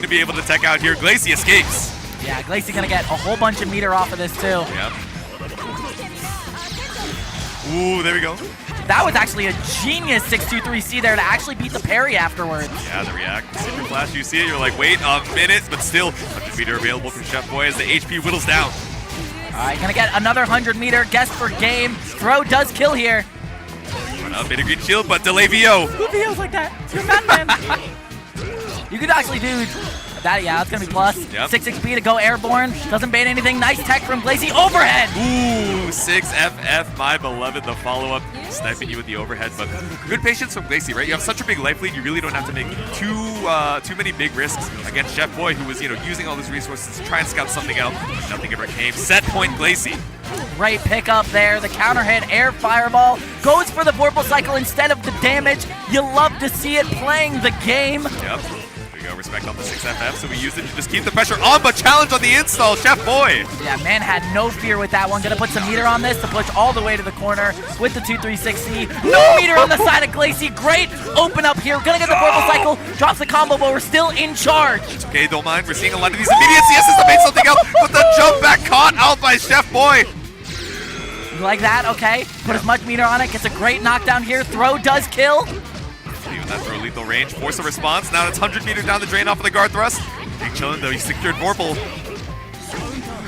to be able to tech out here. Glacy escapes. Yeah, Glacy gonna get a whole bunch of meter off of this too. Yep. Ooh, there we go. That was actually a genius 6-2-3C there to actually beat the parry afterwards. Yeah, the react. Super flash, you see it, you're like, wait a minute, but still 100 meter available from Chef Boy as the HP whittles down. All right, gonna get another 100 meter guess for game. Throw does kill here. Run out, beta green shield, but delay VO. Who VOs like that? You're Batman. You could actually do that. Yeah, that's gonna be plus. Yep. 6 XP to go airborne. Doesn't bait anything. Nice tech from Glacy. Overhead. Ooh, 6FF, my beloved, the follow-up. Sniping you with the overhead, but good patience from Glacy, right? You have such a big life lead, you really don't have to make too many big risks against Chef Boy, who was, using all his resources to try and scout something out. Nothing ever came. Set point Glacy. Great pickup there. The counter hit, air fireball. Goes for the Vorpal Cycle instead of the damage. You love to see it playing the game. Yep. Respect on the 6FF, so we used it to just keep the pressure on, but challenge on the install, Chef Boy. Yeah, man had no fear with that one. Gonna put some meter on this to push all the way to the corner with the 2-3-6C. No meter on the side of Glacy. Great open up here. Gonna get the Vorpal Cycle. Drops the combo, but we're still in charge. It's okay, don't mind. We're seeing a lot of these immediate CSs to make something out, but the jump back caught out by Chef Boy. You like that? Okay. Put as much meter on it. Gets a great knockdown here. Throw does kill. Even that throw lethal range, force a response. Now it's 100 meter down the drain off of the guard thrust. Big chillin' though, he secured Vorpal.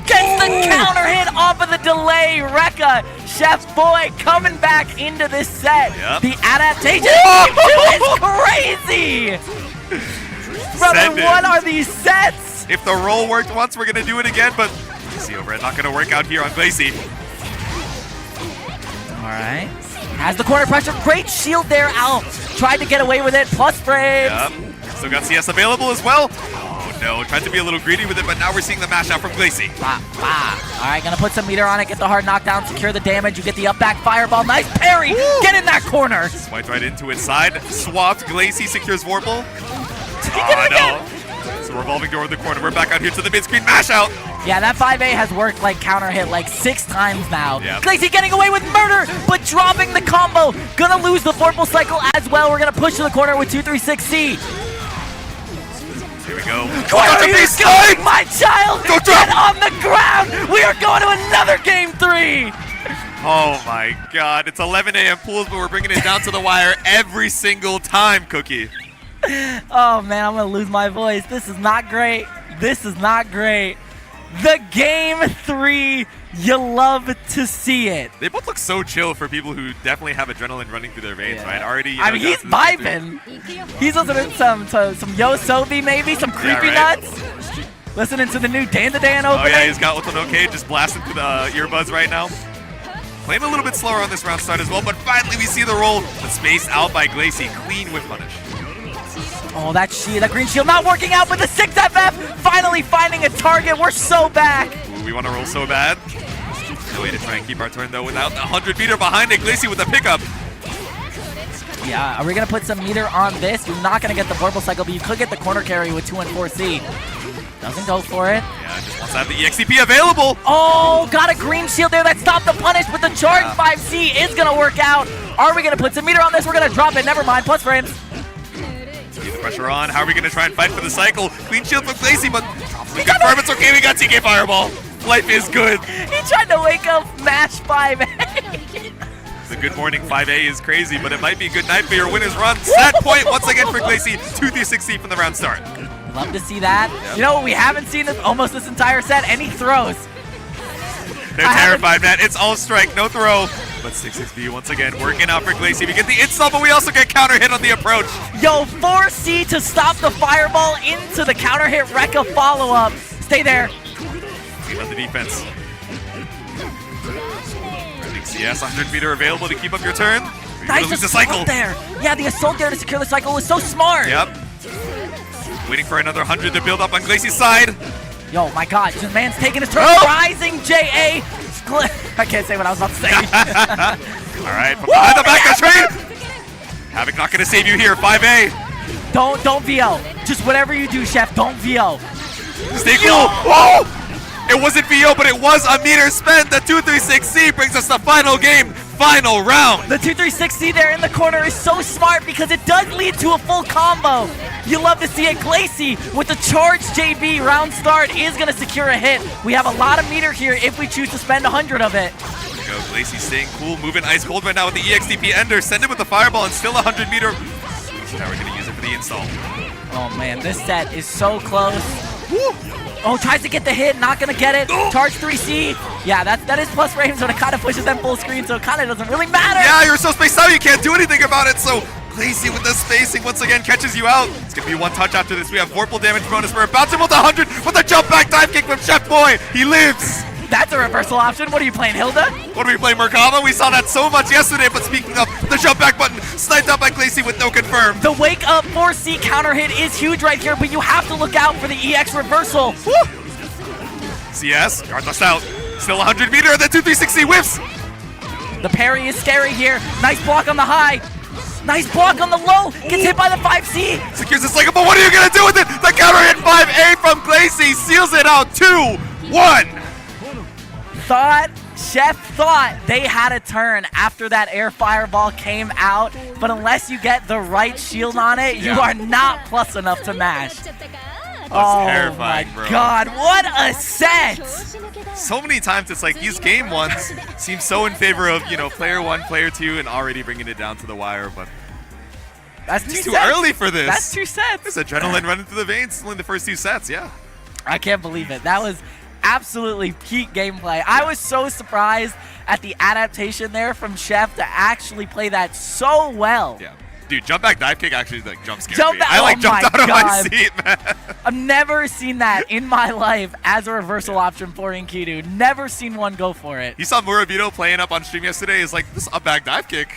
Gets the counter hit off of the delay. Rekka, Chef Boy coming back into this set. Yep. The adaptation is crazy. Brother, what are these sets? If the roll worked once, we're gonna do it again, but see overhead not gonna work out here on Glacy. All right. Has the corner pressure. Great shield there. Al tried to get away with it. Plus frames. Yep. Still got CS available as well. Oh no, tried to be a little greedy with it, but now we're seeing the mash out from Glacy. All right, gonna put some meter on it. Get the hard knockdown. Secure the damage. You get the up back fireball. Nice parry. Woo! Get in that corner. Swiped right into its side. Swapped. Glacy secures Vorpal. Oh no. So revolving door in the corner. We're back out here to the mid-screen mash out. Yeah, that 5A has worked like counter hit like 6 times now. Yep. Glacy getting away with murder, but dropping the combo. Gonna lose the Vorpal Cycle as well. We're gonna push to the corner with 2-3-6C. Here we go. Where are you going, my child? Get on the ground. We are going to another game 3. Oh my god. It's 11 a.m. pools, but we're bringing it down to the wire every single time, Cookie. Oh man, I'm gonna lose my voice. This is not great. This is not great. The game 3, you love to see it. They both look so chill for people who definitely have adrenaline running through their veins, right? Already, I mean, he's vibing. He's listening to some Yo Sobi, maybe some creepy nuts. Listening to the new Dan the Dan opening. Oh yeah, he's got Ultra No Cage just blasting through the earbuds right now. Playing a little bit slower on this round start as well, but finally we see the roll. The space out by Glacy, clean with punish. Oh, that green shield not working out, but the 6FF finally finding a target. We're so back. Ooh, we want to roll so bad. No way to try and keep our turn though without the 100 meter behind it. Glacy with the pickup. Yeah, are we going to put some meter on this? You're not going to get the Vorpal Cycle, but you could get the corner carry with 2 and 4C. Doesn't go for it. Yeah, just wants to have the EXCP available. Oh, got a green shield there that stopped the punish, but the charge 5C is going to work out. Are we going to put some meter on this? We're going to drop it. Never mind. Plus frames. Keep the pressure on. How are we going to try and fight for the cycle? Clean shield from Glacy, but we confirm it's okay. We got TK Fireball. Life is good. He tried to wake up Mash 5A. The good morning 5A is crazy, but it might be a good night for your winner's run. Set point once again for Glacy. 2-3-6C from the round start. Love to see that. Yep. You know what? We haven't seen this almost this entire set. Any throws. They're terrified, man. It's all strike, no throw. But 6-6B once again working out for Glacy. We get the install, but we also get counter hit on the approach. Yo, 4C to stop the fireball into the counter hit Rekka follow-up. Stay there. Clean on the defense. CS 100 meter available to keep up your turn. Nice assault there. Yeah, the assault there to secure the cycle was so smart. Yep. Waiting for another 100 to build up on Glacy's side. Yo, my God, this man's taking his turn. Rising JA. I can't say what I was about to say. All right, from behind the back of the train. Havoc not gonna save you here. 5A. Don't VO. Just whatever you do, Chef, don't VO. Stay cool. Whoa! It wasn't VO, but it was a meter spent. The 2-3-6C brings us the final game. final round. The 2-3-6C there in the corner is so smart because it does lead to a full combo. You love to see it. Glacy with the charge JB round start is going to secure a hit. We have a lot of meter here if we choose to spend 100 of it. There we go. Glacy staying cool, moving ice cold right now with the EXDP Ender. Send it with the fireball and still 100 meter. Now we're going to use it for the install. Oh man, this set is so close. Woo. Oh, tries to get the hit, not gonna get it. Charge 3C. Yeah, that is plus frames, but it kind of pushes them full screen, so it kind of doesn't really matter. Yeah, you're so spaced out, you can't do anything about it. So Glacy with the spacing once again catches you out. It's gonna be one touch after this. We have vorpal damage bonus. We're about to with 100 with a jump back dive kick from Chef Boy. He lives. That's a reversal option. What are you playing, Hilda? What are we playing, Merkava? We saw that so much yesterday, but speaking of, the jump back button sniped out by Glacy with no confirm. The wake up 4C counter hit is huge right here, but you have to look out for the EX reversal. Woo! CS, guard us out. Still 100 meter, and then 2-3-6C whiffs. The parry is scary here. Nice block on the high. Nice block on the low. Gets hit by the 5C. Secures the cycle, but what are you going to do with it? The counter hit 5A from Glacy seals it out 2-1. Chef thought they had a turn after that air fireball came out, but unless you get the right shield on it, you are not plus enough to mash. Oh terrifying, my bro. God, what a set! So many times it's like these game ones seem so in favor of, you know, player 1, player 2, and already bringing it down to the wire, but that's it's too early for this. That's 2 sets. There's adrenaline running through the veins still in the first 2 sets, yeah. I can't believe it. That was absolutely peak gameplay. I was so surprised at the adaptation there from Chef to actually play that so well. Yeah. Dude, jump back dive kick actually like jump scared me. I like jumped out of my seat, man. I've never seen that in my life as a reversal option for Enkidu. Never seen one go for it. He saw Murabito playing up on stream yesterday. He's like, this up back dive kick.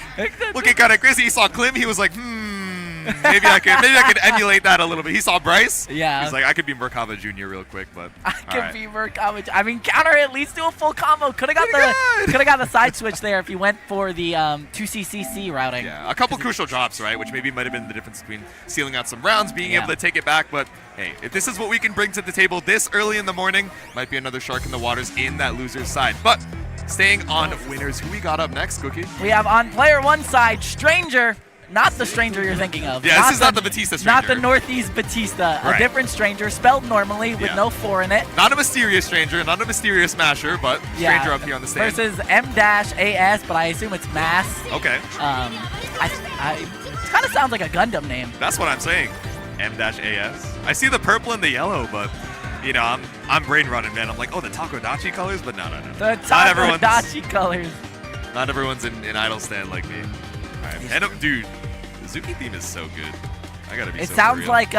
Looking kind of crazy. He saw Klim. He was like, maybe I could emulate that a little bit. He saw Bryce. Yeah. He's like, I could be Merkava Jr. real quick, but I could be Merkava. I mean, counter hit leads to a full combo. Could have got the side switch there if you went for the 2CCC routing. Yeah, a couple crucial drops, right? Which maybe might have been the difference between sealing out some rounds, being able to take it back. But hey, if this is what we can bring to the table this early in the morning, might be another shark in the waters in that loser's side. But staying on winners, who we got up next, Cookie? We have on player 1 side, Stranger. Not the Stranger you're thinking of. Yeah, this is not the Batista Stranger. Not the Northeast Batista. Right. A different Stranger, spelled normally with no 4 in it. Not a mysterious Stranger, not a mysterious Masher, but Stranger up here on the stand. Versus M-AS, but I assume it's Mass. Okay. It kind of sounds like a Gundam name. That's what I'm saying. M-AS. I see the purple and the yellow, but you know, I'm brain running, man. I'm like, oh, the Takodachi colors, but no. The Takodachi colors. Not everyone's in idol stand like me. All right, and dude, the Zuki theme is so good. I gotta be. It so sounds like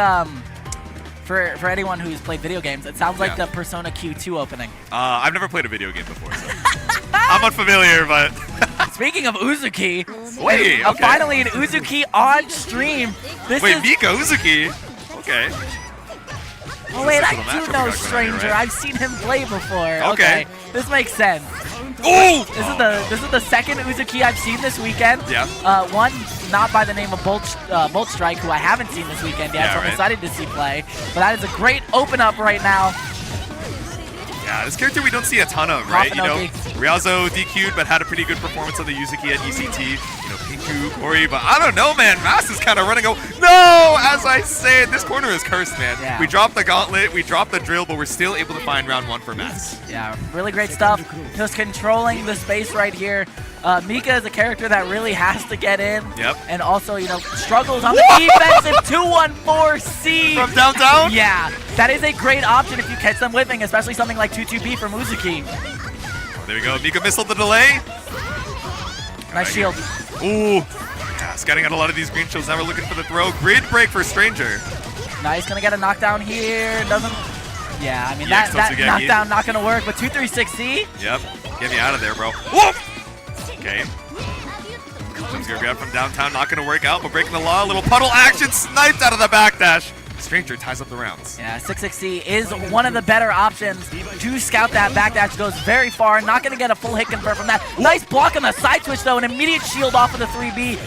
for anyone who's played video games, it sounds like the Persona Q2 opening. I've never played a video game before, so I'm unfamiliar. But speaking of Uzuki, wait, okay. Finally an Uzuki on stream. Wait, Mika Uzuki. Okay. Oh wait, I do know Stranger. I've seen him play before. Okay, this makes sense. Oh! This is the second Uzuki I've seen this weekend. Yeah. One not by the name of Bolt Strike, who I haven't seen this weekend yet, so I'm excited to see play. But that is a great open up right now. Yeah, this character we don't see a ton of, right? You know, Ryazo DQ'd, but had a pretty good performance on the Uzuki at ECT. You know, Pinku, Orie, but I don't know, man. Mass is kind of running. No, as I said, this corner is cursed, man. Yeah. We dropped the gauntlet, we dropped the drill, but we're still able to find round 1 for Mass. Yeah, really great stuff. Just controlling the space right here. Mika is a character that really has to get in. Yep. And also, you know, struggles on the defensive 214C. From downtown? Yeah, that is a great option if you catch them whipping, especially something like 22B from Uzuki. Oh, there we go. Mika missile the delay. Nice shield. Ooh. Yeah, scouting out a lot of these green shields. Now we're looking for the throw. Grid break for Stranger. Nice, gonna get a knockdown here. Doesn't. Yeah, I mean, that knockdown not gonna work, but 236C. Yep. Get me out of there, bro. Whoa! Okay. Comes gonna grab from downtown, not gonna work out, but breaking the law. A little puddle action, sniped out of the backdash. Stranger ties up the rounds. Yeah, 66C is one of the better options to scout that backdash. Goes very far, not gonna get a full hit confirm from that. Nice block on the side switch though, an immediate shield off of the 3B.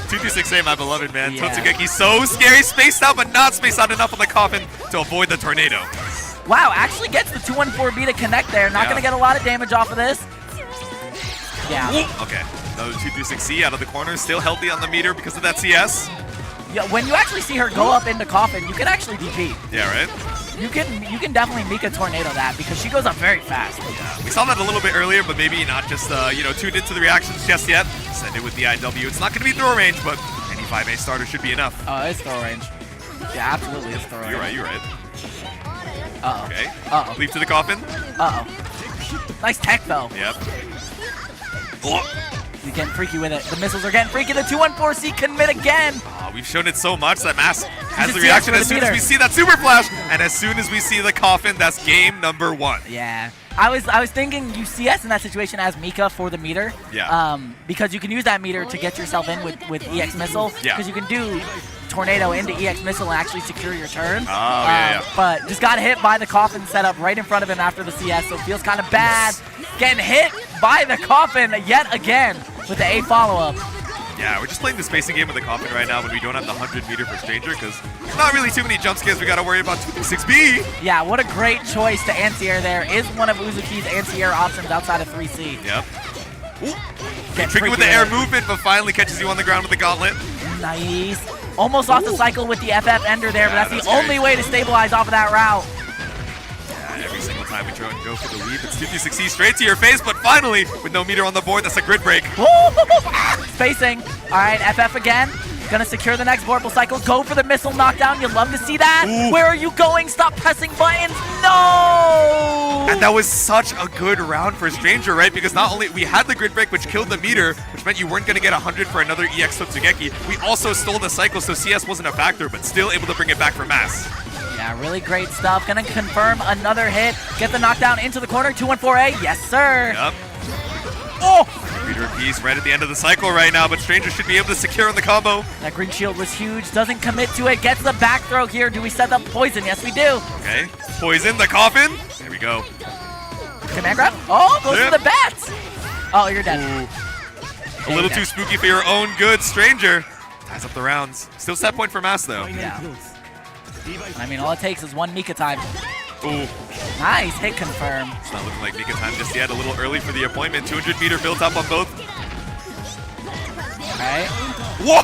226A, my beloved man. Yeah. Totsugeki so scary, spaced out, but not spaced out enough on the coffin to avoid the tornado. Wow, actually gets the 214B to connect there. Not gonna get a lot of damage off of this. Yeah. Okay. Another 236C out of the corner, still healthy on the meter because of that CS. Yeah, when you actually see her go up into Coffin, you can actually DP. Yeah, right? You can definitely Mika Tornado that because she goes up very fast. Yeah, we saw that a little bit earlier, but maybe not just tuned into the reactions just yet. Send it with the IW. It's not going to be throw range, but any 5A starter should be enough. It's throw range. Yeah, absolutely, it's throw range. You're right. Uh-oh. Okay. Uh-oh. Leap to the coffin. Uh-oh. Nice tech, though. Yep. He's getting freaky with it. The missiles are getting freaky. The 214C commit again. We've shown it so much that Mass has He's the a reaction CS as for the soon as meter. we see that super flash, and as soon as we see the coffin, that's game number 1. Yeah. I was thinking you CS in that situation as Mika for the meter. Yeah. Because you can use that meter to get yourself in with EX Missile. Yeah. Because you can do Tornado into EX Missile and actually secure your turn. Oh, yeah. But just got hit by the coffin setup right in front of him after the CS, so it feels kind of bad. Getting hit by the coffin yet again with the A follow-up. Yeah, we're just playing the spacing game with the coffin right now when we don't have the 100 meter for Stranger, because there's not really too many jump scares we got to worry about. 236B. Yeah, what a great choice to anti-air there. Is one of Uzuki's anti-air options outside of 3C. Yep. Get tricky with the air movement, but finally catches you on the ground with the gauntlet. Nice. Almost lost the cycle with the FF Ender there, but that's the only way to stabilize off of that route. Yeah, every single time we try and go for the leap, it's 236C straight to your face, but finally, with no meter on the board, that's a grid break. Spacing. All right, FF again. Gonna secure the next vorpal cycle. Go for the missile knockdown. You love to see that. Ooh. Where are you going? Stop pressing buttons. No! And that was such a good round for Stranger, right? Because not only we had the grid break, which killed the meter, which meant you weren't going to get 100 for another EX Totsugeki, we also stole the cycle, so CS wasn't a factor, but still able to bring it back for Mass. Yeah, really great stuff. Gonna confirm another hit. Get the knockdown into the corner. 214A. Yes, sir. Yep. Oh! Meter piece right at the end of the cycle right now, but Stranger should be able to secure on the combo. That green shield was huge. Doesn't commit to it. Gets the back throw here. Do we set up poison? Yes, we do. Okay. Poison the coffin. There we go. Command grab. Oh, goes Yep. for the bats. Oh, you're dead. Ooh. A little too spooky for your own good, Stranger. Ties up the rounds. Still set point for Mass, though. Yeah. I mean, all it takes is one Mika time. Ooh. Nice hit confirm. It's not looking like Mika time just yet. A little early for the appointment. 200 meter built up on both. Alright. Whoa!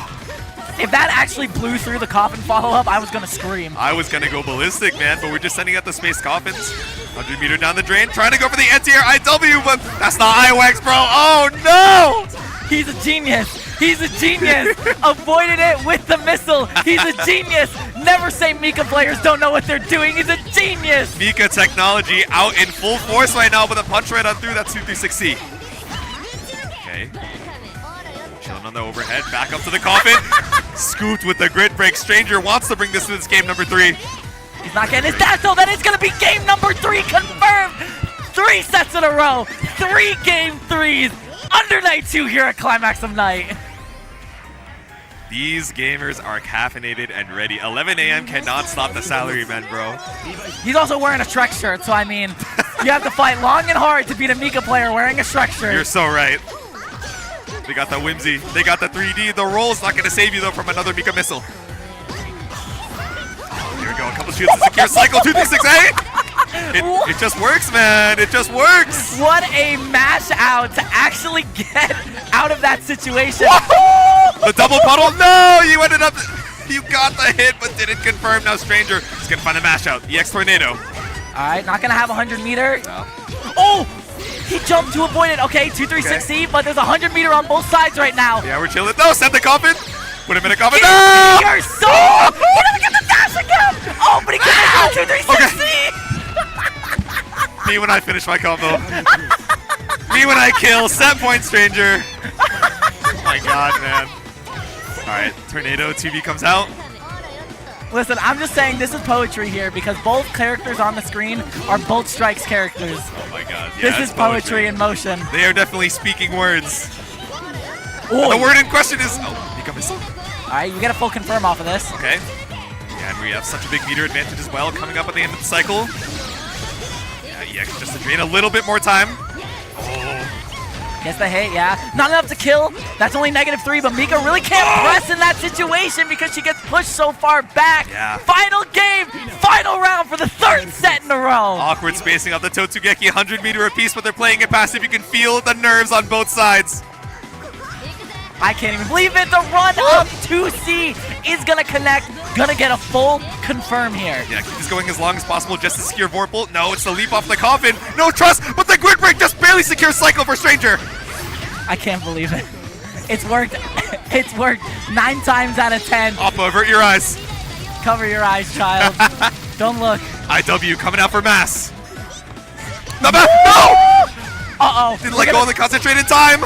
If that actually blew through the coffin follow-up, I was gonna scream. I was gonna go ballistic, man, but we're just sending out the space coffins. 100 meter down the drain, trying to go for the anti-air IW, but that's not IWAX, bro. Oh no! He's a genius. He's a genius. Avoided it with the missile. He's a genius. Never say Mika players don't know what they're doing. He's a genius. Mika technology out in full force right now with a punch right on through that 236C. Okay. Chilling on the overhead, back up to the coffin. Scooped with the grid break. Stranger wants to bring this to this game number 3. He's not getting his dash, though. That is going to be game number 3 confirmed. 3 sets in a row. 3 game 3s. Under night 2 here at Climax of Night. These gamers are caffeinated and ready. 11 a.m. cannot stop the salaryman, bro. He's also wearing a Shrek shirt, so I mean, you have to fight long and hard to beat a Mika player wearing a Shrek shirt. You're so right. They got the whimsy. They got the 3D. The roll's not going to save you, though, from another Mika missile. Here we go. A couple shields to secure cycle. 236A. It just works, man. It just works. What a mash out to actually get out of that situation. The double puddle. No, you ended up. You got the hit, but didn't confirm. Now Stranger is going to find a mash out. EX Tornado. All right, not going to have 100 meter. No. Oh, he jumped to avoid it. Okay, 236C, but there's 100 meter on both sides right now. Yeah, we're chilling. No, send the coffin. Put him in a coffin. No! You're so. He doesn't get the dash again. Oh, but he gets the 236C. Me when I finish my combo. Me when I kill. Set point, Stranger. Oh my god, man. Alright, Tornado 2B comes out. Listen, I'm just saying this is poetry here because both characters on the screen are both Strikes characters. Oh my god. Yeah, This is poetry in motion. They are definitely speaking words. Oh, The word in question is... Oh, Mika missile. Alright, you get a full confirm off of this. Okay. Yeah, and we have such a big meter advantage as well coming up at the end of the cycle. Yeah, just to drain a little bit more time. Oh. Gets the hit, yeah. Not enough to kill. That's only -3, but Mika really can't press in that situation because she gets pushed so far back. Yeah. Final game, final round for the 3rd set in a row. Awkward spacing of the Totsugeki, 100 meter apiece, but they're playing it passive. You can feel the nerves on both sides. I can't even believe it. The run up 2C is going to connect. Going to get a full confirm here. Yeah, keep this going as long as possible just to secure Vorpal. No, it's the leap off the coffin. No trust, but the grid break just barely secures Cycle for Stranger. I can't believe it. It's worked. It's worked 9 times out of 10. Oppa, avert your eyes. Cover your eyes, child. Don't look. IW coming out for mass. No! No! Uh-oh. Didn't let go of the concentrated time.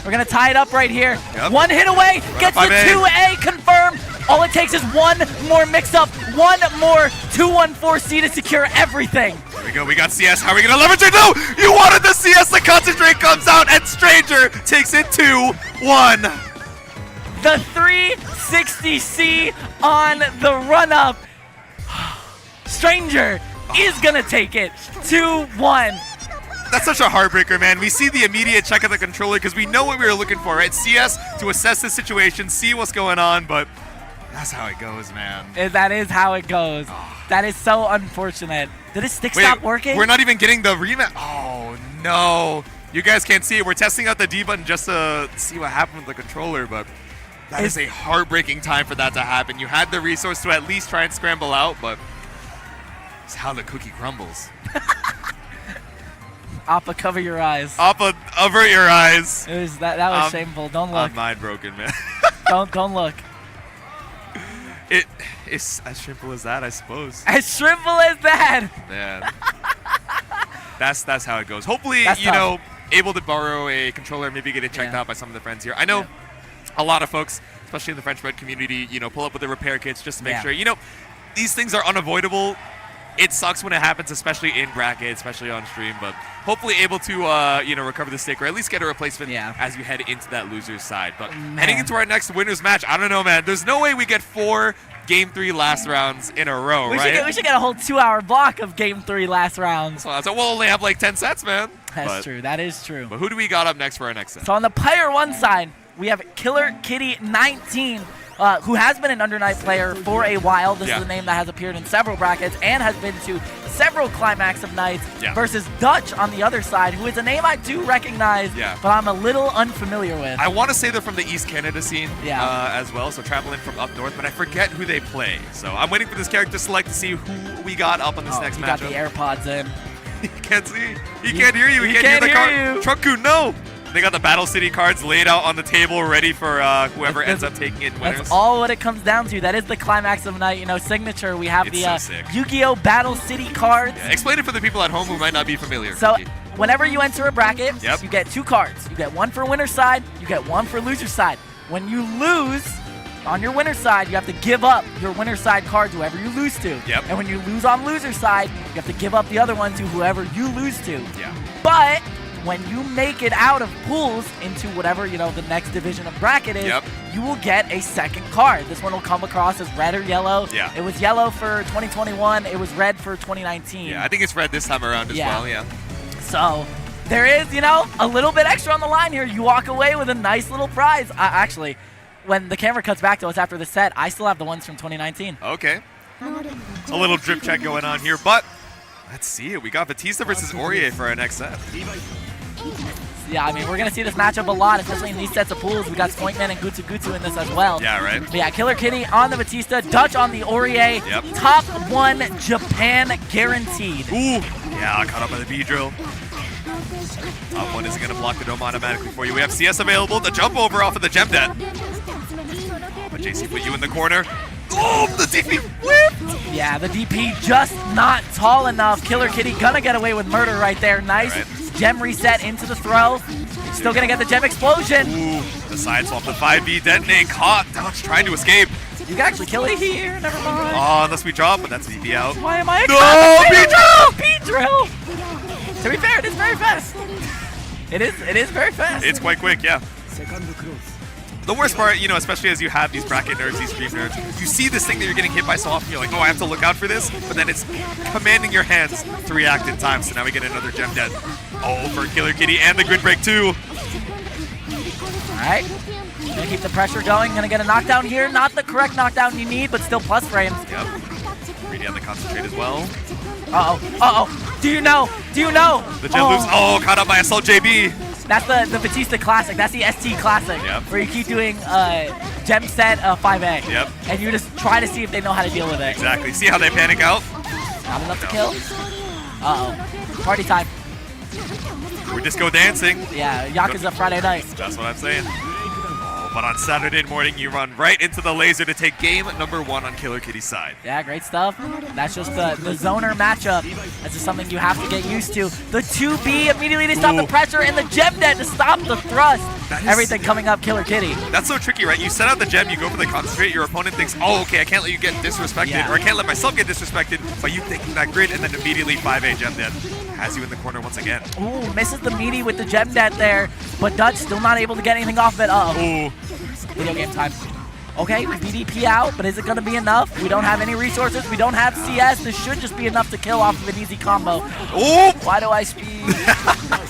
We're going to tie it up right here. Yep. One hit away. Gets the 2A confirmed. All it takes is one more mix-up. One more 2-1-4C to secure everything. Here we go. We got CS. How are we going to leverage it? No! You wanted the CS. The concentrate comes out, and Stranger takes it 2-1. The 360C on the run-up. Stranger is going to take it 2-1. That's such a heartbreaker, man. We see the immediate check of the controller because we know what we were looking for, right? CS to assess the situation, see what's going on, but that's how it goes, man. That is how it goes. That is so unfortunate. Did his stick stop working? We're not even getting the rematch. Oh, no. You guys can't see it. We're testing out the D button just to see what happened with the controller, but that is a heartbreaking time for that to happen. You had the resource to at least try and scramble out, but it's how the cookie crumbles. Appa, cover your eyes. Appa, avert your eyes. It was that was shameful. Don't look. I'm mind broken, man. Don't look. It's as simple as that, I suppose. As simple as that. Man. That's how it goes. Hopefully, that's you know, able to borrow a controller, maybe get it checked out by some of the friends here. I know a lot of folks, especially in the French Red community, you know, pull up with the repair kits just to make sure. You know, these things are unavoidable. It sucks when it happens, especially in bracket, especially on stream, but hopefully able to, you know, recover the stick or at least get a replacement as you head into that loser's side. But heading into our next winner's match, I don't know, man. There's no way we get 4 Game 3 last rounds in a row, right? We should get a whole 2-hour block of Game 3 last rounds. So we'll only have like 10 sets, man. That's true. That is true. But who do we got up next for our next set? So on the Player 1 side, we have Killer Kitty 19. Who has been an Under Night player for a while. This is a name that has appeared in several brackets and has been to several Climax of Nights versus Dutch on the other side, who is a name I do recognize, but I'm a little unfamiliar with. I want to say they're from the East Canada scene as well, so traveling from up north, but I forget who they play. So I'm waiting for this character select to see who we got up on this next matchup. You got the AirPods in. He can't see. He can't hear you. He can't hear the card. Truck-kun, no! They got the Battle City cards laid out on the table, ready for whoever ends up taking it winners. That's all what it comes down to. That is the Climax of Night, you know, signature. We have the Yu-Gi-Oh! Battle City cards. Yeah, explain it for the people at home who might not be familiar. So, whenever you enter a bracket, you get 2 cards. You get one for winner's side, you get one for loser's side. When you lose, on your winner's side, you have to give up your winner's side card to whoever you lose to. And when you lose on loser's side, you have to give up the other one to whoever you lose to. But when you make it out of pools into whatever, you know, the next division of bracket is, you will get a second card. This one will come across as red or yellow. It was yellow for 2021. It was red for 2019. Yeah, I think it's red this time around as well, So there is, you know, a little bit extra on the line here. You walk away with a nice little prize. Actually, when the camera cuts back to us after the set, I still have the ones from 2019. Okay. A little drip check going on here, but let's see it. We got Batista versus Orie for our next set. Yeah, I mean, we're going to see this matchup a lot, especially in these sets of pools. We got Spoinkman and Gutsugu in this as well. Yeah, right. But yeah, Killer Kitty on the Batista, Dutch on the Orie. Top 1 Japan guaranteed. Ooh. Yeah, caught up by the B-drill. Top 1 isn't going to block the dome automatically for you. We have CS available. The jump over off of the gem debt. But JC put you in the corner. Oh, the DP whipped! Yeah, the DP just not tall enough. Killer Kitty gonna get away with murder right there. Nice gem reset into the throw. Still gonna get the gem explosion. Ooh, the side swap, the 5B detonate. Caught. Dodge trying to escape. You can actually kill it here. Never mind. Oh, unless we drop, but that's DP out. Why am I? No, B-drill! To be fair, it is very fast. It is very fast. It's quite quick, yeah. The worst part, you know, especially as you have these bracket nerds, these stream nerds, you see this thing that you're getting hit by so often, you're like, oh, I have to look out for this, but then it's commanding your hands to react in time, so now we get another gem dead. Oh, for Killer Kitty and the grid break too. Alright, gonna keep the pressure going, gonna get a knockdown here, not the correct knockdown you need, but still plus frames. Yep, greedy on the concentrate as well. Uh-oh, do you know? The gem loops, caught up by Assault JB. That's the Batista Classic. That's the ST Classic. Yep. Where you keep doing gem set 5A. Yep. And you just try to see if they know how to deal with it. Exactly. See how they panic out? Not enough to kill. Uh-oh. Party time. We're disco dancing. Yeah, Yakuza Friday night. That's what I'm saying. But on Saturday morning, you run right into the laser to take game number 1 on Killer Kitty's side. Yeah, great stuff. That's just the zoner matchup. That's just something you have to get used to. The 2B immediately to stop the pressure, and the gem net to stop the thrust. Everything coming up Killer Kitty. That's so tricky, right? You set out the gem, you go for the concentrate, your opponent thinks, oh, okay, I can't let you get disrespected, or I can't let myself get disrespected by you taking that grid, and then immediately 5A gem net has you in the corner once again. Ooh, misses the meaty with the gem net there, but Dutch still not able to get anything off of it. Uh-oh. Video game time. Okay, we BDP out, but is it going to be enough? We don't have any resources. We don't have CS. This should just be enough to kill off of an easy combo. Oh! Why do I speak?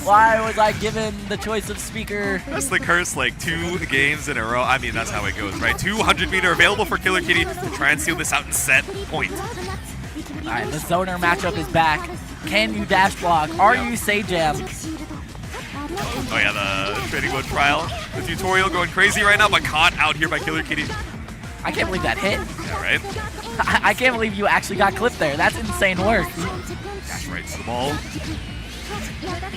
Why was I given the choice of speaker? That's the curse, like 2 games in a row. I mean, that's how it goes, right? 200-meter available for Killer Kitty to try and seal this out and set point. All right, the zoner matchup is back. Can you dash block? Are you say jam? Oh yeah, the training mode trial. The tutorial going crazy right now, but caught out here by Killer Kitty. I can't believe that hit. Yeah, right? I can't believe you actually got clipped there. That's insane work. Dash right to the ball.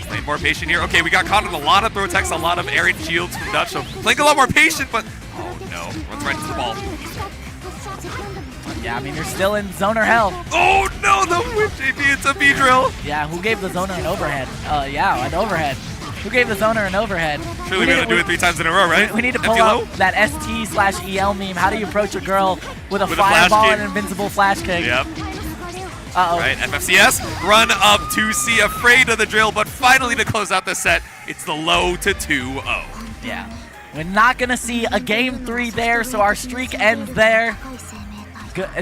Playing more patient here. Okay, we got caught in a lot of throw attacks, a lot of arid shields from Dutch, so playing a lot more patient, but oh no, runs right into the ball. Yeah, I mean, you're still in zoner hell. Oh no, the whip JP, it's a B-drill. Yeah, who gave the zoner an overhead? Yeah, an overhead. Who gave the zoner an overhead? Surely we're going to do it 3 times in a row, right? We need to pull up that ST/EL meme. How do you approach a girl with a fireball and an invincible flash kick? Yep. Uh-oh. Right, FFCS, run up 2C, afraid of the drill, but finally to close out the set, it's the low to 2-0. Yeah. We're not going to see a game 3 there, so our streak ends there.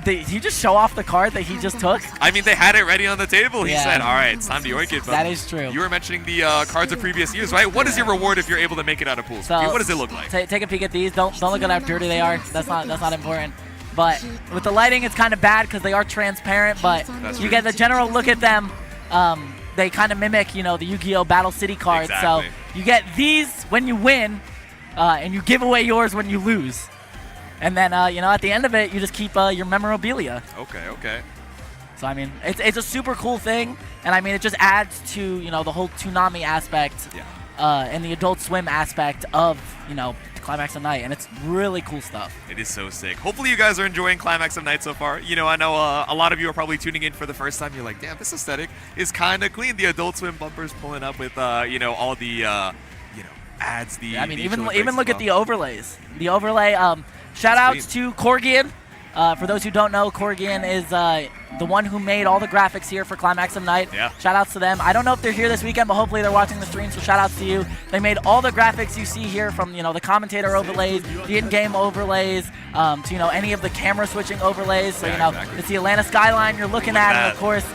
Did he just show off the card that he just took? I mean, they had it ready on the table. He said, all right, it's time to yoink it. But that is true. You were mentioning the cards of previous years, right? What is your reward if you're able to make it out of pools? So, what does it look like? Take a peek at these. Don't look at how dirty they are. That's not important. But with the lighting, it's kind of bad because they are transparent, but you get the general look at them. They kind of mimic, the Yu-Gi-Oh! Battle City cards. Exactly. So you get these when you win, and you give away yours when you lose. And then, at the end of it, you just keep your memorabilia. Okay. So, I mean, it's a super cool thing. And, I mean, it just adds to, the whole Toonami aspect and the Adult Swim aspect of, Climax of Night. And it's really cool stuff. It is so sick. Hopefully you guys are enjoying Climax of Night so far. I know a lot of you are probably tuning in for the first time. You're like, damn, this aesthetic is kind of clean. The Adult Swim bumpers pulling up with, all the, ads. I mean, even look at the overlays. The overlay, shout outs to Corgian. For those who don't know, Corgian is the one who made all the graphics here for Climax of Night. Yeah. Shout outs to them. I don't know if they're here this weekend, but hopefully they're watching the stream, so shout outs to you. They made all the graphics you see here from, the commentator overlays, the in-game overlays, to, any of the camera switching overlays. So, exactly. It's the Atlanta skyline you're looking at, and of course,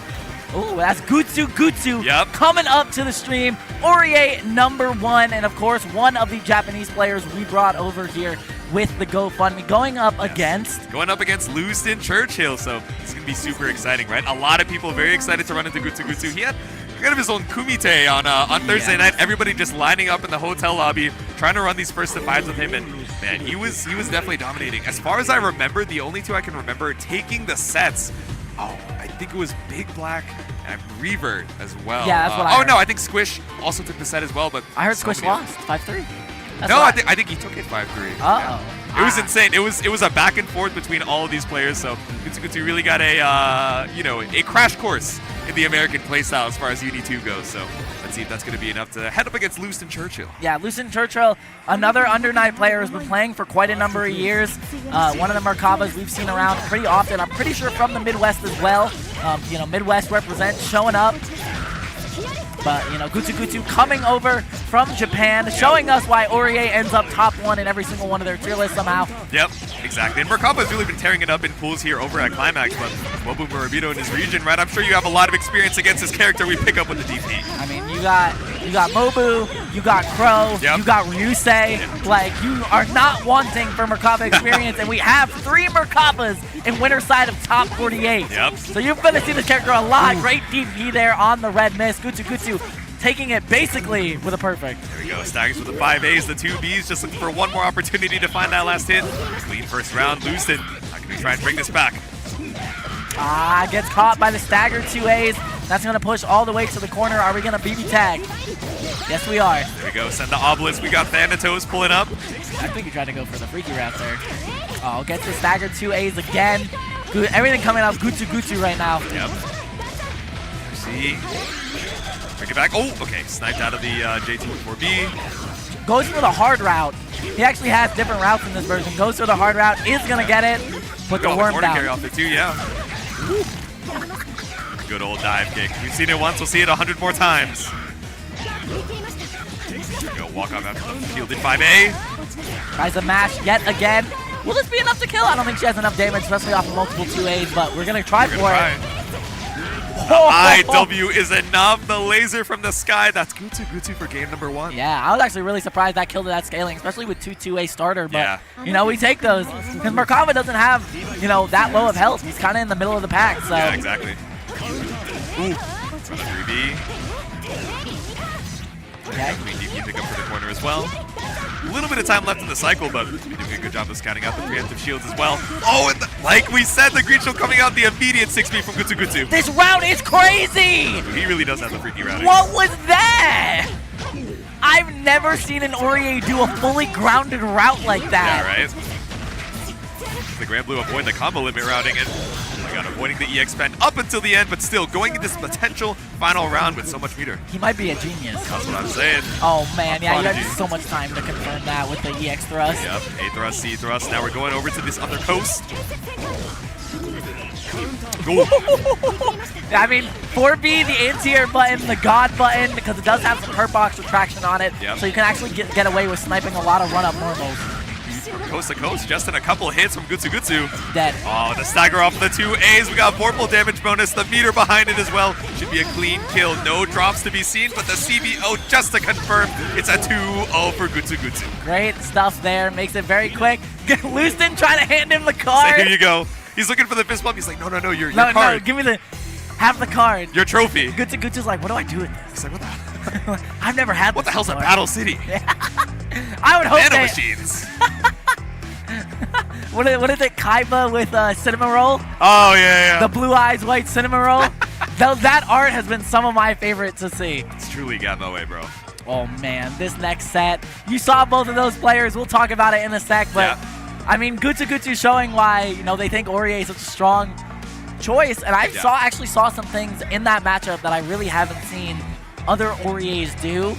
ooh, that's Gutsugu coming up to the stream. Orie #1, and of course, one of the Japanese players we brought over here with the GoFundMe, going up against Lenin Churchill. So it's going to be super exciting, right? A lot of people very excited to run into Gutsugu. He had kind of his own kumite on Thursday night. Everybody just lining up in the hotel lobby, trying to run these first to fives with him, and man, he was definitely dominating. As far as I remember, the only 2 I can remember taking the sets. I think it was Big Black and Reaver as well. Yeah, that's what I heard. Oh no, I think Squish also took the set as well, but I heard Squish lost 5-3. No, I think he took it 5-3. Uh-oh. It was insane. It was a back and forth between all of these players. So Gutsugu really got a crash course in the American playstyle as far as UD2 goes. So let's see if that's going to be enough to head up against Lenin Churchill. Yeah, Lenin Churchill, another under-night player, has been playing for quite a number of years. One of the Merkabas we've seen around pretty often. I'm pretty sure from the Midwest as well. Midwest represent, showing up. But, Gutsugu coming over from Japan, showing us why Orie ends up top 1 in every single one of their tier lists somehow. Yep, exactly. And Merkaba's really been tearing it up in pools here over at Climax, but Wobu Murabito in his region, right? I'm sure you have a lot of experience against this character we pick up with the DP. I mean, you got Mobu, you got Crow, you got Ryusei. Yep. Like, you are not wanting for Merkaba experience, and we have 3 Merkabas in winner side of top 48. Yep. So you're going to see this character a lot. Great DP there on the red mist. Gutsugu taking it basically with a perfect. There we go. Staggers with the 5 A's, the 2 B's, just looking for one more opportunity to find that last hit. Clean first round. Loosed it. How can we try and bring this back? Gets caught by the stagger 2 A's. That's going to push all the way to the corner. Are we going to BB tag? Yes, we are. There we go. Send the obelisk. We got Thanatos pulling up. I think he tried to go for the freaky route there. Oh, gets the stagger 2 A's again. Good. Everything coming out of Gutsugu right now. Yep. See. Bring it back. Oh, okay. Sniped out of the JT4B. Goes for the hard route. He actually has different routes in this version. Goes for the hard route. Is going to get it. Put the worm down. Carry off it too, yeah. Good old dive kick. We've seen it once. We'll see it 100 more times. There we go. Walk off after the fielded 5A. Tries a mash yet again. Will this be enough to kill? I don't think she has enough damage, especially off of multiple 2As, but we're going to try for it. IW is enough. The laser from the sky. That's Gutsugu for game number 1. Yeah, I was actually really surprised that killed that scaling, especially with 2-2A starter. But, you know, we take those. Because Merkava doesn't have, you know, that low of health. He's kind of in the middle of the pack. So. Yeah, exactly. Ooh. From the 3B. Okay. DP pick up for the corner as well. A little bit of time left in the cycle, but doing a good job of scouting out the preemptive shields as well. Oh, and like we said, the green shield coming out the immediate 6B from Gutsugu. This route is crazy! He really does have the freaky routing. What was that? I've never seen an Orie do a fully grounded route like that. Yeah, right? The Grand Blue avoid the combo limit routing and avoiding the EX spend up until the end, but still going into this potential final round with so much meter. He might be a genius. That's what I'm saying. Oh man, yeah, you have so much time to confirm that with the EX thrust. Yep, A thrust, C thrust. Now we're going over to this other coast. I mean, 4B, the anti-air button, the God button, because it does have some hurt box retraction on it, so you can actually get away with sniping a lot of run-up normals. Coast to coast, just in a couple hits from Gutsugu. Dead. Oh, the stagger off the 2 A's. We got vorpal damage bonus. The meter behind it as well. Should be a clean kill. No drops to be seen, but the CBO just to confirm. It's a 2-0 for Gutsugu. Great stuff there. Makes it very quick. Leuston trying to hand him the card. So here you go. He's looking for the fist bump. He's like, no, your card. No, give me the... Have the card. Your trophy. Gutsugu's like, what do I do with this? He's like, what the... I've never had What the hell's a Battle City? I would hope Nano machines. What is it? Kaiba with cinnamon roll? Oh, yeah. The blue eyes, white cinnamon roll? that art has been some of my favorite to see. It's truly got my way, bro. Oh, man. This next set. You saw both of those players. We'll talk about it in a sec. But, I mean, Gutsugu showing why, you know, they think Orie is such a strong choice. And I actually saw some things in that matchup that I really haven't seen other Ories do.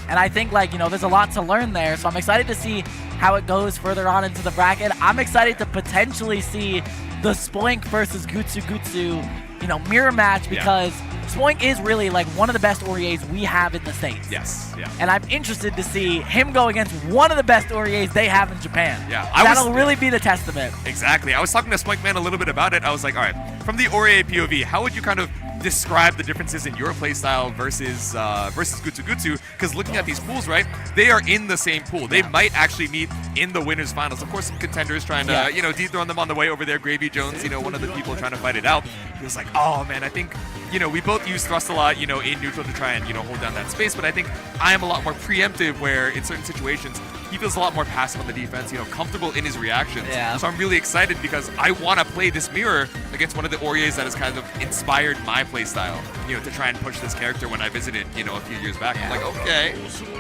And I think, like, you know, there's a lot to learn there. So I'm excited to see how it goes further on into the bracket. I'm excited to potentially see the Spoink versus Gutsugu, you know, mirror match, because Spoink is really like one of the best Ories we have in the States. Yes, And I'm interested to see him go against one of the best Ories they have in Japan. That'll really be the testament. Exactly. I was talking to Spoink Man a little bit about it. I was like, all right, from the Orie POV, how would you kind of describe the differences in your playstyle versus Gutsugu? Because looking at these pools, right, they are in the same pool. They might actually meet in the winners finals. Of course, some contenders trying to, you know, dethrone them on the way over there. Gravy Jones, you know, one of the people trying to fight it out. He was like, oh man, I think, you know, we both use thrust a lot, you know, in neutral to try and, you know, hold down that space. But I think I am a lot more preemptive, where in certain situations, he feels a lot more passive on the defense, you know, comfortable in his reactions. So I'm really excited because I want to play this mirror against one of the Ories that has kind of inspired my playstyle, you know, to try and push this character when I visited, you know, a few years back. I'm like, okay.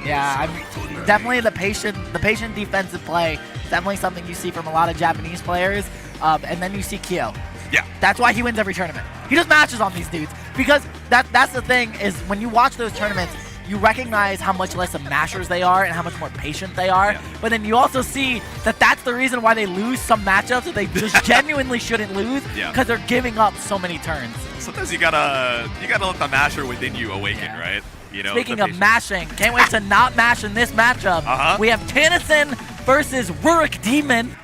I mean, definitely the patient defensive play is definitely something you see from a lot of Japanese players. And then you see Kyo. That's why he wins every tournament. He just matches on these dudes, because that's the thing, is when you watch those tournaments, you recognize how much less of mashers they are and how much more patient they are. But then you also see that that's the reason why they lose some matchups that they just genuinely shouldn't lose, because they're giving up so many turns. Sometimes you gotta let the masher within you awaken, right? You know. Speaking of mashing, can't wait to not mash in this matchup. We have Tannis versus Trock Demon.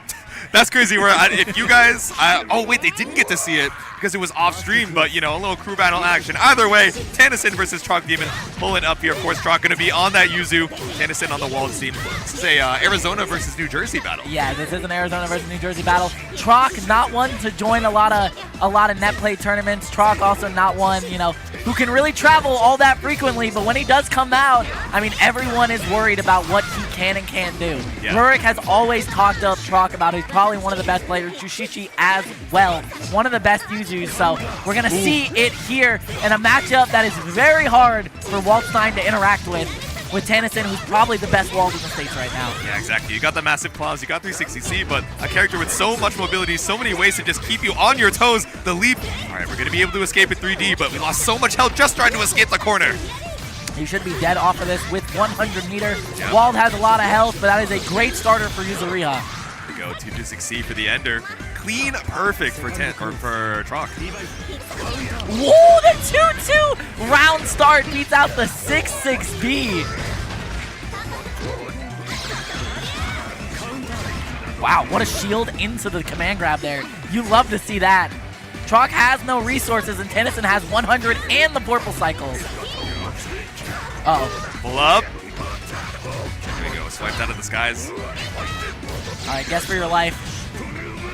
That's crazy. Where if you guys, oh wait, they didn't get to see it because it was off stream, but you know, a little crew battle action. Either way, Tannis versus Trock Demon pulling up here. Of course, Trock going to be on that Yuzu. Tannis on the walled team. This is a Arizona versus New Jersey battle. Yeah, this is an Arizona versus New Jersey battle. Trock not one to join a lot of net play tournaments. Trock also not one, you know, who can really travel all that frequently. But when he does come out, I mean, everyone is worried about what he can and can't do. Yeah. Rurik has always talked up Trock about he's probably one of the best players. Jushichi as well, one of the best Yuzus. So we're gonna see it here in a matchup that is very hard for Waldstein to interact with Tannis, who's probably the best Wald in the States right now. Yeah, exactly. You got the massive claws, you got 360C, but a character with so much mobility, so many ways to just keep you on your toes. The leap. All right, we're gonna be able to escape in 3D, but we lost so much health just trying to escape the corner. You should be dead off of this with 100 meter. Yep. Wald has a lot of health, but that is a great starter for Yuzuriha. Go 226C for the ender. Clean, perfect for Trock. Whoa, the 2-2 round start beats out the 6-6B. Wow, what a shield into the command grab there. You love to see that. Trock has no resources, and Tannis has 100 and the purple cycle. Uh-oh. Pull up. There we go, swiped out of the skies. All right, guess for your life.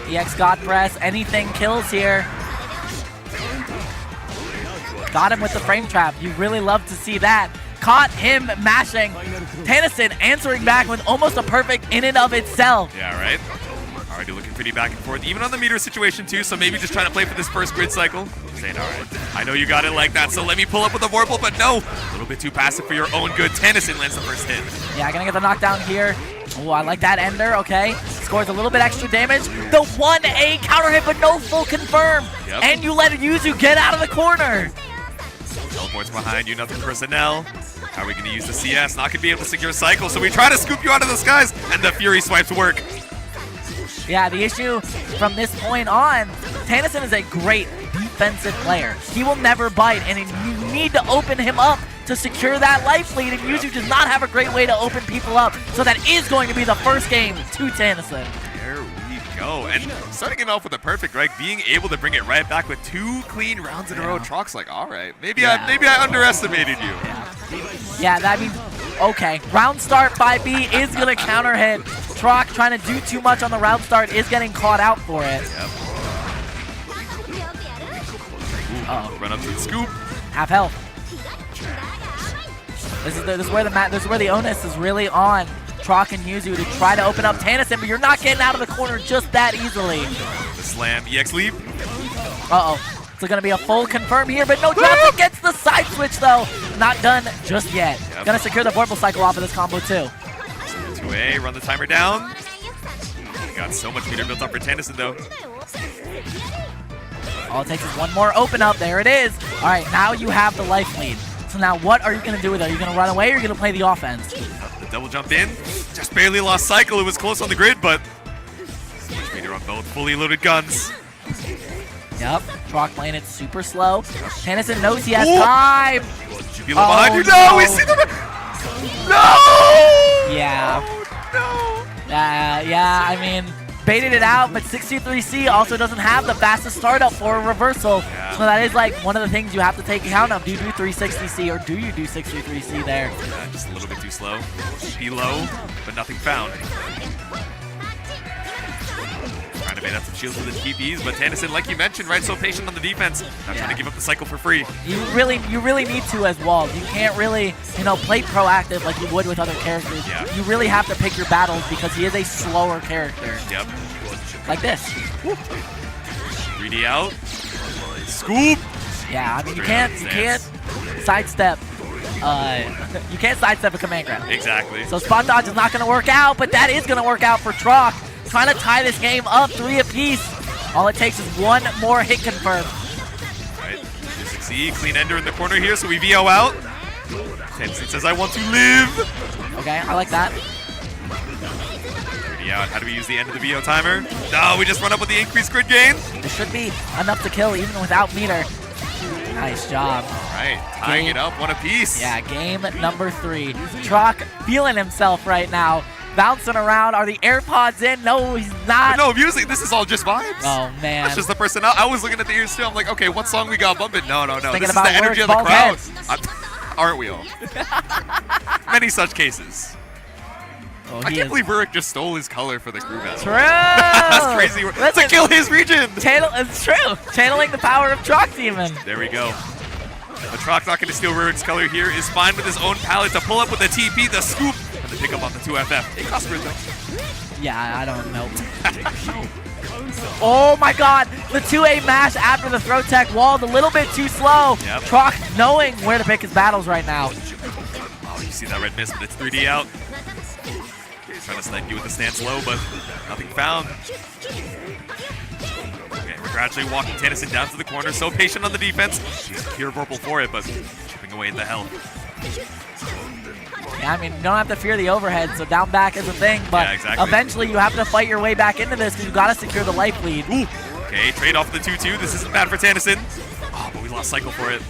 EX God Press, anything kills here. Got him with the frame trap. You really love to see that. Caught him mashing. Tannis answering back with almost a perfect in and of itself. Yeah, right? Already looking pretty back and forth, even on the meter situation too, so maybe just trying to play for this first grid cycle. Saying, all right, I know you got it like that, so let me pull up with a Vorpal, but no. A little bit too passive for your own good. Tannis lands the first hit. Yeah, gonna get the knockdown here. Oh, I like that ender, okay. Scores a little bit extra damage. The 1A counter hit, but no full confirm. Yep. And you let Yuzu get out of the corner. Teleports behind you, nothing personnel. How are we gonna use the CS? Not gonna be able to secure cycle, so we try to scoop you out of the skies, and the Fury swipes work. Yeah, the issue from this point on, Tannis is a great defensive player. He will never bite, and you need to open him up to secure that life lead, and Yuzu does not have a great way to open people up. So that is going to be the first game to Tannis. There we go. And starting it off with a perfect, right? Being able to bring it right back with 2 clean rounds in a row. Trock's like, all right, maybe I underestimated you. Yeah, that means, okay. Round start by B is going to counter hit. Trock trying to do too much on the round start is getting caught out for it. Yep. Uh-oh. Run up to the scoop. Half health. This is where the onus is really on Trock and Yuzu to try to open up Tannis, but you're not getting out of the corner just that easily. The slam, EX leap. Uh-oh. It's going to be a full confirm here, but no drops. It gets the side switch, though. Not done just yet. Yep. Going to secure the Vorpal cycle off of this combo, too. 2A, run the timer down. Got so much meter built up for Tannis, though. All it takes is one more open up. There it is. All right, now you have the life lead. So now what are you going to do with it? Are you going to run away or are you going to play the offense? The double jump in. Just barely lost cycle. It was close on the grid, but so much meter on both fully loaded guns. Yep, Trock playing it super slow. Tannis knows he has time. Should be a little behind you. No, we see the... No! Yeah. No. Yeah, I mean, baited it out, but 63C also doesn't have the fastest startup for a reversal. Yeah. So that is like one of the things you have to take account of. Do you do 360C or do you do 63C there? Yeah, just a little bit too slow. Be low, but nothing found. Trying to bait out some shields with his TPs, but Tannis, like you mentioned, right, so patient on the defense. Not trying to give up the cycle for free. You really need to as Wald. You can't really, play proactive like you would with other characters. Yeah. You really have to pick your battles because he is a slower character. Yep. Like this. 3D out. Scoop. Yeah, I mean, you can't sidestep. You can't sidestep a command grab. Exactly. So spot dodge is not going to work out, but that is going to work out for Trock. Trying to tie this game up 3 apiece. All it takes is one more hit confirm. Right. 260, clean ender in the corner here, so we VO out. Tannis says, I want to live. Okay, I like that. 30 out. How do we use the end of the VO timer? No, we just run up with the increased grid gain. This should be enough to kill even without meter. Nice job. All right, tying it up, one apiece. Yeah, game number 3. Trock feeling himself right now. bouncing around. Are the AirPods in? No, he's not. No, music. This is all just vibes. Oh, man. That's just the person. I was looking at the ears too. I'm like, okay, what song we got bumping? No. Thinking This is about the energy of the bald crowd. heads. Aren't we all? Many such cases. Oh, I can't believe Rurik just stole his color for the crew battle. True. That's crazy. To kill his region. It's true. Channeling the power of Trock Demon. There we go. The Trock not going to steal Rurik's color here. Is fine with his own palette to pull up with the TP, the scoop, and the pick up on the 2FF. It costs Rizzo. Yeah, I don't know. Oh my god, the 2A mash after the throw tech walled a little bit too slow. Yep. Trock knowing where to pick his battles right now. Oh, you see that red miss, but it's 3D out. He's trying to snipe you with the stance low, but nothing found. Okay, we're gradually walking Tannis down to the corner. So patient on the defense. She's pure purple for it, but chipping away at the health. Yeah, I mean, you don't have to fear the overhead, so down back is a thing, but Yeah, exactly. eventually you have to fight your way back into this because you got to secure the life lead. Ooh. Okay, trade off the 2-2. This isn't bad for Tannison. Oh, but we lost cycle for it.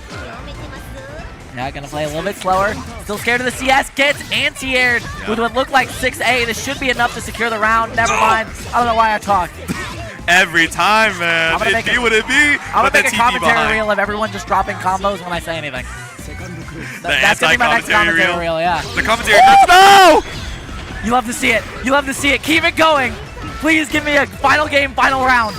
Yeah, gonna play a little bit slower. Still scared of the CS. Gets anti-aired with what looked like 6A. This should be enough to secure the round. Never mind. I don't know why I talked. Every time, man. It'd be what it be. I'm gonna make a commentary reel of everyone just dropping combos when I say anything. That's gonna be my next commentary reel, yeah. The commentary no! You love to see it. You love to see it. Keep it going. Please give me a final game, final round.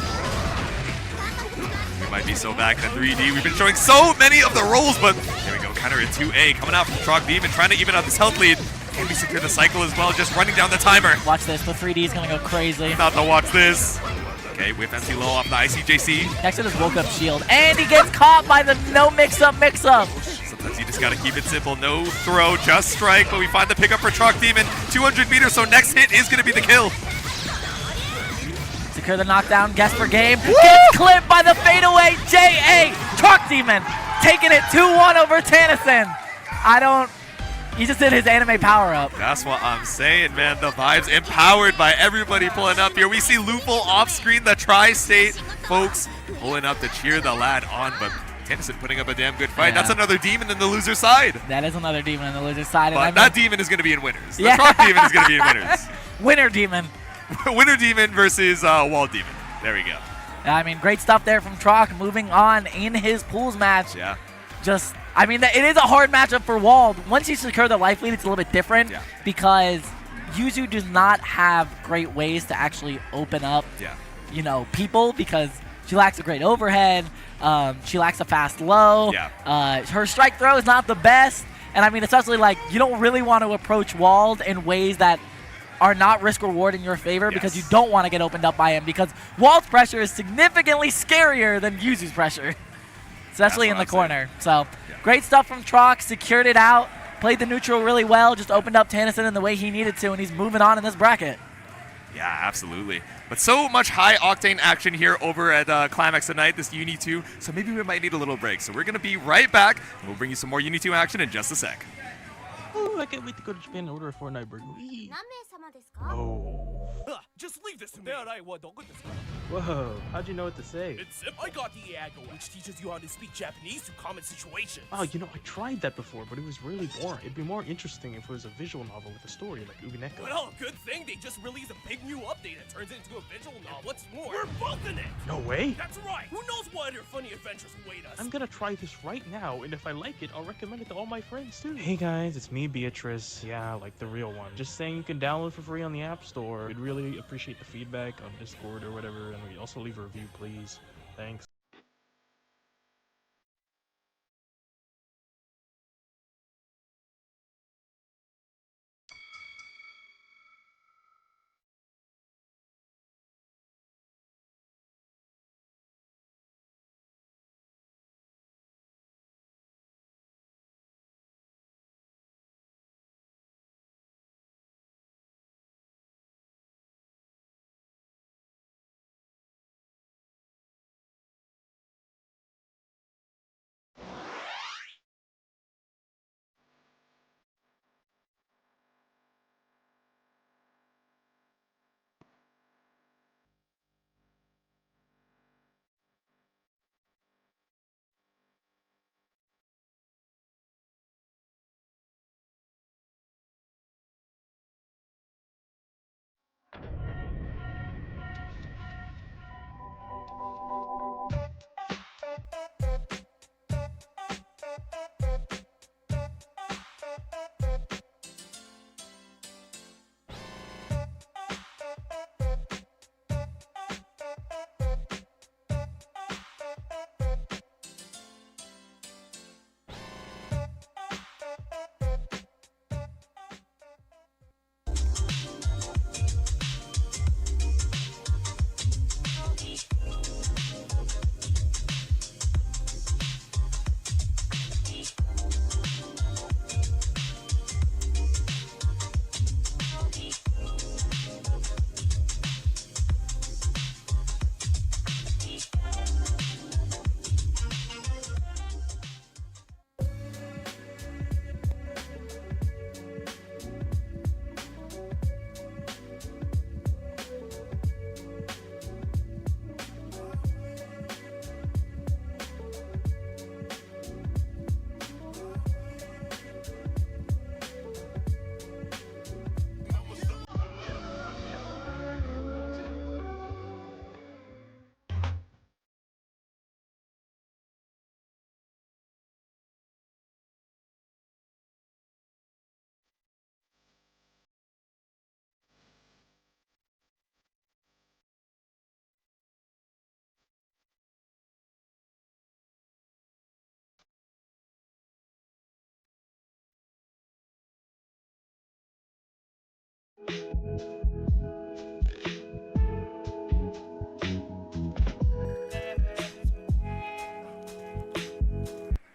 We might be so back in 3D. We've been showing so many of the rolls, but here we go. Counter in 2A. Coming out from Trock Demon, trying to even out this health lead. Can we secure the cycle as well? Just running down the timer. Watch this. The 3D is gonna go crazy. Not to watch this. Okay, whip empty low off the ICJC. Next to this woke up shield. And he gets caught by the no mix-up mix-up. Sometimes you just gotta keep it simple. No throw, just strike. But we find the pickup for Trock Demon. 200 meters, so next hit is gonna be the kill. Secure the knockdown. Guess for game. Gets clipped by the fadeaway JA. Trock Demon taking it 2-1 over Tannison. He just did his anime power-up. That's what I'm saying, man. The vibes empowered by everybody pulling up here. We see Lupul off-screen, the Tri-State folks pulling up to cheer the lad on, but Tannison putting up a damn good fight. Yeah. That's another demon in the loser's side. That is another demon in the loser's side. But that demon is going to be in winners. The Trock Demon is going to be in winners. Winner demon. Winner demon versus wall demon. There we go. I mean, great stuff there from Trock. Moving on in his pools match. Yeah. I mean, it is a hard matchup for Wald. Once you secure the life lead, it's a little bit different because Yuzu does not have great ways to actually open up, people because she lacks a great overhead. She lacks a fast low. Her strike throw is not the best. And I mean, especially like you don't really want to approach Wald in ways that are not risk reward in your favor because you don't want to get opened up by him because Wald's pressure is significantly scarier than Yuzu's pressure. Especially in the corner. So, great stuff from Trock. Secured it out. Played the neutral really well. Just opened up Tannison in the way he needed to, and he's moving on in this bracket. Yeah, absolutely. But so much high-octane action here over at Climax tonight, this Uni 2. So maybe we might need a little break. So we're going to be right back, and we'll bring you some more Uni 2 action in just a sec. Oh, I can't wait to go to Japan and order a Fortnite burger. Oh. Just leave this to me. Whoa, how'd you know what to say? It's I got the Iago, which teaches you how to speak Japanese to common situations. Oh, you know, I tried that before, but it was really boring. It'd be more interesting if it was a visual novel with a story like Uganeko. Well, good thing they just released a big new update that turns it into a visual novel. What's more, we're both in it! No way! That's right! Who knows what other funny adventures await us? I'm gonna try this right now, and if I like it, I'll recommend it to all my friends too. Hey guys, it's me, Beatrice. Yeah, like the real one. Just saying you can download for free on the App Store. We'd really appreciate the feedback on Discord or whatever, and we also leave a review, please. Thanks.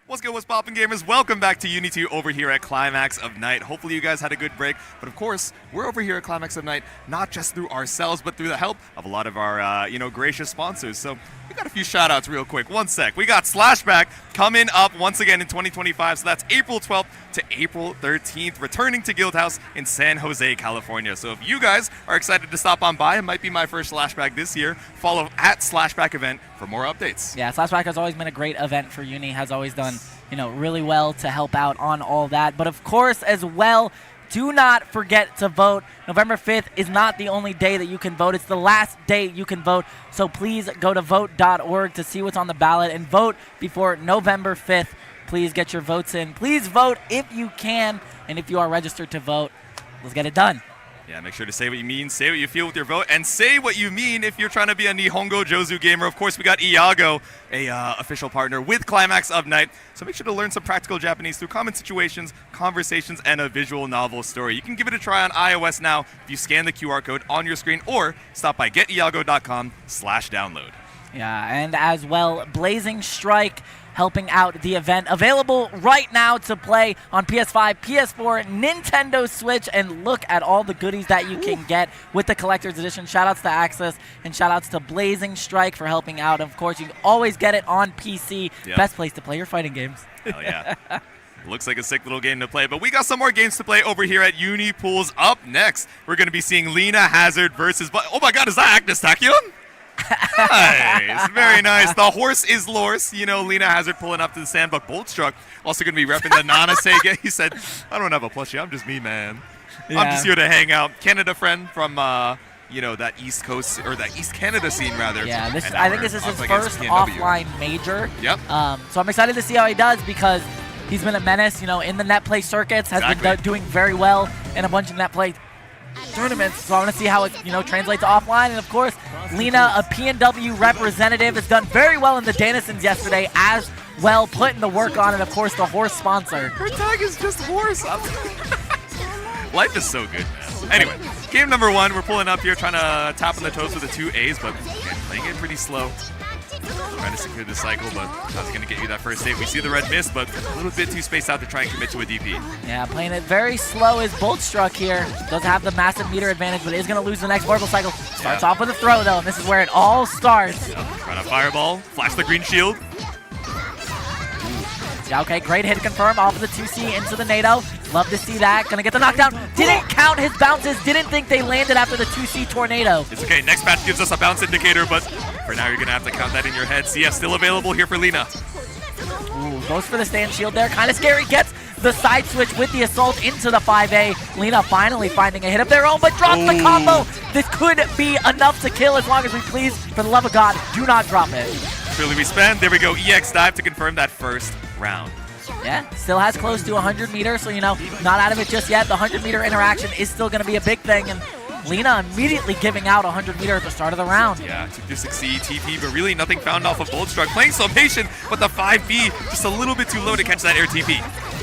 What's good, what's poppin', gamers? Welcome back to Unity over here at Climax of Night. Hopefully you guys had a good break, but of course, we're over here at Climax of Night, not just through ourselves, but through the help of a lot of our, gracious sponsors. So we got a few shout-outs real quick. One sec. We got Slashback coming up once again in 2025, so that's April 12th to April 13th, returning to Guildhouse in San Jose, California. So if you guys are excited to stop on by, it might be my first Slashback this year. Follow at Slashback Event for more updates. Yeah, Slashback has always been a great event for Uni, has always done, really well to help out on all that. But of course, as well, do not forget to vote. November 5th is not the only day that you can vote. It's the last day you can vote. So please go to vote.org to see what's on the ballot and vote before November 5th. Please get your votes in. Please vote if you can. And if you are registered to vote, let's get it done. Yeah, make sure to say what you mean, say what you feel with your vote, and say what you mean if you're trying to be a Nihongo Jozu gamer. Of course, we got Iago, a official partner with Climax of Night. So make sure to learn some practical Japanese through common situations, conversations, and a visual novel story. You can give it a try on iOS now if you scan the QR code on your screen, or stop by getiago.com/download. Yeah, and as well, Blazing Strike helping out the event. Available right now to play on PS5, PS4, Nintendo Switch, and look at all the goodies that you can get with the Collector's Edition. Shoutouts to Access and shoutouts to Blazing Strike for helping out. Of course, you can always get it on PC. Yep. Best place to play your fighting games. Hell yeah. Looks like a sick little game to play, but we got some more games to play over here at Uni Pools. Up next, we're going to be seeing Lena Hazard versus... Oh my god, is that Agnes Tachyon? Nice, very nice. The horse is Lorse. Lena Hazard pulling up to the Sandbuck Boltstruck. Also going to be repping the Nana Sega. He said, I don't have a plushie. I'm just me, man. Yeah. I'm just here to hang out. Canada friend from, that East Coast, or that East Canada scene, rather. Yeah, I think this is his first offline major. Yep. So I'm excited to see how he does because he's been a menace, in the net play circuits, has been doing very well in a bunch of net play tournaments, so I want to see how it translates to offline. And of course, Lena, a PNW representative, has done very well in the Denizens yesterday as well, putting the work on, and of course the horse sponsor. Her tag is just horse. Life is so good, man. Anyway, game number one, we're pulling up here, trying to tap on the toes with the 2 A's, but again, playing it pretty slow. Trying to secure the cycle, but how's it going to get you that first save? We see the red miss, but a little bit too spaced out to try and commit to a DP. Yeah, playing it very slow is Boltstruck here. Doesn't have the massive meter advantage, but is going to lose the next Vorpal cycle. Starts off with a throw, though, and this is where it all starts. Yep. Trying to fireball, flash the green shield. Yeah, okay, great hit confirm off of the 2C into the NATO. Love to see that. Gonna get the knockdown. Didn't count his bounces. Didn't think they landed after the 2C tornado. It's okay. Next patch gives us a bounce indicator, but for now you're gonna have to count that in your head. CS still available here for Lena. Ooh, goes for the stand shield there. Kind of scary. Gets the side switch with the assault into the 5A. Lena finally finding a hit of their own, but drops the combo. This could be enough to kill as long as we please. For the love of God, do not drop it. Surely we spend. There we go. EX dive to confirm that first round. Yeah, still has close to 100 meters, so not out of it just yet. The 100-meter interaction is still going to be a big thing, and Lena immediately giving out 100 meters at the start of the round. Yeah, took to succeed, TP, but really nothing found off of Boltstruck. Playing so patient, but the 5B just a little bit too low to catch that air TP.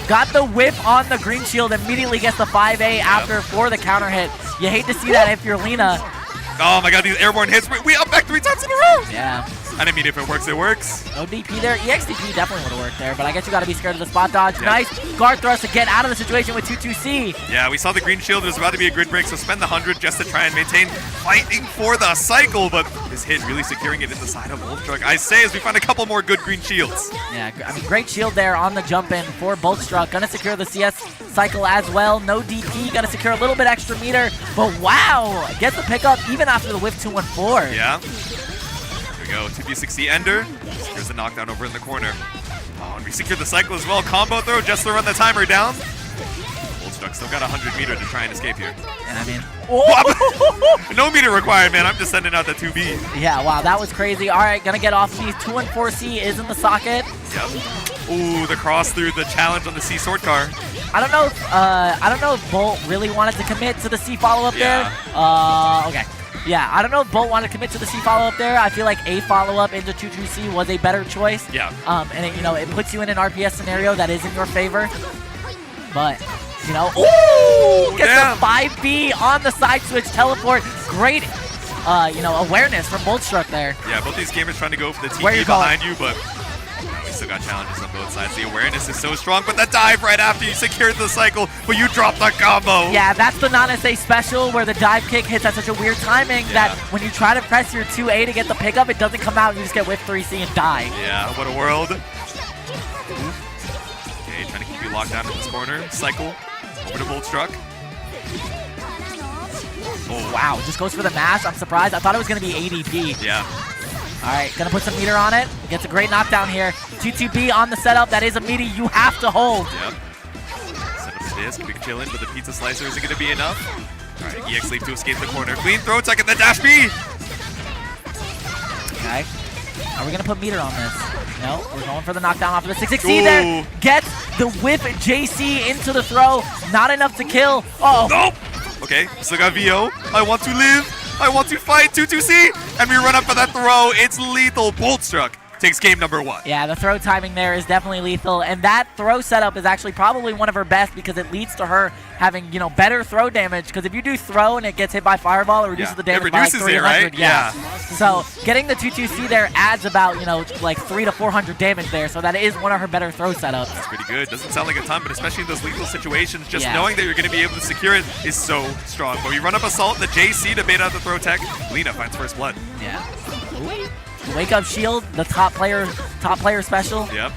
Got the whip on the green shield, immediately gets the 5A after for the counter hit. You hate to see that if you're Lena. Oh my god, these airborne hits. We up back 3 times in a row. Yeah. I mean, if it works, it works. No DP there. EXDP definitely would have worked there, but I guess you got to be scared of the spot dodge. Yep. Nice guard thrust to get out of the situation with 2-2C. Yeah, we saw the green shield. It was about to be a grid break, so spend the 100 just to try and maintain fighting for the cycle, but this hit really securing it in the side of Boltstruck. I say as we find a couple more good green shields. Yeah, I mean, great shield there on the jump in for Boltstruck. Gonna secure the CS cycle as well. No DP, gonna secure a little bit extra meter, but wow, gets the pickup even after the whip 2-1-4. Yeah. Go 2B6C Ender. Here's the knockdown over in the corner. Oh, and we secure the cycle as well. Combo throw just to run the timer down. Boltstruck still got 100 meter to try and escape here. And I mean, no meter required, man. I'm just sending out the 2B. Yeah, wow, that was crazy. All right, gonna get off these. 2-4C is in the socket. Yep. Ooh, the cross through the challenge on the C sword car. I don't know if Bolt really wanted to commit to the C follow up there. Okay. Yeah, I don't know if Bolt wanted to commit to the C follow-up there. I feel like a follow-up into 2-2C was a better choice. Yeah. And it, it puts you in an RPS scenario that is in your favor. But You know, ooh, gets damn. the 5B on the side switch teleport. Great, you know, awareness from Boltstruck there. Yeah, both these gamers trying to go for the Where you TP behind you, but we still got challenges on both sides. The awareness is so strong, but that dive right after you secured the cycle, but you dropped the combo. Yeah, that's the non-SA special where the dive kick hits at such a weird timing that when you try to press your 2A to get the pickup, it doesn't come out and you just get whiff 3C and die. Yeah, what a world. Okay, trying to keep you locked down in this corner. Cycle over to Boltstruck. Oh, wow, just goes for the mash. I'm surprised. I thought it was going to be ADP. Yeah. All right, going to put some meter on it. Gets a great knockdown here. 2-2B on the setup. That is a meter you have to hold. Yep. Set up the disc. We can chill in, but the pizza slicer isn't going to be enough. All right, EX leap to escape the corner. Clean throw, tech and the dash B. Okay. Are we going to put meter on this? No, we're going for the knockdown off of the 6-6C there. Gets the whip JC into the throw. Not enough to kill. Uh oh. Nope. Okay, still got VO. I want to live. I want to fight. 2-2C. And we run up for that throw. It's lethal. Boltstruck takes game number 1. Yeah, the throw timing there is definitely lethal. And that throw setup is actually probably one of her best because it leads to her having, you know, better throw damage. Because if you do throw and it gets hit by fireball, it reduces the damage by 300. Right? Yeah. So getting the 2-2C there adds about, you know, like 300 to 400 damage there. So that is one of her better throw setups. That's pretty good. Doesn't sound like a ton, but especially in those lethal situations, just knowing that you're going to be able to secure it is so strong. But we run up Assault, the JC to bait out the throw tech. Lena finds first blood. Yeah. Wake up shield, the top player special. Yep.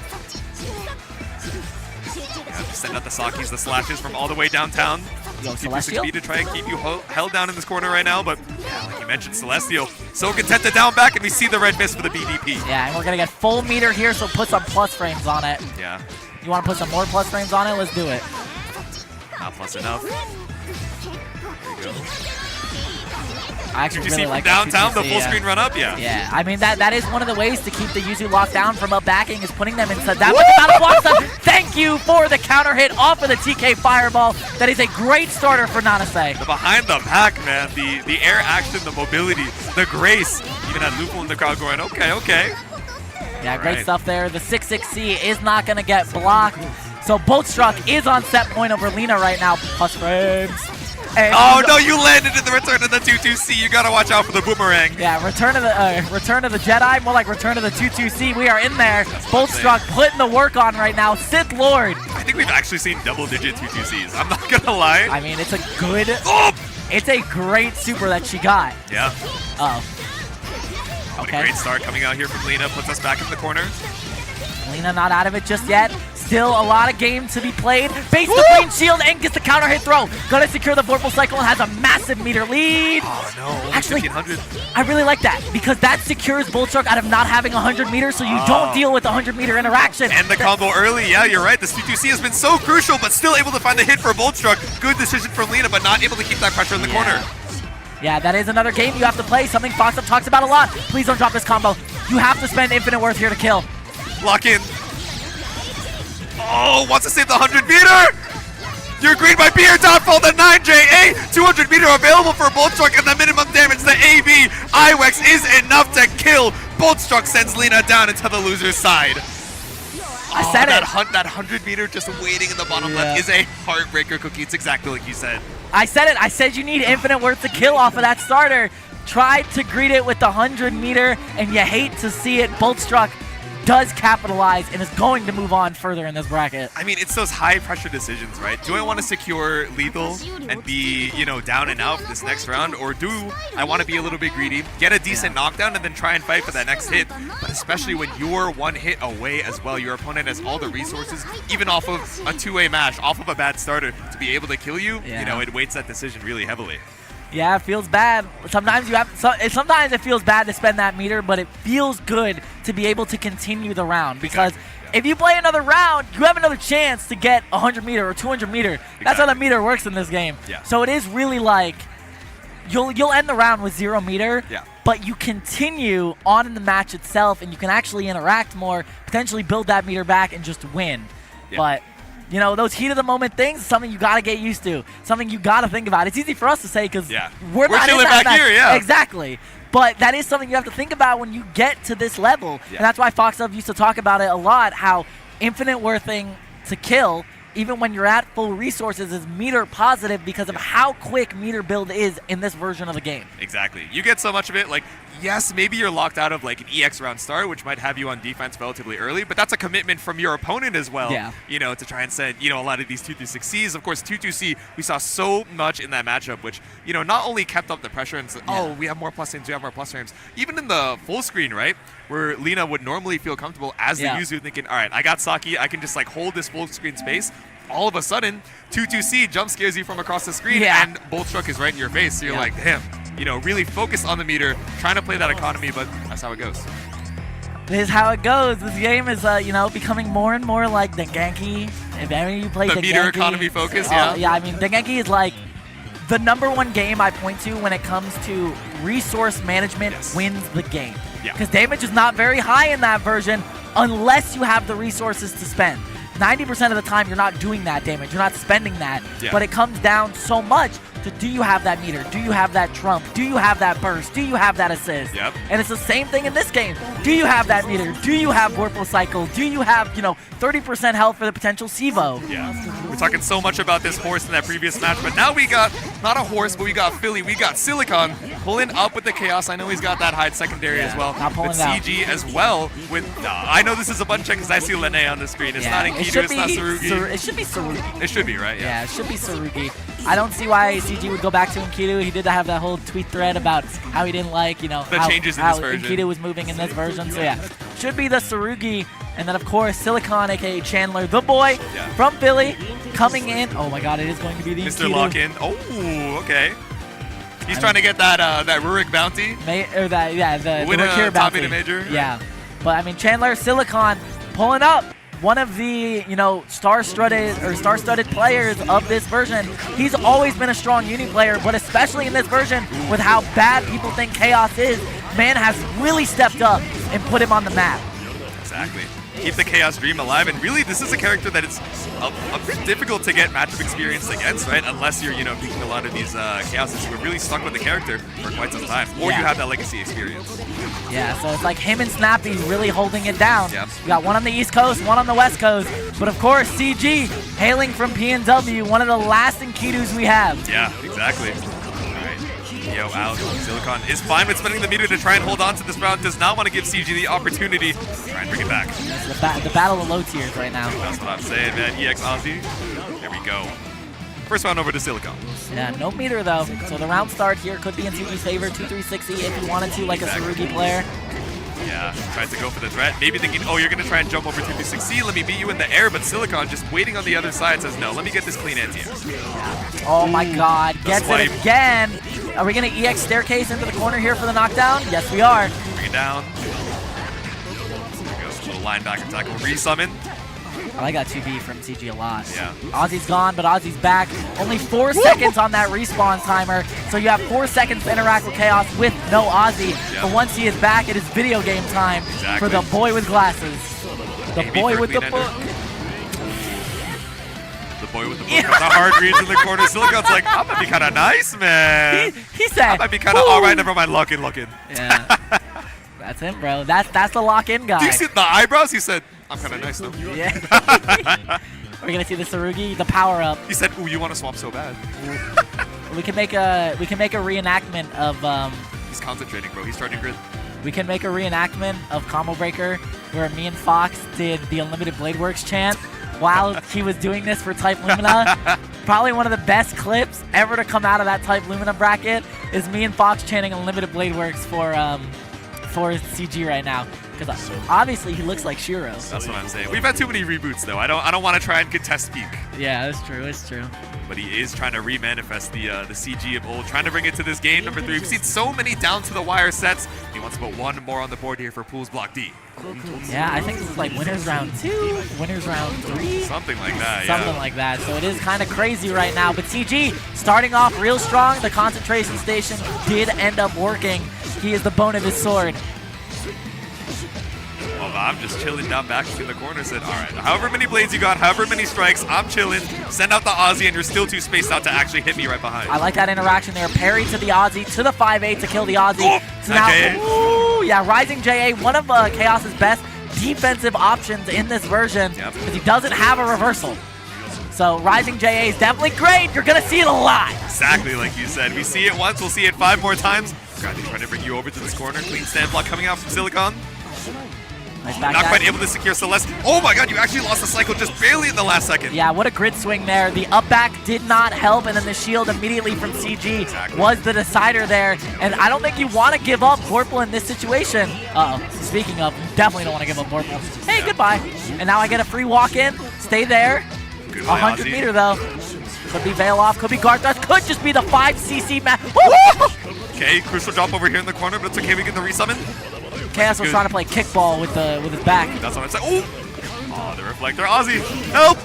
Yeah, just send out the Sakis, the slashes from all the way downtown. Yo, Keep your Celestial? 6B to try and keep you held down in this corner right now, but yeah, like you mentioned, Celestial so content to down back, and we see the red mist for the BDP. Yeah, and we're gonna get full meter here, so put some plus frames on it. Yeah. You want to put some more plus frames on it? Let's do it. Not plus enough. There you go. I actually Did you really see like from downtown the 2-2C, full screen run up? Yeah. Yeah, I mean that is one of the ways to keep the Yuzu locked down from up backing is putting them inside that much amount of block stuff. Thank you for the counter hit off of the TK Fireball. That is a great starter for Nanase. The behind the back, man. The air action, the mobility, the grace. Even had Lupul in the crowd going, okay, okay. Yeah, great stuff there. The 6-6C is not going to get blocked. So Boltstruck is on set point over Lena right now. Plus frames. And oh no, you landed in the return of the 2-2C. You gotta watch out for the boomerang. Yeah, return of the Jedi, more like return of the 2-2C. We are in there. Boltstruck putting the work on right now. Sith Lord. I think we've actually seen double-digit 2-2Cs. I'm not gonna lie. I mean, it's a good, it's a great super that she got. Yeah. Okay. What a great start coming out here from Lena. Puts us back in the corner. Lena not out of it just yet. Still a lot of game to be played. Base the green shield and gets the counter hit throw. Gonna secure the vorpal cycle and has a massive meter lead. Oh no, only actually, 1500. I really like that because that secures Boltstruck out of not having 100 meters, so you don't deal with the 100 meter interaction. And the combo early, yeah, you're right. This 2-2C has been so crucial, but still able to find the hit for Boltstruck. Good decision from Lena, but not able to keep that pressure in the corner. Yeah, that is another game you have to play. Something FoxUp talks about a lot. Please don't drop this combo. You have to spend infinite worth here to kill. Lock in. Oh, wants to save the 100 meter. You're green by B or downfall, the 9JA. 200 meter available for Boltstruck, and the minimum damage, the AB. Iwex is enough to kill. Boltstruck sends Lena down into the loser's side. I said it. That 100 meter just waiting in the bottom left is a heartbreaker cookie. It's exactly like you said. I said it. I said you need infinite worth to kill off of that starter. Tried to greet it with the 100 meter, and you hate to see it. Boltstruck does capitalize and is going to move on further in this bracket. I mean, it's those high pressure decisions, right? Do I want to secure lethal and be, you know, down and out for this next round, or do I want to be a little bit greedy, get a decent knockdown, and then try and fight for that next hit? But especially when you're one hit away as well, your opponent has all the resources, even off of a two-way mash, off of a bad starter, to be able to kill you, you know, it weights that decision really heavily. Yeah, it feels bad. Sometimes sometimes it feels bad to spend that meter, but it feels good to be able to continue the round because if you play another round, you have another chance to get 100 meter or 200 meter. That's how the meter works in this game. Yeah. So it is really like you'll end the round with 0 meter, but you continue on in the match itself, and you can actually interact more, potentially build that meter back, and just win. Yeah. But you know, those heat of the moment things is something you gotta get used to, something you gotta think about. It's easy for us to say because we're not chilling back here, exactly. But that is something you have to think about when you get to this level, and that's why FoxUp used to talk about it a lot. How infinite worthing to kill even when you're at full resources, is meter positive because of how quick meter build is in this version of the game. Exactly. You get so much of it, like, yes, maybe you're locked out of like an EX round start, which might have you on defense relatively early, but that's a commitment from your opponent as well, you know, to try and send, you know, a lot of these 2-6Cs. Of course, 2-2C, we saw so much in that matchup, which, you know, not only kept up the pressure and said, oh, we have more plus frames, we have more plus frames. Even in the full screen, right, where Lena would normally feel comfortable as the user thinking, all right, I got Saki, I can just like hold this full screen space. All of a sudden, 2-2C jump scares you from across the screen, and Bolt Struck is right in your face. So you're like, damn, you know, really focus on the meter, trying to play that economy, but that's how it goes. This is how it goes. This game is, you know, becoming more and more like Dengenki. If any of you play the meter economy focus, yeah, I mean, Dengenki is like the #1 game I point to when it comes to resource management wins the game. Because damage is not very high in that version unless you have the resources to spend. 90% of the time, you're not doing that damage. You're not spending that. But it comes down so much to, do you have that meter? Do you have that trump? Do you have that burst? Do you have that assist? And it's the same thing in this game. Do you have that meter? Do you have Vorpal Cycle? Do you have, you know, 30% health for the potential Sivo? We're talking so much about this horse in that previous match, but now we got, not a horse, but we got Philly. We got Silicon pulling up with the Chaos. I know he's got that hide secondary as well. Not pulling but CG as well with, I know this is a button check because I see Lena on the screen. It's not Enkidu, it's not Tsurugi. It should be Tsurugi. It should be, right? Yeah, it should be Tsurugi. I don't see why CG would go back to Enkidu. He did have that whole tweet thread about how he didn't like, you know, the changes in this version. Enkidu was moving in this version. So yeah, should be the Tsurugi. And then of course Silicon, aka Chandler, the boy from Philly, coming in. Oh my God, it is going to be the Mr. Enkidu. Lock-in. Oh, okay. He's trying to get that that Rurik bounty. Or that, the win Rukir a bounty. major. Yeah, but I mean Chandler, Silicon pulling up. One of the, you know, star-studded players of this version. He's always been a strong uni player, but especially in this version, with how bad people think Chaos is, man has really stepped up and put him on the map. Exactly. Keep the Chaos dream alive, and really, this is a character that it's a bit difficult to get matchup experience against, right? Unless you're, you know, picking a lot of these Chaoses who are really stuck with the character for quite some time, or you have that legacy experience. Yeah, so it's like him and Snappy really holding it down. You got one on the East Coast, one on the West Coast, but of course, CG, hailing from PNW, one of the last Enkidus we have. Yeah, exactly. Yo, out. Silicon is fine with spending the meter to try and hold on to this round. Does not want to give CG the opportunity. Try and bring it back. The battle of low tiers right now. That's what I'm saying, man. EX Aussie. There we go. First round over to Silicon. Yeah, no meter though. So the round start here could be in CG's favor. 2-3-6E if he wanted to, like a Tsurugi player. Yeah, tries to go for the threat. Maybe thinking, oh, you're going to try and jump over 2-3-6C. Let me beat you in the air. But Silicon just waiting on the other side says, no, let me get this clean anti-air. Oh my God, gets it again. Are we going to EX staircase into the corner here for the knockdown? Yes, we are. Bring it down. There we go. Little linebacker tackle. Resummon. I like that 2B from CG a lot. Yeah. Aussie's gone, but Aussie's back. Only 4 seconds on that respawn timer. So you have 4 seconds to interact with Chaos with no Aussie. But once he is back, it is video game time for the boy with glasses. The boy with the book. The boy with the book. The hard reads in the corner. Silicon's like, I might be kind of nice, man. He said, I might be kind of, all right, never mind, lock in. Yeah. That's him, bro. That's the lock-in guy. Do you see the eyebrows? He said, I'm kind of nice, though. Yeah. We're going to see the Tsurugi, the power-up. He said, ooh, you want to swap so bad. We can make a reenactment of... He's concentrating, bro. He's starting grid. We can make a reenactment of Combo Breaker where me and Fox did the Unlimited Blade Works chant while he was doing this for Type Lumina. Probably one of the best clips ever to come out of that Type Lumina bracket is me and Fox chanting Unlimited Blade Works for CG right now. Because obviously he looks like Shiro. That's what I'm saying. We've had too many reboots, though. I don't want to try and contest peak. Yeah, it's true. It's true. But he is trying to remanifest the CG of old, trying to bring it to this game, number 3. We've seen so many down-to-the-wire sets. He wants to put one more on the board here for Pool's Block D. Yeah, I think this is like winners round 2, winners round 3. Something like that, Something like that. So it is kind of crazy right now. But CG starting off real strong. The concentration station did end up working. He is the bone of his sword. Well, I'm just chilling down back in the corner. Said, all right, however many blades you got, however many strikes, I'm chilling. Send out the Aussie, and you're still too spaced out to actually hit me right behind. I like that interaction there. Parry to the Aussie, to the 5-8 to kill the Aussie. Oh, so now, ooh, yeah, Rising JA, one of Chaos's best defensive options in this version, because he doesn't have a reversal. So Rising JA is definitely great. You're going to see it a lot. Exactly like you said. We see it once, we'll see it 5 more times. Grady trying to bring you over to this corner. Clean stand block coming out from Silicon. Nice back Not dash. quite able to secure Celeste. Oh my god, you actually lost the cycle just barely in the last second. Yeah, what a grid swing there. The up back did not help, and then the shield immediately from CG was the decider there. And I don't think you want to give up Vorpal in this situation. Uh-oh. Speaking of, you definitely don't want to give up Vorpal. Hey, goodbye. And now I get a free walk-in. Stay there. Good 100 Ozzy. meter, though. Could be Veil off, could be guard thrust, could just be the 5cc match. Okay, crucial drop over here in the corner, but it's okay, we get the resummon. Chaos was trying to play kickball with his back. That's what I'm saying. Oh, the reflector. Ozzy, help!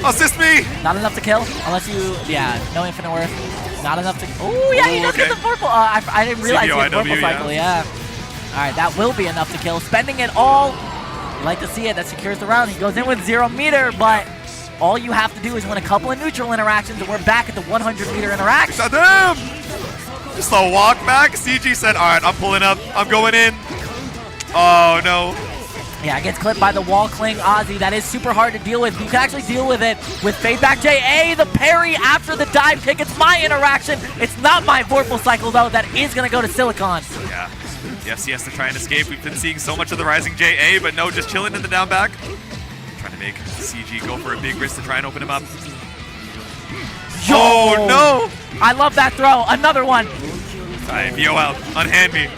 Assist me! Not enough to kill, unless you, yeah, no infinite worth. Not enough to, oh yeah, he does okay. get the purple. I didn't realize he had purple CBOIW, cycle, yeah. All right, that will be enough to kill. Spending it all, you like to see it, that secures the round. He goes in with 0 meter, but all you have to do is win a couple of neutral interactions, and we're back at the 100 meter interaction. Damn! Just a walk back. CG said, all right, I'm pulling up. I'm going in. Oh, no. Yeah, gets clipped by the wall cling Ozzy. That is super hard to deal with. You can actually deal with it with fade back JA, the parry after the dive kick. It's my interaction. It's not my Vorpal cycle, though. That is going to go to Silicon. Yeah. Yes, he has to try and escape. We've been seeing so much of the Rising JA, but no, just chilling in the down back. Trying to make CG go for a big risk to try and open him up. Yo! Oh, no! I love that throw. Another one. All right, VO out. Unhand me.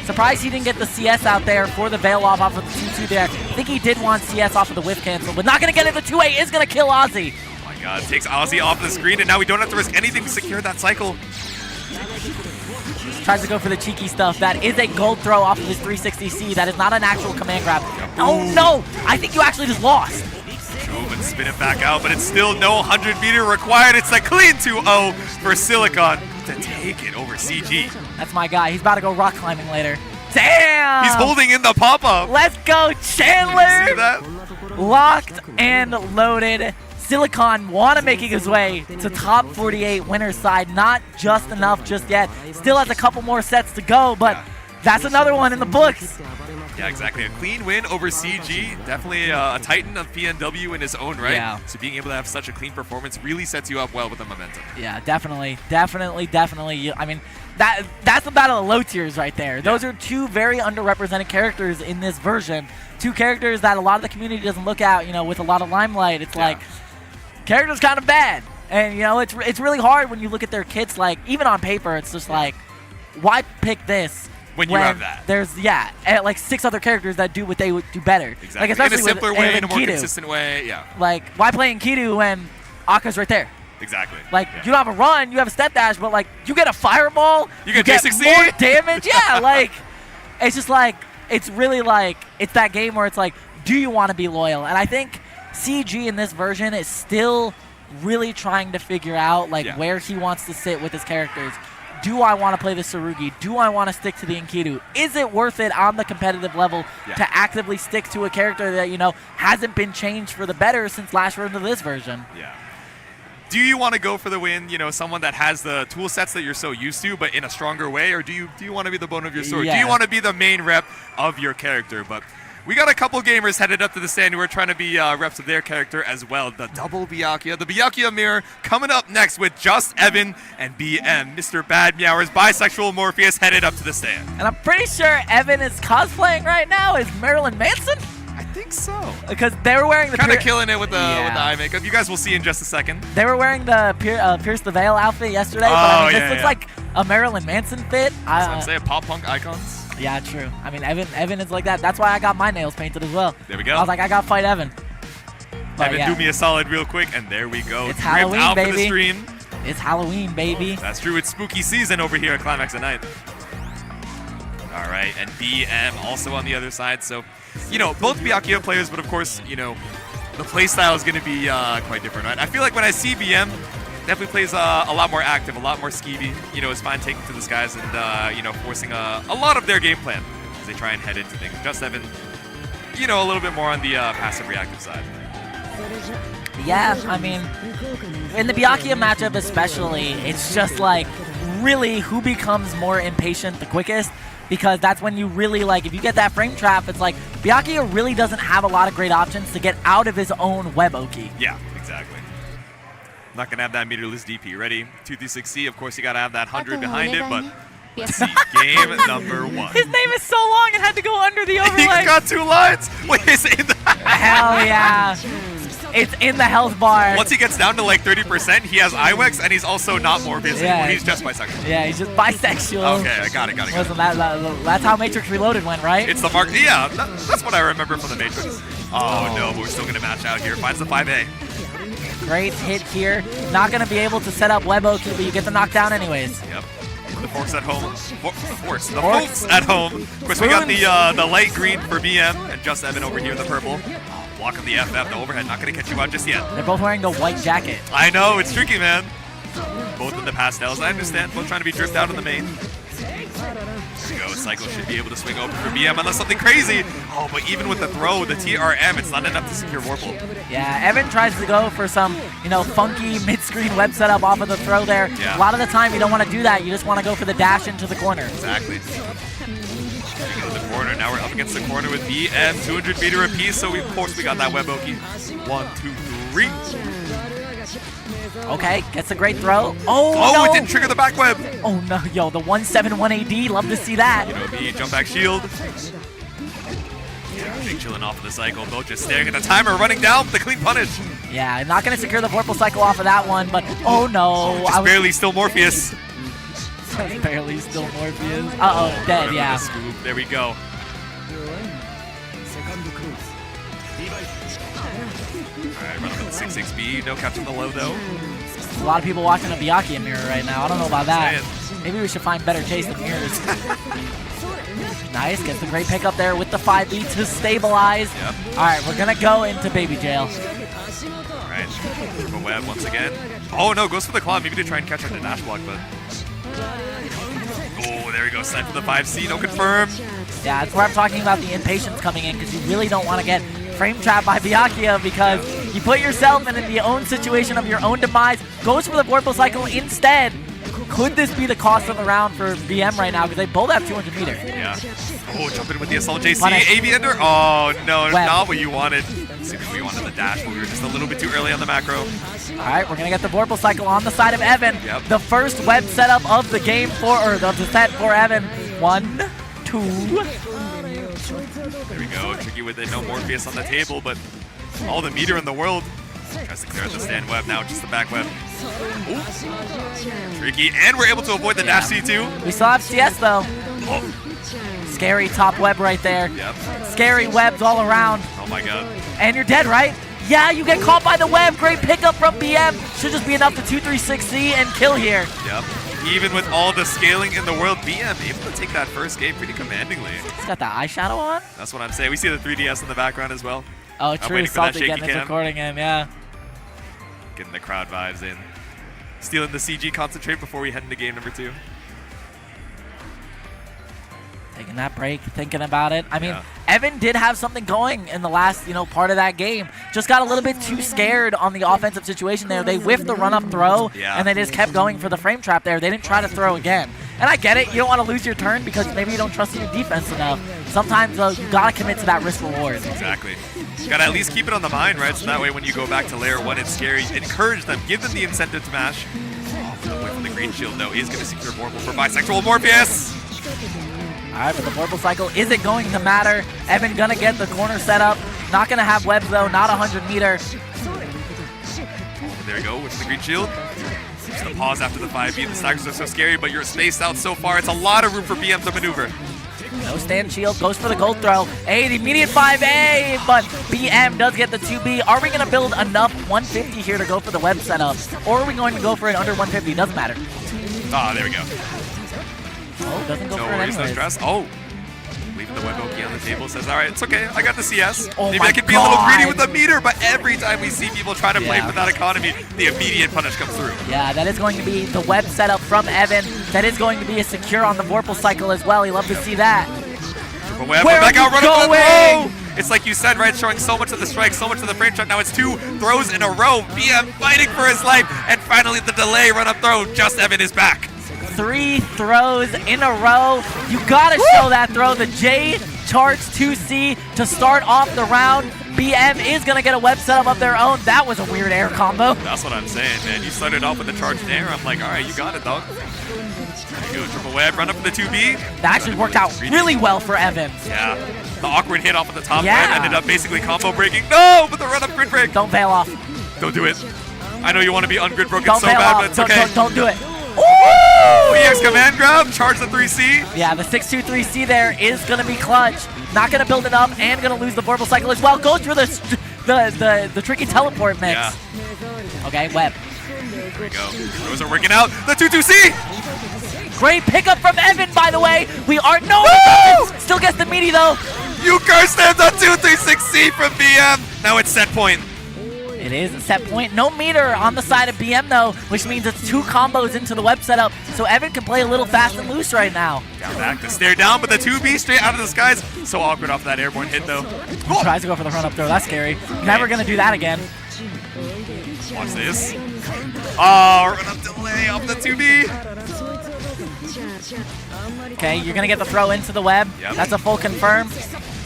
Surprised he didn't get the CS out there for the Veil off of the 2-2 there. I think he did want CS off of the whiff cancel, but not going to get it. The 2A is going to kill Ozzy. Oh my god, takes Ozzy off the screen, and now we don't have to risk anything to secure that cycle. Tries to go for the cheeky stuff. That is a gold throw off of his 360C. That is not an actual command grab. Oh no! I think you actually just lost. Move and spin it back out, but it's still no 100 meter required. It's a clean 2-0 for Silicon to take it over CG. That's my guy. He's about to go rock climbing later. Damn! He's holding in the pop-up. Let's go, Chandler! See that? Locked and loaded. Silicon wanna making his way to top 48 winner's side. Not just enough just yet. Still has a couple more sets to go, but that's another one in the books. Yeah, exactly. A clean win over CG. Definitely a titan of PNW in his own right. Yeah. So being able to have such a clean performance really sets you up well with the momentum. Yeah, definitely. I mean, that's the battle of low tiers right there. Those are two very underrepresented characters in this version. Two characters that a lot of the community doesn't look at, you know, with a lot of limelight. It's like, character's kind of bad. And, you know, it's really hard when you look at their kits, like, even on paper, it's just like, why pick this? When you have that. There's, like 6 other characters that do what they would do better. Exactly. Like, especially in a simpler with way, in a more Enkidu. consistent way, yeah. Like, why play Enkidu when Aka's right there? Exactly. Like, you don't have a run, you have a step dash, but, like, you get a fireball, you get 360 more damage. Yeah, like, it's just like, it's really like, it's that game where it's like, do you want to be loyal? And I think CG in this version is still really trying to figure out, like, where he wants to sit with his characters. Do I want to play the Tsurugi? Do I want to stick to the Enkidu? Is it worth it on the competitive level to actively stick to a character that, you know, hasn't been changed for the better since last version of this version? Yeah. Do you want to go for the win, you know, someone that has the tool sets that you're so used to, but in a stronger way, or do you want to be the bone of your sword? Yeah. Do you want to be the main rep of your character? But we got a couple gamers headed up to the stand who are trying to be reps of their character as well. The double Byakuya, the Byakuya mirror coming up next with Just Evan and BM. Mr. Bad Meowers, bisexual Morpheus headed up to the stand. And I'm pretty sure Evan is cosplaying right now as Marilyn Manson. I think so. Because they were wearing the kind of killing it with the eye makeup. You guys will see in just a second. They were wearing the Pierce the Veil outfit yesterday, but I mean, this looks like a Marilyn Manson fit. I'm saying pop punk icons. Yeah, true. I mean, Evan is like that. That's why I got my nails painted as well. There we go. I was like, I got to fight Evan. But Evan, do me a solid real quick, and there we go. It's Halloween, out baby. For the stream. It's Halloween, baby. That's true. It's spooky season over here at Climax at night. All right, and BM also on the other side. So, you know, both Byakuya players, but of course, you know, the playstyle is going to be quite different, right? I feel like when I see BM, definitely plays a lot more active, a lot more skeevy. You know, is fine taking to the skies and, you know, forcing a lot of their game plan as they try and head into things. Just Evan, you know, a little bit more on the passive reactive side. Yeah, I mean, in the Byakuya matchup especially, it's just like really who becomes more impatient the quickest, because that's when you really, like, if you get that frame trap, it's like Byakuya really doesn't have a lot of great options to get out of his own web Oki. Yeah, exactly. Not gonna have that meterless DP. Ready? 236C. Of course, you gotta have that 100 behind it, but let's see. Game number 1. His name is so long it had to go under the overlay. He's got 2 lines. Wait, is it in the Hell yeah. It's in the health bar. Once he gets down to like 30%, he has IWEX, and he's also not Morpheus anymore. Yeah. He's just bisexual. Yeah, he's just bisexual. Okay, I got it. Listen, that's how Matrix Reloaded went, right? It's the mark. Yeah, that's what I remember from the Matrix. Oh no, but we're still gonna match out here. Finds the 5A. Great hit here. Not going to be able to set up web Oki, but you get the knockdown anyways. Yep. The forks at home. Forks. The forks at home. Of course, we got the light green for BM and just Evan over here in the purple. Block of the FF, the overhead. Not going to catch you out just yet. They're both wearing the white jacket. I know, it's tricky, man. Both in the pastels. I understand. Both trying to be dripped out in the main. There we go. Cycle should be able to swing open for BM unless something crazy. Oh, but even with the throw, the TRM, it's not enough to secure Warple. Yeah, Evan tries to go for some, funky mid-screen web setup off of the throw there. Yeah. A lot of the time, you don't want to do that. You just want to go for the dash into the corner. Exactly. We go to the corner. Now we're up against the corner with BM, 200 meter apiece. So of course we got that web Oki. 1, 2, 3. Okay, gets a great throw. Oh, no. no. It didn't trigger the back web. Oh no, yo, the 171 AD, love to see that. Jump back shield. Yeah, big chilling off of the cycle. Both just staring at the timer, running down with the clean punish. Yeah, not gonna secure the Vorpal cycle off of that one, but oh no. Just barely still Morpheus. Barely still Morpheus. Uh-oh, dead, yeah. There we go. Alright, running with the 6-6B. No catch on the low, though. A lot of people watching a Byakuya mirror right now. I don't know about that. Maybe we should find better chase than mirrors. Nice, gets the great pickup there with the 5B to stabilize. Yep. Alright, we're gonna go into baby jail. Alright, triple web once again. Oh no, goes for the claw, maybe to try and catch her in the dash block, but... Oh, there we go, side for the 5C, no confirm. Yeah, that's where I'm talking about the impatience coming in, because you really don't want to get frame trapped by Byakuya, because you put yourself in the own situation of your own demise, goes for the Vorpal cycle instead. Could this be the cost of the round for BM right now, because they both have 200 meter? Yeah. Oh, jumping with the Assault JC, Punish. AV Ender. Oh no, Web. not what you wanted. Assuming we wanted the dash, but we were just a little bit too early on the macro. Alright, we're going to get the Vorpal cycle on the side of Evan. Yep. The first web setup of the game of the set for Evan. 1, 2. There we go, tricky with it, no Morpheus on the table, but all the meter in the world. Tries to clear out the stand web, now just the back web. Ooh. Tricky, and we're able to avoid the dash C2. We still have CS though. Oh. Scary top web right there. Yep. Scary webs all around. Oh my god. And you're dead, right? Yeah, you get caught by the web. Great pickup from BM. Should just be enough to 236C and kill here. Yep. Even with all the scaling in the world, BM able to take that first game pretty commandingly. He's got the eyeshadow on. That's what I'm saying. We see the 3DS in the background as well. Oh, I'm true. waiting for that Salty shaky getting his cam. recording in, yeah. Getting the crowd vibes in. Stealing the CG concentrate before we head into game number 2. Taking that break, thinking about it. I mean, Yeah. Evan did have something going in the last, part of that game. Just got a little bit too scared on the offensive situation there. They whiffed the run-up throw, Yeah. and they just kept going for the frame trap there. They didn't try to throw again. And I get it. You don't want to lose your turn because maybe you don't trust your defense enough. Sometimes, though, you got to commit to that risk-reward. Exactly. You gotta at least keep it on the mind, right? So that way when you go back to layer 1, it's scary. Encourage them. Give them the incentive to mash. Oh, for the win from the green shield, though. He's gonna secure Vorpal for bisexual Morpheus. Alright, but the Vorpal cycle isn't going to matter. Evan gonna get the corner set up. Not gonna have webs though, not 100 meter. There we go, with the green shield. Just a pause after the 5B. The staggers are so scary, but you're spaced out so far. It's a lot of room for BM to maneuver. No stand shield, goes for the gold throw. Hey, the immediate 5A, but BM does get the 2B. Are we gonna build enough 150 here to go for the web setup? Or are we going to go for it under 150? Doesn't matter. Ah, there we go. Oh, doesn't go No for it worries, no anyways. stress. Oh, leaving the web Oki on the table. Says, all right, it's okay. I got the CS. Oh Maybe my I could be a little greedy God. with the meter, but every time we see people try to play Yeah. for that economy, the immediate punish comes through. Yeah, that is going to be the web setup from Evan. That is going to be a secure on the Vorpal cycle as well. You love to see that. But web, Where back are out, you run up the going? throw. It's like you said, right? Showing so much of the strike, so much of the frame shot. Now it's 2 throws in a row. BM fighting for his life, and finally the delay run up throw. Just Evan is back. 3 throws in a row. You gotta show that throw. The J charge 2C to start off the round. BM is going to get a web setup of their own. That was a weird air combo. That's what I'm saying, man. You started off with the charged air. I'm like, all right, you got it, dog. There you go, triple web, run up for the 2B. That actually worked out really well for Evans. Yeah, the awkward hit off of the top Yeah. web ended up basically combo breaking. No, but the run up grid break. Don't fail off. Don't do it. I know you want to be ungrid broken Don't so fail bad, off. but it's okay. Don't do it. Ooh, EX command grab, charge the 3C. Yeah, the 623C there is going to be clutch. Not going to build it up and going to lose the Vorpal Cycle as well. Goes through the tricky teleport mix. Yeah. Okay, web. There we go. Those are working out. The 2-2C. Great pickup from Evan, by the way. We are no. Still gets the meaty though. You cursed him. The 2-3-6C from BM. Now it's set point. It is a set point. No meter on the side of BM though, which means it's 2 combos into the web setup. So Evan can play a little fast and loose right now. Down back to stare down, but the 2B straight out of the skies. So awkward off that airborne hit though. He tries to go for the run up throw. That's scary. Never gonna do that again. Watch this. Oh, run up delay off the 2B. Okay, you're gonna get the throw into the web. Yep. That's a full confirm.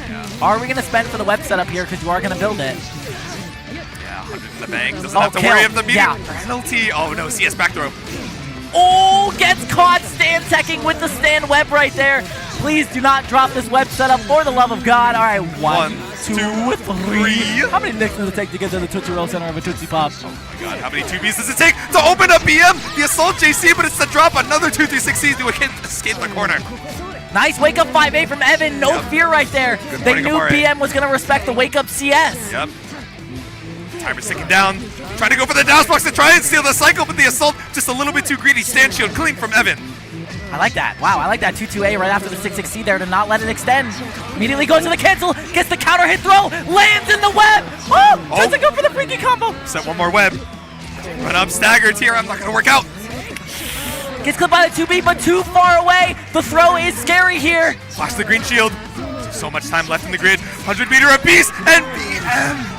Yeah. Are we gonna spend for the web setup here because you are gonna build it? Yeah, 100 in the bank. Doesn't Oh, have to kill. worry of the medium Yeah. penalty. Oh no, CS back throw. Oh, gets caught stand teching with the stand web right there. Please do not drop this web setup for the love of God. All right, one, two, three. How many licks does it take to get to the Tootsie Roll center of a Tootsie Pop? Oh my god, how many 2Bs does it take to open up BM? The assault JC, but it's the drop. Another 2-3-6C to escape the corner. Nice wake up 5A from Evan. No fear right there. Good They morning, knew Orie. BM was going to respect the wake up CS. Yep. Timer's ticking down. Trying to go for the dash box to try and steal the cycle, but the assault just a little bit too greedy. Stand shield clean from Evan. I like that. Wow, I like that 2-2A right after the 6-6C there to not let it extend. Immediately goes to the cancel, gets the counter hit throw, lands in the web. Oh, tries to go for the freaky combo. Set one more web. Run up, staggered here. I'm not going to work out. Gets clipped by the 2B, but too far away. The throw is scary here. Flash the green shield. So much time left in the grid. 100-meter apiece, and BM.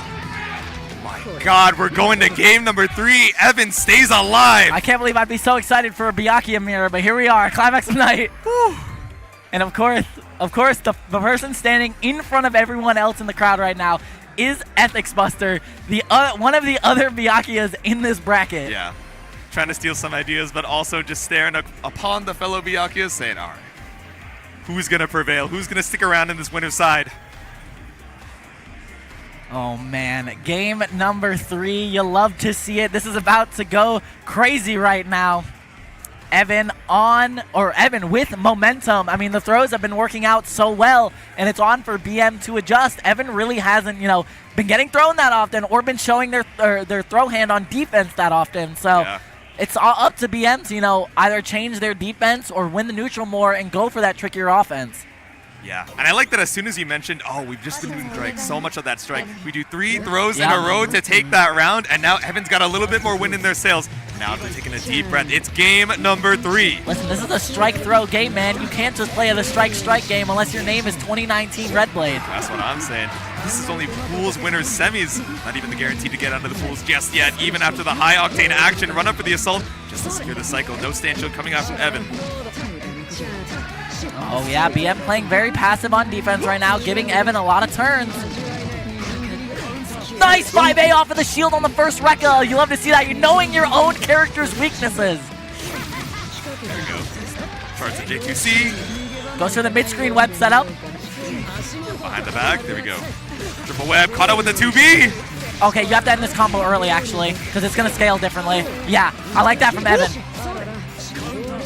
My God, we're going to game number 3. Evan stays alive. I can't believe I'd be so excited for a Byakuya mirror, but here we are, climax of night. And of course, the person standing in front of everyone else in the crowd right now is Ethics Buster, one of the other Byakuyas in this bracket. Yeah. Trying to steal some ideas, but also just staring upon the fellow Byakuyas, saying, all right, who's going to prevail? Who's going to stick around in this winner's side? Oh man, game number 3. You love to see it. This is about to go crazy right now. Evan with momentum. I mean, the throws have been working out so well, and it's on for BM to adjust. Evan really hasn't, been getting thrown that often or been showing their throw hand on defense that often. So Yeah. it's all up to BM to, either change their defense or win the neutral more and go for that trickier offense. Yeah, and I like that as soon as you mentioned, we've just been doing strike, so much of that strike. We do 3 throws in a row to take that round, and now Evan's got a little bit more wind in their sails. Now they're taking a deep breath. It's game number 3. Listen, this is a strike throw game, man. You can't just play the strike game unless your name is 2019 Red Blade. That's what I'm saying. This is only pools winners semis. Not even the guarantee to get onto the pools just yet. Even after the high-octane action, run up for the assault just to secure the cycle. No stand shield coming out from Evan. Oh yeah, BM playing very passive on defense right now, giving Evan a lot of turns. Nice 5A off of the shield on the first Rekka. You love to see that. You're knowing your own character's weaknesses. There we go. Charge the J2C. Goes for the mid-screen web setup. Behind the back. There we go. Triple web. Caught up with the 2B. Okay, you have to end this combo early, actually, because it's going to scale differently. Yeah, I like that from Evan.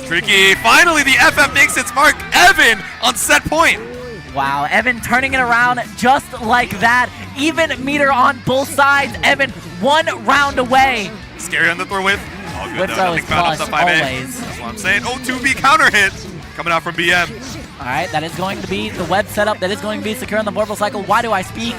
Tricky. Finally, the FF makes its mark. Evan on set point. Wow, Evan turning it around just like that. Even meter on both sides. Evan 1 round away. Scary on the throw whip. All good Whip though. throw Nothing is found off plus, the 5A. always. That's what I'm saying. Oh, 2B counter hit coming out from BM. All right, that is going to be the web setup. That is going to be secure on the Vorpal Cycle. Why do I speak?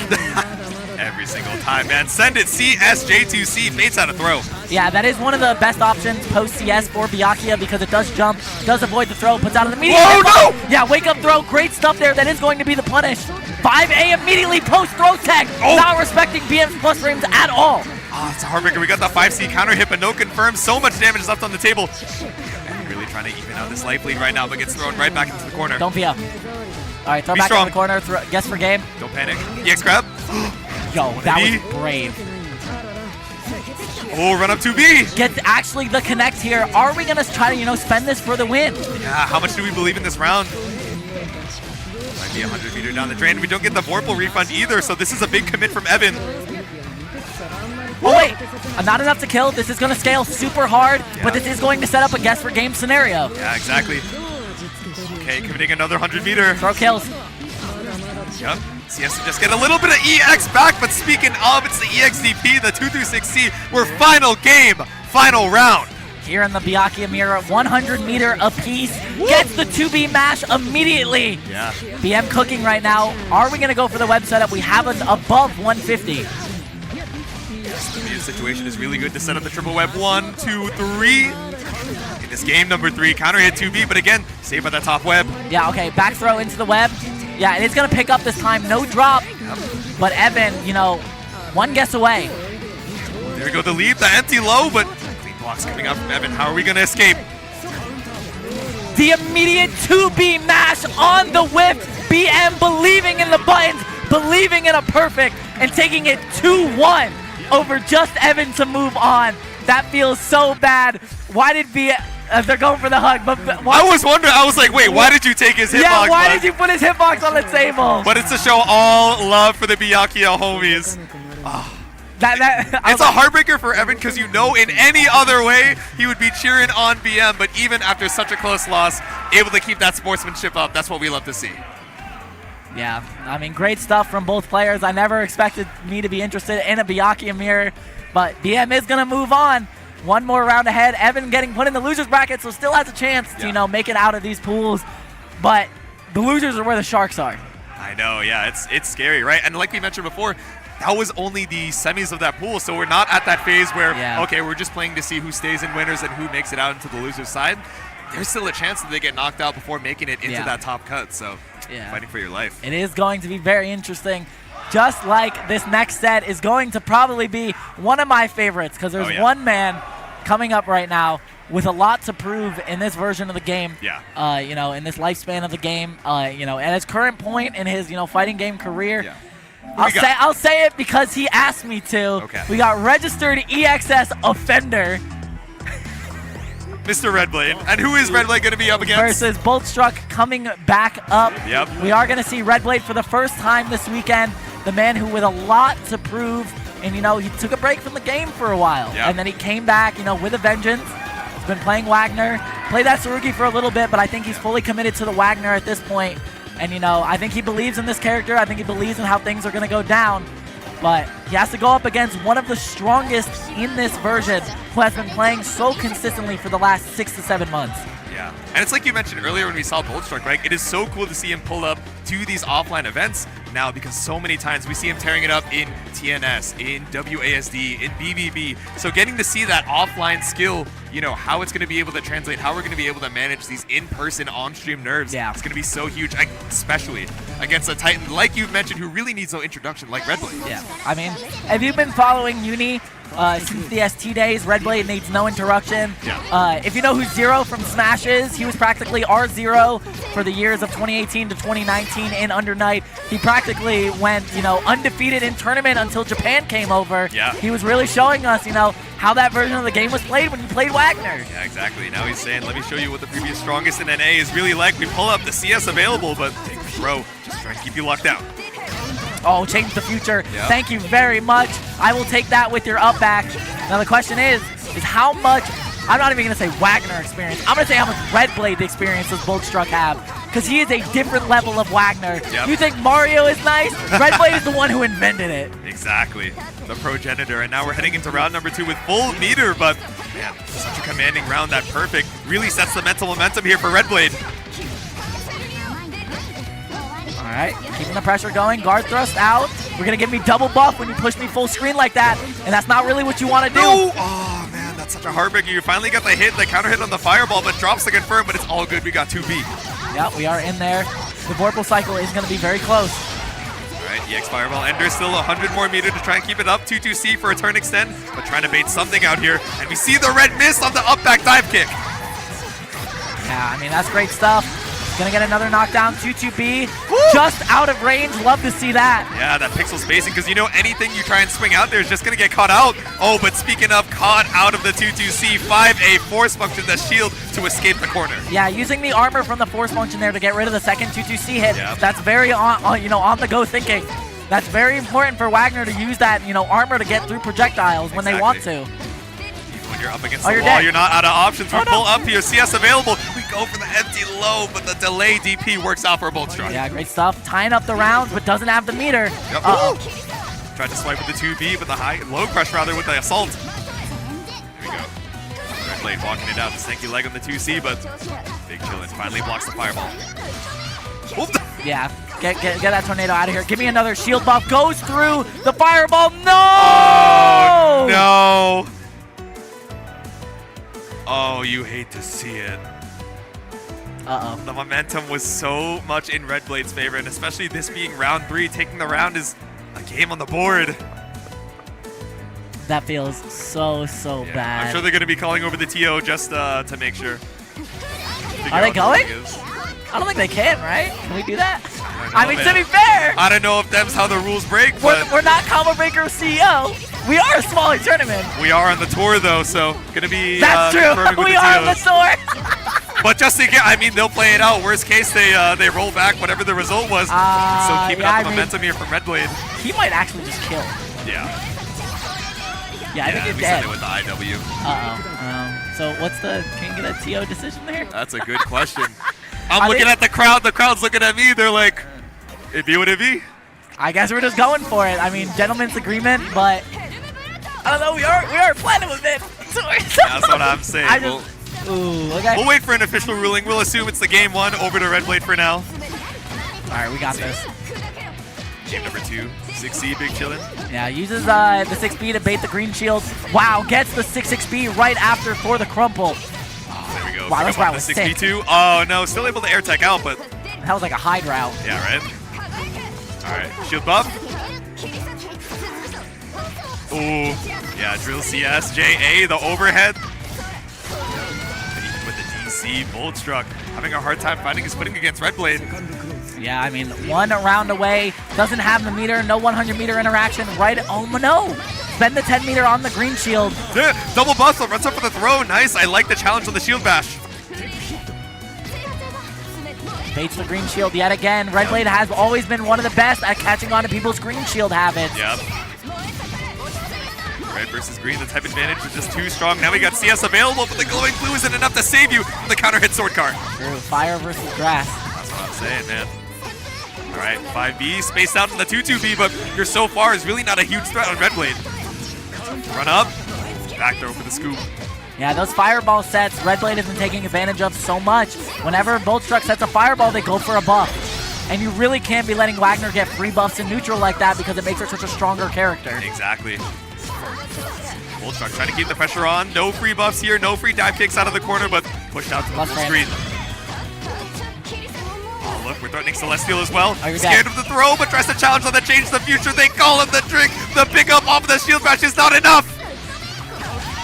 Every single time, man. Send it. CSJ2C. Fates out of throw. Yeah, that is one of the best options post-CS for Byakuya because it does jump, does avoid the throw, puts out of the medium. Whoa, no! Yeah, wake up throw. Great stuff there. That is going to be the punish. 5A immediately post-throw tech. Not respecting BM's plus frames at all. Oh, it's a heartbreaker. We got the 5C counter hit, but no confirm. So much damage left on the table. And really trying to even out this life lead right now, but gets thrown right back into the corner. Don't be up. All right, throw Be back strong. in the corner. Guess for game. Don't panic. EX grab. Yo, that was brave. Oh, run up 2B. Gets actually the connect here. Are we going to try to, spend this for the win? Yeah, how much do we believe in this round? Might be 100 meter down the drain. We don't get the Vorpal refund either, so this is a big commit from Evan. Oh wait, not enough to kill. This is going to scale super hard, but this is going to set up a guess for game scenario. Yeah, exactly. Okay, committing another 100 meter. Throw kills. Yep. CS to just get a little bit of EX back, but speaking of, it's the EXDP, the 2-6C. We're final game, final round. Here in the Byakuya mirror, 100 meter apiece. Gets the 2B mash immediately. Yeah. BM cooking right now. Are we going to go for the web setup? We have an above 150. The situation is really good to set up the triple web. 1, 2, 3. In this game, number 3, counter hit 2B, but again, saved by the top web. Yeah, okay, back throw into the web. Yeah, it is going to pick up this time. No drop. But Evan, one guess away. There we go, the lead, the empty low, but clean blocks coming up from Evan. How are we going to escape? The immediate 2B mash on the whip. BM believing in the buttons, believing in a perfect, and taking it 2-1 over just Evan to move on. That feels so bad. Why did they're going for the hug, but why? I was wondering, I was like, wait, why did you take his hitbox? Yeah, why did you put his hitbox on the table? But it's to show all love for the Byakuya homies. Oh. It's a heartbreaker for Evan because in any other way he would be cheering on BM, but even after such a close loss, able to keep that sportsmanship up, that's what we love to see. Yeah, I mean, great stuff from both players. I never expected me to be interested in a Byakuya mirror, but BM is going to move on. One more round ahead. Evan getting put in the loser's bracket, so still has a chance to, make it out of these pools. But the losers are where the sharks are. I know, yeah, it's scary, right? And like we mentioned before, that was only the semis of that pool, so we're not at that phase where, okay, we're just playing to see who stays in winners and who makes it out into the loser's side. There's still a chance that they get knocked out before making it into that top cut, so fighting for your life. It is going to be very interesting. Just like this next set is going to probably be one of my favorites because there's one man coming up right now with a lot to prove in this version of the game. Yeah. In this lifespan of the game. At his current point in his fighting game career. Yeah. I'll say it because he asked me to. Okay. We got registered EXS offender. Mr. Redblade. And who is Redblade going to be up against? Versus Boltstruck coming back up. Yep. We are going to see Redblade for the first time this weekend. The man who with a lot to prove. And, he took a break from the game for a while. Yep. And then he came back, with a vengeance. He's been playing Wagner. Played that Tsurugi for a little bit, but I think he's fully committed to the Wagner at this point. And, I think he believes in this character. I think he believes in how things are going to go down. But he has to go up against one of the strongest in this version who has been playing so consistently for the last 6 to 7 months. Yeah, and it's like you mentioned earlier when we saw Boltstruck, right? It is so cool to see him pull up to these offline events now because so many times we see him tearing it up in TNS, in WASD, in BBB. So getting to see that offline skill, how it's going to be able to translate, how we're going to be able to manage these in-person, on-stream nerves, it's going to be so huge, especially against a Titan like you've mentioned who really needs no introduction like Redblade. Yeah, I mean, have you been following Uni since the ST days? Redblade needs no introduction. Yeah. If you know who Zero from Smash is, he was practically our Zero for the years of 2018 to 2019 in Under Night. He practically went, undefeated in tournament until Japan came over. Yeah. He was really showing us, how that version of the game was played when you played Wagner. Yeah, exactly. Now he's saying, let me show you what the previous strongest in NA is really like. We pull up the CS available, but take the throw. Just try and keep you locked down. Oh, change the future. Yeah. Thank you very much. I will take that with your up back. Now the question is how much, I'm not even going to say Wagner experience, I'm going to say how much Redblade experience does Boltstruck have, because he is a different level of Wagner. Yep. You think Mario is nice? Redblade is the one who invented it. Exactly. The progenitor, and now we're heading into round number 2 with full meter, but man, such a commanding round. That perfect really sets the mental momentum here for Redblade. All right, keeping the pressure going. Guard thrust out. We're going to give me double buff when you push me full screen like that, and that's not really what you want to do. No! Oh, man, that's such a heartbreaker. You finally got the hit, the counter hit on the fireball, but drops the confirm, but it's all good. We got 2B. Yeah, we are in there. The Vorpal cycle is going to be very close. All right, EX Fireball Ender still 100 more meter to try and keep it up. 2-2C for a turn extend, but trying to bait something out here. And we see the red miss on the up back dive kick. Yeah, I mean, that's great stuff. Gonna get another knockdown. 2-2B. Just out of range. Love to see that. Yeah, that pixel spacing, because you know anything you try and swing out there is just going to get caught out. Oh, but speaking of caught out of the 2-2C, 5A force function, the shield to escape the corner. Yeah, using the armor from the force function there to get rid of the second 2-2C hit. Yep. That's very on the go thinking. That's very important for Wagner to use that, armor to get through projectiles when they want to. When you're up against Oh, the you're wall, dead. you're not out of options. We Oh, no. pull up here, CS available. We go for the empty low, but the delay DP works out for Boltstruck. Yeah, great stuff. Tying up the rounds, but doesn't have the meter. Yep. Uh-oh. Tried to swipe with the 2B, but the low crush rather with the assault. Here we go. Red Blade walking it out. The stanky leg on the 2C, but Big Chillin finally blocks the fireball. Oop. Yeah, get that tornado out of here. Give me another shield buff. Goes through the fireball. No! Oh, no. Oh, you hate to see it. Uh-oh. The momentum was so much in Red Blade's favor, and especially this being round 3, taking the round is a game on the board. That feels so Yeah, bad. I'm sure they're going to be calling over the TO just to make sure. Are they going? I don't think they can, right? Can we do that? I mean, to be fair, I don't know if that's how the rules break, but we're not Combo Breaker CEO. We are a smaller tournament. we are on the tour, though, so going to be That's confirming true. with We the are on the TOs. tour. But just to get, I mean, they'll play it out. Worst case, they roll back whatever the result was. So keeping yeah, up the momentum here from Red Blade. He might actually just kill. Yeah. Yeah, I think we he's said dead. it with the IW. Uh-oh. So what's can you get a TO decision there? That's a good question. I'm looking at the crowd. The crowd's looking at me. They're like, it be what it be. I guess we're just going for it. I mean, gentleman's agreement, but I don't know. We are planning with it. That's what I'm saying. Ooh, okay. We'll wait for an official ruling. We'll assume it's the game 1 over to Red Blade for now. All right, we got this. Game number 2, 6C, Big Chillin. Yeah, uses the 6B to bait the green shield. Wow, gets the 6B right after for the crumple. There we go. Wow, Pick this up on route the was 6B2. Oh, no. Still able to air tech out, but... That was like a hide route. Yeah, right? All right. Shield buff. Ooh. Yeah, drill CS. JA, the overhead. And even with the DC, Boltstruck having a hard time finding his footing against Red Blade. Yeah, I mean, 1 round away. Doesn't have the meter. No 100-meter interaction. Right. Oh, no. Spend the 10-meter on the green shield. Yeah, double bustle. Runs up for the throw. Nice. I like the challenge on the shield bash. Baits the green shield yet again. Red Blade has always been one of the best at catching on to people's green shield habits. Yep. Red versus green, the type advantage is just too strong. Now we got CS available, but the glowing blue isn't enough to save you from the counter hit sword card. True. Fire versus grass. That's what I'm saying, man. All right, 5B, spaced out from the 2-2B, but your so far is really not a huge threat on Red Blade. Run up, back throw for the scoop. Yeah, those fireball sets, Red Blade has been taking advantage of so much. Whenever Boltstruck sets a fireball, they go for a buff. And you really can't be letting Wagner get free buffs in neutral like that because it makes her such a stronger character. Exactly. Boltstruck trying to keep the pressure on. No free buffs here, no free dive kicks out of the corner, but pushed out to the full screen. Oh, look, we're threatening Celestial as well. Oh, Scared of the throw, but tries to challenge on the change the future. They call him the trick. The pickup off of the shield bash is not enough.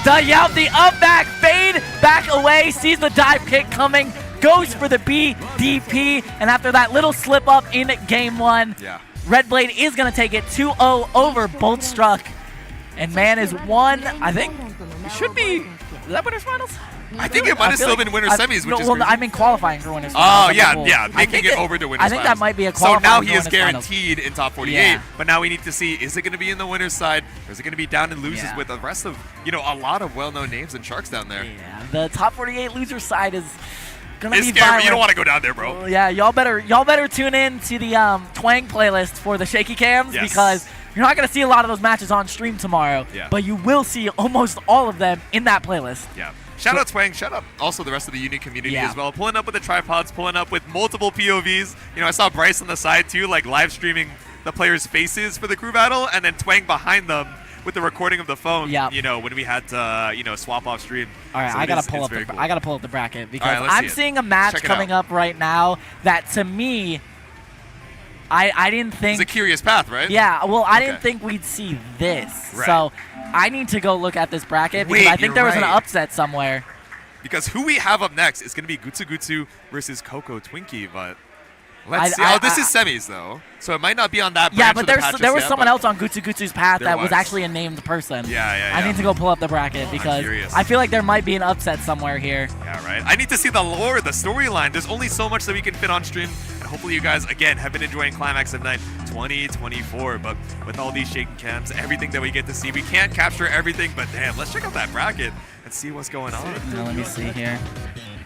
The up back, fade back away, sees the dive kick coming, goes for the BDP, and after that little slip up in game 1, Red Blade is going to take it 2-0 over Boltstruck. And man is one, I think, should be, is that winners finals? I think it might have still been winners semis, which is well, crazy. I mean qualifying for winners Oh, finals. yeah, making it over to winners I think finals. that might be a So qualifying now for he is winners finals. guaranteed in top 48, Yeah. but now we need to see, is it going to be in the winners side, or is it going to be down in losers with the rest of, a lot of well-known names and sharks down there? Yeah, the top 48 loser side is gonna It's be scary, violent. you don't want to go down there, bro. Well, yeah, y'all better tune in to the Twang playlist for the shaky cams because you're not gonna see a lot of those matches on stream tomorrow, but you will see almost all of them in that playlist. Yeah. Shout out Twang, shout out also the rest of the Unique community as well. Pulling up with the tripods, pulling up with multiple POVs. I saw Bryce on the side too, like live streaming the players' faces for the crew battle, and then Twang behind them with the recording of the phone. When we had to, swap off stream. All right, So I gotta pull up the bracket because let's I'm seeing a match coming up right now that to me, I didn't think. It's a curious path, right? Yeah, well, I didn't think we'd see this. Right. So I need to go look at this bracket because I think there was an upset somewhere. because who we have up next is going to be Gutsugu versus Coco Twinkie, but let's see. This is semis, though, so it might not be on that branch. Yeah, but there was yet, someone else on Gutsugu's path that was was actually a named person. Yeah. I need to go pull up the bracket because I feel like there might be an upset somewhere here. Yeah, right. I need to see the lore, the storyline. There's only so much that we can fit on stream, and hopefully you guys, again, have been enjoying Climax of Night 2024, but with all these shaking cams, everything that we get to see, we can't capture everything, but damn, let's check out that bracket and see what's going on. Now, let me see here.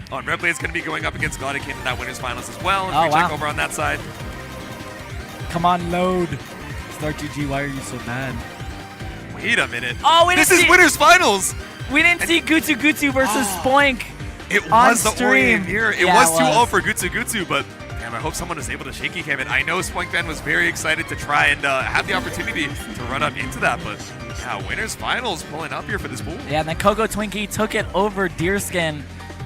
On Redblade is going to be going up against Psychotic in that winners finals as well. Oh, we check over on that side. Come on, load. Start GG, why are you so mad? Wait a minute. Oh, this is winners finals. We didn't see Gutsugu versus Spoink. It on was the stream. Orie here. It was 2-0 for Gutsugu, but damn, I hope someone is able to shaky cam it. I know Spoink fan was very excited to try and have the opportunity to run up into that, but yeah, winners finals pulling up here for this pool. Yeah, and then Coco Twinkie took it over Deerskin.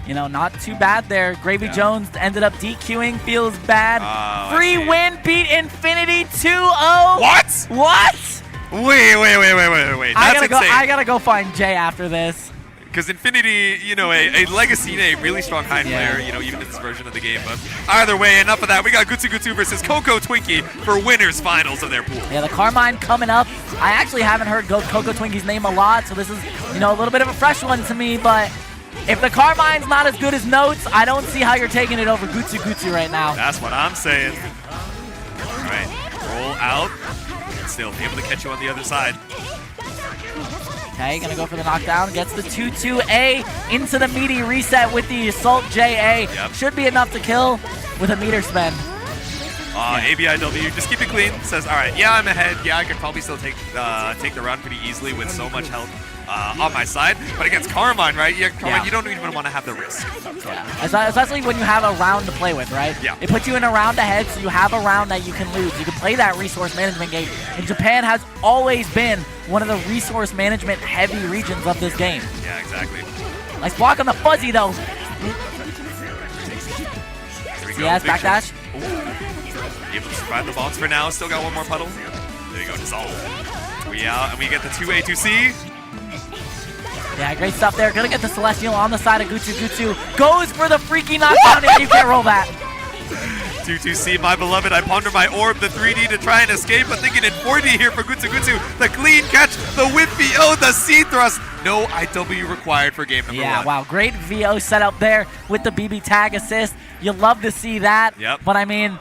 You know, not too bad there. Gravy Jones ended up DQing, feels bad. Free win, beat Infinity 2-0. What? What? Wait. That's insane. I gotta go find Jay after this. Because Infinity, you know, a legacy name, really strong high player, you know, even in this version of the game. But either way, enough of that. We got Gutsugu versus Coco Twinkie for winners finals of their pool. Yeah, the Carmine coming up. I actually haven't heard Coco Twinkie's name a lot, so this is, you know, a little bit of a fresh one to me, but if the Carmine's not as good as Notes, I don't see how you're taking it over Gutsugu right now. That's what I'm saying. All right, roll out. And still be able to catch you on the other side. Okay, gonna go for the knockdown. Gets the 2-2A into the meaty reset with the Assault JA. Yep. Should be enough to kill with a meter spend. ABIW, just keep it clean. Says, all right, yeah, I'm ahead. Yeah, I could probably still take the round pretty easily with so much health on my side. But against Carmine, right? Yeah, Carmine, you don't even want to have the risk. Yeah, especially when you have a round to play with, right? Yeah. It puts you in a round ahead, so you have a round that you can lose. You can play that resource management game. And Japan has always been one of the resource management heavy regions of this game. Yeah, exactly. Nice block on the fuzzy, though. Yes, backdash. Able to survive the bounce for now. Still got one more puddle. There you go, dissolve. We out, and we get the 2A, 2C. Yeah, great stuff there. Gonna get the Celestial on the side of Gutsugu. Goes for the freaky knockdown, and you can't roll that. 2-2C, my beloved. I ponder my orb, the 3D to try and escape, but thinking in 4D here for Gutsugu. The clean catch, the whip VO, the C thrust. No IW required for game number 1. Yeah, wow, great VO setup there with the BB tag assist. You love to see that. Yep. But I mean,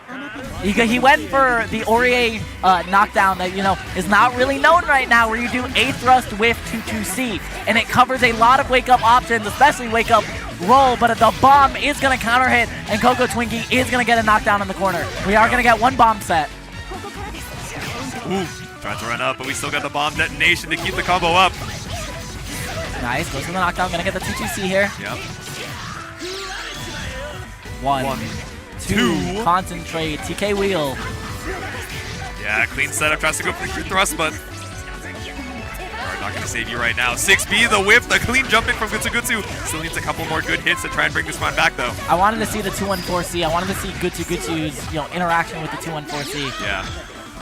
he went for the Orie knockdown that, you know, is not really known right now, where you do A thrust with 2-2C, and it covers a lot of wake-up options, especially wake-up roll, but the bomb is going to counter hit, and Coco Twinkie is going to get a knockdown in the corner. We are going to get one bomb set. Ooh, tried to run up, but we still got the bomb detonation to keep the combo up. Nice, goes for the knockdown, going to get the 2-2C here. Yep. 1, 2, concentrate, TK wheel. Yeah, clean setup, tries to go for the thrust, but not going to save you right now. 6B, the whip, the clean jumping from Gutsugu. Still needs a couple more good hits to try and bring this one back, though. I wanted to see the 2-1-4C. I wanted to see Gutsugu's, you know, interaction with the 2-1-4C. Yeah.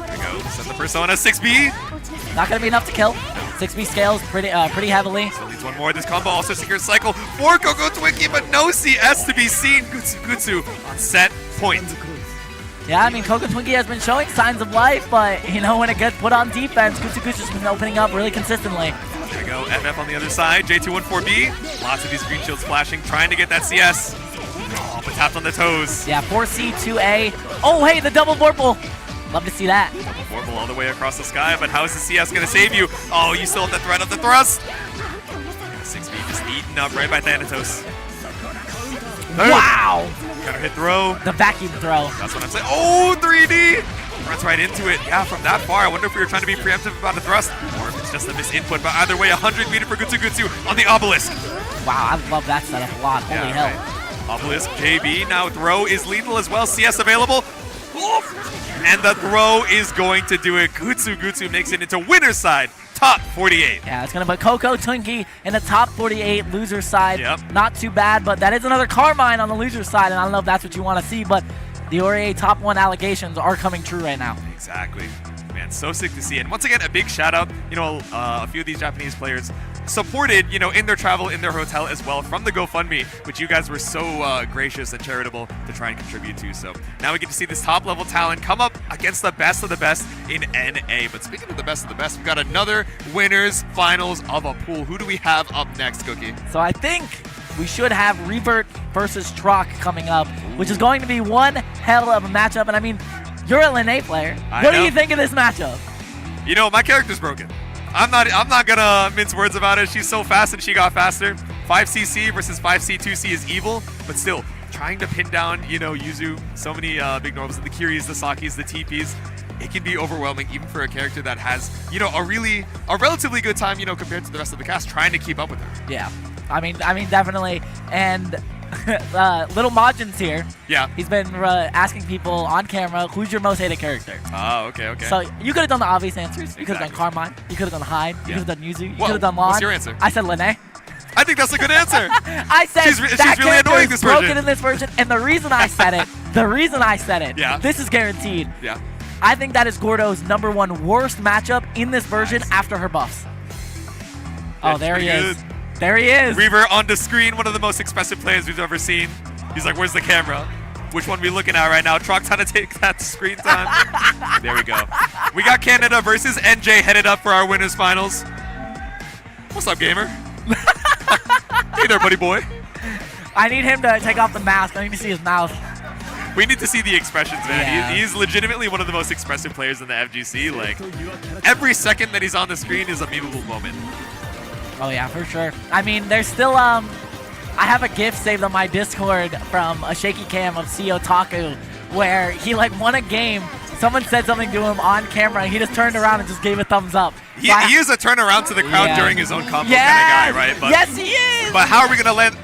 There we go. Send the persona. 6B. Not going to be enough to kill. 6B scales pretty heavily. Still needs one more. This combo also secures cycle for Coco Twinkie, but no CS to be seen. Gutsugu on set point. Yeah, I mean, Coco Twinkie has been showing signs of life, but, you know, when it gets put on defense, Gutsugu's just been opening up really consistently. There we go. FF on the other side. J214B. Lots of these green shields flashing, trying to get that CS. Oh, but tapped on the toes. Yeah, 4C, 2A. Oh, hey, the double vorpal. Love to see that. Double vorpal all the way across the sky, but how is the CS going to save you? Oh, you still have the threat of the thrust. 6B just eaten up right by Thanatos. Wow! Gotta hit throw. The vacuum throw. That's what I'm saying. Oh, 3D! Runs right into it. Yeah, from that far. I wonder if we were trying to be preemptive about a thrust, or if it's just a misinput. But either way, 100 meter for Gutsugu on the obelisk. Wow, I love that setup a lot. Holy hell. Right. Obelisk, JB. Now throw is lethal as well. CS available. And the throw is going to do it. Gutsugu makes it into winner's side. Top 48. Yeah, it's going to put Coco Twinkie in the top 48 loser side. Yep. Not too bad, but that is another Carmine on the loser side, and I don't know if that's what you want to see, but the Orie top 1 allegations are coming true right now. Exactly. Man, so sick to see. And once again, a big shout out. You know, a few of these Japanese players supported, you know, in their travel, in their hotel as well from the GoFundMe, which you guys were so gracious and charitable to try and contribute to. So now we get to see this top level talent come up against the best of the best in NA. But speaking of the best, we've got another winners finals of a pool. Who do we have up next, Cookie? So I think we should have Reaver versus Trock coming up, which is going to be one hell of a matchup. And I mean, you're a Lena player. What do you think of this matchup? You know, my character's broken. I'm not gonna mince words about it. She's so fast and she got faster. 5cc versus 5c2c is evil, but still trying to pin down, you know, Yuzu. So many big normals, the Kiris, the Sakis, the TPs. It can be overwhelming even for a character that has, you know, a relatively good time, you know, compared to the rest of the cast, trying to keep up with her. Yeah, I mean, definitely. And Little Majin's here. Yeah. He's been asking people on camera, who's your most hated character? Oh, okay. So you could have done the obvious answers. You could have done Carmine. You could have done Hyde. You could have done Yuzu. You could have done Lon. What's your answer? I said Lene. I think that's a good answer. I said she's that really character annoying is this broken version. in this version, and the reason I said it, Yeah. this is guaranteed. Yeah. I think that is Gordo's #1 worst matchup in this version after her buffs. Oh, That's there he pretty is. good. There he is. Reaver on the screen, one of the most expressive players we've ever seen. He's like, where's the camera? Which one we looking at right now? Trock trying to take that screen time. There we go. We got Canada versus NJ headed up for our winners finals. What's up, gamer? Hey there, buddy boy. I need him to take off the mask. I need to see his mouth. We need to see the expressions, man. Yeah. He's legitimately one of the most expressive players in the FGC. Like, every second that he's on the screen is a memeable moment. Oh yeah, for sure. I mean, there's still I have a GIF saved on my Discord from a shaky cam of CO Taku where he like won a game. Someone said something to him on camera and he just turned around and just gave a thumbs up. He is a turnaround to the crowd during his own combo kind of guy, right? But, yes, he is! But how are we going to land?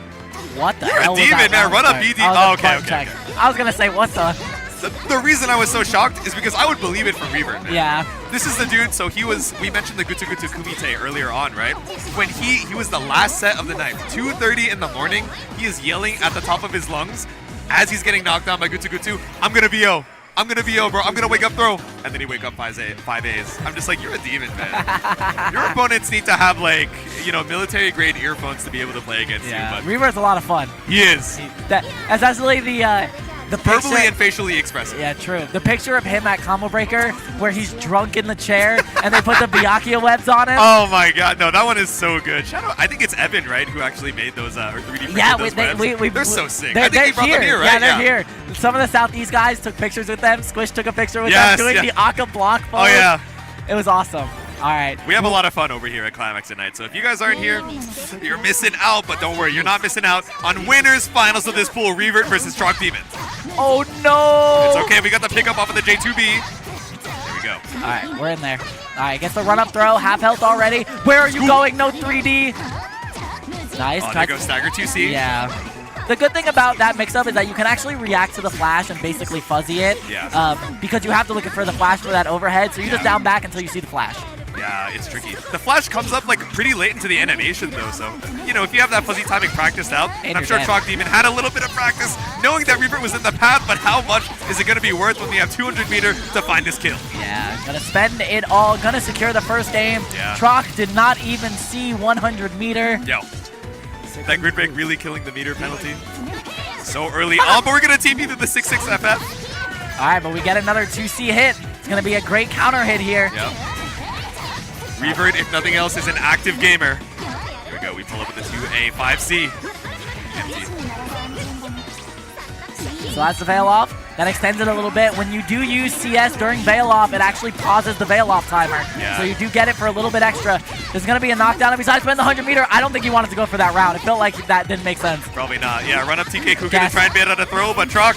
What the You're hell a was demon, that? man. Run up BD. Oh, okay. I was going to say, what the? The reason I was so shocked is because I would believe it from Reaver, man. Yeah. This is the dude, so we mentioned the Gutsugu Kumite earlier on, right? When he was the last set of the night, 2:30 in the morning, he is yelling at the top of his lungs as he's getting knocked down by Gutsugu. I'm gonna BO. I'm gonna BO, bro. I'm gonna wake up throw. And then he wake up 5 A's. I'm just like, you're a demon, man. Your opponents need to have, like, you know, military grade earphones to be able to play against you. But Reaver's a lot of fun. he is. That's actually the Verbally picture, and facially expressive. Yeah, true. The picture of him at Combo Breaker where he's drunk in the chair and they put the Byakuya webs on him. Oh my god, no, that one is so good. Shout out, I think it's Evan, right, who actually made those, or 3D printed those webs. They're so sick. I think he brought them here, right? Yeah, they're here. Some of the Southeast guys took pictures with them. Squish took a picture with them doing the Aka block pose. Oh yeah. It was awesome. All right. We have a lot of fun over here at Climax tonight, so if you guys aren't here, you're missing out, but don't worry, you're not missing out on winners finals of this pool, Reaver versus Trock Demon. Oh no! It's okay, we got the pickup off of the J2B. There we go. All right, we're in there. All right, gets the run-up throw, half health already. Where are you going? No 3D. Nice. Oh, there goes Stagger 2C. Yeah. The good thing about that mix-up is that you can actually react to the flash and basically fuzzy it. Yeah. Because you have to look for the flash for that overhead, so you just down back until you see the flash. Yeah, it's tricky. The flash comes up like pretty late into the animation though, so, you know, if you have that fuzzy timing practiced out, and I'm sure Trock Demon had a little bit of practice knowing that Reaver was in the path, but how much is it going to be worth when we have 200 meter to find this kill? Yeah, gonna spend it all, gonna secure the first aim. Yeah. Trock did not even see 100 meter. Yo, that grid break really killing the meter penalty. So early on, but we're going to TP to the 6-6 FF. All right, but we get another 2C hit. It's gonna be a great counter hit here. Yep. Reaver, if nothing else, is an active gamer. Here we go. We pull up with the 2A, 5C. Empty. So that's the veil off. That extends it a little bit. When you do use CS during veil off, it actually pauses the veil off timer. Yeah. So you do get it for a little bit extra. There's going to be a knockdown. If he's not spending the 100 meter, I don't think he wanted to go for that round. It felt like that didn't make sense. Probably not. Yeah, run up TK Kuga to try and bait out a throw, but Trock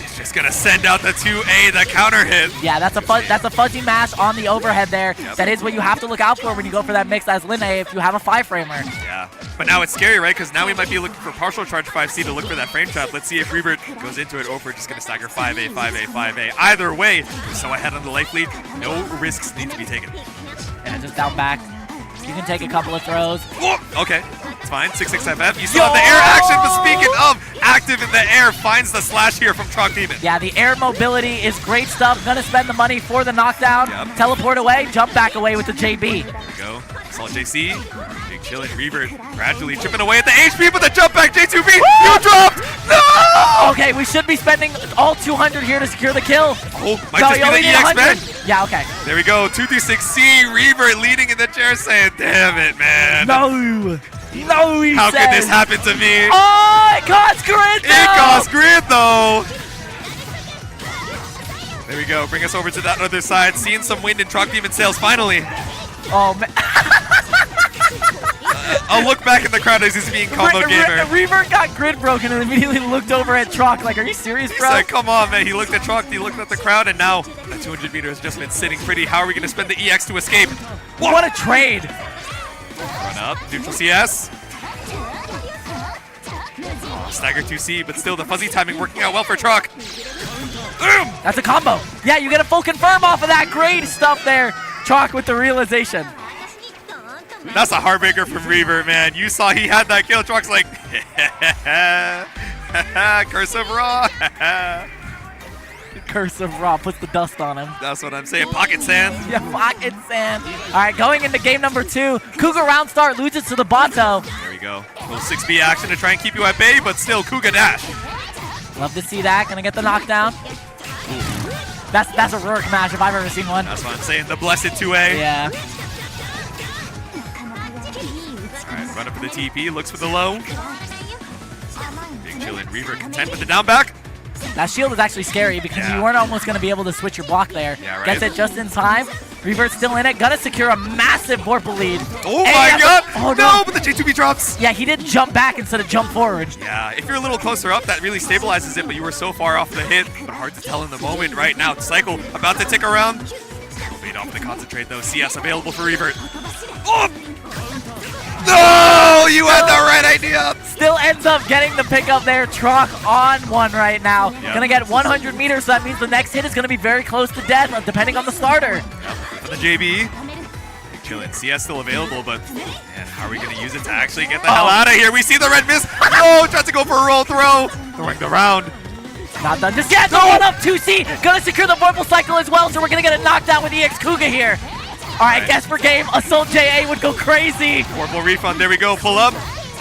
is just going to send out the 2A, the counter hit. Yeah, that's a fuzzy mash on the overhead there. Yep. That is what you have to look out for when you go for that mix as Lena if you have a 5-framer. Yeah, but now it's scary, right? Because now we might be looking for partial charge 5C to look for that frame trap. Let's see if Reaver goes into it or if we're just going to stagger 5A, 5A, 5A. Either way, we're so ahead on the life lead, no risks need to be taken. And just down back. You can take a couple of throws. Whoa! Okay, it's fine. 6-6 FF. You still have the air action, but speaking of active in the air, finds the slash here from Trock Demon. Yeah, the air mobility is great stuff. Gonna spend the money for the knockdown. Yep. Teleport away, jump back away with the JB. There we go. Assault JC. Big Chilling Reaver gradually chipping away at the HP, but the jump back J2B, you dropped! No! Okay, we should be spending all 200 here to secure the kill. Oh, might just be the EX, man. Yeah, okay. There we go, 236C, Reaver leading in the chair saying, damn it, man. No, he How says. could this happen to me? Oh, it cost grid, though. It cost grid, though. There we go, bring us over to that other side. Seeing some wind in Trock Demon sails, finally. Oh, man. I'll look back in the crowd as he's being combo gamer. Reaver got grid broken and immediately looked over at Trock like, are you serious, bro? He's like, come on, man. He looked at Trock, he looked at the crowd, and now the 200 meter has just been sitting pretty. How are we going to spend the EX to escape? Whoa. What a trade. Run up, neutral CS. Oh, stagger 2C, but still the fuzzy timing working out well for Trock. That's a combo. Yeah, you get a full confirm off of that. Great stuff there. Trock with the realization. That's a heartbreaker from Reaver, man. You saw he had that kill. Trock's like, curse of Raw. Curse of Raw puts the dust on him. That's what I'm saying. Pocket sand. Yeah, pocket sand. All right, going into game number 2. Kuga round start loses to the Bato. There we go. A little 6B action to try and keep you at bay, but still Kuga dash. Love to see that. Gonna get the knockdown. That's a Rourke match if I've ever seen one. That's what I'm saying. The blessed 2A. Yeah. Alright, run up for the TP, looks for the low. Big chill and Reaver content with the down back. That shield is actually scary because you weren't almost going to be able to switch your block there. Yeah, right. Gets it just in time. Reaver's still in it. Gonna secure a massive Vorpal lead. Oh my god! Oh no, but the J2B drops! Yeah, he did jump back instead of jump forward. Yeah, if you're a little closer up, that really stabilizes it, but you were so far off the hit. But hard to tell in the moment right now. Cycle about to tick around. Made off the concentrate though. CS available for Reaver. Oh! No! You had the right idea! Still ends up getting the pickup there. Trock on one right now. Yep. Gonna get 100 meters, so that means the next hit is gonna be very close to death, depending on the starter. Yep. For the JB. Big chillin'. CS still available, but man, how are we gonna use it to actually get the hell out of here? We see the red miss. Oh, tries to go for a roll throw. Throwing the round. Not done just yet. The one up 2C. Gonna secure the Vorpal cycle as well, so we're gonna get a knockdown with EX Kuga here. All right, guess for game, Assault JA would go crazy. Vorpal refund, there we go, pull up.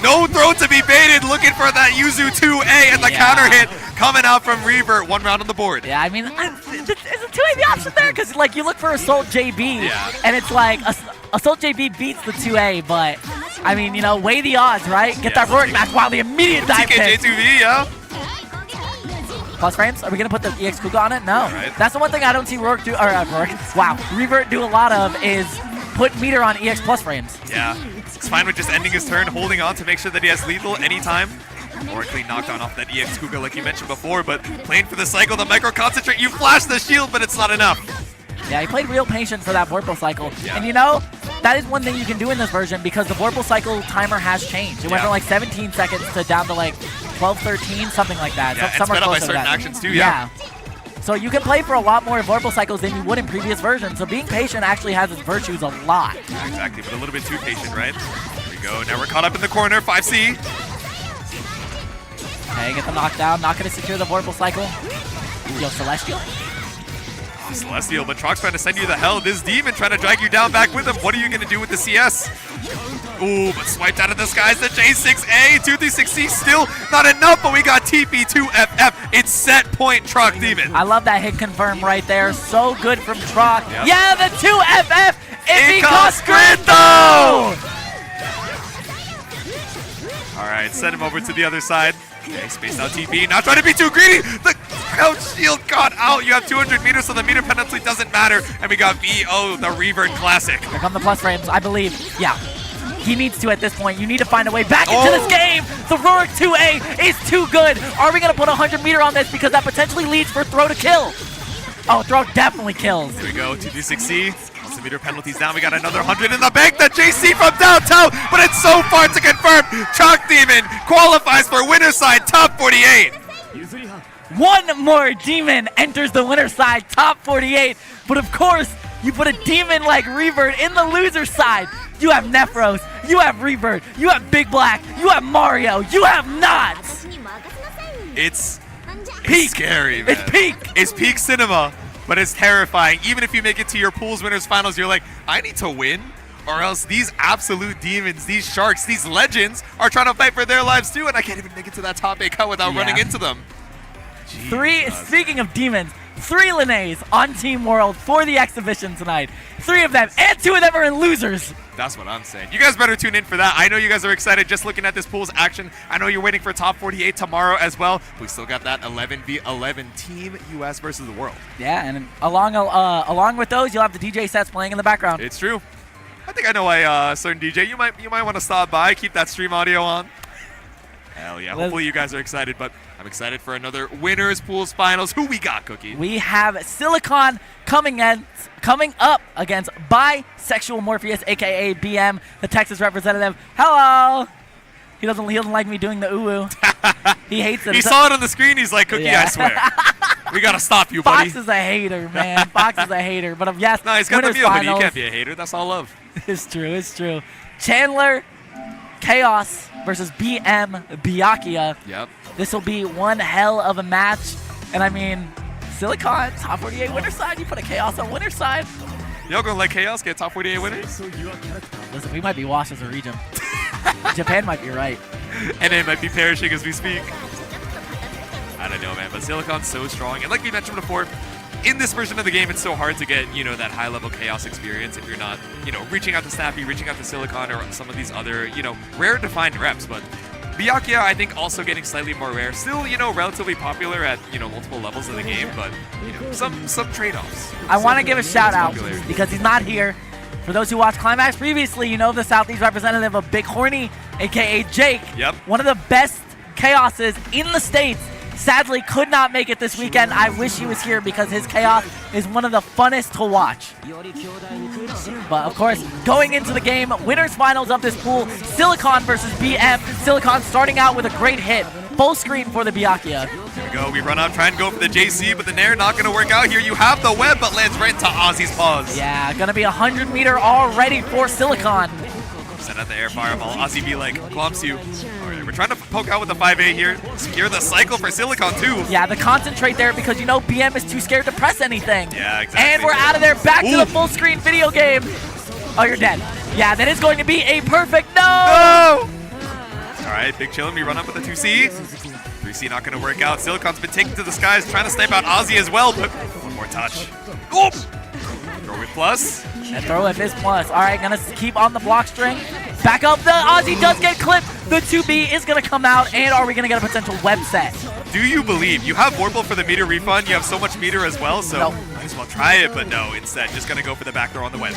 No throw to be baited, looking for that Yuzu 2A and the counter hit coming out from Reaver. 1 round on the board. Yeah, I mean, is a 2A the option there? Because, like, you look for Assault JB, and it's like, Assault JB beats the 2A, but, I mean, you know, weigh the odds, right? Get that Rourke match. Wow, the immediate dive TK kick. J2B, yeah. Plus frames? Are we going to put the EX Kuga on it? No. Right. That's the one thing I don't see Rourke do, or wow, Reaver do a lot of is put meter on EX plus frames. Yeah, it's fine with just ending his turn, holding on to make sure that he has lethal anytime. Or a clean knockdown off that EX Kuga like you mentioned before, but playing for the cycle, the micro concentrate, you flash the shield, but it's not enough. Yeah, he played real patient for that Vorpal cycle. Yeah. And you know, that is one thing you can do in this version because the Vorpal cycle timer has changed. It went from like 17 seconds to down to like 12, 13, something like that. Yeah, So, and somewhere sped up by close to certain that. actions too, yeah. So you can play for a lot more Vorpal cycles than you would in previous versions. So being patient actually has its virtues a lot. Yeah, exactly, but a little bit too patient, right? There we go, now we're caught up in the corner, 5C. Okay, get the knockdown. Not going to secure the Vorpal cycle. Yo, Celestial. Oh, Celestial, but Trock's trying to send you the hell. This Demon trying to drag you down back with him. What are you going to do with the CS? Ooh, but swiped out of the skies. The J6A, 236C still not enough, but we got TP2FF. It's set point, Trock Demon. I love that hit confirm right there. So good from Trock. Yep. Yeah, the 2FF. It cost cost grid grid, though. All right, send him over to the other side. Okay, spaced out TP, not trying to be too greedy. The crouch shield got out. You have 200 meters, so the meter penalty doesn't matter. And we got VO, the Reaver Classic. Here come the plus frames, I believe. Yeah, he needs to at this point. You need to find a way back into this game. The Rourke 2A is too good. Are we going to put 100 meter on this? Because that potentially leads for throw to kill. Oh, throw definitely kills. Here we go, 2D6C. Once the meter penalty's down, we got another 100 in the bank. The JC from downtown, but it's so far to confirm. Trock Demon qualifies for winner's side, top 48. One more Demon enters the winner's side, top 48. But of course, you put a Demon like Reaver in the loser's side. You have Nephros, you have Reaver, you have Big Black, you have Mario, you have Knots. It's peak. Scary, man. It's peak. It's peak cinema, but it's terrifying. Even if you make it to your pool's winners finals, you're like, I need to win. or else these absolute demons, these sharks, these legends are trying to fight for their lives too, and I can't even make it to that top 8 cut without running into them. Speaking of demons, 3 Lenays on Team World for the exhibition tonight. 3 of them, and 2 of them are in losers. That's what I'm saying. You guys better tune in for that. I know you guys are excited just looking at this pool's action. I know you're waiting for top 48 tomorrow as well. We still got that 11v11 Team US versus the world. Yeah, and along with those, you'll have the DJ sets playing in the background. It's true. I think I know why certain DJ, you might want to stop by, keep that stream audio on. Hell yeah, hopefully you guys are excited, but I'm excited for another Winners Pools Finals. Who we got, Cookie? We have Silicon coming up against Bisexual Morpheus, aka BM, the Texas representative. Hello! He doesn't like me doing the ooh-ooh. He hates it. He saw it on the screen, he's like, Cookie, yeah. I swear. We gotta stop you, buddy. Fox is a hater, man. Fox is a hater. But yes, no, he's got the meal, but you can't be a hater. That's all love. It's true, it's true. Chandler, Chaos versus BM, Byakuya. Yep. This will be one hell of a match. And I mean, Silicon, top 48 winner side. You put a Chaos on winner side. Y'all gonna let Chaos get top 48 winners? Listen, we might be washed as a region. Japan might be right. And it might be perishing as we speak. I don't know, man, but Silicon's so strong. And like we mentioned before, in this version of the game, it's so hard to get, that high-level Chaos experience if you're not, reaching out to Snappy, reaching out to Silicon, or some of these other, rare to find reps. But Byakuya, I think, also getting slightly more rare. Still, relatively popular at, multiple levels of the game, but, some trade-offs. I want to give a shout-out because he's not here. For those who watched Climax previously, the Southeast representative of Big Horny, a.k.a. Jake. Yep. One of the best Chaoses in the States. Sadly, could not make it this weekend. I wish he was here because his Chaos is one of the funnest to watch. But of course, going into the game, winners finals of this pool, Silicon versus BM. Silicon starting out with a great hit. Full screen for the Byakuya. Here we go. We run up, try and go for the JC, but the Nair not going to work out here. You have the web, but lands right into Ozzy's paws. Yeah, going to be 100 meter already for Silicon. Send out the air fireball. Ozzy be like, clumps you. All right, we're trying to poke out with the 5A here. Secure the cycle for Silicon too. Yeah, the concentrate there because BM is too scared to press anything. Yeah, exactly. And we're out of there, back to the full screen video game. Oh, you're dead. Yeah, that is going to be a perfect no! All right, big chillin'. We run up with the 2C. 3C not going to work out. Silicon's been taken to the skies, trying to snipe out Ozzy as well, but one more touch. Oop! Throw with plus. And throw with his plus. All right, gonna keep on the block string. Back up, the Ozzy does get clipped. The 2B is gonna come out, and are we gonna get a potential web set? Do you believe? You have Vorpal for the meter refund, you have so much meter as well, so might as well try it, but no, instead, just gonna go for the back throw on the web.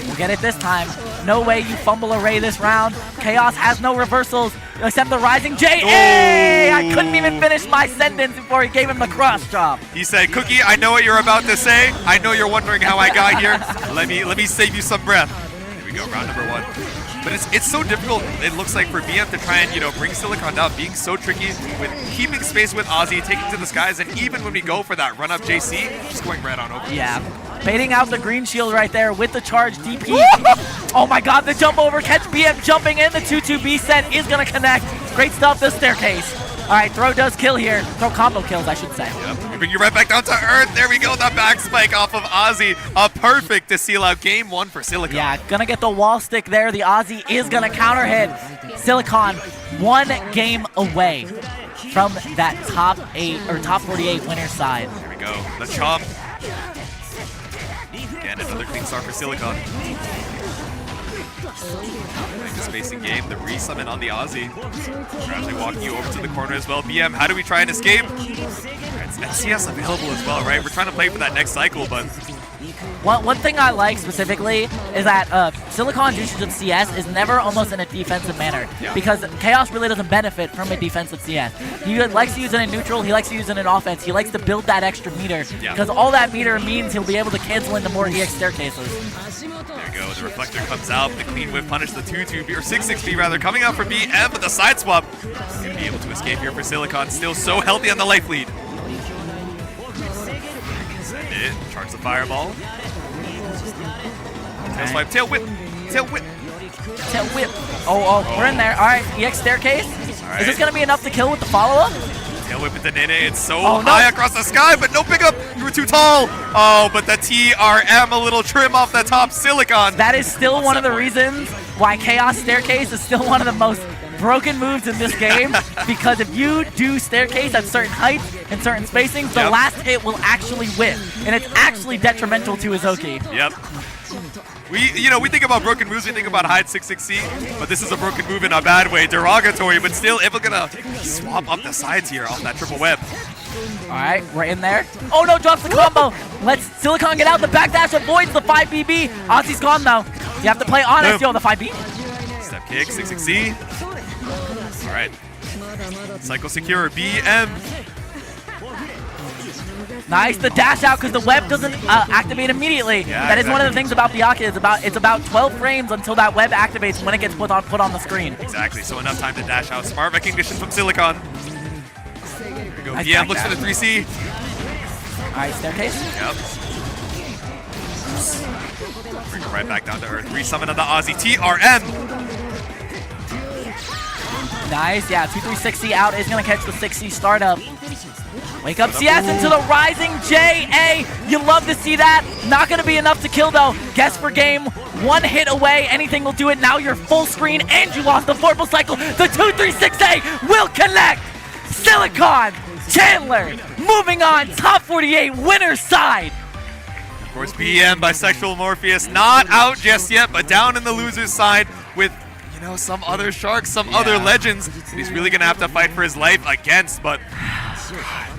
We'll get it this time. No way you fumble array this round. Chaos has no reversals except the rising J. Hey, I couldn't even finish my sentence before he gave him the cross chop. He said, Cookie, I know what you're about to say. I know you're wondering how I got here. Let me save you some breath. Here we go, round number 1. But it's so difficult, it looks like, for BM to try and, bring Silicon down, being so tricky with keeping space with Ozzy, taking to the skies, and even when we go for that run-up JC, just going right on over. Yeah. Baiting out the green shield right there with the charge DP. Oh my god, the jump over, catch BM jumping in. The 2-2B set is going to connect. Great stuff, the staircase. All right, throw does kill here. Throw combo kills, I should say. Yep. We bring you right back down to earth. There we go, the back spike off of Ozzy. A perfect to seal out game 1 for Silicon. Yeah, gonna get the wall stick there. The Ozzy is gonna counter hit. Silicon 1 game away from that top 8 or top 48 winner side. Here we go, the chomp. Again, another clean start for Silicon. The spacing game, the resummon on the Ozzy. We're actually walking you over to the corner as well. BM, how do we try and escape? It's CS available as well, right? We're trying to play for that next cycle, but... One thing I like specifically is that Silicon's usage of CS is never almost in a defensive manner because Chaos really doesn't benefit from a defensive CS. He likes to use it in neutral, he likes to use it in offense, he likes to build that extra meter because all that meter means he'll be able to cancel into more EX staircases. There we go, the reflector comes out, the clean whip punish the 2-2B, or 6-6B rather, coming out for BM with the side swap. Gonna be able to escape here for Silicon, still so healthy on the life lead. Send it, charge the fireball. Tail swipe, tail whip, tail whip. Tail whip. Oh, we're in there. All right, EX staircase. All right. Is this going to be enough to kill with the follow-up? Tail whip into Nene. It's so Oh, no. high across the sky, but no pickup. You were too tall. Oh, but the TRM, a little trim off the top. Silicon. That is still one of the Set point. reasons why Chaos Staircase is still one of the most broken moves in this game, because if you do Staircase at certain heights and certain spacings, the Yep. last hit will actually whip, and it's actually detrimental to Izoki. Yep. We think about broken moves, we think about hide 6-6C, but this is a broken move in a bad way, derogatory, but still able gonna swap up the sides here off that triple web. All right, we're in there. Oh no, drops the combo. Let's Silicon get out. The backdash avoids the 5BB. Ozzy's gone though. You have to play honest. Yo, the 5B. Step kick, 6-6C. All right. Cycle secure, BM. Nice, the dash out because the web doesn't activate immediately. Yeah, That is one of the exactly. things about Byakuya. It's about 12 frames until that web activates when it gets put on the screen. Exactly, so enough time to dash out. Smart recognition from Silicon. Here we go, Nice BM back looks for the dash. 3C. All right, Staircase. Yep. Bring it right back down to earth. Resummon on the Aussie. TRM. Nice, yeah, 2-3-6C out is gonna catch the 6C startup. Wake up CS into the rising JA. You love to see that. Not gonna be enough to kill though. Guess for game, one hit away, anything will do it. Now you're full screen and you lost the vorpal cycle. The 2-3-6A will connect. Silicon, Chandler, moving on, top 48, winner's side. Of course, BM, bisexual Morpheus, not out just yet, but down in the loser's side with, some other sharks, some other legends that he's really going to have to fight for his life against, but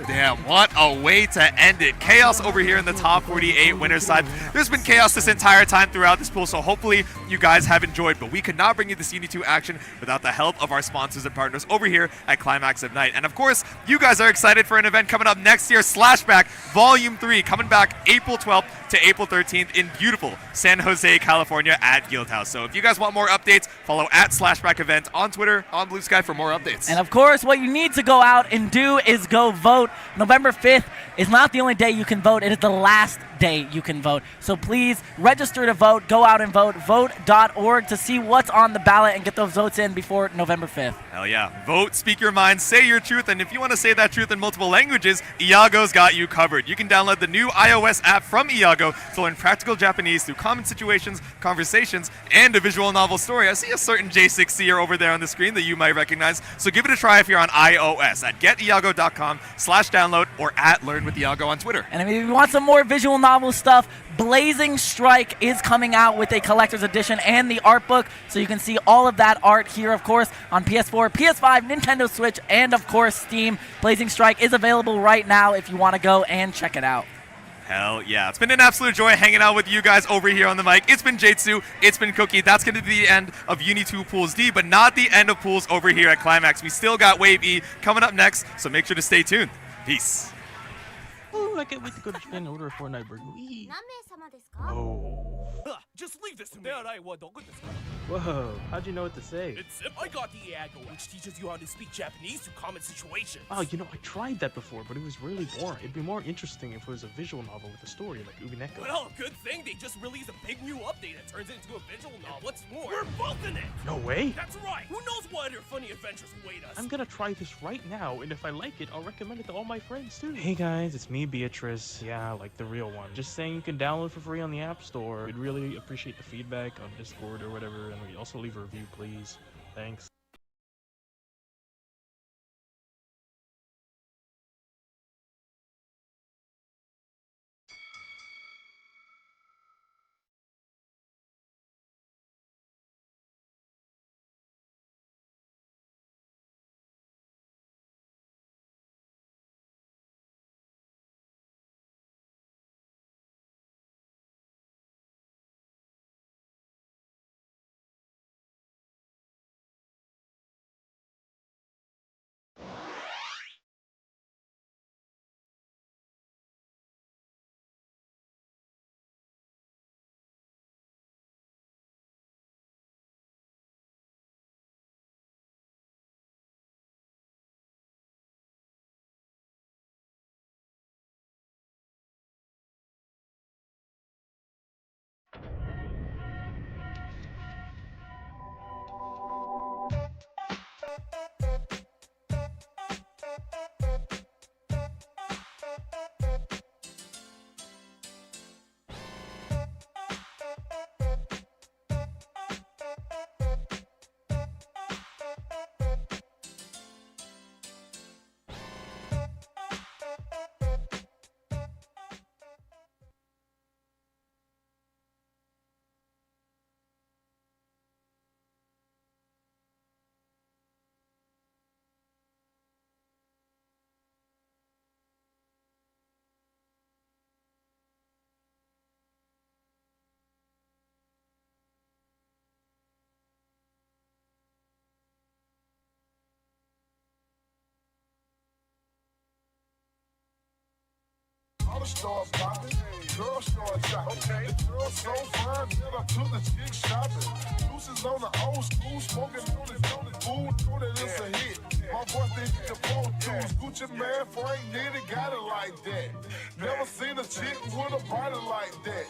damn, what a way to end it. Chaos over here in the top 48 winner's side. There's been chaos this entire time throughout this pool, so hopefully you guys have enjoyed, but we could not bring you this Uni 2 action without the help of our sponsors and partners over here at Climax of Night. And of course, you guys are excited for an event coming up next year, Slashback Volume 3, coming back April 12th to April 13th in beautiful San Jose, California at Guildhouse. So if you guys want more updates, follow at Slashback Event on Twitter, on Blue Sky for more updates. And of course, what you need to go out and do is go vote. November 5th is not the only day you can vote, it is the last day you can vote. So please register to vote, go out and vote, vote.org to see what's on the ballot and get those votes in before November 5th. Hell yeah. Vote, speak your mind, say your truth, and if you want to say that truth in multiple languages, Iago's got you covered. You can download the new iOS app from Iago to learn practical Japanese through common situations, conversations, and a visual novel story. I see a certain J6C'er over there on the screen that you might recognize, so give it a try if you're on iOS at getiago.com/download or at Learn with Iago on Twitter. And if you want some more visual novel stuff, Blazing Strike is coming out with a collector's edition and the art book, so you can see all of that art here, of course, on PS4, PS5, Nintendo Switch, and of course Steam. Blazing Strike is available right now if you want to go and check it out. Hell yeah. It's been an absolute joy hanging out with you guys over here on the mic. It's been J2, it's been Cookie. That's going to be the end of Uni 2 Pools D, but not the end of pools over here at Climax. We still got Wave E coming up next, so make sure to stay tuned. Peace. Ooh, I can't wait to go to Japan and order a Fortnite burger. Wee. Oh. Just leave this to me. Whoa, how'd you know what to say? It's I got the Iago, which teaches you how to speak Japanese through common situations. Oh, I tried that before, but it was really boring. It'd be more interesting if it was a visual novel with a story like Ubineko. Well, good thing they just released a big new update that turns it into a visual novel. What's more, we're both in it! No way! That's right! Who knows what other funny adventures await us? I'm gonna try this right now, and if I like it, I'll recommend it to all my friends too. Hey guys, it's me, Beatrice. Yeah, like the real one. Just saying you can download for free on the App Store. We'd really appreciate the feedback on Discord or whatever, and we also leave a review, please. Thanks. start popping. Girls start chopping. The girl so fine that I took the chick shopping. Deuces on the old school, smoking on the food, know that it's a hit. My boy think the Pro Tools, Gucci man, Frank Nitty got it like that. Never seen a chick with a body like that.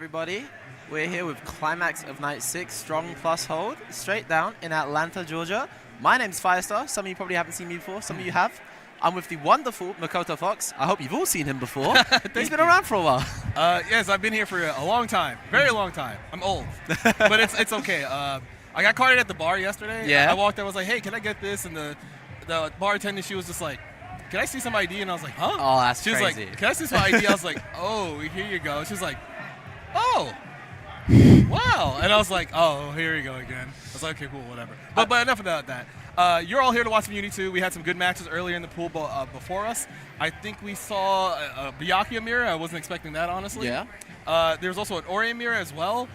everybody. We're here with Climax of Night 6, Strong Plus Hold, straight down in Atlanta, Georgia. My name's Firestar. Some of you probably haven't seen me before, some of you have. I'm with the wonderful Makoto Fox. I hope you've all seen him before. He's been around for a while. Yes, I've been here for a long time, very long time. I'm old, but it's okay. I got carded at the bar yesterday. Yeah. I walked in, I was like, hey, can I get this? And the bartender, she was just like, can I see some ID? And I was like, huh? Oh, that's She was crazy. like, can I see some ID? I was like, oh, here you go. She was like, oh, wow. And I was like, oh, here you go again. I was like, okay, cool, whatever. But enough about that. You're all here to watch some Uni 2. We had some good matches earlier in the pool before us. I think we saw a Byakuya mirror. I wasn't expecting that, honestly. Yeah. There's also an Orie mirror as well.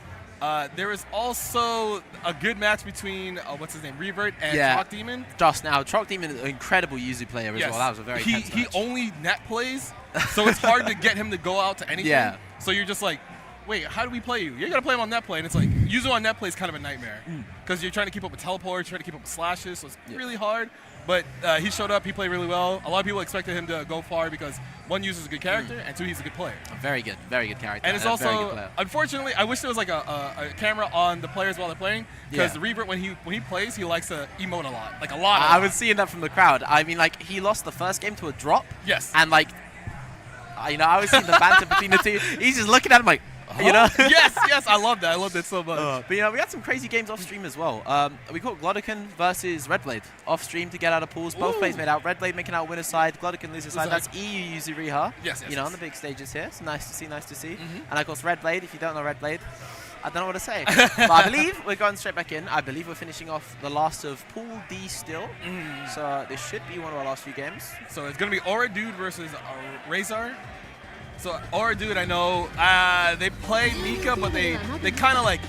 There is also a good match between what's his name, Reaver and Trock Demon. Just now, Trock Demon is an incredible Yuzu player as Yes. well. That was a very tense He match. only net plays, so it's hard to get him to go out to anything. Yeah. So you're just like, wait, how do we play you? You're gonna play him on net play, and it's like Yuzu on net play is kind of a nightmare because you're trying to keep up with teleports, trying to keep up with slashes, so it's really hard. But he showed up, he played really well. A lot of people expected him to go far because one, Yuzu's a good character, and two, he's a good player. Very good character. And it's a very good also, player. unfortunately, I wish there was like a camera on the players while they're playing because the Reaver, when he plays, he likes to emote a lot, like a lot. I was seeing that from the crowd. I mean, like, he lost the first game to a drop. Yes. And like, you know, I was seeing the banter between the two. He's just looking at him like, you know. yes, I love that. I love that so much. But you know, we had some crazy games off stream as well. We caught Glodican versus Redblade off stream to get out of pools. Both plays made out. Redblade making out winner's side, Glodican loser's side. That's EU Yuzuriha. Yes. You know, on the big stages here. So nice to see. And of course, Redblade. If you don't know Redblade, I don't know what to say. But I believe we're going straight back in. I believe we're finishing off the last of Pool D still. So this should be one of our last few games. So it's gonna be Orie versus Razar. So Orie, I know they play Mika, but they kind of like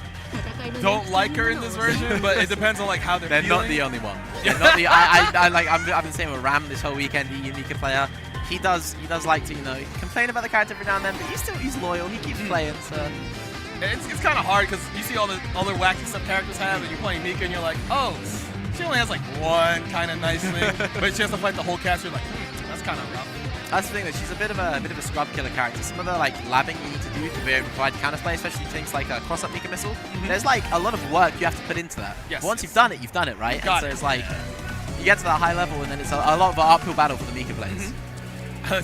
don't like her in this version. But it depends on like how they're feeling. Not the only one. They're not the, I've been saying with Ram this whole weekend, the Mika player. He does like to, you know, complain about the character every now and then, but he's loyal. He keeps playing. So it's kind of hard because you see all the other wacky stuff characters have, and you're playing Mika, and you're like, oh, she only has like one kind of nice thing, but she has to fight the whole cast. You're like, that's kind of rough. That's the thing, that she's a bit of a scrub killer character. Some of the like labbing you need to do to provide counterplay, especially things like a cross-up Mika missile. There's like a lot of work you have to put into that. Yes, Once you've done it, right? Got And so it. it's like you get to that high level, and then it's a lot of an uphill battle for the Mika players.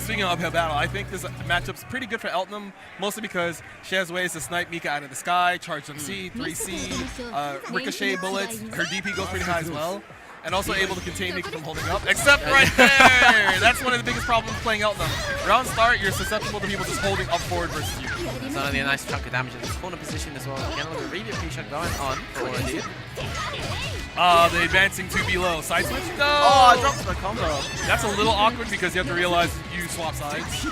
Speaking of uphill battle, I think this matchup's pretty good for Eltnum, mostly because she has ways to snipe Mika out of the sky, charge on C, 3C, ricochet bullets. Her DP goes pretty high as well. And also able to contain Mika from holding up, except right there! That's one of the biggest problems playing Eltnum. Round start, you're susceptible to people just holding up forward versus you. It's only a nice chunk of damage in this corner position as well. Again, a little bit of pre-shot going on for Orie. The advancing 2B low. Side switch? No! Oh, drops the combo. That's a little awkward because you have to realize you swap sides.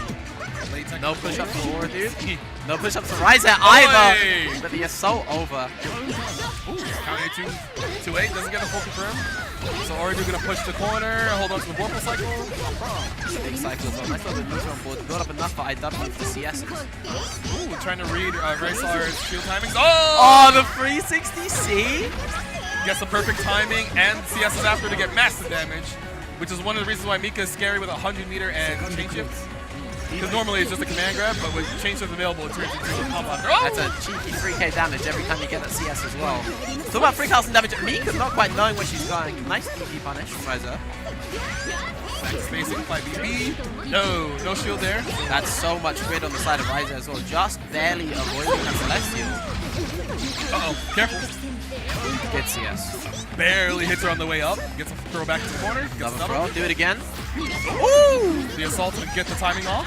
No push-up for Orie. No push-up for Razar either. But the assault over. Ooh, counter 2-8, doesn't get a full confirm. So Orie gonna push the corner, hold on to the Vorpal cycle. Big cycle as well. Nice little bit of on board to build up enough for IW for CSs. Ooh, trying to read Razar's shield timings. Oh, the 360C. Gets the perfect timing and CSs after to get massive damage, which is one of the reasons why Mika is scary with 100 meter and chain shifts. Because normally it's just a command grab, but with chain shifts available, it turns into a combo after. Oh! That's a cheeky 3k damage every time you get that CS as well. Talk about 3,000 damage. Mika's not quite knowing where she's going. Nice DP punish from Razar. Spacing 5BB. No shield there. That's so much grid on the side of Razar as well. Just barely avoiding that Celestial. Uh-oh, careful. Good CS. Barely hits her on the way up. Gets a throw back to the corner. Gets Double another. throw. Do it again. Ooh! The assault to get the timing off.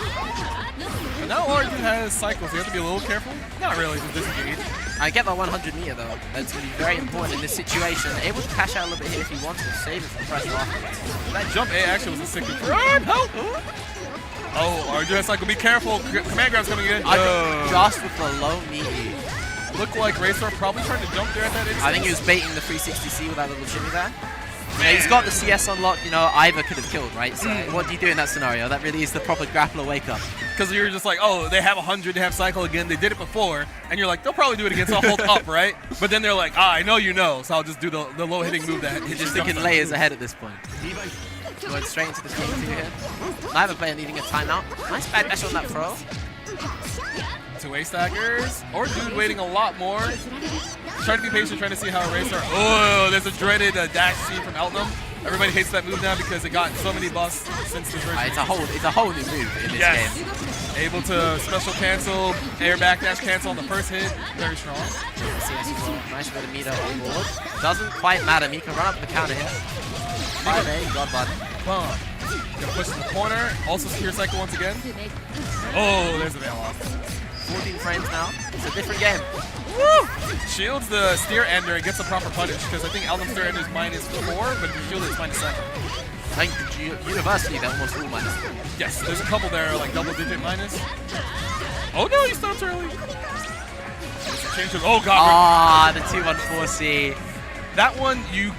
And now Orie has cycles. You have to be a little careful. Not really, just disengage. I get that 100 meter though. That's going to be very important in this situation. Able to cash out a little bit here if he wants to save it from pressure afterwards. That jump A actually was a sick confirm. Help! Oh, Orie has cycle. Be careful. Command grab's coming in. Just with the low meaty. Looked like Razar probably trying to jump there at that instant. I think he was baiting the 360C with that little shimmy there. Yeah, he's got the CS unlocked, you know, either could have killed, right? So what do you do in that scenario? That really is the proper grappler wake up. Because you're just like, oh, they have 100, they have cycle again, they did it before, and you're like, they'll probably do it again, so I'll hold up, right? But then they're like, I know you know, so I'll just do the low-hitting move that He's just thinking layers ahead at this point. Going straight into the King 2 here. Neither player needing a timeout. Nice bad dash on that throw. 2A stackers. Or dude waiting a lot more. Trying to be patient, trying to see how Razar. Oh, there's a dreaded dash C from Eltnum. Everybody hates that move now because it got so many buffs since this version. It's a whole new move in this game. Able to special cancel, air backdash cancel on the first hit. Very strong. CS as well. Nice bit of meter on board. Doesn't quite matter. Mika run up the counter here. 5A, God bud. Boom. Gonna push in the corner. Also secure cycle once again. Oh, there's a veil off. 14 frames now. It's a different game. Woo! Shields the steer ender and gets the proper punish because I think Eltnum's steer ender is -4, but the shield is -7. I think universally they're almost all -4. Yes, there's a couple there like double-digit minus. Oh no, he stops early. changes. Oh god. Ah, the 2-1-4C. That one, you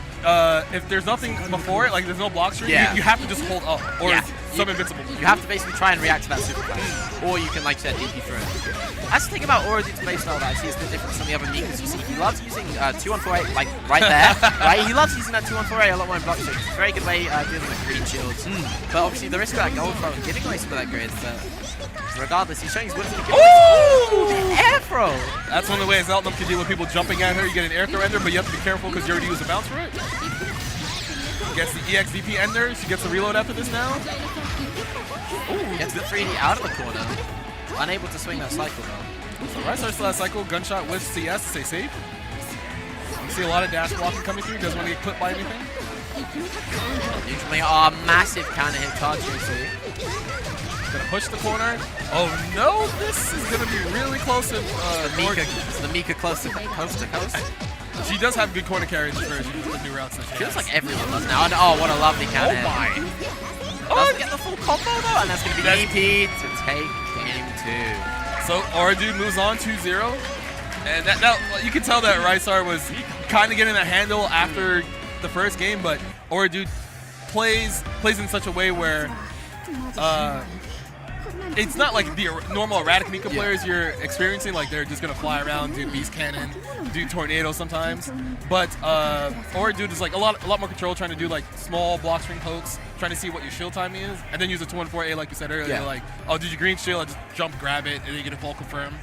if there's nothing before it, like there's no block string, you have to just hold up or some invincible. You have to basically try and react to that super flash. Or you can, like you said, DP through it. That's the thing about Ori's playstyle that I see is the difference from the other Mikas. You see, he loves using 2-1-4-8, like right there, right? He loves using that 2-1-4-8 a lot more in block strings. It's a very good way dealing with green shields. But obviously the risk of that gold throw and giving away some of that grid, but regardless, he's showing his willingness to give the air throw! That's one of the ways Elton can deal with people jumping at her. You get an air throw ender, but you have to be careful because you already used a bounce for it. Gets the EXDP ender. She gets the reload after this now. Ooh, gets the 3D out of the corner. Unable to swing that cycle though. So Razar still has cycle, gunshot with CS to stay safe. You see a lot of dash blocking coming through. Doesn't want to get clipped by anything. Usually, massive counter hit card, Gonna push the corner. Oh no, this is gonna be really close to the Mika close to coast to coast. She does have good corner carry in this version with the new routes that she Feels has. like everyone does now. And, oh, what a lovely counter hit. Doesn't get the full combo though, and that's gonna be EP to take game 2. So Orie moves on 2-0. And that now you can tell that Razar was kind of getting a handle after the first game, but Orie plays in such a way where it's not like the normal erratic Mika players you're experiencing, like they're just gonna fly around, do beast cannon, do tornado sometimes. But Orie is like a lot more control, trying to do like small block string pokes, trying to see what your shield timing is, and then use a 2-1-4-A like you said earlier. Like, oh, did you green shield? I just jump, grab it, and then you get a full confirm.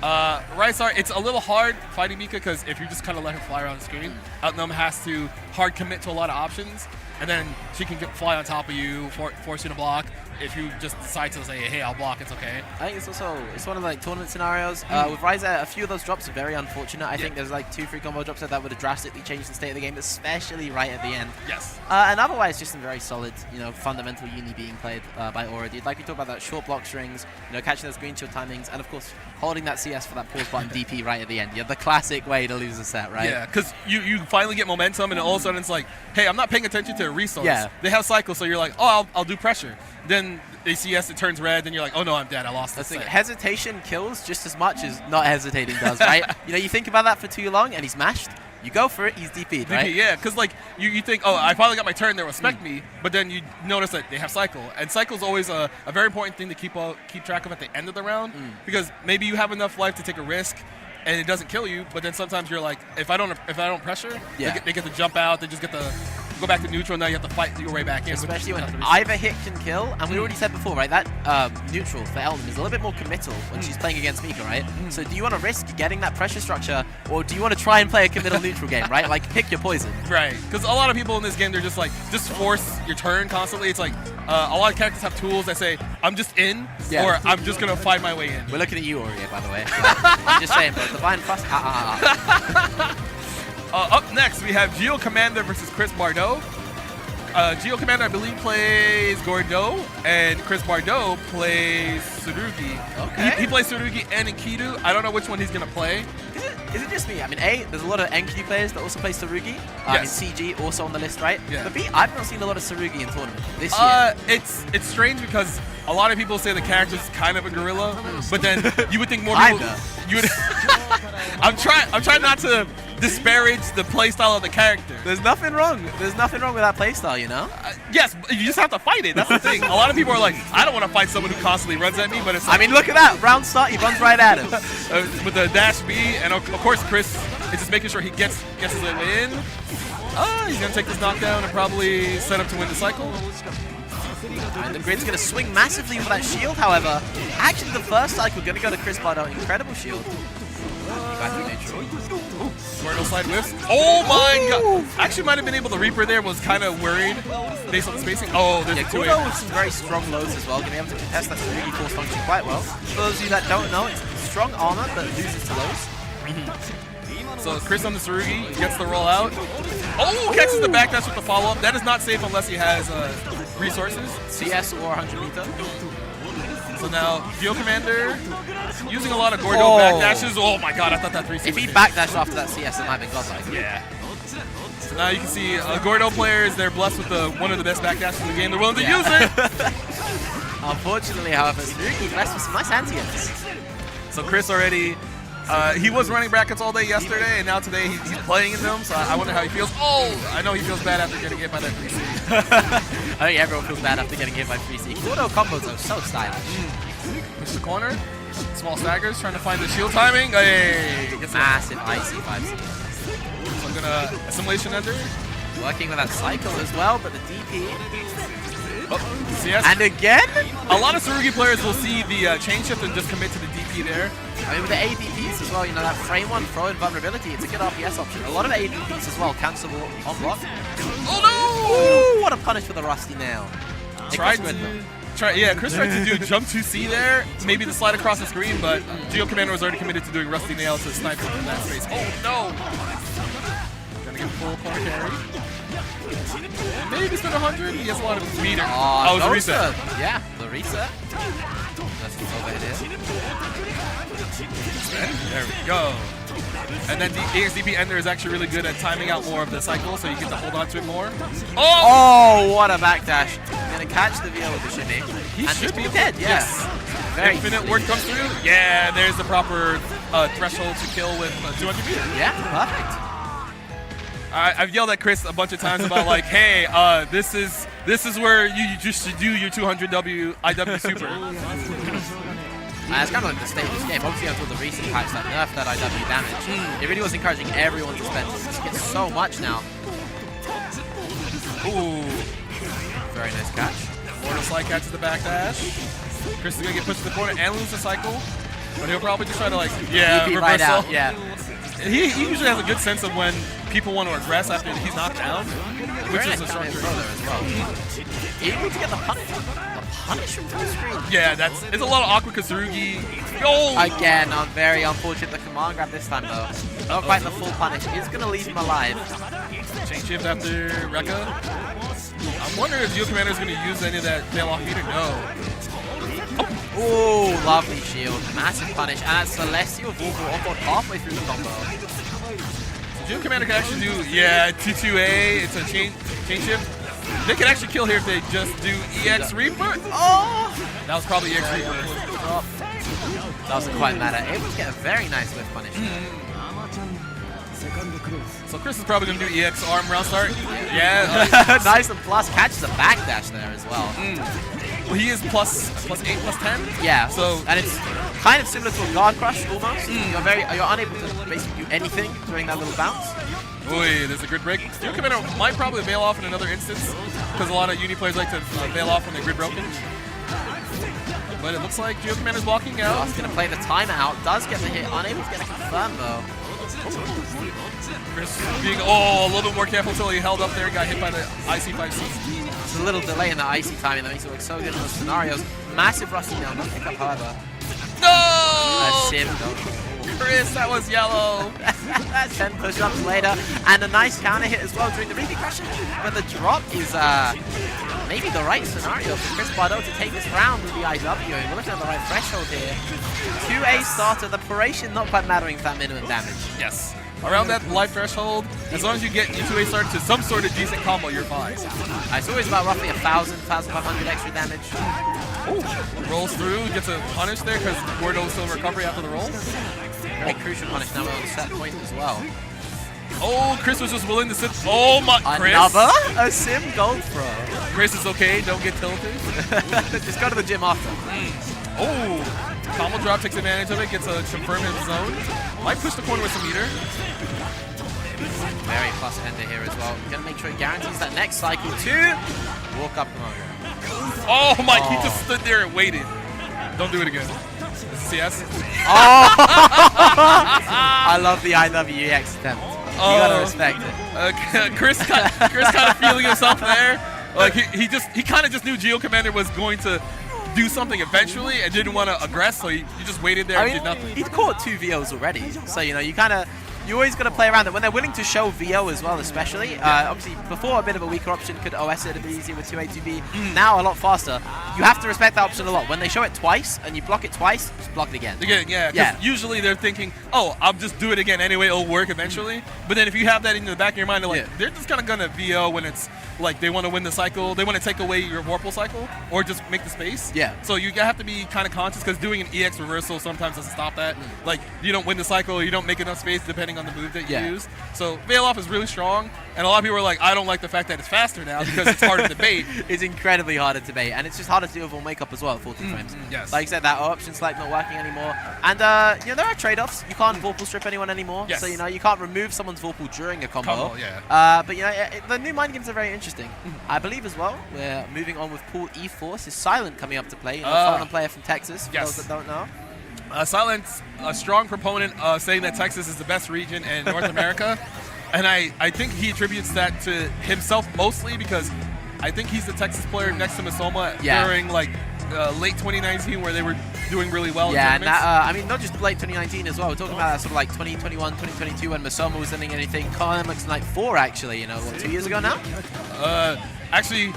Razar, it's a little hard fighting Mika because if you just kind of let her fly around the screen, Outnum has to hard commit to a lot of options, and then she can fly on top of you, force you to block. If you just decide to say, hey, I'll block, it's okay. I think it's one of the like tournament scenarios. With Razar, a few of those drops are very unfortunate. I think there's like 2-3 combo drops that would have drastically changed the state of the game, especially right at the end. Yes. And otherwise, just some very solid, fundamental uni being played by Orie. Like we talked about that short block strings, catching those green shield timings, and of course holding that CS for that pause button DP right at the end. Yeah, the classic way to lose a set, right? Yeah, because you finally get momentum, and all of a sudden it's like, hey, I'm not paying attention to a resource. Yeah. They have cycle, so you're like, oh, I'll do pressure. Then they CS, it turns red, then you're like, oh no, I'm dead, I lost this set. Hesitation kills just as much as not hesitating does, right? You think about that for too long, and he's mashed. You go for it, he's DP'd, right? Yeah, because like you think, oh, I finally got my turn, they'll respect me, but then you notice that they have cycle, and cycle's always a very important thing to keep track of at the end of the round, because maybe you have enough life to take a risk, and it doesn't kill you, but then sometimes you're like, if I don't pressure, they get to jump out, they just get to go back to neutral, now you have to fight your way back in. Especially when either hit can kill, and we already said before, right, that neutral for Elton is a little bit more committal when she's playing against Mika, right? So do you want to risk getting that pressure structure, or do you want to try and play a committal neutral game, right? Like, pick your poison. Right, because a lot of people in this game, they're just like, just force your turn constantly. It's like, a lot of characters have tools that say, I'm just in, or I'm just going to fight my way in. We're looking at you, Orie, by the way. I'm just saying, but Divine Frost, Up next, we have Geo Commander versus Chris Bardou. Geo Commander, I believe, plays Gordo, and Chris Bardou plays Tsurugi. Okay. He plays Tsurugi and Enkidu. I don't know which one he's going to play. Is it just me? I mean, A, there's a lot of Enkidu players that also play Tsurugi. Yes. CG also on the list, right? Yeah. But B, I've not seen a lot of Tsurugi in tournament this year. It's strange because a lot of people say the character's kind of a gorilla, but then you would think more people... I'm trying not to disparage the playstyle of the character. There's nothing wrong. There's nothing wrong with that playstyle, you know? Yes, but you just have to fight it. That's the thing. A lot of people are like, I don't want to fight someone who constantly runs at me, but it's like, I mean, look at that. Round start, he runs right at him. With the dash B, and of course Chris is just making sure he gets his way in. He's going to take this knockdown and probably set up to win the cycle. And the grid's going to swing massively with that shield, however. Actually, the first cycle going to go to Chris Bardou. Incredible shield. Squirtle slide whiffs. Oh my god! Actually might have been able to Reaper there, was kind of worried based on the spacing. Oh, there's a 2-8. Coco with some very strong loads as well, going to be able to contest that Tsurugi force function quite well. For those of you that don't know, it's strong armor that loses to those. So Chris on the Tsurugi gets the roll out. Oh, catches the backdash with the follow-up. That is not safe unless he has resources. CS or 100 meter. So now, Geo Commander using a lot of Gordo backdashes. Oh my god, I thought that 3C. If he backdashed after that CS, it might have been godlike. Yeah. So now you can see Gordo players, they're blessed with one of the best backdashes in the game. They're willing to use it. Unfortunately, however, Tsurugi blessed with some nice anti-hits. So Chris already He was running brackets all day yesterday, and now today he's playing in them, so I wonder how he feels. Oh, I know he feels bad after getting hit by that 3C. I think everyone feels bad after getting hit by 3C. Auto combos are so stylish. Push the corner. Small staggers, trying to find the shield timing. Hey, gets Massive icy 5C. So I'm gonna assimilation ender. Working with that cycle as well, but the DP. Oh, CS. And again? A lot of Tsurugi players will see the chain shift and just commit to the DP there. I mean, with the ADPs as well, you know, that frame one throw invulnerability, it's a good RPS option. A lot of ADPs as well, cancelable on block. Oh no! Ooh, what a punish for the Rusty Nail. Chris tried to do jump 2C there, maybe the slide across the screen, but Geo Commander was already committed to doing Rusty Nail to snipe from that space. Oh no! Gonna get full corner carry. Maybe spend 100. He has a lot of meter. Oh, it was a reset. Yeah, the reset. That's the overhead here. There we go. And then the ASDP Ender is actually really good at timing out more of the cycle, so you get to hold on to it more. Oh, what a backdash. Gonna catch the VO with the shimmy. He and should be dead, yes. Very Infinite easily. word comes through. Yeah, there's the proper threshold to kill with 200 meter. Yeah, perfect. I've yelled at Chris a bunch of times about like, hey, this is where you just should do your 200 IW super. It's kind of like the state of this game. Obviously, until the recent patch that nerfed that IW damage, it really was encouraging everyone to spend. Just get so much now. Ooh, very nice catch. Mortal slide catches the backdash. Chris is gonna get pushed to the corner and lose the cycle, but he'll probably just try to like, reversal. Right out, yeah. He usually has a good sense of when people want to aggress after he's knocked down, which is a strong as well. Able to get the punish. The punish from the screen. Yeah, it's a lot of awkward Kasurugi. Oh! Again, very unfortunate. The command grab this time though. Not quite the full punish. It's gonna leave him alive. Chain shift after Rekka. I'm wondering if Geo Commander is going to use any of that tail off meter. No. Oh, lovely shield. Massive punish. And that's Celestial Vulgar awkward halfway through the combo. Geo Commander can actually do, T2A. It's a chain shift. They can actually kill here if they just do EX Reaper. Oh! That was probably EX Reaper. That doesn't quite matter. Able to get a very nice whiff punish. So Chris is probably going to do EX arm round start. Yeah. Nice and plus catches a backdash there as well. Well, he is plus 8, plus 10. Yeah. So and it's kind of similar to a guard crush almost. You're unable to basically do anything during that little bounce. Oi, there's a grid break. Geo Commander might probably bail off in another instance because a lot of uni players like to bail off when they're grid broken. But it looks like Geo Commander's blocking out. He's going to play the timeout. Does get the hit. Unable to get a confirm though. Chris being a little bit more careful until he held up there and got hit by the IC5C. It's a little delay in the icy timing that makes it look so good in those scenarios. Massive Rusty Nail, not pick up however. No! A sim though. Chris, that was yellow. 10 push-ups later, and a nice counter hit as well during the Reaver crush. But the drop is maybe the right scenario for Chris Bardou to take this round with the IW. We're looking at the right threshold here. 2A starter, the Paration not quite mattering for that minimum damage. Yes. Around that life threshold, as long as you get your 2A start to some sort of decent combo, you're fine. It's always about roughly 1,000, 1,500 extra damage. Ooh. Rolls through, gets a punish there because Bardou still in recovery after the roll. Very crucial punish now on the set point as well. Oh, Chris was just willing to sit. Oh my, Chris. Another? A sim gold throw. Chris is okay, don't get tilted. Just go to the gym after. Oh, combo drop takes advantage of it, gets a confirm in zone. Might push the corner with some meter. Very plus ender here as well. Gonna make sure it guarantees that next cycle too. Walk up command. Oh my, he just stood there and waited. Don't do it again. CS. Oh! I love the IWEX attempt. You gotta respect it. Chris kind of feeling himself there. Like he kind of just knew Geo Commander was going to do something eventually and didn't want to aggress, so he just waited there and did nothing. He'd caught 2 VOs already, so you know you kind of You always got to play around it. When they're willing to show VO as well, especially. Obviously, before a bit of a weaker option could OS it a bit easier with 2A2B. Now a lot faster. You have to respect that option a lot. When they show it twice and you block it twice, just block it again. Again, yeah. Usually they're thinking, oh, I'll just do it again anyway. It'll work eventually. But then if you have that in the back of your mind, they're like, they're just kind of gonna VO when it's like they want to win the cycle. They want to take away your Vorpal cycle or just make the space. Yeah. So you have to be kind of conscious because doing an EX reversal sometimes doesn't stop that. Like you don't win the cycle, you don't make enough space depending on the move that you use. So veil off is really strong, and a lot of people are like, I don't like the fact that it's faster now because it's harder to bait. It's incredibly harder to bait, and it's just harder to do with all makeup as well at 40 frames. Yes. Like you said, that option's like not working anymore. And you know, there are trade-offs. You can't Vorpal strip anyone anymore. Yes. So you know, you can't remove someone's Vorpal during a combo. But you know, the new mind games are very interesting. I believe as well, we're moving on with Pool E4. Is Silent coming up to play? You know, a foreign player from Texas, for those that don't know. Silent's a strong proponent saying that Texas is the best region in North America. And I think he attributes that to himself mostly because I think he's the Texas player next to Masoma during like late 2019 where they were doing really well in tournaments. I mean, not just late 2019 as well. We're talking about sort of like 2021, 2022 when Masoma was winning anything. Climax Night 4 actually, you know, what, 2 years ago now? Actually,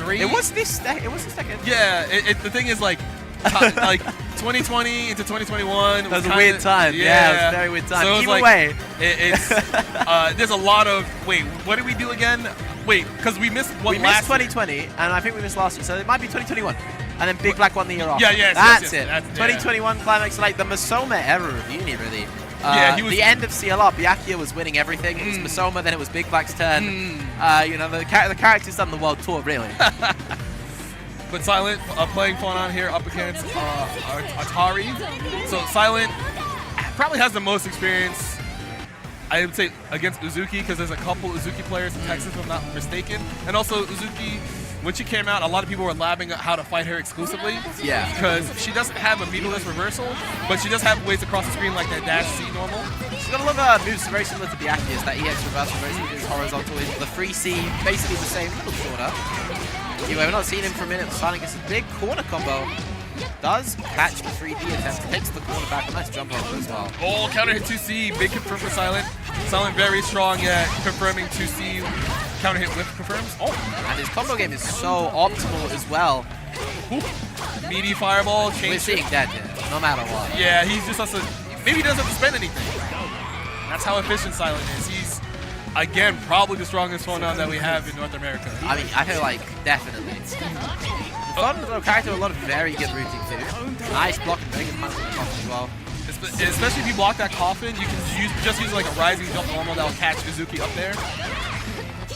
3. It was this second. Yeah, the thing is like 2020 into 2021. That was a weird time. Yeah, it was a very weird time. So Either way, it's there's a lot of what did we do again? Wait, because we missed one. We missed 2020, and I think we missed last year, so it might be 2021. And then Big Black won the year off. That's it. 2021 Climax, like the Masoma era of Uni, really. He was the end of CLR. Byakuya was winning everything. It was Masoma, then it was Big Black's turn. You know, the character's done the world tour, really. But Silent playing Phonon here up against Atari. So Silent probably has the most experience, I would say, against Uzuki because there's a couple Uzuki players in Texas, if I'm not mistaken. And also Uzuki, when she came out, a lot of people were labbing at how to fight her exclusively. Yeah. Because she doesn't have a meterless reversal, but she does have ways to cross the screen like that dash C normal. She's got a lot of moves very similar to Byakuya's. That EX reversal, very similar to his horizontal. The free C, basically the same, a little shorter. Anyway, we've not seen him for a minute. Silent gets a big corner combo. Does catch the 3D attempt, takes the corner back. A nice jump over as well. Oh, counter hit 2C. Big confirm for Silent. Silent very strong at confirming 2C. Counter hit whip confirms. Oh, and his combo game is so optimal as well. Ooh. Meaty fireball. We're seeing dead here, no matter what. Yeah, he just has to. Maybe he doesn't have to spend anything. That's how efficient Silent is. He's, again, probably the strongest Phonon that we have in North America. I mean, I feel like definitely. Fun little character with a lot of very good routing too. Nice block and very good punch on the coffin as well. Especially if you block that coffin, you can just use like a rising jump normal that will catch Uzuki up there.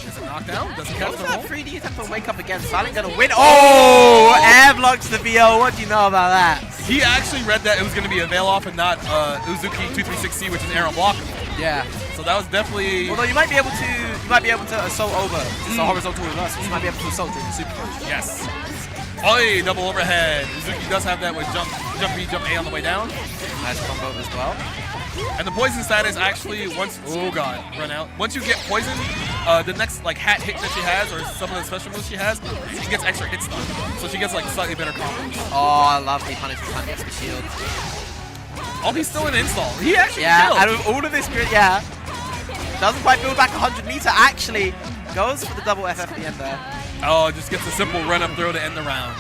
There's a knockdown. Doesn't catch the roll. 3D attempt to wake up again. Silent gonna win. Oh! Air blocks the VO. What do you know about that? He actually read that it was going to be a veil off and not Uzuki 236C, which is air unblockable. Yeah. So that was definitely. Although you might be able to assault over. It's a horizontal reversal. You might be able to assault during the super punch. Yes. Oi, double overhead. Uzuki does have that with jump B, jump A on the way down. Nice combo as well. And the poison status actually once run out. Once you get poisoned, the next like hat hit that she has or some of the special moves she has, she gets extra hit stun. So she gets like slightly better combos. Oh, I love the punishment time gets the shield. Oh, he's still an install. He actually killed. Out of all of this grid, doesn't quite build back 100 meter. Actually goes for the double FF at the end there. Oh, just gets a simple run up throw to end the round.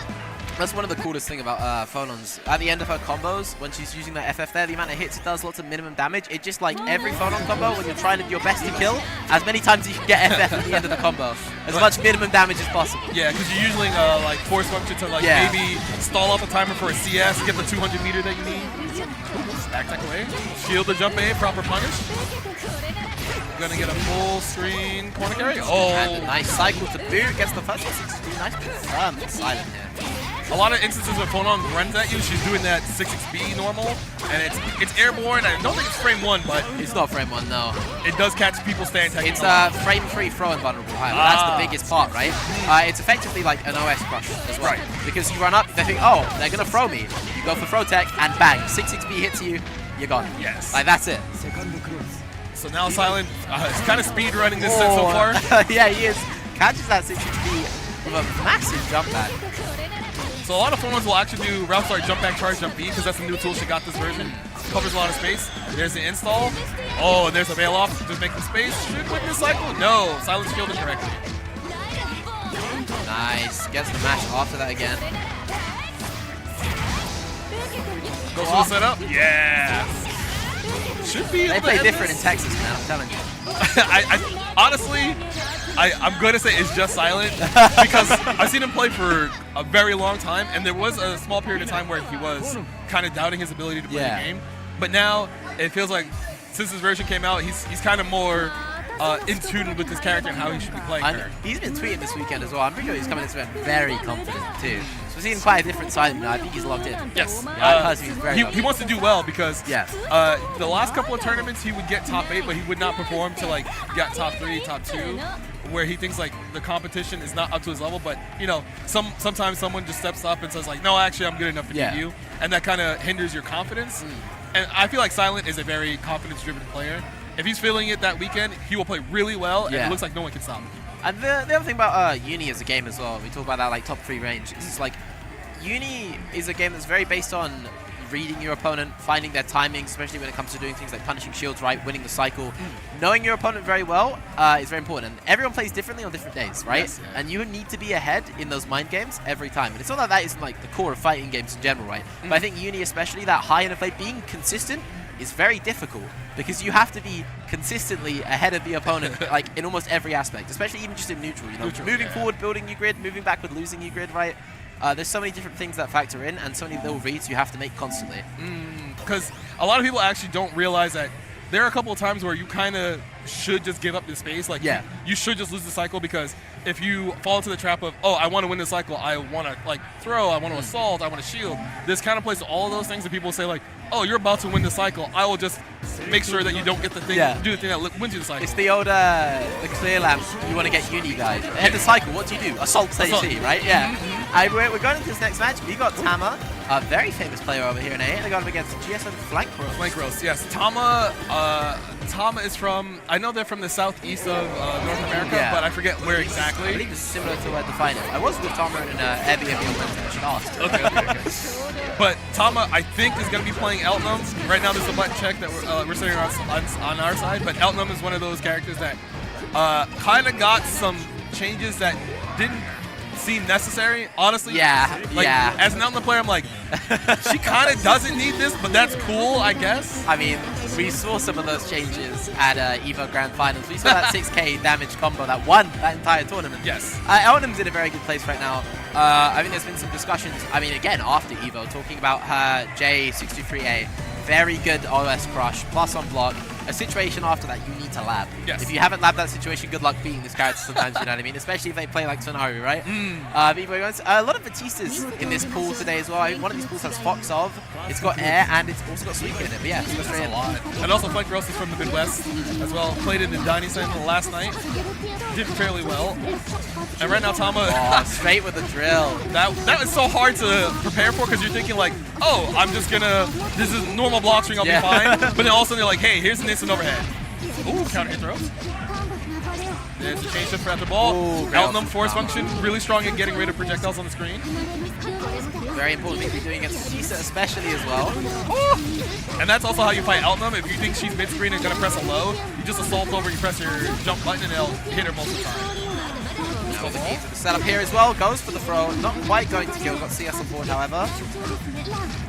That's one of the coolest thing about Phonons. At the end of her combos, when she's using that FF there, the amount of hits it does, lots of minimum damage. It just like every Phonon combo, when you're trying to do your best to kill, as many times as you can get FF at the end of the combo. As much minimum damage as possible. Yeah, because you're using like force function to like maybe stall out the timer for a CS, get the 200 meter that you need. Back away. Shield the jump A, proper punish. Gonna get a full screen corner carry. Oh, and a nice cycle to boot. Gets the first 6XP. Nice confirm. Silent here. A lot of instances when Phonon runs at you, she's doing that 6XP normal, and it's airborne. I don't think it's frame 1, but it's not frame 1, no. It does catch people staying tech. It's frame 3 throw invulnerable. That's the biggest part, right? It's effectively like an OS crush as well. Right. Because you run up, they think, oh, they're gonna throw me. You go for throw tech, and bang, 6XP hits you, you're gone. Yes. Like that's it. So now Silent is kind of speed running this set so far. Yeah, he is. Catches that 6XP with a massive jump back. So a lot of Phonons will actually do route start, jump back, charge, jump B, because that's the new tool she got this version. covers a lot of space. There's the install. Oh, and there's a bail off, just making space. Should win this cycle? No, silence shielded correctly. Nice. Gets the mash after that again. Goes for the setup. Yes. Should be. They play different in Texas, man. I'm telling you. I'm going to say it's just silent because I've seen him play for a very long time, and there was a small period of time where he was kind of doubting his ability to play the game. But now it feels like since this version came out, he's kind of more in tune with his character and how he should be playing her. He's been tweeting this weekend as well. I'm pretty sure he's coming into it very confident too. So we're seeing quite a different side of him now. I think he's locked in. Yes. He wants to do well because the last couple of tournaments he would get top 8, but he would not perform to like get top 3, top 2, where he thinks like the competition is not up to his level. But you know, sometimes someone just steps up and says like, no, actually I'm good enough to beat you, and that kind of hinders your confidence. And I feel like Silent is a very confidence-driven player. If he's feeling it that weekend, he will play really well, and it looks like no one can stop him. And the other thing about Uni as a game as well, we talk about that like top 3 range. It's like Uni is a game that's very based on reading your opponent, finding their timing, especially when it comes to doing things like punishing shields right, winning the cycle. Knowing your opponent very well is very important. And everyone plays differently on different days, right? Yes, And you need to be ahead in those mind games every time. And it's not that isn't like the core of fighting games in general, right? But I think Uni especially, that high end of play, being consistent is very difficult because you have to be consistently ahead of the opponent like in almost every aspect, especially even just in neutral, you know, moving forward, building your grid, moving backward, losing your grid, right? There's so many different things that factor in and so many little reads you have to make constantly. Because a lot of people actually don't realize that there are a couple of times where you kind of should just give up the space. Like, you should just lose the cycle because if you fall into the trap of, oh, I want to win the cycle, I want to like throw, I want to assault, I want to shield. This kind of plays to all of those things that people say like, oh, you're about to win the cycle. I will just make sure that you don't get the thing, do the thing that wins you the cycle. It's the old, the clear lamp, you want to get Uni guide. End the cycle, what do you do? Assault AC, right? We're going into this next match. We got Tama, a very famous player over here in A. They got him against GSM Flank Roast. Flank Roast, yes. Tama is from, I know they're from the southeast of North America, but I forget where exactly. I believe it's similar to where Define it. I was with Tama in Airbnb on Wednesday. I should ask. Okay. But Tama, I think, is going to be playing Eltnum. Right now, there's a button check that we're sitting on our side, but Eltnum is one of those characters that kind of got some changes that didn't seem necessary, honestly. As an Eltnum player, I'm like, she kind of doesn't need this, but that's cool, I guess. I mean, we saw some of those changes at EVO Grand Finals. We saw that 6k damage combo that won that entire tournament. Yes. Eltnum's in a very good place right now. I think there's been some discussions, I mean, again, after EVO, talking about her J623A. Very good OS crush, plus on block. A situation after that you need to lab. Yes. If you haven't labbed that situation, good luck beating this character sometimes, you know what I mean? Especially if they play like Sonari, right? A lot of Batistas in this pool today as well. I mean, one of these pools has Fox of, it's got Air, and it's also got Suika in it. But yeah, it's got a lot. And also Flank Roast is from the Midwest as well. Played in the Donnie Sentinel last night. Did fairly well. And right now Tama... straight with the drill. That was so hard to prepare for because you're thinking like, oh, I'm just gonna... This is normal block string, I'll be fine. But then all of a sudden they're like, hey, here's an instant overhead. Ooh, counter hit throw. There's a change shift for after ball. Eltnum force function, really strong at getting rid of projectiles on the screen. Very important thing to be doing against Batista especially as well. And that's also how you fight Eltnum. If you think she's mid-screen and gonna press a low, you just assault over, you press your jump button and it'll hit her most of the time. Now the key to the setup here as well, goes for the throw, not quite going to kill, got CS on board however.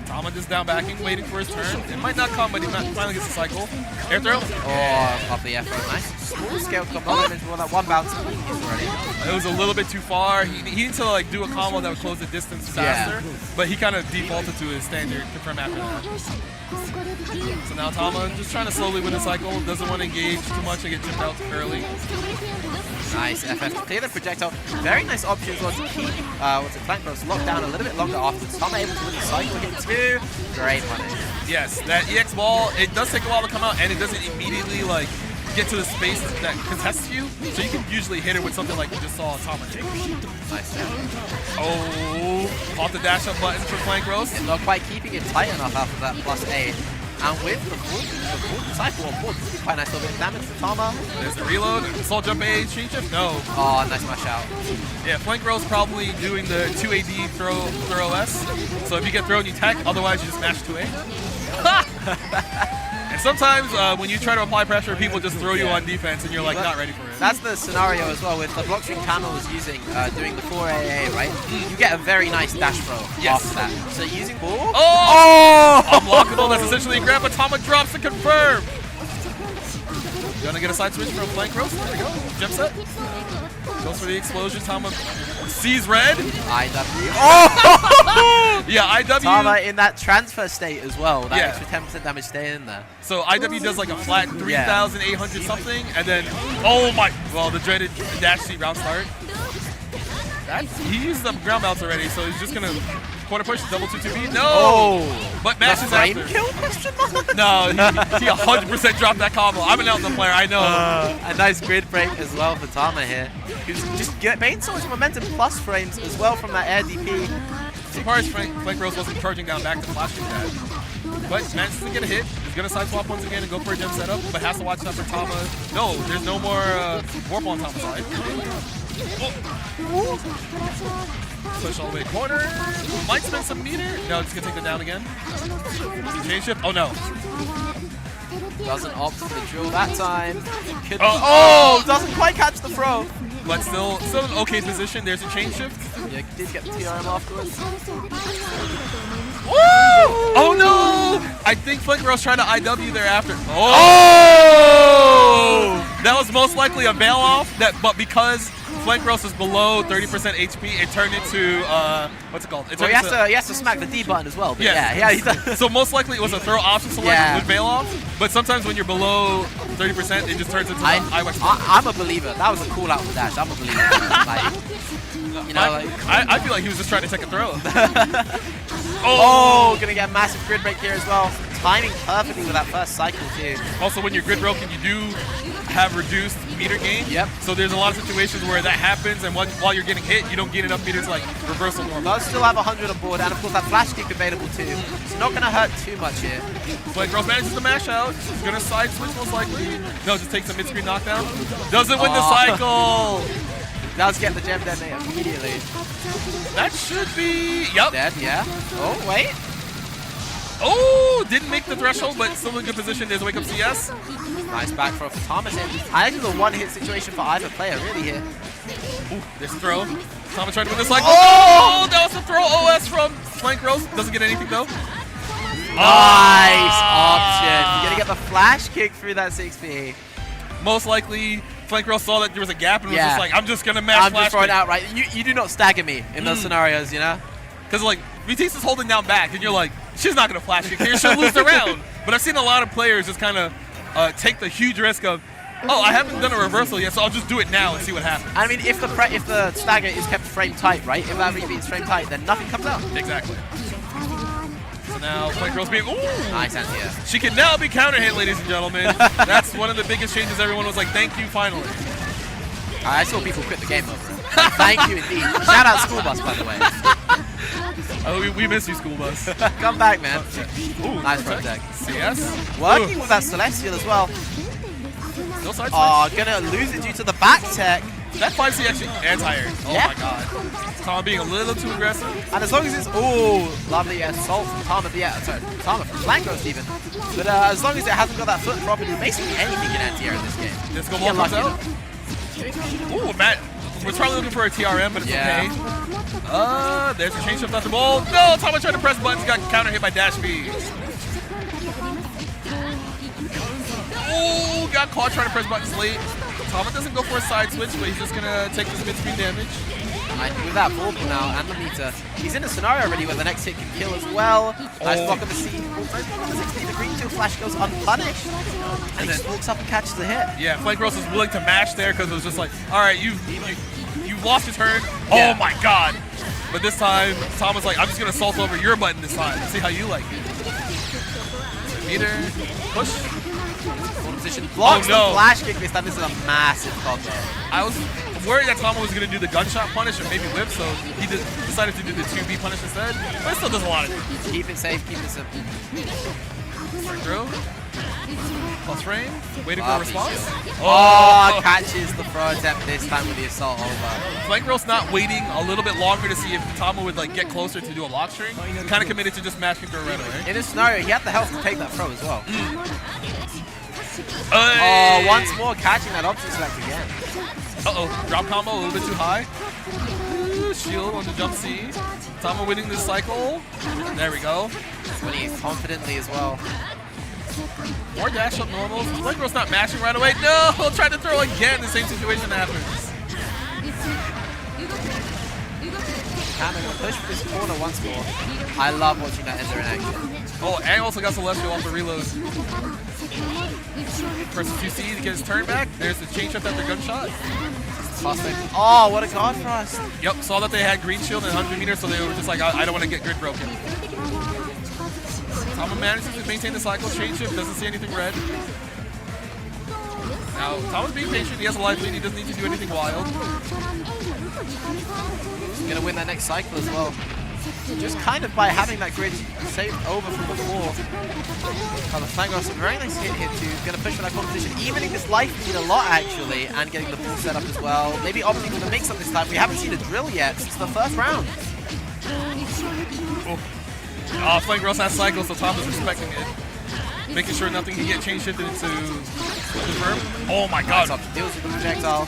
Tama just down backing, waiting for his turn. It might not come, but he finally gets the cycle. Air throw. Off the F throw, nice. Small scale combo damage for that one bounce already. It was a little bit too far. He needed to like do a combo that would close the distance faster, but he kind of defaulted to his standard confirm after that. So now Tama just trying to slowly win the cycle, doesn't want to engage too much and get chipped out early. Nice FF to clear the projectile. Very nice option as well to keep Flank Roast locked down a little bit longer afterwards. Tama able to win the cycle hit too. Great punish. Yes, that EX ball, it does take a while to come out and it doesn't immediately like get to the space that contests you. So you can usually hit it with something like you just saw Tama take. Nice. Off the dash up button for Flank Roast. And not quite keeping it tight enough after that +8. And with the full cycle on board, quite nice little bit of damage to Tama. There's the reload, assault jump A, change shift, no. Oh, nice mash out. Yeah, Flank Roast probably doing the 2AD throw S. So if you get thrown, you tech, otherwise you just smash 2A. And sometimes when you try to apply pressure, people just throw you on defense, and you're like not ready for it. That's the scenario as well with the block string Tama was using doing the 4AA, right? You get a very nice dash throw off that. So using ball. Oh! Unblockable. That's essentially a grab, but Tama drops to confirm. Gonna get a side switch from flank roast. There we go. Jump set. Goes for the explosion. Tama sees red. IW. Oh! Yeah, IW. Tama in that transfer state as well. That Yeah. extra 10% damage staying in there. So IW does like a flat 3,800 something, and then, oh my, well, the dreaded dash seat round start. He used the ground bounce already, so he's just gonna corner push, double 2-2B. No! Oh! But mashes frame after. kill question mark? No, he 100% dropped that combo. I'm an Elton player, I know. A nice grid break as well for Tama here. Who's just gained so much momentum plus frames as well from that air DP. Surprised Flank Rose wasn't charging down back to flash that. But manages to get a hit. He's going to side swap once again and go for a jump setup, but has to watch out for Tama. No, there's no more warp on Tama's side. Oh. Push all the way corner. Might spend some meter. No, just going to take it down again. Chain shift. Oh no. Doesn't opt for the drill that time. Oh! Doesn't quite catch the throw. But still an okay position. There's a chain shift. Yeah, did get the TRM afterwards. Woo! Oh no! I think Flank Rose tried to IW there after. Oh! That was most likely a bail off. But because Flank Rose is below 30% HP, it turned into what's it called? Well, he has to smack the D button as well. But yeah, he does. So most likely it was a throw option select with bail off. But sometimes when you're below 30%, it just turns into I'm a believer. That was a cool out for dash. I'm a believer. I feel like he was just trying to take a throw. Oh, gonna get a massive grid break here as well. Timing perfectly with that first cycle too. Also, when you're grid broken, you do have reduced meter gain. Yep. So there's a lot of situations where that happens, and while you're getting hit, you don't gain enough meters to like reversal normal. Does still have 100 on board, and of course that flash kick available too. It's not gonna hurt too much here. Flank Rose manages to mash out. He's gonna side switch most likely. No, just takes a mid-screen knockdown. Doesn't win the cycle. Does get the gem detonate immediately. That should be Dead, yeah. Oh, wait. Oh, didn't make the threshold, but still in good position. There's a wake up CS. Nice back throw for Thomas. I think it's a one-hit situation for either player, really, here. Ooh, there's a throw. Thomas trying to win the cycle. Oh, that was a throw OS from Flank Rose. Doesn't get anything, though. Nice option. You're going to get the flash kick through that 6P. Most likely, Flank Rose saw that there was a gap and was just like, I'm just going to mash I'm flash just throwing kick. out right. You do not stagger me in those scenarios, you know? Because, like, VT's is holding down back, and you're like, she's not going to flash kick here. She'll lose the round. But I've seen a lot of players just kind of take the huge risk of, oh, I haven't done a reversal yet, so I'll just do it now and see what happens. I mean, if the stagger is kept frame tight, right? If that rebeat is frame tight, then nothing comes out. Exactly. So now Flank Rose being, ooh! Nice anti-air. She can now be counter hit, ladies and gentlemen. That's one of the biggest changes. Everyone was like, thank you, finally. I saw people quit the game over it. Thank you indeed. Shout out School Bus, by the way. Oh, we miss you, School Bus. Come back, man. Ooh, Nice protect. CS. Working with that Celestial as well. No side Oh, gonna lose it due to the back tech. That 5C actually anti-aired. Oh Yeah. my god. Tama being a little too aggressive. And as long as it's, ooh, lovely assault from Tama, Tama from Flank Roast even. But as long as it hasn't got that foot property, basically anything can anti-air in this game. Let's go comes out. Ooh, Matt. We're probably looking for a TRM, but it's okay. There's a chain shift off the ball. No, Tama tried to press buttons, got counter hit by dash B. Oh, got caught trying to press buttons late. Tama doesn't go for a side switch, but he's just gonna take this mid-screen damage. And with that bauble now and the meter, he's in a scenario already where the next hit can kill as well. Nice block on the C. Nice block on the 60. The green kill flash goes unpunished. And he just walks up and catches the hit. Yeah, Flank Rose was willing to mash there because it was just like, all right, you lost your turn. Yeah. Oh my god. But this time, Tama's like, I'm just gonna salt over your button this time. See how you like it. Meter, push. Position blocks Oh, no. the flash kick this time. This is a massive combo. I was worried that Tama was going to do the gunshot punish or maybe whip, so he decided to do the 2B punish instead. But it still does a lot of damage. Keep it safe, keep it simple. Throw. Plus frame, waiting for a response. Oh, catches the throw attempt this time with the assault over. Flank Roast not waiting a little bit longer to see if Tama would like get closer to do a lock string. Kind of committed to just mashing through right away. In this scenario, he had the health to take that throw as well. Hey! Oh, once more catching that option select again. Uh-oh, drop combo a little bit too high. Ooh, shield on the jump C. Tama winning this cycle. There we go. Winning it confidently as well. More dash up normals. Flank Roast not mashing right away. No! Tried to throw again. The same situation happens. Tama gonna push for this corner once more. I love watching that ender in action. Oh, and also got Celestial off the reload. Press 2C to get his turn back. There's the chain shift after gunshot. Oh, what a god thrust. Yep, saw that they had green shield and 100 meters, so they were just like, I don't want to get grid broken. Tama manages to maintain the cycle. Chain shift, doesn't see anything red. Now, Tama's being patient. He has a life lead. He doesn't need to do anything wild. He's gonna win that next cycle as well. Just kind of by having that grid saved over from before. Oh, the flank roast, a very nice hit here too. Gonna push for that competition, evening this life lead a lot actually, and getting the full setup as well. Maybe opting for the mix-up this time. We haven't seen a drill yet since the first round. Oh, Flank Roast has cycle, so Tama's respecting it. Making sure nothing can get chain shifted into confirm. Oh my god. Deals with the projectile.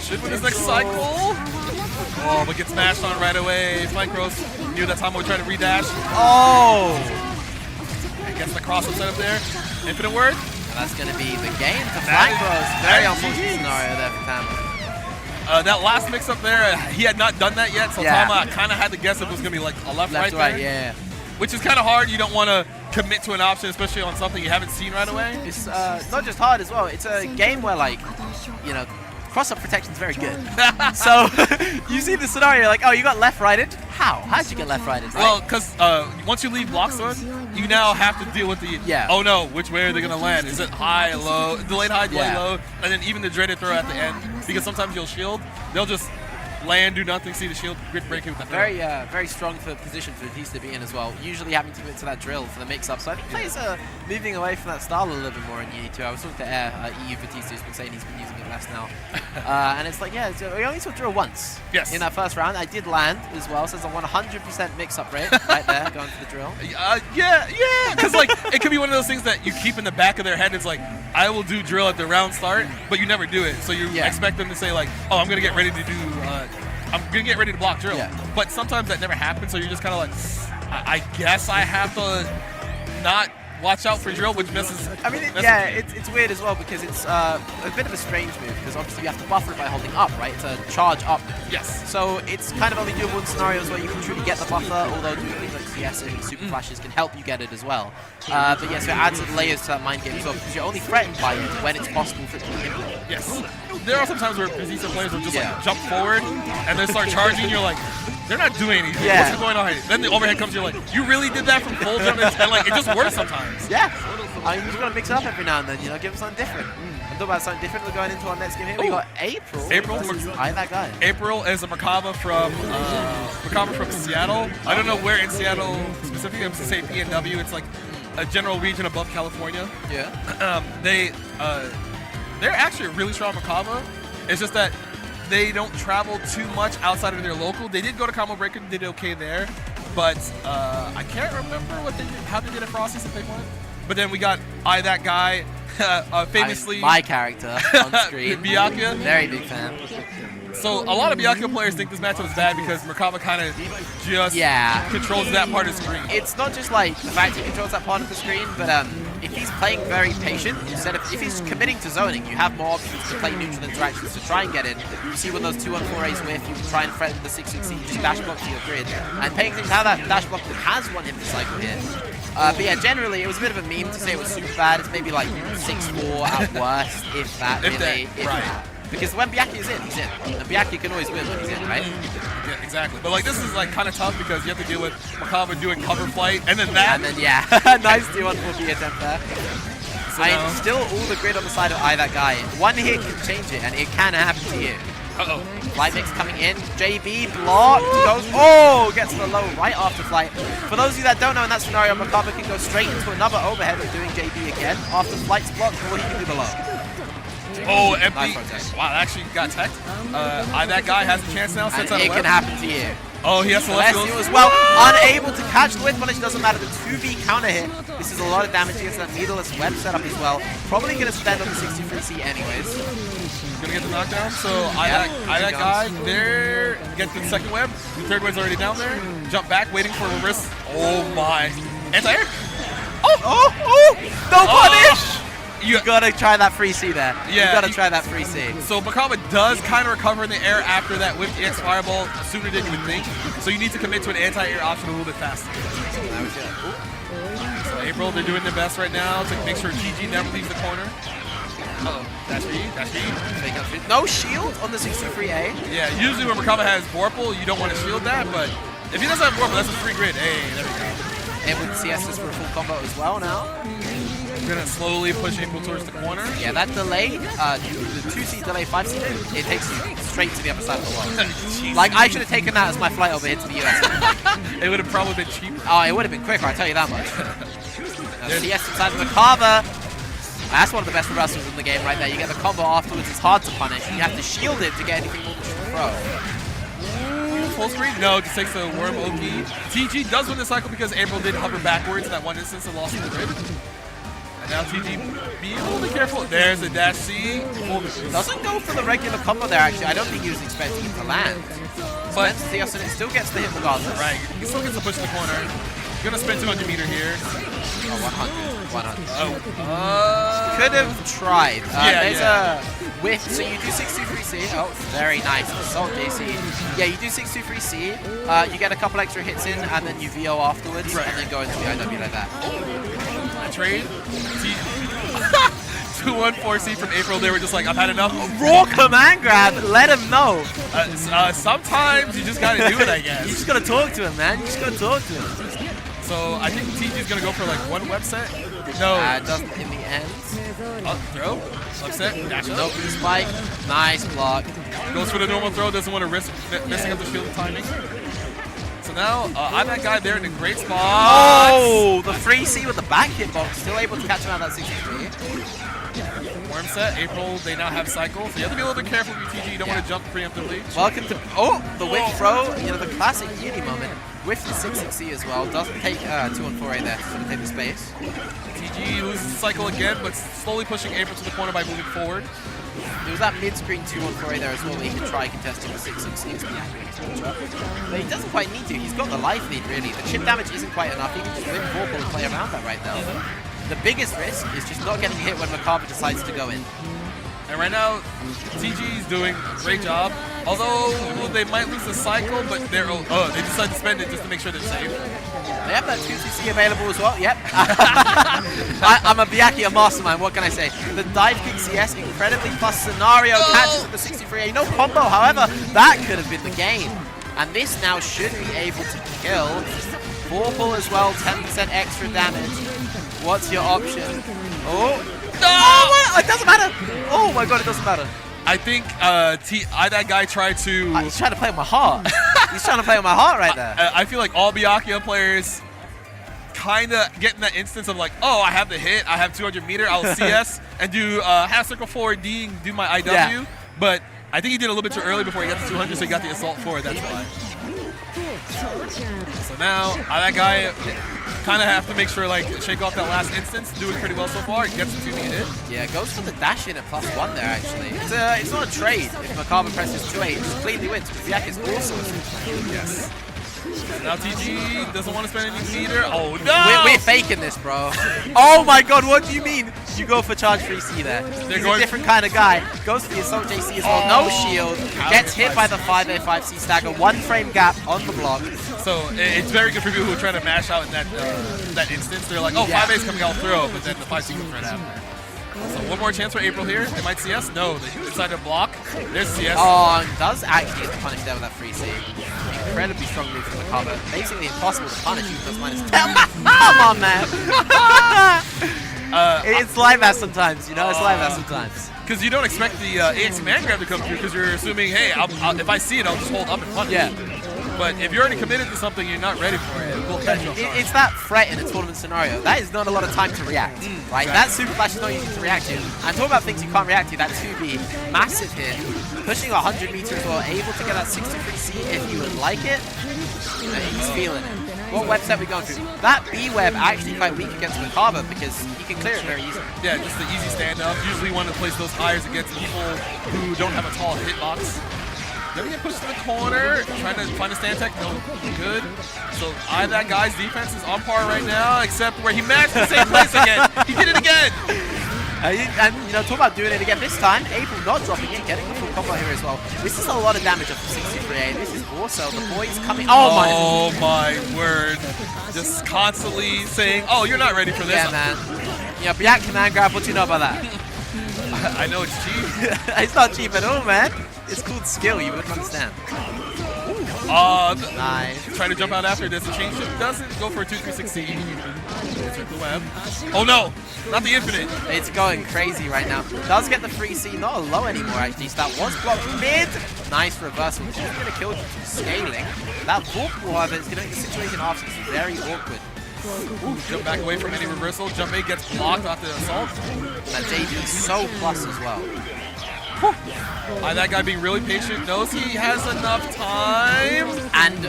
Should win his next cycle. Oh, but gets smashed on right away. Flank Roast knew that Tama would try to redash. Oh! And gets the cross-up set up there. Infinite word. And that's going to be the game for Flank Roast. Very unfortunate scenario there for Tama. That last mix-up there, he had not done that yet, so Tama kind of had to guess if it was going to be like a left-right right, there. yeah. Which is kind of hard. You don't want to commit to an option, especially on something you haven't seen right away. It's not just hard as well. It's a game where, like, you know, cross-up protection is very good. So you see the scenario like, oh, you got left-righted. How? How'd you get left-righted? Right? Well, because once you leave blocks on, you now have to deal with the, oh no, which way are they going to land? Is it high, low, delayed high, delayed low? And then even the dreaded throw at the end, because sometimes you'll shield, they'll just land, do nothing, see the shield, grid break it with the throw. Very strong for position for Batista to be in as well. Usually having to commit to that drill for the mix-up. So I think players are moving away from that style a little bit more in Uni 2. I was talking to Air, EU Batista, who's been saying he's been using it less now. And it's like, yeah, we only saw drill once. Yes. In that first round. I did land as well, so it's a 100% mix-up rate right there, going for the drill. Yeah, because like, it could be one of those things that you keep in the back of their head. It's like, I will do drill at the round start, but you never do it. So you expect them to say like, oh, I'm going to get ready to do... I'm going to get ready to block drill. But sometimes that never happens, so you're just kind of like, I guess I have to not watch out for drill, which messes... I mean, it's weird as well because it's a bit of a strange move because obviously you have to buffer it by holding up, right? It's a charge up. Yes. So it's kind of only doable in scenarios where you can truly get the buffer, although doing things like CS and super flashes can help you get it as well. But yeah, so it adds layers to that mind game as well because you're only threatened by it when it's possible for it to be implemented. Yes. There are some times where Batista players will just like jump forward and then start charging. You're like, they're not doing anything. What's going on here? Then the overhead comes. You're like, you really did that from full jump, and like it just works sometimes. Yeah. I mean, you just gotta mix it up every now and then. You know, give them something different. And talk about something different. We're going into our next game here. We got April. I that guy. April is a Merkaba from Seattle. I don't know where in Seattle specifically. I'm going to say PNW. It's like a general region above California. Yeah. They're actually a really strong Merkaba. It's just that they don't travel too much outside of their local. They did go to Combo Breaker, did okay there, but I can't remember how they did at Frosty since they won. But then we got That Guy, famously my character on screen. Byakuya. Very big fan. So a lot of Byakuya players think this matchup is bad because Merkaba kind of just controls that part of the screen. It's not just like the fact he controls that part of the screen, but if he's playing very patient, instead of if he's committing to zoning, you have more options to play neutral interactions to try and get in. You see when those 2-on-4As whiff, you can try and threaten the 6-6C, you just dash block to your grid. And paying attention to how that dash block has won him the cycle here. But yeah, generally it was a bit of a meme to say it was super bad. It's maybe like 6-4 at worst, if that really. Because when Byakuya's in, he's in. And Byakuya can always win when he's in, right? Yeah, exactly. But like this is like kind of tough because you have to deal with Merkaba doing cover flight and then that. And then nice 2-on-4B attempt there. So still all the grid on the side of That Guy. One hit can change it, and it can happen to you. Uh-oh. Light mix coming in. JB blocked. Goes. Oh, gets the low right after flight. For those of you that don't know, in that scenario, Makaba can go straight into another overhead with doing JB again. After flight's blocked, or he can do below. Oh, empty. Nice Wow, that actually got teched. That guy has a chance now. And Sets out a it web. can happen to you. Oh, he has Celestials. Celestial as well. Unable to catch the Wind Punish, doesn't matter. The 2v counter hit. This is a lot of damage against that needleless web setup as well. Probably going to spend on the 63C anyways. Gonna get the knockdown. So that guy there gets the second web. The third web's already down there. Jump back, waiting for a reverse. Oh my. Anti-air. No punish! You gotta try that free C there. Yeah, you gotta try that free C. So Makaba does kind of recover in the air after that whipped EX Fireball sooner than you would think. So you need to commit to an anti-air option a little bit faster. So April, they're doing their best right now to make sure TG never leaves the corner. Uh-oh. Dash B. No shield on the 63A. Yeah, usually when Makaba has Vorpal, you don't want to shield that, but if he doesn't have Vorpal, that's a free grid. Hey, there we go. And with CS just for a full combo as well now. We're gonna slowly push April towards the corner. Yeah, that delay, the 2C delay, 5C delay, it takes you straight to the other side of the world. Like, I should have taken that as my flight over here to the US. It would have probably been cheaper. Oh, it would have been quicker, I tell you that much. CS inside of the Makaba. That's one of the best reversals in the game right there. You get the combo afterwards, it's hard to punish. You have to shield it to get anything more than just a throw. Full screen? No, just takes the Worm OP. TG does win the cycle because April did hover backwards in that one instance and lost in the grid. And now TG be a little bit careful. There's a dash C. Doesn't go for the regular combo there, actually. I don't think he was expecting it to land. But CS and it still gets the hit regardless. Right, he still gets a push in the corner. Gonna spend 200 meter here. Oh, 100. Oh. Could have tried. There's yeah. a whiff. So you do 623C. Oh, very nice. Assault JC. Yeah, you do 623C. You get a couple extra hits in, and then you VO afterwards, and then go into the IW like that. A trade. 214C from April. They were just like, I've had enough. Raw command grab. Let him know. Sometimes you just gotta do it, I guess. You just gotta talk to him, man. You just gotta talk to him. So I think TG's gonna go for like one web set. No. It doesn't in the end. Throw. Upset. Dash up. Nope, spike. Nice block. Goes for the normal throw. Doesn't want to risk messing up the field timing. So now I'm that guy there in a great spot. Oh, the free C with the back hitbox. Still able to catch him out of that 63. Worm set. April, they now have cycle. So you have to be a little bit careful with your TG. You don't want to jump preemptively. Welcome to the whip throw. You know, the classic Uni moment. With the 660 as well. Doesn't take 2-on-4A there. Doesn't take the space. TG loses the cycle again, but slowly pushing April to the corner by moving forward. There was that mid-screen 2-on-4A there as well where he could try contesting the 660 but he doesn't quite need to. He's got the life lead really. The chip damage isn't quite enough. He can just whip Vorpal and play around that right now. The biggest risk is just not getting hit when Makaba decides to go in. And right now, TG is doing a great job. Although they might lose the cycle, but they decide to spend it just to make sure they're safe. They have that 2CC available as well. Yep. I'm a Byakuya mastermind. What can I say? The dive kick CS incredibly plus scenario catches at the 63A. No combo. However, that could have been the game. And this now should be able to kill. Vorpal as well. 10% extra damage. What's your option? Oh. No! It doesn't matter! Oh my god, it doesn't matter. I think that guy tried to... he's trying to play with my heart. He's trying to play with my heart right there. I feel like all Byakuya players kind of get in that instance of like, oh, I have the hit, I have 200 meter, I'll CS and do half circle forward D and do my IW. Yeah. But I think he did a little bit too early before he got to 200, so he got the assault forward, that's why. So now, that guy kind of have to make sure, like, shake off that last instance. Doing pretty well so far. He gets the 2v hit. Yeah, goes for the dash in at +1 there, actually. It's not a trade. If Makaba presses 2-8, he just cleanly wins. Because Byak is also a super. Yes. Now TG doesn't want to spend any meter. Oh, no! We're faking this, bro. Oh, my God. What do you mean? You go for charge 3C there. He's a different kind of guy. Goes for the Assault JC as well. No shield. Gets hit by the 5A, 5C stagger. 1 frame gap on the block. So it's very good for people who are trying to mash out in that instance. They're like, oh, 5A's coming out throw, but then the 5C comes right after. So one more chance for April here. They might CS. No, they decide to block. There's CS. Oh, does actually get the punish there with that 3C. Incredibly strong move from Makaba. Basically impossible to punish you plus -10. Come on, man. It's live as sometimes, you know? It's live as sometimes. Because you don't expect the AX man grab to come through because you're assuming, hey, if I see it, I'll just hold up and punish. Yeah. But if you're already committed to something, you're not ready for it. It will catch you off guard. It's that threat in a tournament scenario. That is not a lot of time to react, right? exactly. That super flash is not easy to react to. And talking about things you can't react to, that 2B, massive hit, pushing 100 meters as well, able to get that 63C if you would like it. He's feeling it. What web set we going through? That B web actually quite weak against Makaba because you can clear it very easily. Yeah, just the easy stand-up. Usually want to place those hires against people who don't have a tall hitbox. Then we get pushed to the corner, trying to find a stand tech. No, good. So that guy's defense is on par right now, except where he matched the same place again. He did it again. And you know, talk about doing it again this time. Abel not dropping it, getting the full combo here as well. This is a lot of damage up to 63A. This is also the boys coming. Oh my word! Just constantly saying, "Oh, you're not ready for this." Yeah, man. Yeah, Byakuya command grab. What do you know about that? I know it's cheap. It's not cheap at all, man. It's called skill. You wouldn't understand. Nice. Try to jump out after this. The change shift doesn't go for a 2-3-6C. The web. Oh no! Not the infinite. It's going crazy right now. Does get the 3C, not a low anymore actually. So that was blocked mid. Nice reversal. She's going to kill scaling. That Vorpal, however, is going to make the situation after very awkward. Ooh, jump back away from any reversal. Jump A gets blocked off the assault. That JB is so plus as well. That guy being really patient knows he has enough time. And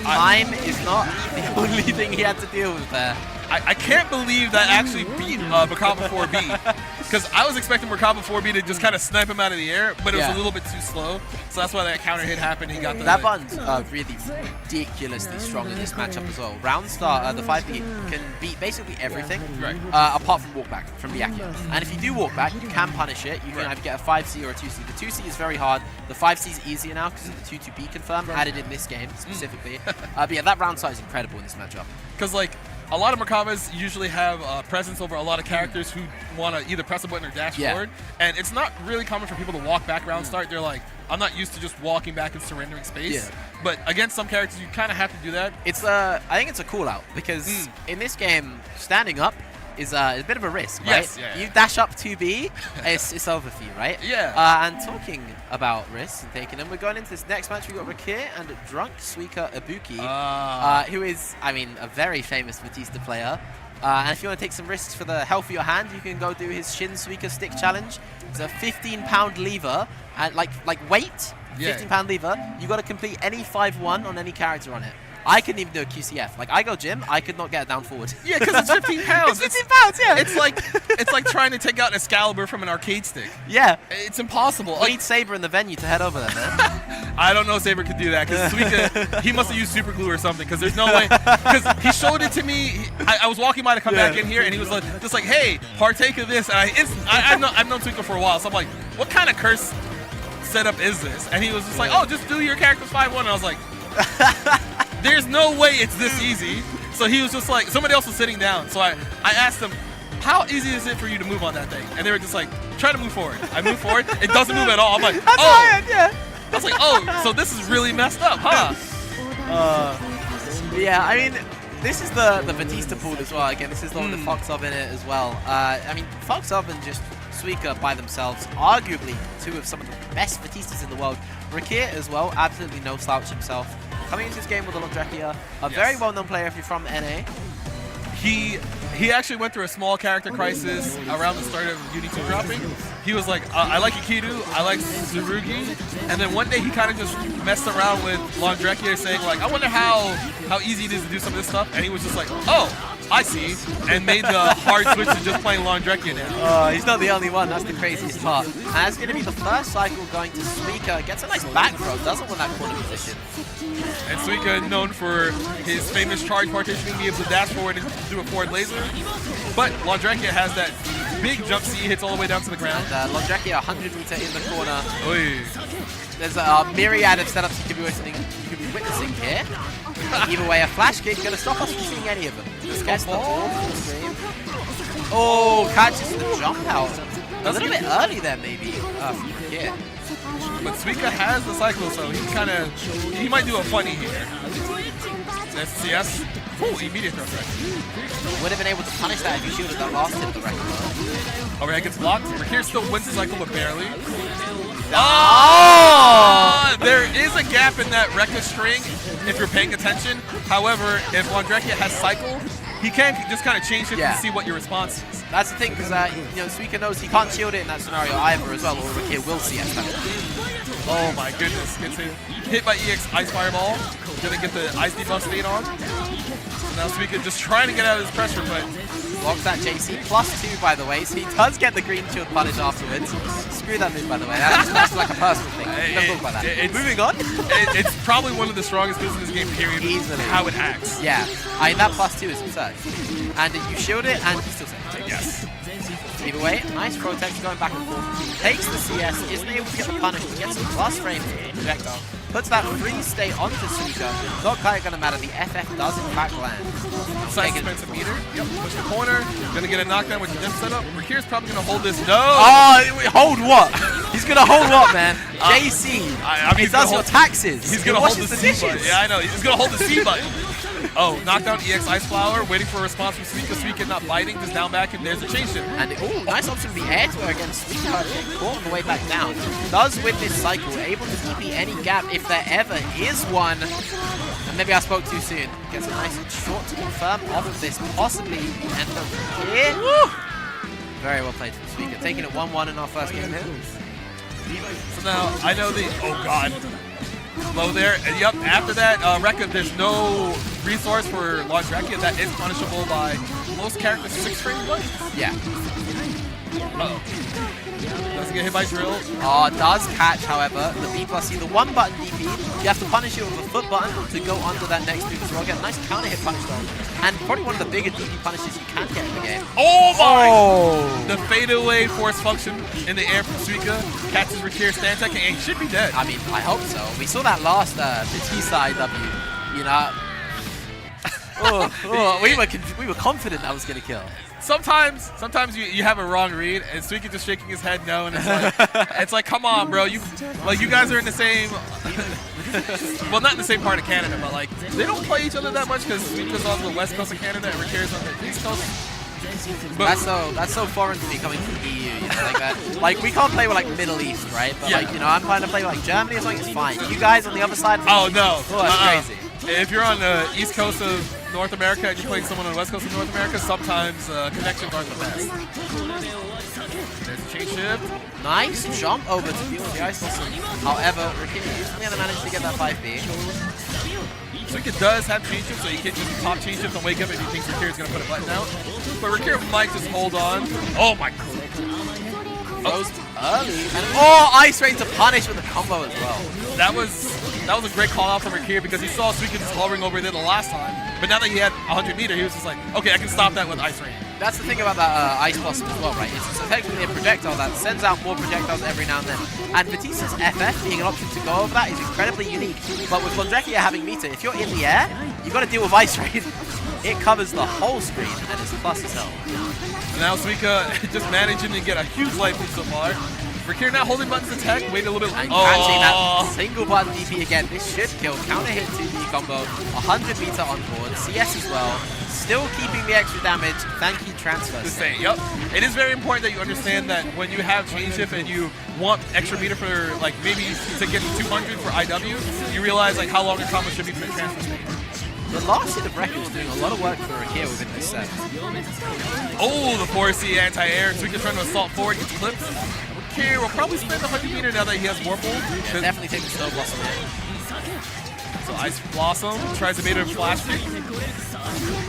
time is not the only thing he had to deal with there. I can't believe that actually beat Makaba 4B. Because I was expecting Makaba 4B to just kind of snipe him out of the air, but it was a little bit too slow. So that's why that counter hit happened. He got the... That button's really ridiculously strong in this matchup as well. Round start, the 5B can beat basically everything, right. Apart from walk back from Byakuya. And if you do walk back, you can punish it. You can either get a 5C or a 2C. The 2C is very hard. The 5C is easier now because of the 2-2B confirmed, added in this game specifically. But yeah, that round start is incredible in this matchup. Because like, a lot of Makabas usually have presence over a lot of characters who want to either press a button or dash forward. And it's not really common for people to walk back round start. They're like, I'm not used to just walking back and surrendering space. Yeah. But against some characters, you kind of have to do that. It's I think it's a call out because in this game, standing up is a bit of a risk, right? Yes, yeah. You dash up 2B, it's over for you, right? Yeah. And talking about risks and taking them, we're going into this next match. We got Rakir and Drunk Suika Ibuki, who is, I mean, a very famous Batista player. And if you want to take some risks for the health of your hand, you can go do his Shin Suika Stick Challenge. It's a 15-pound lever, and like weight, 15-pound lever. You got to complete any 5-1 on any character on it. I couldn't even do a QCF. Like, I go gym, I could not get it down forward. Yeah, because it's 15 pounds. It's 15 pounds, yeah. It's like trying to take out Excalibur from an arcade stick. Yeah. It's impossible. I need Saber in the venue to head over there, man. I don't know if Saber could do that because Suika, he must have used super glue or something because there's no way. Because he showed it to me. I was walking by to come back in here and he was like, just like, hey, partake of this. And I've known Suika for a while, so I'm like, what kind of curse setup is this? And he was just like, oh, just do your character's 5-1. And I was like, there's no way it's this easy. So he was just like, somebody else was sitting down. So I asked him, how easy is it for you to move on that thing? And they were just like, try to move forward. I move forward. It doesn't move at all. I'm like, oh. Yeah. I was like, oh, so this is really messed up, huh? Yeah, I mean, this is the Batista pool as well. Again, this is the one with Fox Up in it as well. I mean, Fox Up and just Suika by themselves, arguably two of some of the best Batistas in the world. Rakir as well, absolutely no slouch himself. Coming into this game with a Londrekia, a very well-known player if you're from NA. He actually went through a small character crisis around the start of Uni 2 dropping. He was like, I like Enkidu, I like Tsurugi, and then one day he kind of just messed around with Londrekia saying like, I wonder how easy it is to do some of this stuff, and he was just like, oh, I see, and made the hard switch to just playing Londrekia now. He's not the only one, that's the craziest part. And that's going to be the first cycle going to Suika. Gets a nice back throw, doesn't want that corner position. And Suika known for his famous charge partitioning, being able to dash forward and do a forward laser. But Londrekia has that big jump C, hits all the way down to the ground. And Londrekia 100 meter in the corner. Oy. There's a myriad of setups you could be witnessing here. Either way, a flash kick going to stop us from seeing any of them. Just gets the ball from the screen. Oh, catches the jump out. A little bit early there, maybe, from here. But Suika has the cycle, so he might do a funny here. That's CS. Ooh, immediate throw strike. Would have been able to punish that if you shielded that last hit of the record. Overhead gets blocked. Rakir still wins the cycle, but barely. Oh! There is a gap in that Rekka string if you're paying attention. However, if Wandrekia has cycle, he can just kind of change it Yeah. to see what your response is. That's the thing, because you know, Suika knows he can't shield it in that scenario either as well, or Rakir will see it. Oh my goodness. Gets hit by EX Ice Fireball. Gonna get the Ice debuff stayed on. So now Suika just trying to get out of this pressure, but Blocks that JC, +2 by the way, so he does get the green shield punish afterwards. Screw that move by the way, that's like a personal thing. Don't talk about that. Moving on. It's probably one of the strongest moves in this game, period. Easily. How it acts. Yeah, I mean that +2 is absurd. And you shield it and you still save. Yes. Either way, nice protect going back and forth. Takes the CS, isn't able to get the punish, gets the plus frame projectile. Puts that free stay onto Suika. Not quite gonna matter, the FF does in fact land. Side expensive meter. Yep, push the corner. Gonna get a knockdown with the dim setup. Rakir's probably gonna hold this. No! Oh, hold what? He's gonna hold what, man? JC. I mean, he does your taxes. He's gonna hold washes the the C button. dishes. Yeah, I know. He's gonna hold the C button. Oh, knockdown EX Ice Flower, waiting for a response from Suika. Suika not biting, just down back, and there's a change shift. And oh, nice option from the air to against Suika, getting caught on the way back down. Does win this cycle, able to TP any gap if there ever is one. And maybe I spoke too soon. Gets a nice short to confirm off of this, possibly end of here. Very well played from Suika, taking it 1-1 in our first game here. So now, I know the... Oh, God. Low there. And yep, after that, Rekka, there's no resource for launch Rekka. That is punishable by most characters 6 frames away. Yeah. Uh-oh. Doesn't get hit by drill. Does catch, however, the B+C, the 1 button DP. You have to punish it with a foot button to go under that next move as well. Get a nice counter hit punish though. And probably one of the bigger DP punishes you can get in the game. Oh my! The fadeaway force function in the air from Suika catches Rakir stand tech and he should be dead. I mean, I hope so. We saw that last Decisive IW, you know. We were confident that was gonna kill. Sometimes you have a wrong read, and Suika just shaking his head no, and it's like, come on, bro. You guys are in the same, well, not in the same part of Canada, but like they don't play each other that much because Suika's on the west coast of Canada and Rakir's on the east coast. But that's so foreign to me coming from the EU, you know, like that. Like we can't play with like Middle East, right? But like, you know, I'm trying to play with like Germany or something. It's fine. You guys on the other side. Oh no, that's crazy. If you're on the east coast of North America and you're playing someone on the west coast of North America, sometimes connections aren't the best. There's a change shift. Nice jump over to deal with the ice blossom. However, Rakir usually hasn't managed to get that 5B. Suika does have change shift, so you can just pop change shift and wake up if you think Rakir is going to put a button out. But Rakir might just hold on. Oh my god. Goes early. And ice rain to punish with the combo as well. That was a great call out from Rakir because he saw Suika just hovering over there the last time. But now that he had 100 meter, he was just like, okay, I can stop that with ice rain. That's the thing about that ice blossom as well, right? It's effectively a projectile that sends out more projectiles every now and then. And Batista's FF being an option to go over that is incredibly unique. But with Wandrekia having meter, if you're in the air, you got to deal with ice rain. It covers the whole screen and it's plus as hell. So now Suika just managing to get a huge life lead so far. Rakir now holding buttons attack, wait a little bit. And catching that single button DP again. This should kill. Counter hit 2D combo. 100 meter on board. CS as well. Still keeping the extra damage. Thank you, transfer. Yep. It is very important that you understand that when you have change shift and you want extra meter for like maybe to get to 200 for IW, you realize like how long a combo should be for the transfer state. The last hit of Rekka is doing a lot of work for Rakir within this set. Oh, the 4C anti-air. Suika trying to assault forward, gets clipped. Rakir will probably spend the 100 meter now that he has Warpole. Yeah, definitely take the Snow Blossom here. So Ice Blossom tries to make it a flash kick.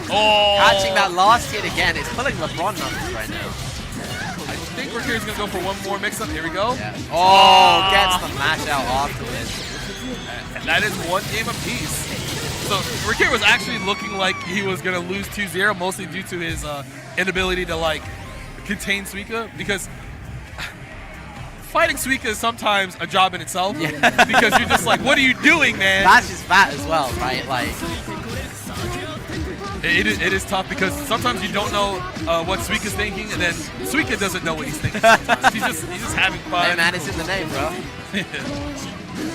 Oh! Catching that last hit again. It's pulling LeBron numbers right now. I think Rakir's going to go for one more mix-up. Here we go. Yeah. Oh, gets the mash out afterwards. And that is one game apiece. So Rakir was actually looking like he was going to lose 2-0, mostly due to his inability to like contain Suika, because fighting Suika is sometimes a job in itself. Yeah. Because you're just like, what are you doing, man? That's just fat as well, right? Like, it is tough because sometimes you don't know what Suika's thinking, and then Suika doesn't know what he's thinking sometimes. he's just having fun. Hey man, it's in the name, bro.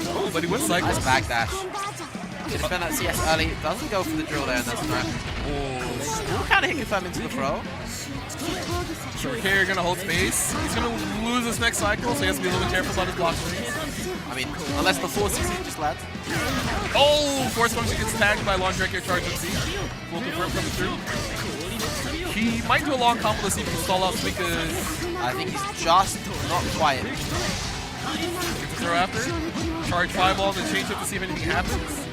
Oh, but he wins cycles. Nice backdash. to defend that CS early. Doesn't go for the drill there in that scrap. Still kind of hit confirm into the throw. So Reaver gonna hold space. He's gonna lose this next cycle, so he has to be a little bit careful about his block streams. I mean, unless the 4CC just lands. Oh, force function gets tagged by Laundrecchia charge up C. Full confirm coming through. He might do a long combo to see if he can stall out because I think he's just not quiet. Get the throw after. Charge 5-ball, then change up to see if anything happens.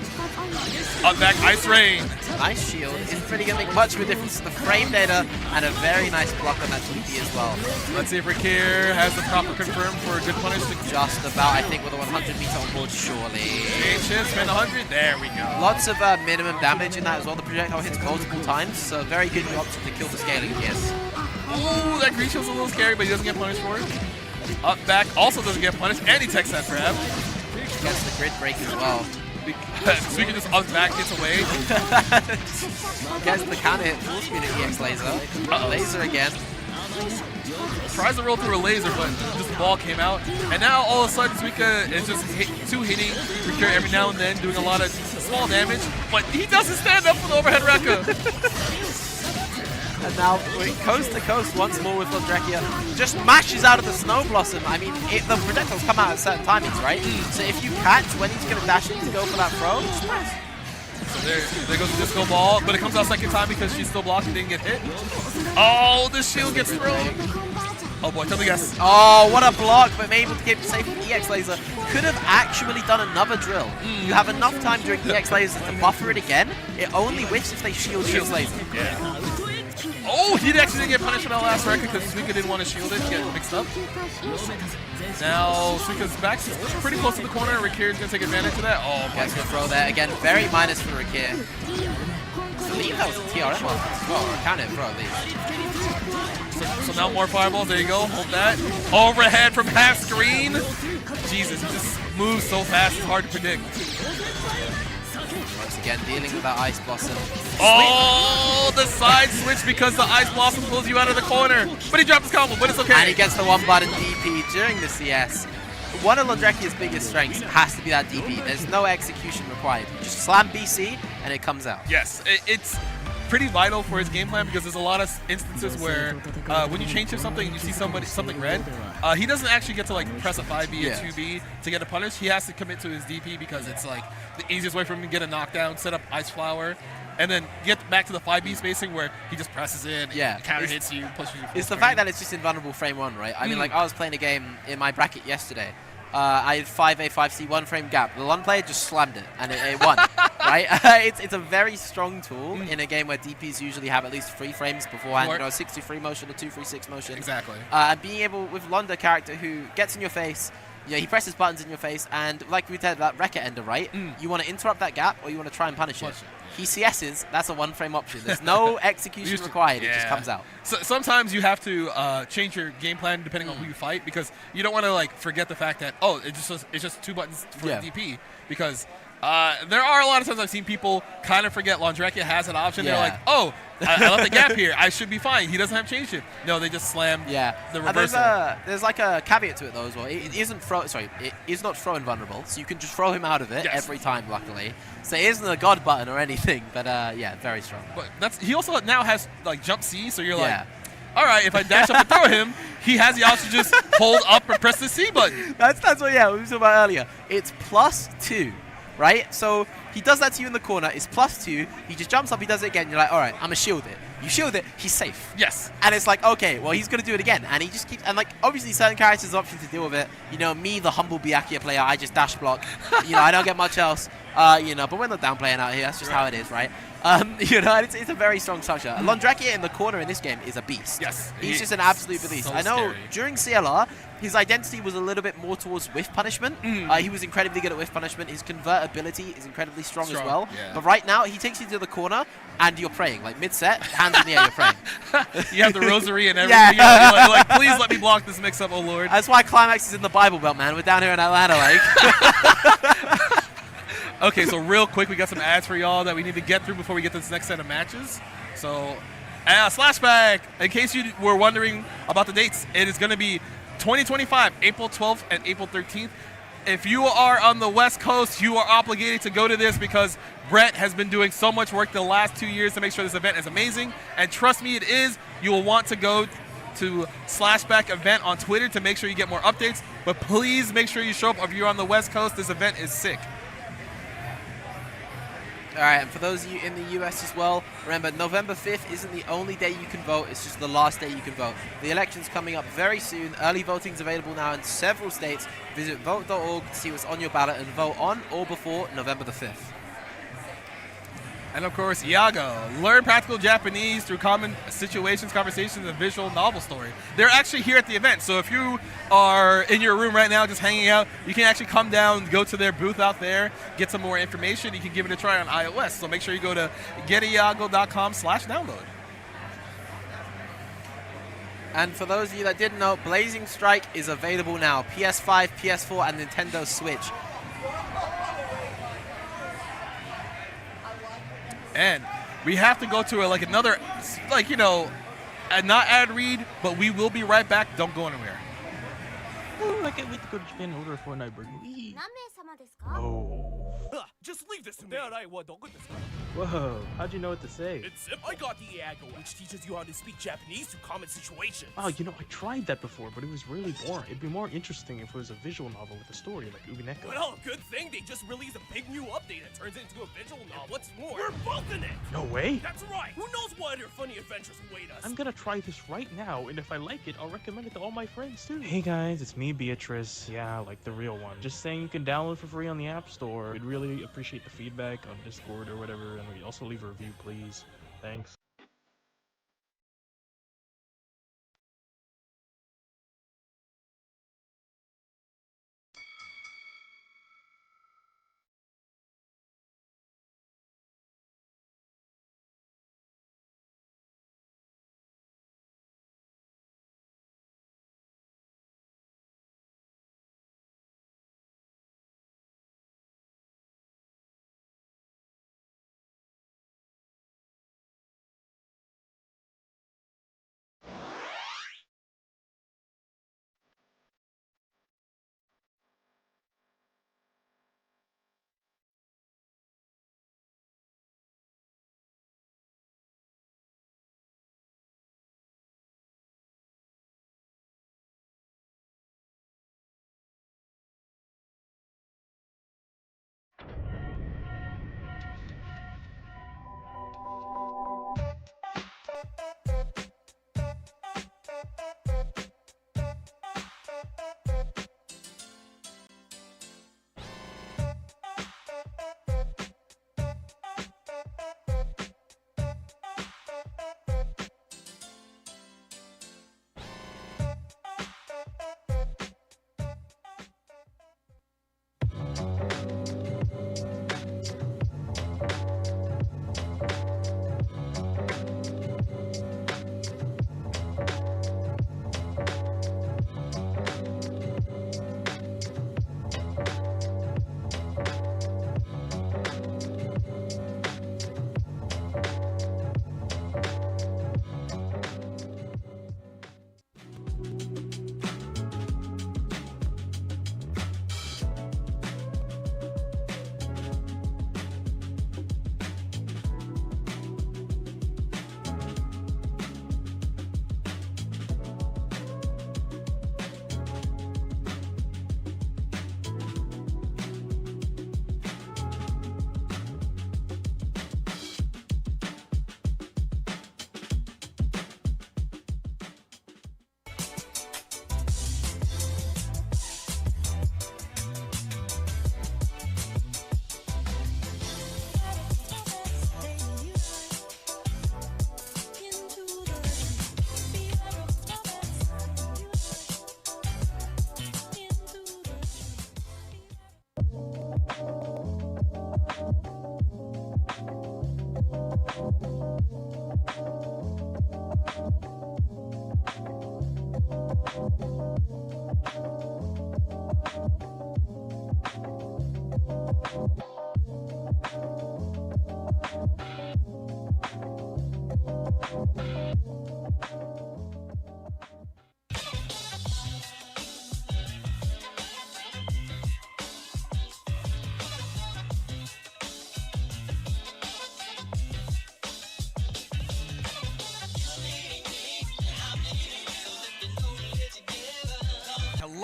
Up back, Ice Rain. Nice shield. Isn't really going to make much of a difference to the frame data, and a very nice block on that TP as well. Let's see if Reaver has the proper confirm for a good punish. Just about, I think, with a 100 meter on board, surely. Change shift, spend 100. There we go. Lots of minimum damage in that as well. The projectile hits multiple times, so very good new option to kill the scaling, yes. Ooh, that green shield's a little scary, but he doesn't get punished for it. Up back also doesn't get punished, and he takes that grab. Gets the grid break as well. So we can just up back, gets away. Gets the counter hit, full screen at EX Laser. Laser again. Tries to roll through a laser, but just the ball came out. And now all of a sudden, Mika is just hitting Reaver every now and then, doing a lot of small damage. But he doesn't stand up for the overhead Rekka. And now coast to coast once more with Laundrecchia. Just mashes out of the Snow Blossom. I mean, the projectiles come out at certain timings, right? So if you catch when he's going to dash in to go for that throw, it's nice. So there goes the disco ball, but it comes out second time because she's still blocked and didn't get hit. Oh, the shield gets thrown. Oh boy, tell me guess. Oh, what a block, but able to keep it safe with EX Laser. Could have actually done another drill. You have enough time during EX Laser to buffer it again. It only whiffs if they shield EX Laser. Yeah. Oh, he actually didn't get punished for that last record because Suika didn't want to shield it to get mixed up. Now, Suika's back pretty close to the corner. Reaver's going to take advantage of that. Oh, gets the throw there. Again, very minus for Reaver. I believe that was a TRM one. Oh, count it, throw at least. So now more fireballs. There you go. Hold that. Overhead from half screen. Jesus, he just moves so fast. It's hard to predict. Once again, dealing with that Ice Blossom. Oh, the side switch because the Ice Blossom pulls you out of the corner. But he dropped his combo, but it's okay. And he gets the one button DP during the CS. One of Laundrecchia's biggest strengths has to be that DP. There's no execution required. Just slam BC and it comes out. Yes, it's pretty vital for his game plan because there's a lot of instances where when you change to something and you see something red, he doesn't actually get to like press a 5B or 2B to get a punish. He has to commit to his DP because it's like the easiest way for him to get a knockdown, set up Ice Flower, and then get back to the 5B spacing where he just presses in, counter hits you, pushes you. It's the fact that it's just invulnerable frame 1, right? I mean, like I was playing a game in my bracket yesterday. I had 5A, 5C, 1 frame gap. The one player just slammed it, and it won, right? It's a very strong tool in a game where DPs usually have at least 3 frames beforehand, you know, a 6-3 motion, a 2-3-6 motion. Exactly. And being able, with Londa character who gets in your face, yeah, he presses buttons in your face, and like we said, that Rekka ender, right? You want to interrupt that gap, or you want to try and punish it. He CS's, that's a 1 frame option. There's no execution required, it just comes out. So sometimes you have to change your game plan depending on who you fight because you don't want to like forget the fact that, oh, it's just 2 buttons for DP because there are a lot of times I've seen people kind of forget Laundrecchia has an option. They're like, oh, I left the gap here. I should be fine. He doesn't have change shift. No, they just slam the reversal. There's like a caveat to it though as well. It is not throw invulnerable, so you can just throw him out of it every time, luckily. So it isn't a god button or anything, but yeah, very strong. But he also now has like jump C, so you're like, all right, if I dash up and throw him, he has the option to just hold up and press the C button. That's what we were talking about earlier. It's +2. Right? So he does that to you in the corner, it's +2, he just jumps up, he does it again, you're like, alright, I'm gonna shield it. You shield it, he's safe. Yes. And it's like, okay, well, he's gonna do it again. And he just keeps, and like, obviously certain characters have option to deal with it. You know, me, the humble Byakuya player, I just dash block. You know, I don't get much else. You know, but we're not down playing out here, that's just how it is, right? You know, it's a very strong structure. Laundrecchia in the corner in this game is a beast. Yes. He's just an absolute beast. So I know scary. during CLR, his identity was a little bit more towards whiff punishment. He was incredibly good at whiff punishment. His convertibility is incredibly strong as well. Yeah. But right now, he takes you to the corner and you're praying. Like mid-set, hands in the air, you're praying. You have the rosary and everything. You're like, please let me block this mix-up, oh lord. That's why Climax is in the Bible Belt, man. We're down here in Atlanta, like. Okay, so real quick, we got some ads for y'all that we need to get through before we get to this next set of matches. So, Slashback, in case you were wondering about the dates, it is going to be 2025, April 12th and April 13th. if you are on the West Coast, you are obligated to go to this because Brett has been doing so much work the last 2 years to make sure this event is amazing. And trust me, it is. You will want to go to /back event on Twitter to make sure you get more updates. But please make sure you show up if you're on the West Coast. This event is sick. All right, and for those of you in the US as well, remember, November 5th isn't the only day you can vote. It's just the last day you can vote. The election's coming up very soon. Early voting's available now in several states. Visit vote.org to see what's on your ballot and vote on or before November the 5th. And of course, Iago. Learn practical Japanese through common situations, conversations, and visual novel story. They're actually here at the event, so if you are in your room right now just hanging out, you can actually come down, go to their booth out there, get some more information. You can give it a try on iOS, so make sure you go to getiago.com/download. And for those of you that didn't know, Blazing Strike is available now. PS5, PS4, and Nintendo Switch. And we have to go to another, not ad read, but we will be right back. Don't go anywhere. Ooh, I can't wait to go to Japan and order a Fortnite burger. Oh. Just leave this to me. Whoa, how'd you know what to say? It's I got the Iago, which teaches you how to speak Japanese through common situations. Oh, I tried that before, but it was really boring. It'd be more interesting if it was a visual novel with a story, like Ubineko. Well, good thing they just released a big new update that turns it into a visual novel. What's more, we're both in it! No way! That's right! Who knows what other funny adventures await us? I'm gonna try this right now, and if I like it, I'll recommend it to all my friends too. Hey guys, it's me, Beatrice. Yeah, like the real one. Just saying you can download for free on the App Store. We'd really appreciate the feedback on Discord or whatever, and we also leave a review, please. Thanks.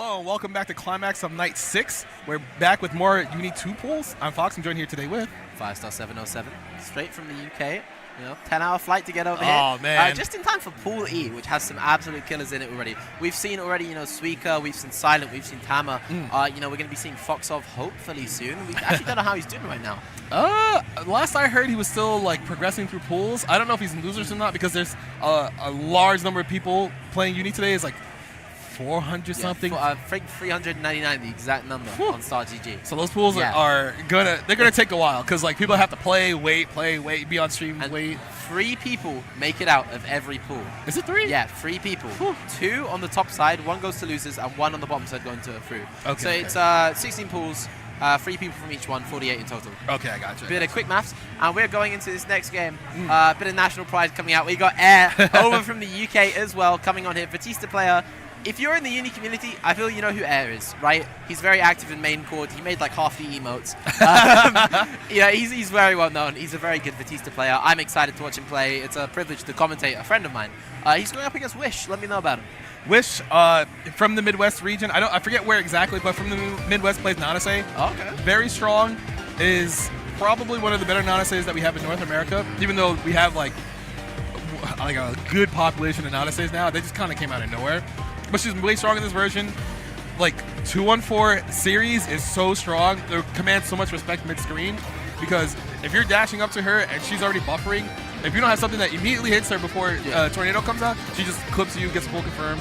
Hello and welcome back to Climax of Night 6. We're back with more Uni 2 pools. I'm Fox. I'm joined here today with Firestar 707, straight from the UK. You know, 10-hour flight to get over here. Oh, man. Just in time for Pool E, which has some absolute killers in it already. We've seen already, you know, Suika, we've seen Silent, we've seen Tama. You know, we're going to be seeing Foxov hopefully soon. We actually don't know how he's doing right now. Last I heard, he was still like progressing through pools. I don't know if he's in losers or not because there's a large number of people playing Uni today. It's like 400 something. I think 399, the exact number on Star GG. So those pools are gonna take a while because like people have to play, wait, be on stream, and wait. 3 people make it out of every pool. Is it 3? Yeah, 3 people. 2 on the top side, 1 goes to losers, and 1 on the bottom side going to through. Okay. So it's 16 pools, 3 people from each one, 48 in total. Okay, I gotcha. Bit of quick maths, and we're going into this next game. Bit of national pride coming out. We got Air over from the UK as well coming on here. Batista player. If you're in the Uni community, I feel you know who Air is, right? He's very active in main court. He made like half the emotes. Yeah, he's very well known. He's a very good Batista player. I'm excited to watch him play. It's a privilege to commentate a friend of mine. He's going up against Wish. Let me know about him. Wish from the Midwest region. I forget where exactly, but from the Midwest plays Nanase. Okay. Very strong. Is probably one of the better Nanases that we have in North America. Even though we have like a good population of Nanases now, they just kind of came out of nowhere. But she's way strong in this version. Like 2-1-4 series is so strong. They command so much respect mid-screen because if you're dashing up to her and she's already buffering, if you don't have something that immediately hits her before Tornado comes out, she just clips you, gets full confirm.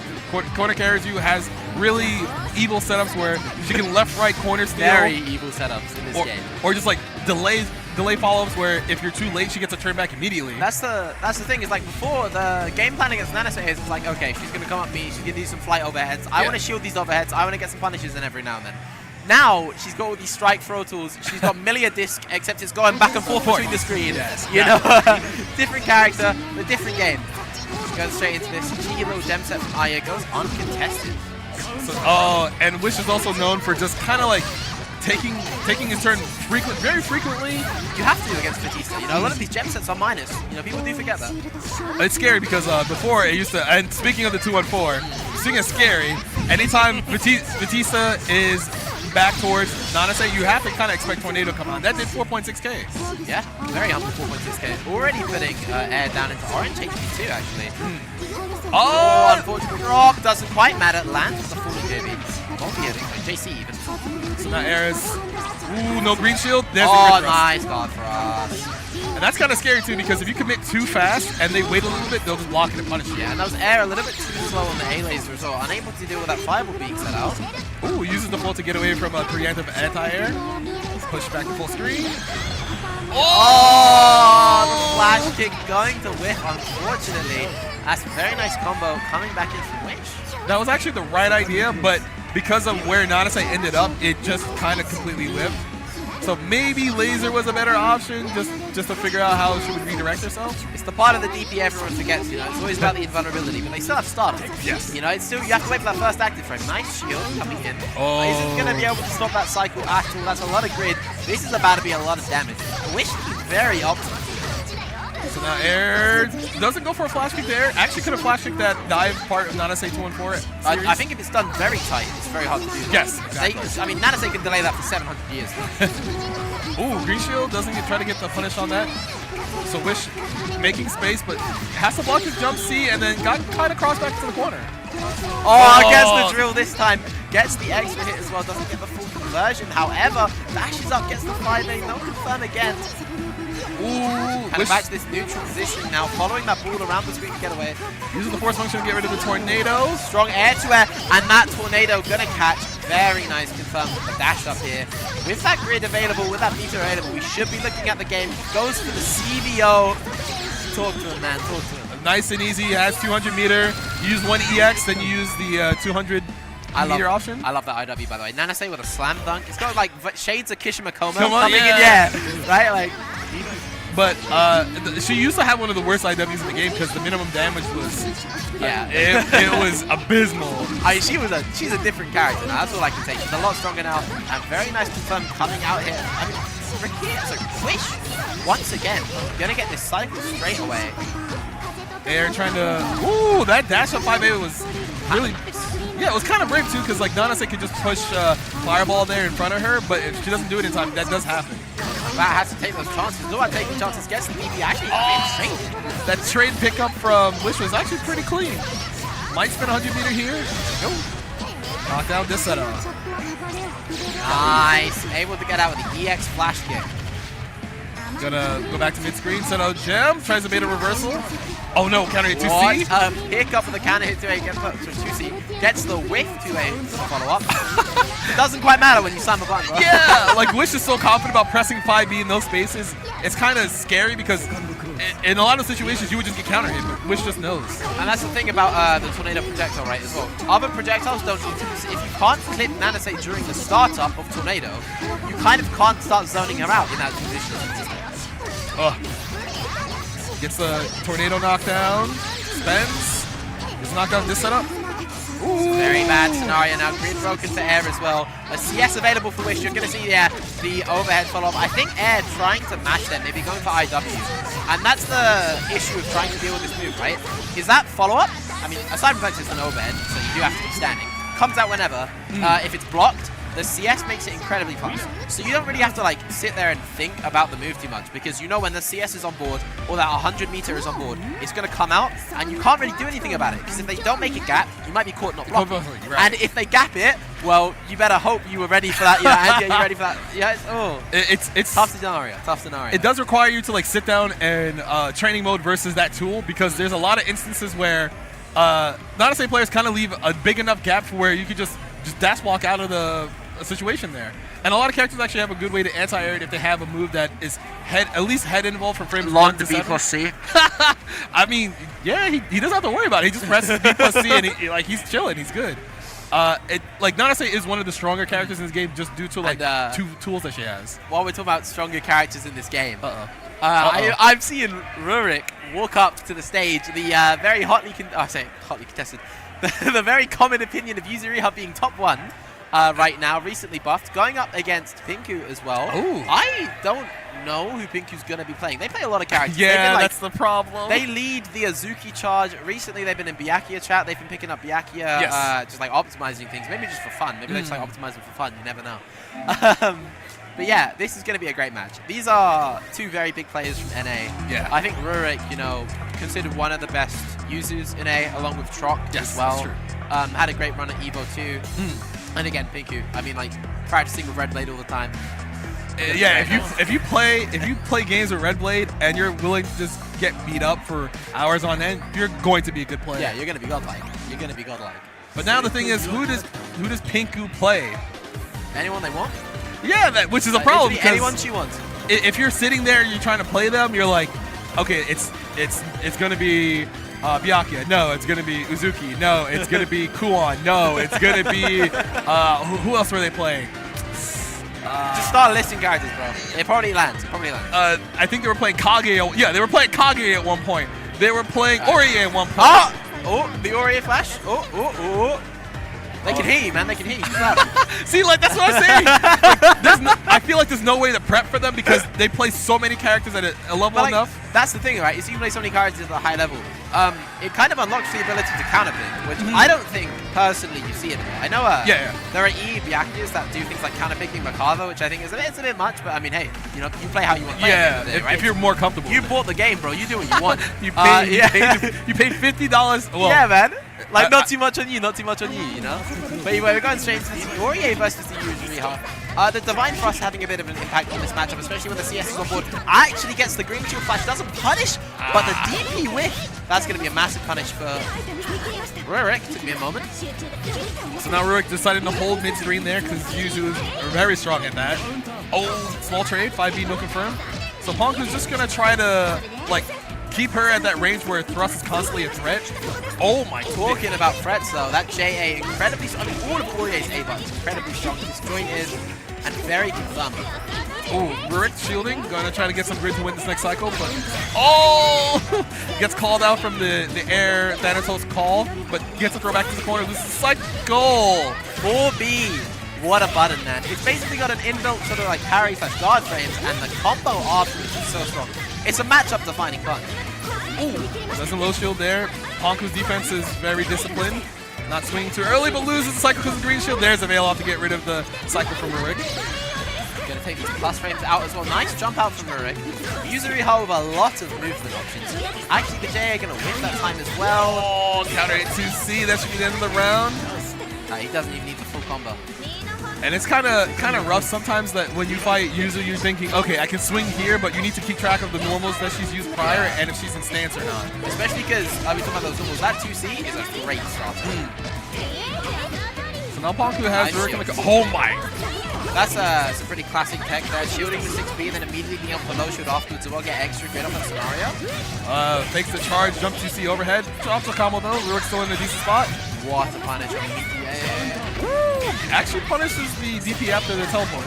Corner carries you, has really evil setups where she can left-right corner steal. Very evil setups in this game. Or just like delay follow-ups where if you're too late, she gets a turn back immediately. That's the thing. Is like before the game plan against Nanase is like, okay, she's gonna come at me. She's gonna do some flight overheads. I want to shield these overheads. I want to get some punishes in every now and then. Now she's got all these strike throw tools. She's got Milia disc, except it's going back and forth between the screen. You know, different character, but different game. Goes straight into this cheeky little gem set from Aya. Goes uncontested. So, and Wish is also known for just kind of like taking his turn very frequently. You have to against Batista. You know, a lot of these gem sets are minus. You know, people do forget that. It's scary because before it used to. And speaking of the 2-1-4, speaking of scary, anytime Batista is back towards Nanase, you have to kind of expect Tornado to come on. That did 4.6k. Yeah, very humble 4.6k. Already putting Air down into orange HP too, actually. Oh, unfortunately, Trock doesn't quite matter. Lands the full JB. Multi hitting by JC even. So now Air is. Ooh, no green shield. There's a nice guard for us. And that's kind of scary too because if you commit too fast and they wait a little bit, they'll just block it and punish you. Yeah, and that was Air a little bit too slow on the A laser as well. Unable to deal with that fireball being set out. Ooh, uses the full to get away from a preemptive anti-air. Push back to full screen. Oh, the flash kick going to whiff, unfortunately. That's a very nice combo coming back in from Wish. That was actually the right idea, but because of where Nanase ended up, it just kind of completely whiffed. So maybe laser was a better option, just to figure out how she would redirect herself. It's the part of the DP everyone forgets, you know. It's always about the invulnerability, but they still have startup. Yes. You know, it's still, you have to wait for that first active frame. Nice shield coming in. Oh. Isn't going to be able to stop that cycle at all. That's a lot of grid. This is about to be a lot of damage. Wish is very optimal. So now Air doesn't go for a flash kick there. Actually could have flash kicked that dive part of Nanase 2-1-4. I think if it's done very tight, it's very hard to do. Yes, exactly. I mean, Nanase can delay that for 700 years. Ooh, green shield doesn't try to get the punish on that. So Wish making space, but has to block his jump C and then got kind of crossed back to the corner. Oh, gets the drill this time. Gets the extra hit as well. Doesn't get the full conversion. However, dashes up, gets the 5A. No confirm again. Ooh, Kind of back to this neutral position now, following that ball around the screen to get away. Using the force function to get rid of the tornado. Strong air-to-air, and that tornado gonna catch. Very nice confirmed with the dash up here. With that grid available, with that meter available, we should be looking at the game. Goes for the CVO. Talk to him, man, talk to him. Nice and easy, has 200 meter. You use one EX, then you use the 200 meter option. I love that IW, by the way. Nanase with a slam dunk. It's got like shades of Kishimakoma coming in, yeah. Right, like. But she used to have one of the worst IWs in the game because the minimum damage was, it was abysmal. I mean, she's a different character now. That's all I can say. She's a lot stronger now, and very nice confirm coming out here. I mean, so Wish once again gonna get this cycle straight away. They're trying to. Ooh, that dash up 5A was really, yeah, it was kind of brave too, because like Nanase could just push Fireball there in front of her, but if she doesn't do it in time, that does happen. That has to take those chances. No one taking chances, gets the BB actually insane. That trade pickup from Wish was actually pretty clean. Might spin 100 meter here. Nope. Knock down this setup. Nice. Able to get out with the EX flash kick. Gonna go back to mid screen, set out Gem, tries to bait a reversal. Oh no, counter hit 2C. What a pickup with the counter hit 2A, gets put to 2C, gets the whiff 2A follow up. It doesn't quite matter when you slam a button, bro. Yeah, like Wish is so confident about pressing 5B in those spaces. It's kind of scary because in a lot of situations you would just get counter hit, but Wish just knows. And that's the thing about the tornado projectile, right, as well. Other projectiles don't need to. If you can't clip Nanase during the startup of tornado, you kind of can't start zoning her out in that position. Gets the tornado knockdown, spends, gets knocked out this setup. Ooh. Very bad scenario now. Grid broken for Air as well. A CS available for Wish. You're going to see the overhead follow-up. I think Air trying to match them, maybe going for IW. And that's the issue of trying to deal with this move, right? Is that follow-up? I mean, aside from the fact it's an overhead, so you do have to be standing. Comes out whenever. If it's blocked, the CS makes it incredibly fast. So you don't really have to like sit there and think about the move too much, because you know when the CS is on board or that 100 meter is on board, it's going to come out and you can't really do anything about it, because if they don't make a gap, you might be caught not blocking. Right. And if they gap it, well, you better hope you were ready for that. And yeah, you're ready for that. Yeah, it's tough scenario. Tough scenario. It does require you to like sit down and training mode versus that tool, because there's a lot of instances where Nanase players kind of leave a big enough gap for where you could just dash walk out of the situation there. And a lot of characters actually have a good way to anti-air it if they have a move that is at least head involved from frames 1 to 7. B+C. I mean, yeah, he doesn't have to worry about it. He just presses B+C and he's chilling. He's good. Like Nanase is one of the stronger characters in this game just due to like two tools that she has. While we're talking about stronger characters in this game, I'm seeing Rurik walk up to the stage. The very hotly contested, the very common opinion of Yuzuriha being top 1. Right now, recently buffed, going up against Pinku as well. Ooh. I don't know who Pinku's going to be playing. They play a lot of characters. Yeah, that's the problem. They lead the Azuki charge. Recently, they've been in Byakuya chat. They've been picking up Byakuya, just like optimizing things. Maybe just for fun. Maybe they just like optimizing for fun. You never know. But yeah, this is going to be a great match. These are two very big players from NA. Yeah. I think Rurik, considered one of the best users in A, along with Trock as well. That's true. Had a great run at Evo too. And again, Pinku. I mean, like practicing with Red Blade all the time. Yeah, if you play games with Red Blade and you're willing to just get beat up for hours on end, you're going to be a good player. Yeah, you're gonna be godlike. You're gonna be godlike. But now the thing is, who does Pinku play? Anyone they want. Yeah, which is a problem. Because anyone she wants. If you're sitting there, you're trying to play them, you're like, okay, it's gonna be. Byakuya, no, it's gonna be Uzuki, no, it's gonna be Kuon, no, it's gonna be who else were they playing? Just start listing characters, bro. It probably lands. I think they were playing Kage. Yeah, they were playing Kage at one point. They were playing Orie at one point. Oh, the Orie flash. Oh. They can hear you, man. They can hear you. See, like that's what I'm saying. Like, I feel like there's no way to prep for them because they play so many characters at a level enough. That's the thing, right? Is you play so many characters at a high level, it kind of unlocks the ability to counterpick, which I don't think personally you see it anymore. I know there are Byakuyas that do things like counterpicking Makava, which I think is a bit much, but I mean, hey, you play how you want to play. Yeah, right? if you're more comfortable. You bought the game, bro. You do what you want. you paid $50. Well, yeah, man. Like, not too much on you, But anyway, we're going straight into the Orie versus the Yuzuriha. The Divine Frost having a bit of an impact on this matchup, especially when the CS is on board. Actually gets the green shield flash, doesn't punish, but the DP whiff, that's going to be a massive punish for Rurik. Took me a moment. So now Rurik decided to hold mid-screen there because Yuzu is very strong at that. Oh, small trade, 5B no confirm. So Ponku's just going to try to, like, keep her at that range where thrust is constantly a threat. Oh my god. Talking about threats though, that JA incredibly strong. I mean, all of Orie's A buttons incredibly strong. This joint is and very confirmed. Oh, Rurik shielding, gonna try to get some grid to win this next cycle, but gets called out from the air Thanatos call, but gets to throw back to the corner. This is cycle 4B. What a button, man. It's basically got an inbuilt sort of like parry / guard frames, and the combo afterwards is so strong. It's a matchup defining punch. Ooh, doesn't low shield there. Ponku's defense is very disciplined. Not swinging too early, but loses the cycle because of the green shield. There's a veil off to get rid of the cycle from Rurik. Gonna take these plus frames out as well. Nice jump out from Rurik. Yuzuri Hole with a lot of movement options. Actually, the JA gonna win that time as well. Oh, counter hit 2C. That should be the end of the round. He doesn't even need the full combo. And it's kind of rough sometimes that when you fight Yuzu, you're thinking, okay, I can swing here, but you need to keep track of the normals that she's used prior and if she's in stance or not. Especially because, we talking about those normals, that 2C is a great starter. So now Ponku has Nice Rurik in the... shield. Oh my! That's some pretty classic tech there. Shielding the 6B and then immediately being able to low shield afterwards as well, get extra grid on that scenario. Fakes the charge, jump 2C overhead. Drops a combo though. Rurik's still in a decent spot. What a punish on Mika. Actually punishes the DP after the teleport.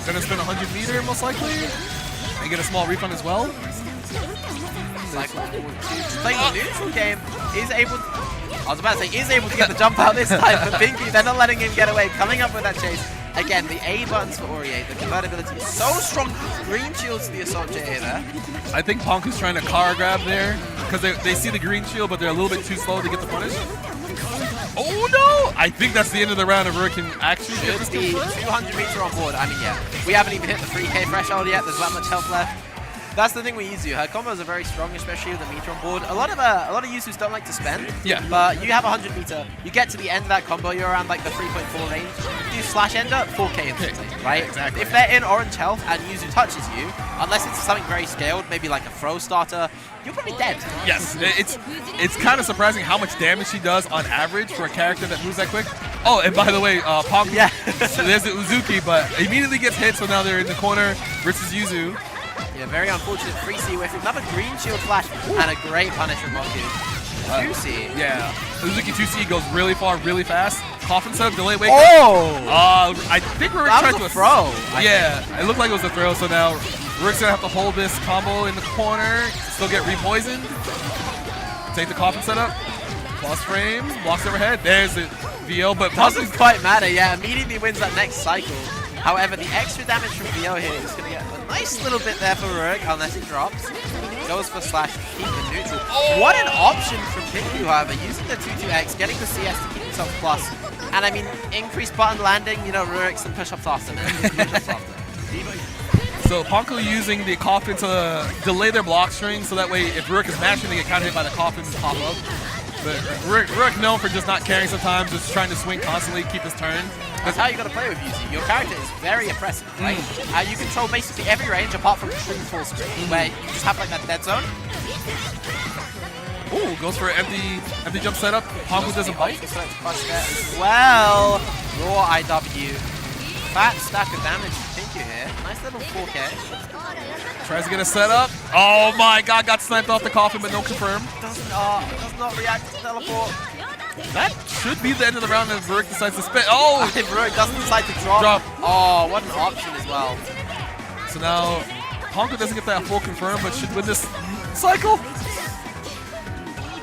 Gonna spin 100 meter most likely. And get a small refund as well. Cycle forward two. Playing the neutral game, is able to, I was about to say, is able to get the jump out this time, but Pinky, they're not letting him get away. Coming up with that chase. Again, the A buttons for Orie, the convertibility is so strong. Green shields to the assault JA there. I think Ponku's trying to car grab there because they see the green shield, but they're a little bit too slow to get the punish. Oh no! I think that's the end of the round if Rurik can actually get this Should be confirmed. 200 meter on board. I mean, yeah, we haven't even hit the 3K threshold yet. There's that much health left. That's the thing with Yuzu. Her combos are very strong, especially with the meter on board. A lot of Yuzus don't like to spend. Yeah. But you have 100 meter. You get to the end of that combo, you're around like the 3.4 range. You do slash ender, 4K instantly, right? Exactly. If they're in orange health and Yuzu touches you, unless it's something very scaled, maybe like a throw starter, you're probably dead. Yes, it's kind of surprising how much damage she does on average for a character that moves that quick. Oh, and by the way, Ponku, Yeah. so there's the Uzuki, but immediately gets hit, so now they're in the corner versus Yuzu. Yeah, very unfortunate 3C with another green shield flash and a great punish from Monkey. 2C. Yeah, Uzuki 2C goes really far, really fast. Coffin setup, delay wake. Oh! I think Rurik That tried was to a throw. Yeah, it looked like it was a throw, so now Rurik's gonna have to hold this combo in the corner, still get repoisoned. Take the coffin setup, plus frames, blocks overhead. There's the VO, but Doesn't quite matter, yeah. Immediately wins that next cycle. However, the extra damage from VO here is going to get a nice little bit there for Rurik, unless it drops. Goes for slash to keep it neutral. What an option from Enkidu, however, using the 2-2X, getting the CS to keep himself plus. And I mean, increased button landing, you know, Rurik's some push-ups after, man. Push-ups after. So Ponku using the coffin to delay their block string, so that way if Rurik is mashing, they get counter hit by the coffin and pop up. But Rurik known for just not caring sometimes, just trying to swing constantly, keep his turn. That's how you got to play with Yuzu. Your character is very oppressive, right? You control basically every range apart from true full screen, where you just have like that dead zone. Ooh, goes for an empty jump setup. Ponku doesn't bite. Well, raw IW. Fat stack of damage from Enkidu here. Nice little 4K. Tries to get a setup. Oh my god, got sniped off the coffin, but no confirm. Does not react to teleport. That should be the end of the round if Rurik decides to spin. Oh! If Rurik doesn't decide to drop. Oh, what an option as well. So now, Ponku doesn't get that full confirm, but should win this cycle.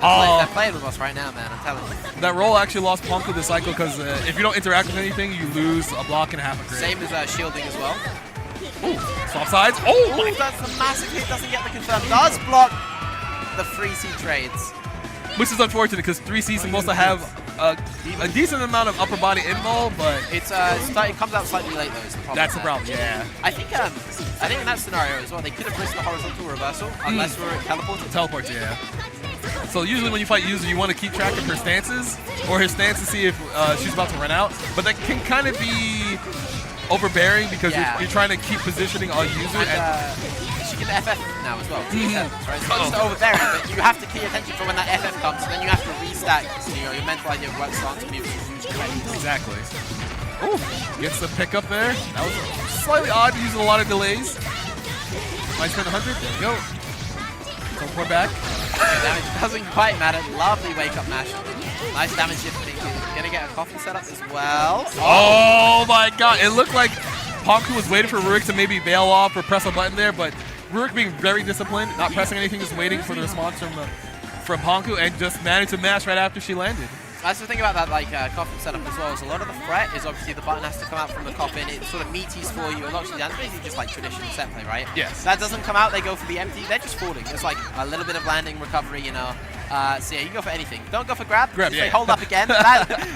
They're playing with us right now, man, I'm telling you. That roll actually lost Ponku this cycle because if you don't interact with anything, you lose a block and a half a grid. Same as shielding as well. Ooh, swap sides. Oh! Ooh, that's a massive hit, doesn't get the confirm. Does block the 3C trades. Which is unfortunate because 3C's supposed to have a decent amount of upper body invul, but it comes out slightly late though. Is the problem. That's the problem. Yeah. I think in that scenario as well, they could have risked the horizontal reversal unless we're teleported. Teleports, yeah. So usually when you fight Yuzu, you want to keep track of her stances or his stance to see if she's about to run out, but that can kind of be overbearing because you're trying to keep positioning on Yuzu. She can FF now as well. Right? It's not just overbearing, but you have to pay attention for when that FF comes, and then you have to restack your mental idea of what stance to be able to use correctly. Exactly. Ooh, gets the pick up there. That was slightly odd, using a lot of delays. Might spend 100. There we go. Teleport back. Damage doesn't quite matter. Lovely wake up mash. Nice damage shift. Gonna get a coffin set up as well. Oh my god! It looked like Ponku was waiting for Rurik to maybe bail off or press a button there, but Rurik being very disciplined, not pressing anything, just waiting for the response from Ponku, and just managed to mash right after she landed. That's the thing about that like coffin setup as well, is a lot of the threat is obviously the button has to come out from the coffin, it sort of meaties for you, and obviously that's basically just like traditional set play, right? Yes. That doesn't come out, they go for the empty, they're just falling. It's like a little bit of landing, recovery, you know. So yeah, you can go for anything. Don't go for grab. If they hold up again,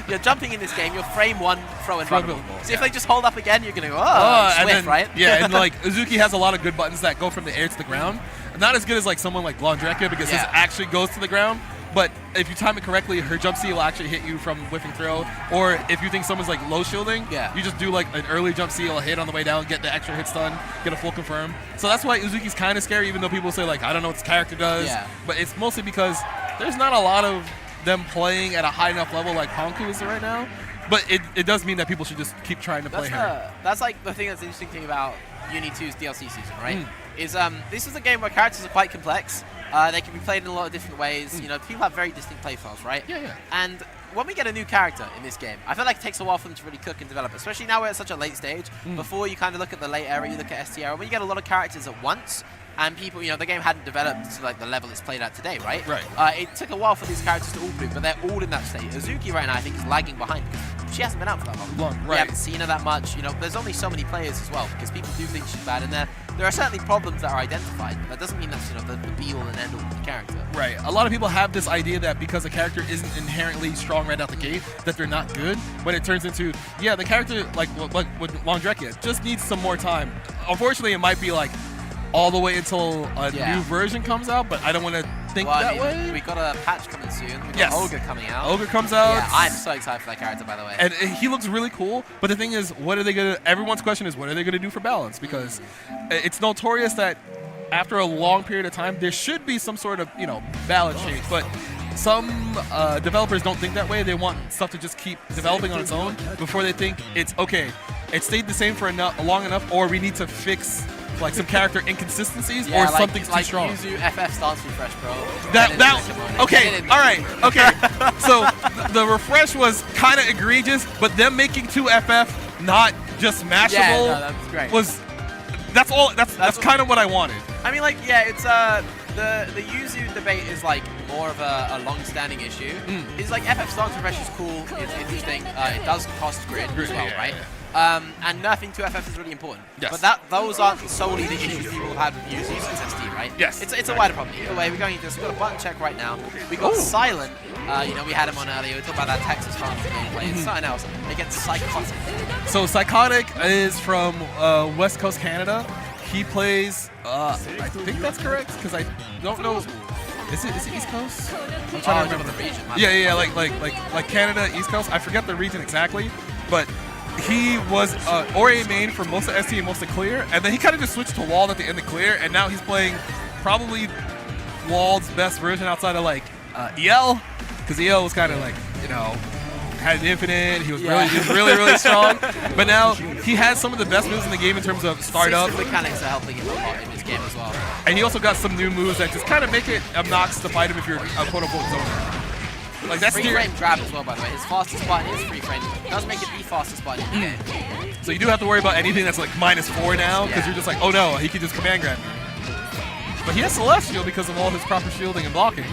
you're jumping in this game, you're frame 1, throw and run. So if they just hold up again, you're going to go, swift, right? Yeah, and like Uzuki has a lot of good buttons that go from the air to the ground. Not as good as like someone like Laundrekia because his actually goes to the ground. But if you time it correctly, her jump C will actually hit you from whiffing throw. Or if you think someone's like low shielding, you just do like an early jump C, a hit on the way down, get the extra hit stun, get a full confirm. So that's why Uzuki's kind of scary, even though people say like, I don't know what this character does. But it's mostly because there's not a lot of them playing at a high enough level like Honku is right now. But it does mean that people should just keep trying to play her. That's like the thing that's interesting thing about Uni 2's DLC season, right? Is this is a game where characters are quite complex. They can be played in a lot of different ways. You know, people have very distinct playstyles, right? And when we get a new character in this game, I feel like it takes a while for them to really cook and develop, especially now we're at such a late stage. Before you kind of look at the late era, you look at ST era, when you get a lot of characters at once, and people, you know, the game hadn't developed to like the level it's played at today, right? It took a while for these characters to all bloom, but they're all in that state. Uzuki right now, I think, is lagging behind because she hasn't been out for that long. We haven't seen her that much. You know, there's only so many players as well because people do think she's bad, and there are certainly problems that are identified, but that doesn't mean that's, you know, the be-all and end-all of the character. Right. A lot of people have this idea that because a character isn't inherently strong right out the gate, that they're not good, when it turns into, yeah, the character, like with Laundrekia, just needs some more time. Unfortunately, it might be like all the way until a new version comes out, but I don't want to think that way. We got a patch coming soon. We got Ogre coming out. Ogre comes out. Yeah, I'm so excited for that character, by the way. And he looks really cool, but the thing is, what are they going to, everyone's question is, what are they going to do for balance? Because it's notorious that after a long period of time, there should be some sort of, you know, balance change, but some developers don't think that way. They want stuff to just keep developing on its own before they think it's, okay, it stayed the same for long enough, or we need to fix like some character inconsistencies or something's too strong. Yuzu FF stance refresh, bro. Okay, all right, okay. So the refresh was kind of egregious, but them making 2FF not just mashable that's great. That's kind of what I wanted. I mean, like, it's the Yuzu debate is like more of a long-standing issue. It's like FF stance refresh is cool, it's interesting. It does cost grid as well, right? And nerfing 2FF is really important. But those aren't solely the issues people have had with Yuzu since ST, right? It's a wider problem. Either way, we're going into this. We've got a button check right now. We got Silent. You know, we had him on earlier. We talked about that Texas farm gameplay. It's something else. Against Psychotic. So Psychotic is from West Coast Canada. He plays, I think that's correct, because I don't know. Is it East Coast? I'm trying to remember the region. Yeah, like Canada, East Coast. I forget the region exactly, but he was Orie main for most of ST and most of Clear, and then he kind of just switched to Walled at the end of Clear, and now he's playing probably Walled's best version outside of like EL, because EL was kind of like, you know, had an infinite, he was really strong, but now he has some of the best moves in the game in terms of startup. System mechanics are helping him a lot in this game as well. And he also got some new moves that just kind of make it obnoxious to fight him if you're a quote-unquote zoner. Like that's free frame grab as well, by the way. His fastest button is free frame. It does make it the fastest button in the game. So you do have to worry about anything that's like -4 now, because you're just like, oh no, he can just command grab me. But he has Celestial because of all his proper shielding and blocking.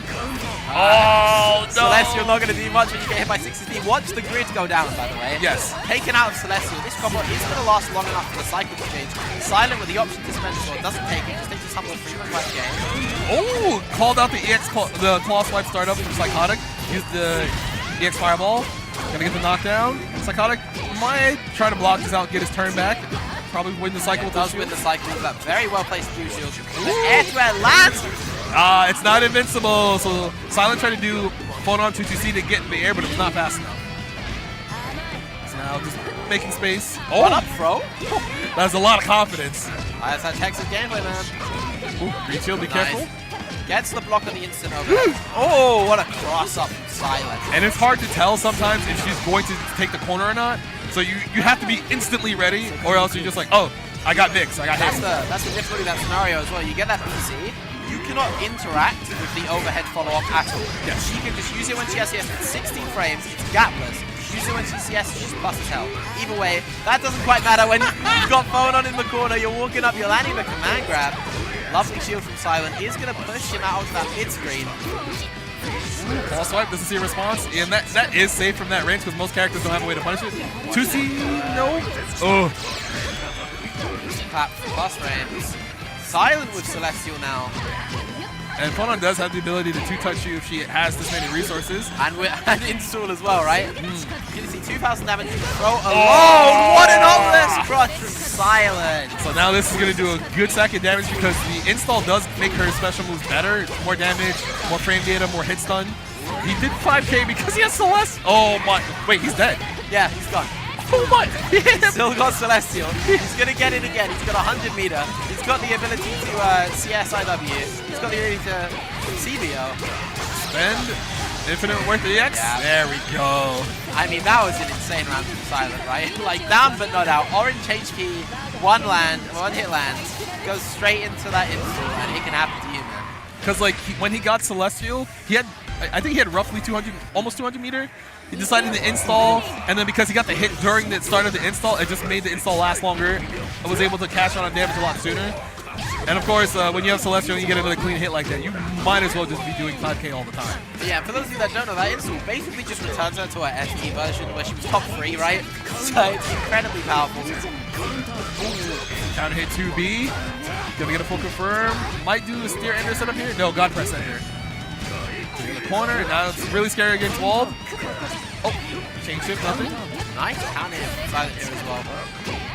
Oh no! Celestial not going to do much when you get hit by 616. Watch the grid go down, by the way. Yes. Taken out of Celestial. This combo is going to last long enough for the cycle to change. Silent with the option to spend sword doesn't take it. Just takes a sample of 3 by the game. Oh! Called out the the claw swipe startup from Psychotic. Used the EX Fireball. Gonna get the knockdown. Psychotic might try to block this out, get his turn back. Probably win the cycle with does win the cycle with that very well placed blue shield. The air-to-air lands! It's not invincible. So Silent tried to do Photon 2-2C to get in the air, but it was not fast enough. So now just making space. Oh! One up throw. That's a lot of confidence. That's that Texas gameplay, man. Ooh, reach shield, be careful. Gets the block on the instant over. Oh, what a cross up from Silent. And it's hard to tell sometimes if she's going to take the corner or not. So you have to be instantly ready, or else you're just like, oh, I got Vix, I got hit. That's the difficulty of that scenario as well. You get that PC, you cannot interact with the overhead follow-up at all. Yes. She can just use it when she has CS at 16 frames, it's gapless. Use it when she CS, she's plus as hell. Either way, that doesn't quite matter when you've got Photon in the corner, you're walking up, you're landing the command grab. Lovely shield from Silent is going to push him out of that mid screen. Ball swipe, doesn't see a response. And that is safe from that range because most characters don't have a way to punish it. 2C, no. Oh. Clap plus frames. Silent with Celestial now. And Fonon does have the ability to two-touch you if she has this many resources. And install as well, right? You can see 2,000 damage to the throw alone. What an ominous crush from Silent. So now this is going to do a good stack of damage because the install does make her special moves better. More damage, more frame data, more hit stun. He did 5k because he has Celeste. Oh my. Wait, he's dead. Yeah, he's gone. Oh my. Still got Celestial. He's going to get it again. He's got 100 meter. He's got the ability to CSIW. He's got the ability to CBO. Spend infinite worth of EX. Yeah. There we go. I mean, that was an insane round from Silent, right? Like, down but not out. Orange HP, one hit lands, goes straight into that install, and it can happen to you, man. Because like when he got Celestial, I think he had roughly 200, almost 200 meter. He decided to install, and then because he got the hit during the start of the install, it just made the install last longer. I was able to cash out on damage a lot sooner. And of course, when you have Celestial and you get another clean hit like that, you might as well just be doing 5k all the time. Yeah, for those of you that don't know, that install basically just returns her to her ST version where she was top 3, right? So it's incredibly powerful. Counter hit 2B. Gonna get a full confirm. Might do a steer ender setup here. No, God press ender. In the corner. Now it's really scary against wall. Oh, chain shift, nothing. Nice counter hit from Silent here as well.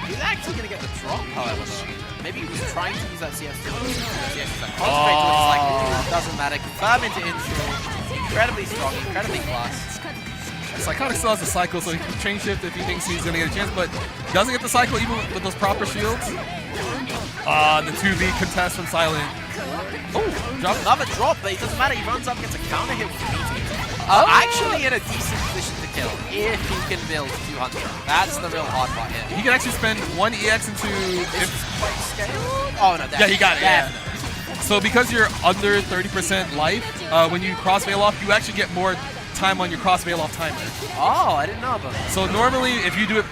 He's actually gonna get the drop, however. Maybe he was trying to use that CS to concentrate, which is like, doesn't matter. Confirm into install. Incredibly strong, incredibly class. Psychotic still has the cycle, so he can chain shift if he thinks he's going to get a chance, but doesn't get the cycle even with those proper shields. The 2v contest from Silent. Oh, drop another drop, but it doesn't matter. He runs up, gets a counter hit with Melty. Actually in a decent position to kill if he can build 200. That's the real hard part here. He can actually spend 1 EX into... Oh, no, yeah, he got it, yeah. So because you're under 30% life, when you cross veil off, you actually get more time on your cross veil off timer. Oh, I didn't know about that. So normally if you do it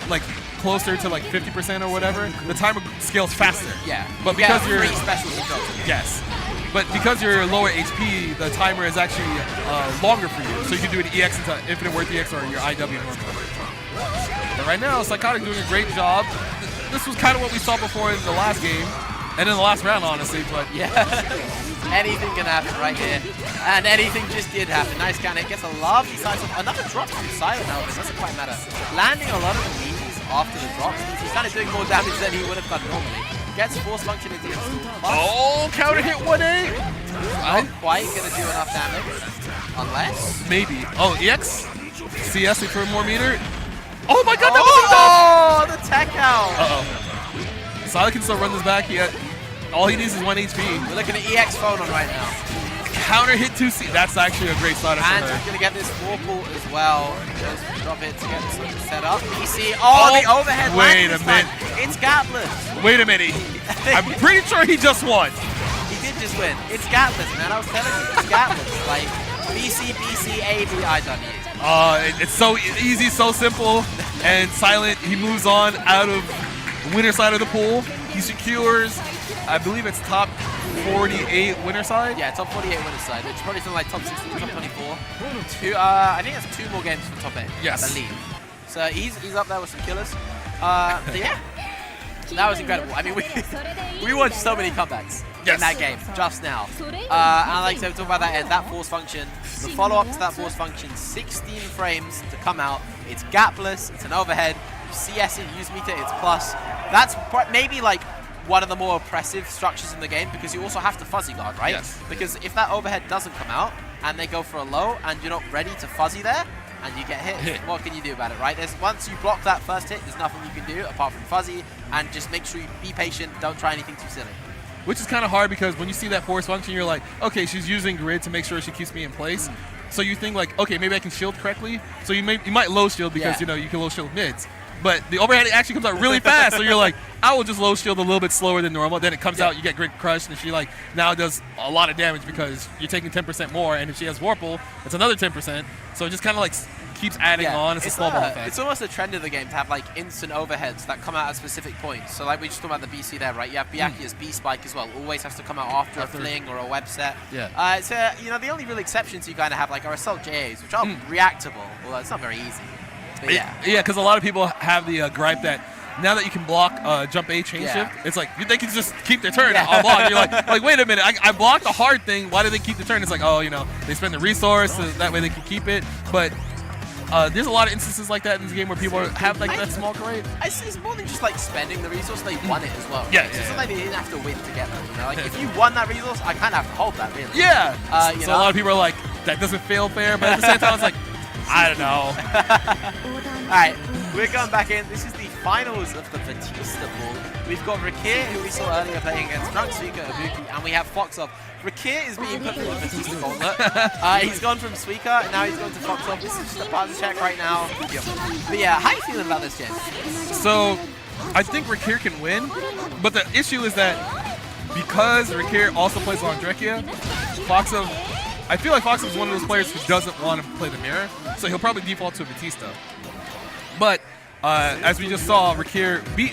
like closer to like 50% or whatever, the timer scales faster. Yeah, but because you're... special control. Yes. But because you're lower HP, the timer is actually longer for you. So you can do an EX into Infinite Worth EX or your IW normally. But right now, Psychotic doing a great job. This was kind of what we saw before in the last game. And in the last round, honestly, but... Yeah. Anything can happen right here. And anything just did happen. Nice counter. Gets a lovely Decisive. Another drop from Silent now, but it doesn't quite matter. Landing a lot of the memes after the drops. He's kind of doing more damage than he would have done normally. Gets force function into the Oh, counter hit 1A! Not quite going to do enough damage. Unless... Maybe. Oh, EX? CS for more meter? Oh my god, that was the tech out! Uh-oh. Silent can still run this back. All he needs is 1 HP. We're looking at EX phone on right now. Counter hit 2C. That's actually a great starter for her. And he's going to get this Warple as well. Just drop it to get this set up. PC. Oh, the overhead. Wait a minute. It's gapless. Wait a minute. I'm pretty sure he just won. He did just win. It's gapless, man. I was telling you. It's gapless. Like, BC, BC, A, B, IW. It's so easy, so simple. And Silent, he moves on out of winner side of the pool. He secures, I believe it's top 48 winner side? Yeah, top 48 winner side, which is probably something like top 16, top 24. I think it's 2 more games for top 8, yes. I believe. So he's up there with some killers. But yeah, that was incredible. I mean, we watched so many comebacks in that game just now. And I like to talk about that end, that force function. The follow-up to that force function, 16 frames to come out. It's gapless, it's an overhead. You CS it, use meter, it's plus. That's maybe like one of the more oppressive structures in the game because you also have to fuzzy guard, right? Yes. Because if that overhead doesn't come out and they go for a low and you're not ready to fuzzy there and you get hit, what can you do about it, right? Once you block that first hit, there's nothing you can do apart from fuzzy and just make sure you be patient, don't try anything too silly. Which is kind of hard because when you see that force function, you're like, okay, she's using grid to make sure she keeps me in place. So you think like, okay, maybe I can shield correctly. So you might low shield because you know you can low shield mids. But the overhead actually comes out really fast, so you're like, I will just low shield a little bit slower than normal. Then it comes out, you get grid crushed, and she like now does a lot of damage because you're taking 10% more, and if she has Warple, it's another 10%. So it just kind of like keeps adding on. It's a snowball effect. It's almost a trend of the game to have like instant overheads that come out at specific points. So like we just talked about the BC there, right? You have Byakuya's B spike as well. Always has to come out after a fling or a web set. Yeah. So you know the only real exceptions you kind of have like are assault JAs, which are reactable, although it's not very easy. But yeah. Yeah, because a lot of people have the gripe that now that you can block jump A chain shift, it's like they can just keep their turn on block. You're like, wait a minute, I blocked the hard thing. Why do they keep the turn? It's like, oh, you know, they spend the resource so that way they can keep it. But there's a lot of instances like that in this game where people have like that small gripe. It's more than just like spending the resource; they won it as well. Yeah, right? yeah, So sometimes they didn't have to win together. You know, like if you won that resource, I kind of have to hold that really. Yeah. You So know? a lot of people are like, that doesn't feel fair. But at the same time, it's like, I don't know. All right, we're going back in. This is the finals of the Batista Ball. We've got Rakir, who we saw earlier playing against Drunk Suika, Ibuki, and we have Foxoff. Rakir is being put through the Batista Gauntlet. He's gone from Suika, and now he's going to Foxoff. This is just a buzz check right now. But yeah, how are you feeling about this game? So I think Rakir can win, but the issue is that because Rakir also plays Landrekia, Foxoff, I feel like Foxoff is one of those players who doesn't want to play the mirror, so he'll probably default to Batista. But as we just saw, Rakir beat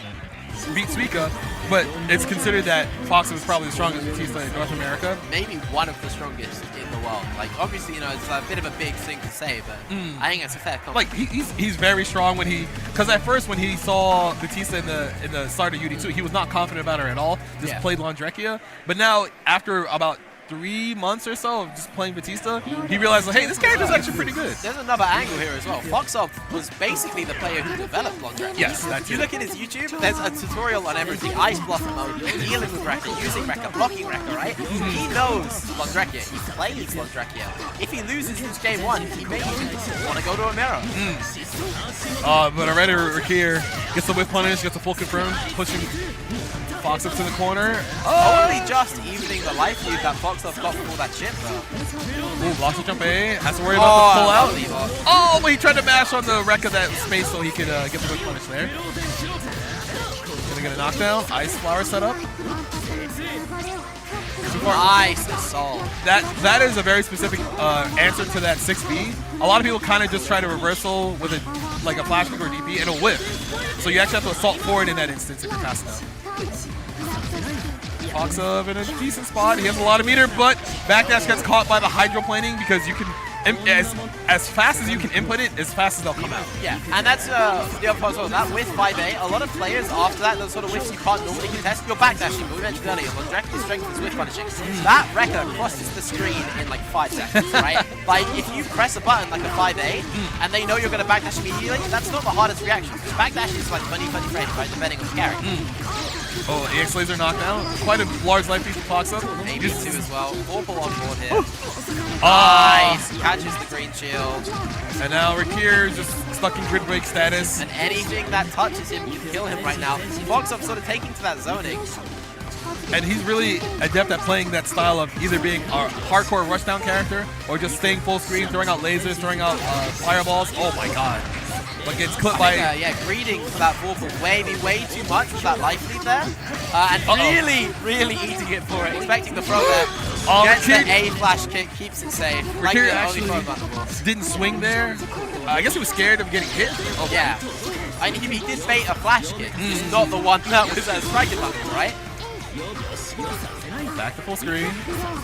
Suika, but it's considered that Foxoff is probably the strongest Batista in North America. Maybe one of the strongest in the world. Like, obviously, you know, it's a bit of a big thing to say, but I think it's a fair compliment. Like, he's very strong when he, because at first when he saw Batista in the start of UD2, he was not confident about her at all. Just played Landrekia. But now, after about 3 months or so of just playing Batista, he realized, like, hey, this character's actually pretty good. There's another angle here as well. Foxoff was basically the player who developed Landrekia. Yes, that's If you look at his YouTube, there's a tutorial on everything. Ice blossom mode, dealing with Rekka, using Rekka, blocking Rekka, right? He knows Landrekia. He plays Landrekia. If he loses his game 1, he may even want to go to a mirror. But already Rakir gets the whip punish, gets the full confirm, pushing Foxoff to the corner. Only just evening the life lead that Foxoff got for all that chip, though. Ooh, blocks the jump A. Has to worry about the pull out. Oh, but he tried to mash on the wreck of that space so he could get the whip punish there. Gonna get a knockdown. Ice flower set up. Nice assault. That is a very specific answer to that 6B. A lot of people kind of just try to reversal with like a flash kick or DP and a whip. So you actually have to assault forward in that instance if you're fast enough. Foxoff in a decent spot. He has a lot of meter, but backdash gets caught by the hydroplaning because you can, as fast as you can input it, as fast as they'll come out. Yeah, and that's the other part as well. That with 5A, a lot of players after that, those sort of whiffs you can't normally contest, you're backdashing, but we mentioned earlier, Landrekia's strength is whiff punishing. That Rekka crosses the screen in like 5 seconds, right? Like, if you press a button like a 5A, and they know you're going to backdash immediately, that's not the hardest reaction. Because backdash is like 20 frames, right, depending on the character. Oh, EX laser knockdown. Quite a large life piece for Foxoff. Maybe 2 as well. Vorpal on board here. Nice! Catches the green shield. And now Rakir is just stuck in grid break status. And anything that touches him can kill him right now. Foxoff sort of taking to that zoning. And he's really adept at playing that style of either being a hardcore rushdown character or just staying full screen, throwing out lasers, throwing out fireballs. Oh my god. But gets clipped by... yeah, greeting for that Vorpal. Way too much with that life lead there. And really eating it for it. Expecting the throw there. Gets the A flash kick, keeps it safe. Like Rakir the actually only throw didn't swing there. I guess he was scared of getting hit. Oh. Yeah. I mean, he did bait a flash kick. Just not the one that was striking button, right? Back to full screen.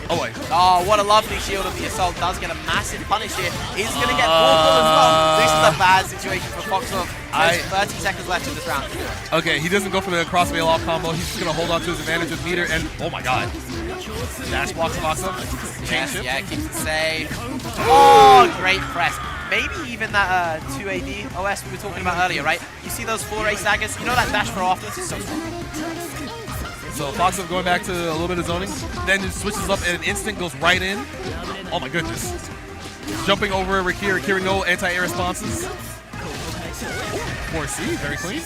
Oh, wait. Oh, what a lovely shield of the assault. Does get a massive punish here. He's going to get Vorpal as well. This is a bad situation for Foxoff. There's 30 seconds left in this round. Okay, he doesn't go for the cross veil off combo. He's just going to hold on to his advantage with meter and... Oh my god. Dash blocks Foxoff. Yes, yeah, keeps it safe. Oh, great press. Maybe even that 2AD OS we were talking about earlier, right? You see those 4A staggers? You know that dash for afterwards is so strong. So Foxoff going back to a little bit of zoning, then it switches up and an instant goes right in. Oh my goodness. Jumping over Rakir, Rakir no anti-air responses. 4C, very clean.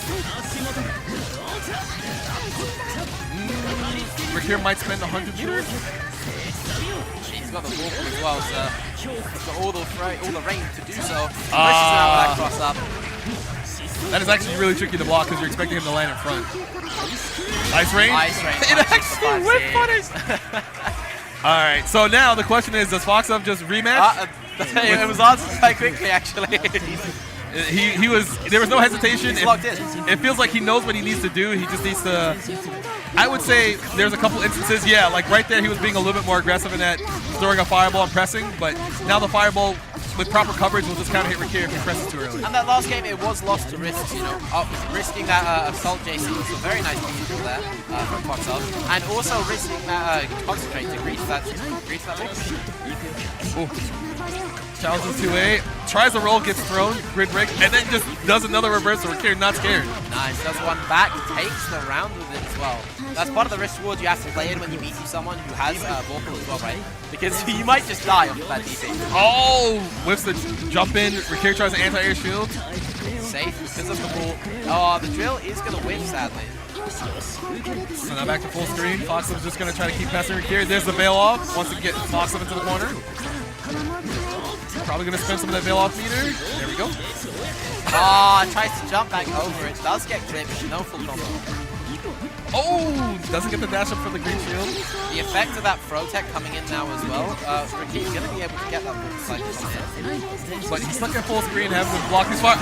Rakir might spend 100 meters. He's got the Vorpal as well, so he's got all the range to do so. Pushes out that cross up. That is actually really tricky to block because you're expecting him to land in front. Ice range? Ice range. It actually whip punished. Alright, so now the question is, does Foxoff just rematch? It was answered quite quickly, actually. He was. There was no hesitation. He's locked in. It feels like he knows what he needs to do. He just needs to. I would say there's a couple instances, yeah, like right there he was being a little bit more aggressive in that throwing a fireball and pressing, but now the fireball with proper coverage will just kind of hit Rikier if he presses too early. And that last game, it was lost to risks, you know, risking that assault JC was a very nice neutral there from Foxov, and also risking that concentrate to grease that big. Challenges 2A, tries a roll, gets thrown, grid break, and then just does another reverse, so Rikier not scared. Nice, does one back, takes the round with it as well. That's part of the risk reward you have to play in when you meet someone who has Vorpal as well, right? Because you might just die off of that DP. Oh! Whiffs the jump in, Rikier tries an anti-air shield. Safe because of the ball. Oh, the drill is going to win, sadly. So now back to full screen. Foxov's just going to try to keep passing Rikier. There's the bail off, wants to get Foxov into the corner. Probably going to spend some of that bail off meter. There we go. Ah, tries to jump back over it. Does get clipped. No full combo. Oh! Doesn't get the dash up for the green shield. The effect of that throw tech coming in now as well. Rikier's going to be able to get that cycle from here. But he's stuck at full screen, having to block his fire.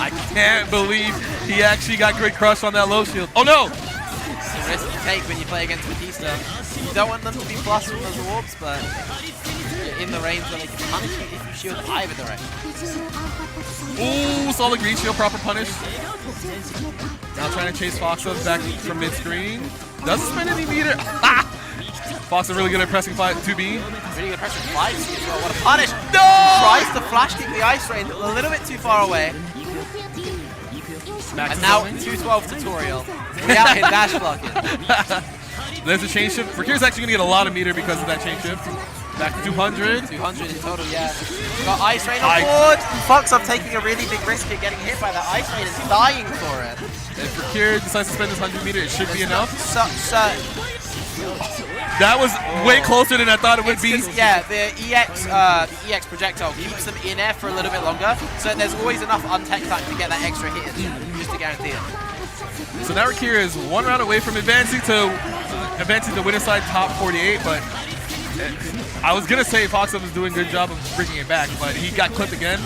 I can't believe he actually got grid crush on that low shield. Oh no! It's the risk you take when you play against Batista. You don't want them to be flush with those orbs, but in the range where they can punish you if you shield either direction. Ooh, solid green shield, proper punish. Now trying to chase Foxov back from mid-screen. Doesn't spend any meter. Foxov really good at pressing 2B. Really good at pressing 5C as well. What a punish. No! Tries to flash kick the ice rain a little bit too far away. And now 212 tutorial. We out here dash blocking. There's a chain shift. Rikier's actually going to get a lot of meter because of that chain shift. Back to 200. 200 in total, yeah. We got ice rain on board. Foxov taking a really big risk here, getting hit by that ice rain and dying for it. If Rikier decides to spend this 100 meter, it should be enough. That was way closer than I thought it would be. Yeah, the EX projectile keeps them in air for a little bit longer, so there's always enough untech time to get that extra hit in, just to guarantee it. So now Rikier is one round away from advancing to winner side top 48, but I was gonna say Foxov is doing a good job of bringing it back, but he got clipped again.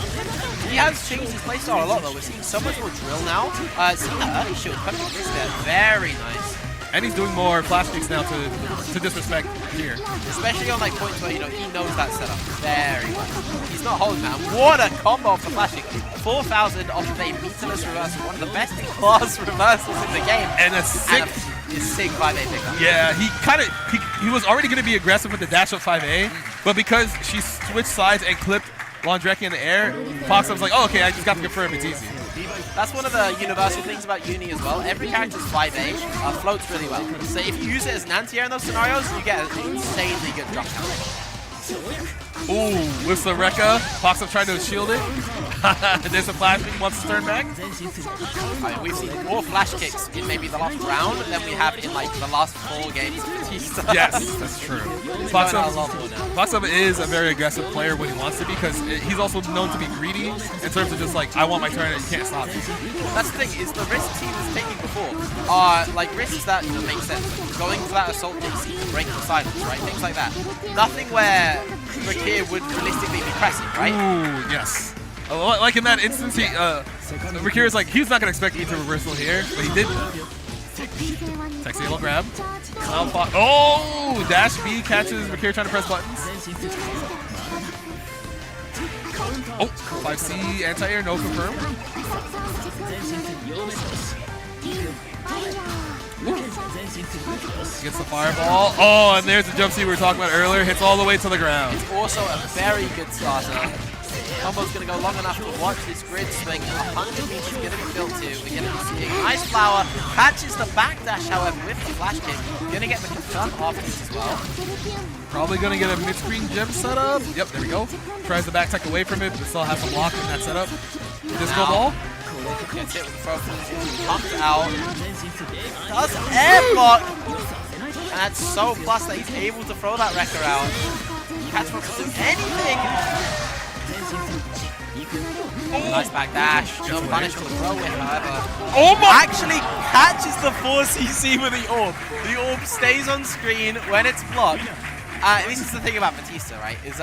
He has changed his playstyle a lot though. We're seeing so much more drill now. Seeing that early shield coming from this there, very nice. And he's doing more flash kicks now to disrespect here. Especially on like points where, you know, he knows that setup very well. He's not holding that. What a combo for flash kick. 4,000 off of a meterless reversal. One of the best in class reversals in the game. And a sick... sick 5A pickup. Yeah, he was already going to be aggressive with the dash up 5A, but because she switched sides and clipped Londreki in the air, Foxov was like, oh, okay, I just got to confirm it's easy. That's one of the universal things about Uni as well. Every character's 5A floats really well. So if you use it as an anti-air in those scenarios, you get an insanely good drop count. Ooh, with the Rekka. Foxov tried to shield it. There's a flash kick, wants to turn back. I mean, we've seen more flash kicks in maybe the last round than we have in like the last 4 games of Batista. Yes, that's true. Foxov is a very aggressive player when he wants to be, because he's also known to be greedy in terms of just like, I want my turn and you can't stop me. That's the thing, is the risks he was taking before are like risks that make sense. Like going for that assault JC to break the silence, right? Things like that. Nothing where Rikier would realistically be pressing, right? Ooh, yes. Like in that instance, Rikier is like, he's not going to expect me to reversal here, but he did. Texty yellow grab. Oh! Dash B catches Rikier trying to press buttons. Oh! 5C anti-air, no confirm. Gets the fireball. Oh, and there's the jump C we were talking about earlier. Hits all the way to the ground. It's also a very good starter. Combo's going to go long enough to watch this grid swing. 100 meters going to be built to. We're going to be seeing Ice Flower. Catches the backdash, however, with the flash kick. Going to get the confirm offense as well. Probably going to get a mid-screen gem setup. Yep, there we go. Tries the back tech away from it, but still has a block in that setup. Disco ball. Gets hit with the throw. Comes out. Does air block. And that's so plus that he's able to throw that wrecker out. Catch wants to do anything. Nice back dash. No punish on the throw in, however. Oh my! Actually catches the 4CC with the orb. The orb stays on screen when it's blocked. This is the thing about Batista, right? Is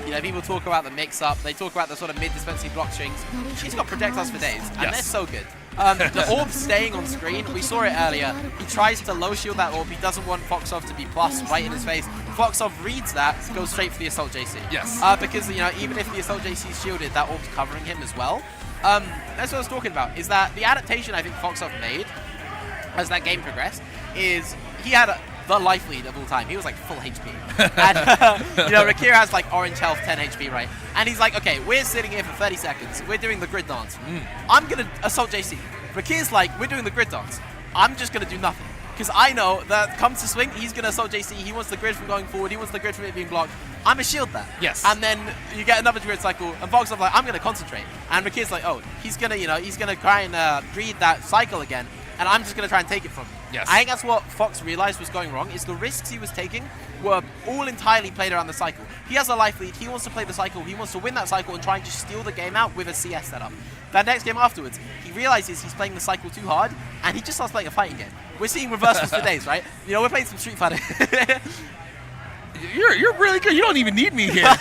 You know, people talk about the mix-up. They talk about the sort of mid-dispensing block strings. She's got projectiles for days, and they're so good. The orb staying on screen, we saw it earlier. He tries to low shield that orb. He doesn't want Foxov to be plus right in his face. Foxov reads that, goes straight for the Assault JC. Yes. Because, you know, even if the Assault JC is shielded, that orb's covering him as well. That's what I was talking about, is that the adaptation I think Foxov made as that game progressed is he had the life lead of all time. He was like full HP. And, you know, Rakir has like orange health, 10 HP, right? And he's like, okay, we're sitting here for 30 seconds. We're doing the grid dance. I'm going to Assault JC. Rakir's like, we're doing the grid dance. I'm just going to do nothing. Because I know that comes to swing, he's going to Assault JC. He wants the grid from going forward. He wants the grid from it being blocked. I'm going to shield that. Yes. And then you get another grid cycle, and Fox's like, I'm going to concentrate. And Rakir's like, oh, he's going to, you know, he's going to try and read that cycle again. And I'm just going to try and take it from him. Yes. I think that's what Fox realized was going wrong, is the risks he was taking were all entirely played around the cycle. He has a life lead, he wants to play the cycle, he wants to win that cycle and try and just steal the game out with a CS setup. That next game afterwards, he realizes he's playing the cycle too hard, and he just starts playing a fighting game. We're seeing reversals for days, right? You know, we're playing some Street Fighter. You're really good. You don't even need me here.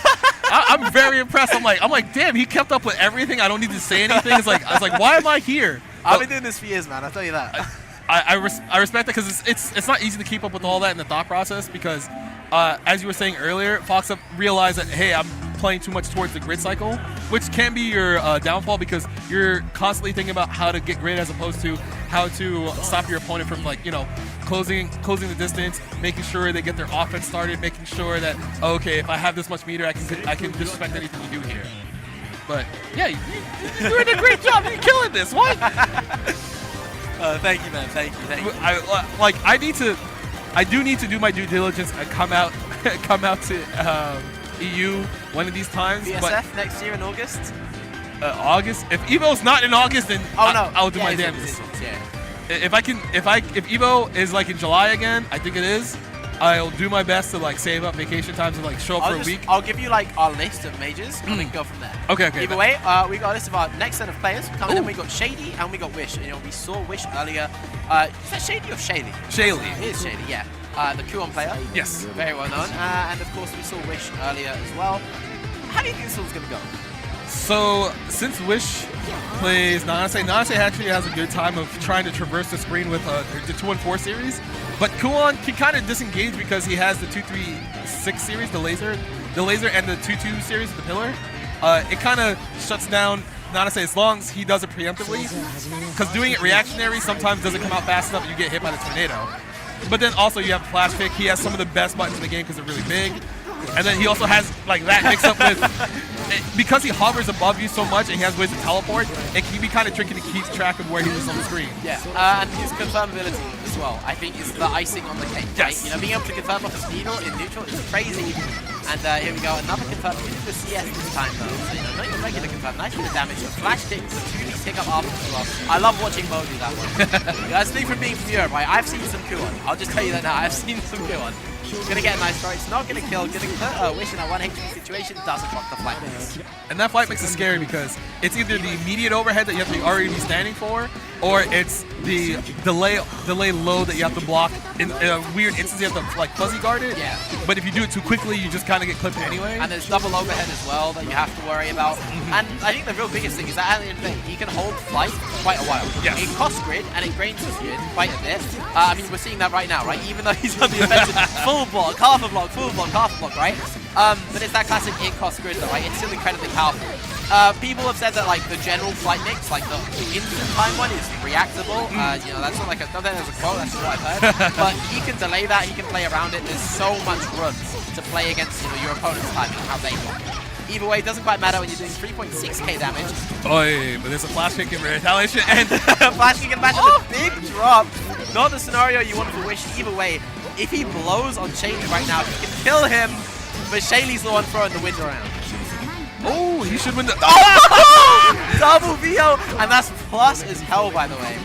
I'm very impressed. I'm like, damn, he kept up with everything. I don't need to say anything. I was like, why am I here? I've been doing this for years, man. I'll tell you that. I respect that, because it's not easy to keep up with all that in the thought process, because as you were saying earlier, Fox realized that, hey, I'm playing too much towards the grid cycle, which can be your downfall, because you're constantly thinking about how to get grid as opposed to how to stop your opponent from, like, you know, closing the distance, making sure they get their offense started, making sure that, okay, if I have this much meter, I can disrespect anything you do here. But yeah, you're doing a great job. You're killing this. What? Thank you, man. Thank you. I do need to do my due diligence and come out to EU one of these times. BSF but next year in August. August. If Evo's not in August, then I'll do my damnedest. Yeah. If Evo is like in July again, I think it is. I'll do my best to like save up vacation times and like show up for a week. I'll give you like our list of majors and then go from there. Okay. Either way, we got a list of our next set of players coming in. We got Shady and we got Wish. You know, we saw Wish earlier. Is that Shady or Shaylee? Shaylee. It is Shady, yeah. The Q1 player. Yes. Very well known. And of course, we saw Wish earlier as well. How do you think this one's going to go? So, since Wish plays Nanase actually has a good time of trying to traverse the screen with the 2-1-4 series. But Kuon can kind of disengage because he has the 2-3-6 series, the laser and the 2-2 series, the pillar. It kind of shuts down Nanase as long as he does it preemptively. Because doing it reactionary sometimes doesn't come out fast enough and you get hit by the tornado. But then also you have Flash Kick. He has some of the best buttons in the game because they're really big. And then he also has like that mixed up with, because he hovers above you so much and he has ways to teleport, it can be kind of tricky to keep track of where he is on the screen. Yeah, and his confirmability as well, I think, is the icing on the cake. Right? Yes. You know, being able to confirm off a speed or in neutral is crazy. And here we go, another confirm. We did the CS this time though, so you know, not your regular confirm. Nice bit of damage. The flash kick, the 2D tick up after as well. I love watching Mo do that one. That's the thing from being from Europe, right? I've seen some Kuon. I'll just tell you that now. I've seen some Kuon. Gonna get a nice throw. It's not gonna kill. Gonna put Wish in that 1 HP situation. Doesn't block the flight mix. And that flight mix is scary because it's either the immediate overhead that you have to already be standing for, or it's the delay low that you have to block in a weird instance. You have to like fuzzy guard it. Yeah. But if you do it too quickly, you just kind of get clipped anyway. And there's double overhead as well that you have to worry about. And I think the real biggest thing is that at the end of the day, he can hold flight for quite a while. Yes. It costs grid and it drains his grid quite a bit. I mean, we're seeing that right now, right? Even though he's on the offensive, full block, half a block, full block, half a block, right? But it's that classic it costs grid though, right? It's still incredibly powerful. People have said that like the general flight mix, like the instant time one is reactable. You know, that's not like not that there's a quote, that's just what I've heard. But he can delay that, he can play around it. There's so much room to play against, you know, your opponent's timing, how they block. Either way, it doesn't quite matter when you're doing 3.6k damage. Oy, but there's a flash kick in retaliation and flash kick and bash with a big drop. Not the scenario you want for Wish. Either way, if he blows on Shaylee right now, he can kill him. But Shaylee's the one throwing the wind around. oh, he should win the. Double VO, and that's plus as hell, by the way.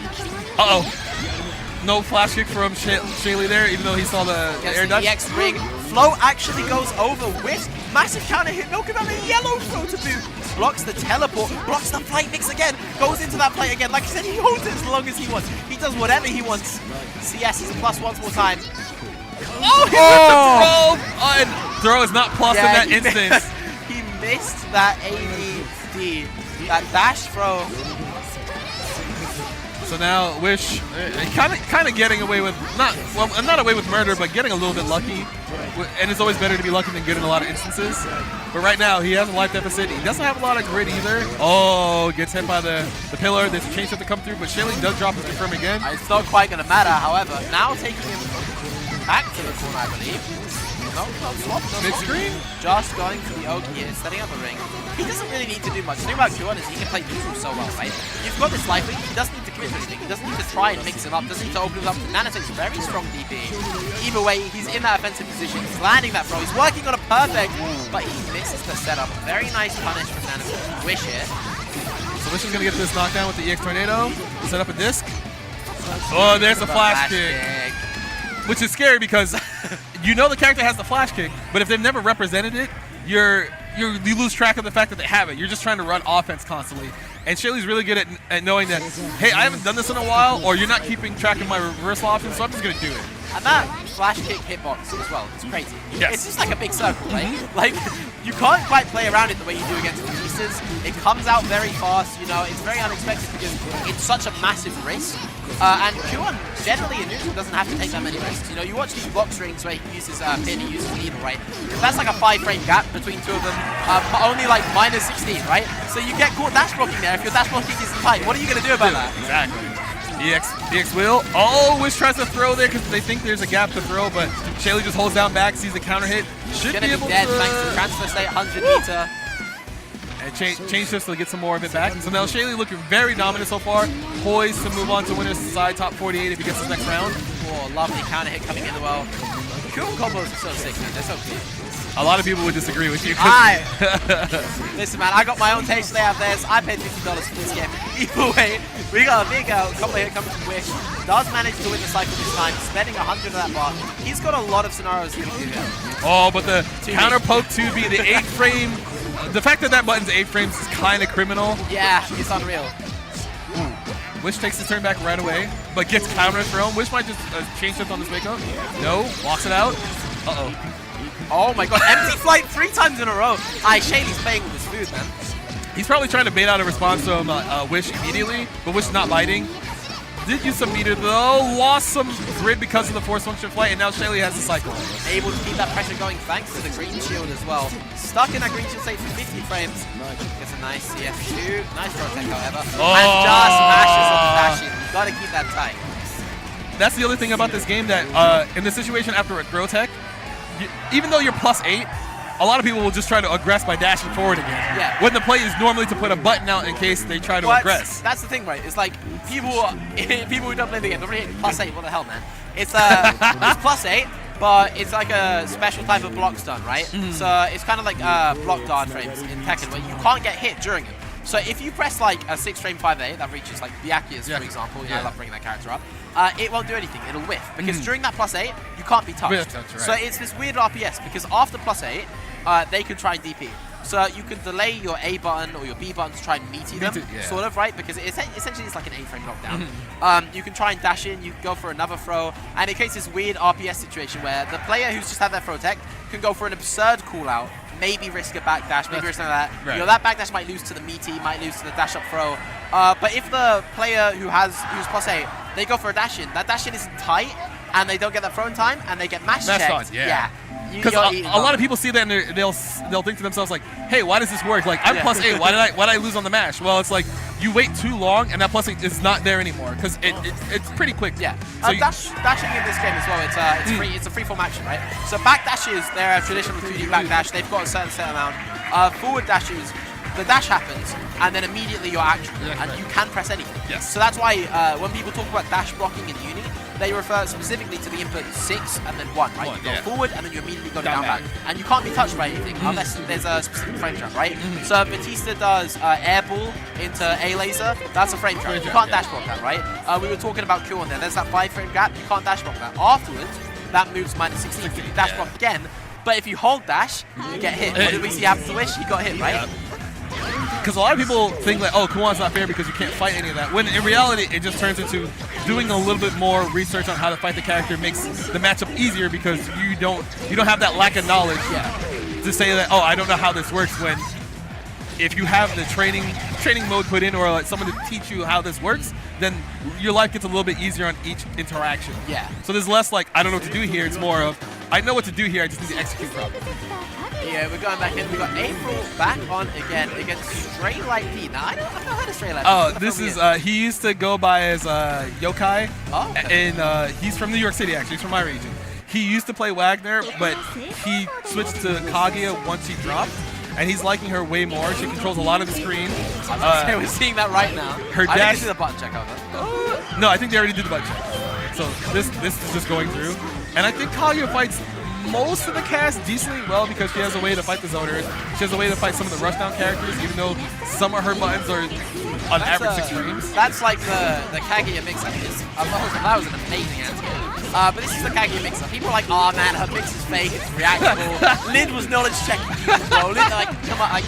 No flash kick from Shaylee there, even though he saw the air dodge. EX ring. Flow actually goes over with massive counter hit. Milk about a yellow throw to boot. Blocks the teleport, blocks the flight mix again, goes into that play again. Like I said, he holds it as long as he wants. He does whatever he wants. CS is a plus once more time. Oh, he went to throw! And throw is not plus in that instance. He missed that ADD, that dash throw. So now Wish kind of getting away with not away with murder, but getting a little bit lucky. And it's always better to be lucky than good in a lot of instances. But right now he has a life deficit. He doesn't have a lot of grit either. Oh, gets hit by the pillar. There's a change to come through, but Shaylee does drop his confirm again. It's not quite going to matter. However, now taking him back to the corner, I believe. No, swap. Mid-screen? Just going to the Oki here, setting up a ring. He doesn't really need to do much. The thing about Kuon is he can play neutral so well, right? You've got this life lead, he doesn't need to commit to anything. He doesn't need to try and mix him up, doesn't need to open him up. Tannis takes very strong DP. Either way, he's in that offensive position. He's landing that throw. He's working on a perfect, but he misses the setup. Very nice punish from Tannis. Wish it. So Wish is going to get this knockdown with the EX Tornado. Set up a disc. Oh, there's the flash kick. Which is scary because you know the character has the flash kick, but if they've never represented it, you lose track of the fact that they have it. You're just trying to run offense constantly. And Shaylee's really good at knowing that, hey, I haven't done this in a while, or you're not keeping track of my reversal options, so I'm just going to do it. And that flash kick hitbox as well, it's crazy. Yes. It's just like a big circle, right? Like, you can't quite play around it the way you do against the pieces. It comes out very fast, you know, it's very unexpected because it's such a massive risk. And Kuon, generally in neutral, doesn't have to take that many risks. You know, you watch these block strings where he uses pin, he uses needle, right? That's like a 5-frame gap between two of them, only like -16, right? So you get caught dash blocking there if your dash blocking isn't tight. What are you going to do about that? Exactly. EX will. Oh, Wish tries to throw there because they think there's a gap to throw, but Shaylee just holds down back, sees the counter hit. Should be able dead to... thanks to transfer state, 100 meter. And change shifts to get some more of it back. So now Shaylee looking very dominant so far. Poised to move on to winner's side, top 48 if he gets his next round. Oh, lovely counter hit coming in well. Cool combos are so sick, man. They're so cool. A lot of people would disagree with you. Listen, man, I got my own taste. They have theirs. I paid $50 for this game. Either way, we got a big combo hit coming from Wish. Does manage to win the cycle this time, spending 100 of that bar. He's got a lot of scenarios he can do here. Oh, but the counter poke 2B, the 8-frame. The fact that that button's 8 frames is kind of criminal. Yeah, it's unreal. Wish takes his turn back right away, but gets counter thrown. Wish might just change shift on this makeup. No, walks it out. Uh-oh. Oh my god, empty flight 3 times in a row. Shaylee's playing with his food, man. He's probably trying to bait out a response from Wish immediately, but Wish not biting. Did use some meter though, lost some grid because of the force function flight, and now Shaylee has the cycle. Able to keep that pressure going thanks to the green shield as well. Stuck in that green shield state for 50 frames. Gets a nice CF2, nice protect however. And just mashes on the dash in. You gotta keep that tight. That's the other thing about this game, that in the situation after a throw tech, even though you're +8, a lot of people will just try to aggress by dashing forward again. Yeah. When the play is normally to put a button out in case they try to aggress. That's the thing, right? It's like people who don't play the game don't really hit +8. What the hell, man? It's it's +8, but it's like a special type of block stun, right? So it's kind of like block guard frames in Tekken where you can't get hit during it. So if you press like a 6-frame 5A that reaches like Byakuya's, for example, I love bringing that character up, it won't do anything. It'll whiff because during that +8 you can't be touched. Right. So it's this weird RPS because after +8 they can try and DP. So you can delay your A button or your B button to try and meaty them, sort of, right? Because essentially it's like an 8-frame knockdown. You can try and dash in, you can go for another throw, and it creates this weird RPS situation where the player who's just had their throw tech can go for an absurd call out, maybe risk a backdash, maybe risk something like that. Right. You know, that backdash might lose to the meaty, might lose to the dash up throw. But if the player who's +8, they go for a dash in, that dash in isn't tight, and they don't get that throw in time, and they get mash checked. Because a lot of people see that and they'll think to themselves like, hey, why does this work? Like, I'm +8, why did I lose on the mash? Well, it's like you wait too long and that +8 is not there anymore because it's pretty quick. Yeah. So dashing in this game as well, it's a free-form action, right? So back dashes, they're a traditional 2D back dash. They've got a certain set amount. Forward dashes, the dash happens and then immediately you're action, and you can press anything. Yes. So that's why when people talk about dash blocking in Uni, they refer specifically to the input 6 and then 1, right? You go forward and then you immediately go down back. And you can't be touched by anything unless there's a specific frame trap, right? So Batista does air ball into A laser, that's a frame trap. You can't dash block that, right? We were talking about Q on there, there's that 5-frame gap, you can't dash block that. Afterwards, that moves -16, you can dash block again, but if you hold dash, you get hit. What did we see happen to Wish? He got hit, right? Because a lot of people think like, oh, Kuwan's not fair because you can't fight any of that. When in reality, it just turns into doing a little bit more research on how to fight the character makes the matchup easier because you don't have that lack of knowledge. to say that, oh, I don't know how this works, when if you have the training mode put in, or like someone to teach you how this works, then your life gets a little bit easier on each interaction. Yeah. So there's less like, I don't know what to do here. It's more of, I know what to do here, I just need to execute properly. Yeah, we're going back in. We've got April back on again against Straylight P. Now, I've not heard of Straylight P. Oh, this is, he used to go by as Yokai, Oh, okay. and he's from New York City, actually. He's from my region. He used to play Wagner, but he switched to Kaguya once she dropped, and he's liking her way more. She controls a lot of the screen. We're seeing that right now. Her I dash. didn't see the button check of it. No, I think they already did the button check. So this is just going through. And I think Kaguya fights most of the cast decently well because she has a way to fight the zoners. She has a way to fight some of the rushdown characters, even though some of her buttons are on average 6 frames. That's like the Kaguya mix-up. That was an amazing answer. But this is the Kaguya mix-up. People are like, oh man, her mix is fake, it's reactable. Lin was knowledge checking you, bro. Lin, like, come on, like,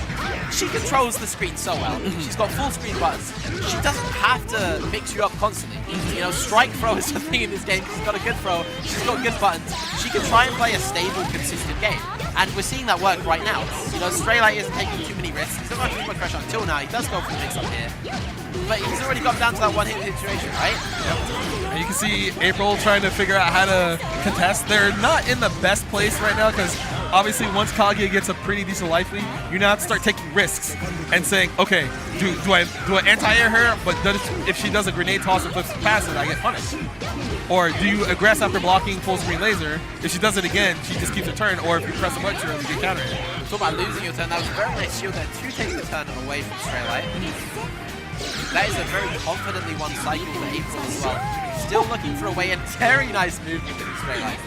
she controls the screen so well. She's got full screen buttons. She doesn't have to mix you up constantly. You know, strike throw is the thing in this game. She's got a good throw. She's got good buttons. She can try and play a stable, consistent game. And we're seeing that work right now. You know, Straylight isn't taking too many risks. He's not too much pressure until now. He does go for the mix-up here. But he's already got down to that one-hit situation, right? Yep. And you can see April trying to figure out how to contest. They're not in the best place right now because obviously once Kaguya gets a pretty decent life lead, you now have to start taking risks and saying, okay, do I anti-air her, but if she does a grenade toss and flips past it, I get punished? Or do you aggress after blocking full screen laser? If she does it again, she just keeps her turn, or if you press a button too early, you get countered. Talk about losing your turn. That was a very nice shield there to take the turn away from Straylight. That is a very confidently won cycle for April as well. Still looking for a way in. Very nice movement with Straylight.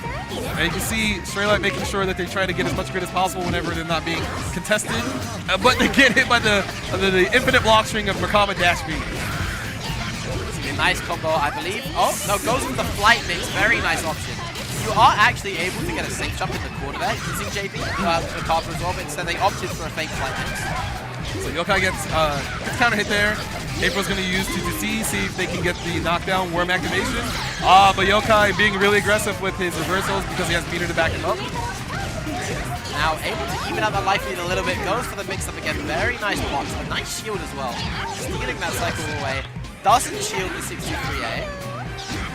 And you can see Straylight making sure that they try to get as much grid as possible whenever they're not being contested, but they get hit by the infinite block string of Merkaba dash B. A nice combo, I believe. Oh, no, goes with the flight mix. Very nice option. You are actually able to get a safe jump in the corner there using JB for Merkaba as well, but instead they opted for a fake flight mix. So Yokai gets counter hit there. April's going to use to see if they can get the knockdown worm activation. But Yokai being really aggressive with his reversals because he has meter to back him up. Now able to even out that life lead a little bit. Goes for the mix-up again. Very nice blocks. A nice shield as well. Stealing that cycle away. Doesn't shield the 63A.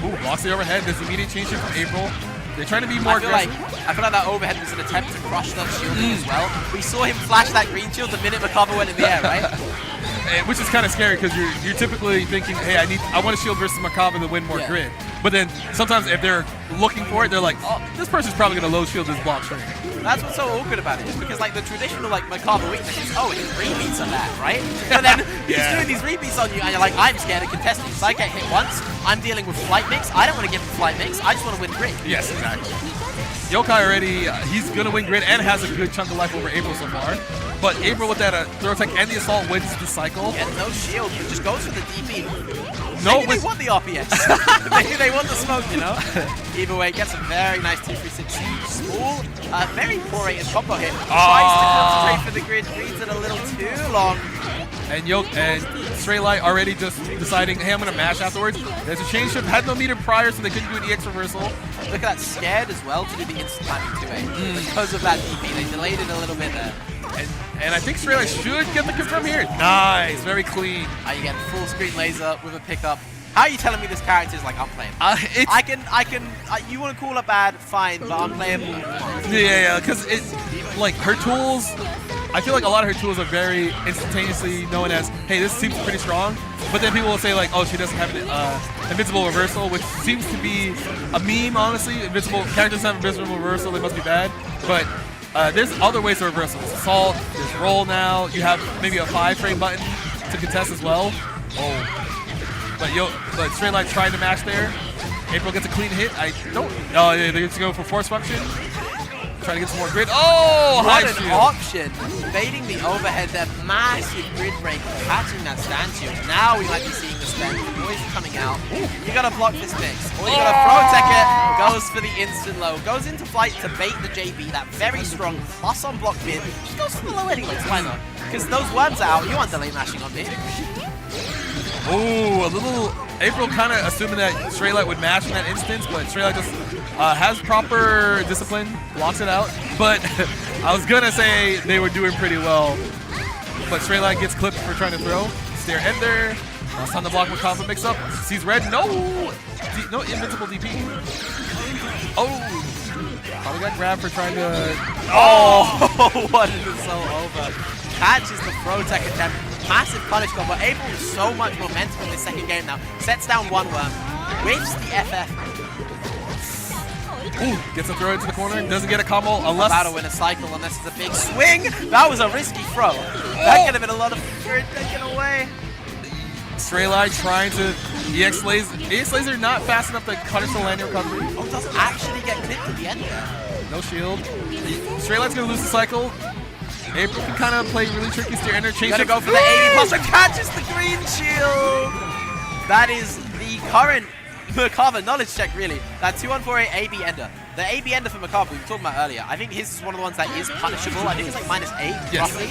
Ooh, blocks the overhead. There's immediate change here from April. They're trying to be more aggressive. I feel like that overhead was an attempt to crush that shielding as well. We saw him flash that green shield the minute Merkaba went in the air, right? Which is kind of scary because you're typically thinking, hey, I want to shield versus Merkaba to win more grid. But then sometimes if they're looking for it, they're like, oh, this person's probably going to low shield this block string. That's what's so awkward about it, is because like the traditional like Merkaba weakness is, oh, his rebeats are bad, right? And then he's doing these rebeats on you, and you're like, I'm scared of contesting. So I get hit once, I'm dealing with flight mix. I don't want to give him flight mix. I just want to win grid. Yes, exactly. Yokai already, he's going to win grid and has a good chunk of life over April so far. But April with that throw tech and the assault wins the cycle. Yeah, no shield, but just goes for the DP. No, maybe they want the RPS. Maybe they want the smoke, you know? Either way, gets a very nice 236 small, very poor rated combo hit. Tries to concentrate for the grid, reads it a little too long. And Straylight already just deciding, hey, I'm going to mash afterwards. There's a chain shift, had no meter prior, so they couldn't do an EX reversal. Look at that, scared as well to do the instant timing 2A. Because of that DP, they delayed it a little bit there. And I think Straylight should get the confirm here. Nice, very clean. You get full screen laser with a pickup. How are you telling me this character is like unplayable? You want to call her bad, fine, but unplayable. Yeah, because it's like her tools. I feel like a lot of her tools are very instantaneously known as, hey, this seems pretty strong. But then people will say like, oh, she doesn't have an invincible reversal, which seems to be a meme, honestly. Invincible characters have invincible reversal, they must be bad. But there's other ways to reversal. There's assault, there's roll now. You have maybe a 5-frame button to contest as well. But Straylight trying to mash there. April gets a clean hit. They get to go for force function. Trying to get some more grid. Oh, what high an shield. option. Baiting the overhead there. Massive grid break. Catching that stand shield. Now we might be seeing the stand. The boys are coming out. You gotta block this mix. Or you gotta throw tech it. Goes for the instant low. Goes into flight to bait the JB. That very strong plus on block mid. Just goes for the low anyways. Why not? Because those words are out. You aren't delay mashing on me. Oh, a little April kind of assuming that Straylight would mash in that instance, but Straylight just has proper discipline, blocks it out. But I was gonna say they were doing pretty well, but Straight Line gets clipped for trying to throw. Stair Ender. Last time the block with Combo mix up. Sees red. No! No invincible DP. Oh! Probably got grabbed for trying to... Oh! What is it so over? Catches the throw tech attempt. Massive punish combo. Able with so much momentum in this second game now. Sets down one worm. Wins the FF. Ooh, gets a throw into the corner. Doesn't get a combo unless... About to win a cycle unless it's a big swing. That was a risky throw. That could have been a lot of spirit taken away. Straight Line trying to EX Laser. EX Laser not fast enough to punish the landing recovery. Oh, does actually get clipped at the end there. No shield. Straight Line's gonna lose the cycle. April can kind of play really tricky. Stair Ender. Change Gotta go for the 80 plus and catches the green shield. That is the current Merkava knowledge check, really. That 2-1-4-8 AB Ender. The AB Ender for Merkava we were talking about earlier. I think his is one of the ones that is punishable. I think it's like -8, yes. roughly.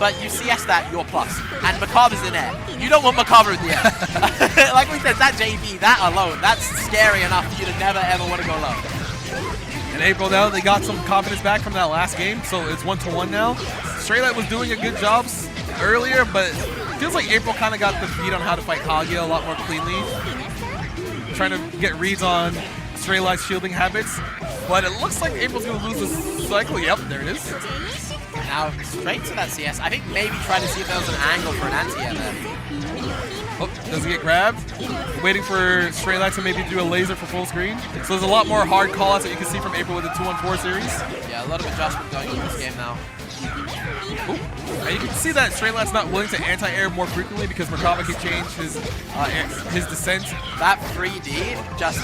But you CS that, you're plus. And Merkava's in air. You don't want Merkava in the air. Like we said, that JB, that alone, that's scary enough for you to never ever want to go low. And April now, they got some confidence back from that last game, so it's 1-1 now. Straight Light was doing a good job earlier, but it feels like April kind of got the beat on how to fight Kaguya a lot more cleanly. Trying to get reads on Straight Light's shielding habits, but it looks like April's going to lose the cycle. Yep, there it is. Now, straight to that CS. I think maybe trying to see if there was an angle for an anti-air there. Oh, doesn't get grabbed. Waiting for Straight Light to maybe do a laser for full screen. So there's a lot more hard callouts that you can see from April with the 2-1-4 series. Yeah, a lot of adjustment going on in this game now. Ooh. And you can see that Straight Light's not willing to anti-air more frequently because Merkava can change his descent. That 3D just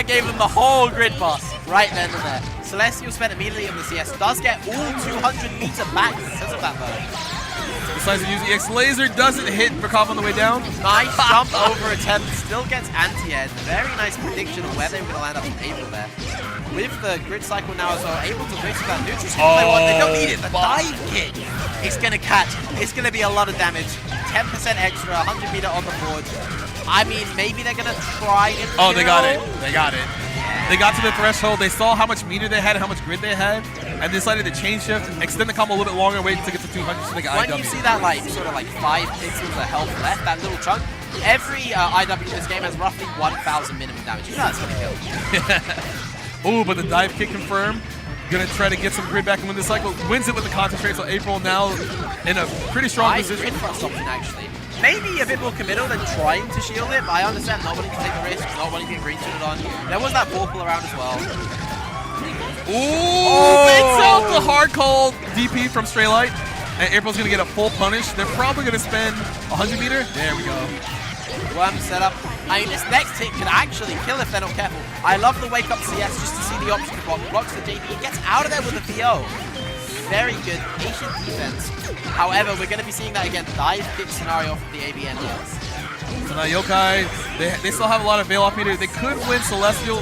gave him the whole grid pass right then and there. Celestial spent immediately in the CS. Does get all 200 meter back because of that though. Decides to use EX Laser, doesn't hit Merkava on the way down. Nice jump over attempt, still gets anti-air. Very nice prediction of where they were going to land up in April there. With the grid cycle now as well, able to boost that neutral skill they want. They don't need it. The dive kick is going to catch. It's going to be a lot of damage. 10% extra, 100 meter on the board. I mean, maybe they're going to try it. Oh, they got it. They got it. They got to the threshold. They saw how much meter they had and how much grid they had, and decided to change shift, extend the combo a little bit longer, wait to get to 200 so they got IW. When you see that like sort of like 5 pixels of health left, that little chunk, every IW in this game has roughly 1,000 minimum damage. You know that's gonna kill. Ooh, but the dive kick confirmed. Gonna try to get some grid back and win the cycle. Wins it with the concentrate, so April now in a pretty strong position. Grid thrust option actually. Maybe a bit more committal than trying to shield it, but I understand nobody can take the risk, nobody can green shielded on. There was that ball pull around as well. Ooh, Baits out the hard call DP from Straight Light. And April's gonna get a full punish. They're probably gonna spend 100 meter. There we go. Worm setup. I mean, this next hit could actually kill if they're not careful. I love the wake up CS just to see the option block. Blocks the JB, gets out of there with a VO. Very good, patient defense. However, we're going to be seeing that again, dive kick scenario from the ABN. So now Yokai, they still have a lot of Veil off meter. They could win Celestial,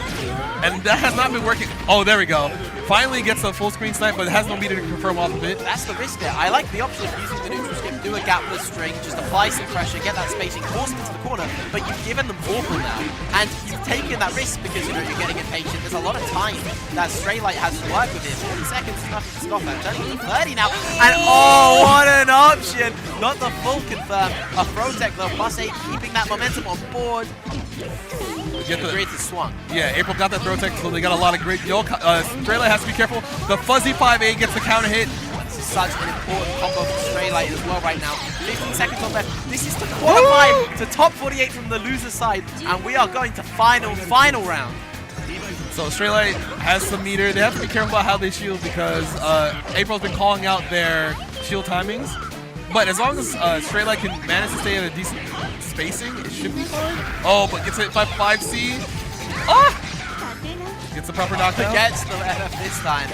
and that has not been working. Oh, there we go. Finally gets a full screen snipe, but it has no meter to confirm off of it. That's the risk there. I like the option of using the neutral skip, do a gapless string, just apply some pressure, get that spacing, force them to the corner, but you've given them Vorpal now, and you've taken that risk because, you know, you're getting impatient. There's a lot of time that Straight Light has to work with here. 40 seconds is nothing to scoff at. Turning to 30 now, and oh, what an option! Not the full confirm. A Protect though, +8, keeping that momentum on board. Get the grid is swung. Yeah, April got that throw tech, so they got a lot of grid. Straight Light has to be careful. The fuzzy 5A gets the counter hit. This is such an important combo for Straight Light as well right now. 15 seconds on left. This is to qualify to top 48 from the loser side, and we are going to final round. So Straight Light has some meter. They have to be careful about how they shield because April's been calling out their shield timings. But as long as Straight Light can manage to stay at a decent spacing, it should be fine. Oh, but gets hit by 5C. Ah! Gets the proper knockdown. Gets the FF this time.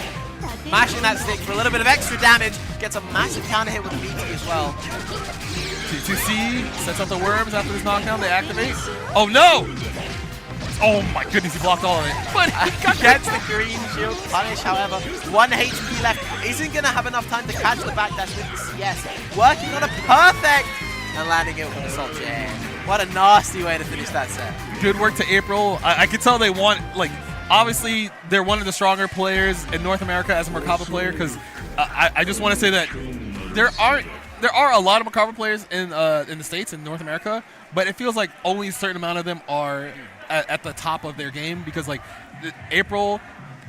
Mashing that stick for a little bit of extra damage. Gets a massive counter hit with the BT as well. 2C sets up the worms after this knockdown. They activate. Oh no! Oh my goodness, he blocked all of it. But he gets the green shield punish, however. 1 HP left. Isn't going to have enough time to catch the backdash with the CS. Working on a perfect and landing it with an assault chain. What a nasty way to finish that set. Good work to April. I could tell they want, like, obviously, they're one of the stronger players in North America as a Merkaba player. Because I just want to say that there are a lot of Merkaba players in the States in North America, but it feels like only a certain amount of them are at the top of their game. Because like April,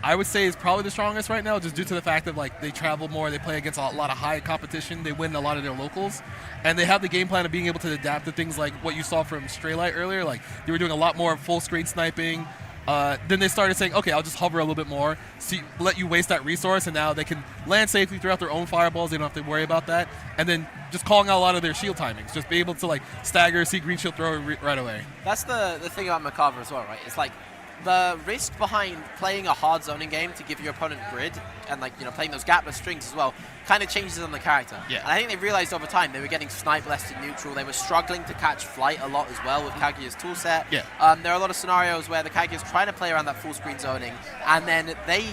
I would say, is probably the strongest right now, just due to the fact that like they travel more, they play against a lot of high competition, they win a lot of their locals, and they have the game plan of being able to adapt to things like what you saw from Straylight earlier. Like they were doing a lot more full screen sniping. Then they started saying, okay, I'll just hover a little bit more, let you waste that resource, and now they can land safely throughout their own fireballs. They don't have to worry about that. And then just calling out a lot of their shield timings, just be able to like stagger, see green shield throw right away. That's the thing about Merkaba as well, right? It's like the risk behind playing a hard zoning game to give your opponent grid and like, you know, playing those gapless strings as well kind of changes on the character. Yeah. And I think they realized over time they were getting sniped less to neutral. They were struggling to catch flight a lot as well with Kaguya's toolset. Yeah. There are a lot of scenarios where the Kaguya's trying to play around that full screen zoning, and then they,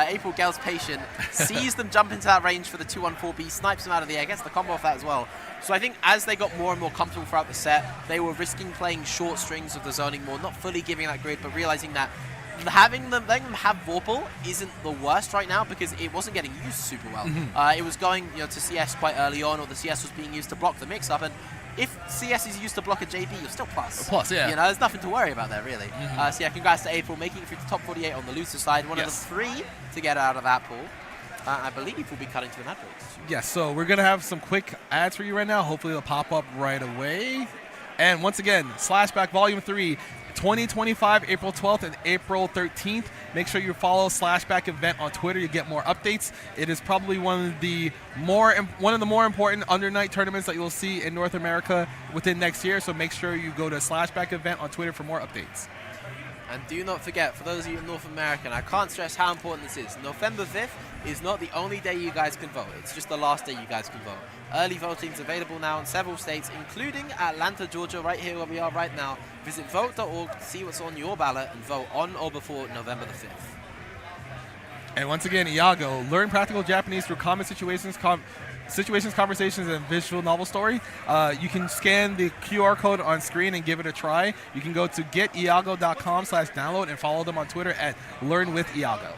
April Gale's patient sees them jump into that range for the 2-1-4B, snipes them out of the air, gets the combo off that as well. So I think as they got more and more comfortable throughout the set, they were risking playing short strings of the zoning more, not fully giving that grid, but realizing that letting them have Vorpal isn't the worst right now because it wasn't getting used super well. It was going to CS quite early on, or the CS was being used to block the mix-up, and if CS is used to block a JB, you're still plus. Plus, yeah. There's nothing to worry about there, really. So yeah, congrats to April, making it through the top 48 on the loser side, one of the 3 to get out of that pool. I believe we'll be cutting to an ad break. Yes, so we're going to have some quick ads for you right now. Hopefully they'll pop up right away. And once again, Slashback Volume 3, 2025, April 12th and April 13th. Make sure you follow Slashback event on Twitter. You get more updates. It is probably one of the more important under-night tournaments that you'll see in North America within next year. So make sure you go to Slashback event on Twitter for more updates. And do not forget, for those of you in North America, and I can't stress how important this is, November 5th is not the only day you guys can vote. It's just the last day you guys can vote. Early voting is available now in several states, including Atlanta, Georgia, right here where we are right now. Visit vote.org to see what's on your ballot and vote on or before November the 5th. And once again, Iago, learn practical Japanese through common situations, conversations, and visual novel story. You can scan the QR code on screen and give it a try. You can go to getiago.com/download and follow them on Twitter at LearnWithIago.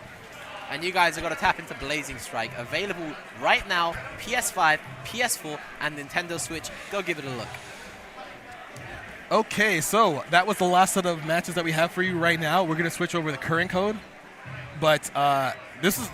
And you guys have got to tap into Blazing Strike, available right now, PS5, PS4, and Nintendo Switch. Go give it a look. Okay, so that was the last set of matches that we have for you right now. We're going to switch over the current code. But this was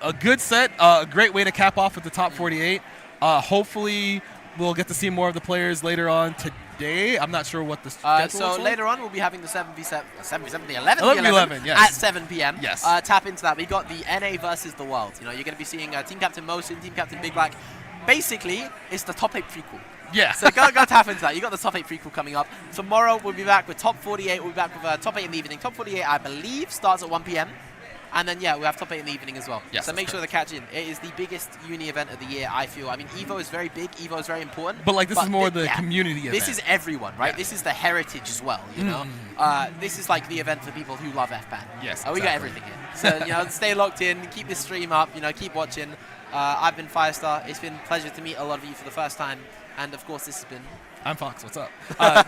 a good set, a great way to cap off with the top 48. Hopefully, we'll get to see more of the players later on today. I'm not sure what the schedule So is later on, we'll be having the 11v11 yes. at 7 p.m. Yes. Tap into that. We got the NA versus the world. You're going to be seeing Team Captain Mosin, Team Captain Big Black. Basically, it's the top 8 prequel. Yeah. So go tap into that. You got the top 8 prequel coming up. Tomorrow, we'll be back with top 48. We'll be back with top 8 in the evening. Top 48, I believe, starts at 1 p.m. And then, yeah, we have top 8 in the evening as well. Yes, so make sure to catch in. It is the biggest uni event of the year, I feel. I mean, EVO is very big. EVO is very important. But, like, this is more the community event. This is everyone, right? Yeah. This is the heritage as well, you know? This is, like, the event for people who love FBAN. Yes, We got everything here. So, stay locked in. Keep this stream up. Keep watching. I've been Firestar. It's been a pleasure to meet a lot of you for the first time. And, of course, this has been... I'm Fox. What's up?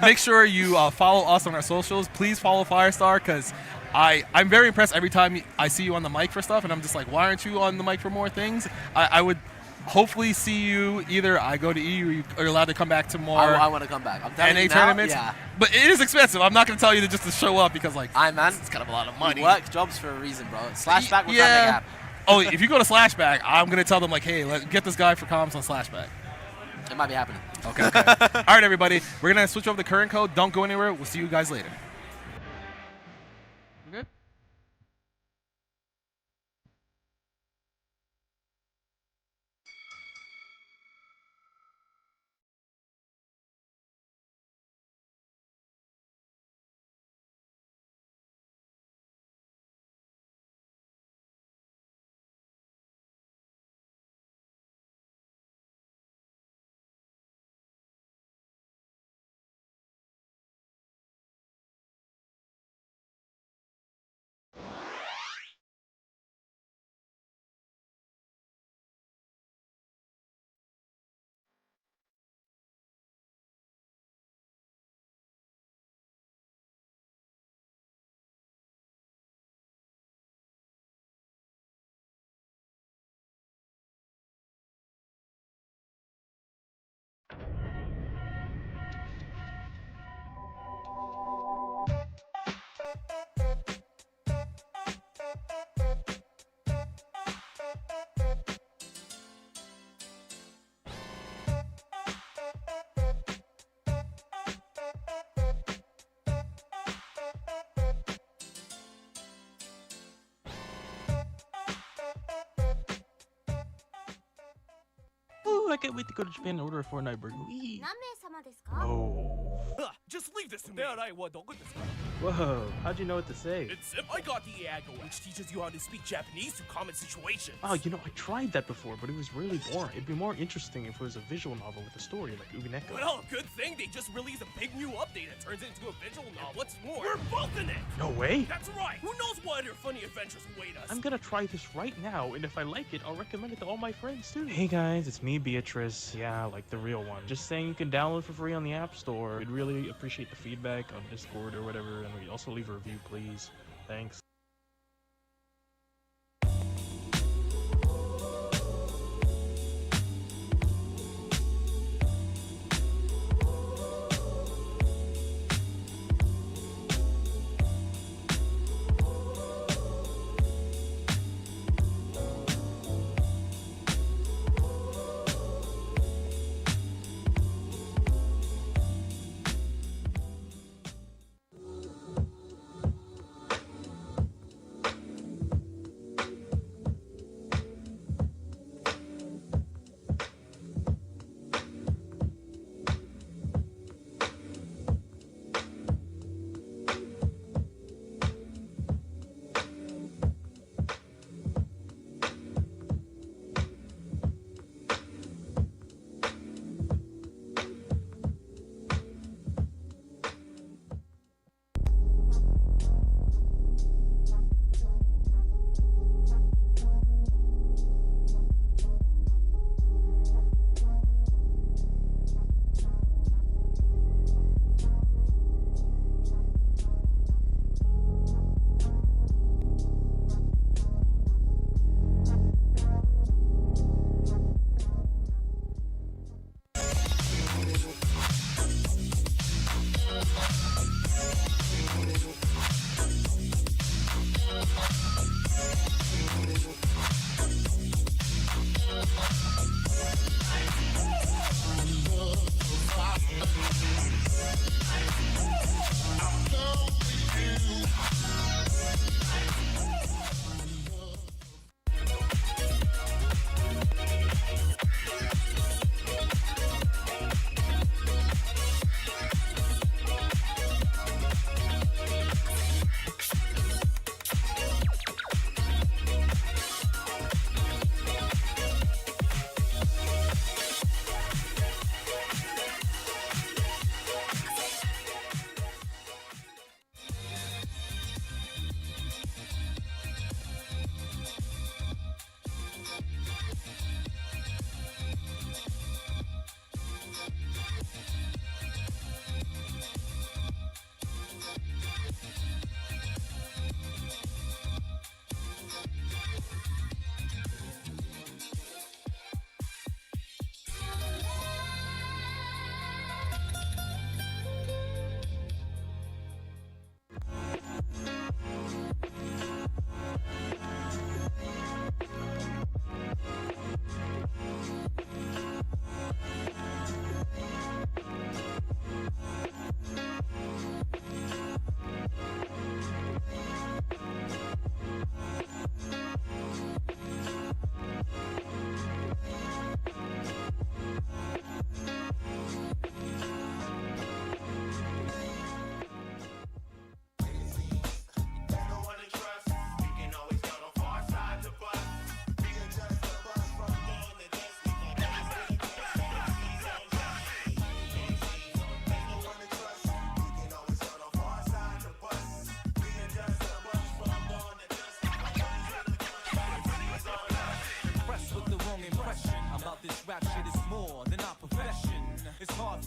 Make sure you follow us on our socials. Please follow Firestar, because I'm very impressed every time I see you on the mic for stuff, and I'm just like, why aren't you on the mic for more things? I would hopefully see you either I go to EU or you're allowed to come back to more I want to come back. I'm telling NA you now, tournaments. yeah. But it is expensive. I'm not going to tell you just to show up because, like, man. it's kind of a lot of money. We work jobs for a reason, bro. Slashback will Yeah. make it Oh, if you go to Slashback, I'm going to tell them, like, hey, get this guy for comms on Slashback. It might be happening. Okay. All right, everybody. We're going to switch over the current code. Don't go anywhere. We'll see you guys later. Woo! I can't wait to go to Japan and order a Fortnite burger. Wee. 何名様ですか? Oh. Just leave this to me. Whoa. How'd you know what to say? It's simple. I got the Iago, which teaches you how to speak Japanese to common situations. Oh, you know, I tried that before, but it was really boring. It'd be more interesting if it was a visual novel with a story like Ugineko. Well, good thing they just released a big new update that turns it into a visual novel. What's more, we're both in it. No way. That's right. Who knows what other funny adventures await us? I'm gonna try this right now, and if I like it, I'll recommend it to all my friends too. Hey guys, it's me, Beatrice. Yeah, like the real one. Just saying you can download for free on the App Store. We'd really appreciate the feedback on Discord or whatever, and we also leave a review, please. Thanks.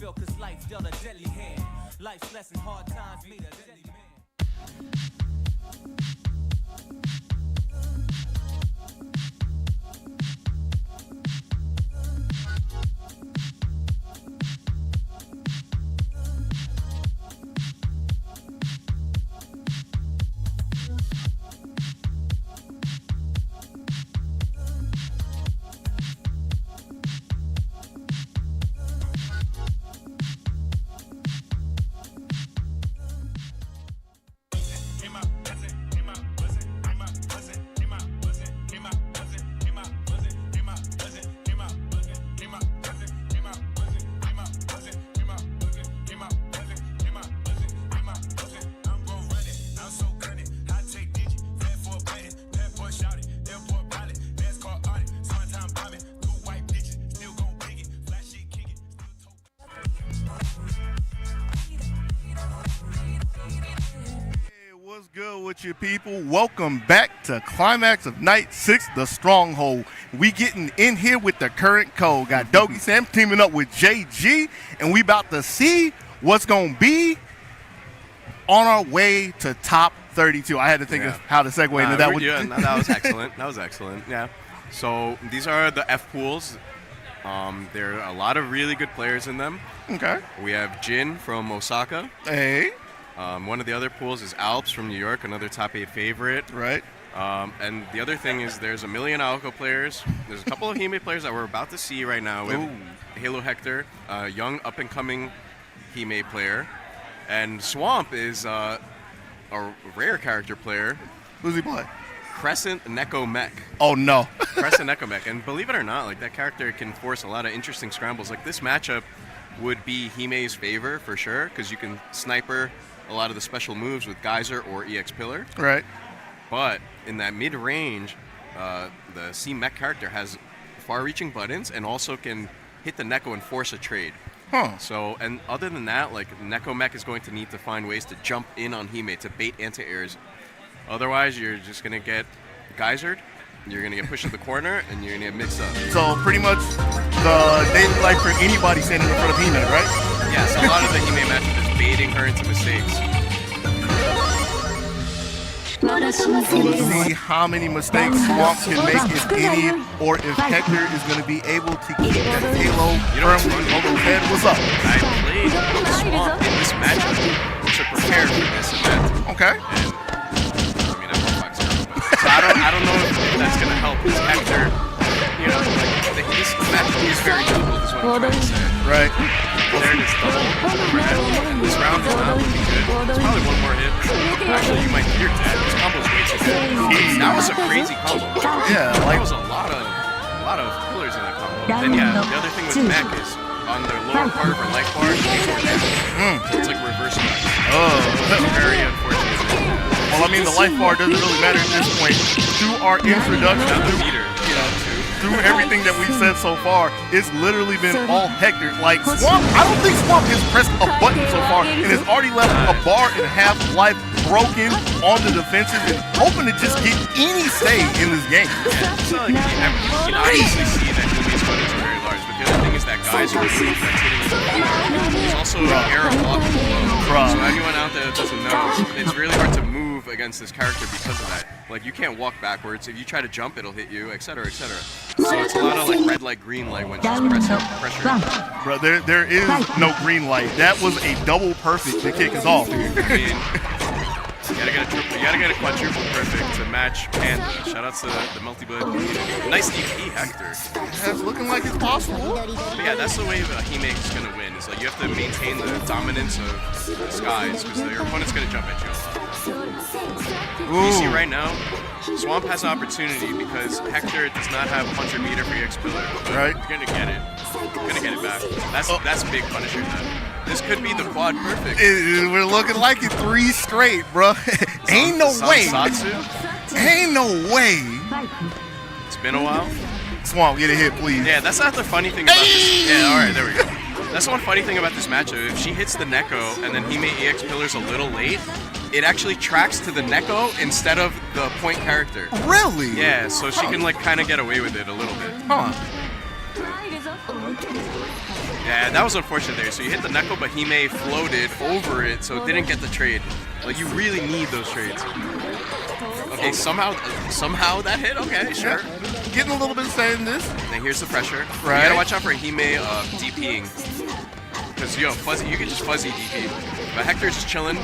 feel cause life dealt a deadly hand. Life's lesson, hard times made a deadly man. good with you people? Welcome back to Climax of Night 6, The Stronghold. We getting in here with the current code. Got Dogi Sam teaming up with JG, and we about to see what's going to be on our way to top 32. I had to think of how to segue into that. That was excellent. That was excellent. Yeah. So these are the F pools. There are a lot of really good players in them. Okay. We have Jin from Osaka. Hey. One of the other pools is Alps from New York, another top 8 favorite. Right. And the other thing is there's a million Aoko players. There's a couple of Hime players that we're about to see right now. We have Halo Hector, a young up-and-coming Hime player. And Swamp is a rare character player. Who's he play? Crescent Neko Mech. Oh, no. Crescent Neko Mech. And believe it or not, like that character can force a lot of interesting scrambles. Like this matchup would be Hime's favor for sure, because you can sniper a lot of the special moves with Geyser or EX Pillar. Right. But in that mid-range, the C-Mech character has far-reaching buttons and also can hit the Neko and force a trade. Huh. So, and other than that, like Neko Mech is going to need to find ways to jump in on Hime to bait anti-airs. Otherwise, you're just going to get Geysered, you're going to get pushed to the corner, and you're going to get mixed up. So pretty much the daily life for anybody standing in front of Hime, right? Yeah, so a lot of the Hime matchup is baiting her into mistakes. So let's see how many mistakes Swamp can make, if any, or if Hector is going to be able to keep that Halo firmly over his head. What's up? I played Swamp in this matchup to prepare for this event. Okay. And, I mean, I'm 1-5-0. So I don't know if that's going to help, because Hector, you know, like, this matchup is very difficult, is what I'm trying to say. Right. There it is, double overhead, and this round is not looking good. It's probably one more hit. Actually, you might hear that. This combo's way too good. That was a crazy combo. Yeah, There was a lot of pillars in that combo. And yeah, the other thing with Mech is on their lower part of her life bar, she takes more damage. So it's like reverse dice. Oh. Very unfortunate. Well, I mean, the life bar doesn't really matter at this point. Through our introduction, Not the meter, through everything that we've said so far, it's literally been all Hector. Like, Swamp, I don't think Swamp has pressed a button so far and has already left a bar and a half life broken on the defensive and hoping to just get any save in this game. So, like, you can obviously see that Hime's buttons are very large, but the other thing is that Geyser that's hitting the floor is also an air block below. So anyone out there that doesn't know, it's really hard to move against this character because of that. Like, you can't walk backwards. If you try to jump, it'll hit you, etc., etc. So it's a lot of like red light, green light when she's pressure. Bro, there is no green light. That was a double perfect to kick us off. I mean, you gotta get a triple, you gotta get a quadruple perfect to match Panda. Shout out to the Melty community. Nice DP, Hector. That's looking like it's possible. But yeah, that's the way that Hime is gonna win. It's like you have to maintain the dominance of the skies because your opponent's gonna jump at you a lot. You see right now, Swamp has an opportunity because Hector does not have 100 meter for EX Pillar. Right. He's gonna get it. Gonna get it back. That's big Punisher then. This could be the quad perfect. We're looking like it 3 straight, bro. Ain't no way. Ain't no way. It's been a while. Swamp, get a hit, please. Yeah, that's not the funny thing about this. Yeah, all right, there we go. That's the one funny thing about this matchup. If she hits the Neko and then Hime EX Pillar's a little late, it actually tracks to the Neko instead of the point character. Really? Yeah, so she can like kind of get away with it a little bit. Huh. Yeah, that was unfortunate there. So you hit the Neko, but Hime floated over it, so it didn't get the trade. Like, you really need those trades. Okay, somehow that hit. Okay, sure. Yeah. Getting a little bit sad in this. Now here's the pressure. Right. You gotta watch out for Hime DPing. Because, fuzzy, you can just fuzzy DP. But Hector's just chilling,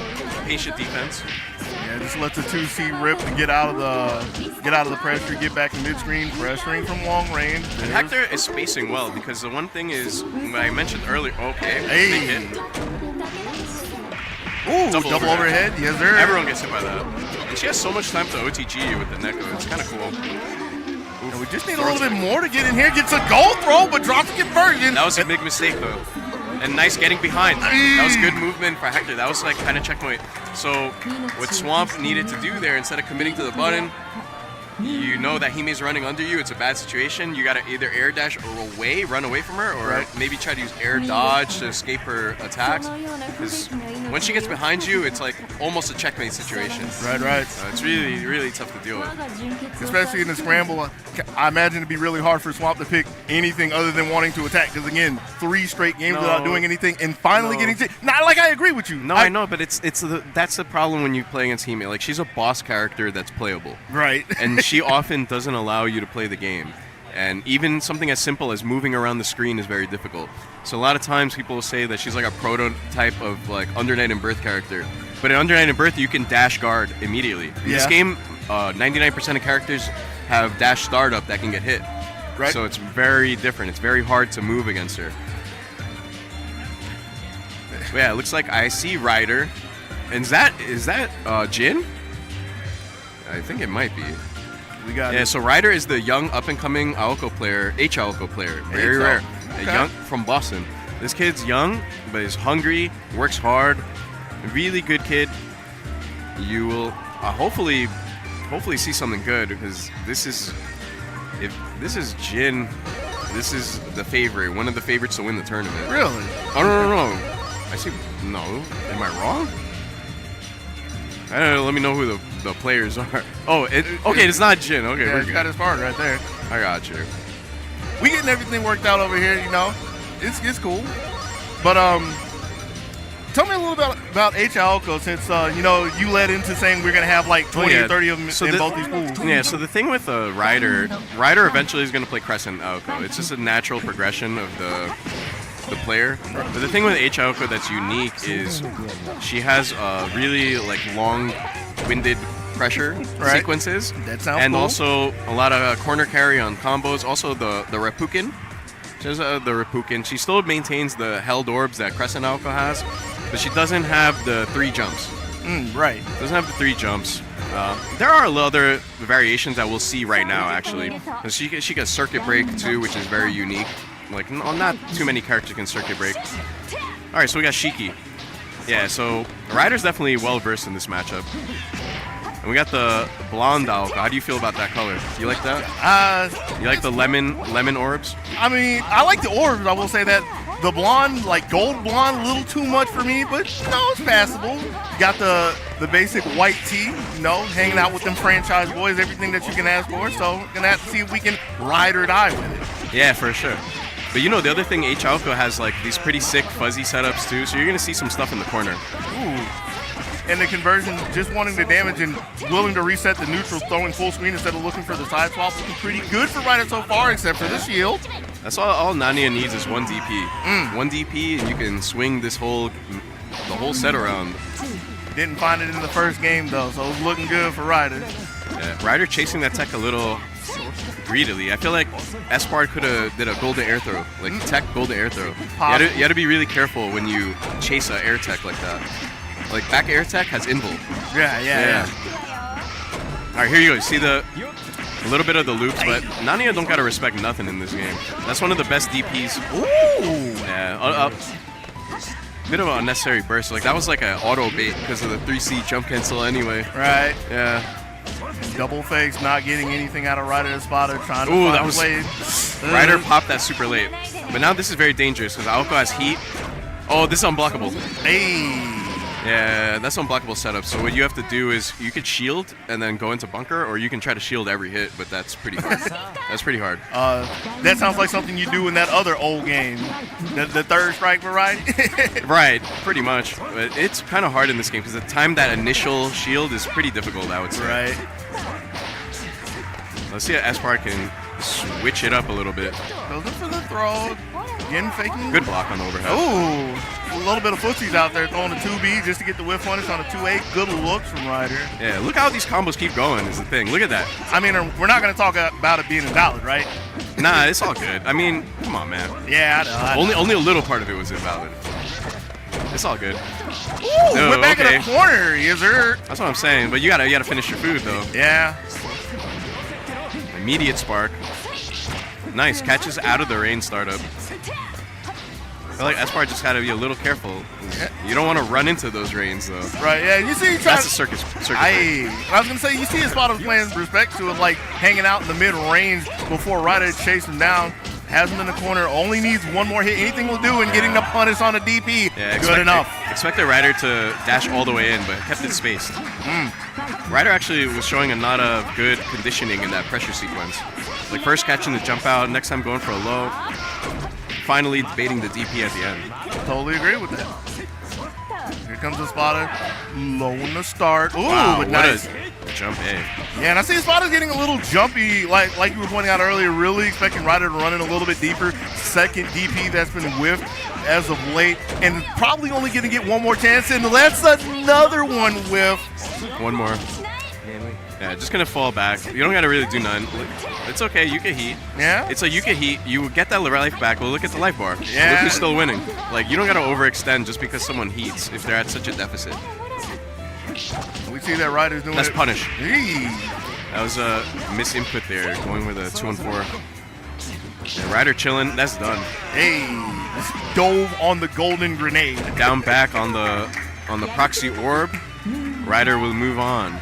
patient defense. Yeah, just let the 2C rip to get out of the pressure, get back in mid-screen, pressuring from long range. And Hector is spacing well because the one thing is, what I mentioned earlier, okay, hey. big hit. Ooh, double overhead. Yes, sir. Everyone gets hit by that. And she has so much time to OTG you with the Neko. It's kind of cool. And we just need a little bit more to get in here. Gets a gold throw, but drops the conversion. That was a big mistake, though. And nice getting behind. That was good movement for Hector. That was like kind of checkpoint. So what Swamp needed to do there, instead of committing to the button, you know that Hime's running under you, it's a bad situation, you gotta either air dash or away, run away from her, or maybe try to use air dodge to escape her attacks. Because when she gets behind you, it's like almost a checkmate situation. Right. It's really, really tough to deal with. Especially in the scramble, I imagine it'd be really hard for Swamp to pick anything other than wanting to attack. Because again, 3 straight games without doing anything, and finally getting to. Not like I agree with you. No, I know, but that's the problem when you play against Hime. Like, she's a boss character that's playable. Right. And she often doesn't allow you to play the game. And even something as simple as moving around the screen is very difficult. So a lot of times people will say that she's like a prototype of like Under Night and Birth character. But in Under Night and Birth, you can dash guard immediately. In this game, 99% of characters have dash startup that can get hit. Right. So it's very different. It's very hard to move against her. But yeah, it looks like I see Ryder. And is that Jin? I think it might be. We got so Ryder is the young up-and-coming Aoko player, Aoko player. Very rare. Okay. Young from Boston. This kid's young, but is hungry, works hard. Really good kid. You will hopefully see something good, because if this is Jin, this is the favorite, one of the favorites to win the tournament. Really? Oh, no. I see. No. Am I wrong? I don't know. Let me know who the players are. Oh, okay. It's not Jin. Okay, Yeah, you got his card right there. I got you. We getting everything worked out over here, you know. It's cool. But tell me a little bit about Aoko, since you led into saying we're gonna have like 20 or 30 of them in both these pools. Yeah. So the thing with Ryder eventually is gonna play Crescent Aoko. It's just a natural progression of the player. But the thing with Aoko that's unique is she has really like long-winded pressure sequences. That sounds and cool. Also a lot of corner carry on combos. Also the Reppuken. She has the Reppuken. She still maintains the held orbs that Crescent Aoko has, but she doesn't have the 3 jumps. Right. Doesn't have the 3 jumps. There are other variations that we'll see right now, actually. She gets Circuit Break too, which is very unique. Like, not too many characters can Circuit Break. Alright, so we got Shiki. Yeah, so Ryder's definitely well-versed in this matchup. And we got the blonde Aoko. How do you feel about that color? You like that? You like the lemon orbs? I mean, I like the orbs. I will say that the blonde, like gold blonde, a little too much for me, but it's passable. You got the basic white tee, hanging out with them franchise boys, everything that you can ask for. So we're gonna have to see if we can ride or die with it. Yeah, for sure. But the other thing, Aoko has like these pretty sick fuzzy setups too, so you're gonna see some stuff in the corner. Ooh. And the conversion, just wanting the damage and willing to reset the neutral, throwing full screen instead of looking for the side swap, looking pretty good for Ryder so far, except for the shield. That's all Nania needs is 1 DP. 1 DP, and you can swing the whole set around. Didn't find it in the first game though, so it was looking good for Ryder. Yeah, Ryder chasing that tech a little greedily. I feel like Espard could have did a golden air throw, like tech golden air throw. You had to be really careful when you chase an air tech like that. Like back air tech has invul. Yeah. All right, here you go. You see a little bit of the loops, but Nania don't gotta respect nothing in this game. That's one of the best DPs. Ooh. Yeah. Bit of an unnecessary burst. Like that was like an auto bait because of the 3C jump cancel anyway. Right. Yeah. Double fakes, not getting anything out of Ryder the spotter, trying to that find was blade. Ryder popped that super late. But now this is very dangerous because Aoko has heat. Oh, this is unblockable. Hey. Yeah, that's unblockable setup. So what you have to do is you could shield and then go into bunker, or you can try to shield every hit, but that's pretty hard. That's pretty hard. That sounds like something you do in that other old game, the third strike variety. Right, pretty much. But it's kind of hard in this game because the time that initial shield is pretty difficult, I would say. Right. Let's see if Espard can switch it up a little bit. Goes in for the throw. Again, faking. Good block on the overhead. Ooh, a little bit of footsies out there throwing a 2B just to get the whiff punish on a 2-8. Good looks from Ryder. Yeah, look how these combos keep going is the thing. Look at that. I mean, we're not going to talk about it being invalid, right? Nah, it's all good. I mean, come on, man. Yeah, I know. Only a little part of it was invalid. It's all good. Ooh, we're back in the corner, Razar. That's what I'm saying, but you gotta finish your food though. Yeah. Immediate spark. Nice, catches out of the rain startup. feel like Esparr just gotta be a little careful. You don't want to run into those reins though. Right, yeah, you see That's a circus I was gonna say, you see his spot of playing respect to it, like hanging out in the mid-range before Ryder chased him down. Has him in the corner, only needs one more hit. Anything will do, and getting the punish on the DP, good enough. Expect the Ryder to dash all the way in, but kept it spaced. Ryder actually was showing a lot of good conditioning in that pressure sequence. Like first catching the jump out, next time going for a low. Finally baiting the DP at the end. Totally agree with that. Here comes the spotter. Low in the start. Ooh, wow, but what nice. a jump A. Yeah, and I see the spotter's getting a little jumpy, like you were pointing out earlier, really expecting Ryder to run in a little bit deeper. Second DP that's been whiffed as of late, and probably only going to get one more chance, and that's another one whiff. One more. Yeah, just gonna fall back. You don't gotta really do none. It's okay, you can heat. Yeah? It's like you can heat, you get that life back, well look at the life bar. Yeah. Look who's still winning. Like, you don't gotta overextend just because someone heats if they're at such a deficit. We see that Ryder's doing That's it. punish. Hey. That was a misinput there, going with a 2-4. Yeah, Ryder chilling, that's done. Hey, just dove on the golden grenade. Down back on the proxy orb, Ryder will move on.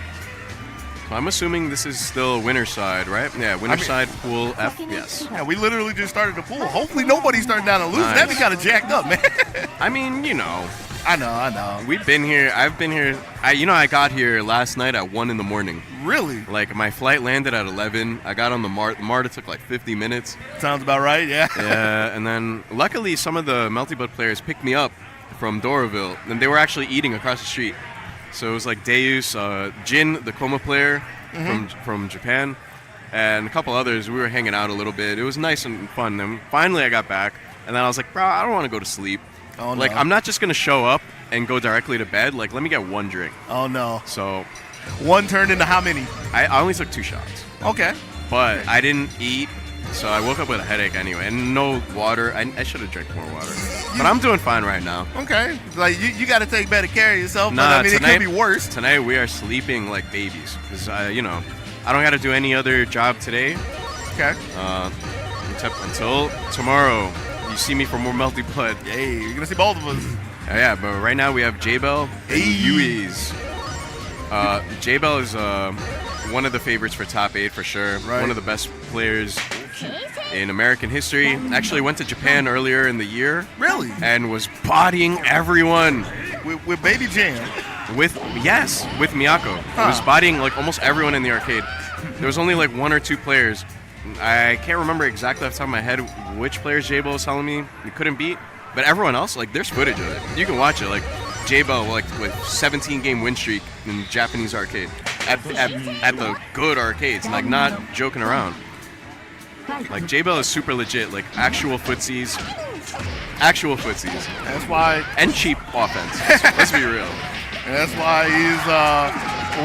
So I'm assuming this is still winner side, right? Yeah, winner side, pool F, yes. Yeah, we literally just started the pool. Hopefully nobody's starting down and losing. Nice. That'd be kind of jacked up, man. I mean, you know. I know. We've been here. I've been here. I got here last night at 1 in the morning. Really? Like, my flight landed at 11. I got on the MARTA took like 50 minutes. Sounds about right, yeah. Yeah, and then luckily some of the Melty Butt players picked me up from Doraville, and they were actually eating across the street. So it was like Deus, Jin, the Coma player from Japan, and a couple others. We were hanging out a little bit. It was nice and fun. And finally I got back, and then I was like, bro, I don't want to go to sleep. Oh, no. Like, I'm not just going to show up and go directly to bed. Like, let me get one drink. Oh, no. So one turned into how many? I only took 2 shots. Okay. But I didn't eat, so I woke up with a headache anyway, and no water. I should have drank more water. But I'm doing fine right now. Okay. Like, you got to take better care of yourself. Nah, but, I mean, tonight, it could be worse. Tonight we are sleeping like babies. Because, I don't got to do any other job today. Okay. Until tomorrow. You see me for more Melty Blood. Hey, you're going to see both of us. Yeah, but right now we have J-Bell and Yui's. J-Bell is one of the favorites for top 8 for sure. Right. One of the best players in American history. Actually went to Japan earlier in the year. Really? And was bodying everyone. With Baby Jam? With Miyako. Was bodying like almost everyone in the arcade. There was only like 1 or 2 players. I can't remember exactly off the top of my head which players J-Bell was telling me he couldn't beat. But everyone else, like, there's footage of it. You can watch it. Like, J-Bell, like, with 17-game win streak in Japanese arcade. At the good arcades. Like, not joking around. Like, J-Bell is super legit. Like, actual footsies. That's why. And cheap offense. Let's be real. And that's why he's a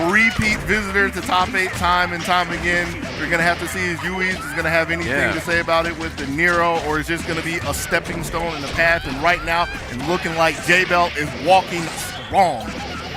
repeat visitor to top 8 time and time again. We're going to have to see if Yui's is going to have anything to say about it with the Nero, or is just going to be a stepping stone in the path. And right now, it's looking like J-Bell is walking strong.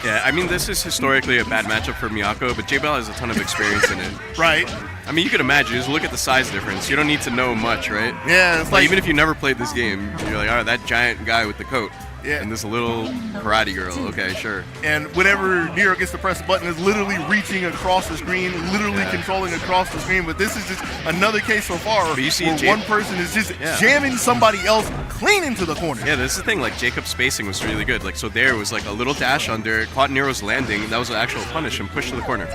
Yeah, I mean, this is historically a bad matchup for Miyako, but J-Bell has a ton of experience in it. Right. I mean, you could imagine, just look at the size difference. You don't need to know much, right? Yeah, it's like even if you never played this game, you're like, all right, that giant guy with the coat. Yeah. And this little karate girl. Okay, sure. And whenever Nero gets to press the button, is literally reaching across the screen, literally controlling across the screen. But this is just another case so far But you see where one person is just jamming somebody else clean into the corner. Yeah, this is the thing. Like, Jacob's spacing was really good. Like, so there was like a little dash under, caught Nero's landing. That was an actual punish and push to the corner.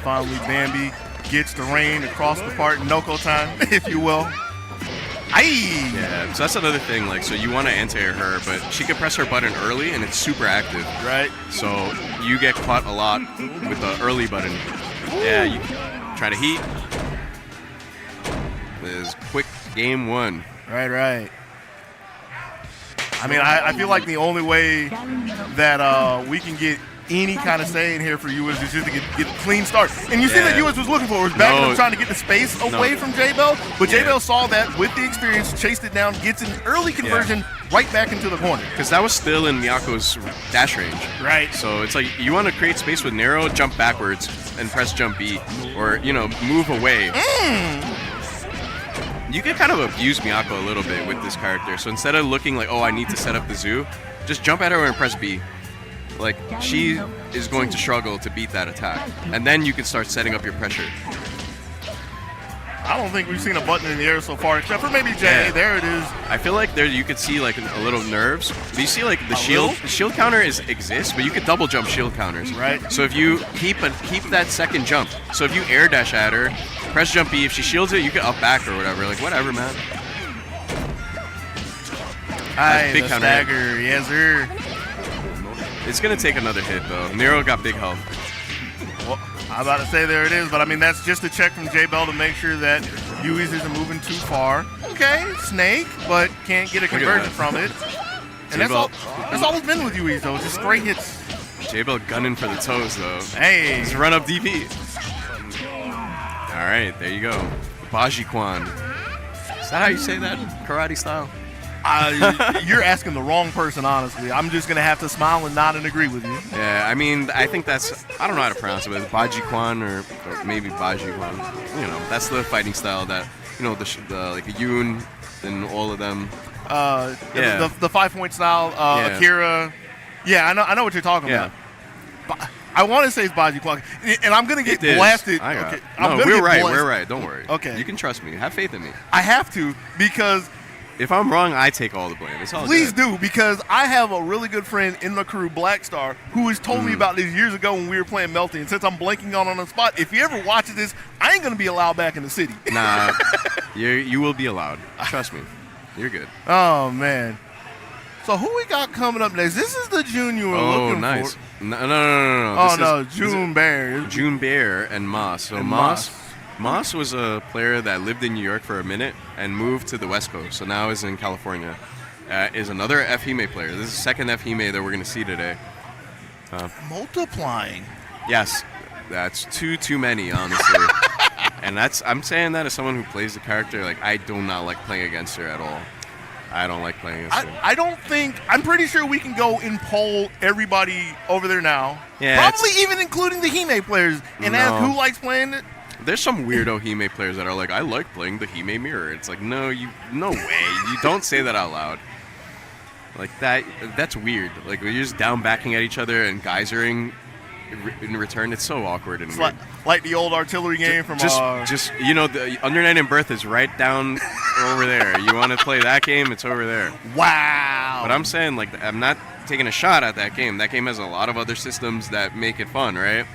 Finally, Bambi gets the rain across the part, Noko time, if you will. Aye. Yeah, so that's another thing. Like, so you want to anti-air her, but she can press her button early, and it's super active. Right. So you get caught a lot with the early button. Yeah, you try to heat. This is quick game 1. Right. I mean, I feel like the only way that we can get any kind of say in here for US is just to get a clean start. And you see that US was looking for was backing up, trying to get the space away from J-Bell, but J-Bell saw that with the experience, chased it down, gets an early conversion right back into the corner. Because that was still in Miyako's dash range. Right. So it's like you want to create space with Nero, jump backwards, and press jump B, or, move away. you can kind of abuse Miyako a little bit with this character. So instead of looking like, oh, I need to set up the zoo, just jump at her and press B. Like, she is going to struggle to beat that attack. And then you can start setting up your pressure. I don't think we've seen a button in the air so far, except for maybe Jay. Yeah. There it is. I feel like there you could see like a little nerves. But you see like the shield counter exists, but you could double jump shield counters. Right. So if you keep that second jump. So if you air dash at her, press jump B. If she shields it, you can up back or whatever. Like whatever, man. Aye, big the counter. stagger. Yes, sir. It's gonna take another hit though. Nero got big health. Well, I'm about to say there it is, but I mean that's just a check from J-Bell to make sure that Yui's isn't moving too far. Okay, snake, but can't get a conversion from it. And that's all it's been with Yui's though, just straight hits. J-Bell gunning for the toes though. Hey, just run up DP. All right, there you go. Baji Kwan. Is that how you say that? Karate style? You're asking the wrong person, honestly. I'm just going to have to smile and nod and agree with you. Yeah, I mean, I think that's, I don't know how to pronounce it, but it's Baji Kwan or maybe Baji Kwan. You know, that's the fighting style that, you know, the like Yoon and all of them. The 5-point style, Akira. Yeah, I know what you're talking about. I want to say it's Baji Kwan, and I'm going to get blasted. Okay. No, we're right. Don't worry. Okay. You can trust me. Have faith in me. I have to, because if I'm wrong, I take all the blame. It's all Please good. do, because I have a really good friend in the crew, Blackstar, who has told me about this years ago when we were playing Melty. And since I'm blanking on the spot, if he ever watches this, I ain't going to be allowed back in the city. Nah, you will be allowed. Trust me. You're good. Oh, man. So who we got coming up next? This is the June you were looking nice. for. No. Oh, no, June Bear. June Bear and Moss. So Moss was a player that lived in New York for a minute and moved to the West Coast, so now is in California. Is another F-Hime player. This is the second F-Hime that we're going to see today. Multiplying. Yes, that's too many, honestly. And I'm saying that as someone who plays the character. Like, I do not like playing against her at all. I don't like playing against her. I'm pretty sure we can go and poll everybody over there now. Yeah, probably even including the Hime players and ask who likes playing it. There's some weirdo Hime players that are like, I like playing the Hime mirror. It's like, no way. You don't say that out loud. Like, that's weird. Like, we're just down backing at each other and geysering in return. It's so awkward and weird. Like the old artillery game from just you know, the Under Night and Birth is right down over there. You want to play that game? It's over there. Wow. But I'm saying, like, I'm not taking a shot at that game. That game has a lot of other systems that make it fun, right?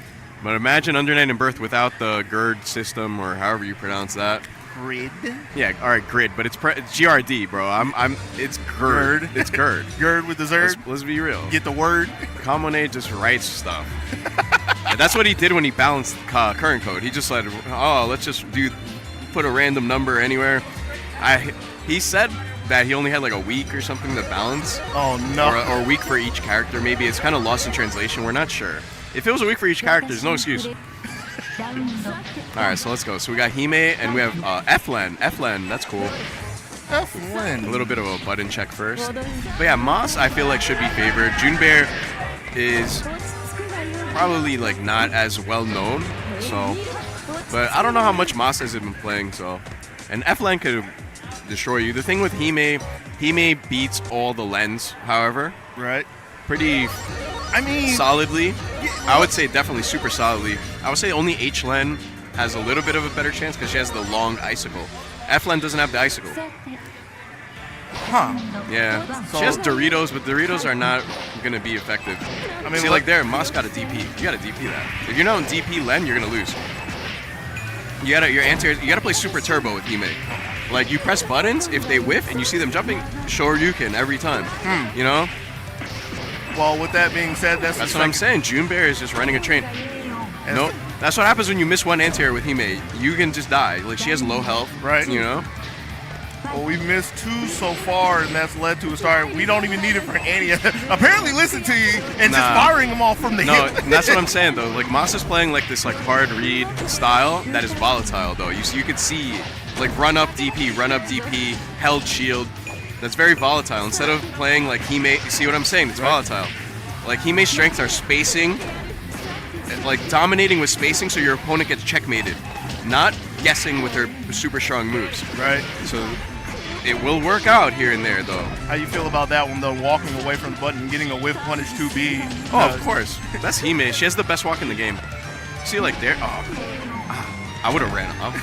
But imagine Under Night and Birth without the GERD system, or however you pronounce that. Grid? Yeah, all right, grid, but it's GRD, bro. It's GERD. It's GERD. GERD with the Zerd? Let's be real. Get the word. Kamone just writes stuff. And that's what he did when he balanced current code. He just said, oh, let's just put a random number anywhere. He said that he only had like a week or something to balance. Oh, no. Or a week for each character, maybe. It's kind of lost in translation. We're not sure. If it was a week for each character, there's no excuse. Alright, so let's go. So we got Hime, and we have Flen. Flen, that's cool. Flen. A little bit of a button check first. But yeah, Moss, I feel like should be favored. Junbear is probably like not as well known, so. But I don't know how much Moss has been playing, so. And Flen could destroy you. The thing with Hime beats all the Lens, however. Right. Pretty solidly. I would say definitely super solidly. I would say only H-Len has a little bit of a better chance because she has the long icicle. F-Len doesn't have the icicle. Huh. Yeah. She has Doritos, but Doritos are not going to be effective. I mean, see, like there, Moss got a DP. You got to DP that. If you're not on DP Len, you're going to lose. You gotta play Super Turbo with Hime. Like, you press buttons, if they whiff and you see them jumping, Shoryuken every time. You know? Well, with that being said, that's what I'm saying. Junbear is just running a train. No, that's what happens when you miss one anti-air with Hime. You can just die. Like, she has low health, right? You know. Well, we've missed 2 so far, and that's led to a start. We don't even need it for any. Apparently, listen to you and just firing them off from the hip. No, that's what I'm saying though. Like, Moss is playing like this hard read style that is volatile though. You could see like run up DP, held shield. That's very volatile. Instead of playing like Hime, you see what I'm saying? It's volatile. Like, Hime's strengths are spacing, like dominating with spacing so your opponent gets checkmated. not guessing with her super strong moves. Right. So it will work out here and there, though. How you feel about that one, though, walking away from the button and getting a whiff punish 2B? Oh, of course. That's Hime. She has the best walk in the game. See, like, there. Oh, I would have ran up.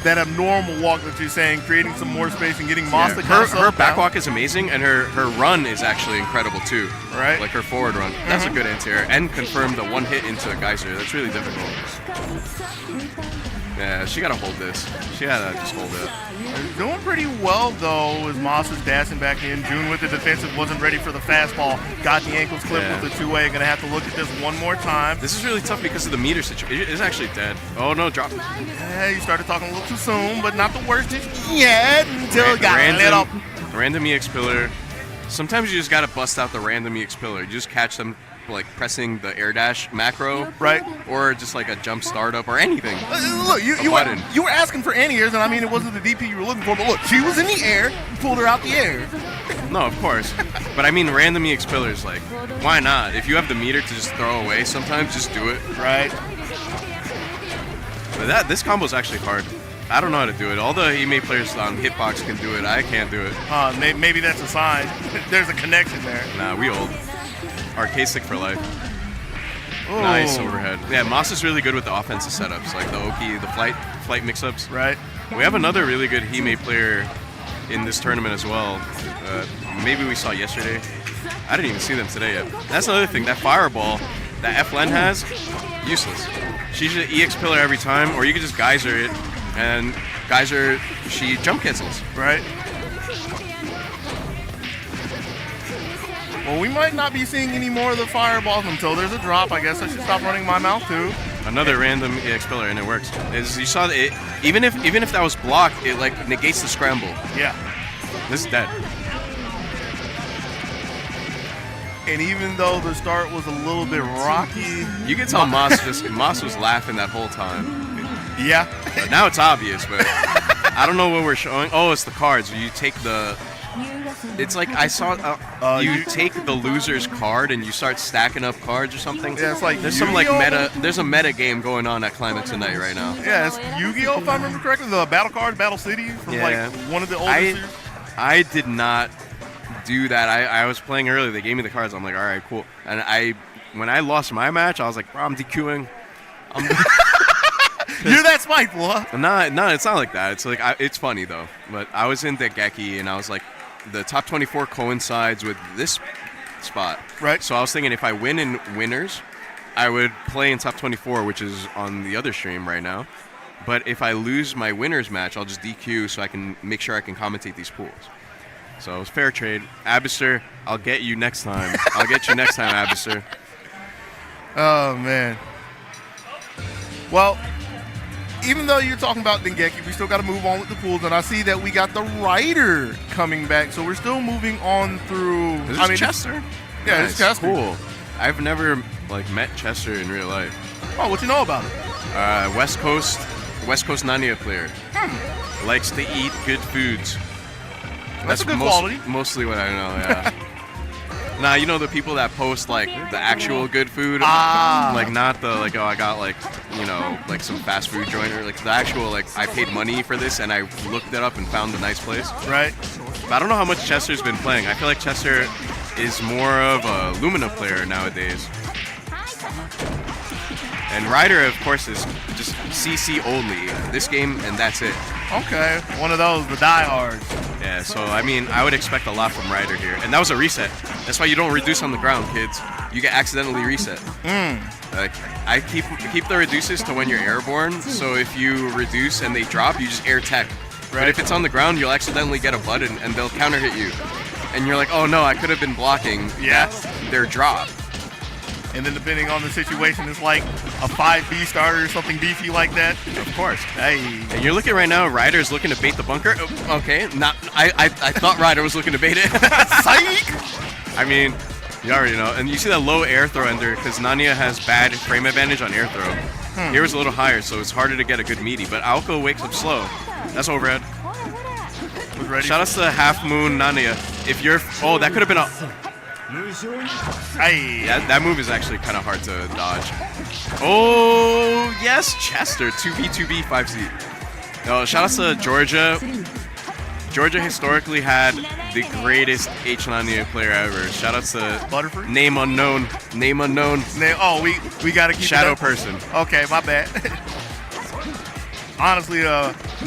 That abnormal walk that you're saying, creating some more space and getting Moss to Her back walk is amazing, and her run is actually incredible, too. Right. Like, her forward run. That's a good anti-air. And confirm the one hit into a geyser. That's really difficult. Yeah, she gotta hold this. She gotta just hold it. Doing pretty well, though, as Moss is dashing back in. June with the defensive, wasn't ready for the fastball. Got the ankles clipped with the 2A. Gonna have to look at this one more time. This is really tough because of the meter situation. It's actually dead. Oh, no, drop. Yeah, you started talking a little too soon, but not the worst yet until it got lit up. Random EX pillar. Sometimes you just gotta bust out the random EX pillar. You just catch them like pressing the air dash macro, right? Or just like a jump startup or anything. Look, you were asking for anti-airs, and I mean it wasn't the DP you were looking for, but look, she was in the air, you pulled her out the air. No, of course. But I mean random EX pillars, like, why not? If you have the meter to just throw away sometimes, just do it. Right. But this combo is actually hard. I don't know how to do it. All the Hime players on Hitbox can do it. I can't do it. Maybe that's a sign. There's a connection there. Nah, we old. Arcade stick for life. Ooh. Nice overhead. Yeah, Moss is really good with the offensive setups, like the Oki, the flight mix-ups. Right. We have another really good Hime player in this tournament as well. Maybe we saw yesterday. I didn't even see them today yet. That's another thing. That fireball that F-Len has, useless. She's an EX pillar every time, or you can just geyser it, and geyser, she jump cancels. Right. Well, we might not be seeing any more of the fireballs until there's a drop. I guess I should stop running my mouth too. Another random EX pillar, and it works. As you saw, it even if that was blocked, it like negates the scramble. Yeah. This is dead. And even though the start was a little bit rocky, you can tell Moss was laughing that whole time. Yeah. But now it's obvious, but I don't know what we're showing. Oh, it's the cards. You take the. It's like I saw you take the loser's card and you start stacking up cards or something. Yeah, it's like there's some like meta. There's a meta game going on at Climax tonight right now. Yeah, it's Yu-Gi-Oh! If I remember correctly, the battle card, Battle City from like one of the oldest. I did not do that. I was playing early. They gave me the cards. I'm like, all right, cool. And when I lost my match, I was like, bro, I'm DQing. You're that spiteful, huh? No, it's not like that. It's like it's funny though. But I was in Degeki and I was like, the top 24 coincides with this spot. Right. So I was thinking if I win in winners, I would play in top 24, which is on the other stream right now. But if I lose my winners match, I'll just DQ so I can make sure I can commentate these pools. So it was fair trade. Abyssur, I'll get you next time. I'll get you next time, Abyssur. Oh, man. Well, even though you're talking about Dengeki, we still got to move on with the pools, and I see that we got the Rider coming back, so we're still moving on through. This is Chester. Yeah, nice. It's Chester. Cool. I've never like met Chester in real life. Oh, what you know about it? West Coast Nania player. Likes to eat good foods. That's good quality. Mostly what I know. Yeah. Nah, you know the people that post like the actual good food, like not the like I got like like some fast food joint or like the actual like I paid money for this and I looked it up and found a nice place. Right. But I don't know how much Chester's been playing. I feel like Chester is more of a Lumina player nowadays. And Ryder, of course, is just CC only. This game and that's it. Okay, one of those, the diehards. Yeah, so I mean, I would expect a lot from Ryder here. And that was a reset. That's why you don't reduce on the ground, kids. You get accidentally reset. Like, I keep the reduces to when you're airborne, so if you reduce and they drop, you just air tech. Right. But if it's on the ground, you'll accidentally get a button and they'll counter hit you. And you're like, oh no, I could have been blocking their drop. And then depending on the situation, it's like a 5B starter or something beefy like that. Of course. Hey. And you're looking right now, Ryder's looking to bait the bunker. Oh, okay, I thought Ryder was looking to bait it. Psych! I mean, you already know. And you see that low air throw ender because Nania has bad frame advantage on air throw. Here was a little higher, so it's harder to get a good meaty. But Aoko wakes up slow. That's overhead. Shout out to Half Moon Nania. If you're... Oh, that could have been a... Hey. Yeah, that move is actually kind of hard to dodge. Oh, yes, Chester. 2B, 5C. No, shout out to Georgia. Georgia historically had the greatest H9 player ever. Shout out to Butterfree? Name unknown. Name unknown. Oh, we got to keep Shadow it up. person. Okay, my bad. Honestly,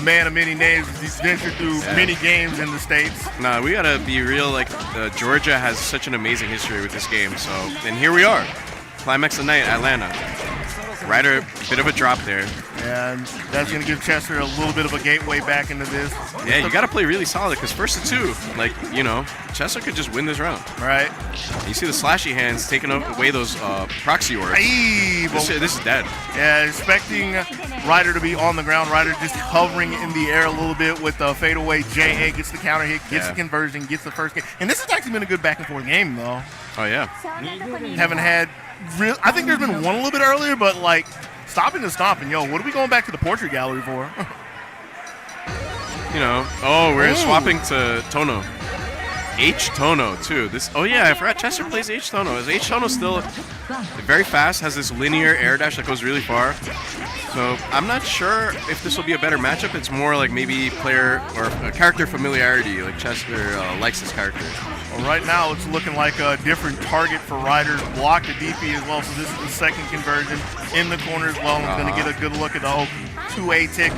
man of many names. He's ventured through many games in the States. Nah, we gotta be real. Like, Georgia has such an amazing history with this game. So, and here we are. Climax of Night, Atlanta. Ryder, bit of a drop there. And that's going to give Chester a little bit of a gateway back into this. Yeah, you got to play really solid because first to two, like, you know, Chester could just win this round. Right. You see the slashy hands taking away those proxy orbs. This is dead. Yeah, expecting Ryder to be on the ground. Ryder just hovering in the air a little bit with the fadeaway JA, gets the counter hit, gets the conversion, gets the first game. And this has actually been a good back and forth game, though. Oh, yeah. Haven't had I think there's been one a little bit earlier, but like stopping to stomping. Yo, what are we going back to the portrait gallery for? You know, we're swapping to Tono. H Tono too. Oh yeah, I forgot Chester plays H Tono. Is H Tono still very fast? Has this linear air dash that goes really far. So I'm not sure if this will be a better matchup. It's more like maybe player or character familiarity. Like Chester likes this character. Well, right now it's looking like a different target for Ryder's block to DP as well. So this is the second conversion in the corner as well. I'm going to get a good look at the whole 2A tick.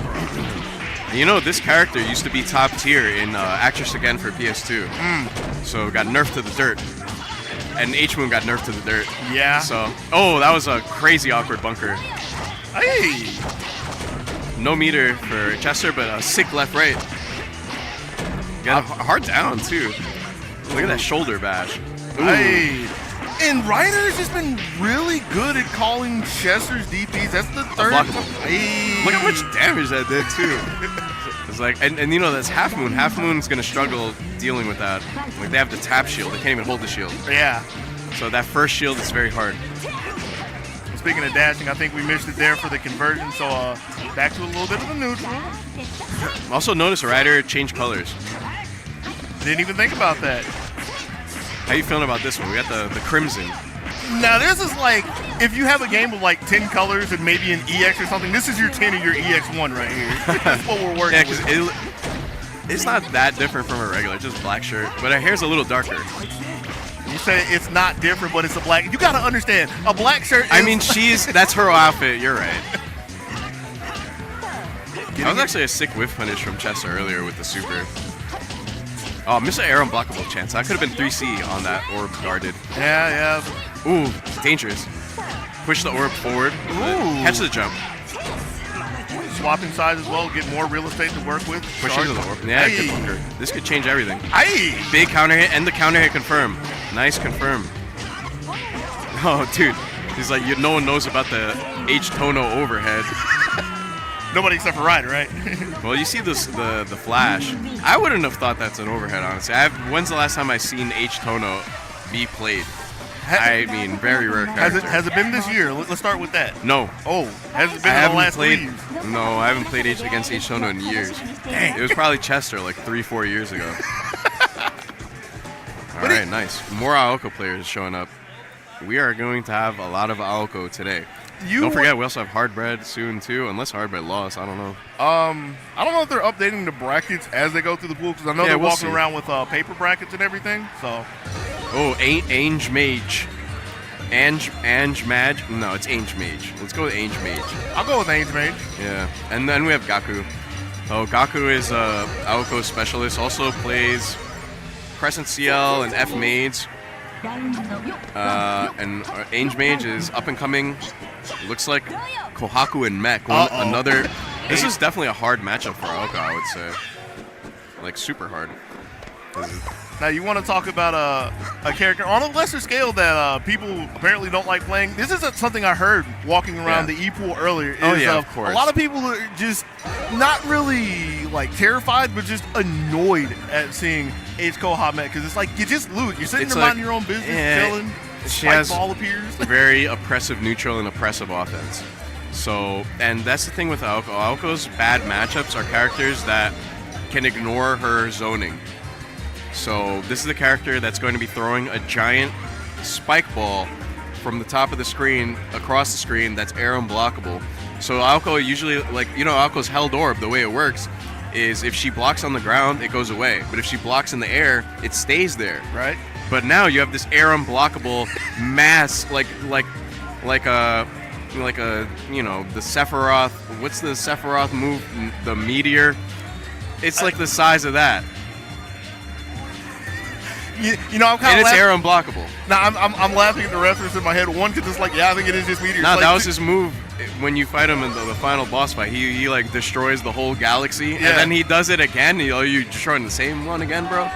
You know, this character used to be top tier in Actress Again for PS2. So got nerfed to the dirt. And H-Moon got nerfed to the dirt. Yeah. So, that was a crazy awkward bunker. Hey! No meter for Chester, but a sick left-right. Got a hard down, too. Look at that shoulder bash. Ooh. Hey! And Ryder's just been really good at calling Chester's DPs. That's the third. Hey. Look how much damage that did, too. It's like, and you know, that's Half Moon. Half Moon's going to struggle dealing with that. Like, they have the tap shield. They can't even hold the shield. Yeah. So that first shield is very hard. Speaking of dashing, I think we missed it there for the conversion. So back to a little bit of a neutral. Also notice Ryder changed colors. Didn't even think about that. How you feeling about this one? We got the crimson. Now this is like, if you have a game with like 10 colors and maybe an EX or something, this is your 10 or your EX1 right here. That's what we're working with. Yeah, because it's not that different from a regular, just black shirt. But her hair's a little darker. You say it's not different, but it's a black. You gotta understand, a black shirt is... I mean, that's her outfit, you're right. That was actually a sick whiff punish from Chester earlier with the super. Oh, missed an air unblockable chance. I could have been 3C on that orb guarded. Yeah. Ooh, dangerous. Push the orb forward. Ooh. Catch the jump. Swapping sides as well, get more real estate to work with. Push into the orb. Yeah, good bunker. This could change everything. Aye. Big counter hit and the counter hit confirm. Nice confirm. Oh, dude. He's like, no one knows about the H Tono overhead. Nobody except for Ryder, right? Well, you see this the flash. I wouldn't have thought that's an overhead, honestly. When's the last time I've seen H Tono be played? I mean, very rare character. Has it been this year? Let's start with that. No. Oh, has it been in the last 3 years? No, I haven't played against H Tono in years. Dang. It was probably Chester like 3-4 years ago. All right, nice. More Aoko players showing up. We are going to have a lot of Aoko today. Don't forget, we also have Hardbread soon too, unless Hardbread lost. I don't know. I don't know if they're updating the brackets as they go through the pool, because I know they're walking around with paper brackets and everything. So. Oh, Ange Mage. Ange Mage? No, it's Ange Mage. Let's go with Ange Mage. I'll go with Ange Mage. Yeah, and then we have Gaku. Oh, Gaku is a Aoko specialist. Also plays Crescent CL and F Mage. And Ange Mage is up and coming. Looks like Kohaku and Mech. Another. This is definitely a hard matchup for Aoko, I would say. Like super hard. Now you want to talk about a character on a lesser scale that people apparently don't like playing. This is something I heard walking around the E-Pool earlier. Of course. A lot of people are just not really like terrified, but just annoyed at seeing H Koha Met, because it's like you just lose. You're sitting there minding your own business, chilling. She has ball appears. Very oppressive neutral and oppressive offense. So, and that's the thing with Aoko. Aoko's bad matchups are characters that can ignore her zoning. So this is the character that's going to be throwing a giant spike ball from the top of the screen across the screen that's air unblockable. So Aoko usually, like, you know, Aoko's held orb, the way it works is if she blocks on the ground, it goes away. But if she blocks in the air, it stays there. Right. But now you have this air unblockable mass, like a, you know, the Sephiroth. What's the Sephiroth move? The meteor. It's like the size of that. You know, I'm kind And of it's air unblockable. Now I'm laughing at the reference in my head. One could just like, yeah, I think it is just meteor. No, Like, that was his move when you fight him in the final boss fight. He like destroys the whole galaxy, and then he does it again. You destroying the same one again, bro?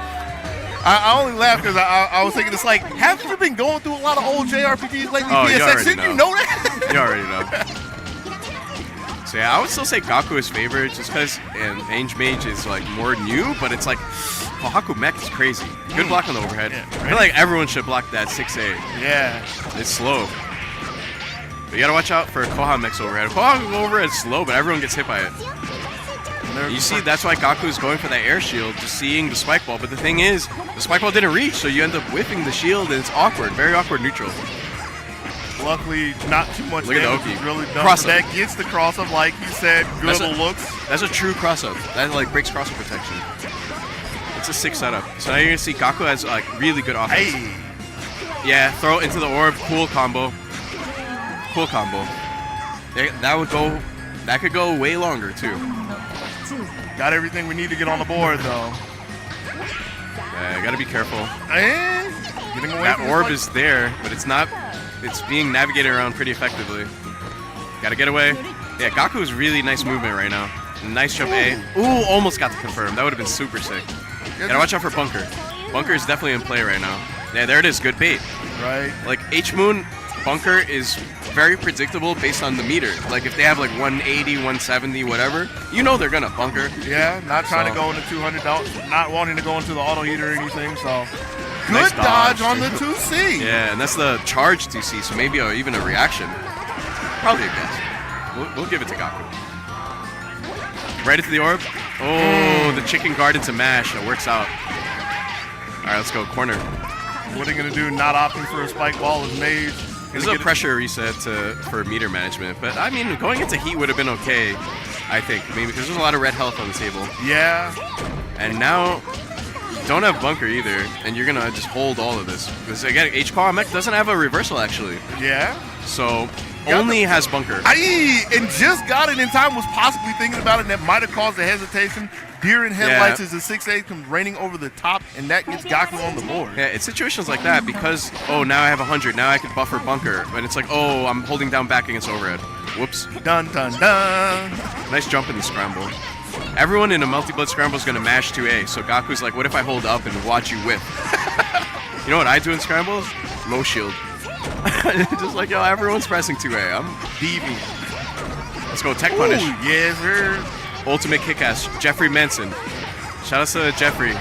I only laugh because I was thinking it's like, haven't you been going through a lot of old JRPGs lately? Oh, you PSX, already didn't you know that? You already know. So yeah, I would still say Gaku is favorite just because Ange Mage is like more new, but it's like Kohaku Mech is crazy. Good block on the overhead. Yeah, I feel like everyone should block that 6A. Yeah. It's slow. But you gotta watch out for Koha Mech's overhead. Koha overhead is slow, but everyone gets hit by it. You see, that's why Gaku is going for that air shield, just seeing the spike ball. But the thing is, the spike ball didn't reach, so you end up whipping the shield, and it's awkward, very awkward neutral. Luckily, not too much Look at the damage Oki. is really done. Cross-up. That gets the cross-up, like you said, good looks. That's a true cross-up. That like breaks cross-up protection. It's a 6 setup. So now you're gonna see Gaku has like really good offense. Hey. Yeah, throw it into the orb, cool combo. Cool combo. That could go way longer too. Got everything we need to get on the board though. Yeah, you gotta be careful. And getting away That from orb this is there, but it's not. It's being navigated around pretty effectively. Gotta get away. Yeah, Gaku is really nice movement right now. Nice jump A. Ooh, almost got to confirm. That would have been super sick. Gotta watch out for Bunker. Bunker is definitely in play right now. Yeah, there it is. Good bait. Right. Like H-Moon, Bunker is very predictable based on the meter. Like if they have like 180, 170, whatever, you know they're gonna bunker. Yeah, not trying to go into 200, not wanting to go into the auto heater or anything, so. Good Nice dodge dodge on the 2C. Yeah, and that's the charge 2C, so maybe even a reaction. Probably a guess. We'll give it to Gaku. Right into the orb. Oh, the chicken guard into mash. It works out. All right, let's go. Corner. What are you going to do? Not opting for a spike ball is made. This is a pressure reset for meter management, but I mean, going into heat would have been okay, I think. Maybe because there's a lot of red health on the table. Yeah. And now, don't have bunker either, and you're gonna just hold all of this. Because again, H-Claw Mech doesn't have a reversal actually. Yeah. So only has bunker. And just got it in time, was possibly thinking about it, and that might have caused a hesitation. Deer in headlights as the 6A comes raining over the top, and that gets Gaku on the board. Yeah, it's situations like that because, oh, now I have 100, now I can buffer bunker. And it's like, oh, I'm holding down back against overhead. Whoops. Dun, dun, dun. Nice jump in the scramble. Everyone in a multi-blood scramble is going to mash 2A, so Gaku's like, what if I hold up and watch you whip? You know what I do in scrambles? Low shield. Just like, yo, everyone's pressing 2A. I'm DV. Let's go, tech punish. Ooh, yes, sir. Ultimate kick-ass, Jeffrey Manson. Shout out to Jeffrey.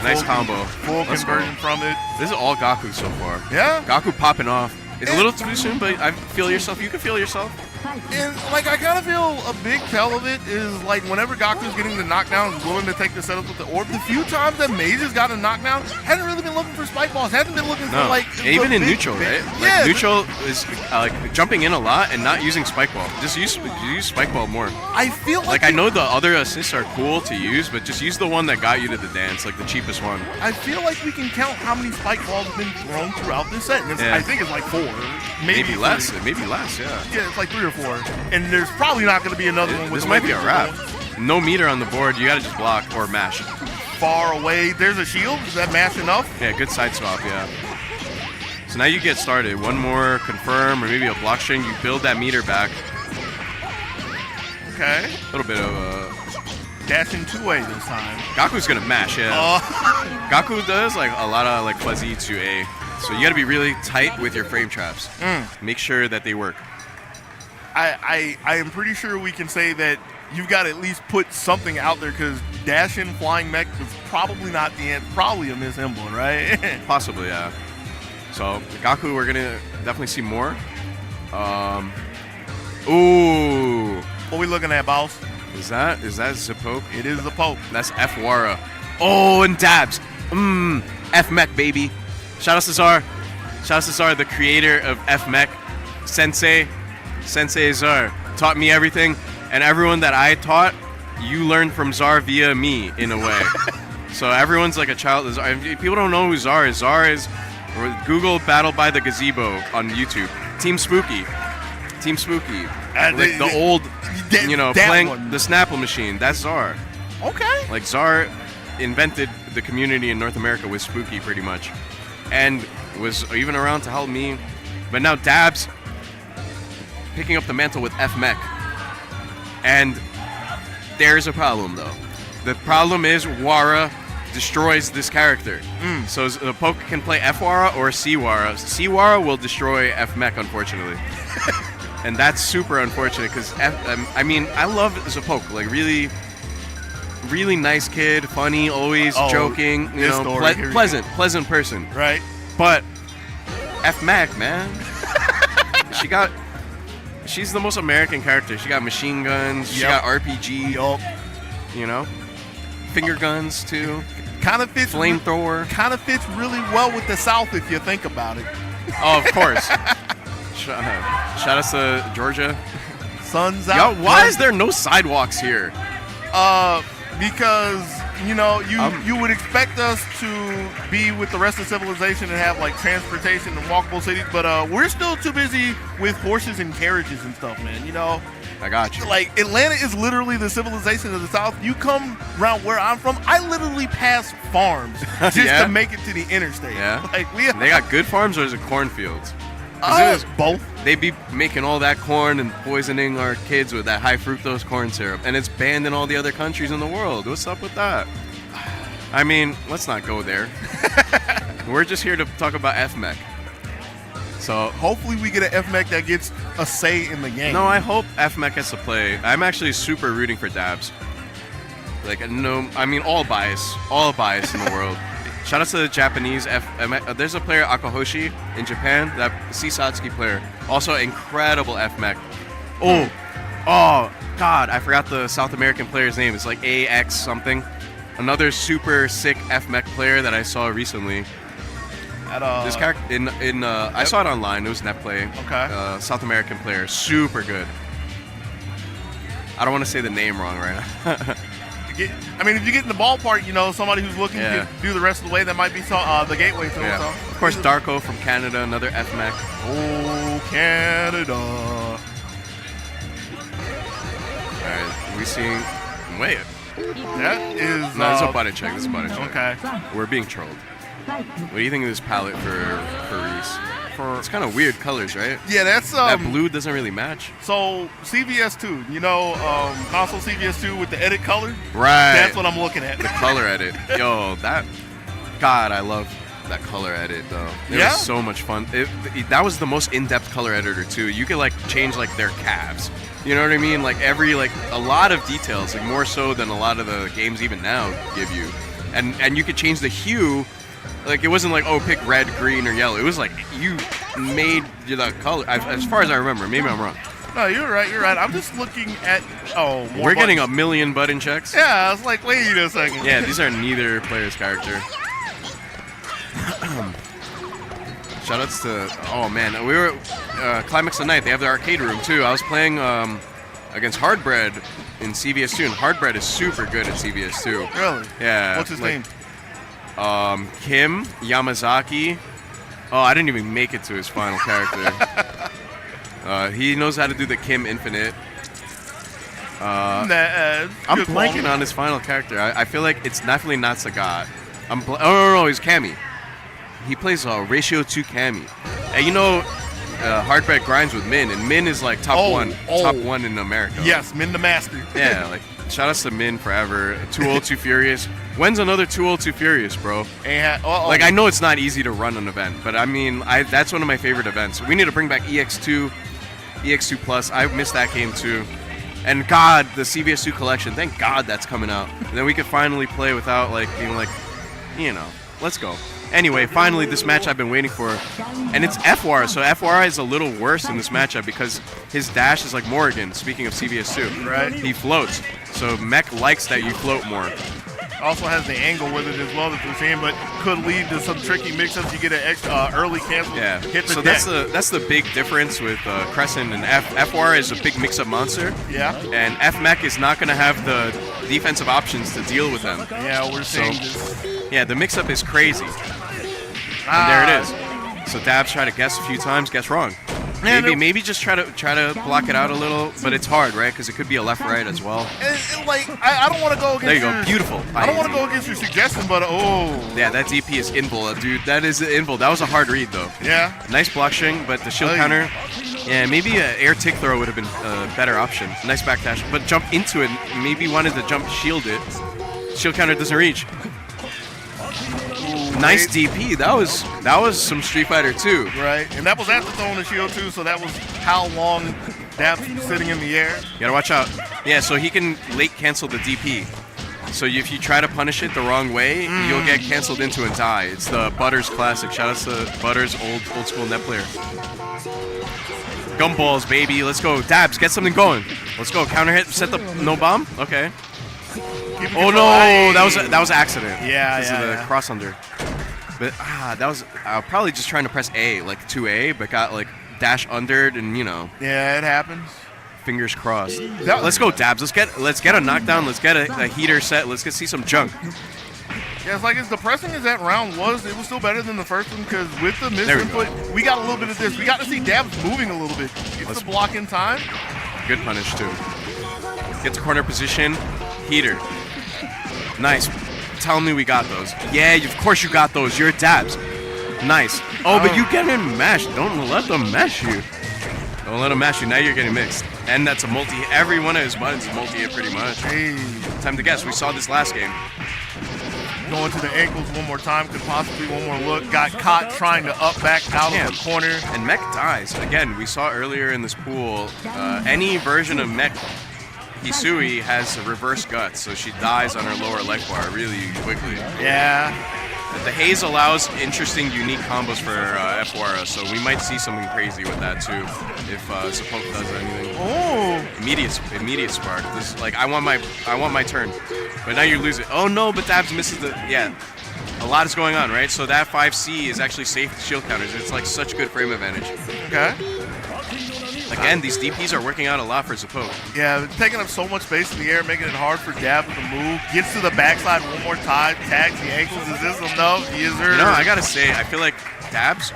Nice combo. Full conversion from it. This is all Gaku so far. Yeah? Gaku popping off. It's a little too soon, but I feel yourself. You can feel yourself. And, like, I kind of feel a big tell of it is, like, whenever Gaku's getting the knockdown, he's willing to take the setup with the orb. The few times that Mage has gotten a knockdown, hasn't really been looking for spike balls. Hasn't been looking for, like... Even in neutral, right? Like, neutral is, like, jumping in a lot and not using spike ball. Just use spike ball more. I feel like... I know the other assists are cool to use, but just use the one that got you to the dance, like the cheapest one. I feel like we can count how many spike balls have been thrown throughout this set. And I think it's like 4. Maybe less. Maybe less, yeah. Yeah, it's like 3 or 4. And there's probably not going to be another one. With this might be a wrap. No meter on the board. You got to just block or mash. Far away. There's a shield. Is that mash enough? Yeah, good side swap, yeah. So now you get started. One more confirm or maybe a block string. You build that meter back. Okay. A little bit of dashing 2A this time. Gaku's going to mash, yeah. Gaku does like a lot of like fuzzy 2A. So you got to be really tight with your frame traps. Make sure that they work. I am pretty sure we can say that you've got to at least put something out there because Dashin Flying Mech is probably not the end. Probably a miss emblem, right? Possibly, yeah. So Gaku, we're gonna definitely see more. Ooh. What we looking at, boss? Is that Zapoke? It is the Pope. That's F-Wara. Oh, and Dabs. F-Mech, baby. Shout out to Zar. Shout out to Zar, the creator of F-Mech. Sensei Zar taught me everything. And everyone that I taught, you learned from Zar via me, in a way. So everyone's like a child of Zar. If people don't know who Zar is Google Battle by the Gazebo on YouTube. Team Spooky. Like the old, playing one. the Snapple machine. That's Zar. Okay. Like Zar invented the community in North America with Spooky pretty much, and was even around to help me. But now Dabs picking up the mantle with F-Mech, and there's a problem though. The problem is Wara destroys this character. So Poke can play F-Wara or C-Wara. C-Wara will destroy F-Mech, unfortunately. And that's super unfortunate because I love Zapoke, like really nice kid, funny, always joking, pleasant person. Right. But F-Mech, man, she's the most American character. She got machine guns, she got RPG, finger guns too. Kind of fits. Flamethrower. Kind of fits really well with the South if you think about it. Oh, of course. Shout out to Georgia. Sun's out. Yo, why is there no sidewalks here? Because you would expect us to be with the rest of civilization and have like transportation and walkable cities, but we're still too busy with horses and carriages and stuff, man. I got you. Like Atlanta is literally the civilization of the South. You come around where I'm from, I literally pass farms just to make it to the interstate. Yeah. Like they got good farms or is it cornfields? Both. They be making all that corn and poisoning our kids with that high fructose corn syrup, and it's banned in all the other countries in the world. What's up with that? I mean, let's not go there. We're just here to talk about F-Mech. So hopefully we get an F-Mech that gets a say in the game. No, I hope F-Mech gets to play. I'm actually super rooting for Dabs. Like, no, I mean, all bias in the world. Shout out to the Japanese there's a player, Akahoshi, in Japan, that Sisatsuki player. Also, incredible F-Mech. Oh, God, I forgot the South American player's name. It's like AX something. Another super sick F-Mech player that I saw recently. This character I saw it online. It was net play. Okay. South American player, super good. I don't want to say the name wrong right now. If you get in the ballpark, somebody who's looking to do the rest of the way, that might be the gateway to it. So. Of course, Darko from Canada, another F-Mech. Oh, Canada. All right, we seeing. Wait. That is. No, it's a button check. This is a button check. Okay. We're being trolled. What do you think of this palette for Reese? It's kind of weird colors, right? Yeah, that's that blue doesn't really match. So CVS2, console CVS2 with the edit color. Right. That's what I'm looking at. The color edit. Yo, God, I love that color edit though. It was so much fun. That was the most in-depth color editor too. You could like change like their calves. You know what I mean? Like a lot of details, like more so than a lot of the games even now give you. And you could change the hue. Like, it wasn't like, pick red, green, or yellow. It was like, you made the color. As far as I remember. Maybe I'm wrong. No, you're right. I'm just looking at, we're getting a million button checks. Yeah, I was like, wait a second. Yeah, these are neither player's character. Shoutouts to, we were, Climax of Night. They have the arcade room, too. I was playing against Hardbread in CVS2, and Hardbread is super good at CVS2. Really? Yeah. What's his name? Kim Yamazaki. Oh, I didn't even make it to his final character. He knows how to do the Kim Infinite. I'm blanking on his final character. I feel like it's definitely not Sagat. No, he's Cammy. He plays Ratio 2 Cammy. And Hardbread grinds with Min, and Min is like top one in America. Yes, Min the master. Yeah, like shout outs to Min forever. Too Old, Too Furious. When's another Too Old, Too Furious, bro? Like, I know it's not easy to run an event, but I mean, that's one of my favorite events. We need to bring back EX2 Plus. I missed that game too. And God, the CVS2 collection. Thank God that's coming out. And then we could finally play without like being like, let's go. Anyway, finally, this match I've been waiting for. And it's F-Wara, so F-Wara is a little worse in this matchup because his dash is like Morrigan, speaking of CVS2. Right. He floats. So Mech likes that you float more. Also has the angle with it as well that we're seeing, but could lead to some tricky mix-ups. You get an extra early cancel. Yeah. Hit the So deck. that's the big difference with Crescent and FWAR is a big mix-up monster. Yeah. And F-Mech is not going to have the defensive options to deal with them. Yeah, we're seeing this. Yeah, the mix-up is crazy. And there it is. So Dabs try to guess a few times, guess wrong. Maybe just try to block it out a little, but it's hard, right? Because it could be a left-right as well. And like, I don't want to go against There you go, beautiful. I don't want to go against your suggestion, but Yeah, that DP is invul, dude. That is invul. That was a hard read, though. Yeah. Nice block string, but the shield counter, yeah, maybe an air tick throw would have been a better option. Nice backdash, but jump into it. Maybe wanted to jump shield it. Shield counter doesn't reach. Nice DP. That was some Street Fighter 2. Right, and that was after throwing the shield too, so that was how long Dabs was sitting in the air. You gotta watch out. Yeah, so he can late cancel the DP. So if you try to punish it the wrong way, you'll get canceled into and die. It's the Butters classic. Shout out to Butters, old school net player. Gumballs, baby. Let's go. Dabs, get something going. Let's go. Counter hit. Set the no bomb. Okay. Oh no, that was an accident. Yeah, This is the cross under. But that was probably just trying to press A, like 2A, but got like dash undered, and you know. Yeah, it happens. Fingers crossed. Let's go, Dabs. Let's get a knockdown. Let's get a heater set. Let's see some junk. Yeah, it's like as depressing as that round was, it was still better than the first one because with the misinput, we got a little bit of this. We got to see Dabs moving a little bit. It's the block in time. Good punish too. Get to corner position. Heater. Nice. Tell me we got those. Yeah, of course you got those. You're Dabs. Nice. Oh, but you get him mashed. Don't let them mash you. Don't let them mash you. Now you're getting mixed. And that's a multi. Every one of his buttons is multi-hit pretty much. Hey. Time to guess. We saw this last game. Going to the ankles one more time. Could possibly one more look. Got caught trying to up back out of the corner. And Mech dies. Again, we saw earlier in this pool, any version of Mech Hisui has a reverse gut, so she dies on her lower leg bar really quickly. Yeah. The haze allows interesting, unique combos for FWARA, so we might see something crazy with that too if Zapoke does anything. Oh! Immediate spark. This like I want my turn, but now you lose it. Oh no! But Dabs misses the A lot is going on, right? So that 5C is actually safe to shield counters. It's like such good frame advantage. Okay. Again, these DPs are working out a lot for Zapoke. Yeah, taking up so much space in the air, making it hard for Dabs to move. Gets to the backside one more time, tags the ankles. Is this enough? Yes, sir. No, I gotta say, I feel like Dabs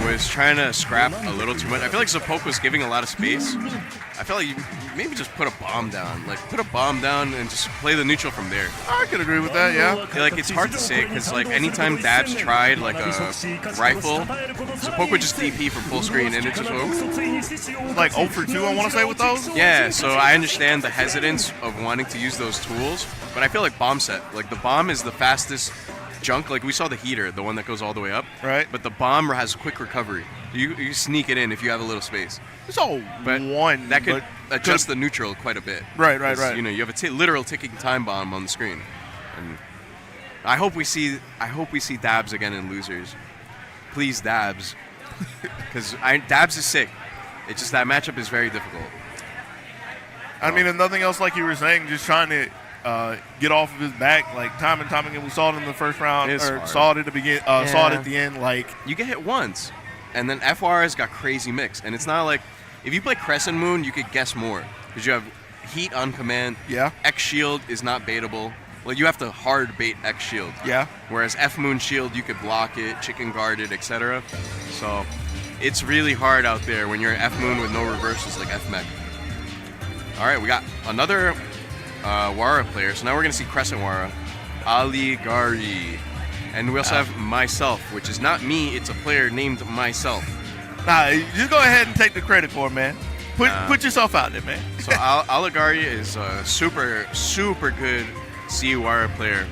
was trying to scrap a little too much. I feel like Zapoke was giving a lot of space. I feel like you maybe just put a bomb down. Like, put a bomb down and just play the neutral from there. I could agree with that, yeah. Like, it's hard to say, because, like, anytime Dabs tried, like, a rifle, Zapoke would just DP from full screen, and it just, like 0 for 2, I want to say, with those? Yeah, so I understand the hesitance of wanting to use those tools, but I feel like bomb set. Like, the bomb is the fastest junk. Like, we saw the heater, the one that goes all the way up. Right. But the bomb has quick recovery. You sneak it in if you have a little space. So but one that could adjust the neutral quite a bit. Right. You know, you have a literal ticking time bomb on the screen, and I hope we see Dabs again in losers. Please, Dabs, because Dabs is sick. It's just that matchup is very difficult. I mean, if nothing else, like you were saying, just trying to get off of his back, like time and time again. We saw it in the first round, or saw it at the beginning, saw it at the end. Like, you get hit once, and then FWARA has got crazy mix, and it's not like if you play Crescent Moon, you could guess more because you have heat on command. Yeah. X shield is not baitable. Like, you have to hard bait X shield. Yeah. Whereas F Moon shield, you could block it, chicken guard it, etc. So it's really hard out there when you're F Moon with no reversals like F Mech. All right, we got another Wara player. So now we're gonna see Crescent Wara, Aligari, and we also have myself, which is not me. It's a player named myself. Nah, just go ahead and take the credit for it, man. Put yourself out there, man. So Aligari is a super good C Wara player.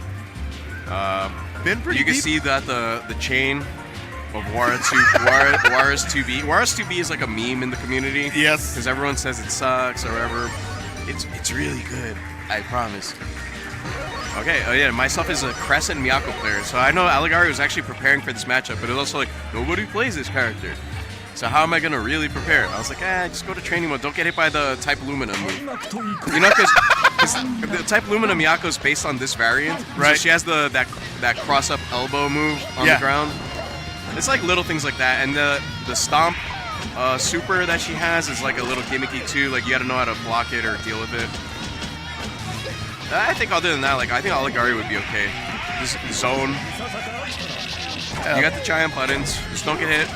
Been pretty You can deep. see that the chain of Wara's 2B. Wara's 2B is like a meme in the community. Yes. Because everyone says it sucks or whatever. It's really good. I promise. Okay, oh yeah, myself is a Crescent Miyako player, so I know Aligari was actually preparing for this matchup, but it's also like, nobody plays this character. So how am I gonna really prepare? I was like, just go to training mode. Don't get hit by the Type Lumina move. You know, because the Type Lumina Miyako is based on this variant. Right. So she has that cross up elbow move on the ground. It's like little things like that, and the stomp super that she has is like a little gimmicky too. Like you got to know how to block it or deal with it. I think other than that, like I think Oligari would be okay. Just zone. You got the giant buttons. Just don't get hit.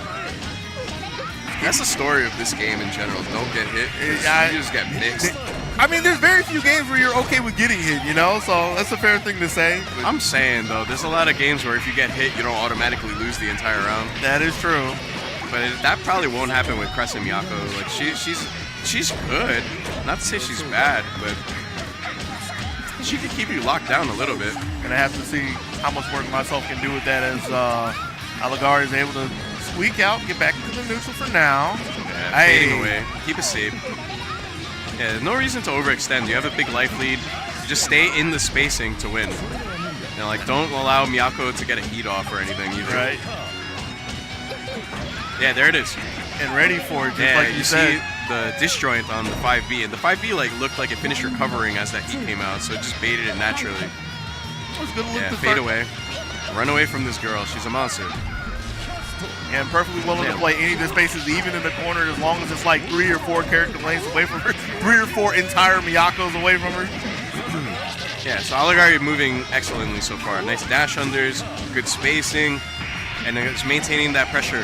That's the story of this game in general. Don't get hit. You just get mixed. I mean, there's very few games where you're okay with getting hit, you know? So that's a fair thing to say. I'm saying, though, there's a lot of games where if you get hit, you don't automatically lose the entire round. That is true. But that probably won't happen with Crescent Miyako. Like, she's good. Not to say she's bad, but she can keep you locked down a little bit. Gonna have to see how much work myself can do with that as Oligari is able to squeak out, get back into the neutral for now. Yeah, fading away. Keep it safe. Yeah, there's no reason to overextend. You have a big life lead. Just stay in the spacing to win. You know, like, don't allow Miyako to get a heat off or anything either. Right. Yeah, there it is. And ready for it, just like you said. See the disjoint on the 5B, and the 5B like looked like it finished recovering as that heat came out, so it just baited it naturally. That was good look to fade away. Run away from this girl. She's a monster. And perfectly willing to play any of the spaces, even in the corner, as long as it's like 3 or 4 character lanes away from her, 3 or 4 entire Miyakos away from her. Yeah, so Oligari moving excellently so far. Nice dash unders, good spacing, and it's maintaining that pressure.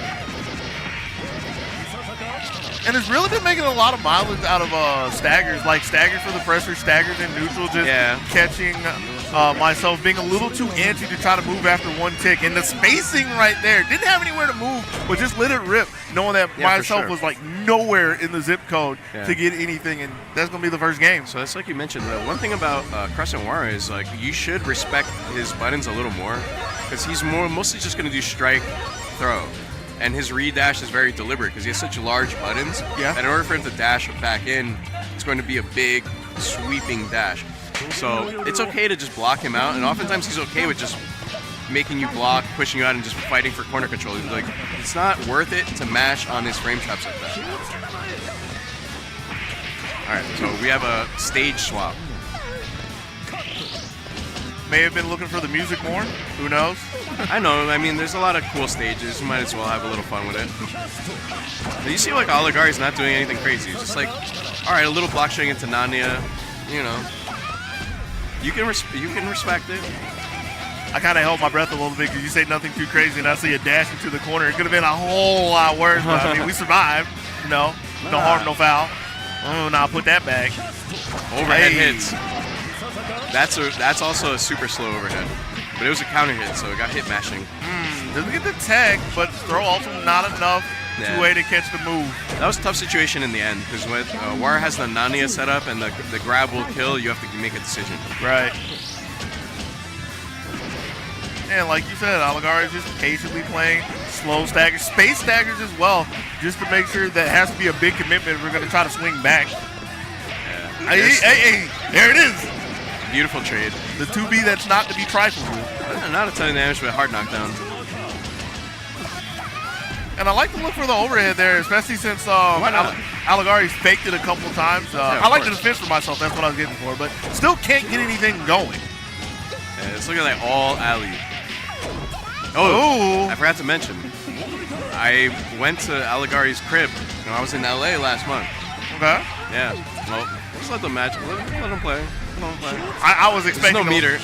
And it's really been making a lot of mileage out of staggers, like staggers for the pressure, staggers in neutral, just catching myself being a little too antsy to try to move after one tick. And the spacing right there, didn't have anywhere to move, but just let it rip, knowing that myself was like nowhere in the zip code to get anything, and that's going to be the first game. So it's like you mentioned, the one thing about Crescent Wara is like you should respect his buttons a little more, because he's mostly just going to do strike, throw. And his re-dash is very deliberate because he has such large buttons that in order for him to dash back in, it's going to be a big, sweeping dash. So it's okay to just block him out, and oftentimes he's okay with just making you block, pushing you out, and just fighting for corner control. Like, it's not worth it to mash on his frame traps like that. All right, so we have a stage swap. May have been looking for the music more. Who knows? I know. I mean, there's a lot of cool stages. You might as well have a little fun with it. But you see, like, Oligari's not doing anything crazy. It's just like, all right, a little block string into Nanya. You know, you can respect it. I kind of held my breath a little bit because you say nothing too crazy, and I see a dash into the corner. It could have been a whole lot worse, but I mean, we survived. You know, no harm, no foul. Oh, now put that back. Overhead hits. That's also a super slow overhead, but it was a counter hit, so it got hit mashing. Doesn't get the tag, but throw also not enough two-way to catch the move. That was a tough situation in the end because when Wara has the Nania set up and the grab will kill, you have to make a decision. Right. And like you said, Oligari is just patiently playing slow staggers, space staggers as well, just to make sure that has to be a big commitment if we're going to try to swing back. Yeah. Hey, there it is. Beautiful trade. The 2B that's not to be trifled with. Not a ton of damage, but hard knockdown. And I like to look for the overhead there, especially since Oligari's faked it a couple times. I like the defense for myself, that's what I was getting for, but still can't get anything going. Yeah, let's look at that all alley. Oh, I forgot to mention, I went to Oligari's crib. You know, I was in LA last month. Okay. Yeah. Well, just let them match. Let them play. I was expecting There's no meter.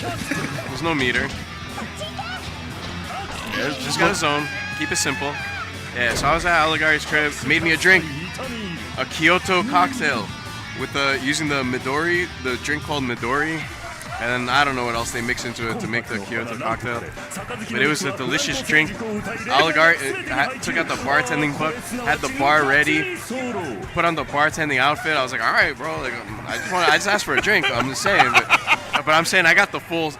There's no meter. Yeah, just got a zone. Keep it simple. Yeah, so I was at Oligari's crib. Made me a drink. A Kyoto cocktail with using the Midori, the drink called Midori. And then I don't know what else they mix into it to make the Kyoto cocktail. But it was a delicious drink. Oligari took out the bartending book, had the bar ready, put on the bartending outfit. I was like, all right, bro. Like, I just asked for a drink. I'm just saying, but I'm saying I got the full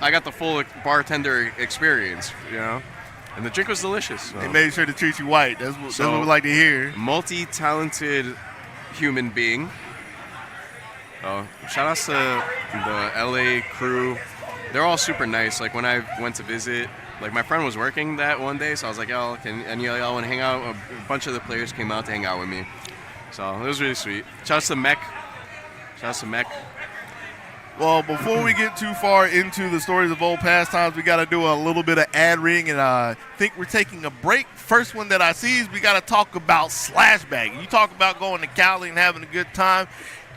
bartender experience, you know. And the drink was delicious. So. They made sure to treat you white. That's what we like to hear. Multi-talented human being. Oh, shout outs to the LA crew. They're all super nice. Like when I went to visit, Like, my friend was working that one day, so I was like, "Yo, any of y'all want to hang out?" A bunch of the players came out to hang out with me. So it was really sweet. Shouts to Mech. Shouts to Mech. Well, before we get too far into the stories of old pastimes, we got to do a little bit of ad ring, and I think we're taking a break. First one that I see is we got to talk about Slashback. You talk about going to Cali and having a good time.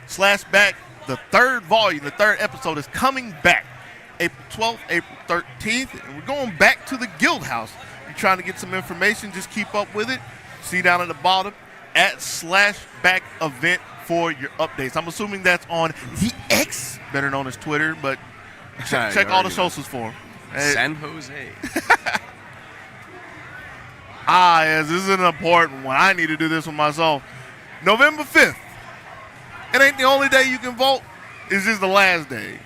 Slashback, the third volume, the third episode is coming back April 12th, April 13th, and we're going back to the Guild House. You're trying to get some information, just keep up with it. See down at the bottom at Slashback event for your updates. I'm assuming that's on the X, better known as Twitter, but check all the socials for him. San Jose. Yes, this is an important one. I need to do this one myself. November 5th. It ain't the only day you can vote. It's just the last day.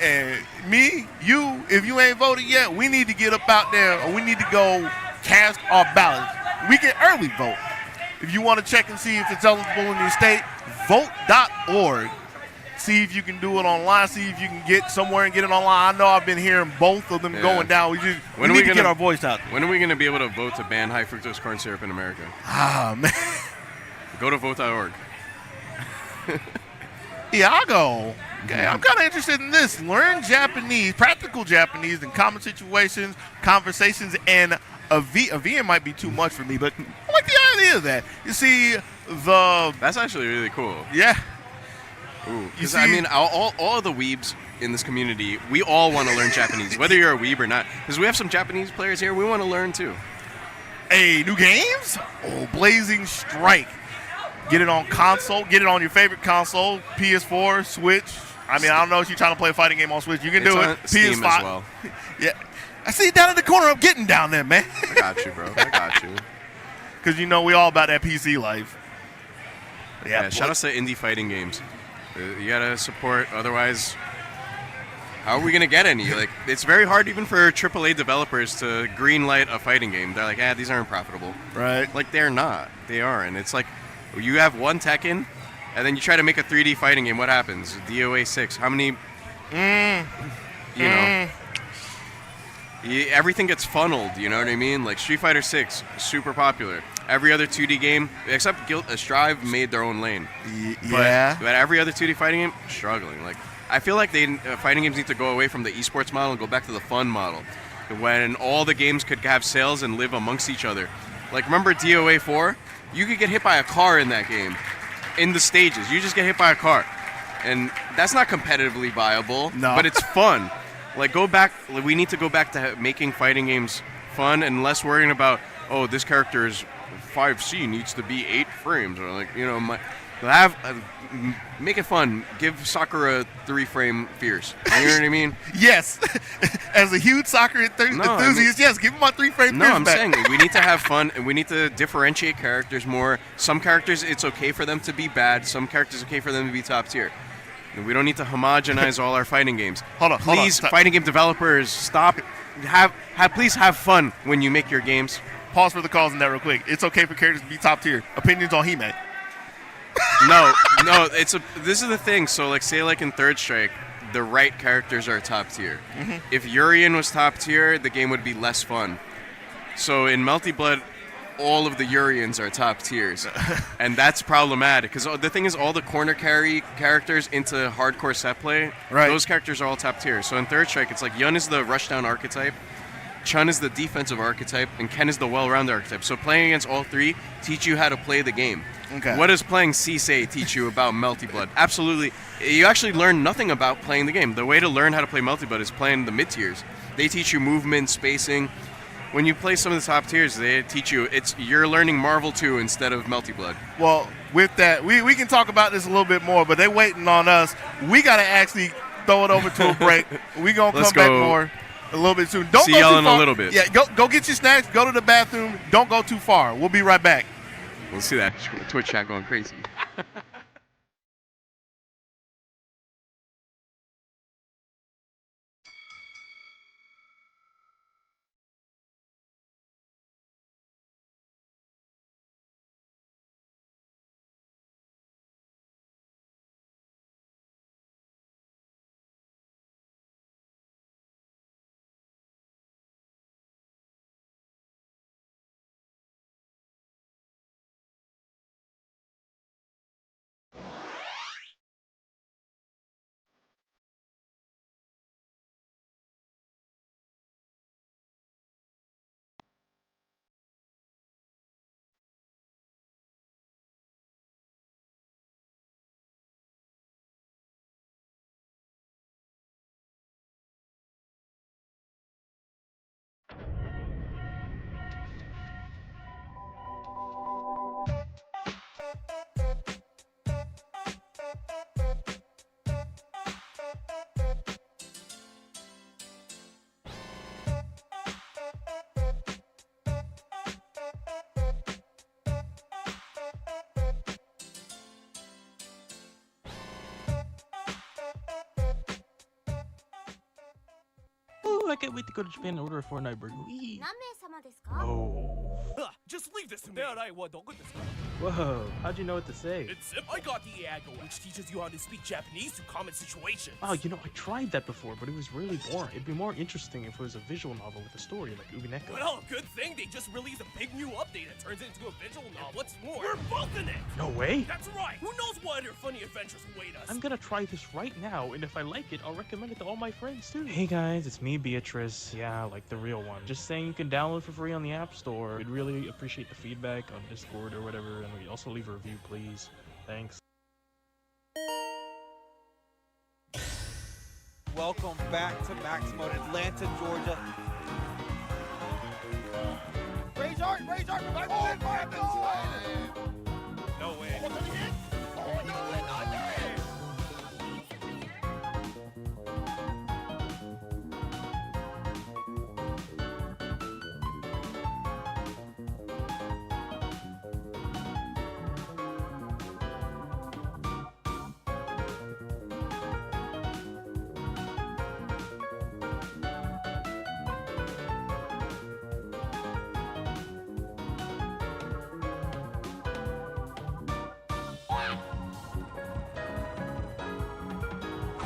And me, you, if you ain't voted yet, we need to get up out there, or we need to go cast our ballots. We can early vote. If you want to check and see if it's eligible in your state, vote.org. See if you can do it online. See if you can get somewhere and get it online. I know I've been hearing both of them going down. We need to get our voice out there. When are we going to be able to vote to ban high fructose corn syrup in America? Man. Go to vote.org. Yeah, I'll go. Okay, I'm kind of interested in this. Learn Japanese, practical Japanese in common situations, conversations, and a VM might be too much for me, but I like the idea of that. You see, That's actually really cool. Yeah. Ooh, because I mean, all of the weebs in this community, we all want to learn Japanese, whether you're a weeb or not. Because we have some Japanese players here, we want to learn too. Hey, new games? Oh, Blazing Strike. Get it on console. Get it on your favorite console, PS4, Switch. I mean, I don't know if you're trying to play a fighting game on Switch. You can do it. Steam PS5. as well. Yeah. I see you down in the corner. I'm getting down there, man. I got you, bro. I got you. Because, you know, we all about that PC life. Yeah, shout out to indie fighting games. You got to support, otherwise, how are we going to get any? Like, it's very hard even for AAA developers to greenlight a fighting game. They're like, these aren't profitable. Right. Like, they're not. They aren't. It's like, you have one Tekken, and then you try to make a 3D fighting game. What happens? DOA 6. How many... Everything gets funneled, you know what I mean? Like, Street Fighter 6, super popular. Every other 2D game, except Strive, made their own lane. Yeah. But every other 2D fighting game, struggling. Like, I feel like fighting games need to go away from the esports model and go back to the fun model, when all the games could have sales and live amongst each other. Like, remember DOA 4? You could get hit by a car in that game. In the stages, you just get hit by a car. And that's not competitively viable, but it's fun. Like, we need to go back to making fighting games fun and less worrying about, oh, this character's 5C needs to be 8 frames. Or, like, you know, make it fun. Give Sakura 3-frame fierce. You know what I mean? Yes. As a huge soccer enthusiast, yes, give him my 3-frame fierce I'm back. saying we need to have fun, and we need to differentiate characters more. Some characters, it's okay for them to be bad. Some characters, okay for them to be top tier. And we don't need to homogenize all our fighting games. Please, fighting game developers, stop. Please have fun when you make your games. Pause for the cause on that real quick. It's okay for characters to be top tier. Opinions on He-Man. No. This is the thing. So, like, say, like in Third Strike, the right characters are top tier. Mm-hmm. If Urian was top tier, the game would be less fun. So in Melty Blood, all of the Urians are top tiers, and that's problematic. Because the thing is, all the corner carry characters into hardcore set play, those characters are all top tier. So in Third Strike, it's like Yun is the rushdown archetype, Chun is the defensive archetype, and Ken is the well-rounded archetype. So playing against all three teach you how to play the game. Okay. What does playing Sisei teach you about Melty Blood? Absolutely. You actually learn nothing about playing the game. The way to learn how to play Melty Blood is playing the mid-tiers. They teach you movement, spacing. When you play some of the top tiers, they teach you, you're learning Marvel 2 instead of Melty Blood. Well, with that, we can talk about this a little bit more, but they're waiting on us. We got to actually throw it over to a break. We're going to come back more a little bit soon. Don't see go y'all too in far. a little bit. Yeah, go get your snacks, go to the bathroom. Don't go too far. We'll be right back. We'll see that Twitch chat going crazy. Ooh, I can't wait to go to Japan and order a Fortnite burger. Wee. 何名様ですか? Oh. Just leave this to me. Whoa, how'd you know what to say? It's simple. I got the Iago, which teaches you how to speak Japanese to common situations. Oh, you know, I tried that before, but it was really boring. It'd be more interesting if it was a visual novel with a story, like Ubineko. Well, good thing they just released a big new update that turns it into a visual novel. What's more, we're both in it! No way! That's right! Who knows what other funny adventures await us? I'm gonna try this right now, and if I like it, I'll recommend it to all my friends too. Hey guys, it's me, Beatrice. Yeah, like the real one. Just saying you can download for free on the App Store. We'd really appreciate the feedback on Discord or whatever, and we also leave a review, please. Thanks. Welcome back to Max Mode, Atlanta, Georgia. Razar, oh my God! No way. Oh no, we're not there!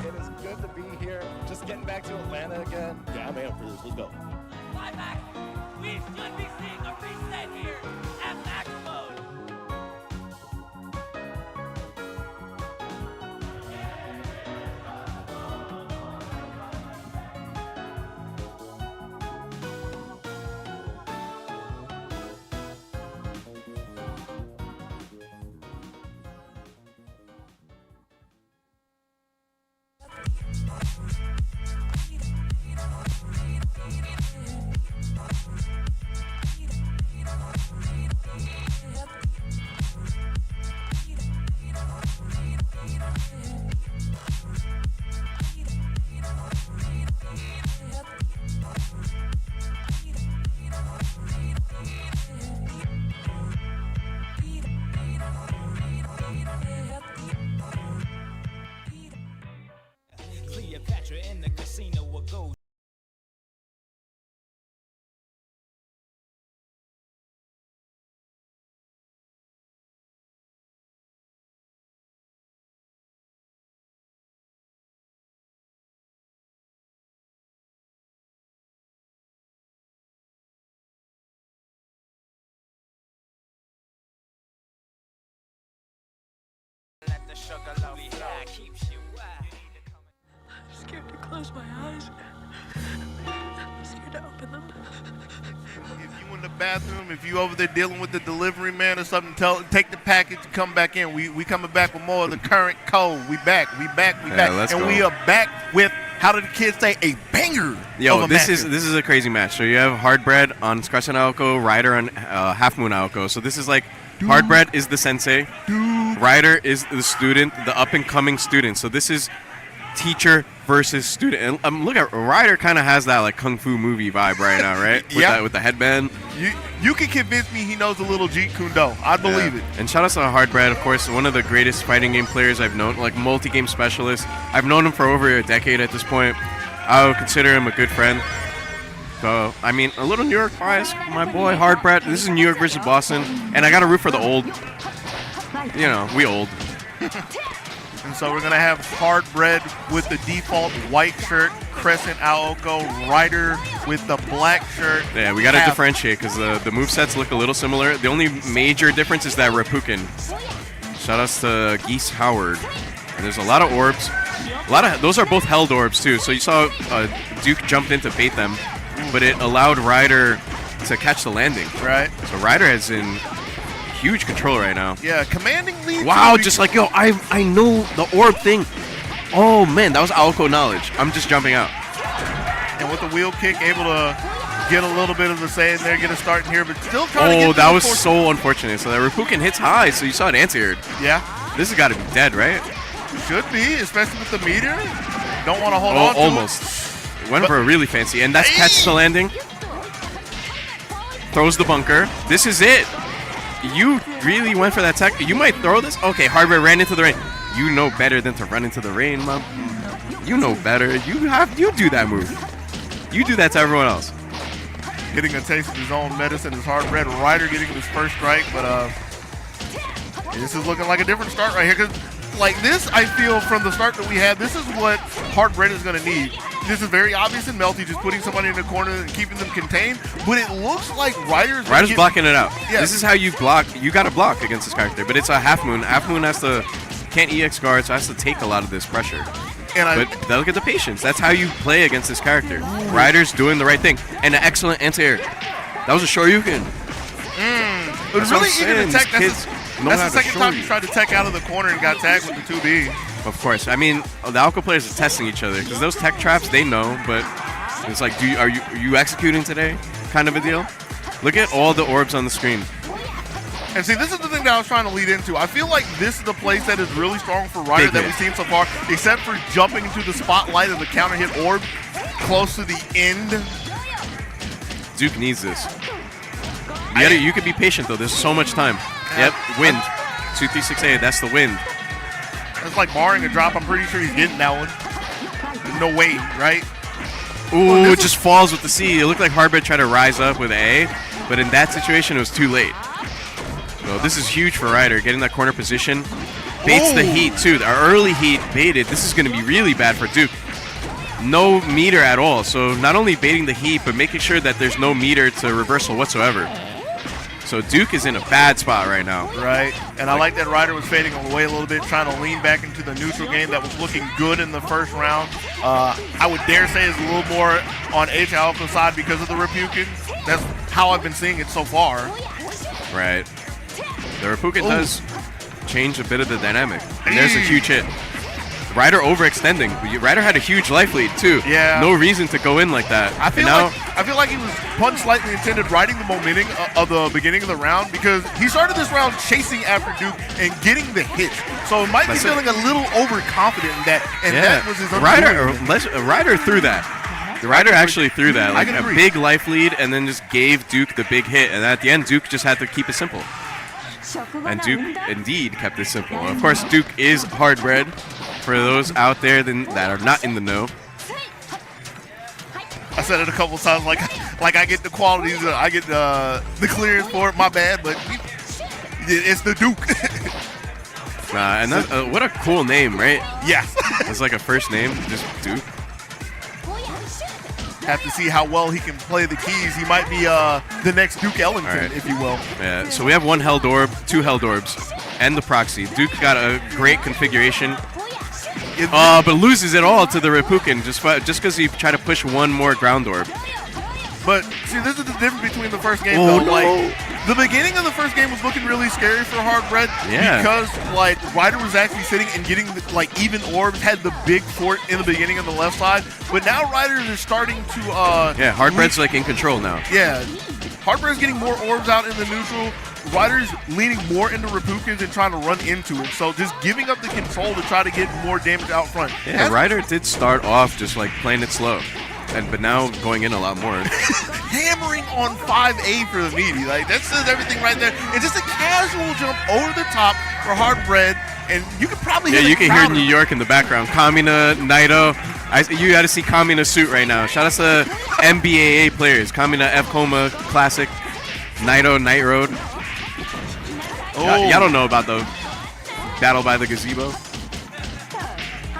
It is good to be here. Just getting back to Atlanta again. Yeah, I'm amped for this. Let's go. Climax, we should be seeing a reset here at Max Mode. Cleopatra in the casino will go. Let the sugar lovely high keeps you wide. I'm scared to close my eyes. I'm scared to open them. If you in the bathroom, if you over there dealing with the delivery man or something, take the package and come back in. We coming back with more of the current code. We back. Let's and go. we are back with, how did the kids say, a banger. Yo, of a this matchup. is a crazy match. So you have Hardbread on Scratch Aoko, Ryder on Half Moon Aoko. So this is like, Hardbread is the sensei, Ryder is the student, the up and coming student. So this is teacher versus student. And look at Ryder, kind of has that like kung fu movie vibe right now, right? With the headband. You can convince me he knows a little Jeet Kune Do. I believe it. And shout out to Hardbread, of course, one of the greatest fighting game players I've known, like multi-game specialist. I've known him for over a decade at this point. I would consider him a good friend. So, I mean, a little New York bias, my boy Hardbread. This is New York versus Boston, and I got to root for the old. You know, we old. And so we're going to have Hardbread with the default white shirt, Crescent Aoko, Ryder with the black shirt. Yeah, we got to differentiate because the movesets look a little similar. The only major difference is that Reppuken. Shout outs to Geese Howard. And there's a lot of orbs. Those are both held orbs too. So you saw Duke jumped in to bait them, but it allowed Ryder to catch the landing. Right. So Ryder is in huge control right now. Yeah, commanding lead. Wow, just like, yo, I know the orb thing. Oh, man, that was Aoko knowledge. I'm just jumping out. And with the wheel kick, able to get a little bit of the say in there, get a start in here, but still trying to get Oh, that was so unfortunate. So that Reppuken hits high, so you saw it anti-aired. Yeah. This has got to be dead, right? Should be, especially with the meter. Don't want to hold on to almost. Went for a really fancy, and that's catch the landing. Throws the bunker. This is it. You really went for that tech. You might throw this. Okay, Hardware ran into the rain. You know better than to run into the rain, Mom. You know better. You do that move. You do that to everyone else. Getting a taste of his own medicine is hard bread. Ryder getting his first strike, but this is looking like a different start right here. Because like this, I feel from the start that we had, this is what hard bread is going to need. This is very obvious in Melty, just putting somebody in the corner and keeping them contained. But it looks like Ryder's blocking it out. Yeah. This is how you block. You got to block against this character, but it's a half moon. Half moon can't EX guard, so has to take a lot of this pressure. But look at the patience. That's how you play against this character. Ryder's doing the right thing. And an excellent anti-air. That was a Shoryuken. It was really eager to tech. That's the second time he tried to tech out of the corner and got tagged with the 2B. Of course. I mean, the Alco players are testing each other because those tech traps, they know, but it's like, are you executing today? Kind of a deal. Look at all the orbs on the screen. And see, this is the thing that I was trying to lead into. I feel like this is the place that is really strong for Ryder that we've seen so far, except for jumping into the spotlight of the counter hit orb close to the end. Duke needs this. You can be patient, though. There's so much time. Yep, wind. 2-3-6-8, that's the wind. That's like barring a drop. I'm pretty sure he's getting that one. No way, right? Ooh, it just falls with the C. It looked like Hardbread tried to rise up with A, but in that situation, it was too late. So this is huge for Ryder, getting that corner position. Baits the heat, too. The early heat baited. This is going to be really bad for Duke. No meter at all. So not only baiting the heat, but making sure that there's no meter to reversal whatsoever. So Duke is in a bad spot right now. Right. And I like that Ryder was fading away a little bit, trying to lean back into the neutral game that was looking good in the first round. I would dare say it's a little more on H Alpha side because of the Repuken. That's how I've been seeing it so far. Right. The Repuken does change a bit of the dynamic. And there's a huge hit. Ryder overextending. Ryder had a huge life lead too. Yeah. No reason to go in like that. I feel like he was pun slightly intended, riding the momentum of the beginning of the round, because he started this round chasing after Duke and getting the hit. So it might be feeling a little overconfident in that. And that was his Ryder threw that. The Ryder actually threw that. Like a big life lead and then just gave Duke the big hit. And at the end, Duke just had to keep it simple. And Duke indeed kept it simple. And of course, Duke is hard bred. For those out there that are not in the know. I said it a couple times, like I get the qualities, I get the clearance for it. My bad, but it's the Duke. And that's, what a cool name, right? Yes. It's like a first name, just Duke. Have to see how well he can play the keys. He might be the next Duke Ellington, if you will. Yeah. So we have one held orb, two held orbs, and the proxy. Duke got a great configuration. But loses it all to the Repuken just because he tried to push one more ground orb. But see, this is the difference between the first game. Though. Like the beginning of the first game was looking really scary for Hardbread because like Ryder was actually sitting and getting even orbs, had the big fort in the beginning on the left side. But now Ryder is starting to Hardbread's like in control now. Yeah, Hardbread's getting more orbs out in the neutral. Ryder's leaning more into Repukens and trying to run into it. So just giving up the control to try to get more damage out front. Yeah, Ryder did start off just like playing it slow. But now going in a lot more. Hammering on 5A for the meaty. Like, that says everything right there. It's just a casual jump over the top for Hardbread. And you can probably hear you can hear New York in the background. Kamina, Naito. You got to see Kamina's suit right now. Shout out to MBAA players. Kamina, F Coma, Classic. Naito, Night Road. Y'all don't know about the battle by the gazebo.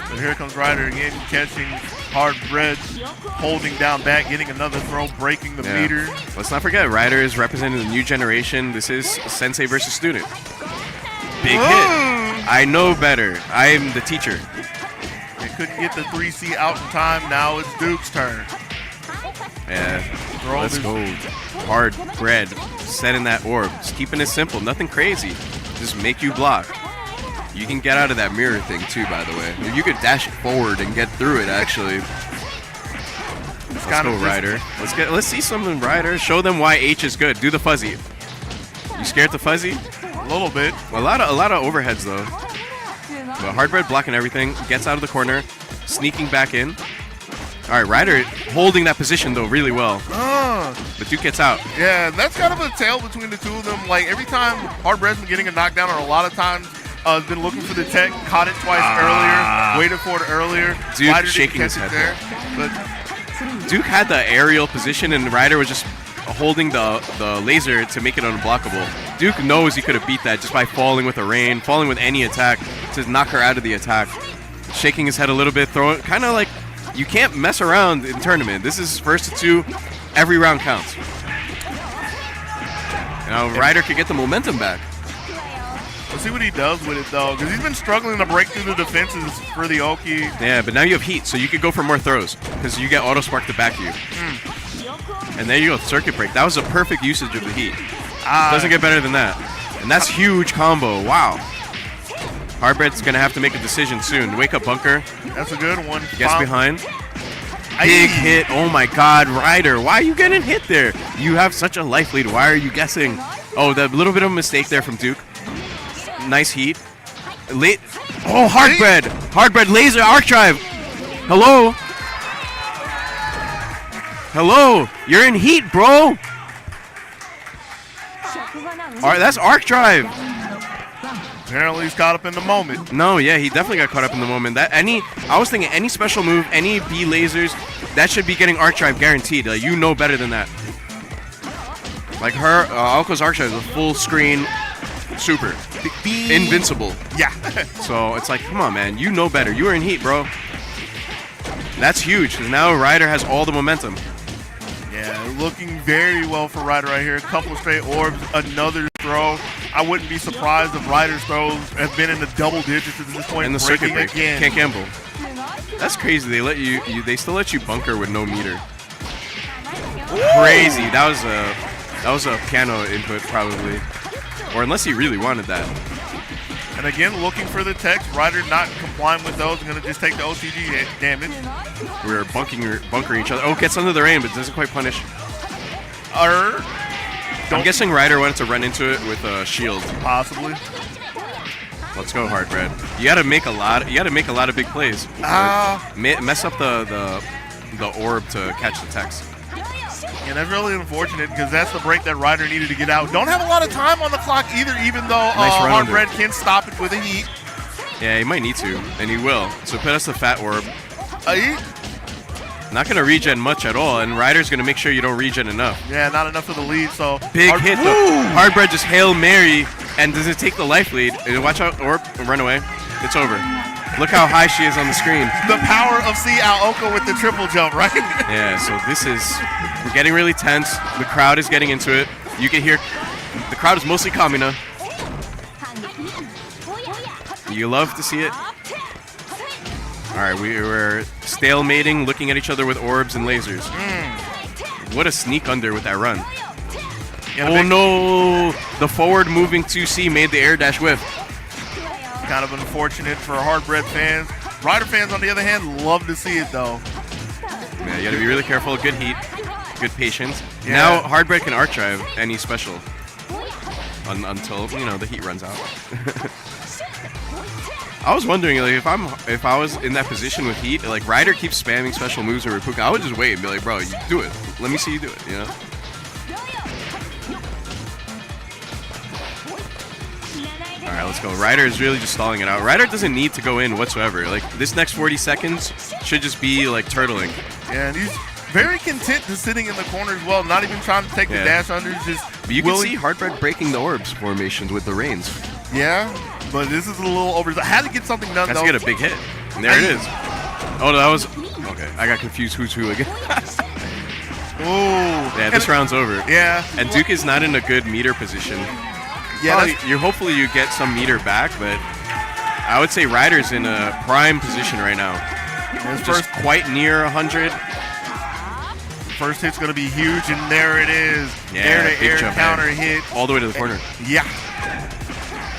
So here comes Ryder again, catching Hardbread, holding down back, getting another throw, breaking the meter. Let's not forget, Ryder is representing the new generation. This is Sensei versus student. Big hit. I know better. I am the teacher. They couldn't get the 3C out in time. Now it's Duke's turn. Yeah, let's go. Hardbread, setting that orb. Just keeping it simple. Nothing crazy. Just make you block. You can get out of that mirror thing too, by the way. You could dash it forward and get through it, actually. Let's go, Ryder. Let's see something, Ryder. Show them why H is good. Do the fuzzy. You scared the fuzzy? A little bit. A lot of overheads though. But Hardbread blocking everything. Gets out of the corner. Sneaking back in. All right, Ryder holding that position though really well. But Duke gets out. Yeah, that's kind of a tale between the two of them. Like every time Hardbread's been getting a knockdown, or a lot of times been looking for the tech, caught it twice earlier, waited for it earlier. Duke shaking his head there. But Duke had the aerial position, and Ryder was just holding the laser to make it unblockable. Duke knows he could have beat that just by falling with a rain, falling with any attack to knock her out of the attack. Shaking his head a little bit, throwing, kind of like, you can't mess around in tournament. This is first to 2, every round counts. Now Ryder could get the momentum back. Let's see what he does with it, though, because he's been struggling to break through the defenses for the Oki. Yeah, but now you have heat, so you could go for more throws, because you get auto spark to back you. And there you go, circuit break. That was a perfect usage of the heat. Doesn't get better than that. And that's huge combo. Wow. Hardbread's going to have to make a decision soon. Wake up bunker. That's a good one. Gets behind. Big hit. Oh my god, Ryder. Why are you getting hit there? You have such a life lead. Why are you guessing? Oh, that little bit of a mistake there from Duke. Nice heat. Oh, Hardbread. Hardbread laser arc drive. Hello? Hello? You're in heat, bro. Alright, that's arc drive. Apparently he's caught up in the moment. No, yeah, he definitely got caught up in the moment. I was thinking any special move, any B lasers, that should be getting arc drive guaranteed. Like, you know better than that. Like her, Alco's arc drive is a full screen super. Invincible. Yeah. So it's like, come on, man. You know better. You were in heat, bro. That's huge, because now Ryder has all the momentum. Yeah, looking very well for Ryder right here. A couple of straight orbs, another throw. I wouldn't be surprised if Ryder's throws have been in the double digits at this point. And the circuit break. Again. Can't gamble. That's crazy. They let they still let you bunker with no meter. Crazy. That was a piano input probably, or unless he really wanted that. And again, looking for the text. Ryder not complying with those. Going to just take the OTG damage. We're bunkering each other. Oh, gets under the rain, but doesn't quite punish. I'm guessing Ryder wanted to run into it with a shield. Possibly. Let's go, Hardbread. You got to make a lot. You got to make a lot of big plays. Mess up the orb to catch the text. And that's really unfortunate because that's the break that Ryder needed to get out. Don't have a lot of time on the clock either, even though Hardbread can stop it with a heat. Yeah, he might need to, and he will. So put us the fat orb. Not going to regen much at all, and Ryder's going to make sure you don't regen enough. Yeah, not enough for the lead, so... Big hit, though. Hardbread just Hail Mary, and does it take the life lead? Watch out, orb, run away. It's over. Look how high she is on the screen. The power of Aoko with the triple jump, right? Yeah, so this is... We're getting really tense. The crowd is getting into it. You can hear... The crowd is mostly Kamina. You love to see it. Alright, we're stalemating, looking at each other with orbs and lasers. What a sneak under with that run. Oh no! The forward moving 2C made the air dash whiff. Kind of unfortunate for Hardbread fans. Ryder fans, on the other hand, love to see it, though. Yeah, you gotta be really careful. Good heat. Good patience. Yeah. Now, Hardbread can arc drive any special. Until, you know, the heat runs out. I was wondering, like, if I was in that position with heat, like Ryder keeps spamming special moves or Repuka, I would just wait and be like, bro, you do it. Let me see you do it, you know? Alright, let's go. Ryder is really just stalling it out. Ryder doesn't need to go in whatsoever. Like, this next 40 seconds should just be, like, turtling. Yeah, and he's very content just sitting in the corner as well, not even trying to take the dash unders, just... But you can see Hardbread breaking the orbs formations with the reins. Yeah, but this is a little over. I had to get something done, Has though. to get a big hit. And there it is. Oh, that was... Okay, I got confused who's who again. Oh. Yeah, this round's over. Yeah. And Duke is not in a good meter position. Yeah, hopefully you get some meter back, but I would say Ryder's in a prime position right now. Just quite near 100. First hit's going to be huge, and there it is. Yeah, air counter hit. All the way to the corner. Yeah.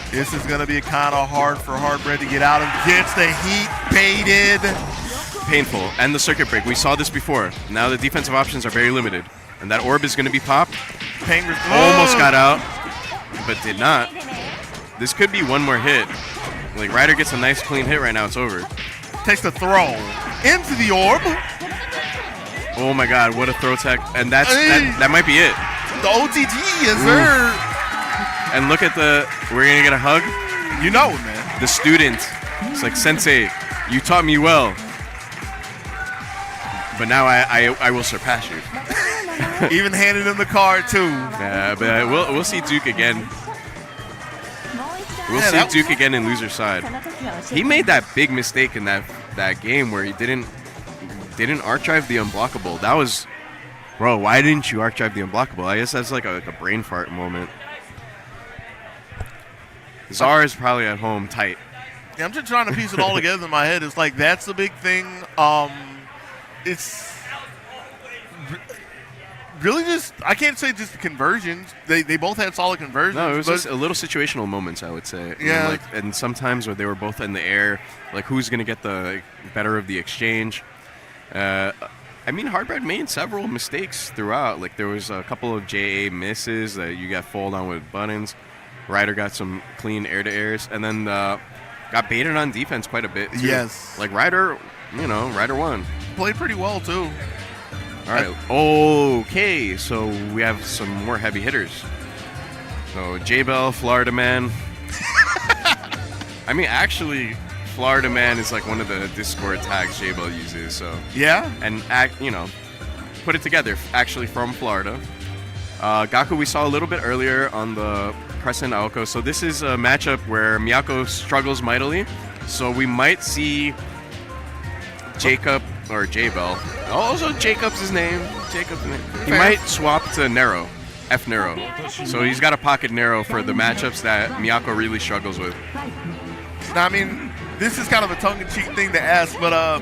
This is going to be kind of hard for Hardbread to get out of. Gets the heat baited. Painful. And the circuit break. We saw this before. Now the defensive options are very limited. And that orb is going to be popped. Almost got out, but did not. This could be one more hit. Like, Ryder gets a nice clean hit right now. It's over. Takes the throw into the orb. Oh my god, what a throw tech. And that might be it. The OTG, yes, sir. And look at we're going to get a hug. You know it, man. The student. It's like, Sensei, you taught me well. But now I will surpass you. Even handed him the card too. Yeah, but we'll see Duke again. We'll see Duke again in loser side. He made that big mistake in that game where he didn't arc drive the unblockable. That was, bro. Why didn't you arc drive the unblockable? I guess that's like a brain fart moment. Czar is probably at home tight. Yeah, I'm just trying to piece it all together in my head. It's like that's the big thing. It's really just, I can't say just the conversions. They both had solid conversions. No, it was just a little situational moments, I would say. Yeah. And sometimes where they were both in the air, like who's going to get the better of the exchange. I mean, Heartbreak made several mistakes throughout. Like there was a couple of JA misses that you got fooled on with buttons. Ryder got some clean air-to-airs, and then got baited on defense quite a bit, too. Yes. Like Ryder, Ryder won. Played pretty well, too. All right. Okay, so we have some more heavy hitters. So J-Bell, Florida Man. I mean, actually, Florida Man is like one of the Discord tags J-Bell uses. So yeah. And put it together. Actually, from Florida. Gaku we saw a little bit earlier on the Crescent Aoko. So this is a matchup where Miyako struggles mightily. So we might see Jacob or J-Bell. Also, Jacob's his name. He might swap to Nero. F Nero. So he's got a pocket Nero for the matchups that Miyako really struggles with. Now, I mean, this is kind of a tongue-in-cheek thing to ask, but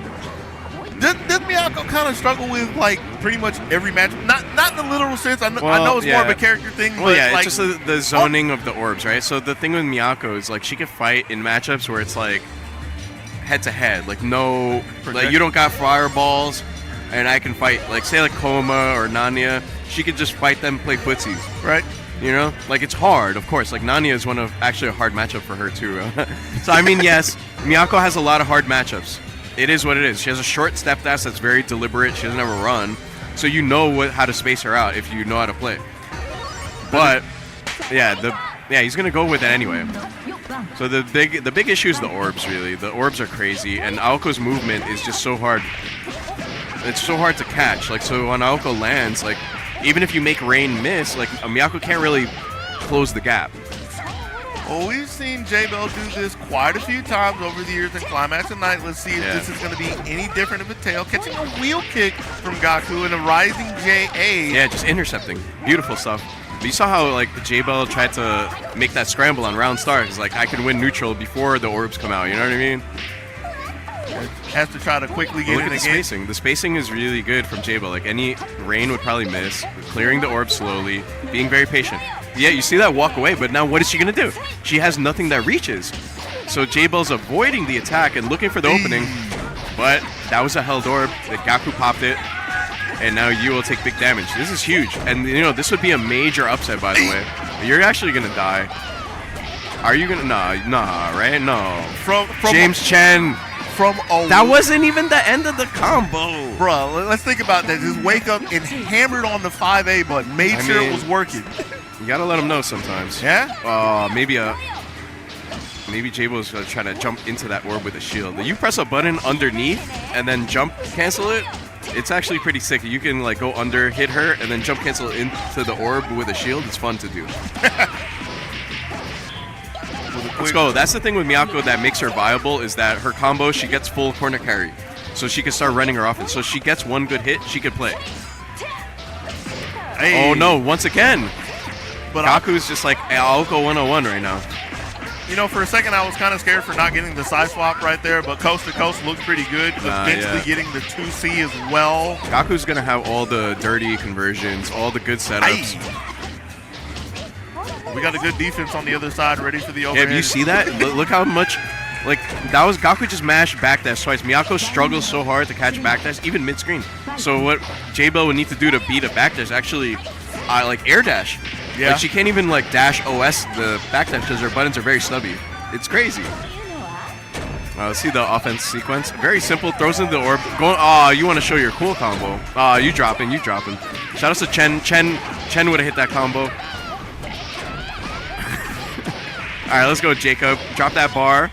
does Miyako kind of struggle with like pretty much every match? Not in the literal sense. I know it's more of a character thing. Well, but yeah, like, it's just the zoning of the orbs, right? So the thing with Miyako is like she can fight in matchups where it's like head-to-head, like you don't got fireballs, and I can fight like say like Koma or Nanya. She could just fight them, play footsies, right? Like it's hard, of course. Like Nanya is actually a hard matchup for her too. So I mean, yes, Miyako has a lot of hard matchups. It is what it is. She has a short step dash that's very deliberate. She doesn't have a run, so you know how to space her out if you know how to play. But he's gonna go with it anyway. So the big issue is the orbs. Really, the orbs are crazy, and Aoko's movement is just so hard. It's so hard to catch. Like so, when Aoko lands, like even if you make Rain miss, like Miyako can't really close the gap. Well, we've seen J-Bell do this quite a few times over the years in Climax at Night. Let's see if this is going to be any different of a tale. Catching a wheel kick from Gaku and a rising JA. Yeah, just intercepting. Beautiful stuff. But you saw how like J-Bell tried to make that scramble on round start. It's like I can win neutral before the orbs come out. You know what I mean? Has to try to quickly get look in at the again. spacing. The spacing is really good from J-Bell. Like any Rain would probably miss. Clearing the orb slowly. Being very patient. Yeah, you see that walk away, but now what is she going to do? She has nothing that reaches. So J-Bell's avoiding the attack and looking for the opening. But that was a held orb. The Gaku popped it. And now you will take big damage. This is huge. And, this would be a major upset, by the way. You're actually going to die. Are you going to? Nah, right? No. From James Chen. That wasn't even the end of the combo. Bruh, let's think about that. Just wake up and hammered on the 5A button. Made sure it was working. You gotta let him know sometimes. Yeah? Maybe J-Bell's gonna try to jump into that orb with a shield. You press a button underneath and then jump cancel it. It's actually pretty sick. You can like go under, hit her, and then jump cancel into the orb with a shield. It's fun to do. Let's go. That's the thing with Miyako that makes her viable is that her combo, she gets full corner carry. So she can start running her offense. So she gets one good hit, she could play. Hey. Oh no, once again. But Gaku's just like Aoko 101 right now. For a second I was kind of scared for not getting the side swap right there, but coast to coast looks pretty good. Eventually getting the 2C as well. Gaku's going to have all the dirty conversions, all the good setups. We got a good defense on the other side ready for the overhead. Yeah, you see that? Look how much, that was Gaku just mashed backdash twice. Miyako struggles so hard to catch backdash, even mid-screen. So what J-Bell would need to do to beat a backdash actually, air dash. Yeah. Like she can't even dash OS the backdash because her buttons are very stubby. It's crazy. Let's see the offense sequence. Very simple. Throws in the orb. You want to show your cool combo. You dropping. Shout out to Chen. Chen would have hit that combo. All right, let's go, Jacob. Drop that bar.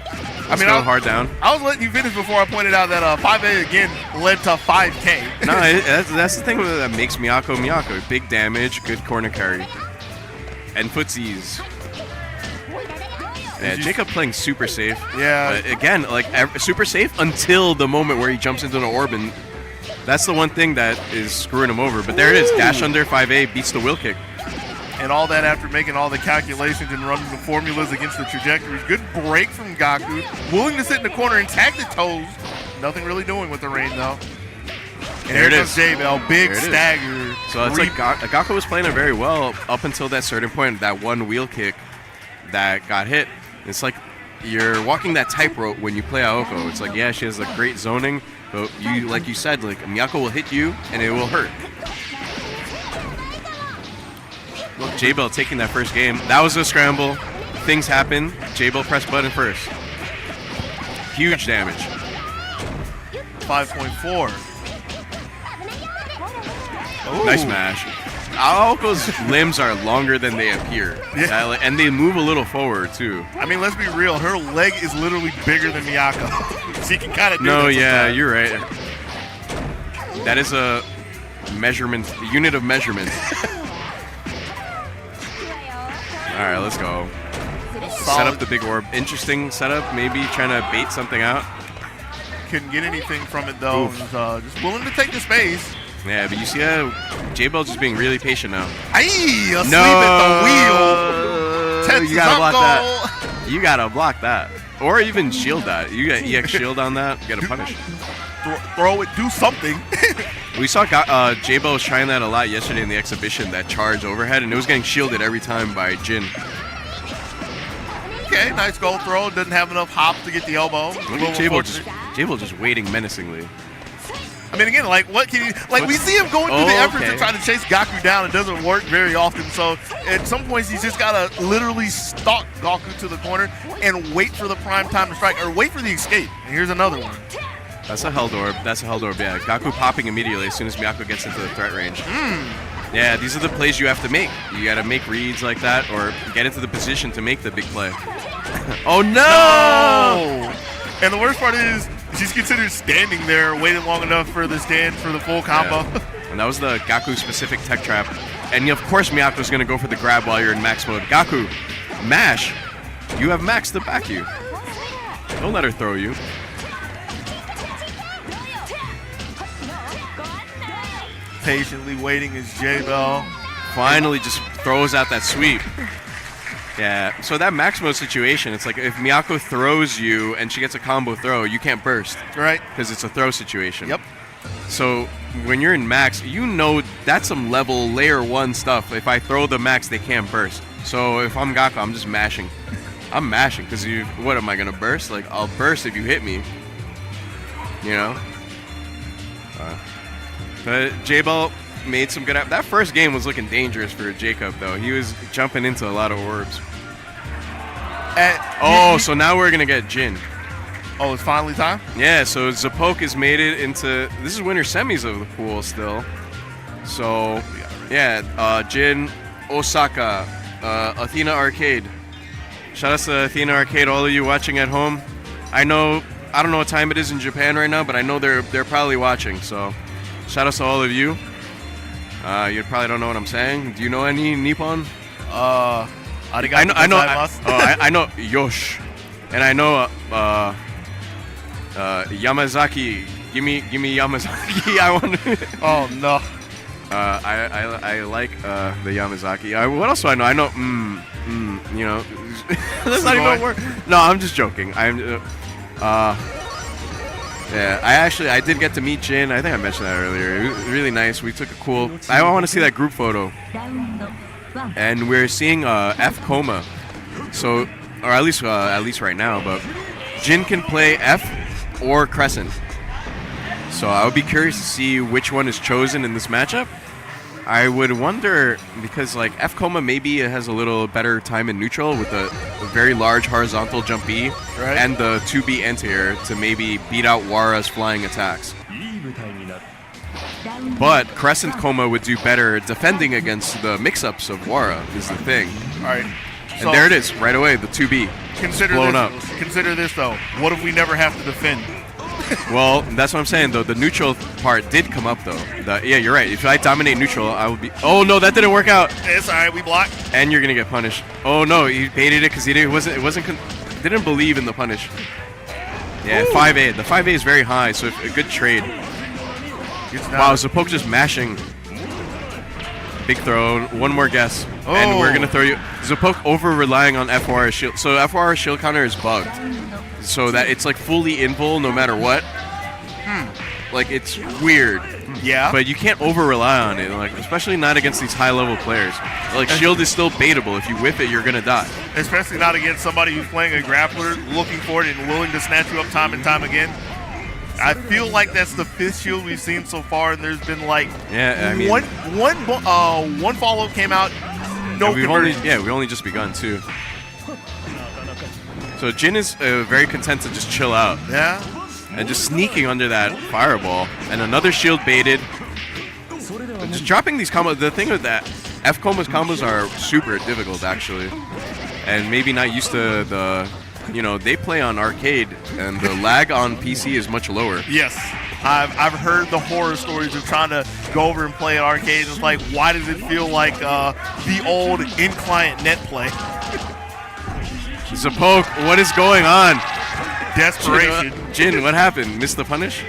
Let's go hard down. I was letting you finish before I pointed out that 5A again led to 5K. No, that's the thing that makes Miyako Miyako. Big damage, good corner carry. And footsies. Yeah, Jacob playing super safe. Yeah. But again, like super safe until the moment where he jumps into the orb, and that's the one thing that is screwing him over. But there it is, dash under 5A beats the wheel kick. And all that after making all the calculations and running the formulas against the trajectories. Good break from Gaku. Willing to sit in the corner and tag the toes. Nothing really doing with the rain though. And there it here is. comes J-Bell, big stagger. So it's like Gaku was playing it very well up until that certain point, that one wheel kick that got hit. It's like you're walking that tightrope when you play Aoko. It's like, yeah, she has a great zoning, but you, like you said, like Miyako will hit you and it will hurt. Look, J-Bell taking that first game. That was a scramble. Things happen. J-Bell pressed button first. Huge damage. 5.4. Nice mash. Aoko's limbs are longer than they appear. Yeah. And they move a little forward, too. I mean, let's be real. Her leg is literally bigger than Miyako. She can kind of do No, that yeah, sometimes. you're right. That is a measurement, unit of measurement. All right, let's go. Set up the big orb. Interesting setup. Maybe trying to bait something out. Couldn't get anything from it, though. Was, just willing to take the space. Yeah, but you see how J-Bell just being really patient now. Aye, asleep at the wheel. You gotta block that. You gotta block that. Or even shield that. You got EX shield on that. You gotta punish. Throw it, do something. We saw J-Bell was trying that a lot yesterday in the exhibition, that charge overhead, and it was getting shielded every time by Jin. Okay, nice goal throw. Doesn't have enough hop to get the elbow. Look at J-Bell just waiting menacingly. I mean, again, like, what can you... Like, we see him going through the effort to try to chase Gaku down. It doesn't work very often. So, at some points, he's just got to literally stalk Gaku to the corner and wait for the prime time to strike, or wait for the escape. And here's another one. That's a held orb. That's a held orb, yeah. Gaku popping immediately as soon as Miyako gets into the threat range. Yeah, these are the plays you have to make. You got to make reads like that or get into the position to make the big play. Oh, no! And the worst part is she's considered standing there, waiting long enough for the stand for the full combo. Yeah. And that was the Gaku-specific tech trap. And, of course, Miyako's going to go for the grab while you're in max mode. Gaku, mash. You have max to back you. Don't let her throw you. Patiently waiting as J-Bell finally just throws out that sweep. Yeah, so that max mode situation, it's like if Miyako throws you and she gets a combo throw, you can't burst. Right. Because it's a throw situation. Yep. So when you're in max, you know that's some level layer 1 stuff. If I throw the max, they can't burst. So if I'm Gaku, I'm just mashing. I'm mashing because what am I going to burst? Like, I'll burst if you hit me. You know? But J-Bell made some good... That first game was looking dangerous for Jacob, though. He was jumping into a lot of orbs. So now we're going to get Jin. Oh, it's finally time? Yeah, so Zapoke has made it into... This is winter semis of the pool still. So, yeah, Jin, Osaka, Athena Arcade. Shout out to Athena Arcade, all of you watching at home. I don't know what time it is in Japan right now, but I know they're probably watching, so... Shout out to all of you. You probably don't know what I'm saying. Do you know any Nippon? I know Yosh, and I know Yamazaki. Give me Yamazaki. I want. Oh no. I like the Yamazaki. What else do I know? I know. You know. That's not even a word. No, I'm just joking. Yeah, I did get to meet Jin. I think I mentioned that earlier. It was really nice. We took a cool... I want to see that group photo. And we're seeing F Coma. So, or at least right now, but Jin can play F or Crescent. So I would be curious to see which one is chosen in this matchup. I would wonder, because like F Coma maybe has a little better time in neutral with a very large horizontal jump B and the 2B anti-air to maybe beat out Wara's flying attacks. But Crescent Coma would do better defending against the mix-ups of Wara is the thing. All right. And there it is, right away, the 2B. Consider blown this, up. Consider this, though. What if we never have to defend? Well, that's what I'm saying, though. The neutral part did come up, though. Yeah, you're right. If I dominate neutral, I would be... Oh, no, that didn't work out. It's all right. We blocked. And you're going to get punished. Oh, no, he baited it because he didn't believe in the punish. Yeah, 5A. The 5A is very high, so a good trade. Wow, Zapoke just mashing. Big throw. One more guess. Oh. And we're going to throw you... Zapoke over-relying on FOR shield. So FOR shield counter is bugged. So that it's like fully invul no matter what. Like, it's weird. Yeah. But you can't over-rely on it, like especially not against these high-level players. Like, shield is still baitable. If you whiff it, you're going to die. Especially not against somebody who's playing a grappler, looking for it and willing to snatch you up time and time again. I feel like that's the 5th shield we've seen so far, and there's been like one follow-up came out. No conversion. We only just begun too. So Jin is very content to just chill out. Yeah. And just sneaking under that fireball. And another shield baited. And just dropping these combos. The thing with that, F-Coma's combos are super difficult, actually. And maybe not used to the... You know, they play on arcade, and the lag on PC is much lower. Yes. I've heard the horror stories of trying to go over and play at arcade. It's like, why does it feel like the old in-client net play? Zapoke, what is going on? Desperation. Jin, what happened? Missed the punish?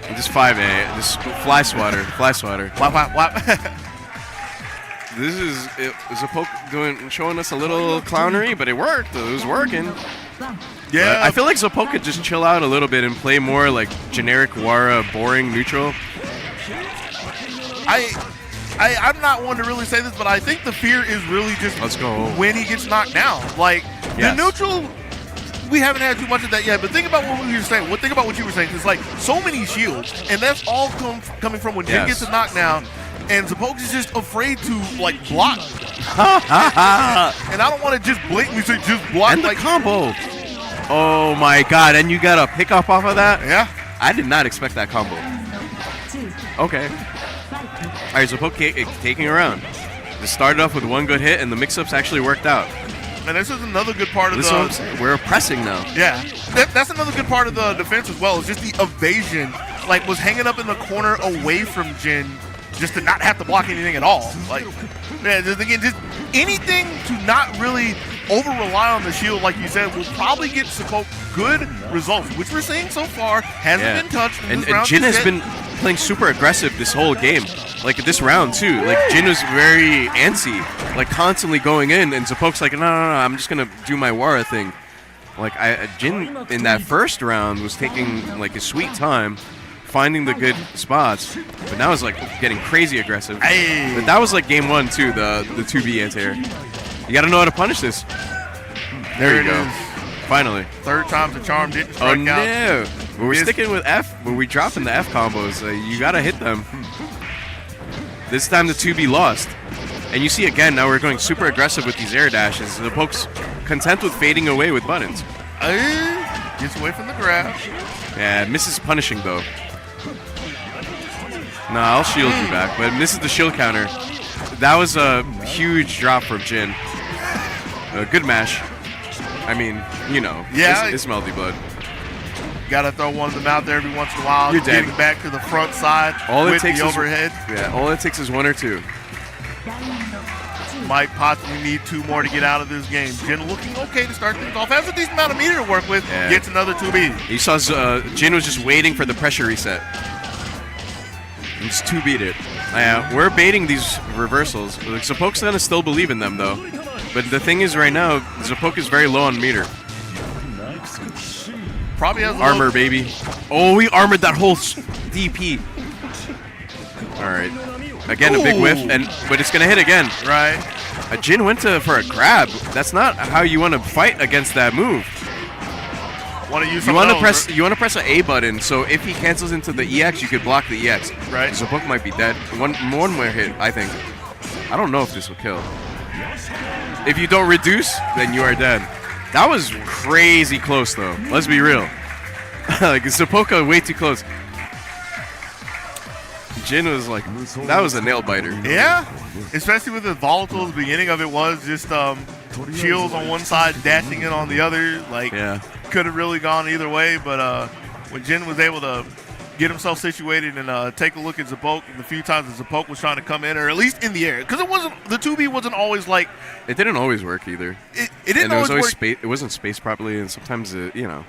Just 5A. Just fly swatter. Fly swatter. Wap, wap, wap. This is Zapoke showing us a little clownery, but it worked. It was working. Yeah. But I feel like Zapoke could just chill out a little bit and play more like generic Wara, boring neutral. I'm not one to really say this, but I think the fear is really just when he gets knocked down. Like, the neutral, we haven't had too much of that yet, but think about what we were saying. Think about what you were saying. It's like so many shields, and that's all coming from when Jin gets a knockdown, and Zapoke is just afraid to, like, block. And I don't want to just blatantly say just block. And the combo. Oh, my God. And you got a pickup off of that? Yeah. I did not expect that combo. Okay. All right, Zapoke taking around. Just started off with one good hit, and the mix-ups actually worked out. And this is another good part of this the... We're pressing now. Yeah. That's another good part of the defense as well. It's just the evasion. Like, was hanging up in the corner away from Jin just to not have to block anything at all. Like, again, just anything to not really over-rely on the shield, like you said, will probably get Zapoke good results, which we're seeing so far. Hasn't been touched in this round. And Jin has been playing super aggressive this whole game. Like, this round, too. Like, Jin was very antsy, like, constantly going in, and Zapoke's like, no, I'm just going to do my Wara thing. Like, Jin, in that first round, was taking, like, his sweet time, finding the good spots, but now it's, like, getting crazy aggressive. Hey. But that was, like, game 1, too, the 2B anti-air. You got to know how to punish this. There you go. Finally. Third time's a charm. Didn't strike out. No. When we're sticking with F, when we're dropping the F combos, you got to hit them. This time the 2B lost. And you see again, now we're going super aggressive with these air dashes. Zapoke's content with fading away with buttons. Gets away from the grab. Yeah, misses punishing though. Nah, I'll shield you back, but misses the shield counter. That was a huge drop from Jin. Good mash. I mean, you know, it's Melty blood. Gotta throw one of them out there every once in a while. You're dead. Getting back to the front side with the overhead. All it takes is 1 or 2. Might possibly need 2 more to get out of this game. Jin looking okay to start things off. Has a decent amount of meter to work with. Yeah. Gets another 2B. You saw Jin was just waiting for the pressure reset. And just 2B'd it. We're baiting these reversals. Like, Zapoke's gonna still believe in them though. But the thing is right now, Zapoke is very low on meter. Probably has armor, baby. Oh, we armored that whole DP. All right. Again, a big whiff, but it's gonna hit again. Right. Jin went for a grab. That's not how you want to fight against that move. You want to press an A button, so if he cancels into the EX, you could block the EX. Right. Zapoke might be dead. One more hit, I think. I don't know if this will kill. If you don't reduce, then you are dead. That was crazy close, though. Let's be real. Like, Zapoke way too close. Jin was like, that was a nail biter. Yeah, especially with the volatiles. The beginning of it was just shields on one side, dashing in on the other. Like, could have really gone either way, but when Jin was able to get himself situated and take a look at Zapoke, and the few times that Zapoke was trying to come in, or at least in the air, because it wasn't, the 2B wasn't always like. It didn't always work either. It didn't and always work. Space, it wasn't spaced properly, and sometimes you know,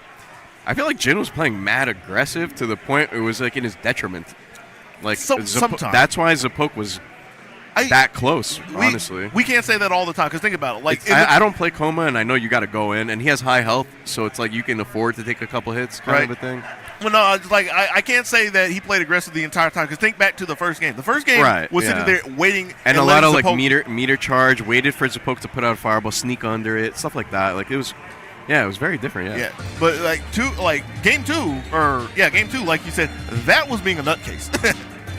I feel like Jin was playing mad aggressive to the point it was like in his detriment. Like sometimes that's why Zapoke was that close. Honestly, we can't say that all the time, because think about it. Like I don't play Coma, and I know you got to go in, and he has high health, so it's like you can afford to take a couple hits, kind of a thing. Well, no, it's like I can't say that he played aggressive the entire time, because think back to the first game. The first game was sitting there waiting, and a lot of like meter charge, waited for Zapoke to put out a fireball, sneak under it, stuff like that. Like it was very different. Yeah. But game two, like you said, that was being a nutcase.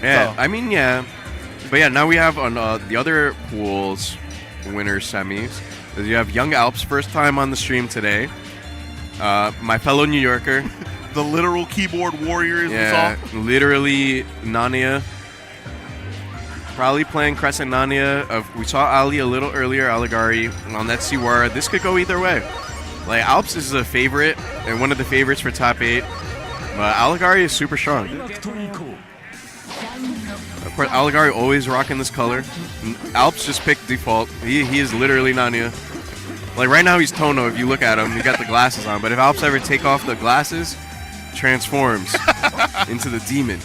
Yeah, so. I mean, yeah. But yeah, now we have on the other pools winners semis. You have Young Alps, first time on the stream today. My fellow New Yorker. The literal keyboard warrior, as we saw. Literally Nania. Probably playing Crescent Nania. We saw Ali a little earlier, Aligari on that Siwara. This could go either way. Like, Alps is a favorite, and one of the favorites for top 8. But Aligari is super strong. Of course, Aligari always rocking this color. Alps just picked default. He is literally Nania. Like, right now he's Tono if you look at him. He got the glasses on. But if Alps ever take off the glasses, transforms into the demon.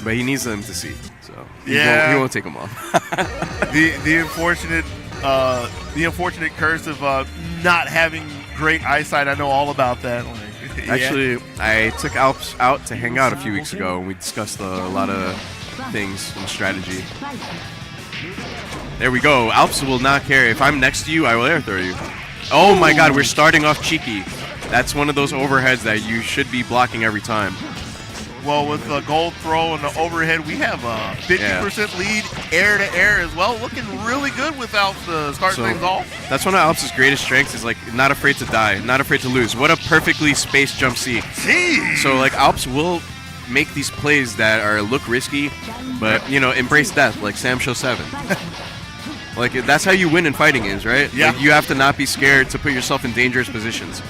But he needs them to see. So he won't take them off. the unfortunate curse of not having great eyesight. I know all about that. Actually, I took Alps out to hang out a few weeks ago, and we discussed a lot of things and strategy. There we go. Alps will not care. If I'm next to you, I will air throw you. Oh my god, we're starting off cheeky. That's one of those overheads that you should be blocking every time. Well, with the gold throw and the overhead, we have a 50% lead air to air as well. Looking really good with Alps starting things off. That's one of Alps' greatest strengths, is like not afraid to die, not afraid to lose. What a perfectly spaced jump C. So like Alps will make these plays that look risky, but you know, embrace death like Sam Show 7. Like that's how you win in fighting games, right? Yeah. Like, you have to not be scared to put yourself in dangerous positions.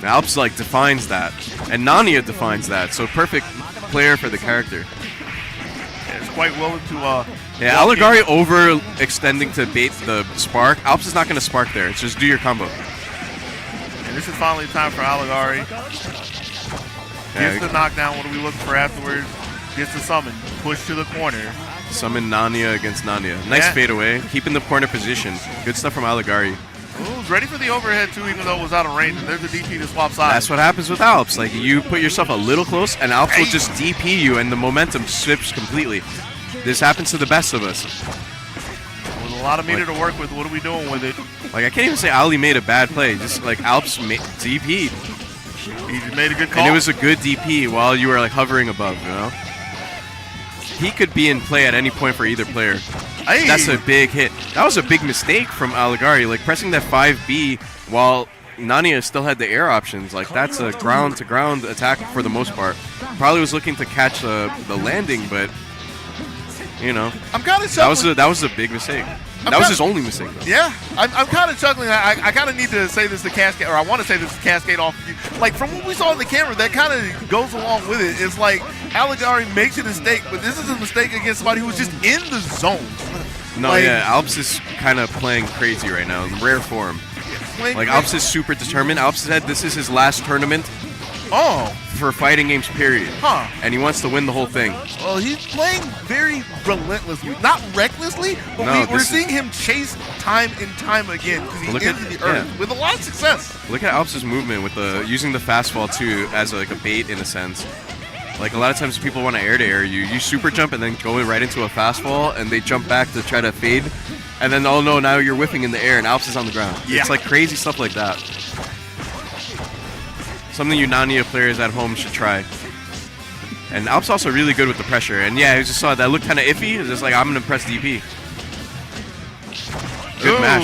Alps like defines that, and Nania defines that. So perfect player for the character. Yeah, it's quite willing to. Yeah, Aligari overextending to bait the spark. Alps is not going to spark there. It's just do your combo. And this is finally time for Aligari. Gets the knockdown. What are we looking for afterwards? Gets the summon. Push to the corner. Summon Nania against Nania. Nice fadeaway. Keeping the corner position. Good stuff from Aligari. Ooh, ready for the overhead too, even though it was out of range. There's a DP to swap sides. That's what happens with Alps. Like you put yourself a little close, and Alps will just DP you, and the momentum shifts completely. This happens to the best of us. With a lot of meter to work with, what are we doing with it? Like I can't even say Ali made a bad play. Just like Alps DP'd. He just made a good call. And it was a good DP while you were like hovering above, you know? He could be in play at any point for either player. Hey. That's a big hit. That was a big mistake from Aligari. Like pressing that 5B while Nania still had the air options. Like that's a ground-to-ground attack for the most part. Probably was looking to catch the landing, but you know, I'm kind of chuckling. That was a big mistake. That was his only mistake, though. Yeah, I'm kind of chuckling. I kind of need to say this to Cascade, or I want to say this to Cascade off of you. Like, from what we saw on the camera, that kind of goes along with it. It's like, Aligari makes a mistake, but this is a mistake against somebody who was just in the zone. No, like, yeah, Alps is kind of playing crazy right now, in rare form. Like, Alps is super determined. Alps said this is his last tournament. For fighting games, period. And he wants to win the whole thing. Well, he's playing very relentlessly. Not recklessly, but we're seeing him chase time and time again because he entered the earth with a lot of success. Look at Alps' movement with using the fastball, too, as like a bait in a sense. Like, a lot of times people want to air-to-air you. You super jump and then go right into a fastball, and they jump back to try to fade. And then, oh no, now you're whiffing in the air, and Alps is on the ground. Yeah. It's like crazy stuff like that. Something you Nania players at home should try. And Alps also really good with the pressure. And yeah, I just saw that looked kind of iffy. It's just like, I'm going to press DP. Good mash.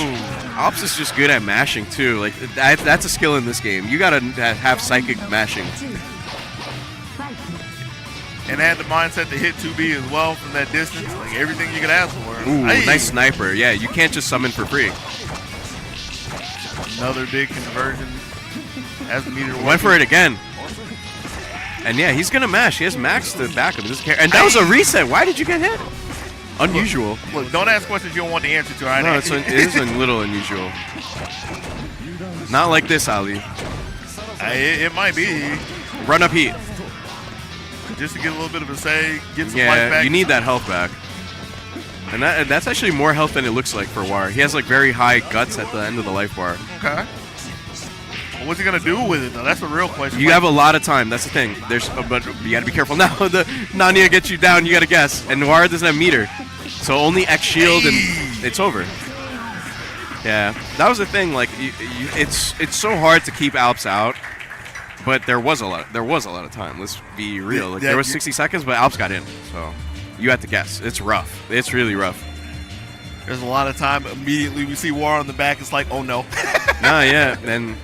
Alps is just good at mashing, too. Like that's a skill in this game. You got to have psychic mashing. And had the mindset to hit 2B as well from that distance. Like everything you could ask for. Ooh, nice sniper. Yeah, you can't just summon for free. Another big conversion. As the meter Went for it again. And yeah, he's gonna mash. He has max to back him. And that was a reset. Why did you get hit? Unusual. Look, don't ask questions you don't want the answer to. Right? No, it is a little unusual. Not like this, Ali. It might be. Run up heat. Just to get a little bit of a say, get some life Yeah, back. you need that health back. And that's actually more health than it looks like for War. He has like very high guts at the end of the life bar. Okay. Well, what's he gonna do with it though? That's the real question. You have a lot of time. That's the thing. But you gotta be careful now. The Nania gets you down. You gotta guess. And Noir doesn't have meter, so only X shield and it's over. Yeah, that was the thing. Like, it's so hard to keep Alps out. But there was a lot of time. Let's be real. Like, there was 60 seconds, but Alps got in. So you have to guess. It's rough. It's really rough. There's a lot of time. Immediately we see War on the back. It's like, oh no. Nah, yeah. And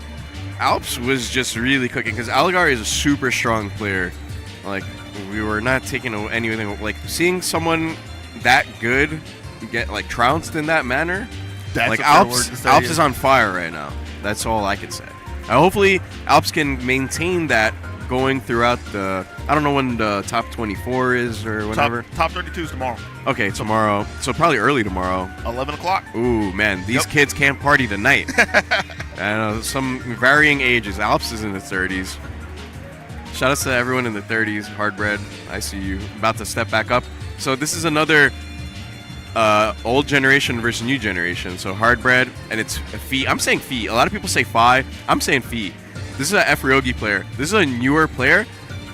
Alps was just really cooking because Algar is a super strong player. Like, we were not taking anything. Like, seeing someone that good get like trounced in that manner. That's like, a fair word to say, Alps yeah. is on fire right now. That's all I can say. Hopefully, Alps can maintain that going throughout the... I don't know when the top 24 is or whatever. Top 32 is tomorrow. Okay, tomorrow. So probably early tomorrow. 11 o'clock. Ooh, man. These kids can't party tonight. I know, some varying ages. Alps is in the 30s. Shout out to everyone in the 30s. Hardbred, I see you. About to step back up. So this is another... old generation versus new generation. So Hardbred, and it's a Fee. I'm saying Fee. A lot of people say Fi. I'm saying Fee. This is an F Ryogi player. This is a newer player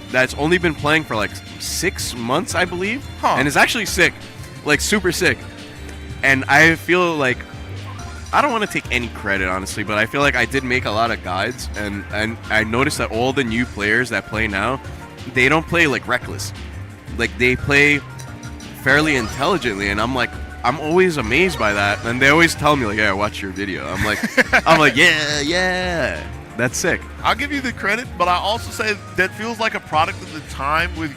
that's only been playing for like 6 months, I believe. And is actually sick. Like, super sick. And I feel like, I don't want to take any credit, honestly, but I feel like I did make a lot of guides, and I noticed that all the new players that play now, they don't play like reckless. Like, they play fairly intelligently, and I'm like, I'm always amazed by that. And they always tell me like, yeah, watch your video. I'm like, yeah, that's sick. I'll give you the credit, but I also say that feels like a product of the time with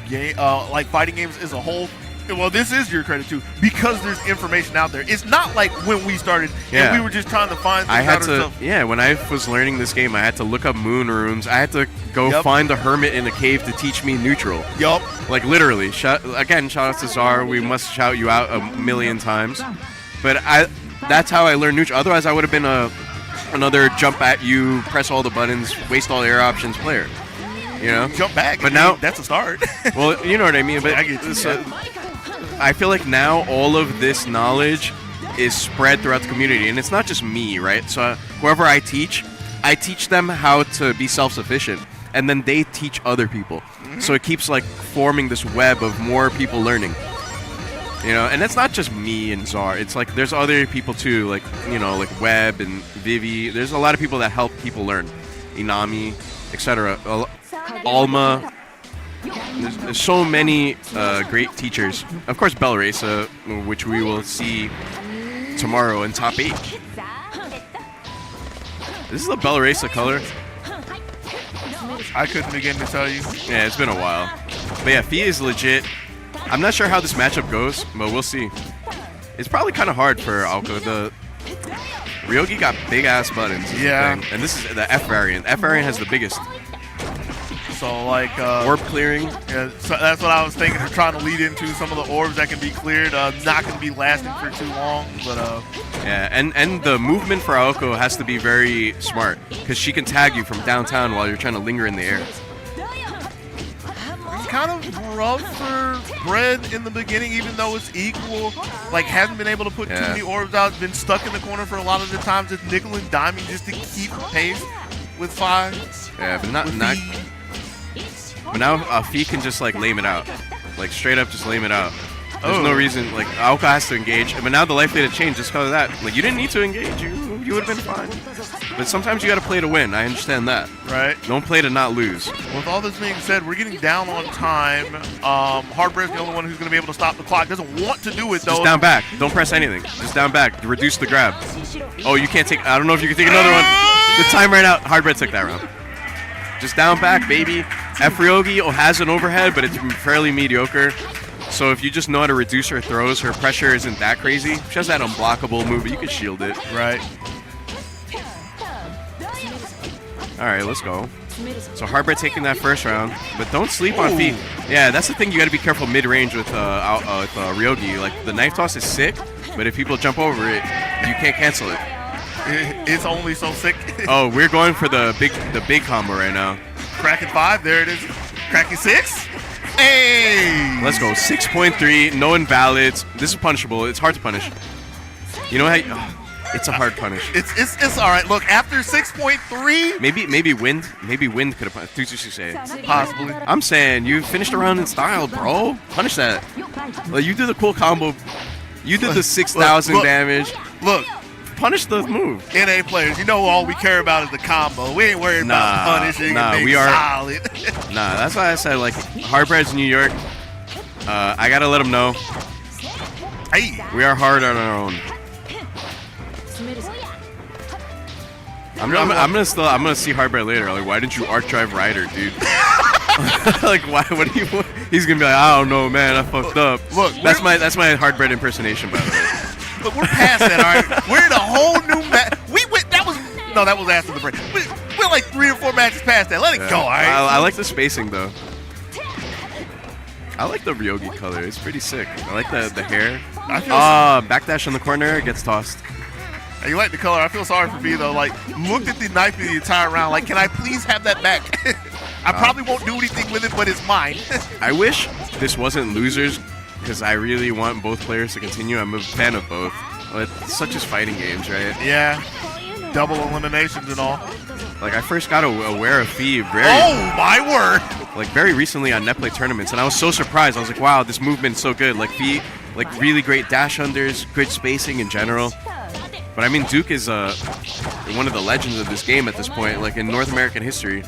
like fighting games as a whole. Well, this is your credit too, because there's information out there. It's not like when we started and we were just trying to find things out ourselves. When I was learning this game, I had to look up moon runes. I had to go find a hermit in a cave to teach me neutral. Like, literally. Shout out to Zar. We must shout you out a million times. But that's how I learned neutral. Otherwise, I would have been another jump at you, press all the buttons, waste all the air options player. You know? Jump back. But now that's a start. Well, you know what I mean. But I get you. I feel like now all of this knowledge is spread throughout the community, and it's not just me, right? So whoever I teach them how to be self-sufficient, and then they teach other people. So it keeps like forming this web of more people learning. You know, and it's not just me and Zar. It's like there's other people too, like, you know, like Webb and Vivi. There's a lot of people that help people learn. Inami, etc. Alma. There's so many great teachers. Of course, Belresa, which we will see tomorrow in top 8. This is the Belresa color. I couldn't begin to tell you. Yeah, it's been a while. But yeah, Fee is legit. I'm not sure how this matchup goes, but we'll see. It's probably kind of hard for Alco. The Ryogi got big-ass buttons. Yeah. And this is the F variant. F variant has the biggest. So, like... orb clearing. Yeah, so that's what I was thinking. They're trying to lead into some of the orbs that can be cleared. Not going to be lasting for too long, but... Yeah, and the movement for Aoko has to be very smart, because she can tag you from downtown while you're trying to linger in the air. It's kind of rough for Bread in the beginning, even though it's equal. Like, hasn't been able to put too many orbs out. Been stuck in the corner for a lot of the times. It's nickel and diming just to keep pace with 5. Yeah, but not but now Fee can just like lame it out, like straight up just lame it out. There's no reason, like, Aoka has to engage, but now the life data changed just because of that. Like, you didn't need to engage, you would have been fine. But sometimes you got to play to win. I understand that. Right. Don't play to not lose. Well, with all this being said, we're getting down on time. Hardbread's the only one who's going to be able to stop the clock. Doesn't want to do it, though. Just down back. Don't press anything. Just down back. Reduce the grab. Oh, you can't take... I don't know if you can take another one. The time ran out. Hardbread took that round. Just down back, baby. F Ryogi has an overhead, but it's fairly mediocre. So if you just know how to reduce her throws, her pressure isn't that crazy. She has that unblockable move, but you can shield it. Right. All right, let's go. So Heartbreak taking that first round, but don't sleep on feet. Yeah, that's the thing. You got to be careful mid-range with Ryogi. Like the knife toss is sick, but if people jump over it, you can't cancel it. It's only so sick. Oh, we're going for the big combo right now. Cracking 5, there it is. Cracking 6. Hey! Let's go. 6.3, no invalids. This is punishable. It's hard to punish. You know how? It's a hard punish. It's all right. Look, after 6.3, maybe wind could have punished. 2-2-6. Possibly. I'm saying you finished the round in style, bro. Punish that. Like you did the cool combo. You did the 6,000 damage. Look. Punish the move. NA players, you know all we care about is the combo. We ain't worried about punishing and being solid. Nah, that's why I said like Heartbreak's New York. I gotta let them know. Hey, we are hard on our own. I'm gonna see Heartbreak later. Like, why didn't you arc drive Ryder, dude? Like, why? What do you? He's gonna be like, I don't know, man. I fucked up. Look, that's my Heartbreak impersonation, by the way. Look, we're past that, all right? We're in a whole new match. That was after the break. We're like 3 or 4 matches past that. Let it go, all right? I like the spacing, though. I like the Ryogi color. It's pretty sick. I like the hair. Backdash in the corner, gets tossed. You like the color. I feel sorry for V, though. Like, looked at the knife the entire round. Like, can I please have that back? I probably won't do anything with it, but it's mine. I wish this wasn't losers, because I really want both players to continue. I'm a fan of both. It's such as fighting games, right? Yeah. Double eliminations and all. Like, I first got aware of Fee my word! Like, very recently on netplay tournaments, and I was so surprised. I was like, wow, this movement's so good. Like, Fee, like, really great dash unders, good spacing in general. But I mean, Duke is one of the legends of this game at this point, like in North American history.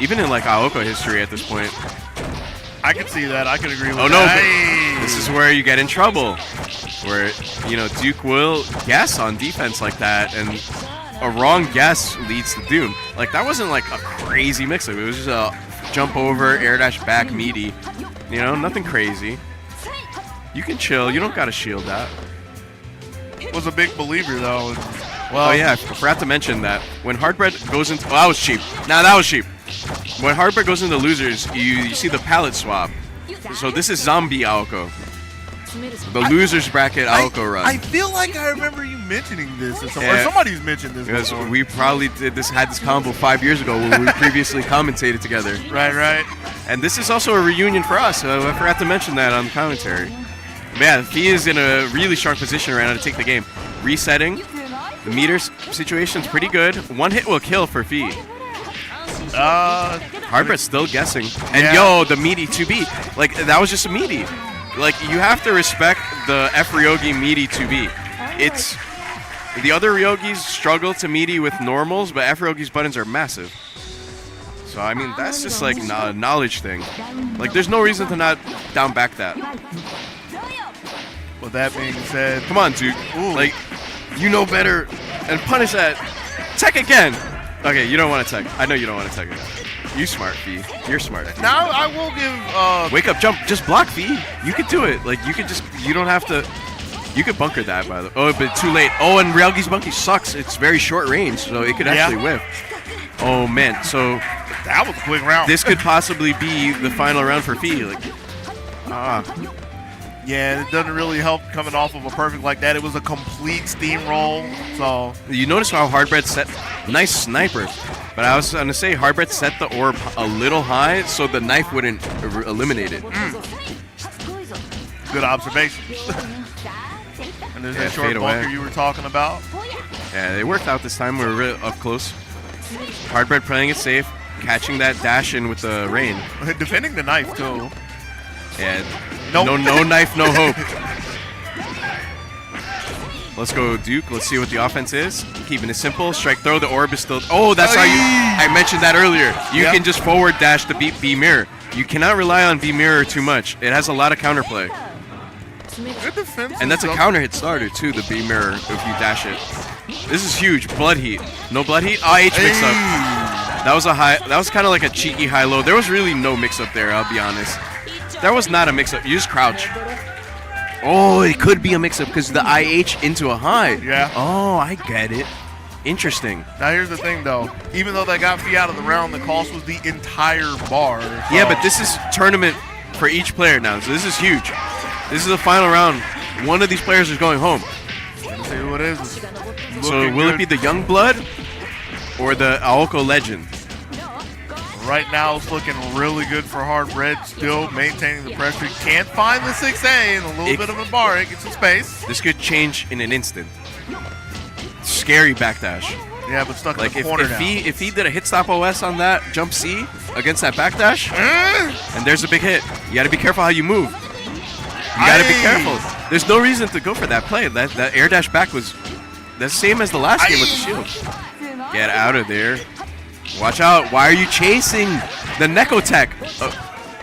Even in like Aoko history at this point. I can see that. I can agree with that. Oh, no. This is where you get in trouble. Where, you know, Duke will guess on defense like that, and a wrong guess leads to doom. Like, that wasn't like a crazy mix-up. It was just a jump over, air dash back, meaty. You know, nothing crazy. You can chill. You don't got to shield that. Was a big believer though. Well, oh yeah, I forgot to mention that when Heartbreak goes into that was cheap. Nah, that was cheap. When Heartbreak goes into losers, you see the palette swap. So this is zombie Aoko. The losers bracket Aoko run. I feel like I remember you mentioning this or somebody's mentioned this because before. We probably had this combo 5 years ago when we previously commentated together. Right. And this is also a reunion for us. So I forgot to mention that on the commentary. Yeah, he is in a really strong position right now to take the game. Resetting. The meter situation's pretty good. One hit will kill for Fee. Heartbreak's still guessing. And yo, the meaty 2B. Like, that was just a meaty. Like, you have to respect the F Ryogi meaty 2B. It's... The other Ryogis struggle to meaty with normals, but F Ryogi's buttons are massive. So, I mean, that's just like a knowledge thing. Like, there's no reason to not down back that. With that being said, come on, Duke. Like, you know better, and punish that. Tech again. Okay, you don't want to tech. I know you don't want to tech again. You smart, Fee. You're smart. Now I will give. Wake up, jump, just block, Fee. You could do it. Like, you could just. You don't have to. You could bunker that, by the way. Oh, but too late. Oh, and Ryogi's bunky sucks. It's very short range, so it could actually whiff. Oh man, so that was a quick round. This could possibly be the final round for Fee. Like, yeah, it doesn't really help coming off of a perfect like that. It was a complete steamroll. So you notice how Heartbreak set nice sniper, but I was gonna say Heartbreak set the orb a little high so the knife wouldn't eliminate it. Good observation. And there's that short bunker you were talking about. Yeah, they worked out this time. We were really up close. Heartbreak playing it safe, catching that dash in with the rain. Defending the knife too. Yeah. No knife, no hope. Let's go, Duke. Let's see what the offense is. Keeping it simple. Strike throw. The orb is still... Oh, that's how you... I mentioned that earlier. You can just forward dash to beat B mirror. You cannot rely on B mirror too much. It has a lot of counterplay. Good defense. And that's a counter hit starter, too, the B mirror, if you dash it. This is huge. Blood heat. No blood heat? IH mix up. That was a high... That was kind of like a cheeky high-low. There was really no mix-up there, I'll be honest. That was not a mix-up. You just crouch. Oh, it could be a mix-up because the IH into a high. Yeah. Oh, I get it. Interesting. Now here's the thing though. Even though they got fee out of the round, the cost was the entire bar. Yeah, but this is tournament for each player now, so this is huge. This is the final round. One of these players is going home. Let's see who it is. So will it be the young blood or the Aoko legend? Right now it's looking really good for Hard Red, still maintaining the pressure. Can't find the 6A and a little bit of a bar. It gets some space. This could change in an instant. Scary backdash. Yeah, but stuck like in the corner if now. if he did a hit stop OS on that jump C against that backdash, and there's a big hit. You got to be careful how you move. You got to be careful. There's no reason to go for that play. That air dash back was the same as the last game with the shield. Get out of there. Watch out. Why are you chasing the Neko Tech?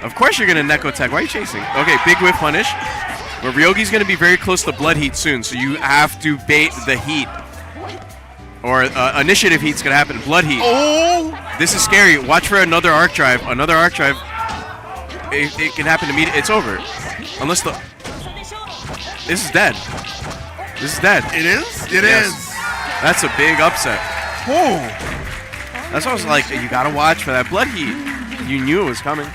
Of course you're going to Neko Tech. Why are you chasing? Okay, big whiff punish. But Ryogi's going to be very close to Blood Heat soon, so you have to bait the Heat. Or Initiative Heat's going to happen. Blood Heat. Oh! This is scary. Watch for another arc drive. Another arc drive. It can happen immediately. It's over. Unless the... This is dead. This is dead. It is? It is. That's a big upset. Oh! That's why I was like, you gotta watch for that Blood Heat. You knew it was coming.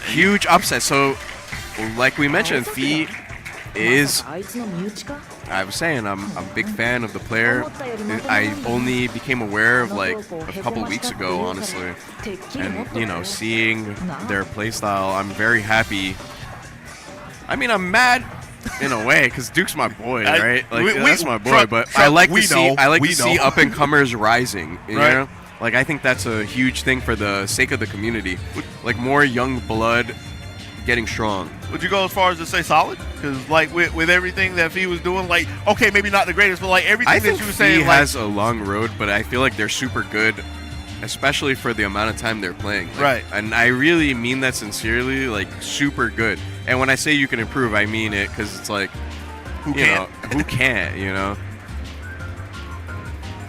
Huge upset. So, like we mentioned, Fee is... I was saying, I'm a big fan of the player. I only became aware of like a couple weeks ago, honestly. And, you know, seeing their playstyle, I'm very happy. I mean, I'm mad in a way because Duke's my boy, right? Like that's my boy. But I like to see up and comers rising. You know, like I think that's a huge thing for the sake of the community. Like more young blood getting strong. Would you go as far as to say solid? Because like with everything that Fee was doing, like okay, maybe not the greatest, but like everything that you were saying, Fee has a long road, but I feel like they're super good, especially for the amount of time they're playing. Like, right. And I really mean that sincerely, like super good. And when I say you can improve, I mean it because it's like, who can't, you know?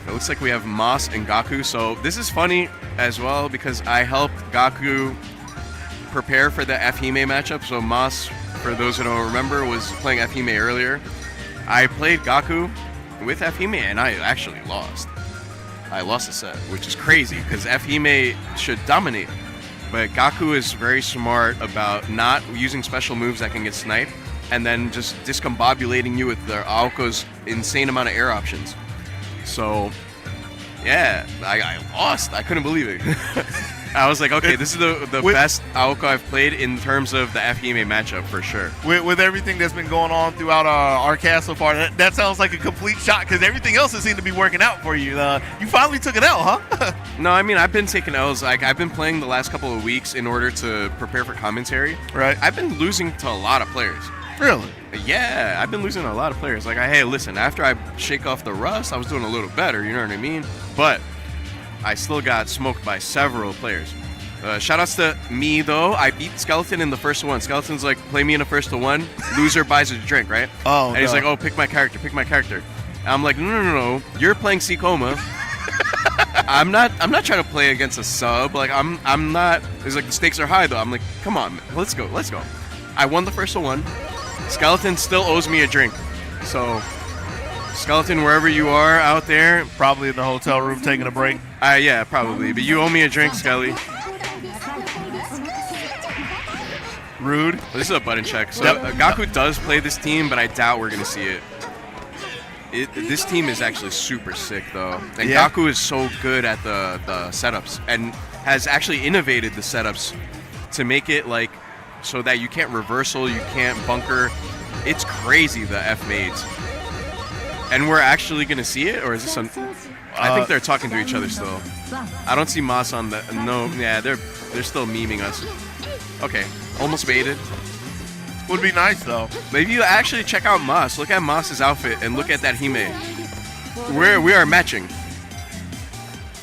It looks like we have Mas and Gaku. So this is funny as well because I helped Gaku prepare for the Fhime matchup. So Mas, for those who don't remember, was playing Fhime earlier. I played Gaku with Fhime and I actually lost. I lost a set, which is crazy because Fhime should dominate. But Gaku is very smart about not using special moves that can get sniped and then just discombobulating you with their Aoko's insane amount of air options. So, yeah, I lost. I couldn't believe it. I was like, okay, this is the best Aoko I've played in terms of the Fhime matchup for sure. With everything that's been going on throughout our cast so far, that sounds like a complete shot because everything else has seemed to be working out for you. You finally took an L, huh? No, I mean, I've been taking L's. Like, I've been playing the last couple of weeks in order to prepare for commentary. Right. I've been losing to a lot of players. Really? Yeah, I've been losing to a lot of players. Like, hey, listen, after I shake off the rust, I was doing a little better, you know what I mean? But I still got smoked by several players. Shoutouts to me, though. I beat Skeleton in the first one. Skeleton's like, play me in the first to one. Loser buys a drink, right? Oh, and he's like, oh, pick my character, pick my character. And I'm like, no. You're playing Sikoma. I'm not trying to play against a sub. Like, I'm not. It's like, the stakes are high, though. I'm like, come on, let's go. I won the first to one. Skeleton still owes me a drink. So, Skeleton, wherever you are out there. Probably in the hotel room taking a break. Yeah, probably. But you owe me a drink, Skelly. Rude. This is a button check. So Gaku does play this team, but I doubt we're going to see it. This team is actually super sick, though. And Gaku is so good at the setups and has actually innovated the setups to make it like so that you can't reversal, you can't bunker. It's crazy, the F-mades. And we're actually going to see it? Or is this some... I think they're talking to each other still. I don't see Mas on the... No, yeah, they're still memeing us. Okay, almost baited. Would be nice, though. Maybe you actually check out Mas. Look at Mas's outfit and look at that Hime. We are matching.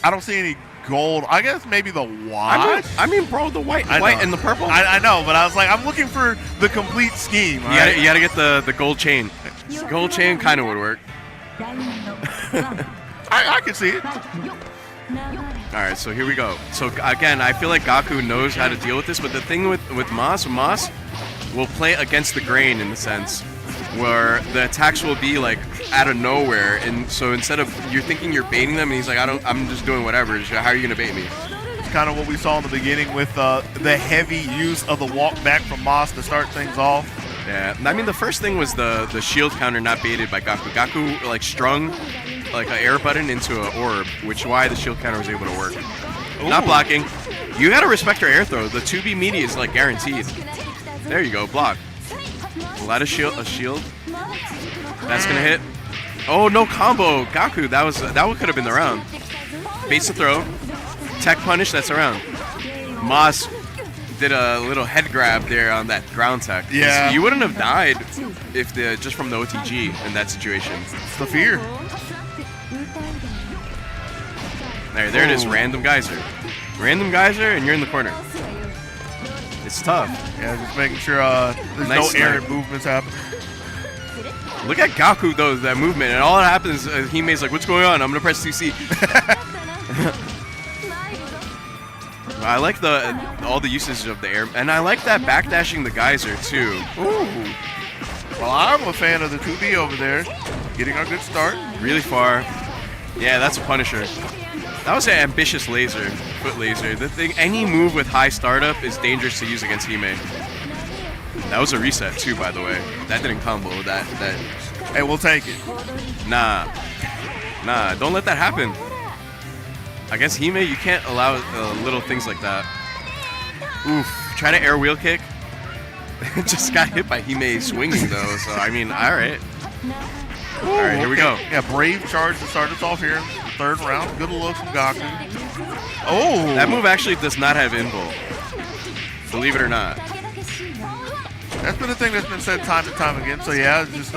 I don't see any gold. I guess maybe the white. I mean, bro, the white and the purple. I know, but I was like, I'm looking for the complete scheme. You gotta get the gold chain. Gold chain kind of would work. I can see it. All right, so here we go. So again, I feel like Gaku knows how to deal with this, but the thing with Mas will play against the grain in the sense. where the attacks will be like out of nowhere, and so instead of you're thinking you're baiting them, and he's like, I'm just doing whatever. How are you gonna bait me? It's kind of what we saw in the beginning with the heavy use of the walk back from Moss to start things off. Yeah, I mean the first thing was the shield counter not baited by Gaku. Gaku like strung like an air button into an orb, which is why the shield counter was able to work. Ooh. Not blocking. You gotta respect your air throw. The 2B meaty is like guaranteed. There you go, block. A lot of shield. That's gonna hit. Oh no combo, Gaku. That could have been the round. Baits the throw. Tech punish. That's a round. Moss did a little head grab there on that ground tech. Yeah. You wouldn't have died if just from the OTG in that situation. It's the fear. There it is. Random geyser. Random geyser, and you're in the corner. It's tough. Yeah, just making sure there's Nice no air snipe. movements happening. Look at Gaku though, that movement, and all that happens is Hime's like, what's going on? I'm gonna press CC. I like all the usage of the air, and I like that backdashing the geyser too. Ooh. Well, I'm a fan of the 2B over there. Getting a good start. Really far. Yeah, that's a Punisher. That was an ambitious laser, foot laser. The thing, any move with high startup is dangerous to use against Hime. That was a reset too, by the way. That didn't combo. That. Hey, we'll take it. Nah, don't let that happen. Against Hime, you can't allow little things like that. Oof, try to air wheel kick. Just got hit by Hime swinging though, so I mean, alright. Alright, here we go. Yeah, brave charge to start us off here. Third round. Good look from Gaku. Oh! That move actually does not have invul. Believe it or not. That's been a thing that's been said time and time again. So yeah, just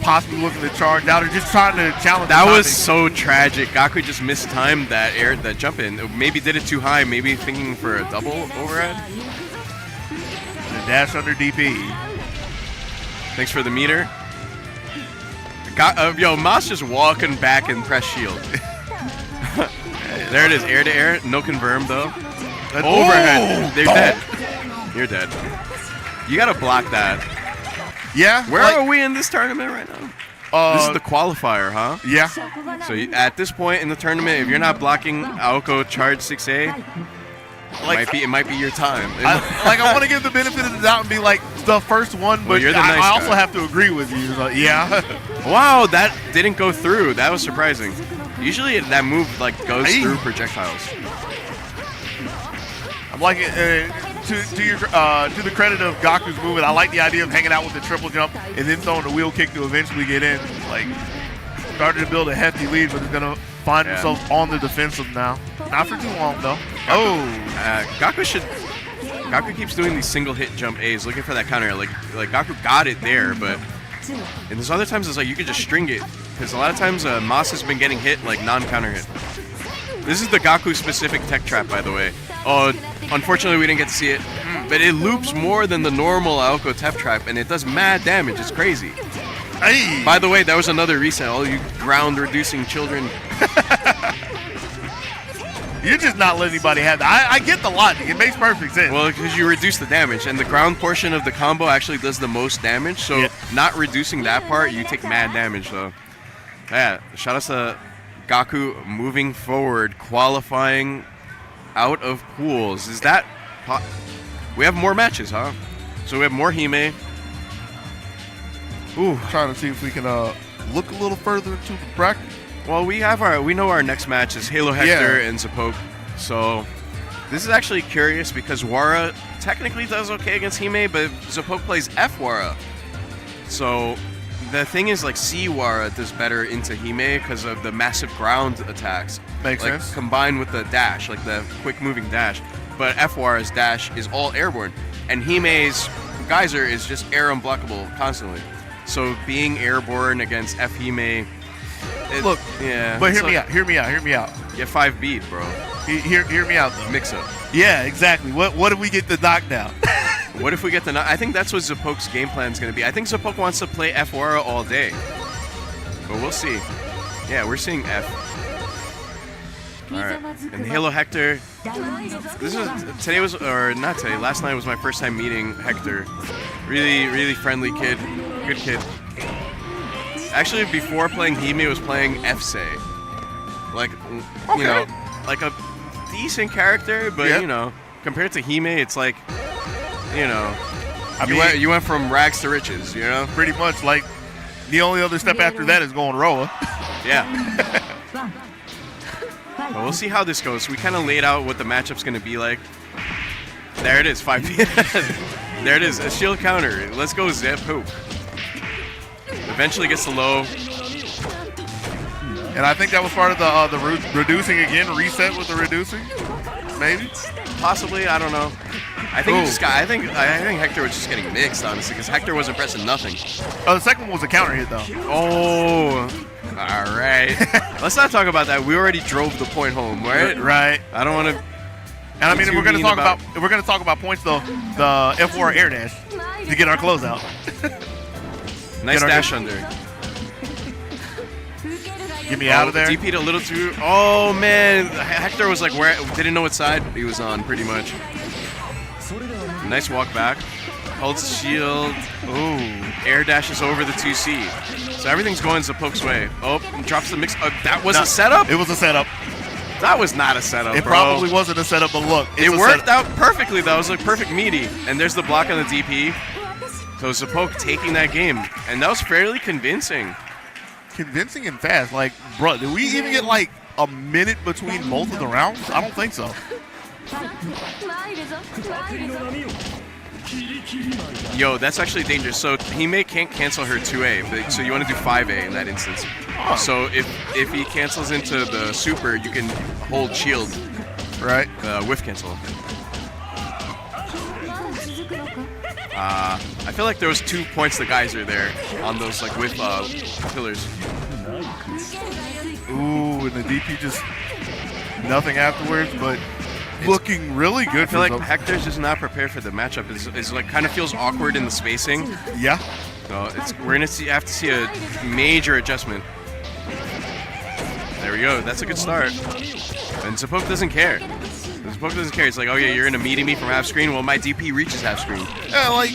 possibly looking to charge out or just trying to challenge. That was so tragic. Gaku just mistimed that jump in. Maybe did it too high. Maybe thinking for a double overhead. The dash under DP. Thanks for the meter. Yo, Moss just walking back and press shield. There it is, air to air. No confirm though. Overhead. They're dead. You're dead. You gotta block that. Yeah. Where are we in this tournament right now? This is the qualifier, huh? Yeah. So at this point in the tournament, if you're not blocking Aoko charge 6A, it might be your time. I want to give the benefit of the doubt and be like the first one, but you're the nice I also guy. have to agree with you. So, yeah. Wow, that didn't go through. That was surprising. Usually that move like goes through projectiles. I'm like to the credit of Gaku's movement. I like the idea of hanging out with the triple jump and then throwing the wheel kick to eventually get in. Like started to build a hefty lead, but is gonna find himself on the defensive now. Not for too long though. Gaku keeps doing these single hit jump A's, looking for that counter. Like Gaku got it there, but and there's other times it's like you could just string it, because a lot of times Moss has been getting hit like non-counter hit. This is the Gaku specific tech trap, by the way. Oh, unfortunately we didn't get to see it, but it loops more than the normal Aoko tech trap, and it does mad damage. It's crazy. Hey. By the way, that was another reset. All you ground reducing children. You're just not letting anybody have that. I get the logic. It makes perfect sense. Well, because you reduce the damage, and the ground portion of the combo actually does the most damage, so not reducing that part, you take mad damage, though. Yeah, shout out to Gaku moving forward, qualifying out of pools. Is that... we have more matches, huh? So we have more Hime. Ooh, trying to see if we can look a little further into the bracket. Well, we know our next match is Halo Hector and Zapoke. So this is actually curious because Wara technically does okay against Hime, but Zapoke plays F Wara. So the thing is, like, C Wara does better into Hime because of the massive ground attacks. Makes sense. Combined with the dash, like the quick moving dash. But F Wara's dash is all airborne, and Hime's geyser is just air unblockable constantly. So being airborne against F Hime. Look, yeah. But hear me out. Get 5 beat, bro. Hear me out, though. Mix up. Yeah, exactly. What if we get the knockdown? What if we get the I think that's what Zapoke's game plan is going to be. I think Zapoke wants to play F Wara all day. But we'll see. Yeah, we're seeing F. Alright. And Halo Hector. Last night was my first time meeting Hector. Really, really friendly kid. Good kid. Actually, before playing Hime, I was playing Fse. Like, you know, like a decent character, but you know, compared to Hime, it's like, you know, you went from rags to riches, you know? Pretty much. Like, the only other step after that is going Roa. Yeah. Well, we'll see how this goes. We kind of laid out what the matchup's going to be like. There it is, 5 p.m. There it is, a shield counter. Let's go Zip Hoop. Eventually gets the low. And I think that was part of the reducing again, reset with the reducing, maybe? Possibly, I don't know. I think I think Hector was just getting mixed, honestly, because Hector wasn't pressing nothing. Oh, the second one was a counter hit, though. Oh, all right. Let's not talk about that. We already drove the point home, right? Right. I don't want to. And I mean, if we're gonna talk about points, though, the F4 air dash to get our closeout. Nice dash under. Get me out of there. DP'd a little too. Oh man, Hector was like didn't know what side he was on, pretty much. Nice walk back. Holds shield. Ooh, air dashes over the 2C. So everything's going Zapoke's way. Oh, drops the mix. That was a setup? It was a setup. That was not a setup, It bro. probably wasn't a setup, but look. It worked out perfectly, though. It was like perfect meaty. And there's the block on the DP. So Zapoke taking that game. And that was fairly convincing. Convincing and fast. Like, bro, did we even get like a minute between both of the rounds? I don't think so. Yo, that's actually dangerous. So Hime can't cancel her 2A, so you want to do 5A in that instance. Oh. So if he cancels into the super, you can hold shield. Right. Whiff cancel. I feel like there was 2 points the geyser there on those like whiff pillars. Ooh, and the DP just nothing afterwards, but looking really good. I feel like Hector's just not prepared for the matchup. It's like kind of feels awkward in the spacing. Yeah. So we're gonna have to see a major adjustment. There we go. That's a good start. And Zapoke doesn't care. Zapoke doesn't care. It's like, oh yeah, you're gonna meet me from half screen. Well, my DP reaches half screen. Yeah, like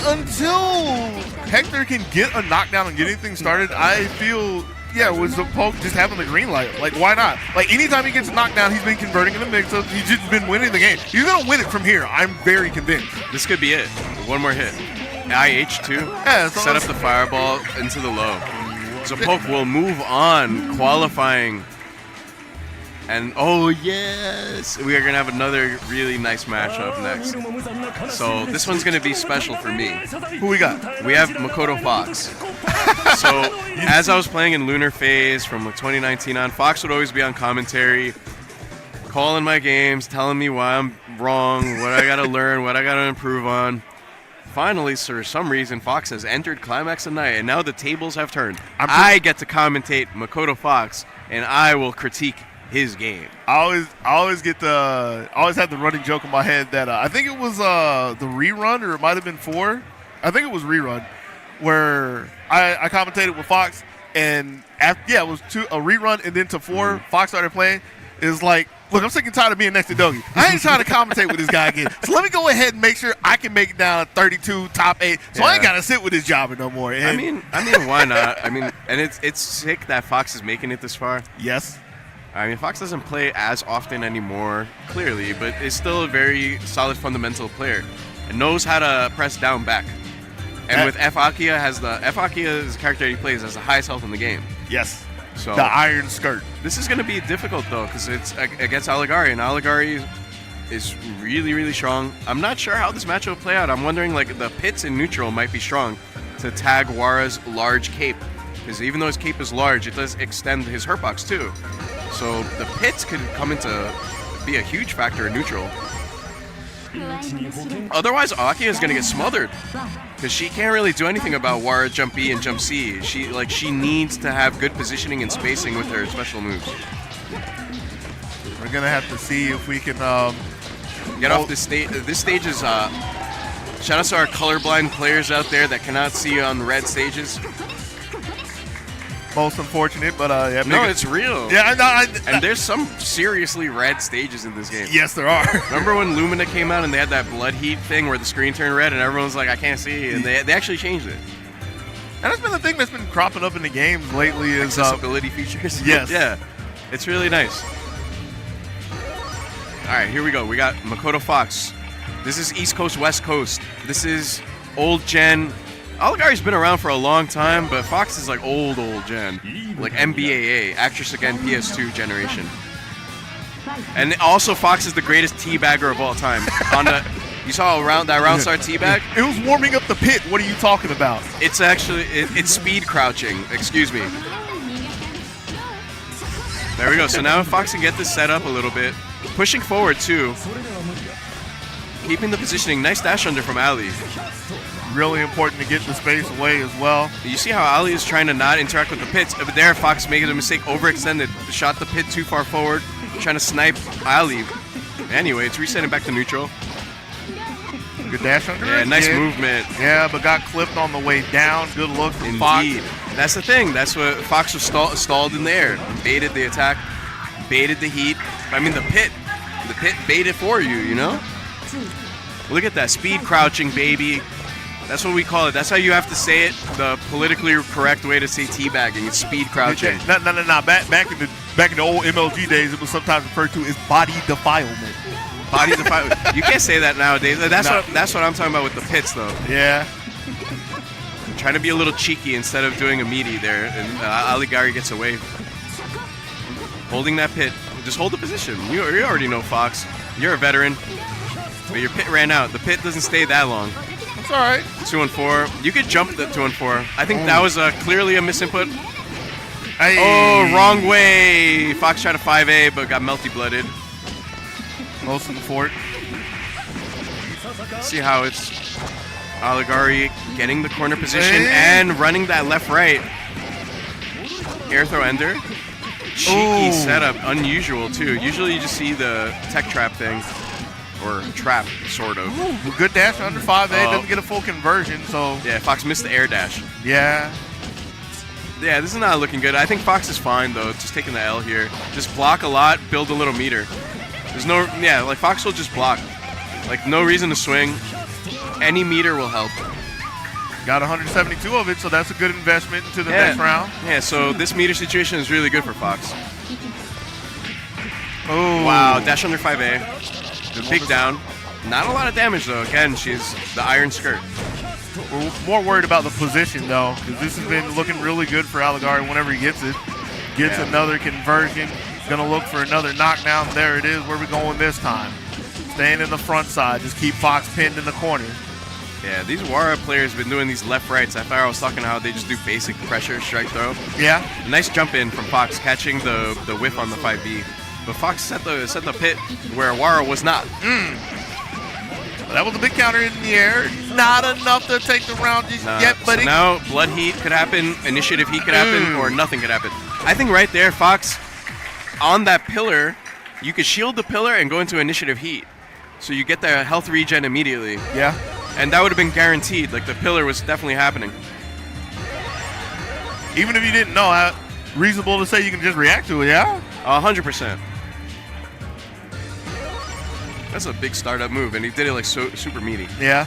until Hector can get a knockdown and get anything started, I feel. Yeah, with Zapoke just having the green light. Like, why not? Like, anytime he gets knocked down, he's been converting in the mix-up. He's just been winning the game. He's going to win it from here. I'm very convinced. This could be it. One more hit. IH2. Yeah, set up the fireball into the low. Zapoke will move on, qualifying. And, oh, yes! We are going to have another really nice matchup next. So, this one's going to be special for me. Who we got? We have Makoto Fox. So, as I was playing in Lunar Phase from 2019 on, Fox would always be on commentary, calling my games, telling me why I'm wrong, what I got to learn, what I got to improve on. Finally, for some reason, Fox has entered Climax of Night, and now the tables have turned. I get to commentate Makoto Fox, and I will critique his game. I always have the running joke in my head that I think it was the rerun, or it might have been 4. I think it was rerun, where I commentated with Fox, and after, it was a rerun, and then to 4, Fox started playing. It's like, look, I'm sick and tired of being next to Dogi. I ain't trying to commentate with this guy again. So let me go ahead and make sure I can make it down 32, top 8. So I ain't got to sit with this jobber no more. And I mean, why not? I mean, and it's sick that Fox is making it this far. Yes. I mean, Fox doesn't play as often anymore, clearly, but is still a very solid fundamental player and knows how to press down back. And with F-Akiya, F-Akiya is the character he plays has the highest health in the game. Yes. So the iron skirt. This is going to be difficult, though, because it's against Aligari, and Aligari is really, really strong. I'm not sure how this matchup will play out. I'm wondering, like, the pits in neutral might be strong to tag Wara's large cape, because even though his cape is large, it does extend his hurt box, too. So the pits could come into be a huge factor in neutral. Otherwise, Akiya is going to get smothered because she can't really do anything about Wara jump B and jump C. She needs to have good positioning and spacing with her special moves. We're going to have to see if we can get off this stage. This stage is shout out to our colorblind players out there that cannot see on red stages. Most unfortunate, but yeah. No, it's real. Yeah, and there's some seriously red stages in this game. Yes, there are. Remember when Lumina came out and they had that blood heat thing where the screen turned red and everyone's like, I can't see, and they actually changed it. And that's been the thing that's been cropping up in the games lately is accessibility features. Yes. Yeah, it's really nice. All right, here we go. We got Makoto Fox. This is East Coast, West Coast. This is old gen. Oligari's been around for a long time, but Fox is like old gen. Like MBAA, Actress Again PS2 generation. And also Fox is the greatest teabagger of all time. You saw that round start teabag? It was warming up the pit. What are you talking about? It's actually, it's speed crouching. Excuse me. There we go. So now Fox can get this set up a little bit. Pushing forward too. Keeping the positioning. Nice dash under from Ali. Really important to get the space away as well. You see how Ali is trying to not interact with the pits. But there, Fox making a mistake, overextended. Shot the pit too far forward. Trying to snipe Ali. Anyway, it's resetting back to neutral. Good dash under. Yeah, nice movement. Yeah, but got clipped on the way down. Good look from Indeed. Fox. That's the thing. That's what Fox was stalled in the air. Baited the attack. Baited the heat. I mean, the pit. The pit baited for you, you know? Look at that. Speed crouching, baby. That's what we call it. That's how you have to say it. The politically correct way to say teabagging is speed crouching. No. Back in the old MLG days, it was sometimes referred to as body defilement. Body defilement. You can't say that nowadays. That's what I'm talking about with the pits, though. Yeah. Trying to be a little cheeky instead of doing a meaty there, and Oligari gets away. Holding that pit. Just hold the position. You already know Fox. You're a veteran. But your pit ran out. The pit doesn't stay that long. That's all right. 2-4. You could jump the 2-4. I think that was clearly a misinput. Hey. Oh, wrong way. Fox tried a 5A, but got Melty blooded. Most in the fort. See how it's Oligari getting the corner position and running that left-right. Air throw ender. Cheeky setup. Unusual, too. Usually you just see the tech trap thing. Or trap, sort of. Ooh, good dash under 5A. Doesn't get a full conversion, so... Yeah, Fox missed the air dash. Yeah. Yeah, this is not looking good. I think Fox is fine, though. Just taking the L here. Just block a lot, build a little meter. There's no... Yeah, like, Fox will just block. Like, no reason to swing. Any meter will help. Got 172 of it, so that's a good investment into the next round. Yeah, so this meter situation is really good for Fox. Oh. Wow, dash under 5A. The big down. Not a lot of damage, though. Again, she's the iron skirt. We're more worried about the position, though, because this has been looking really good for Oligari whenever he gets it. Gets another conversion. Going to look for another knockdown. There it is. Where we going this time? Staying in the front side. Just keep Fox pinned in the corner. Yeah, these Wara players have been doing these left-rights. I thought I was talking how they just do basic pressure, strike throw. Yeah. Nice jump in from Fox, catching the whiff on the 5B. But Fox set the pit where Wara was not. Well, that was a big counter in the air. Not enough to take the round just yet, but so now blood heat could happen, initiative heat could happen, or nothing could happen. I think right there, Fox, on that pillar, you could shield the pillar and go into initiative heat. So you get the health regen immediately. Yeah. And that would have been guaranteed. Like, the pillar was definitely happening. Even if you didn't know, reasonable to say you can just react to it, yeah? 100%. That's a big startup move, and he did it like super meaty. Yeah.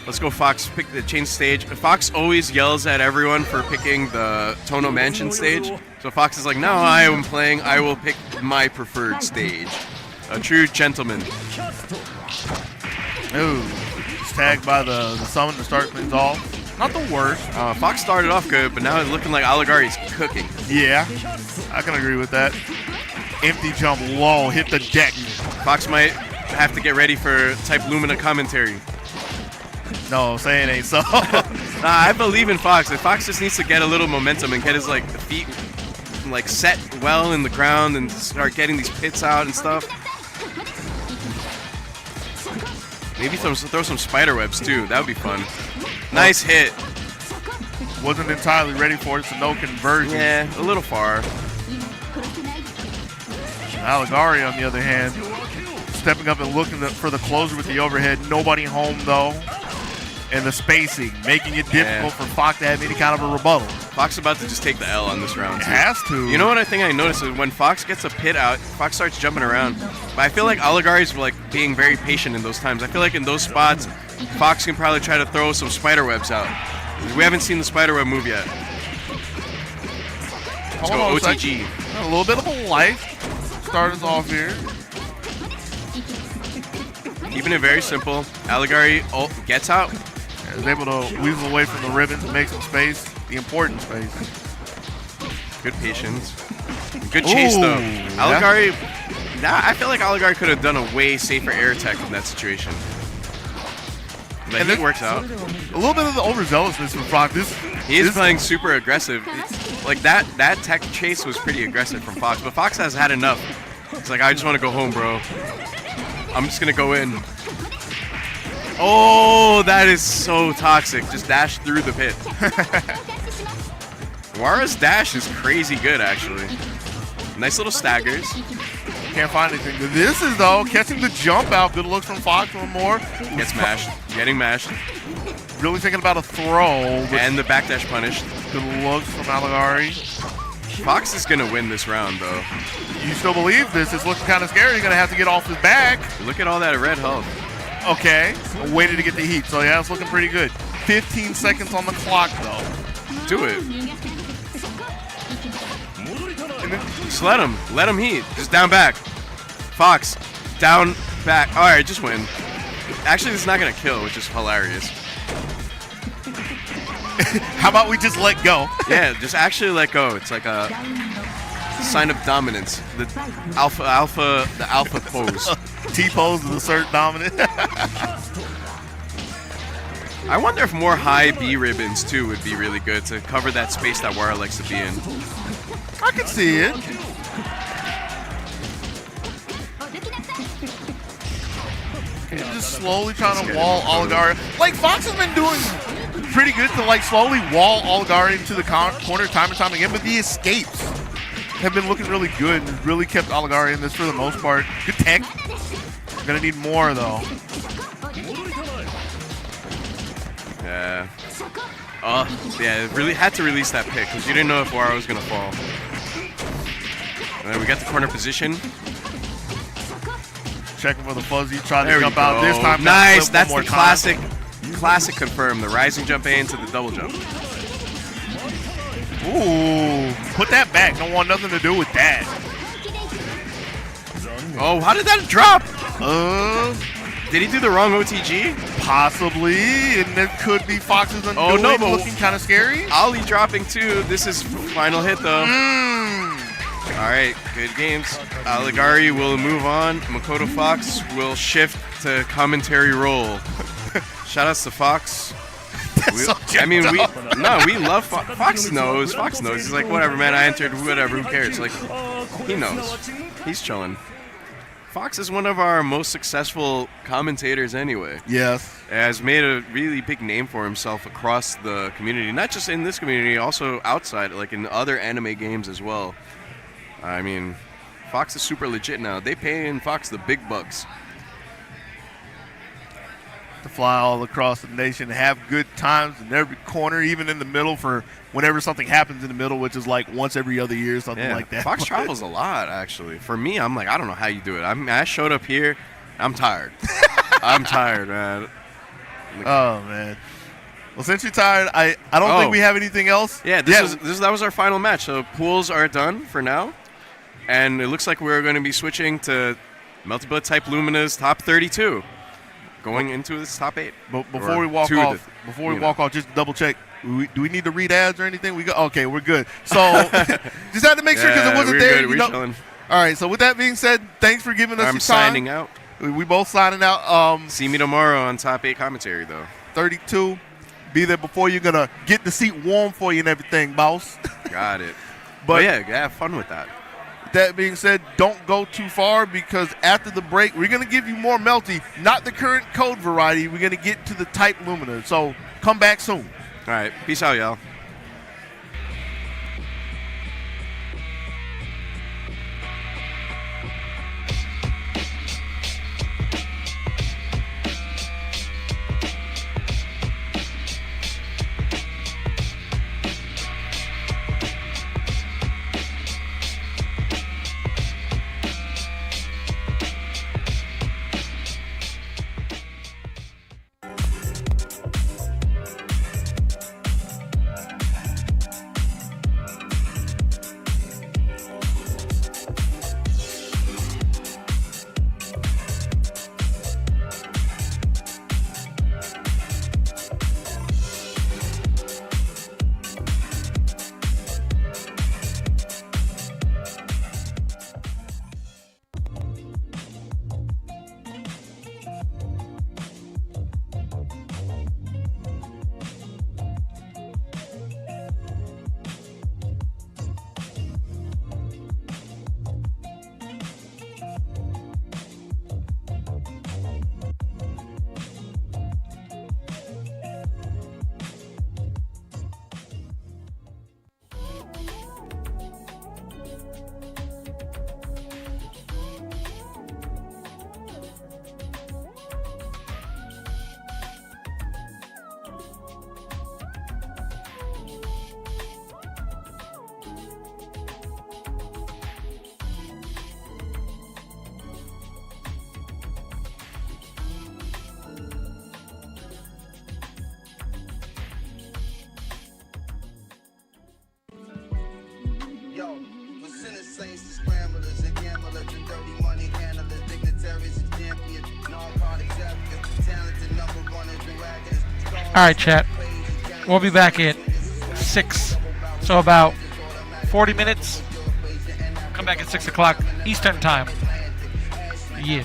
Let's go, Fox. Change stage. Fox always yells at everyone for picking the Tono Mansion stage. So Fox is like, no, I will pick my preferred stage. A true gentleman. Ooh. He's tagged by the summon to start things off. Not the worst. Fox started off good, but now it's looking like Oligari's cooking. Yeah. I can agree with that. Empty jump low, hit the deck. Fox might have to get ready for type Lumina commentary. No, say it ain't so. I believe in Fox. If Fox just needs to get a little momentum and get his feet set well in the ground and start getting these pits out and stuff. Maybe throw some spider webs too. That would be fun. Nice hit. Wasn't entirely ready for it, so no conversion. Yeah, a little far. Oligari, on the other hand, stepping up and looking for the closer with the overhead. Nobody home, though. and the spacing, making it difficult for Fox to have any kind of a rebuttal. Fox is about to just take the L on this round. It has to. You know what I think I noticed is when Fox gets a pit out, Fox starts jumping around. But I feel like Oligari's like being very patient in those times. I feel like in those spots, Fox can probably try to throw some spider webs out. We haven't seen the spider web move yet. Let's go OTG. A little bit of a life. Start us off here. Keeping it very simple. Oligari gets out. Is able to weasel away from the ribbons and make some space. The important space. Good patience. Good chase, though. Oligari, I feel like Oligari could have done a way safer air attack in that situation. But and it works out. A little bit of the overzealousness from Fox. He is playing super aggressive. Like that tech chase was pretty aggressive from Fox, but Fox has had enough. It's like, I just want to go home, bro. I'm just going to go in. Oh, that is so toxic. Just dash through the pit. Wara's dash is crazy good, actually. Nice little staggers. Can't find anything. This is, though, catching the jump out. Good looks from Fox one more. Gets mashed. Getting mashed. Really thinking about a throw. And the backdash punished. Good looks from Oligari. Fox is going to win this round, though. You still believe this? It's looking kind of scary. You're going to have to get off his back. Look at all that red health. Okay. Waited to get the heat. So, yeah, it's looking pretty good. 15 seconds on the clock, though. Do it. Just let him heat. Just down back. Fox, down back. All right, just win. Actually, this is not going to kill, which is hilarious. How about we just let go? Yeah, just actually let go. It's like a sign of dominance. The alpha pose. T-pose is assert dominant. I wonder if more high B ribbons, too, would be really good to cover that space that Wara likes to be in. I can see it. And just slowly trying to wall Oligari. Like, Fox has been doing pretty good to, like, slowly wall Oligari into the corner time and time again, but the escapes have been looking really good and really kept Oligari in this for the most part. Good tech. Gonna need more, though. Yeah. Yeah, really had to release that pick because you didn't know if Wara was going to fall. And then we got the corner position. Checking for the fuzzy, trying to jump out this time. Nice, that's the classic confirm. The rising jump A into the double jump. Ooh, put that back. Don't want nothing to do with that. Oh, how did that drop? Did he do the wrong OTG? Possibly, and it could be Fox's undoing, looking kind of scary. Ollie dropping too. This is final hit though. All right, good games. Oligari will move on. Makoto Fox will shift to commentary role. Shoutouts to Fox. We love Fox. Fox knows. He's like, whatever, man. I entered. Whatever. Who cares? Like, he knows. He's chilling. Fox is one of our most successful commentators anyway. Yes. Has made a really big name for himself across the community. Not just in this community, also outside, like in other anime games as well. I mean, Fox is super legit now. They pay in Fox the big bucks. To fly all across the nation, have good times in every corner, even in the middle for whenever something happens in the middle, which is like once every other year, something like that. Fox travels a lot, actually. For me, I'm like, I don't know how you do it. I showed up here. I'm tired. I'm tired, man. Oh, man. Well, since you're tired, I don't think we have anything else. Yeah, that was our final match. So pools are done for now. And it looks like we're going to be switching to Melty Blood type Lumina's top 32. Going into this top 8. But before we walk off, just double check. Do we need to read ads or anything? Okay, we're good. So just had to make sure because it wasn't there. Good. We're chilling. All right. So with that being said, thanks for giving us your time. I'm signing out. We both signing out. See me tomorrow on top 8 commentary though. 32. Be there before you're gonna get the seat warm for you and everything, boss. Got it. But yeah, have fun with that. That being said, don't go too far because after the break, we're going to give you more Melty, not the current code variety. We're going to get to the type Lumina. So come back soon. All right. Peace out, y'all. Alright, chat. We'll be back at 6. So about 40 minutes. Come back at 6 o'clock Eastern time. Yeah.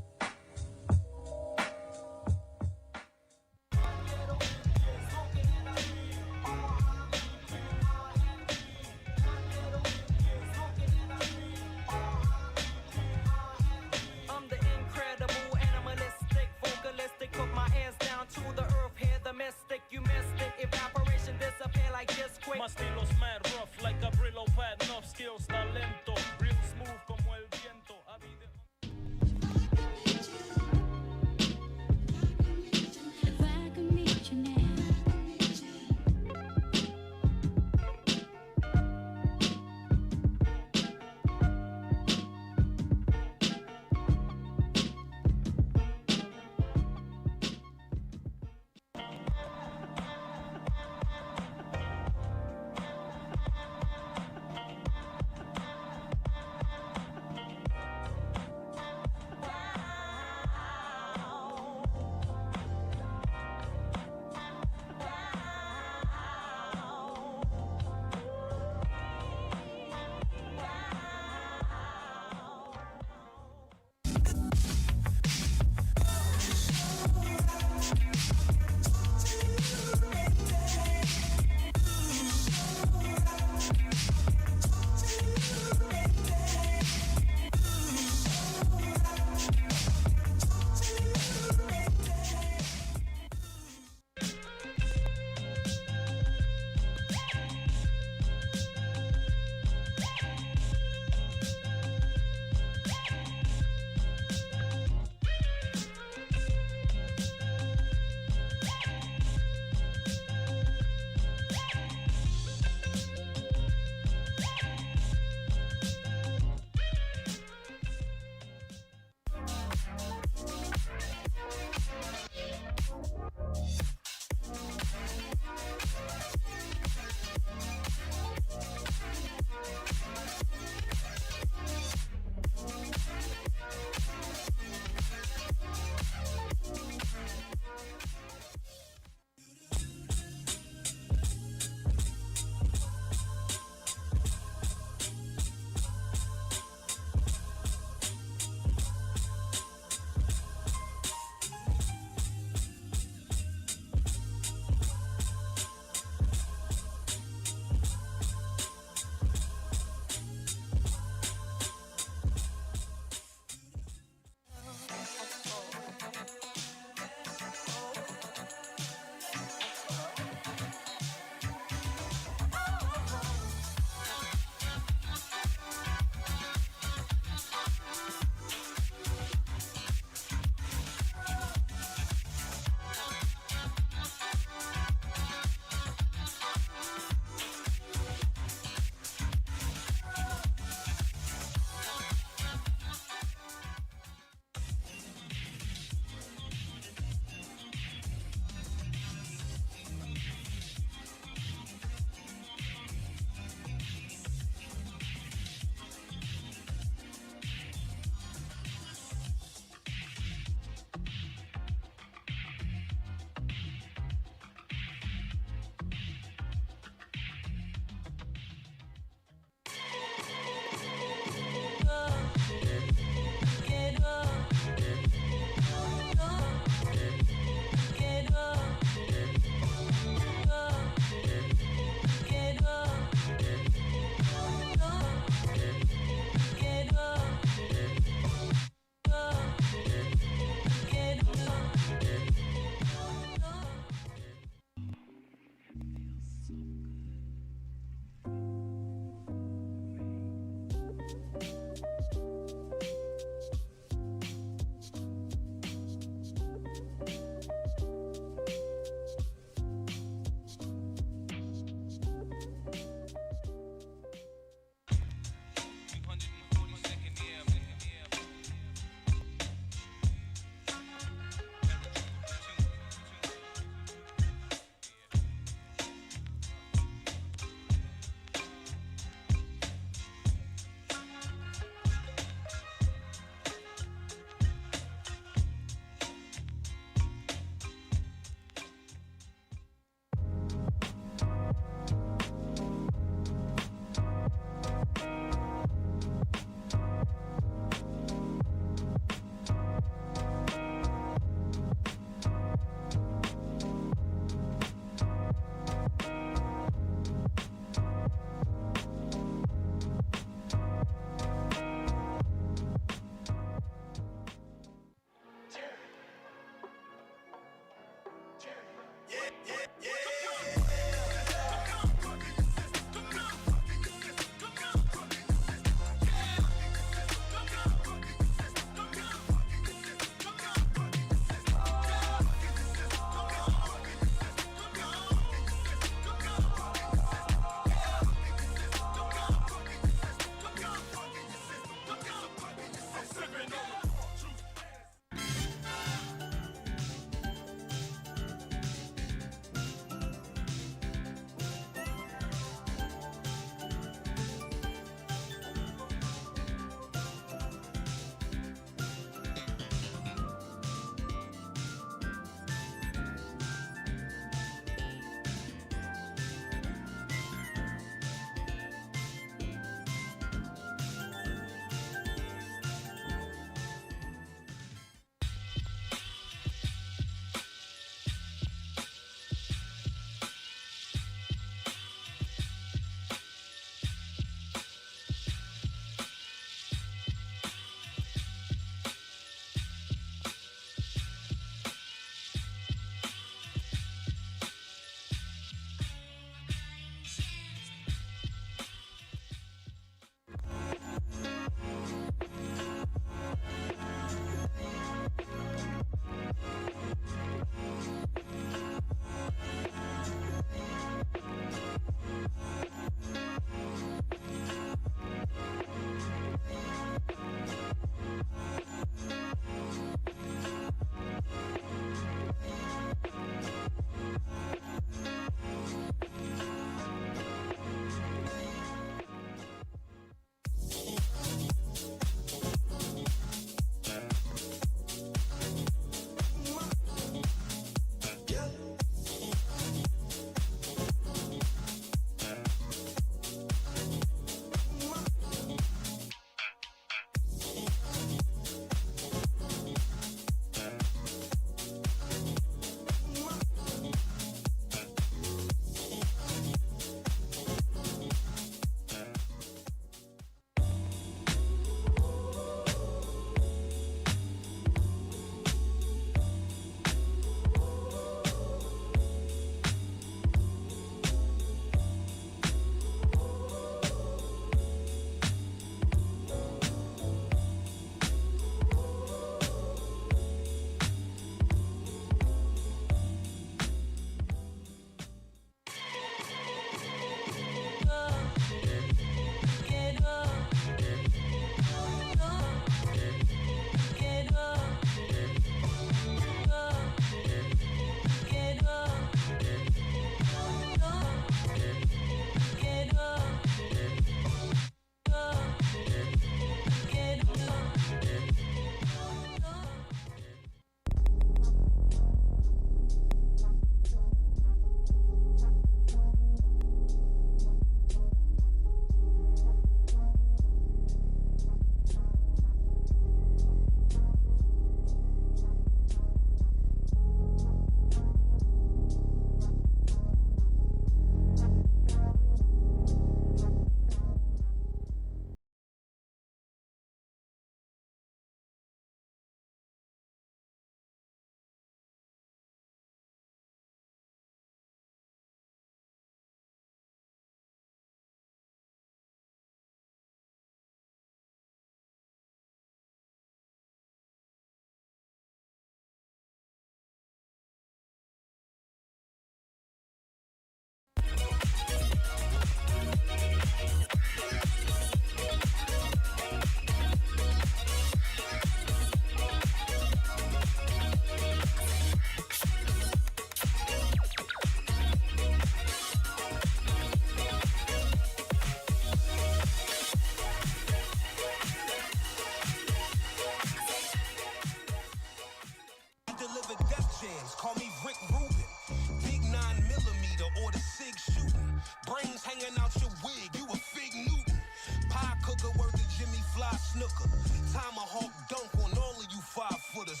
me fly snooker. Tomahawk dunk on all of you 5-footers.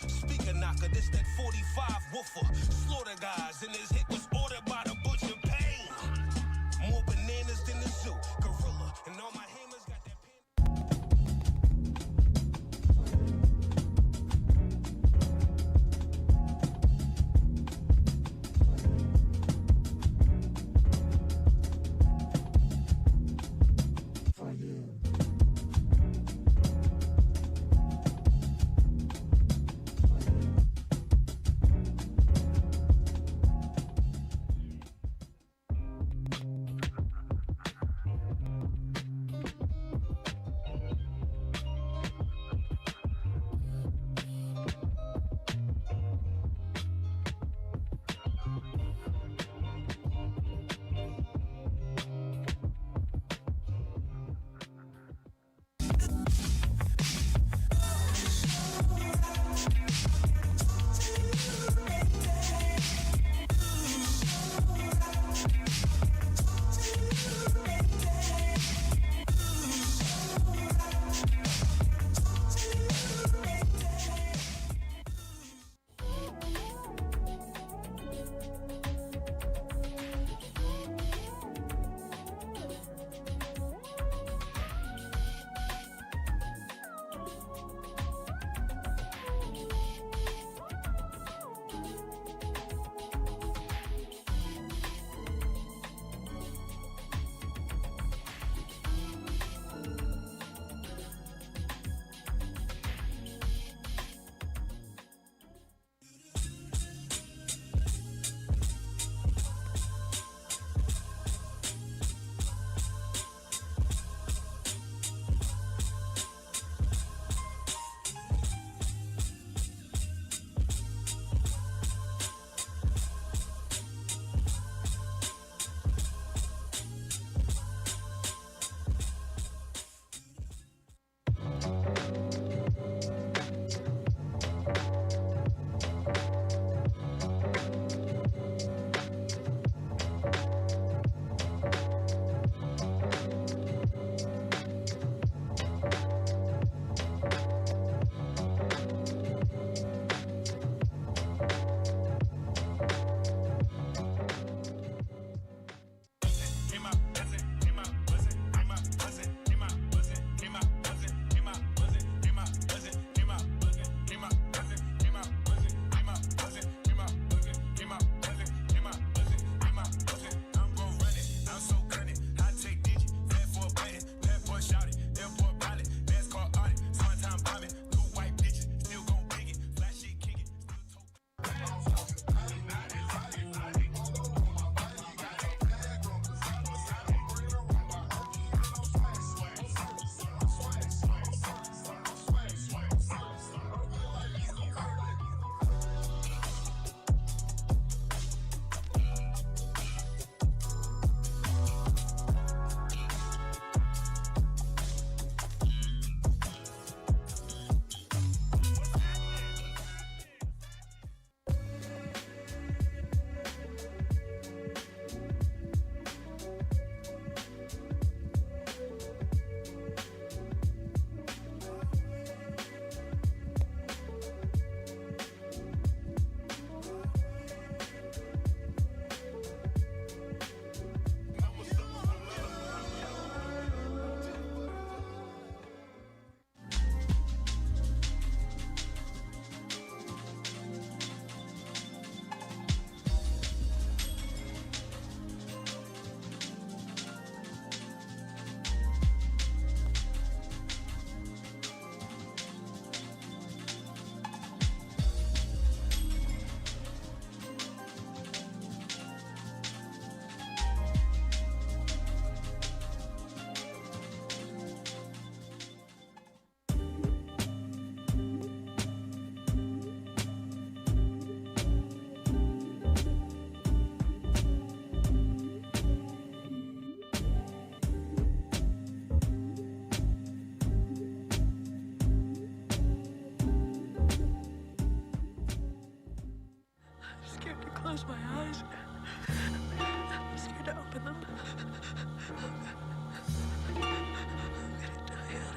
Speaker knocker, this that 45 woofer. Slaughter guys, and his hit was ordered by the butcher. Pain. More bananas than the zoo. Gorilla, and all my hammers got that. I'm scared to open them. I'm gonna die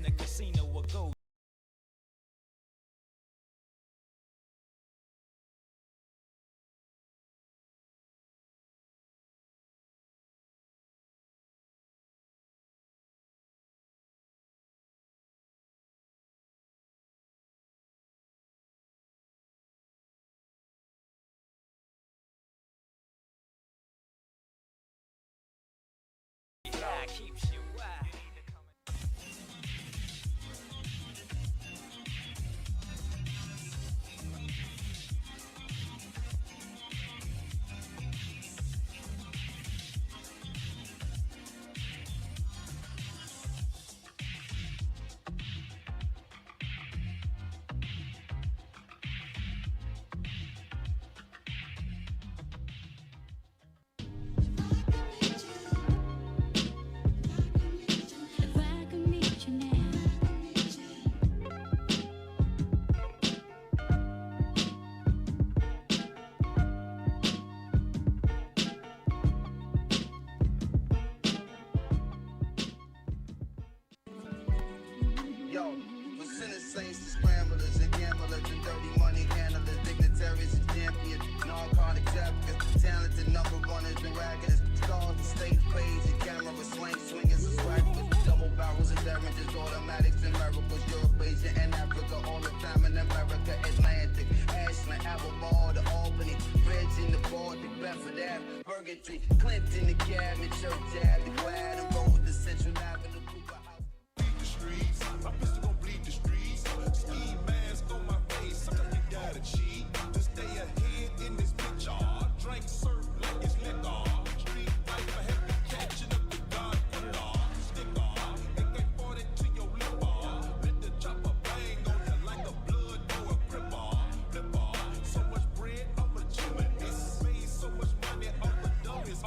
the casino will go. Yeah, keeps you wide. Yo, for sinners, saints, the scramblers, and gamblers, and dirty money handlers, dignitaries, and champions, narcotic traffickers, talented number runners, and raggers, stars, the stage plays, and camera swingers, and swagglers, double barrels, and derringers, automatics, and miracles, Europe, Asia, and Africa, all the time in America, Atlantic, Ashland, Albemarle, the Albany, Bridge in the Baltic, Bedford Ave, Burgundy, Clinton, the Cab, and Church Ave, the Glad, and Road, the Central Avenue, Cooper House. My pistol gon' bleed the streets. Ski mask on my face. Sometimes you gotta cheat to stay ahead in this bitch. Drink, surf like it's liquor. Street life, I have been catching up to God. Stick off, AK-40 to your lip. Let the chopper bang on you like a blood or a gripper. So much bread, I'm a chimney. Made so much money off the dummies,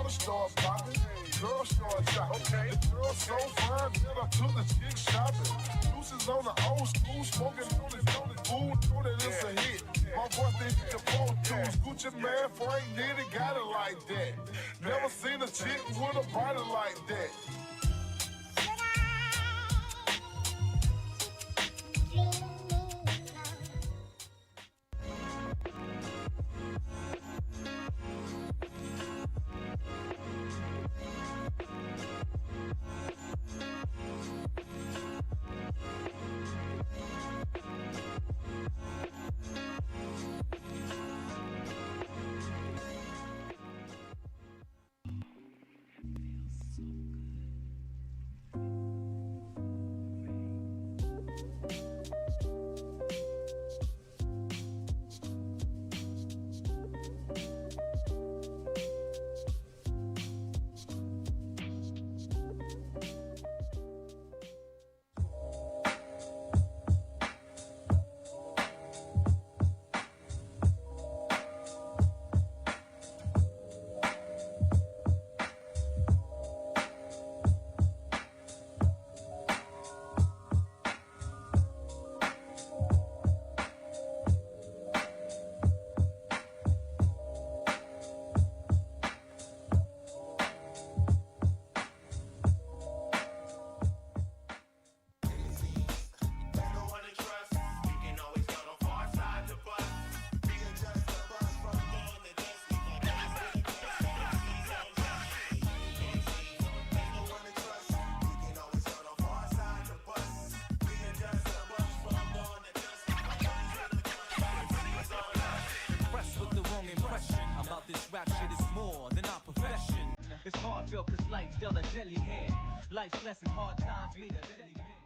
start popping, girls start shopping. Okay. The girl so fine that I took the chick shopping. Deuces on the old school, smoking on the food, know that it's a hit. My boy think the phone tunes, with your man Frank Nitty, got it like that. Never seen a chick with a body like that. It's hard felt cause life's dealt a deadly hand. Life's lesson, hard times made a deadly man.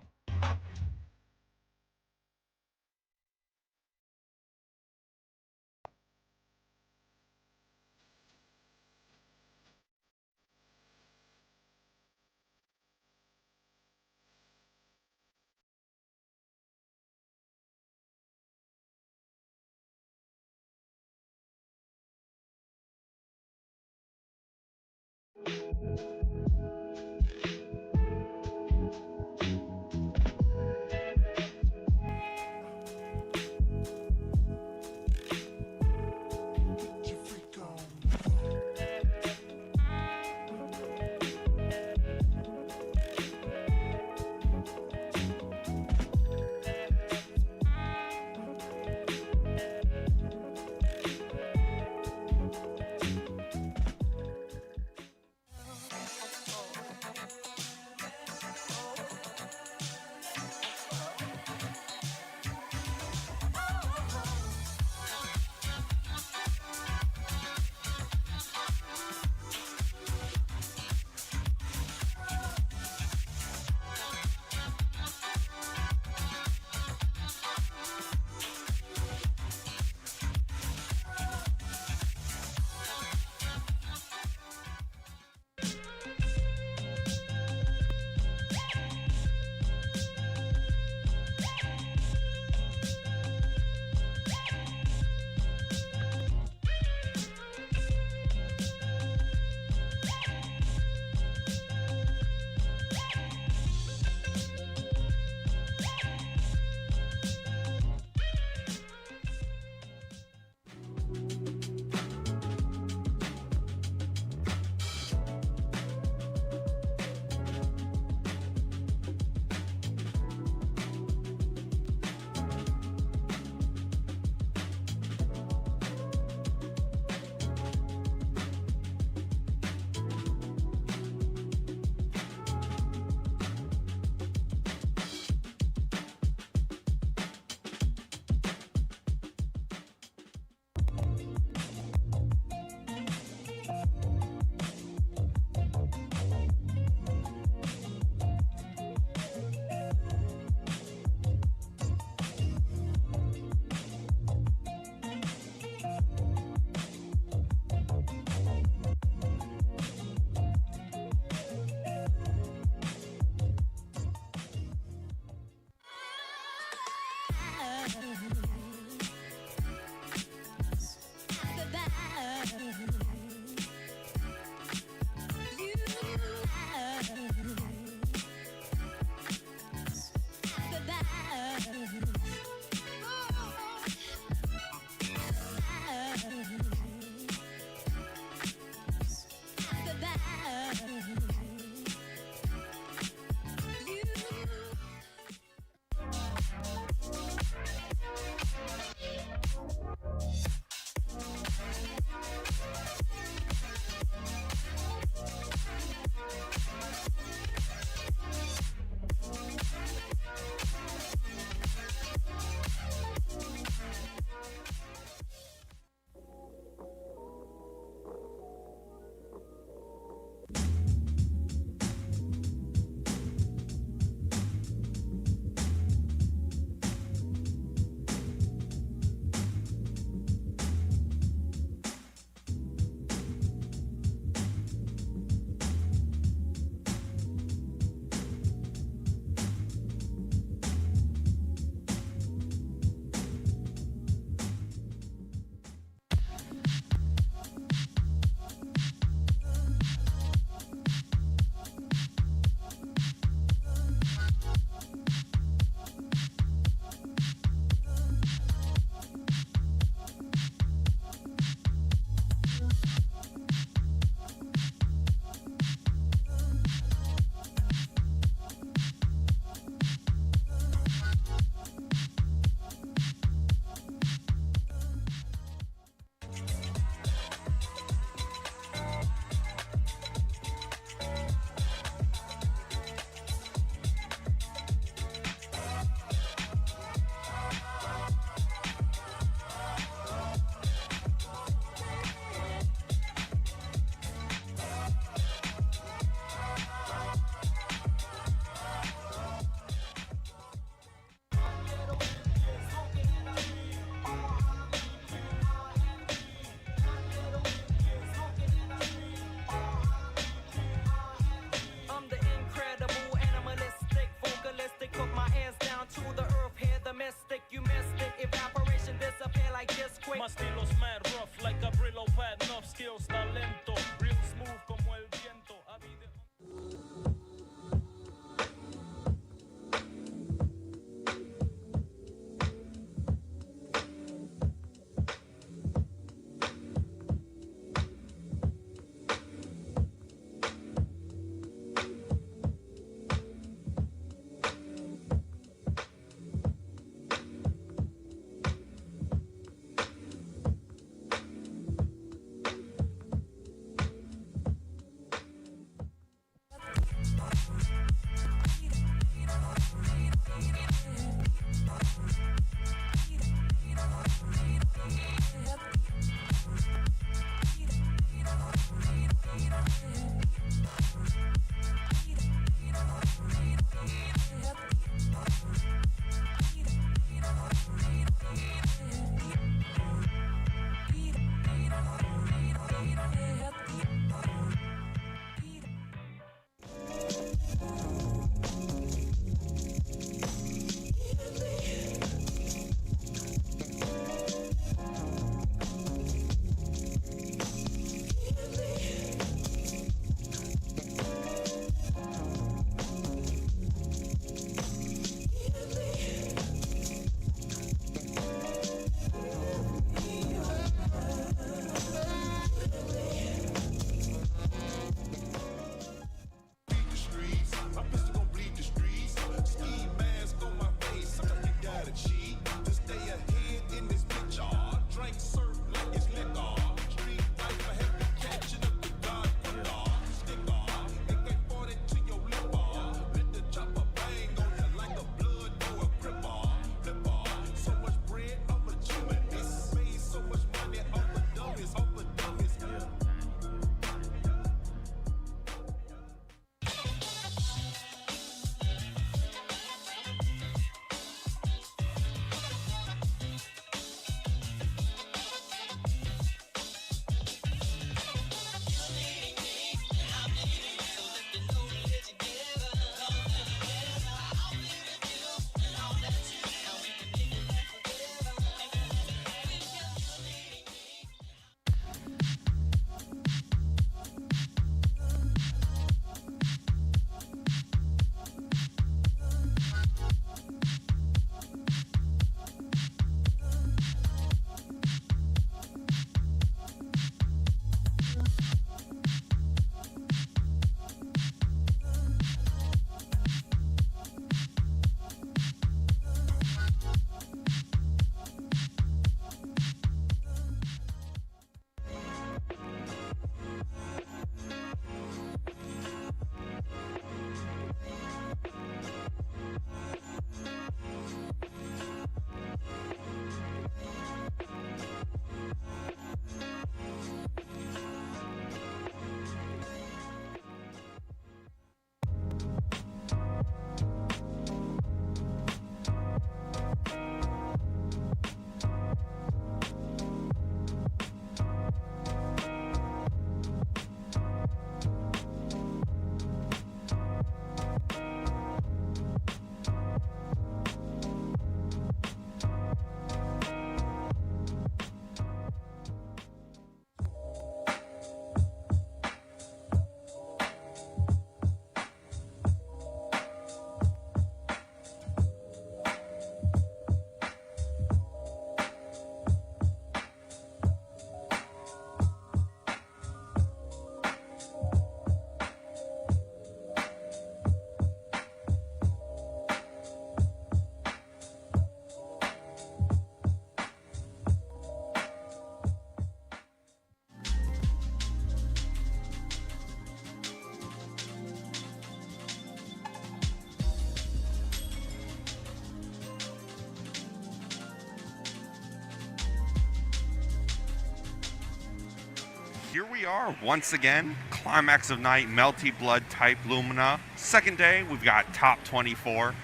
here we are once again. Climax of Night, Melty Blood type Lumina. Second day, we've got top 24.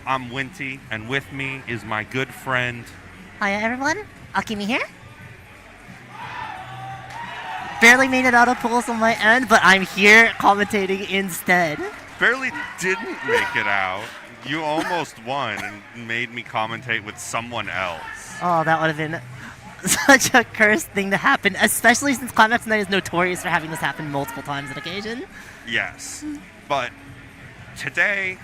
I'm Winty, and with me is my good friend. Hi everyone, Arkma here. Barely made it out of pools on my end, but I'm here commentating instead. Barely didn't make it out. You almost won and made me commentate with someone else. Oh, that would have been such a cursed thing to happen, especially since Climax Night is notorious for having this happen multiple times on occasion. Yes, but today,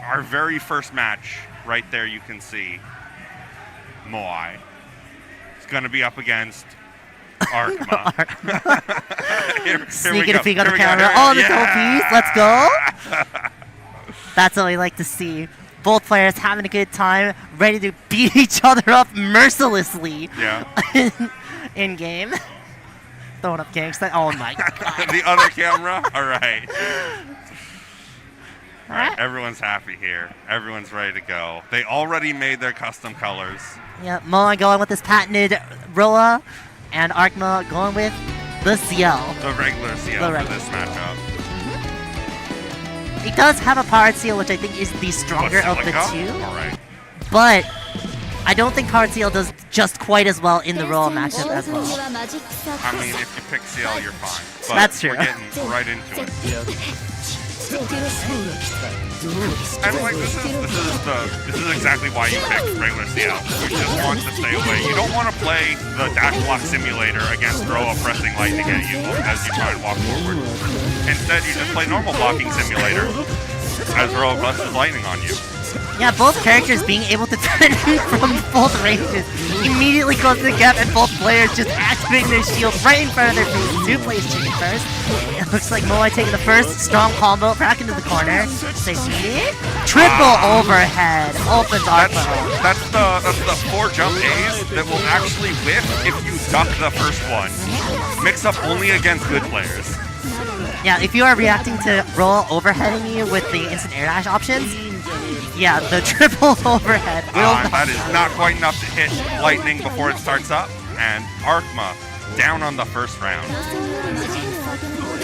our very first match, right there you can see, Moai. It's going to be up against Arkma. Sneaking a peek on the camera. Oh, the piece. Let's go. That's what we like to see. Both players having a good time, ready to beat each other up mercilessly. Yeah. In game. Throwing up gangsta. Oh my god. The other camera? Alright. Alright, everyone's happy here. Everyone's ready to go. They already made their custom colors. Yeah, Moai going with this patented Roa, and Arkma going with the CL. The regular CL for this matchup. He does have a Powered Seal, which I think is the stronger of the two. Alright. But I don't think Powered Seal does just quite as well in the Roa matchup as well. I mean, if you pick CL, you're fine. But that's true. We're getting right into it. And like this is exactly why you pick regular CL. You just want to stay away. You don't want to play the dash block simulator against Roa pressing lightning at you as you try and walk forward. Instead, you just play normal blocking simulator as Roa presses lightning on you. Yeah, both characters being able to turn from both ranges immediately close the gap, and both players just activating their shields right in front of their faces. Two plays chicken first. It looks like Moai taking the first strong combo back into the corner. Triple overhead opens Arkma. That's the 4 jump A's that will actually whiff if you duck the first one. Mix up only against good players. Yeah, if you are reacting to roll overheading you with the instant air dash options, yeah, the triple overhead will that is not quite enough to hit lightning before it starts up, and Arkma down on the first round.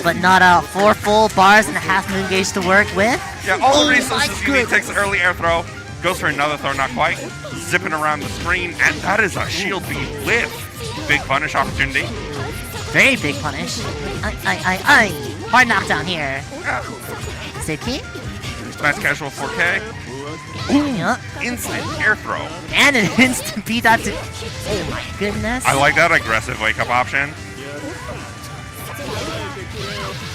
But not 4 full bars and a half moon gauge to work with. Yeah, all the resources you need. Takes an early air throw, goes for another throw, not quite, zipping around the screen, and that is a shield beat with big punish opportunity. Very big punish. Hard knockdown here. Save key. Nice casual 4K. Ooh, instant air throw. And an instant beat up to... Oh my goodness. I like that aggressive wake-up option.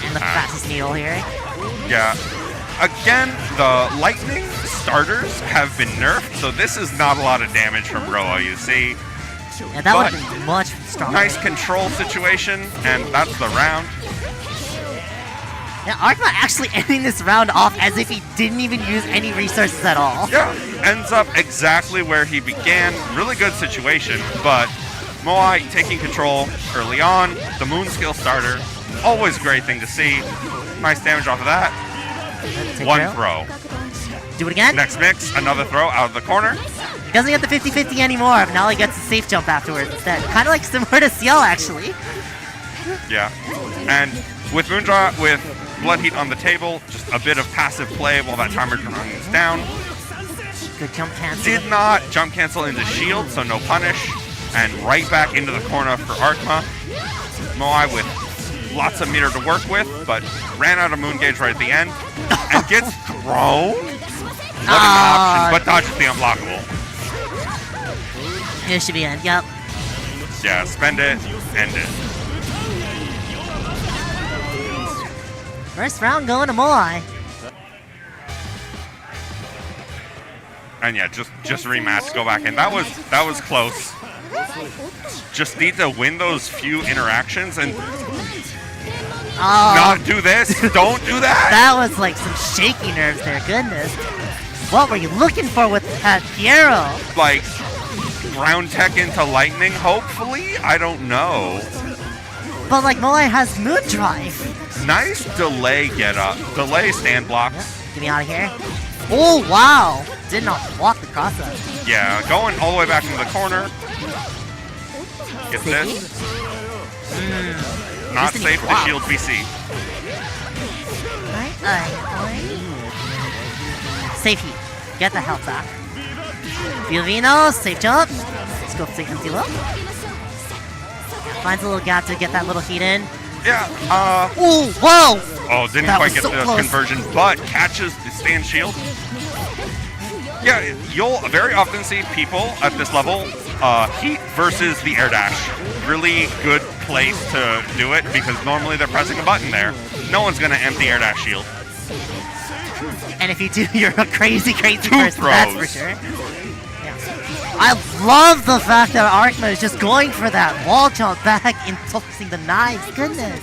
And the fastest needle here. Yeah. Again, the lightning starters have been nerfed, so this is not a lot of damage from Roa, you see. Yeah, that would be much stronger. Nice control situation, and that's the round. Yeah, Arkma actually ending this round off as if he didn't even use any resources at all. Yeah, ends up exactly where he began. Really good situation, but Moai taking control early on. The moon skill starter, always a great thing to see. Nice damage off of that. One throw. Do it again. Next mix, another throw out of the corner. He doesn't get the 50-50 anymore, but now he gets a safe jump afterwards instead. Kind of like similar to CL, actually. Yeah, and with Moondraw, with Blood Heat on the table, just a bit of passive play while that timer runs down. Good jump cancel. Did not jump cancel into shield, so no punish. And right back into the corner for Arkma. Moai with lots of meter to work with, but ran out of moon gauge right at the end. And gets thrown? What an option, but dodges the unblockable. Here should be end, yep. Yeah, spend it, end it. First round going to Moai. And yeah, just rematch, go back in. That was close. Just need to win those few interactions and not do this. Don't do that. That was like some shaky nerves there, goodness. What were you looking for with that Piero? Like ground tech into lightning, hopefully? I don't know. But like Moai has moon drive. Nice delay get up. Delay stand blocks. Yep. Get me out of here. Oh wow! Did not block the cross up. Yeah, going all the way back into the corner. Get this. Not safe to shield BC. Safe heat. Get the health back. Biovino, safe jump. Let's go for the empty low. Finds a little gap to get that little heat in. Yeah, Ooh, whoa! Oh, didn't That quite was get so the close. conversion, but catches the stand shield. Yeah, you'll very often see people at this level heat versus the air dash. Really good place to do it because normally they're pressing a button there. No one's going to empty air dash shield. And if you do, you're a crazy, crazy Two person, that's for throws. sure. I love the fact that Arkma is just going for that wall jump back and focusing the knives. Goodness.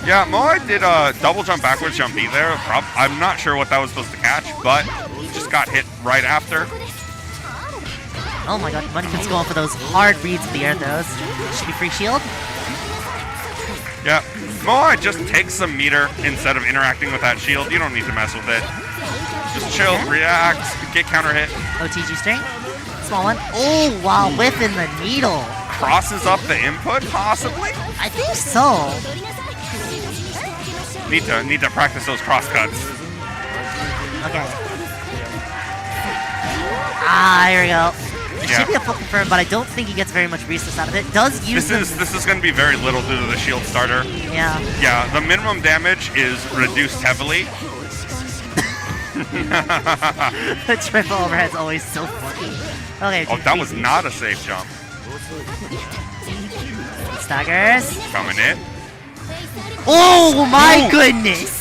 Yeah, Moai did a double jump backwards jump B there. I'm not sure what that was supposed to catch, but just got hit right after. Oh my god, Moneykin's going for those hard reads in the air throws. Should be free shield. Yeah, Moai just takes some meter instead of interacting with that shield. You don't need to mess with it. Just chill, react, get counter hit. OTG string. Small one. Oh, wow, whipping the needle. Crosses up the input, possibly? I think so. Need to practice those cross cuts. Okay. Ah, here we go. It Yeah. should be a full confirm, but I don't think he gets very much resource out of it. Does use This is going to be very little due to the shield starter. Yeah. Yeah, the minimum damage is reduced heavily. The triple overhead's always so funny. Okay. Oh, that was not a safe jump. Staggers. Coming in. Oh my Ooh. goodness!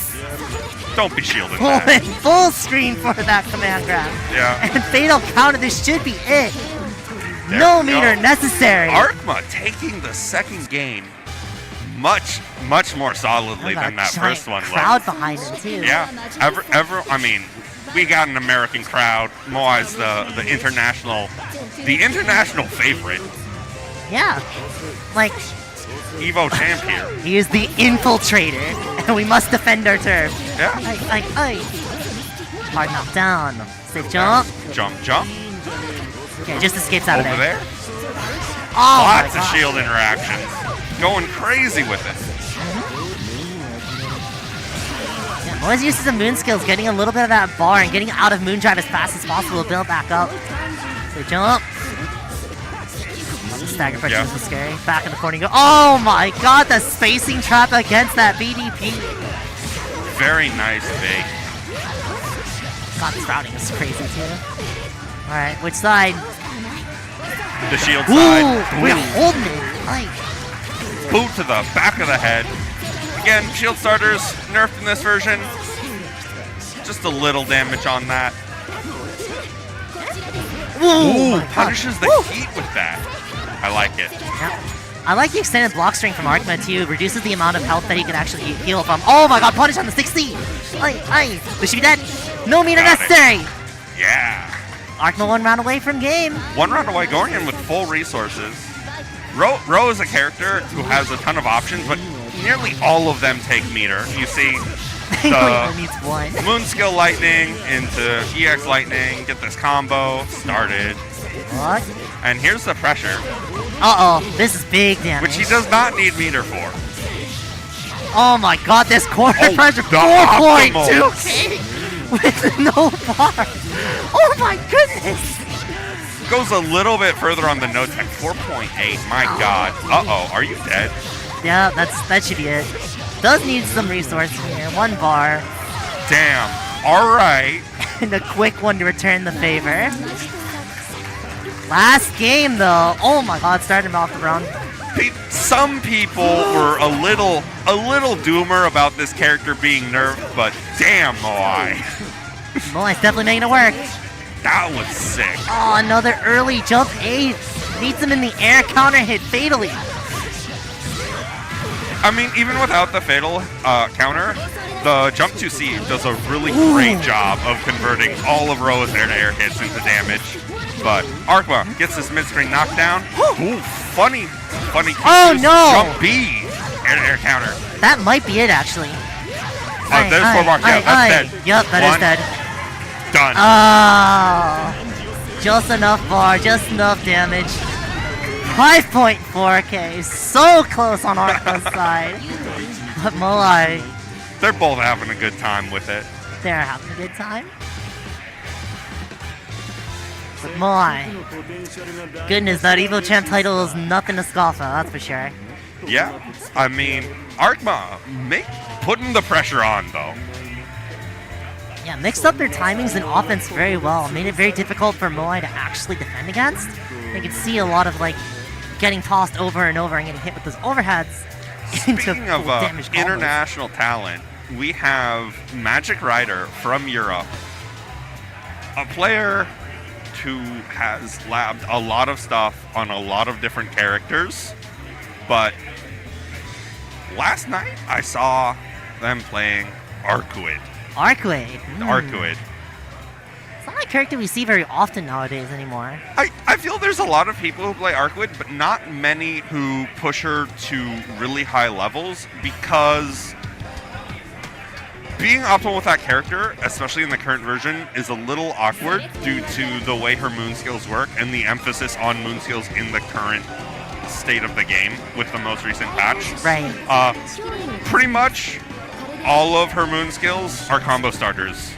Don't be shielding Pulling that. full screen for that command grab. Yeah. And fatal counter, this should be it. There No we meter go. necessary. Arkma taking the second game much more solidly Got a than that giant first one crowd was. behind him too. Yeah. I mean, we got an American crowd. Moai's the international favorite. Yeah. Like, Evo champ here. he is the infiltrator, and we must defend our turf. Yeah. Hard knockdown. Safe jump. Jump. Okay, just escapes out Over of there. there. Oh my Lots of God. shield interactions. Going crazy with it. Yeah, Moi's uses the moon skills, getting a little bit of that bar and getting out of Moondrive as fast as possible to build back up. Safe jump. Stagger pressure Yeah. is scary. Back in the corner you go. Oh my god, the spacing trap against that BDP. Very nice bait. God, this routing is crazy too. Alright, which side? The shield Ooh, side. we're Ooh. holding it. Like, Boot to the back of the head. Again, shield starters nerfed in this version. Just a little damage on that. Ooh, my God. Punishes the heat with that. I like it. yeah. I like the extended block string from Arkma too. Reduces the amount of health that he can actually heal from. Oh my god, punish on the 60! This should be dead. No meter Got it. necessary! Yeah. Arkma 1 round away from game. One round away, going in with full resources. Ro is a character who has a ton of options, but nearly all of them take meter. You see He only the needs one. Moon Skill Lightning into EX Lightning, get this combo started. What? And here's the pressure, Uh-oh, this is big damage. which he does not need meter for. Oh my god, this corner pressure, the 4.2k with no bar. Oh my goodness. Goes a little bit further on the no tech, 4.8. My god. Uh-oh, are you dead? Yeah, that should be it. Does need some resource here. 1 bar. Damn. All right. And a quick one to return the favor. Last game though. Oh my god, starting him off the round. Some people were a little doomer about this character being nerfed, but damn, Moai. Moai's definitely making it work. That was sick. Oh, another early jump 8. Needs him in the air, counter hit fatally. I mean, even without the fatal counter, the jump 2C does a really great job of converting all of Roa's air-to-air hits into damage. But Arkma gets this mid-screen knockdown. Ooh, funny. Oh no! Jump B, air-to-air counter. That might be it actually. There's 4 mark. Yeah, that's dead. Yep, that is dead. Done. Oh, just enough bar, just enough damage. 5.4k, so close on Arkma's side. But Moai, They're both having a good time with it. they're having a good time. But Moai, goodness, that Evo Champ title is nothing to scoff at, that's for sure. Yeah, I mean, Arkma putting the pressure on though. Yeah, mixed up their timings and offense very well. Made it very difficult for Moai to actually defend against. You can see a lot of like getting tossed over and over and getting hit with those overheads. Speaking of international talent, we have Magic Rider from Europe, a player who has labbed a lot of stuff on a lot of different characters, but last night I saw them playing Arcuid. Arcuid. Arcuid. It's not a character we see very often nowadays anymore. I feel there's a lot of people who play Arcuid, but not many who push her to really high levels, because being optimal with that character, especially in the current version, is a little awkward due to the way her moon skills work and the emphasis on moon skills in the current state of the game with the most recent patch. Right. Pretty much all of her moon skills are combo starters.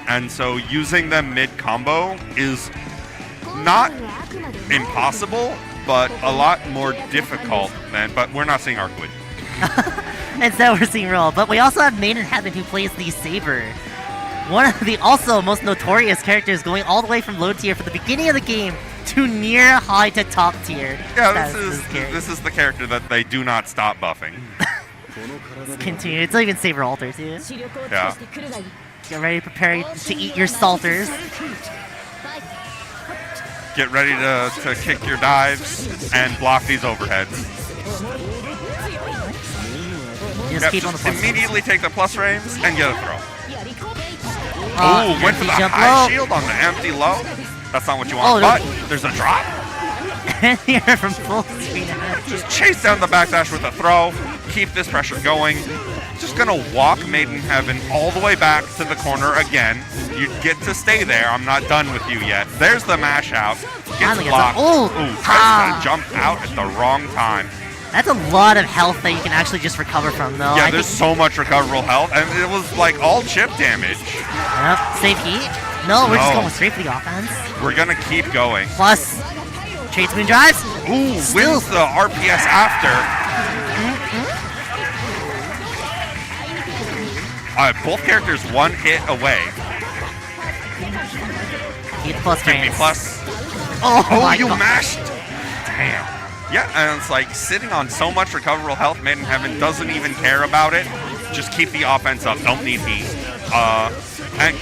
And so using them mid-combo is not impossible, but a lot more difficult than, but we're not seeing Arcuid. Instead we're seeing Roll, but we also have Maiden Heaven who plays the Saber. One of the also most notorious characters going all the way from low tier for the beginning of the game to near high to top tier. Yeah, this is the character that they do not stop buffing. Continue. It's not even Saber Alter too. Yeah. Get ready to prepare to eat your salters. Get ready to kick your dives and block these overheads. Just immediately take the plus frames and get a throw. Oh, went for the high shield on the empty low. That's not what you want, but there's a drop. And here from full screen ahead. Just chase down the backdash with a throw. Keep this pressure going. Just gonna walk Maiden Heaven all the way back to the corner again. You get to stay there. I'm not done with you yet. There's the mash out. Gets blocked. Tries to jump out at the wrong time. That's a lot of health that you can actually just recover from, though. Yeah, there's so much recoverable health, and it was like all chip damage. Yep, save heat. No, we're just going straight for the offense. We're gonna keep going. Plus, trades moon drives. Ooh, wins the RPS after. Both characters one hit away. Heat plus Give me plus. Oh you God. mashed. Damn. Yeah, and it's like sitting on so much recoverable health, Maiden Heaven doesn't even care about it. Just keep the offense up, don't need heat. And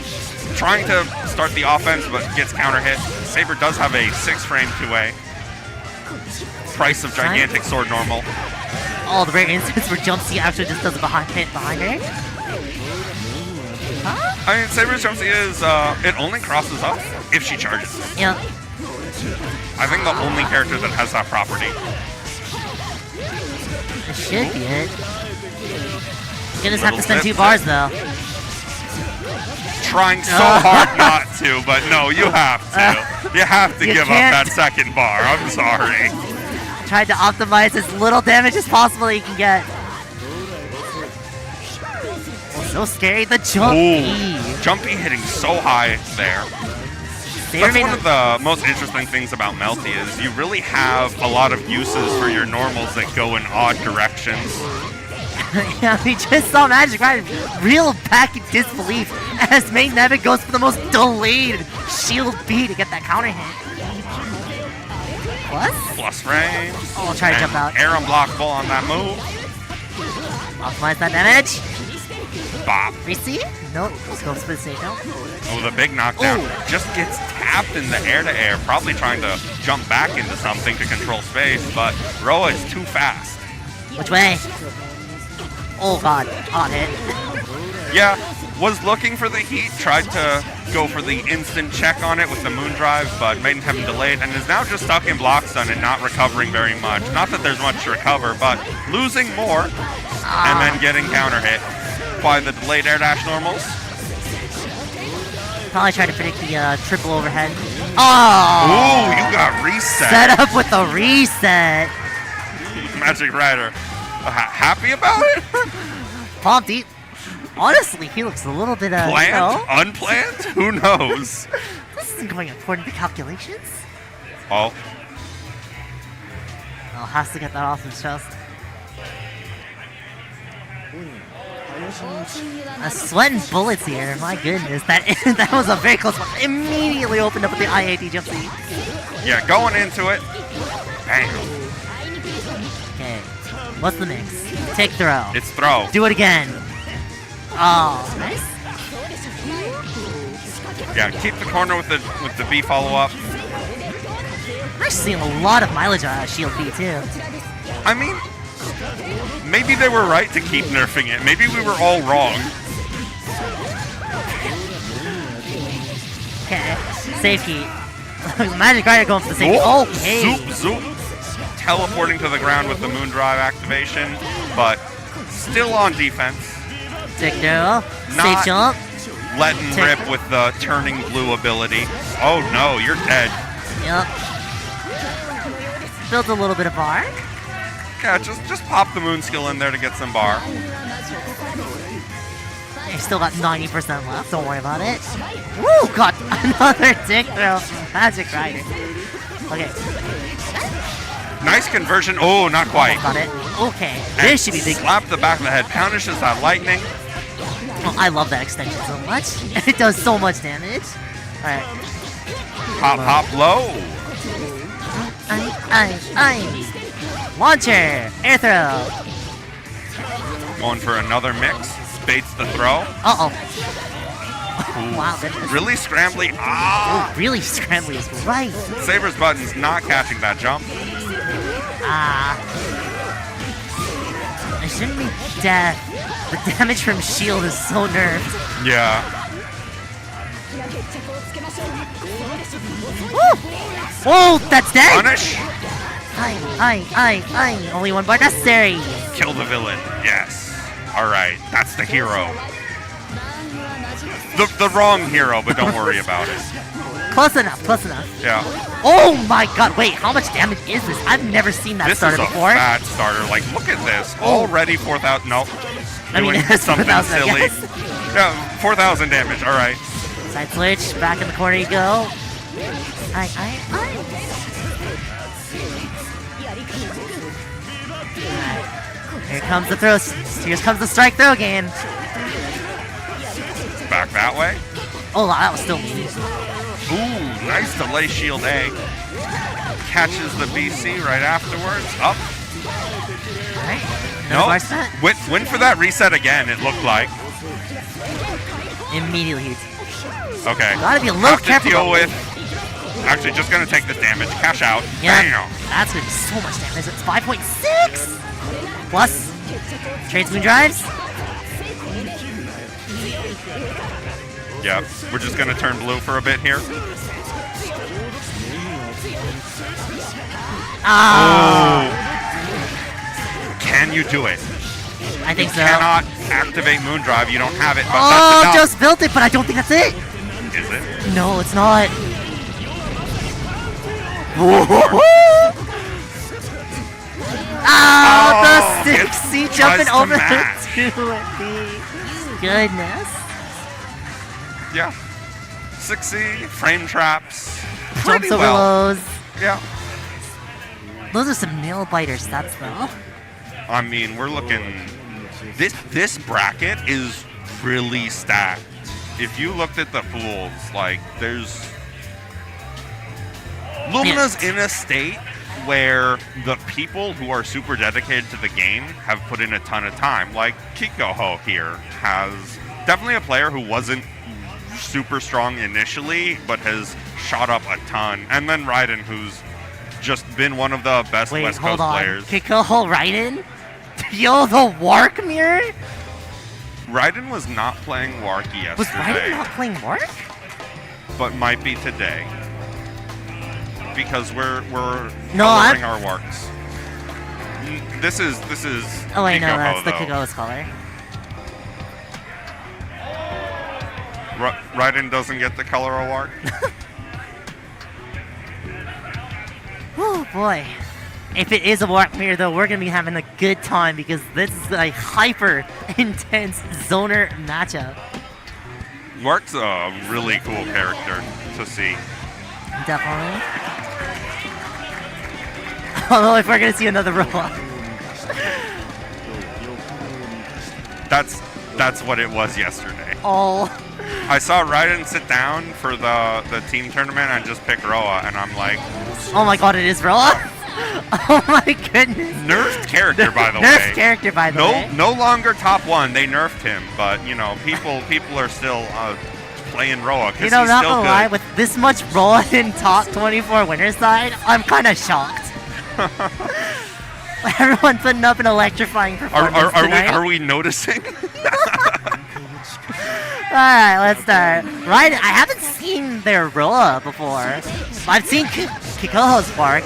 trying to start the offense, but gets counter hit. Saber does have a 6-frame 2A. Price of gigantic sword normal. Oh, the rare instance where Jump C actually just does a hit behind her. I mean, Saber's Jump C is, it only crosses up if she charges. Yeah. I think the only character that has that property. It should be it. You're gonna have to spend 2 bars though. Trying so hard not to, but no, you have to. You have to give up that second bar. I'm sorry. Tried to optimize as little damage as possible that you can get. Oh, so scary. The Jump E. Jump E hitting so high there. That's one of the most interesting things about Melty is you really have a lot of uses for your normals that go in odd directions. Yeah, we just saw Magic Rider reel back in disbelief as Maiden Heaven goes for the most delayed shield B to get that counter hit. Plus frames. Oh, I'll try to jump out. Air unblockable on that move. Optimize that damage. Bop. Receive? Nope. Let's go split safe now. Oh, the big knockdown. Just gets tapped in the air-to-air, probably trying to jump back into something to control space, but Roa is too fast. Which way? Oh god, hot hit. Yeah, was looking for the heat, tried to go for the instant check on it with the moon drive, but Maiden Heaven delayed and is now just stuck in block stun and not recovering very much. Not that there's much to recover, but losing more and then getting counter hit by the delayed air dash normals. Probably try to predict the triple overhead. Oh! Ooh, you got reset. Set up with the reset. Magic Rider. Happy about it? Pompey. Honestly, he looks a little bit, Planned? Unplanned? Who knows? This isn't going according to calculations. Oh. Oh, has to get that off his chest. Sweating bullets here. My goodness, that was a very close one. Immediately opened up with the IAD jump seat. Yeah, going into it. Bam. Okay, what's the mix? Take throw. It's throw. Do it again. Oh, nice. Yeah, keep the corner with the B follow up. I'm actually seeing a lot of mileage on Shield B too. I mean, maybe they were right to keep nerfing it. Maybe we were all wrong. Okay, safe heat. Magic Rider going for the safe heat. Whoa, Okay. Zoop, zoop. Teleporting to the ground with the Moon Drive activation, but still on defense. Take throw. Safe Not jump. letting rip with the turning blue ability. Oh no, you're dead. Yep. Built a little bit of bar. Yeah, just pop the moon skill in there to get some bar. You still got 90% left, don't worry about it. Woo! Got another dick throw from Magic Rider. Okay. Nice conversion. Oh, not quite. Got it. Okay, And this should be big. Slap the back of the head. Punishes that lightning. Oh, I love that extension so much. It does so much damage. Alright. Hop, hop, low. I. Launcher! Air throw! Going for another mix. Baits the throw. Uh-oh. Wow, goodness. Really scrambly. Ah! Ooh, really scrambly is right. Saber's button's not catching that jump. Ah. It shouldn't be death. The damage from shield is so nerfed. Yeah. Woo! Oh, that's dead! Punish. Aye. Only one bar necessary. Kill the villain. Yes. Alright, that's the hero. The wrong hero, but don't worry about it. Close enough. Yeah. Oh my god, wait, how much damage is this? I've never seen that starter This is a before. bad starter. Like, look at this. Already 4,000. Nope. I mean, Doing it's something 4,000, I silly. guess. Yeah, 4,000 damage. Alright. Side switch, back in the corner you go. Aye. Here comes the throw. Here comes the strike throw game. Back that way. Oh, that was still me. Ooh, nice delay shield A. Catches the BC right afterwards. Up. Alright. No. Went for that reset again, it looked like. Immediately. Okay. Gotta be a little Have to careful. deal with. Actually, just gonna take this damage. Cash out. Yeah. Bam. That's gonna be so much damage. It's 5.6! Plus, trades moon drives. Yeah, we're just gonna turn blue for a bit here. Ah! Can you do it? I think you so. Cannot activate moon drive. You don't have it, but Oh, that's enough. just built it, but I don't think that's it. Is it? No, it's not. Ah, the 6C jumping tries to over match. the 2 Goodness. Yeah. 6C, frame traps. Jumps Pretty over well. lows. Yeah. Those are some nail biter stats, though. I mean, we're looking. This bracket is really stacked. If you looked at the pools, like there's Lumina's in a state where the people who are super dedicated to the game have put in a ton of time. Like Kikoho here has definitely a player who wasn't super strong initially, but has shot up a ton. And then Raiden, who's just been one of the best Wait, West hold Coast on. players. Kikoho Raiden? Yo, the Wark mirror? Raiden was not playing Warky yesterday. Was Raiden not playing Wark? But might be today. Because we're No, coloring our Warks. This is Oh wait, no, Kikoho, that's the though. Kikoho's color. Raiden doesn't get the color of Wark. Oh boy. If it is a warp mirror though, we're gonna be having a good time because this is a hyper intense zoner matchup. Wart's a really cool character to see. Definitely. I don't know if we're gonna see another robot. That's what it was yesterday. Oh. I saw Raiden sit down for the team tournament and just pick Roa, and I'm like, Oh my god, it is Roa? Oh my goodness. nerfed character by the way. Nerfed character by the way. No longer top 1. They nerfed him, but you know, people are still playing Roa because You know, he's not still gonna good. lie, with this much Roa in top 24 winner side, I'm kind of shocked. Everyone putting up an electrifying performance tonight. Are we noticing? Alright, let's start. Right, I haven't seen their Roa before. I've seen Kikoho's work.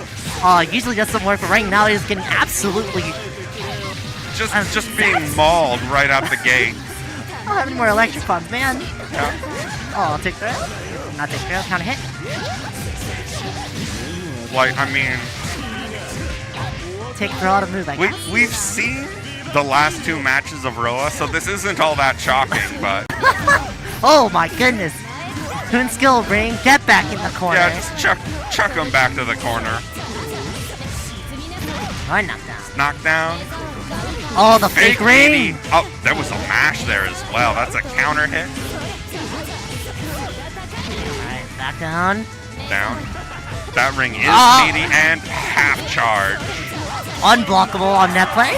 Usually does some work, but right now he's getting absolutely... Just being mauled right out the gate. I don't have any more electric bombs, man. Oh, I'll take that. Not take that, counter hit. Like, I mean... Take throw out a move, I guess. We've seen the last 2 matches of Roa, so this isn't all that shocking, but... Oh my goodness. Moon skill ring, get back in the corner. Yeah, just chuck him back to the corner. Or knockdown. Knockdown. Oh, the fake ring! Oh, there was a mash there as well. That's a counter hit. Alright, back down. Down. That ring is speedy and half charge. Unblockable on net play.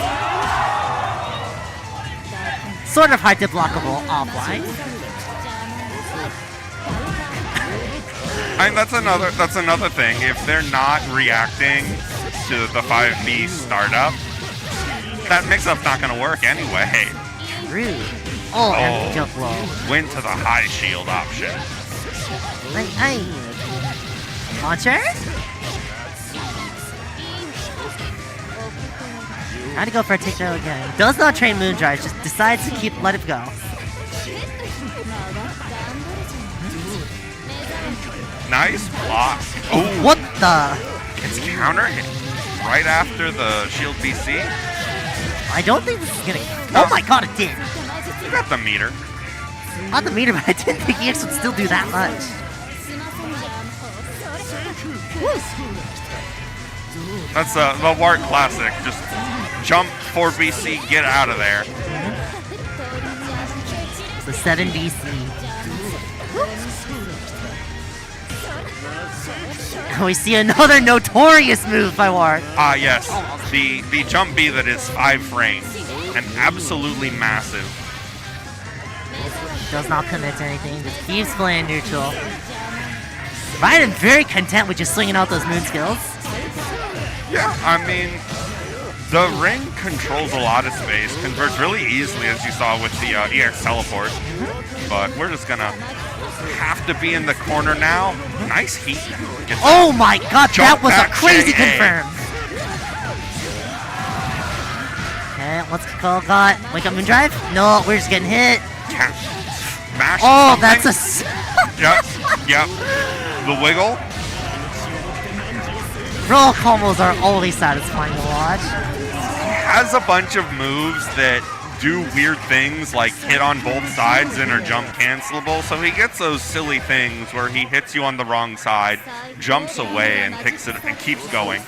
Sort of hard to blockable offline. I mean, that's another thing. If they're not reacting to the 5B startup, that mix-up's not going to work anyway. True. Oh, and jump low. Went to the high shield option. Hey. Launcher? Trying to go for a takedown again. Does not train Moondrive, just decides to let it go. Nice block. Oh, what the? It's counter hit right after the shield BC. I don't think this is gonna. Oh my god, it did. You got the meter. Not the meter, but I didn't think EX would still do that much. That's the Wart classic. Just jump 4 BC, get out of there. The 7 BC. We see another notorious move by Wart. Ah, yes. The jump B that is 5 frames and absolutely massive. Does not commit to anything, just keeps playing neutral. Raiden very content with just slinging out those moon skills. Yeah, I mean, the ring controls a lot of space, converts really easily as you saw with the EX teleport. But we're just gonna have to be in the corner now. Nice heat. Oh my god, that was a crazy confirm. Okay, what's Coco got? Wake up Moondrive? No, we're just getting hit. Mash oh, something. that's a... Yep. The wiggle. Roll combos are always satisfying to watch. Has a bunch of moves that do weird things like hit on both sides and are jump cancelable, so he gets those silly things where he hits you on the wrong side, jumps away and picks it and keeps going.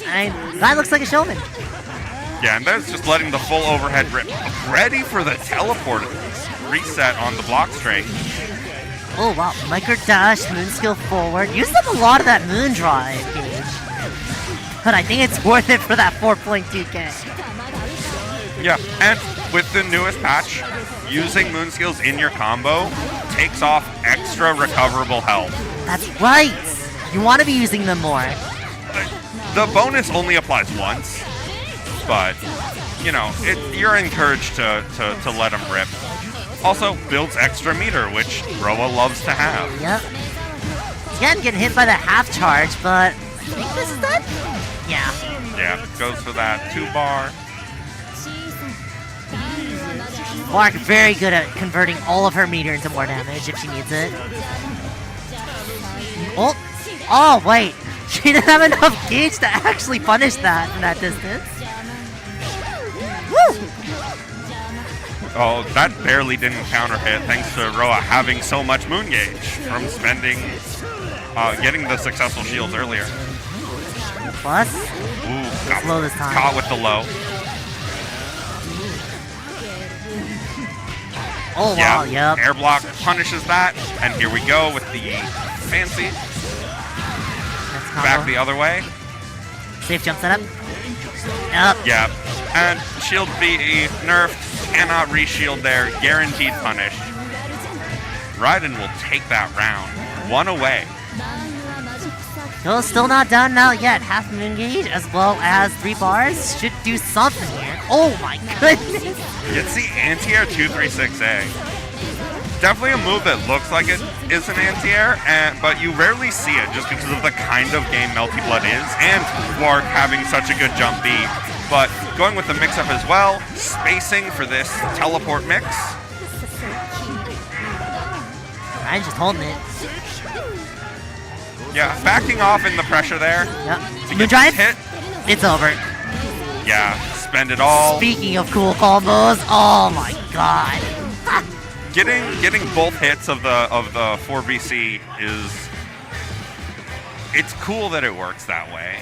That looks like a showman. Yeah, and that's just letting the full overhead rip. Ready for the teleport reset on the block straight. Oh wow, micro dash, moon skill forward. Used up a lot of that moon drive gauge. But I think it's worth it for that 4.2k. Yeah, and with the newest patch, using moon skills in your combo takes off extra recoverable health. That's right! You want to be using them more. The bonus only applies once, but, you know, you're encouraged to let them rip. Also, builds extra meter, which Roa loves to have. Yep. Again, getting hit by the half charge, but I think this is done? Yeah. Yeah, goes for that 2-bar. Mark very good at converting all of her meter into more damage if she needs it. Oh wait. She He didn't have enough gauge to actually punish that from that distance. Woo! Oh, that barely didn't counter hit thanks to Roa having so much moon gauge from spending, getting the successful shields earlier. Plus, Ooh, got low this time. caught with the low. Oh wow, yep. Air block punishes that, and here we go with the fancy. Back the other way. Safe jump setup. Yep. Yeah, and shield be nerfed, cannot reshield there, guaranteed punish. Raiden will take that round, 1 away. Still not done now yet. Half moon gauge as well as 3 bars should do something here. Oh my goodness. It's the anti-air 236A. Definitely a move that looks like it is an anti-air, but you rarely see it just because of the kind of game Melty Blood is, and Wark having such a good jump B. But going with the mix-up as well, spacing for this teleport mix. I'm just holding it. Yeah, backing off in the pressure there. Yep. Moon drive? Hit. It's over. Yeah, spend it all. Speaking of cool combos, oh my god. Getting both hits of the 4BC is, it's cool that it works that way.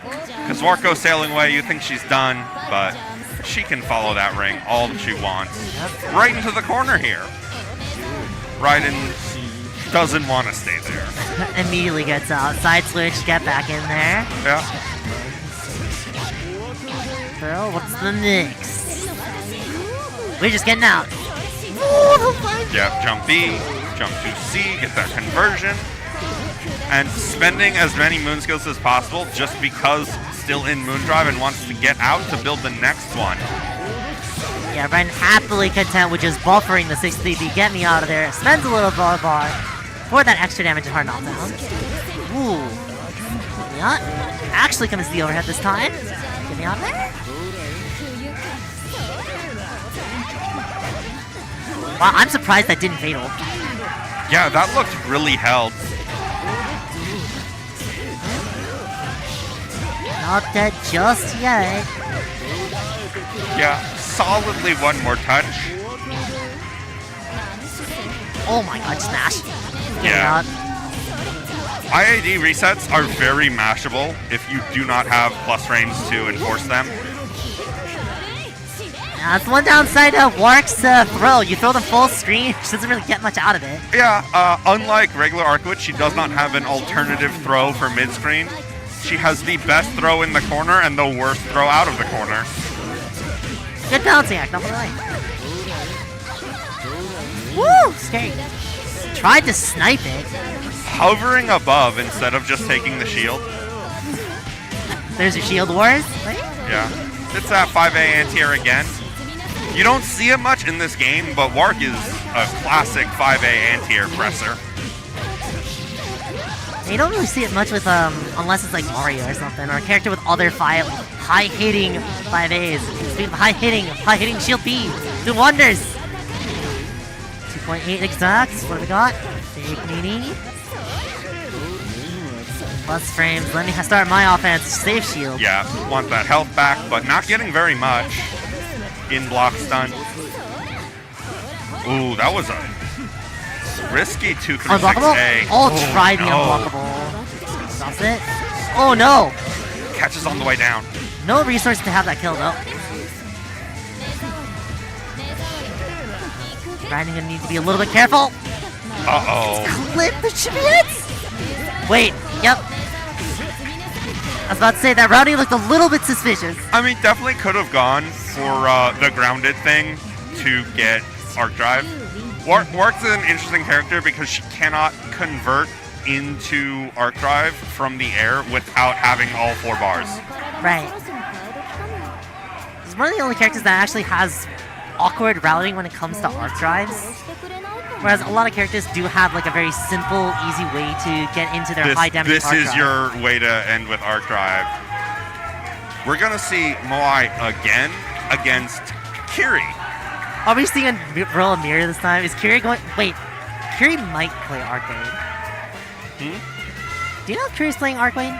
Because Wark goes sailing away, you think she's done, but she can follow that ring all that she wants. Right into the corner here. Raiden doesn't want to stay there. Immediately gets out. Side switch, get back in there. Yeah. So, what's the mix? We're just getting out. Yeah, jump B, jump to C, get that conversion. And spending as many moon skills as possible just because still in moon drive and wants to get out to build the next one. Yeah, Raiden happily content with just buffering the 6-3B. Get me out of there. Spends a little bar for that extra damage and hard knockdown. Ooh. Yeah. Actually comes to the overhead this time. Get me out of there. Wow, I'm surprised that didn't fatal. Yeah, that looked really held. Not dead just yet. Yeah, solidly one more touch. Oh my god, smash. Yeah. IAD resets are very mashable if you do not have plus frames to enforce them. That's one downside of Wark's throw. You throw the full screen, she doesn't really get much out of it. Yeah, unlike regular Arkwood, she does not have an alternative throw for mid-screen. She has the best throw in the corner and the worst throw out of the corner. Good balancing act, not gonna lie. Woo! Scary. Tried to snipe it. Hovering above instead of just taking the shield. There's your shield wars. Yeah. It's that 5A anti-air again. You don't see it much in this game, but Wark is a classic 5A anti-air presser. You don't really see it much with, unless it's like Mario or something, or a character with other high-hitting 5As. Speaking of high-hitting shield B, do wonders! 2.8 exacts, what do we got? Fake Nini. Plus frames, let me start my offense, safe shield. Yeah, want that health back, but not getting very much. In block stun. Ooh, that was a risky 236A. Oh, try the unblockable. Stops it. Oh no! Catches on the way down. No resource to have that kill though. Raiden gonna need to be a little bit careful. Uh-oh. Clip the should be it. Wait, yep. I was about to say that Rowdy looked a little bit suspicious. I mean, definitely could have gone for the grounded thing to get Arc Drive. Wark's an interesting character because she cannot convert into Arc Drive from the air without having all 4 bars. Right. She's one of the only characters that actually has awkward routing when it comes to Arc Drives. Whereas a lot of characters do have like a very simple, easy way to get into their high damage This Arc is Drive. your way to end with Arc Drive. We're gonna see Moai again against Kiri. Are we seeing a roll mirror this time? Is Kiri going? Wait, Kiri might play arcade. Do you know if Curie's playing Arcane?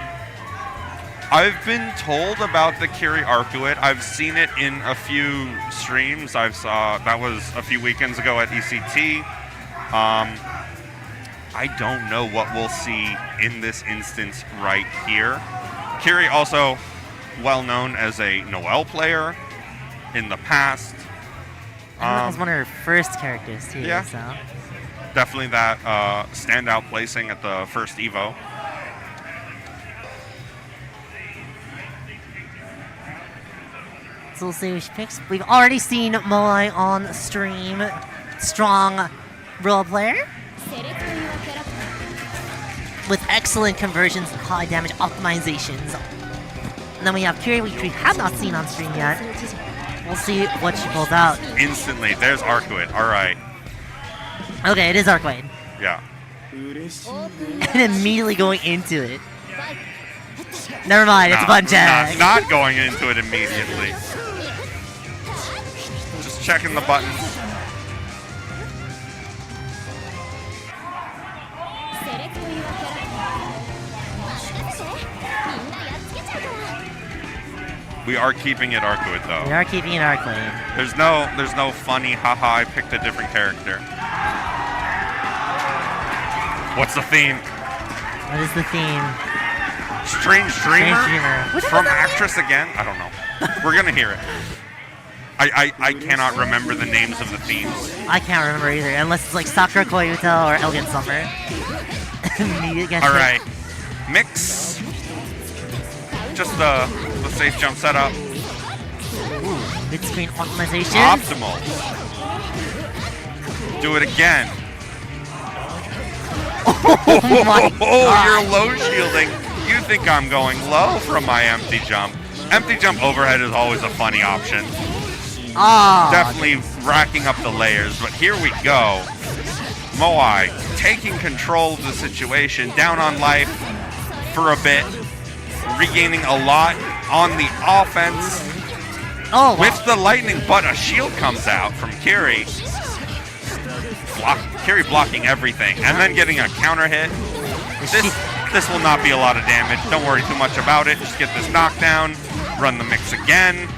I've been told about the Curie Arcuate. I've seen it in a few streams. That was a few weekends ago at ECT. I don't know what we'll see in this instance right here. Curie also well known as a Noelle player in the past. That was one of her first characters too. Yeah. So. Definitely that standout placing at the first Evo. So we'll see who she picks. We've already seen Moai on stream. Strong role player. With excellent conversions and high damage optimizations. And then we have Curie, which we have not seen on stream yet. We'll see what she pulls out. Instantly, there's Arcuate. All right. Okay, it is Arcane. Yeah. And immediately going into it. Never mind, it's a button check. Not going into it immediately. Just checking the buttons. We are keeping it Arcuate though. We are keeping it Arcane. There's no funny haha I picked a different character. What's the theme? What is the theme? Strange Dreamer? Strange Dreamer. From Actress again? I don't know. We're gonna hear it. I cannot remember the names of the themes. I can't remember either, unless it's like Sakura Koyuta or Elegant Summer. Alright. Mix. Just the safe jump setup. Mid-screen optimization. Optimal. Do it again. Oh my God. You're low shielding. You think I'm going low from my empty jump. Empty jump overhead is always a funny option. Definitely racking up the layers, but here we go. Moai taking control of the situation, down on life for a bit, regaining a lot on the offense. Oh, wow. With the lightning, but a shield comes out from Curie. Curie blocking everything, and then getting a counter hit. This will not be a lot of damage. Don't worry too much about it. Just get this knockdown, run the mix again.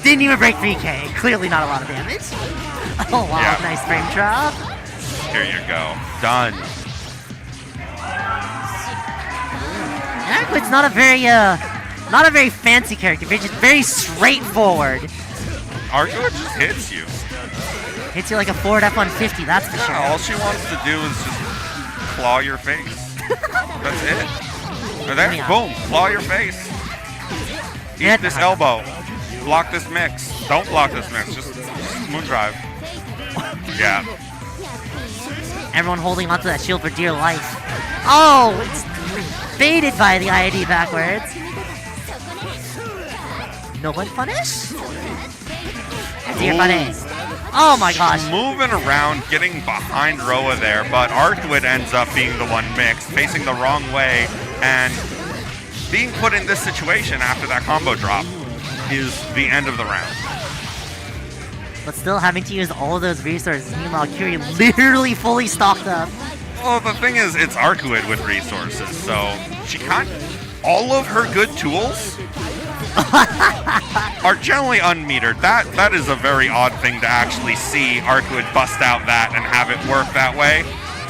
Didn't even break 3K. Clearly not a lot of damage. Oh wow, Yeah. nice frame drop. Here you go. Done. Arcuate's not a very fancy character. Just very straightforward. Arcuate just hits you. Hits you like a forward F-150, that's for sure. All she wants to do is just claw your face. That's it. And there, boom, claw your face. Eat this elbow. Block this mix. Don't block this mix. Just moon drive. Yeah. Everyone holding onto that shield for dear life. Oh, it's baited by the ID backwards. No one punish? Dear punish. Oh my gosh. Moving around, getting behind Roa there, but Arcuate ends up being the one mixed, facing the wrong way, and being put in this situation after that combo drop is the end of the round. But still having to use all of those resources. Meanwhile, Curie literally fully stocked up. Well, the thing is, it's Arcuate with resources, so she can't. All of her good tools are generally unmetered. That is a very odd thing to actually see Arcuate bust out that and have it work that way.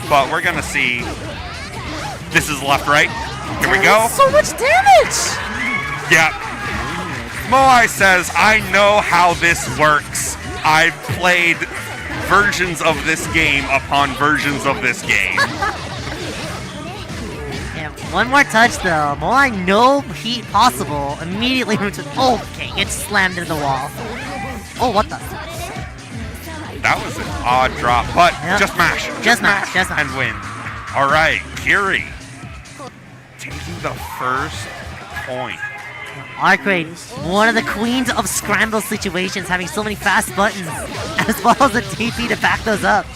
But we're gonna see. This is left, right. Here we go. So much damage! Yep. Moai says, I know how this works. I've played versions of this game upon versions of this game. Yeah, one more touch though. Moai, no heat possible. Immediately moves with. Oh, okay, gets slammed into the wall. Oh, what the? That was an odd drop, but Yep. just mash. Just mash. And win. All right, Curie taking the first point. Arcuate, one of the queens of scramble situations, having so many fast buttons, as well as a TP to back those up.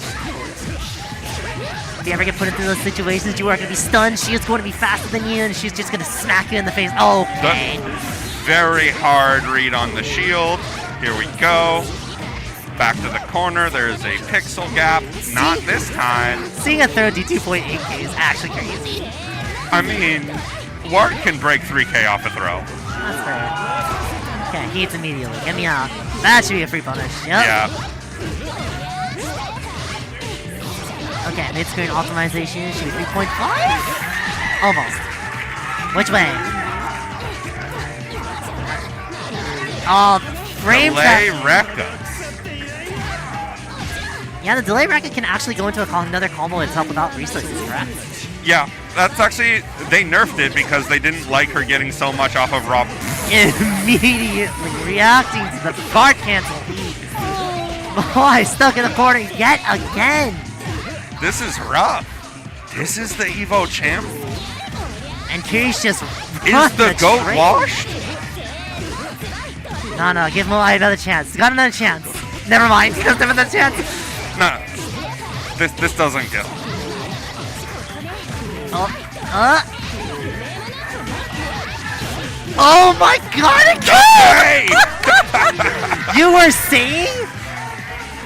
If you ever get put into those situations, you are going to be stunned, she is going to be faster than you, and she's just going to smack you in the face. Okay. Very hard read on the shield. Here we go. Back to the corner. There's a pixel gap. Not this time. Seeing a throw do 2.8k is actually crazy. I mean, Ward can break 3K off a throw. That's fair. Okay, he hits immediately. Get me out. That should be a free punish. Yep. Yeah. Okay, mid-screen optimization should be 3.5? Almost. Which way? Oh, frame Delay that. Rekka. Yeah, the delay racket can actually go into another combo itself without resources, correct? Yeah, that's actually, they nerfed it because they didn't like her getting so much off of Rob. Immediately reacting to the guard cancel. Boy, stuck in the corner yet again. This is rough. This is the Evo champ. And Kiri's just Is the goat train. washed? No, give Moai another chance. Got another chance. Never mind. Give him another chance. No. This doesn't kill. Oh my god, again! You were saying?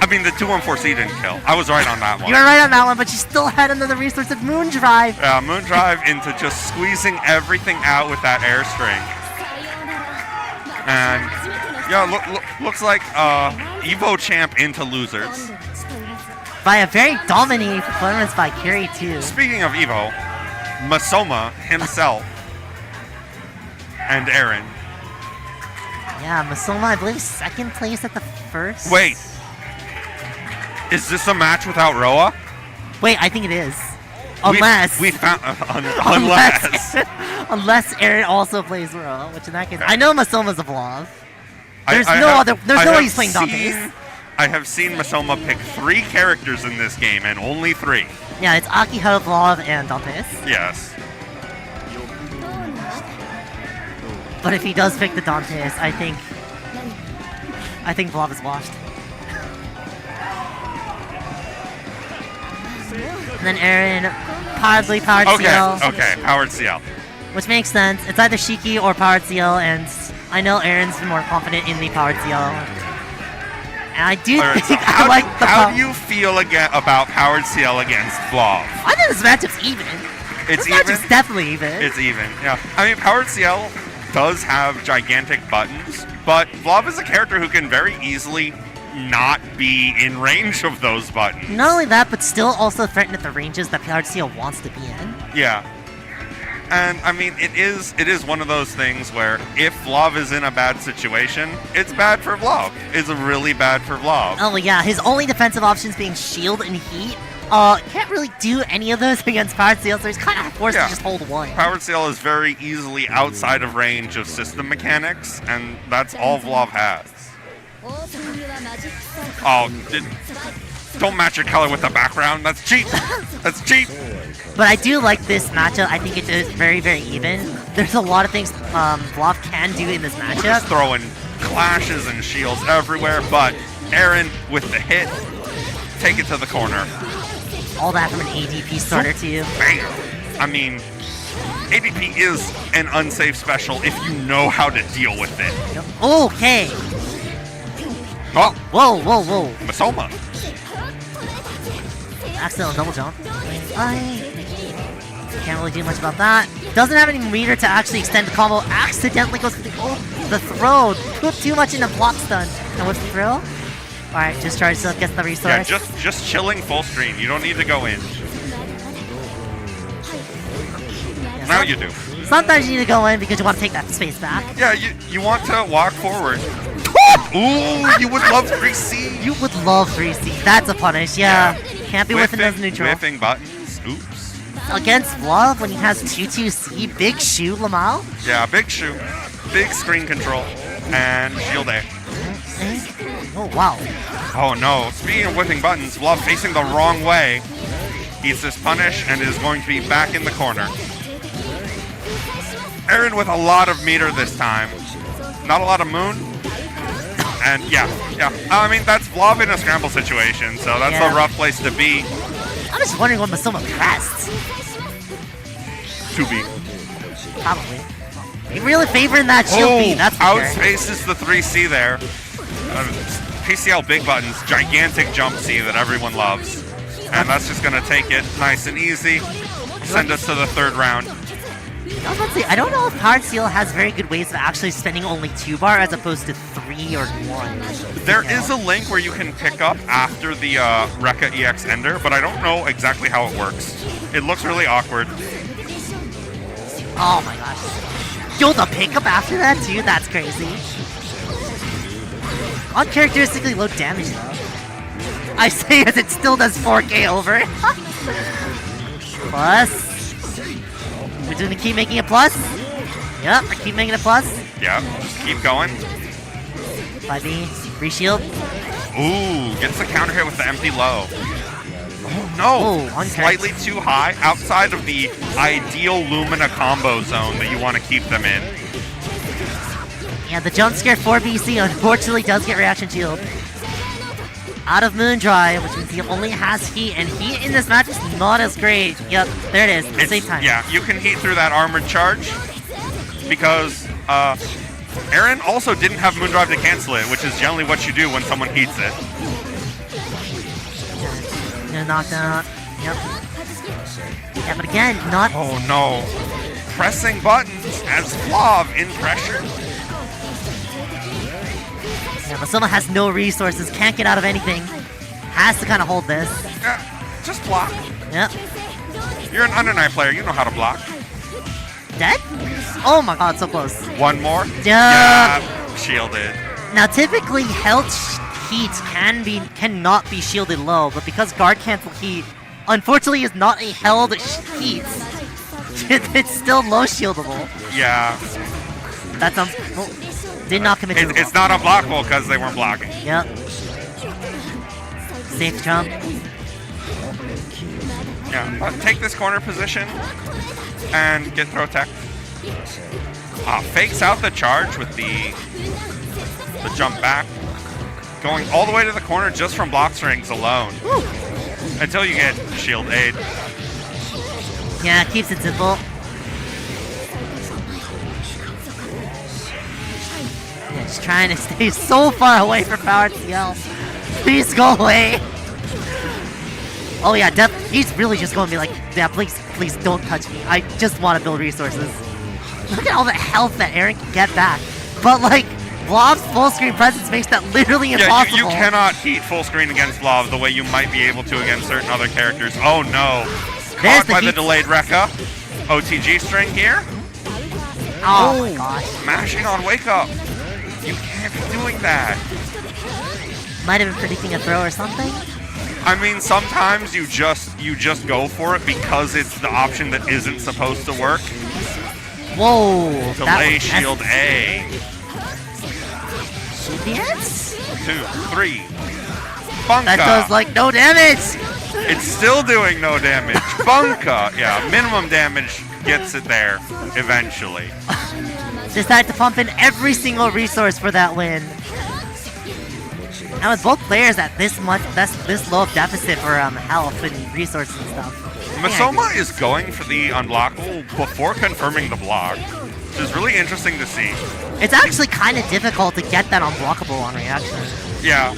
I mean, the 2-1-4C didn't kill. I was right on that one. You were right on that one, but you still had another resource of Moon Drive. Yeah, Moon Drive into just squeezing everything out with that airstring. And, yeah, looks like Evo champ into losers. By a very dominating performance by Kiri, too. Speaking of Evo, Masoma himself and Aaron. Yeah, Masoma, I believe, second place at the first. Wait. Is this a match without Roa? Wait, I think it is. Unless. We found. Unless. Unless Aaron also plays Roa, which in that case. I know Masoma's a vlog. There's I no have- other. There's I no way have he's playing Dante's. I have seen Masoma pick 3 characters in this game, and only 3. Yeah, it's Akiha, Vlov, and Dante's. Yes. But if he does pick the Dante's, I think Vlov is washed. And then Aaron, powered CL. Okay, powered CL. Which makes sense. It's either Shiki or powered CL, and I know Aaron's been more confident in the powered CL. And I do think I like the How do you feel about powered CL against Vlov? I think this matchup's even. It's this even? matchup's definitely even. It's even, yeah. I mean, powered CL does have gigantic buttons, but Vlov is a character who can very easily not be in range of those buttons. Not only that, but still also threaten at the ranges that powered CL wants to be in. Yeah. And I mean, it is one of those things where if Vlov is in a bad situation, it's bad for Vlov. It's really bad for Vlov. Oh yeah, his only defensive options being shield and heat. Can't really do any of those against powered CL, so he's kind of forced to just hold one. Powered CL is very easily outside of range of system mechanics, and that's all Vlov has. Oh, don't match your color with the background. That's cheap. That's cheap. But I do like this matchup. I think it is very, very even. There's a lot of things Vlov can do in this matchup. Just throwing clashes and shields everywhere, but Aaron with the hit, take it to the corner. All that from an ADP starter too. Bam. I mean, ADP is an unsafe special if you know how to deal with it. Okay. Oh. Whoa. Masoma. Accidental double jump. Can't really do much about that. Doesn't have any meter to actually extend the combo. Accidentally goes for the throw. Put too much in the block stun. And what's the throw? Alright, just tries to get the resource. Yeah, just chilling full screen. You don't need to go in. Yeah, now you do. Sometimes you need to go in because you want to take that space back. Yeah, you want to walk forward. Ooh, you would love 3C. You would love 3C. That's a punish, yeah. Can't be whiffing those neutral. Whiffing buttons. Oops. Against Vlov when he has 2-2C, big shoe, Lamal. Yeah, big shoe. Big screen control. And shield A. Oh, wow. Oh no, speaking of whipping buttons, Vlov facing the wrong way. Eats this punish and is going to be back in the corner. Aaron with a lot of meter this time. Not a lot of moon. And yeah. I mean, that's Vlov in a scramble situation, so that's a rough place to be. I'm just wondering what Masoma pressed. To be. Probably. He really favoring that shield beam, that's for sure. Outspaces the 3C there. PCL big buttons, gigantic jump C that everyone loves. And that's just going to take it nice and easy. Send us to the third round. I was about to say, I don't know if Powered Seal has very good ways of actually spending only 2 bar as opposed to 3 or 1. There is a link where you can pick up after the Rekka EX Ender, but I don't know exactly how it works. It looks really awkward. Oh my gosh. Yo, the pickup after that too? That's crazy. Uncharacteristically low damage though. I say as it still does 4k over. Plus. We're going to keep making it plus? Yep, I keep making it plus. Yeah, just keep going. 5e, free shield. Ooh, gets the counter hit with the empty low. Oh no! Ooh, slightly too high, outside of the ideal Lumina combo zone that you want to keep them in. Yeah, the jump scare 4BC unfortunately does get reaction shield. Out of Moondrive, which means he only has heat, and heat in this match is not as great. Yep, there it is, at the same time. Yeah, you can heat through that armored charge because Aaron also didn't have Moondrive to cancel it, which is generally what you do when someone heats it. Gonna knock down. Yep. Yeah, but again, not. Oh no. Pressing buttons as Flav in pressure. Yeah, Masoma has no resources, can't get out of anything. Has to kind of hold this. Yeah, just block. Yep. You're an Under Night player, you know how to block. Dead? Oh my god, so close. One more? Yeah. Shielded. Now typically health heats cannot be shielded low, but because guard cancel heat unfortunately is not a held heat, it's still low shieldable. Yeah. That's well, did not commit to it's not unblockable because they weren't blocking. Yep. Safe jump. Yeah, but take this corner position and get throw tech. Fakes out the charge with the jump back. Going all the way to the corner just from block strings alone. Woo. Until you get shield aid. Yeah, it keeps it simple. Yeah, just trying to stay so far away from Powered CL. Please go away. Oh yeah, he's really just going to be like, yeah, please don't touch me. I just want to build resources. Look at all the health that Aaron can get back. But like, Blob's full screen presence makes that literally impossible. You cannot heat full screen against Blob the way you might be able to against certain other characters. Oh no. Caught by the delayed Rekka. OTG string here. Oh my gosh. Mashing on wake up. You can't be doing that. Might have been predicting a throw or something. I mean, sometimes you just go for it because it's the option that isn't supposed to work. Whoa. Delay shield A. Yes? 2, 3. Bunka. That does like no damage. It's still doing no damage. Bunka. Yeah, minimum damage gets it there eventually. Decided to pump in every single resource for that win. And with both players at this low of deficit for health and resources and stuff. Masoma is going for the unblockable before confirming the block, which is really interesting to see. It's actually kind of difficult to get that unblockable on reaction. Yeah.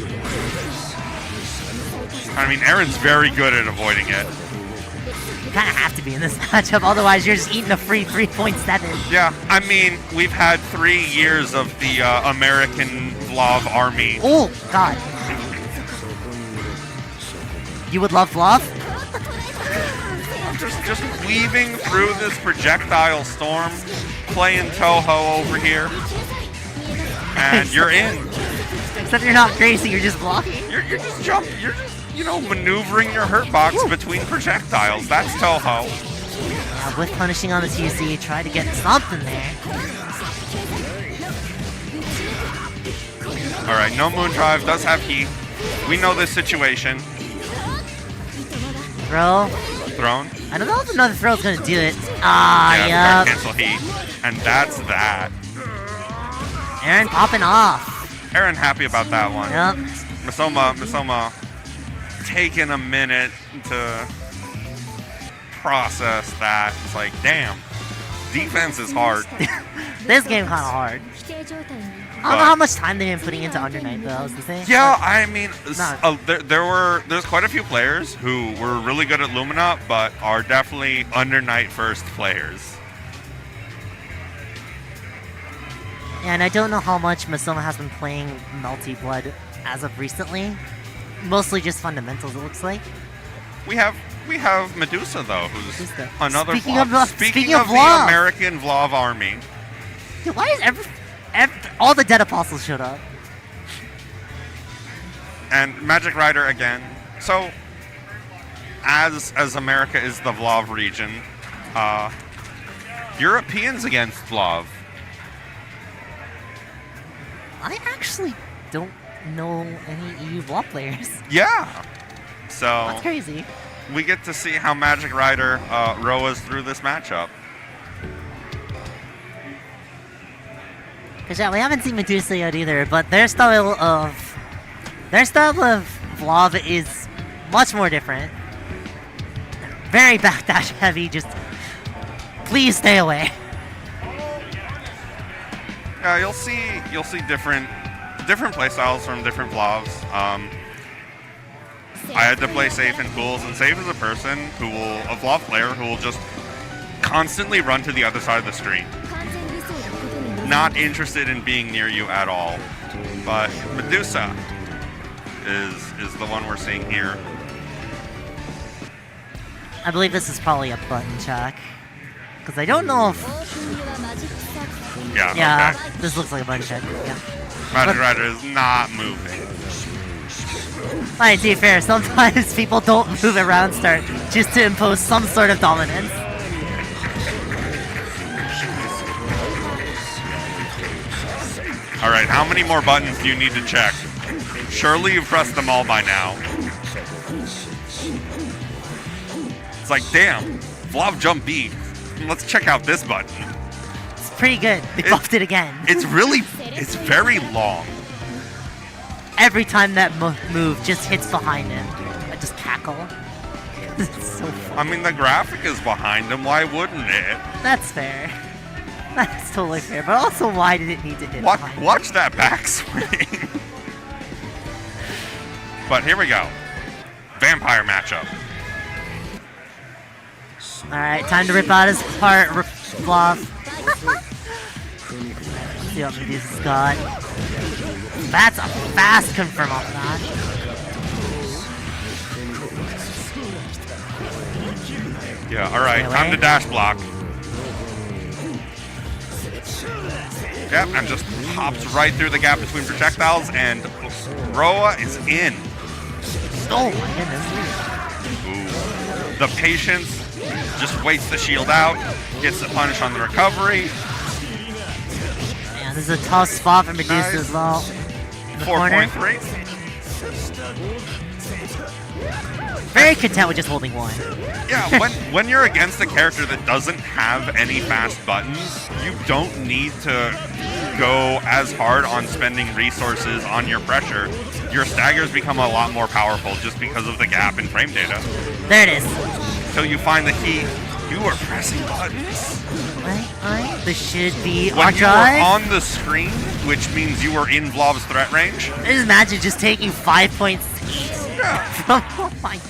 I mean, Aaron's very good at avoiding it. You kind of have to be in this matchup, otherwise you're just eating a free 3.7. Yeah, I mean, we've had 3 years of the American Vlav army. Oh, God. You would love Vlav? Just weaving through this projectile storm, playing Toho over here, and you're in. Except you're not Gracie, you're just blocking. You're just jumping. You're just, maneuvering your hurt box between projectiles. That's Toho. Yeah, with punishing on the TC, try to get something there. All right, no Moondrive, does have heat. We know this situation. Throw. Thrown. I don't know if another throw is going to do it. Yeah. Yeah. Cancel heat. And that's that. Aaron popping off. Aaron happy about that one. Yep. Masoma taking a minute to process that. It's like, damn. Defense is hard. This game kind of hard. I don't know how much time they've been putting into Under Night, though, is the thing. Yeah, I mean, there's quite a few players who were really good at Lumina, but are definitely Under Night first players. And I don't know how much Masoma has been playing Melty Blood as of recently. Mostly just fundamentals, it looks like. We have Medusa though, who's another Speaking Vlav. of Speaking of of the Vlav. American Vlav army. Dude, why is all the dead apostles showed up? And Magic Rider again. So, as America is the Vlav region, Europeans against Vlav. I actually don't know any EU Vlav players. Yeah. So That's crazy. We get to see how Magic Rider rows through this matchup. Cause yeah, we haven't seen Medusa yet either, but their style of Vlav is much more different. Very backdash heavy. Just please stay away. Yeah, you'll see different playstyles from different Vlavs. I had to play safe and pools, and safe is a person a Vlav player who will just constantly run to the other side of the screen. Not interested in being near you at all. But Medusa is the one we're seeing here. I believe this is probably a button check. Because I don't know if... Yeah, okay. This looks like a button check, yeah. Magic Rider is not moving. Alright, to be fair, sometimes people don't move around start just to impose some sort of dominance. Alright, how many more buttons do you need to check? Surely you've pressed them all by now. It's like, damn, Vlav jump B. Let's check out this button. It's pretty good. They buffed it again. It's very long. Every time that move just hits behind him, I just cackle. It's so funny. I mean, the graphic is behind him. Why wouldn't it? That's fair. That's totally fair. But also, why did it need to hit behind him? Watch that backswing. But here we go. Vampire matchup. Alright, time to rip out his heart, Vlav. Let's see what Medusa's got. That's a fast confirm off that. Yeah, alright, time to dash block. Yep, and just hops right through the gap between projectiles, and Roa is in. Oh my goodness. Ooh. The patience just waits the shield out, gets the punish on the recovery. Yeah, this is a tough spot for Medusa as well. 4.3. Very content with just holding one. Yeah, when you're against a character that doesn't have any fast buttons, you don't need to go as hard on spending resources on your pressure. Your staggers become a lot more powerful just because of the gap in frame data. There it is. Until you find the key, you are pressing buttons. Right. This should be when our you drive. are on the screen, which means you are in Vlav's threat range. Just imagine just taking 5 points each. Yeah.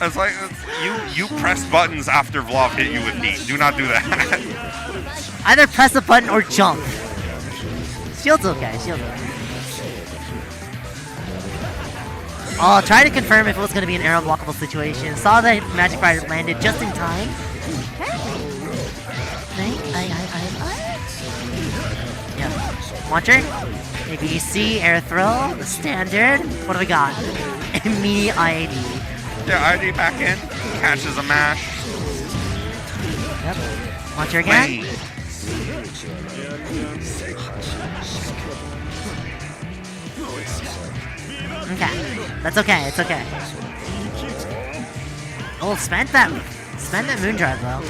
It's like you press buttons after Vlav hit you with heat. Do not do that. Either press a button or jump. Shield's okay. I'll try to confirm if it was going to be an arrow blockable situation. Saw that Magic Rider landed just in time. Yeah. Launcher. ABC, air throw, the standard. What do we got? Immediate IAD. Yeah, IAD back in. Catches a mash. Yep. Launcher again. Wait. Okay. That's okay. It's okay. Oh, spent that moon drive though.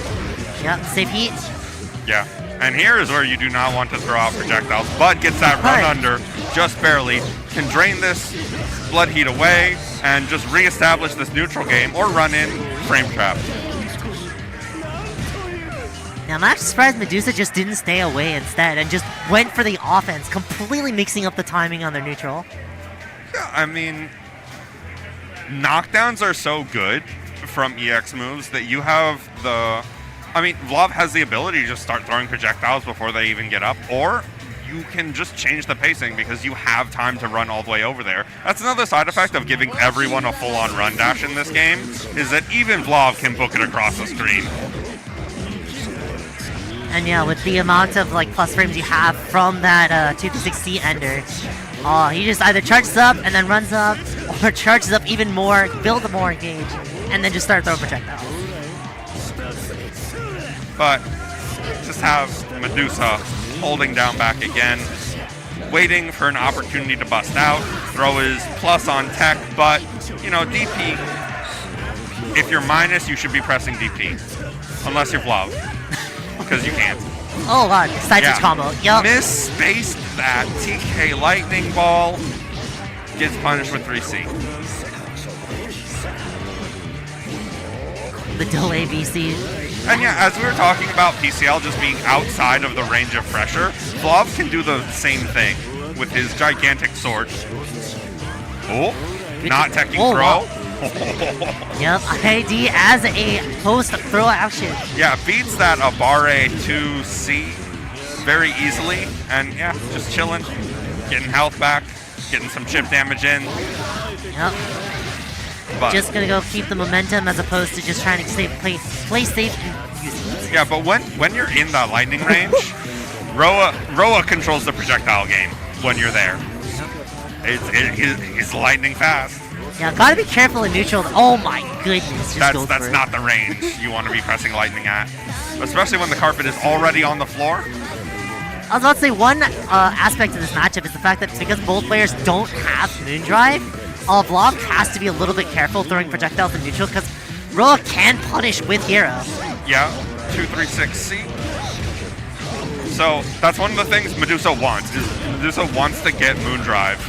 Yep. Save heat. Yeah. And here is where you do not want to throw out projectiles, but gets that run under just barely. Can drain this blood heat away and just reestablish this neutral game or run in frame trap. Now I'm actually surprised Medusa just didn't stay away instead and just went for the offense, completely mixing up the timing on their neutral. Yeah, I mean, knockdowns are so good from EX moves that you have the... I mean, Vlav has the ability to just start throwing projectiles before they even get up, or you can just change the pacing because you have time to run all the way over there. That's another side effect of giving everyone a full-on run dash in this game, is that even Vlav can book it across the screen. And yeah, with the amount of like plus frames you have from that 2-6C ender, he just either charges up and then runs up, or charges up even more, build a more engage, and then just start throwing projectiles. But just have Medusa holding down back again, waiting for an opportunity to bust out. Throw is plus on tech, but, you know, DP, if you're minus, you should be pressing DP. Unless you're Vlav, because you can't. Oh god, side switch combo, yup. Misspaced that TK lightning ball, gets punished with 3C. The delay BC. And yeah, as we were talking about PCL just being outside of the range of pressure, Vlav can do the same thing with his gigantic sword. Oh, not teching throw. Wow. Yep, ID as a post throw action. Yeah, beats that Abare 2C very easily. And yeah, just chilling, getting health back, getting some chip damage in. Yep. But just gonna go keep the momentum as opposed to just trying to play safe and use it. yeah, but when you're in that lightning range, Roa controls the projectile game when you're there. It's lightning fast. Yeah, gotta be careful in neutral. Oh my goodness, just That's not the range you want to be pressing lightning at, especially when the carpet is already on the floor. I was about to say one aspect of this matchup is the fact that because both players don't have Moondrive, Vlav has to be a little bit careful throwing projectiles in neutral because Roa can punish with hero. Yeah, 2-3-6-C. So that's one of the things Medusa wants. Is Medusa wants to get Moondrive.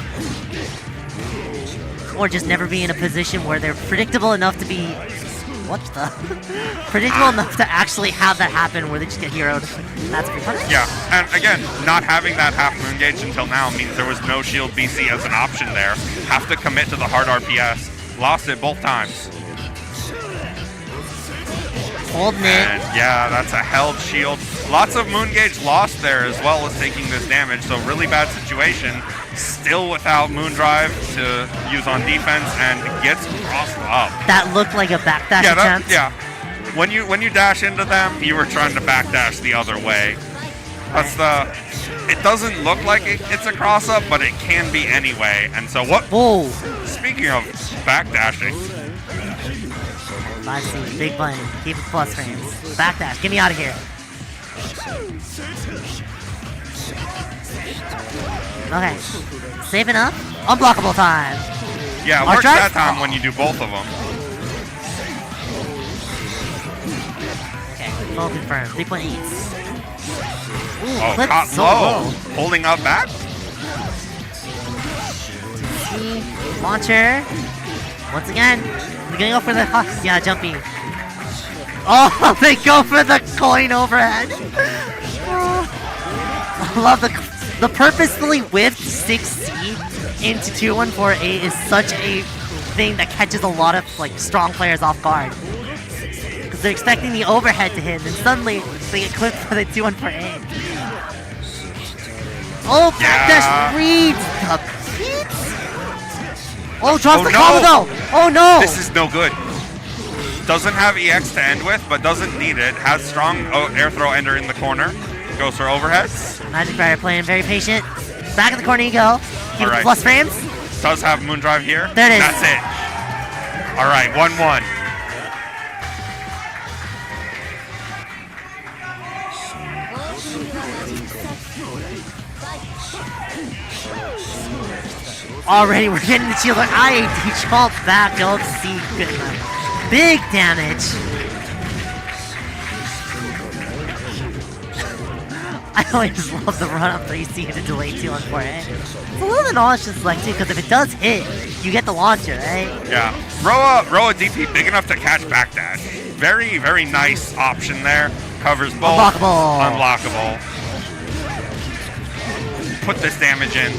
Or just never be in a position where they're predictable enough to be... What the? Predictable enough to actually have that happen where they just get heroed. That's pretty funny. Yeah, and again, not having that half moon gauge until now means there was no shield BC as an option there. Have to commit to the hard RPS. Lost it both times. Holding it. And yeah, that's a held shield. Lots of moon gauge lost there as well as taking this damage, so really bad situation. Still without Moondrive to use on defense and gets crossed up. That looked like a backdash attempt. Yeah. When you dash into them, you were trying to backdash the other way. That's it doesn't look like it's a cross up, but it can be anyway. And so what? Whoa. Speaking of backdashing. Let's see, big button, keep it plus frames. Backdash, get me out of here. Okay, safe enough. Unblockable time. Yeah, it works that time when you do both of them. Okay, full confirmed. 3.8. Oh, caught so low. Holding up back. See, launcher. Once again, they're gonna go for the jumpy. Oh, they go for the coin overhead. Oh, I love the purposefully whipped 6C into 2148 is such a thing that catches a lot of like strong players off guard. Because they're expecting the overhead to hit, and suddenly they get clipped for the 2148. Oh, backdash reads the beats. Oh, drops the combo though. Oh no. This is no good. Doesn't have EX to end with, but doesn't need it. Has strong air throw ender in the corner. Goes for overheads. Magic Barrier playing very patient. Back in the corner you go. Keep right. Plus frames. Does have Moondrive here. There it is. That's it. All right, 1-1. Already we're getting the shield. IAD jump back. Don't see good enough. Big damage. I always love the run up 3C and the delay 2 on 4A. It's a little bit nauseous like too, because if it does hit, you get the launcher, right? Yeah. Roa DP big enough to catch backdash. Very, very nice option there. Covers both. Unblockable. Put this damage in.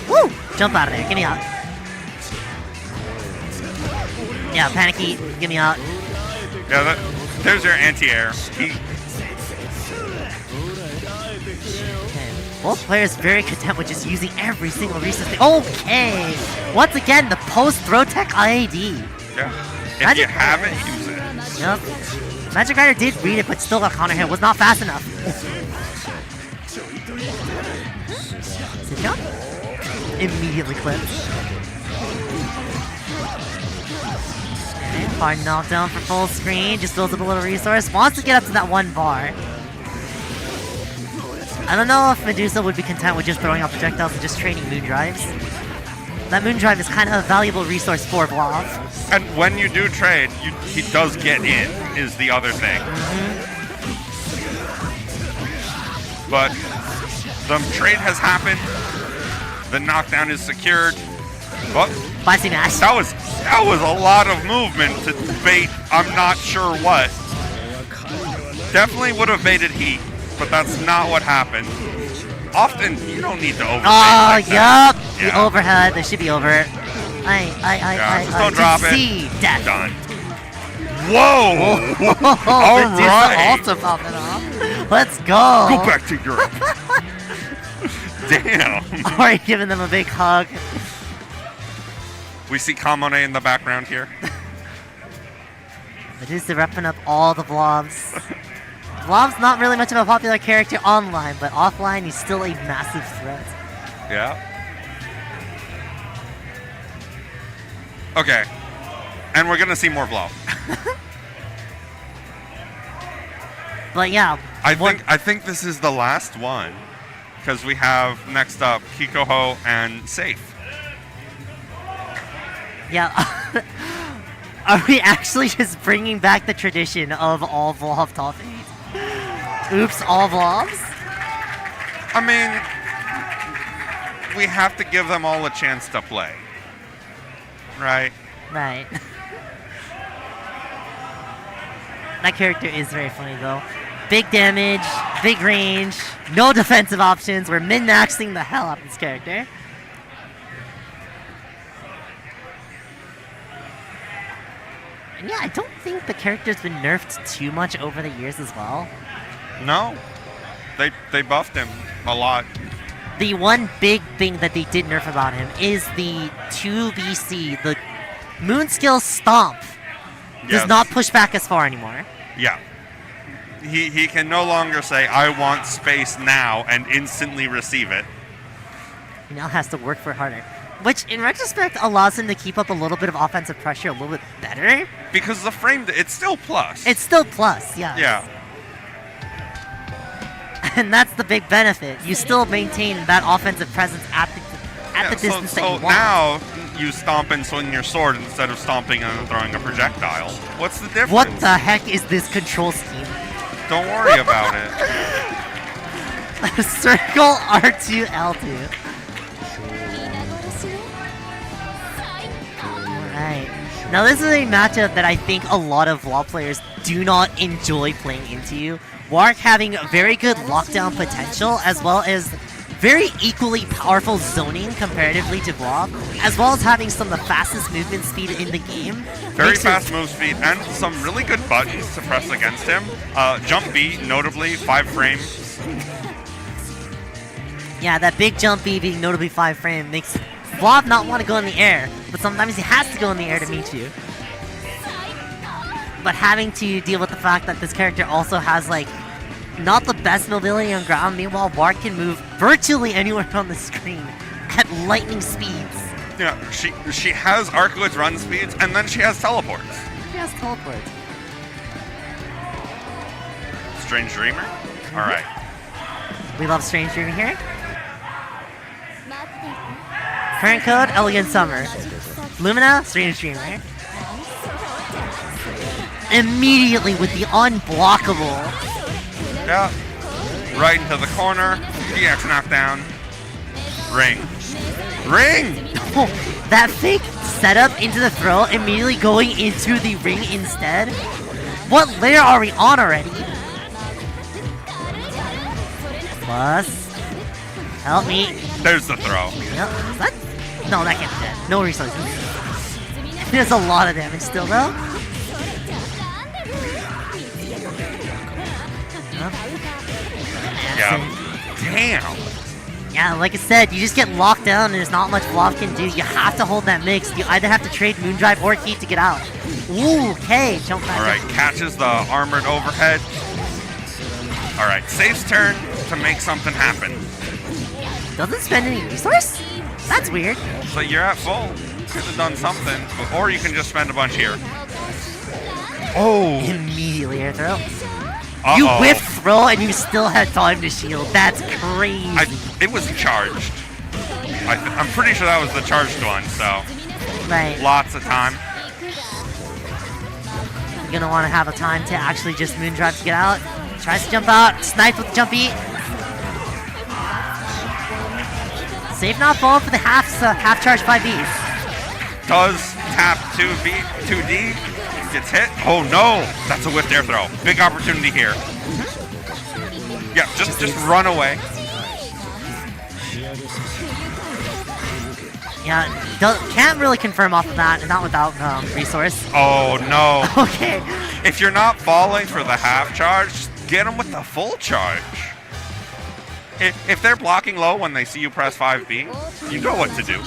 Woo! Jump out of there. Get me out. Yeah, panicky. Get me out. Yeah, there's your anti-air. Okay. Both players very content with just using every single resource. Okay! Once again, the post-throw tech IAD. Yeah. If you have it, use it. Yep. Magic Rider did read it, but still got counter hit. Was not fast enough. Sit down. Immediately clipped. Okay, hard knockdown for full screen. Just builds up a little resource. Wants to get up to that 1 bar. I don't know if Medusa would be content with just throwing out projectiles and just trading moon drives. That moon drive is kind of a valuable resource for Blob. And when you do trade, he does get in, is the other thing. But the trade has happened. The knockdown is secured. But Spicy Mash. That was a lot of movement to bait. I'm not sure what. Definitely would have baited heat, but that's not what happened. Often you don't need to overbait. Oh, like that. yup. The overhead. They should be over. Just don't drop it. Death. Done. Whoa! All right. Also popping off. Let's go. Go back to Europe. Damn. Orie giving them a big hug. We see Kamone in the background here. Medusa repping up all the Blobs. Blob's not really much of a popular character online, but offline he's still a massive threat. Yeah. Okay. And we're gonna see more Blob. But yeah. I think this is the last one. Because we have next up Kikoho and Safe. Yeah. Are we actually just bringing back the tradition of all Blob top 8? Oops, all Blobs? I mean, we have to give them all a chance to play. Right? Right. That character is very funny though. Big damage, big range, no defensive options. We're min-maxing the hell out of this character. And yeah, I don't think the character's been nerfed too much over the years as well. No. They buffed him a lot. The one big thing that they did nerf about him is the 2BC, the Moon Skill Stomp. Does Yes. not push back as far anymore. Yeah. He can no longer say, I want space now, and instantly receive it. He now has to work for harder. Which, in retrospect, allows him to keep up a little bit of offensive pressure a little bit better. Because the frame, it's still plus. It's still plus, yeah. Yeah. And that's the big benefit. You still maintain that offensive presence at the distance that you want. So now, you stomp and swing your sword instead of stomping and throwing a projectile. What's the difference? What the heck is this control scheme? Don't worry about it. Circle R2 L2. Alright. Now this is a matchup that I think a lot of Law players do not enjoy playing into. Wark having very good lockdown potential as well as very equally powerful zoning comparatively to Blob, as well as having some of the fastest movement speed in the game. Very fast move speed and some really good buttons to press against him. Jump B, notably, 5 frames. Yeah, that big jump B being notably 5 frame makes Blob not want to go in the air, but sometimes he has to go in the air to meet you. But having to deal with the fact that this character also has, like, not the best mobility on ground. Meanwhile, Bart can move virtually anywhere on the screen at lightning speeds. Yeah, she has Arcuate run speeds, and then she has teleports. She has teleports. Strange Dreamer? Alright. We love Strange Dreamer here. Current code, Elegant Summer. Lumina, Strange Dreamer. Immediately with the unblockable. Yeah. Right into the corner. DX knockdown. Ring. Ring! Oh, that fake setup into the throw, immediately going into the ring instead. What layer are we on already? Plus. Help me. There's the throw. Yep. No, that can't be dead. No resources. There's a lot of damage still, though. Yeah. Damn. Yeah, like I said, you just get locked down and there's not much Vlav can do. You have to hold that mix. You either have to trade Moondrive or Heat to get out. Ooh, okay, jump back. All right, catches the armored overhead. All right, saves turn to make something happen. Doesn't spend any resource? That's weird. So you're at full. Could have done something, or you can just spend a bunch here. Oh. Immediately air throw. You whiff throw and you still had time to shield. That's crazy. It was charged. I'm pretty sure that was the charged one, so. Right. Lots of time. You're gonna want to have a time to actually just Moondrive to get out. Tries to jump out, sniped with the jump beat. Save not falling for the half charge 5Bs. Does tap 2D, gets hit. Oh no, that's a whiffed air throw. Big opportunity here. Yeah, just run away. Yeah, can't really confirm off of that, not without resource. Oh no. Okay. If you're not falling for the half charge, get them with the full charge. If they're blocking low when they see you press 5B, you know what to do.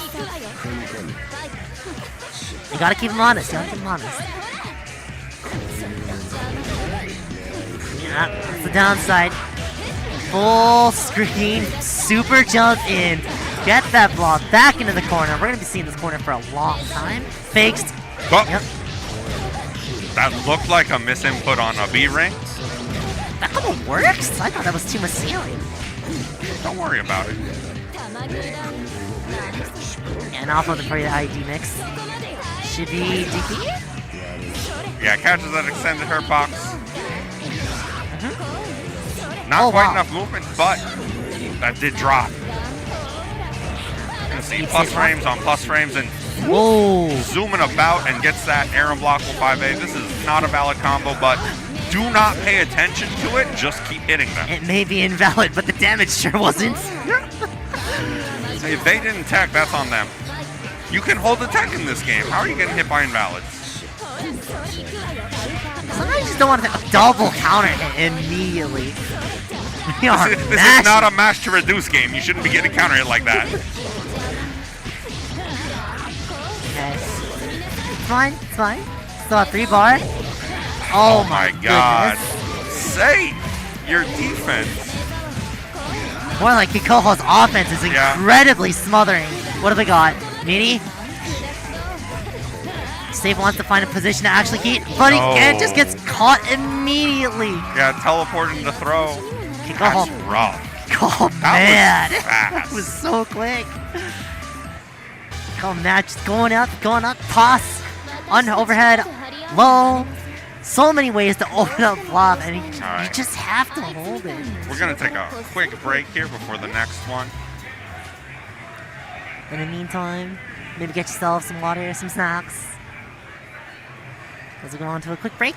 You gotta keep them honest. Yeah, that's the downside. Full screen, super jump in. Get that block back into the corner. We're gonna be seeing this corner for a long time. Fakes. Oh. Yep. That looked like a misinput on a B ring. That combo works? I thought that was too much ceiling. Don't worry about it. And off of the pretty ID mix. Should be DP? Yeah, catches that extended hurt box. Not quite enough movement, but that did drop. You can see plus frames on plus frames and zooming about and gets that air unblockable 5A. This is not a valid combo, but do not pay attention to it. Just keep hitting them. It may be invalid, but the damage sure wasn't. If they didn't tech, that's on them. You can hold the tech in this game. How are you getting hit by invalids? Sometimes you just don't want to double counter hit immediately. This is not a mash to reduce game. You shouldn't be getting counter hit like that. Okay. It's fine. Still at 3 bar. Oh my god. Goodness. Save your defense. More like Kikoho's offense is incredibly smothering. What have we got? Mini? Save wants to find a position to actually keep, but he just gets caught immediately. Yeah, teleporting to throw. Kikoho. That's rough. Oh man. Was fast. That was so quick. Come on, just going up, toss, on overhead, low. So many ways to open up Vlav, and you just have to hold it. We're going to take a quick break here before the next one. In the meantime, maybe get yourself some water, some snacks. As we go on to a quick break.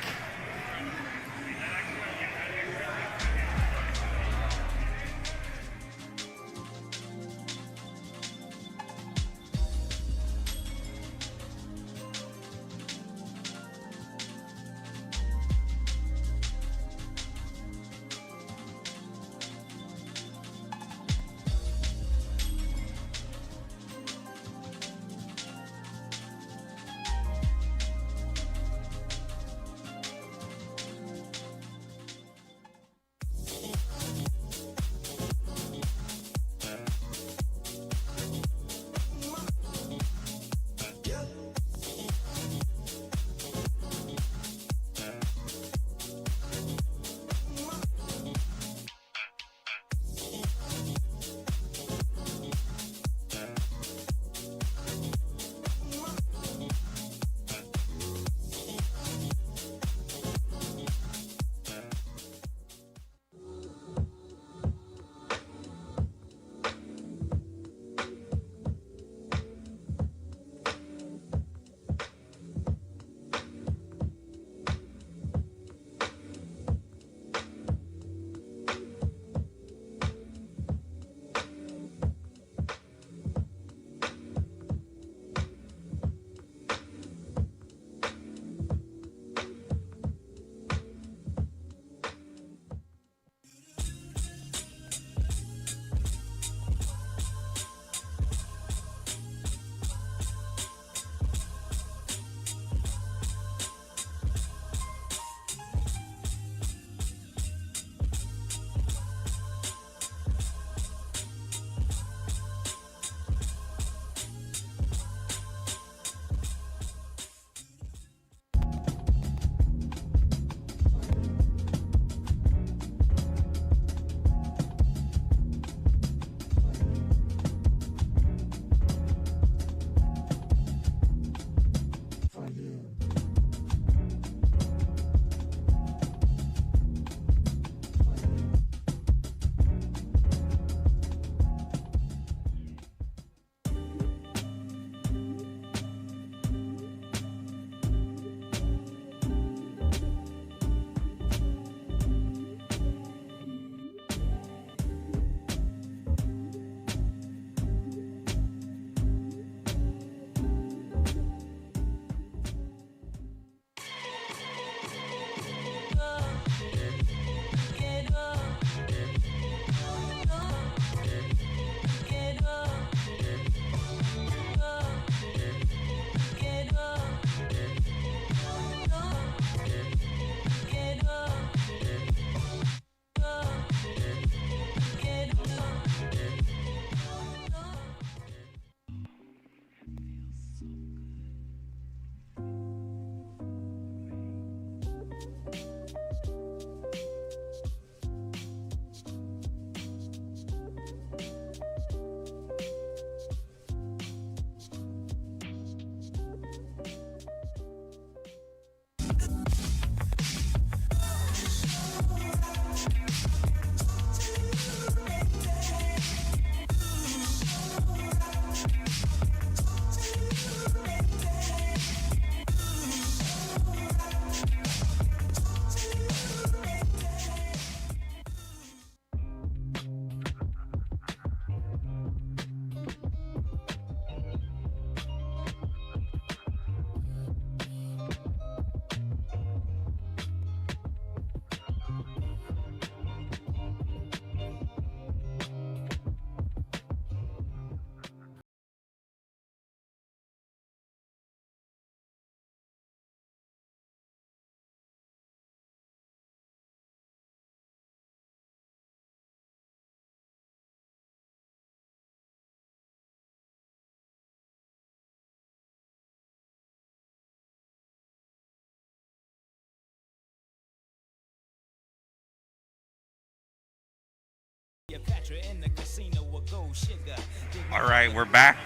All right, we're back.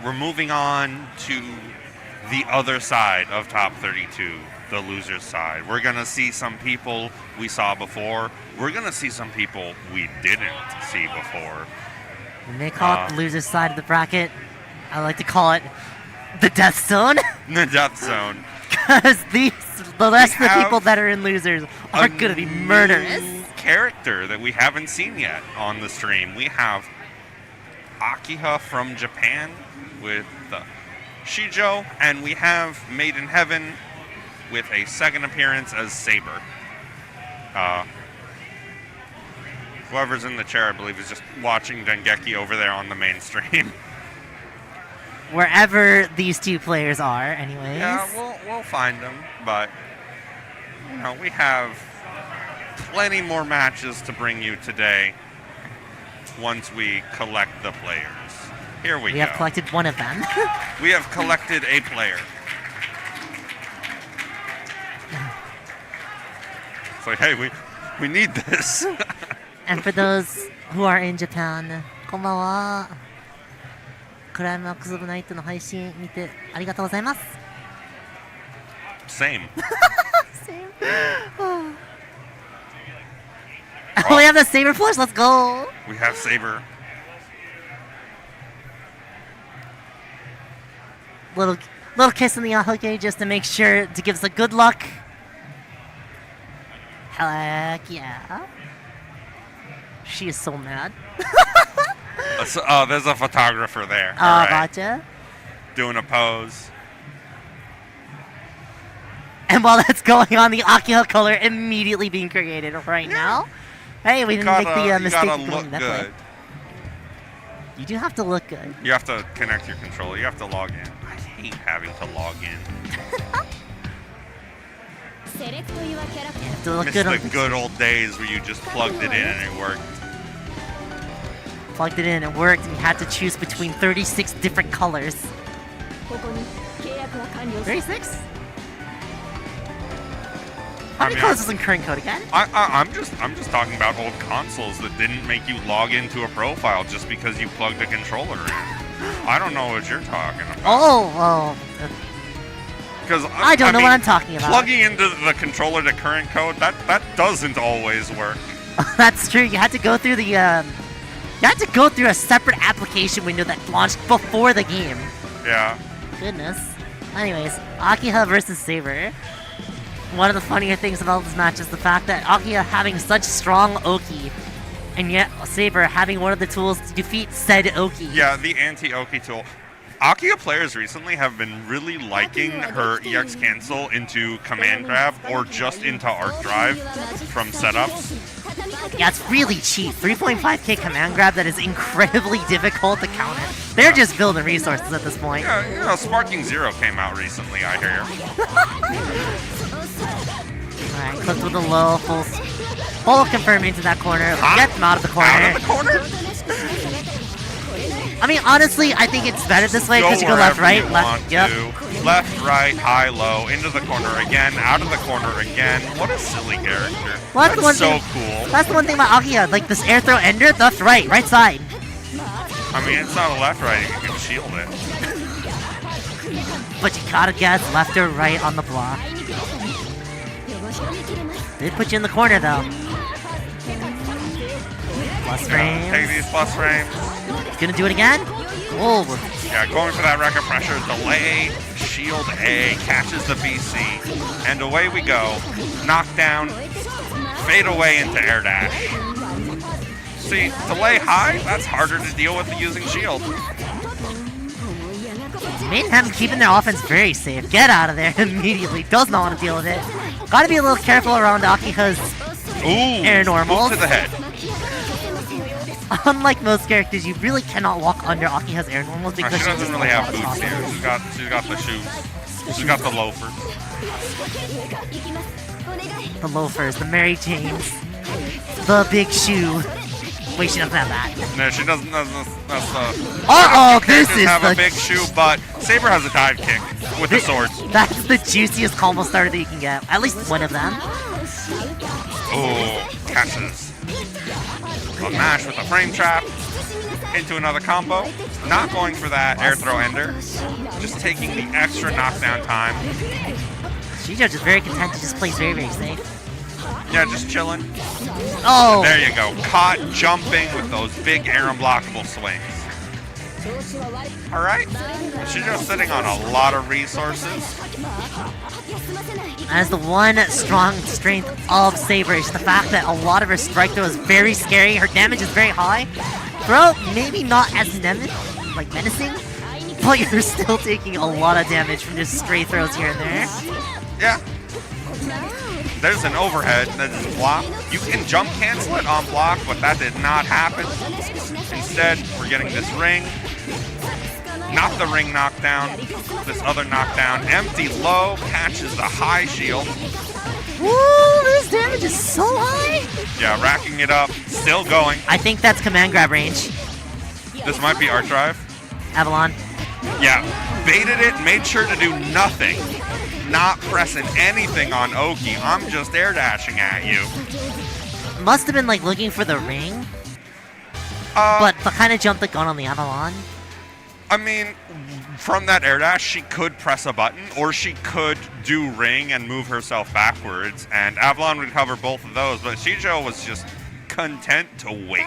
We're moving on to the other side of top 32, the loser's side. We're going to see some people we saw before. We're going to see some people we didn't see before. When they call it the loser's side of the bracket, I like to call it the death zone. The death zone. Because the rest of the people that are in losers are going to be murderous. Character that we haven't seen yet on the stream. We have Akiha from Japan with Shijo, and we have Made in Heaven with a second appearance as Saber. Whoever's in the chair, I believe, is just watching Dengeki over there on the main stream. Wherever these two players are, anyways. Yeah, we'll find them, but you know, we have plenty more matches to bring you today once we collect the players. Here we go. We have collected one of them. We have collected a player. It's like, hey, we need this. And for those who are in Japan, こんばんは。クライマックスオブナイトの配信見てありがとうございます。Same. Same. Oh, we have the Saber Flush, let's go! We have Saber. Little kiss in the Ahoge just to make sure to give us a good luck. Heck yeah. She is so mad. Oh, there's a photographer there. Oh, right. Gotcha. Doing a pose. And while that's going on, the Akiha color immediately being created right now. Hey, we didn't make the mistake of going that way. You do have to look good. You have to connect your controller. You have to log in. I hate having to log in. You have to look Miss good the good old days where you just plugged it in and it worked. Plugged it in and it worked, and you had to choose between 36 different colors. 36? How many colors is in current code again? I'm just talking about old consoles that didn't make you log into a profile just because you plugged a controller in. I don't know what you're talking about. Oh, well. Because I don't know what I'm talking about. Plugging into the controller to current code, that doesn't always work. That's true. You had to go through the you had to go through a separate application window that launched before the game. Yeah. Goodness. Anyways, Akiha versus Saber. One of the funnier things about this match is the fact that Akiha having such strong Oki, and yet Saber having one of the tools to defeat said Oki. Yeah, the anti-Oki tool. Akiha players recently have been really liking her EX cancel into command grab or just into arc drive from setups. Yeah, it's really cheap. 3.5k command grab that is incredibly difficult to counter. They're just building resources at this point. Yeah, you know, Sparking Zero came out recently, I hear. Alright, clipped with a low, full confirm into that corner. Get them out of the corner. Out of the corner? I mean, honestly, I think it's better this way because you go left, right, left. Yep. Left, right, high, low, into the corner again, out of the corner again. What a silly character. Well, that's so cool. That's the one thing about Akiha. Like this air throw ender, left, right side. I mean, it's not a left, right. You can shield it. But you gotta guess left or right on the block. Did put you in the corner though. Plus frames. Take these plus frames. Gonna do it again? Oh. Yeah, going for that record pressure. Delay, shield A, catches the BC, and away we go. Knockdown, fade away into air dash. See, delay high, that's harder to deal with using shield. Mayhem keeping their offense very safe. Get out of there immediately. Does not want to deal with it. Gotta be a little careful around Akiha's air normals. To the head. Unlike most characters, you really cannot walk under Akiha's air normals because she doesn't really have boots here. She's got the shoes. She's got the loafers. The loafers, the Mary Janes, the big shoe. Wait, she doesn't have that. No, she doesn't. That's this is have the a big shoe, but Saber has a dive kick with the sword. That's the juiciest combo starter that you can get. At least one of them. Oh, catches. A mash with a frame trap into another combo. Not going for that air throw ender. Just taking the extra knockdown time. Shijo just very content to just plays very, very safe. Yeah, just chilling. Oh! And there you go. Caught jumping with those big air unblockable swings. Alright. She's just sitting on a lot of resources. As the one strong strength of Saber is the fact that a lot of her strike throw is very scary. Her damage is very high. Throw, maybe not as menacing, but you're still taking a lot of damage from just stray throws here and there. Yeah. There's an overhead that is blocked. You can jump cancel it on block, but that did not happen. Instead, we're getting this ring. Not the ring knockdown. This other knockdown. Empty low catches the high shield. Woo! This damage is so high! Yeah, racking it up. Still going. I think that's command grab range. This might be art drive. Avalon. Yeah, baited it, made sure to do nothing. Not pressing anything on Oki. I'm just air dashing at you. Must have been like looking for the ring. But kind of jumped the gun on the Avalon. I mean, from that air dash, she could press a button, or she could do ring and move herself backwards, and Avalon would cover both of those, but Shijo was just content to wait.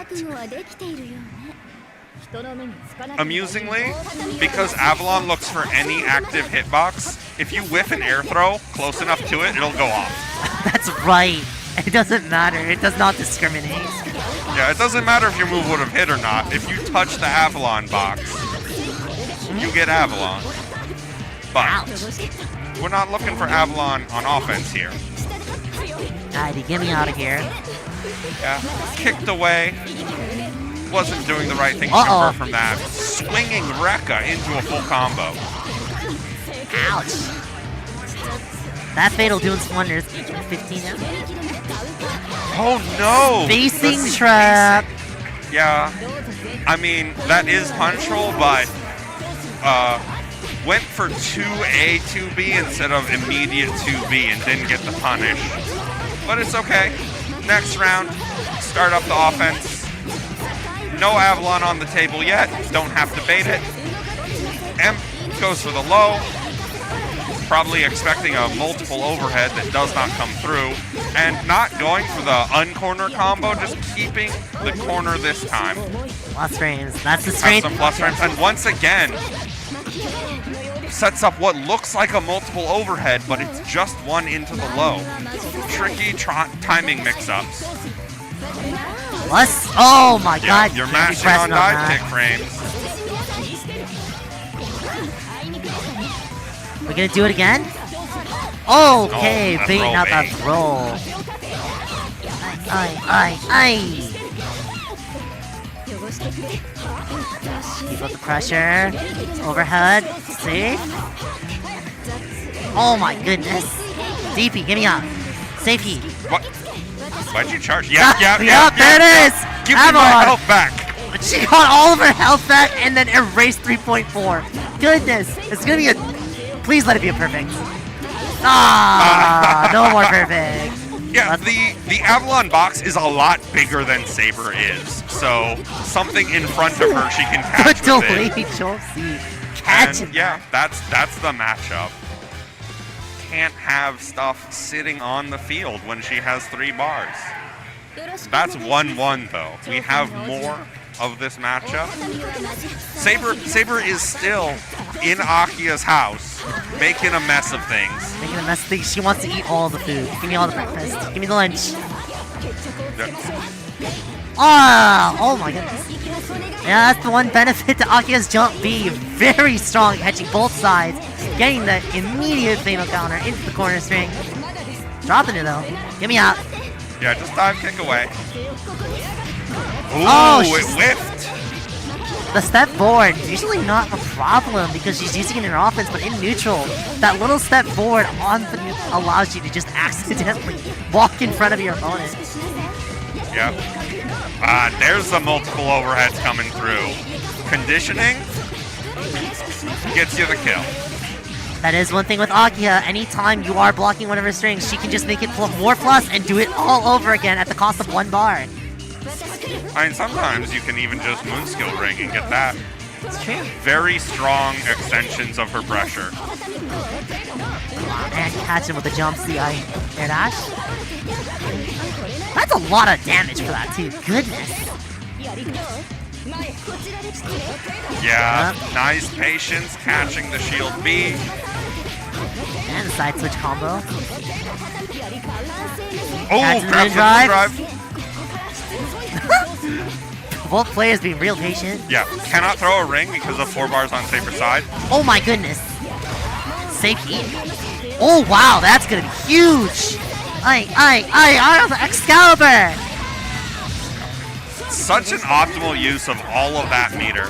Amusingly, because Avalon looks for any active hitbox, if you whiff an air throw close enough to it, it'll go off. That's right. It doesn't matter. It does not discriminate. Yeah, it doesn't matter if your move would have hit or not. If you touch the Avalon box, you get Avalon. But we're not looking for Avalon on offense here. Alrighty, get me out of here. Yeah, kicked away. Wasn't doing the right thing to convert from that. Swinging Rekka into a full combo. Ouch. That fatal doing some wonders. 15 now. Oh no! Facing trap. Yeah. I mean, that is punchable, but went for 2A, 2B instead of immediate 2B and didn't get the punish. But it's okay. Next round, start up the offense. No Avalon on the table yet. Don't have to bait it. Emp goes for the low. Probably expecting a multiple overhead that does not come through. And not going for the uncorner combo, just keeping the corner this time. Plus frames. That's the strength. Some plus frames. And once again, sets up what looks like a multiple overhead, but it's just one into the low. Tricky timing mix-ups. Plus, oh my god. You're mashing on dive kick frames. We're gonna do it again? Okay, baiting out that throw. Aye. Keep up the pressure. Overhead. Safe. Oh my goodness. DP, give me up. Safety. What? Why'd you charge? Yep, there it is! Give me my health back! She got all of her health back and then erased 3.4. Goodness, it's gonna be a... Please let it be a perfect. Ah, no more perfect. Yeah, the Avalon box is a lot bigger than Saber is, so something in front of her she can catch with it. And yeah, that's the matchup. Can't have stuff sitting on the field when she has 3 bars. That's 1-1 though. We have more of this matchup. Saber is still in Akia's house, making a mess of things. Making a mess of things. She wants to eat all the food. Give me all the breakfast. Give me the lunch. Oh my goodness. Yeah, that's the one benefit to Akia's jump B. Very strong, catching both sides. Getting the immediate fatal counter into the corner string. Dropping it though. Get me out. Yeah, just dive kick away. Ooh, oh, it whiffed. The step forward, usually not a problem because she's using it in her offense, but in neutral, that little step forward on the allows you to just accidentally walk in front of your opponent. Yep. There's the multiple overheads coming through. Conditioning gets you the kill. That is one thing with Akia. Anytime you are blocking one of her strings, she can just make it more plus and do it all over again at the cost of 1 bar. I mean, sometimes you can even just moon skill ring and get that. It's true. Very strong extensions of her pressure. And catch him with the jump C air dash. That's a lot of damage for that too. Goodness. Yeah, nice patience catching the shield B. And the side switch combo. Oh, grabs the drive. Both players being real patient. Yeah, cannot throw a ring because of 4 bars on safer side. Oh my goodness. Safe heat. Oh wow, that's gonna be huge. Excalibur. Such an optimal use of all of that meter.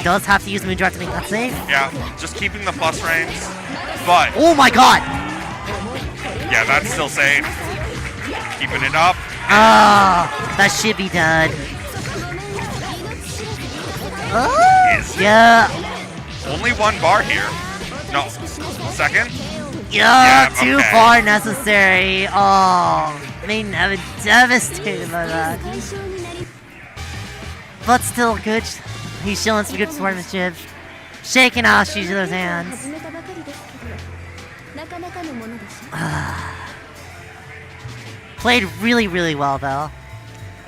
Does have to use Moondrive to make that safe. Yeah, just keeping the plus range. But oh my god. Yeah, that's still safe. Keeping it up. Ah, that should be done. Yeah. Only 1 bar here. No, second? Yeah, okay. 2 bar necessary. Oh, Maiden have been devastated by that. But still good. He's showing some good sportsmanship. Shaking out Shizuo's hands. Played really, really well though.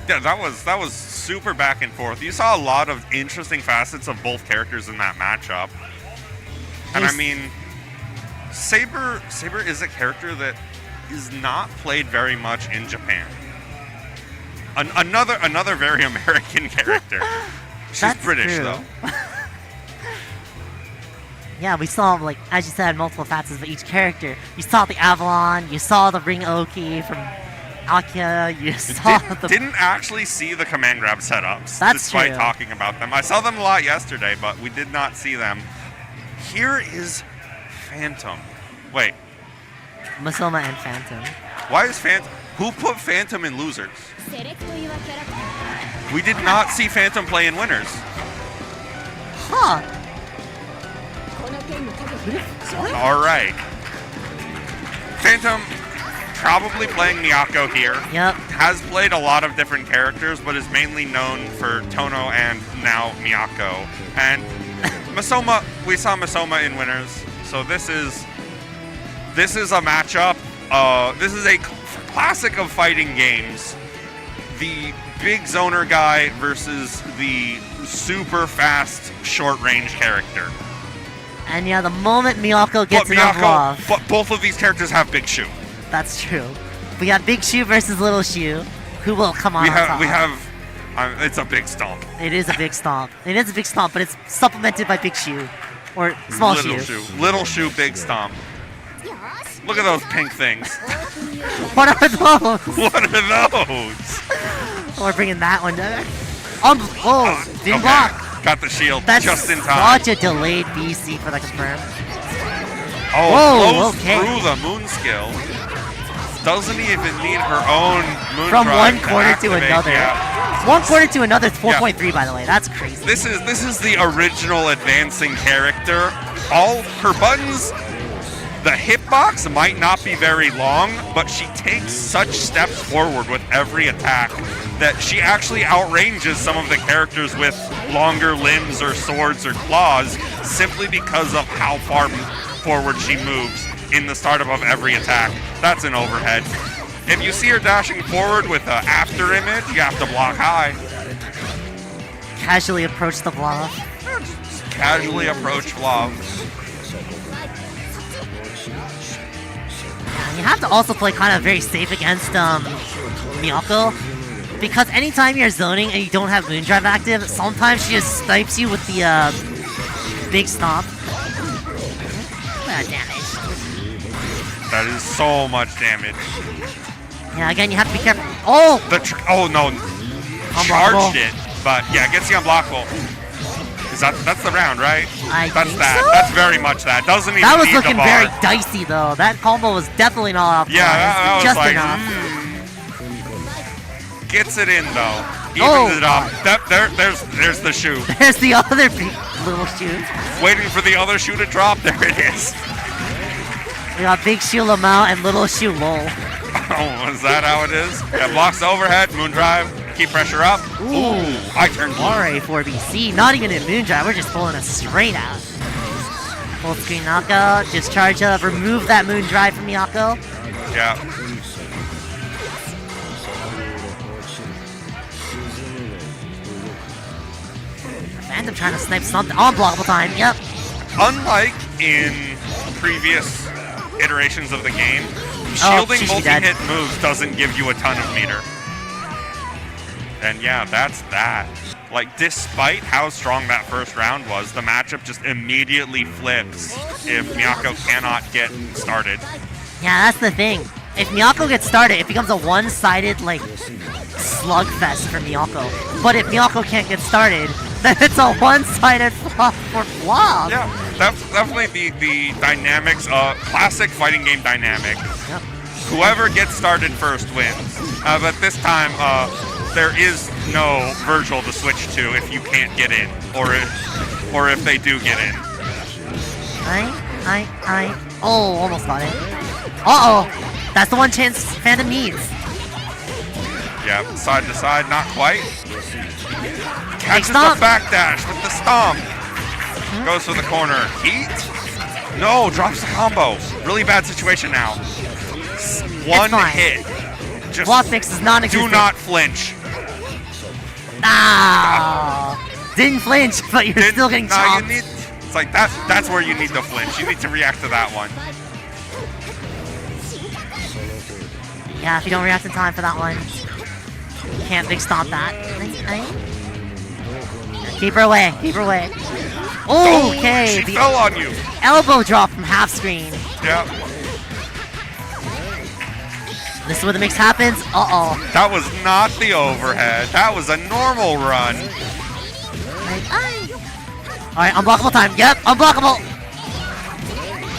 Yeah, that was super back and forth. You saw a lot of interesting facets of both characters in that matchup. And I mean, Saber is a character that is not played very much in Japan. Another very American character. She's That's British true. though. Yeah, we saw, like, as you said, multiple facets of each character. You saw the Avalon, you saw the Ring Oki from Akira, you saw Didn't actually see the command grab setups, That's despite true. talking about them. I saw them a lot yesterday, but we did not see them. Here is Phantom. Wait. Masoma and Phantom. Why is Phantom? Who put Phantom in losers? We did not see Phantom play in winners. Huh. All right. Phantom probably playing Miyako here. Yep. Has played a lot of different characters, but is mainly known for Tono and now Miyako. And Masoma, we saw Masoma in winners. So this is a matchup. This is a classic of fighting games. The big zoner guy versus the super fast short range character. And yeah, the moment Miyako gets enough love. But both of these characters have Big Shoe. That's true. We have Big Shoe versus Little Shoe. Who will come on top? It's a big stomp. It is a big stomp. It is a big stomp, but it's supplemented by Big Shoe. Or Small Little Shoe. Little Shoe, big stomp. Look at those pink things. What are those? What are those? We're bringing that one down. Didn't block. Got the shield That's just in time. such a delayed BC for the confirm. Oh, blows okay. through the moon skill. Doesn't even need her own moon From drive one quarter to activate. another. Yeah. One quarter to another, 4.3 by the way. That's crazy. This is the original advancing character. All her buttons, the hitbox might not be very long, but she takes such steps forward with every attack that she actually outranges some of the characters with longer limbs or swords or claws simply because of how far forward she moves in the startup of every attack. That's an overhead. If you see her dashing forward with an after image, you have to block high. Casually approach the blob. Casually approach blob. You have to also play kind of very safe against Miyako, because anytime you're zoning and you don't have Moondrive active, sometimes she just snipes you with the big stomp. Look at that damage. That is so much damage. Yeah, again, you have to be careful. Oh! Oh no. Charged it, but yeah, gets the unblockable. That's the round, right? That's that. So? That's very much that. Doesn't even That was need looking the bar. very dicey though. That combo was definitely not optimized. Yeah, that was just like, enough. Gets it in though. Evens it up. There's the shoe. There's the other big little shoe. Waiting for the other shoe to drop. There it is. We got Big Shu Lamau and Little Shu Lol. Oh, is that how it is? Yeah, blocks the overhead, moon drive, keep pressure up. Ooh, I turned Orie 4BC, not even in moon drive, we're just pulling us straight out. Full screen knockout, just charge up, remove that moon drive from Miyako. Yeah. Phantom trying to snipe something. Unblockable time, yep. Unlike in previous iterations of the game, shielding multi-hit moves doesn't give you a ton of meter. And yeah, that's that. Like, despite how strong that first round was, the matchup just immediately flips if Miyako cannot get started. Yeah, that's the thing. If Miyako gets started, it becomes a one-sided, like, slugfest for Miyako. But if Miyako can't get started, then it's a one-sided flop for flop. Yeah, that's definitely the dynamics of classic fighting game dynamic. Yep. Whoever gets started first wins. But this time, there is no Virgil to switch to if you can't get in, or if they do get in. Oh, almost got it. Uh-oh. That's the one chance Phantom needs. Yeah, side to side, not quite. Catches the backdash with the stomp. Goes for the corner. Heat? No, drops the combo. Really bad situation now. One hit. Just Block fix is non-existent. do not flinch. Didn't flinch, but you're still getting chopped. It's like that's where you need to flinch. You need to react to that one. Yeah, if you don't react in time for that one, you can't big stomp that. Keep her away, keep her away. Okay, she fell on you. Elbow drop from half screen. Yeah. This is where the mix happens. Uh-oh. That was not the overhead. That was a normal run. Alright, unblockable time. Yep, unblockable.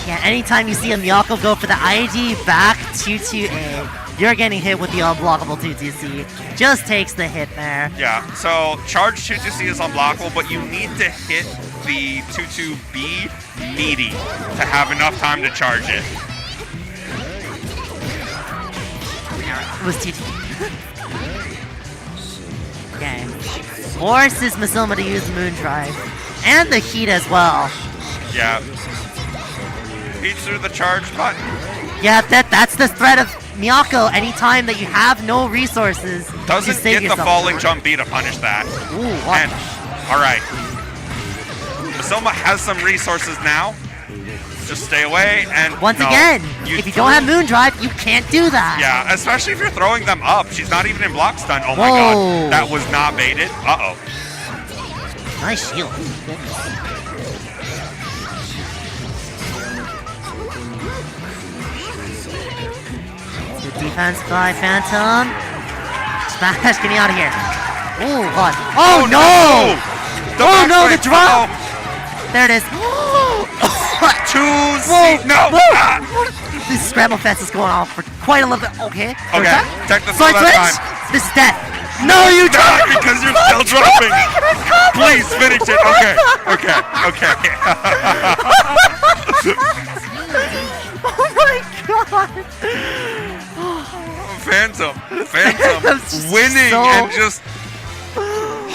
Yeah, anytime you see a Miyako go for the ID back 2-2-A, you're getting hit with the unblockable 2-2-C. Just takes the hit there. Yeah, so charge 2-2-C is unblockable, but you need to hit the 2-2-B meaty to have enough time to charge it. It was 2-2. Okay. Forces Masuma to use Moon Drive. And the heat as well. Yeah. Beats through the charge button. Yeah, that's the threat of Miyako. Anytime that you have no resources, doesn't to save get the yourself. falling jump B to punish that. Ooh, what? And, alright. Masuma has some resources now. Just stay away and once again, if you don't have Moon Drive, you can't do that. Yeah, especially if you're throwing them up. She's not even in block stun. Oh my god, that was not baited. Uh-oh. Nice shield. Good defense by Phantom. Smash, get me out of here. Ooh, God. Oh, no! Oh no, the drop! There it is. No! This scramble fest is going on for quite a little bit. Okay. Okay, technical Side that switch? time. This is death. No, you not because you're still dropping. Please finish it. Okay. Oh my god. Phantom winning and just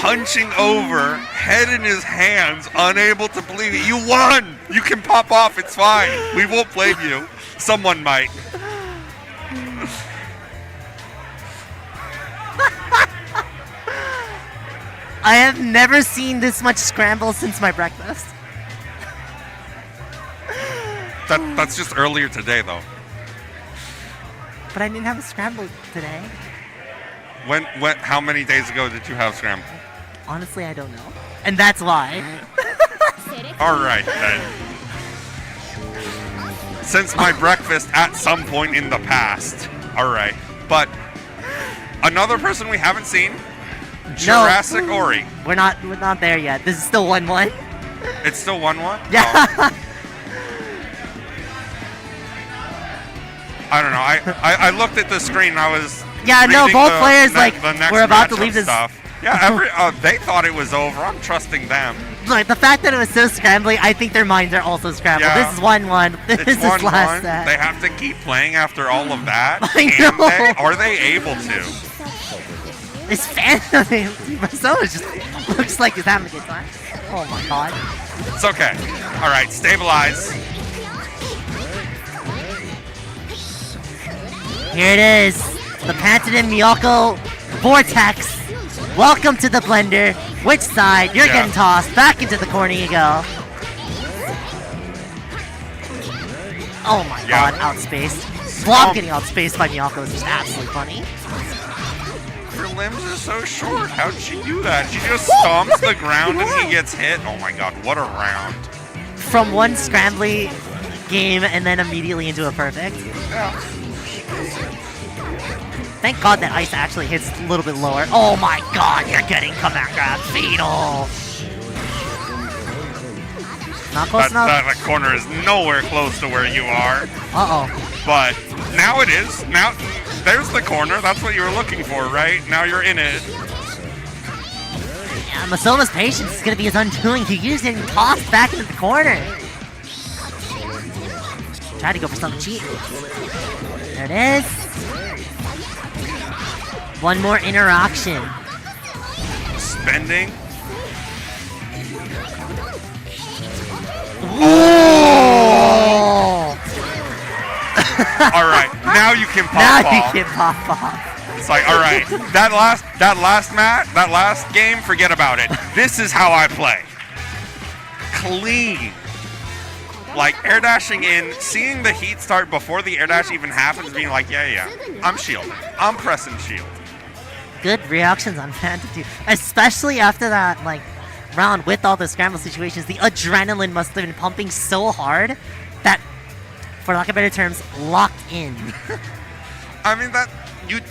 punching over, head in his hands, unable to believe it. You won! You can pop off, it's fine. We won't blame you. Someone might. I have never seen this much scramble since my breakfast. That's just earlier today, though. But I didn't have a scramble today. When? How many days ago did you have scramble? Honestly, I don't know. And that's why. Alright, then. Since my breakfast at some point in the past. Alright. But another person we haven't seen, Jurassic Orie. We're not there yet. This is still 1-1. It's still 1-1? Yeah. Oh. I don't know. I looked at the screen and I was yeah, no, both players we're about to leave this. Stuff. Yeah, they thought it was over. I'm trusting them. Like, the fact that it was so scrambly, I think their minds are also scrambled. Yeah. This is 1-1. This is 1-1. last set. They have to keep playing after all of that. I Can know. they? Are they able to? This Phantom, Marcelo just looks like he's having a good time. Oh my god. It's okay. All right, stabilize. Here it is. The Pantodon Miyako Vortex. Welcome to the blender. Which side? You're getting tossed. Back into the corner you go. Oh my god, outspaced. Blob getting outspaced by Miyako is just absolutely funny. Her limbs are so short. How'd she do that? She just stomps the ground and he gets hit. Oh my god, what a round. From one scrambly game and then immediately into a perfect. Yeah. Thank god that ice actually hits a little bit lower. Oh my god, you're getting command grab fatal. Not close enough. That corner is nowhere close to where you are. Uh-oh. But now it is. Now, there's the corner. That's what you were looking for, right? Now you're in it. Yeah, Masoma's patience is going to be his undoing. He's getting tossed back into the corner. Try to go for something cheap. There it is. One more interaction. Spending. Oh! All right, now you can pop Now off. you can pop off. It's like, all right, that last game, forget about it. This is how I play. Clean. Like air dashing in, seeing the heat start before the air dash even happens, being like, yeah, I'm shielding. I'm pressing shield. Good reactions on Phantom 2, especially after that like round with all the scramble situations. The adrenaline must have been pumping so hard that, for lack of better terms, locked in. I mean, that you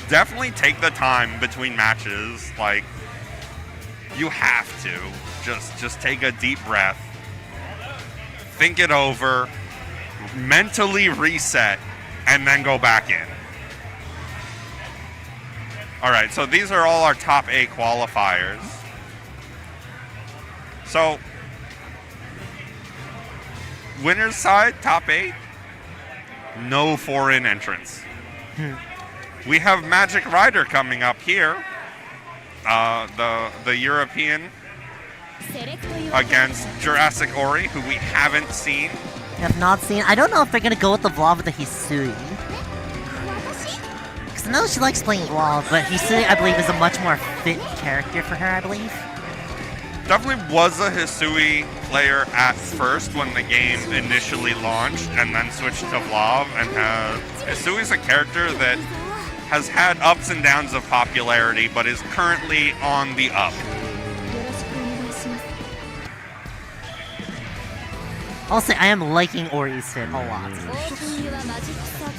definitely take the time between matches. Like, you have to just take a deep breath, think it over, mentally reset, and then go back in. All right, so these are all our top 8 qualifiers. So, winner's side, top 8, no foreign entrants. We have Magic Rider coming up here, the European, against Jurassic Orie, who we haven't seen. Have not seen. I don't know if they're gonna go with the Vlav with the Hisui. Because I know she likes playing Vlav, but Hisui, I believe, is a much more fit character for her, I believe. Definitely was a Hisui player at first when the game initially launched, and then switched to Vlav. And Hisui's a character that has had ups and downs of popularity, but is currently on the up. I'll say I am liking Orie's fit a lot.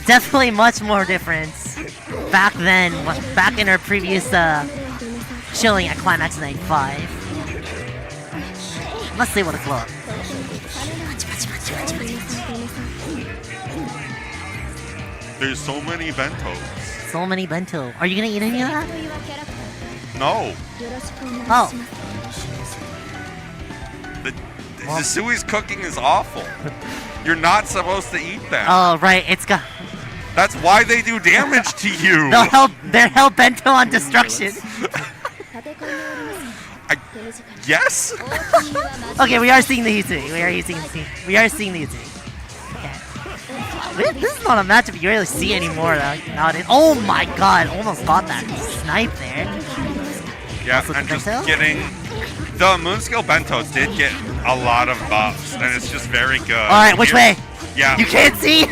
Definitely much more difference back then, back in her previous showing at Climax Night 5. Let's see what a glow up. There's so many bentos. So many bento. Are you gonna eat any of that? No. Oh. The Hisui's cooking is awful. You're not supposed to eat that. Oh, right. It's got. That's why they do damage to you. They're hell bento on destruction. Yes. Okay, we are seeing the Hisui. We are seeing the Hisui. Okay. This is not a matchup you really see anymore nowadays. Oh my god, almost got that snipe there. Yeah, and just getting... The Moonskill Bento did get a lot of buffs, and it's just very good. Alright, which way? Yeah. You can't see?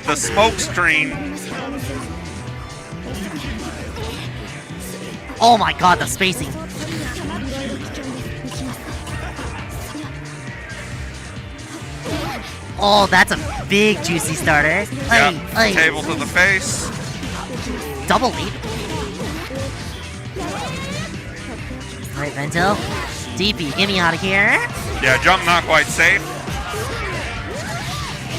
The smoke screen. Oh my god, the spacing. Oh, that's a big juicy starter. Yeah, table to the face. Double lead. Alright, Vento. DP, get me out of here. Yeah, jump not quite safe.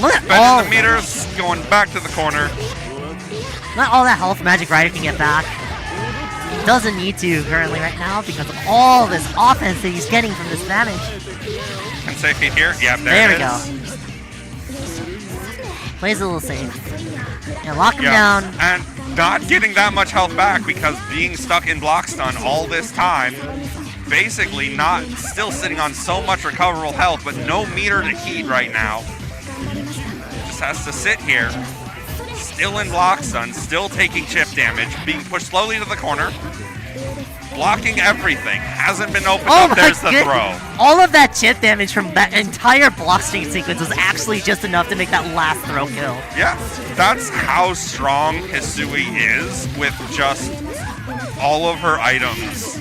Look at Spending all the meters, going back to the corner. Not all that health Magic Rider can get back. Doesn't need to currently right now because of all this offense that he's getting from this damage. And safe feed here. Yep, There it we go. is. Plays a little safe. And lock him down. And not getting that much health back because being stuck in block stun all this time. Basically not still sitting on so much recoverable health, but no meter to heat right now. Just has to sit here. Still in block stun, still taking chip damage, being pushed slowly to the corner. Blocking everything. Hasn't been opened up. There's the throw. All of that chip damage from that entire block string sequence was actually just enough to make that last throw kill. Yeah, that's how strong Hisui is with just all of her items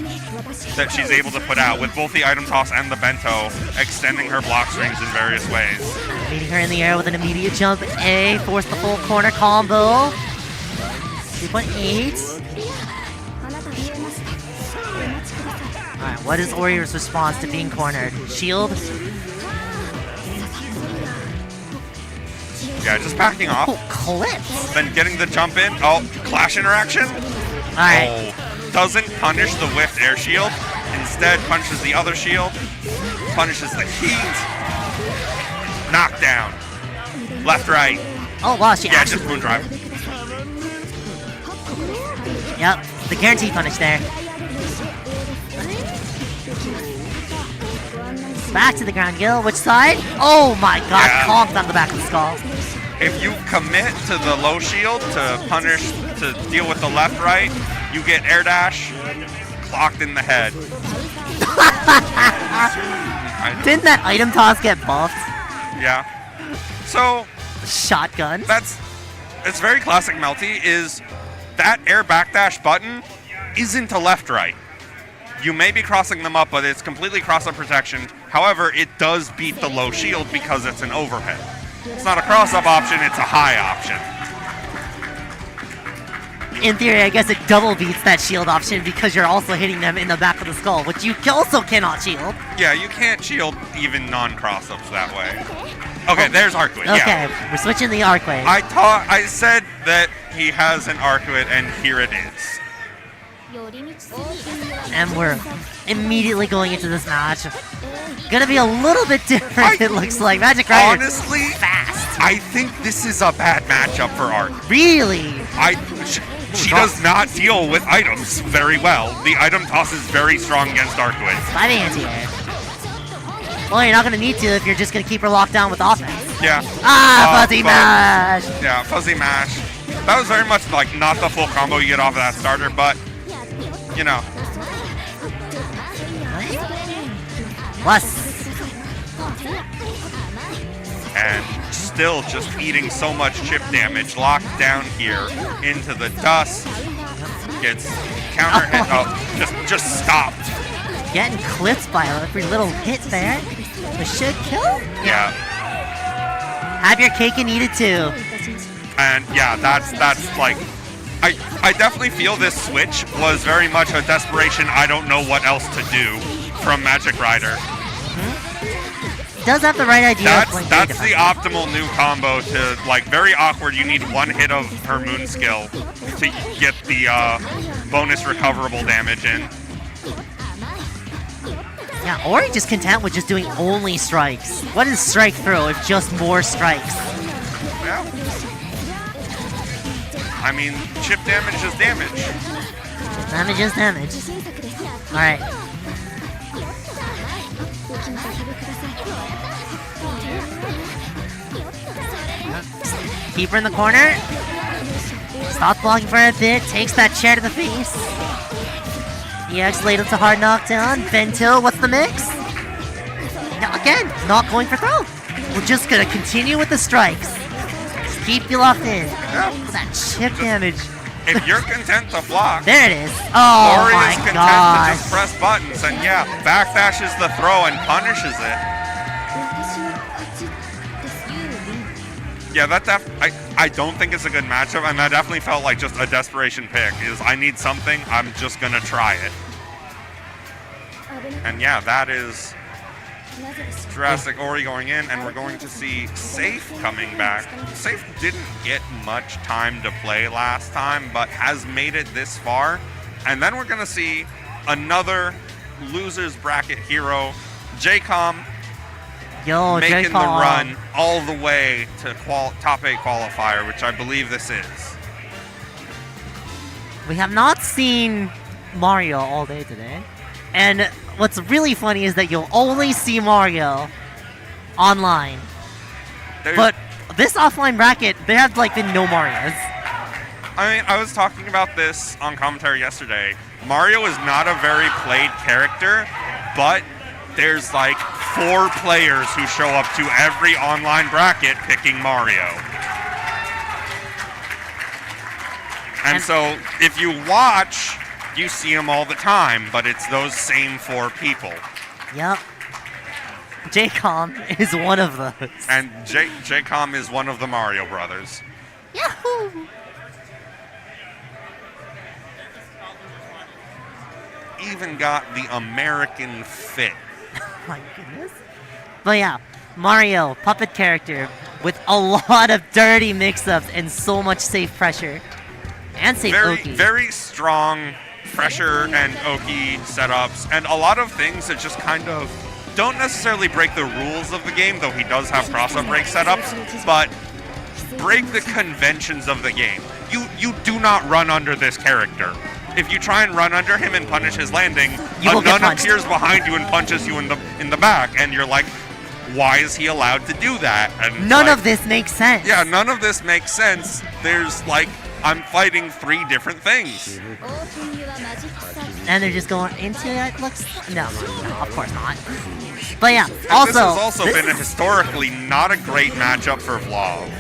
that she's able to put out with both the item toss and the bento, extending her block strings in various ways. Meeting her in the air with an immediate jump. A, force the full corner combo. 2.8. Alright, what is Orie's response to being cornered? Shield? Yeah, just backing off. Oh, clips. Then getting the jump in. Oh, clash interaction. Alright. Oh, doesn't punish the whiffed air shield. Instead, punches the other shield. Punishes the heat. Knockdown. Left, right. Oh, wow, she actually... just moon drive. Yep, the guaranteed punish there. Back to the ground, Gil. Which side? Oh my god, conked on the back of the skull. If you commit to the low shield to punish, to deal with the left, right, you get air dash, clocked in the head. Didn't that item toss get buffed? Yeah. So... Shotgun. It's very classic Melty, is that air backdash button isn't a left-right. You may be crossing them up, but it's completely cross-up protection. However, it does beat the low shield because it's an overhead. It's not a cross-up option, it's a high option. In theory, I guess it double beats that shield option because you're also hitting them in the back of the skull, which you also cannot shield. Yeah, you can't shield even non-cross-ups that way. Okay, there's Arcuit, Okay, we're switching the Arcuit. I said that he has an Arcuit, and here it is. And we're immediately going into this match. Gonna be a little bit different, it looks like. Magic Rider. Honestly, fast. I think this is a bad matchup for Arc. Really? She does not deal with items very well. The item toss is very strong against Arcuit. 5 anti-air. Well, you're not gonna need to if you're just gonna keep her locked down with offense. Yeah. Fuzzy mash! Yeah, fuzzy mash. That was very much like not the full combo you get off of that starter, but you know. Plus. And still just eating so much chip damage. Locked down here into the dust. Gets counter hit. Oh, just stopped. Getting clipped by every little hit there. The should kill? Yeah. Have your cake and eat it too. And yeah, that's like, I definitely feel this switch was very much a desperation, I don't know what else to do from Magic Rider. Does have the right idea. That's the optimal new combo to, like, very awkward. You need one hit of her moon skill to get the bonus recoverable damage in. Yeah, Orie just content with just doing only strikes. What is strike throw if just more strikes? Yeah. I mean, chip damage is damage. Damage is damage. Alright. Keep her in the corner. Stops blocking for a bit. Takes that chair to the face. EX laid to hard knockdown. Bento, what's the mix? No, again, not going for throw. We're just gonna continue with the strikes. Just keep you locked in. That chip damage. If you're content to block, there it is. Oh Orie my is content gosh. to just press buttons, and yeah, backdashes the throw and punishes it. Yeah, I don't think it's a good matchup, and that definitely felt like just a desperation pick. Is I need something, I'm just gonna try it. And yeah, that is Jurassic Orie going in, and we're going to see Safe coming back. Safe didn't get much time to play last time, but has made it this far, And then we're going to see another losers bracket hero, J-Com, Yo, making J-Com. the run all the way to top 8 qualifier, which I believe this is. We have not seen Mario all day today. And what's really funny is that you'll only see Mario online. But this offline bracket, there have like been no Marios. I mean, I was talking about this on commentary yesterday. Mario is not a very played character, but there's like 4 players who show up to every online bracket picking Mario. And so if you watch, you see him all the time, but it's those same 4 people. Yep. J-Com is one of those. And J-Com is one of the Mario brothers. Yahoo! Even got the American fit. My goodness. But yeah, Mario, puppet character, with a lot of dirty mix-ups and so much safe pressure. And safe Oki. Very strong pressure and Oki setups, and a lot of things that just kind of don't necessarily break the rules of the game, though he does have cross-up break setups, but break the conventions of the game. You do not run under this character. If you try and run under him and punish his landing, a nun appears behind you and punches you in the back, and you're like, why is he allowed to do that? And none of this makes sense. Yeah, none of this makes sense. There's like, I'm fighting 3 different things. And they're just going into it. Looks no, of course not. But yeah, And also this has also been historically not a great matchup for Vlav.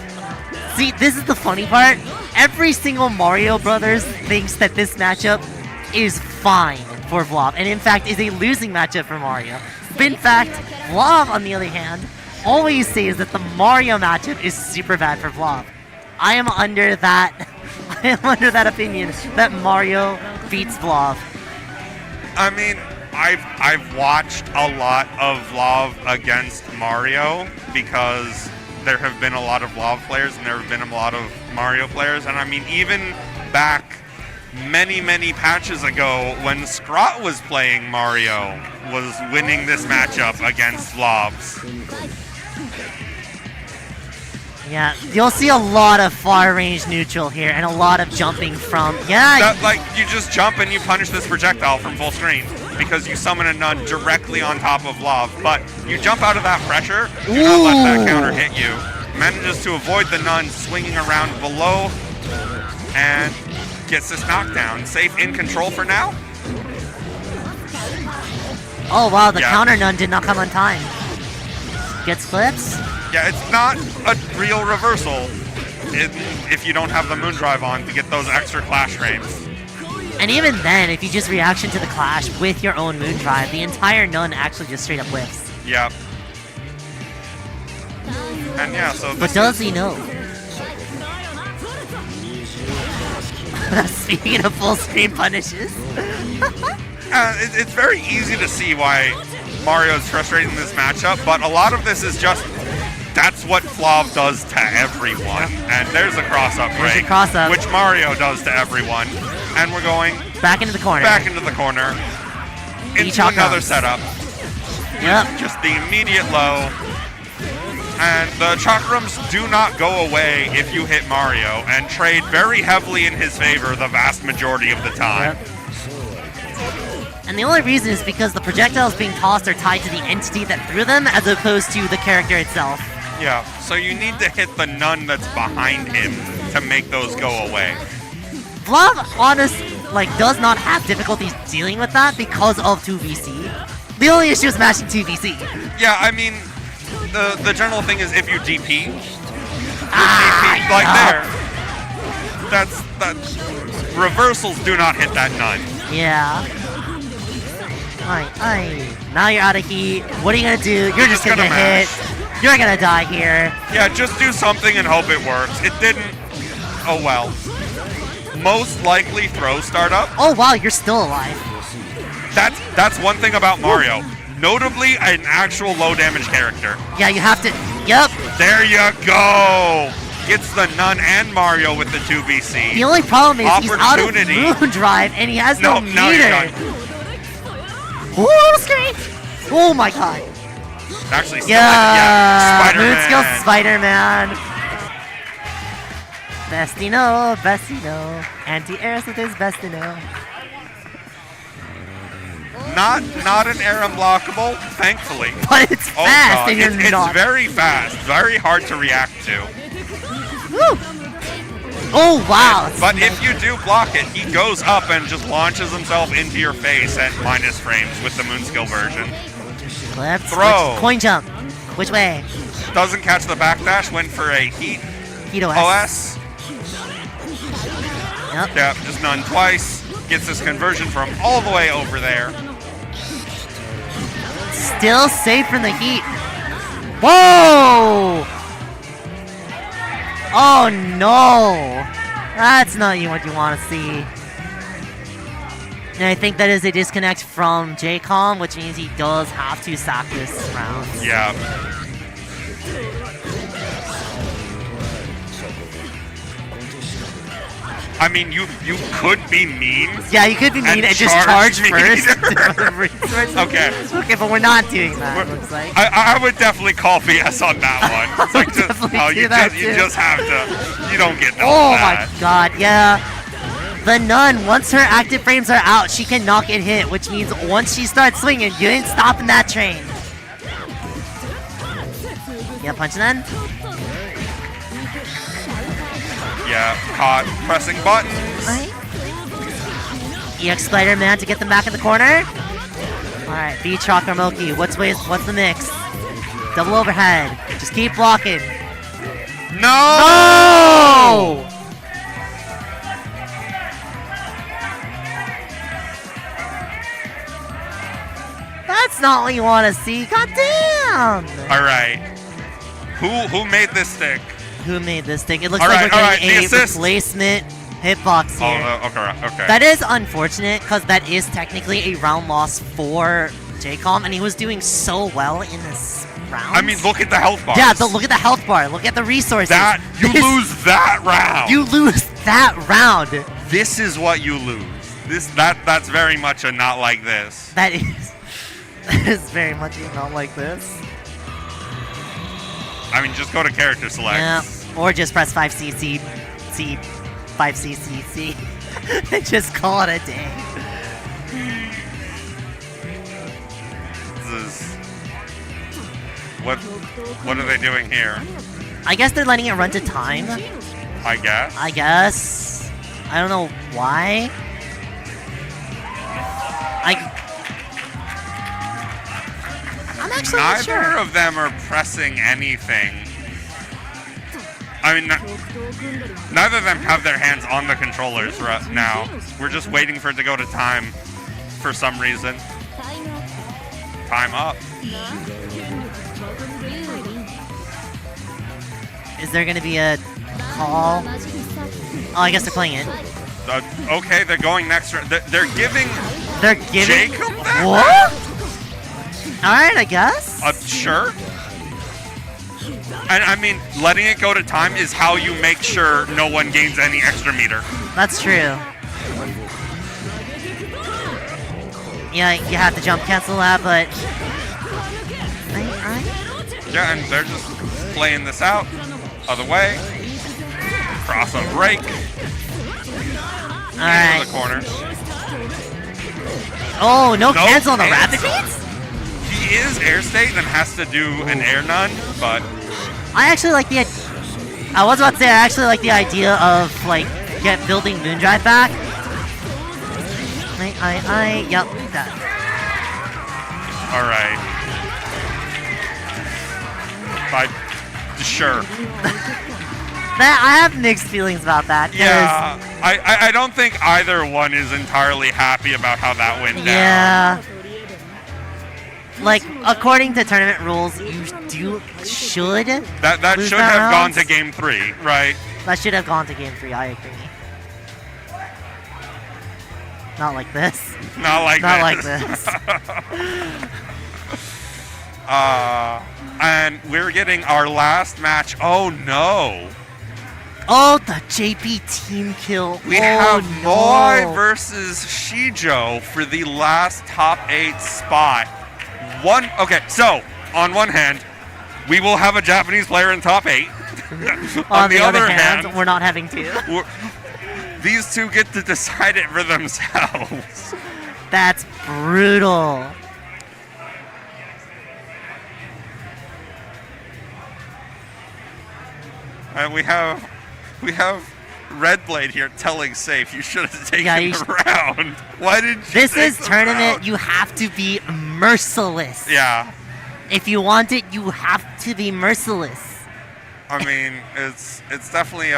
See, this is the funny part. Every single Mario Brothers thinks that this matchup is fine for Vlav, and in fact is a losing matchup for Mario. But in fact, Vlav, on the other hand, always says that the Mario matchup is super bad for Vlav. I am under that opinion that Mario beats Vlav. I mean, I've watched a lot of Vlav against Mario because there have been a lot of Vlav players and there have been a lot of Mario players, and I mean, even back many patches ago when Scrot was playing Mario was winning this matchup against Vlavs. Yeah, you'll see a lot of far-range neutral here and a lot of jumping from... Yeah! Like, you just jump and you punish this projectile from full screen because you summon a nun directly on top of Vlav, but you jump out of that pressure, do not let that counter hit you, manages to avoid the nun swinging around below, and gets this knockdown. Safe in control for now. Oh wow, the counter nun did not come on time. Gets clips? Yeah, it's not a real reversal if you don't have the moon drive on to get those extra clash frames. And even then, if you just reaction to the clash with your own moon drive, the entire nun actually just straight up whiffs. Yep. And yeah, so but does he know? Speaking of full screen punishes. It's very easy to see why Mario's frustrated in this matchup, but a lot of this is just that's what Vlav does to everyone. And there's a cross-up break, which Mario does to everyone. And we're going back into the corner. Into another setup. Yep. Just the immediate low. And the chakrams do not go away if you hit Mario and trade very heavily in his favor the vast majority of the time. Yep. And the only reason is because the projectiles being tossed are tied to the entity that threw them as opposed to the character itself. Yeah, so you need to hit the nun that's behind him to make those go away. Vlav, does not have difficulties dealing with that because of 2VC. The only issue is mashing 2VC. Yeah, I mean, the general thing is if you DP, that's reversals do not hit that nun. Yeah. Now you're out of heat. What are you gonna do? You're just gonna hit. You're gonna die here. Yeah, just do something and hope it works. It didn't. Oh well. Most likely throw startup. Oh wow, you're still alive. That's one thing about Mario. Notably, an actual low damage character. Yeah, you have to. Yep. There you go. Gets the Nun and Mario with the 2BC. The only problem is he's out of Opportunity. Moon Drive and he has no now you're meter. done. Ooh, screen! Oh my god. Actually, still Yeah, Spider-Man. Moon Skill Spider-Man. Bestino, Bestino. Anti-air with his Bestino. Not an air unblockable, thankfully. But it's Oh fast god, and you're it's not. very fast, very hard to react to. Woo. Oh wow. But if you do block it, he goes up and just launches himself into your face at minus frames with the Moon Skill version. Left, Throw. coin jump. Which way? Doesn't catch the backdash, went for a Heat OS. Yep. Yeah, just None twice. Gets this conversion from all the way over there. Still safe from the heat. Whoa! Oh no! That's not what you want to see. And I think that is a disconnect from JCOM, which means he does have to sack this round. Yeah. I mean, you could be mean. Yeah, you could be mean and just charge first. Okay. Okay, but we're not doing that, it looks like. I would definitely call BS on that one. It's like you just have to. You don't get no Oh that. my god, yeah. The Nun, once her active frames are out, she can not get hit, which means once she starts swinging, you ain't stopping that train. Yeah, punch then. Yeah, caught pressing buttons. EX Spider-Man to get them back in the corner. Alright, B Trock or Melty. What's the mix? Double overhead. Just keep blocking. No! That's not what you want to see. God damn! Alright. Who made this stick? Who made this stick? It looks All like right, we're getting a replacement hitbox here. Oh, okay. That is unfortunate because that is technically a round loss for JCOM, and he was doing so well in this round. I mean, look at the health bar. Yeah, look at the health bar. Look at the resources. You lose that round. You lose that round. This is what you lose. That's very much a not like this. That is very much not like this. I mean, just go to character select. Yeah, or just press 5cc, C, 5cc, and just call it a day. This is what are they doing here? I guess they're letting it run to time. I guess. I don't know why. I'm actually not sure. Neither of them are pressing anything. I mean, neither of them have their hands on the controllers right now. We're just waiting for it to go to time for some reason. Time up. Is there going to be a call? Oh, I guess they're playing it. Okay, they're going next. They're giving. Jacob that? What? Alright, I guess. Sure. And I mean, letting it go to time is how you make sure no one gains any extra meter. That's true. Yeah, you have to jump cancel that, but... Yeah, and they're just playing this out. Other way. Cross on break. Alright. Into the corner. Oh, no cancel on the rapid beats? He is air state and has to do an air none, but... I actually like the... I was about to say, I actually like the idea of, like, building Moondrive back. Yep, that. Alright. Sure. I have mixed feelings about that. Yeah, I don't think either one is entirely happy about how that went down. Yeah. Like, according to tournament rules, you should That should have gone to game 3, right? That should have gone to game 3, I agree. Not like this. Not like this. And we're getting our last match. Oh no. Oh, the JP team kill. We have Moai versus Shijo for the last top 8 spot. Okay, so on one hand, we will have a Japanese player in top 8. On the other hand, we're not having to. These two get to decide it for themselves. That's brutal. And we have Red Blade here telling Safe, you should have taken the round. Why didn't you This take is the tournament. round? You have to be merciless. Yeah. If you want it, you have to be merciless. I mean, it's definitely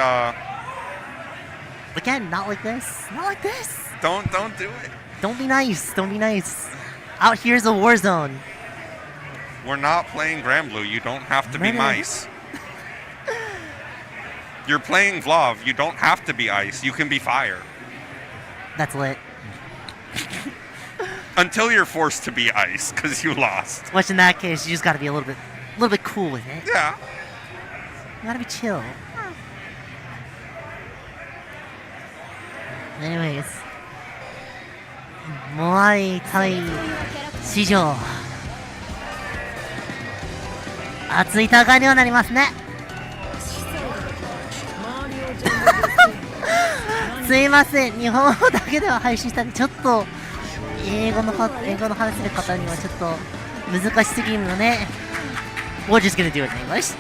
Again, not like this. Not like this. Don't do it. Don't be nice. Don't be nice. Out here's a war zone. We're not playing Grand Blue. You don't have to be nice. You're playing Vlav. You don't have to be ice. You can be fire. That's lit. Until you're forced to be ice because you lost. Which in that case, you just gotta be a little bit cool with it. Yeah. You gotta be chill. Anyways. Moai対史上。熱い戦いにはなりますね。すいません、日本語だけでは配信したんで、ちょっと英語の話せる方にはちょっと難しすぎるので、we're just gonna do it in English.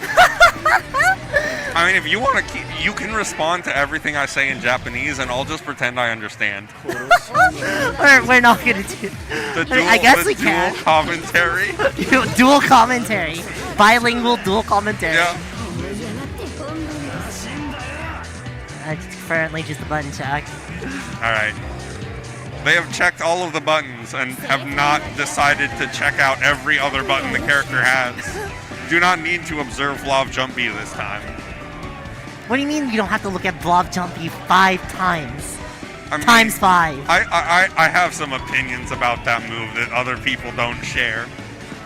I mean, if you want to you can respond to everything I say in Japanese, and I'll just pretend I understand. We're not gonna do. I guess we can. Dual commentary. Dual commentary. Bilingual dual commentary. Yeah. Currently just a button check. All right. They have checked all of the buttons and have not decided to check out every other button the character has. Do not need to observe Vlav Jumpy this time. What do you mean you don't have to look at Blob Jumpy 5 times? I mean, Times 5. I have some opinions about that move that other people don't share,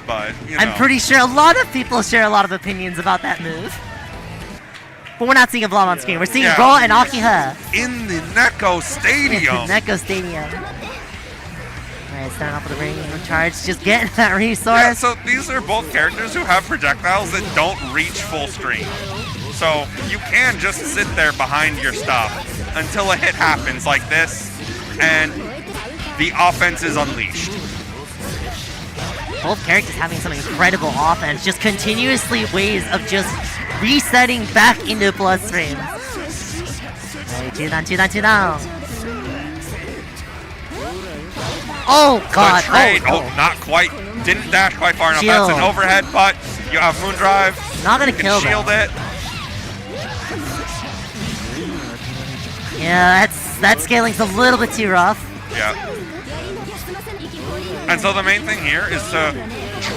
but you know. I'm pretty sure a lot of people share a lot of opinions about that move. But we're not seeing a Blob on screen. We're seeing Ro and Akiha. In the Neko Stadium. Neko Stadium. Alright, starting off with a ring charge. Just getting that resource. Yeah, so these are both characters who have projectiles that don't reach full stream. So you can just sit there behind your stuff until a hit happens like this, and the offense is unleashed. Both characters having some incredible offense, just continuously ways of just resetting back into plus frames. Alright, 2 down. Oh god! Good trade. Oh, Oh, not quite. Didn't dash quite far enough. Shield. That's an overhead, but you have Moondrive. Not gonna you can kill shield them. it. Yeah, that scaling's a little bit too rough. Yeah. And so the main thing here is to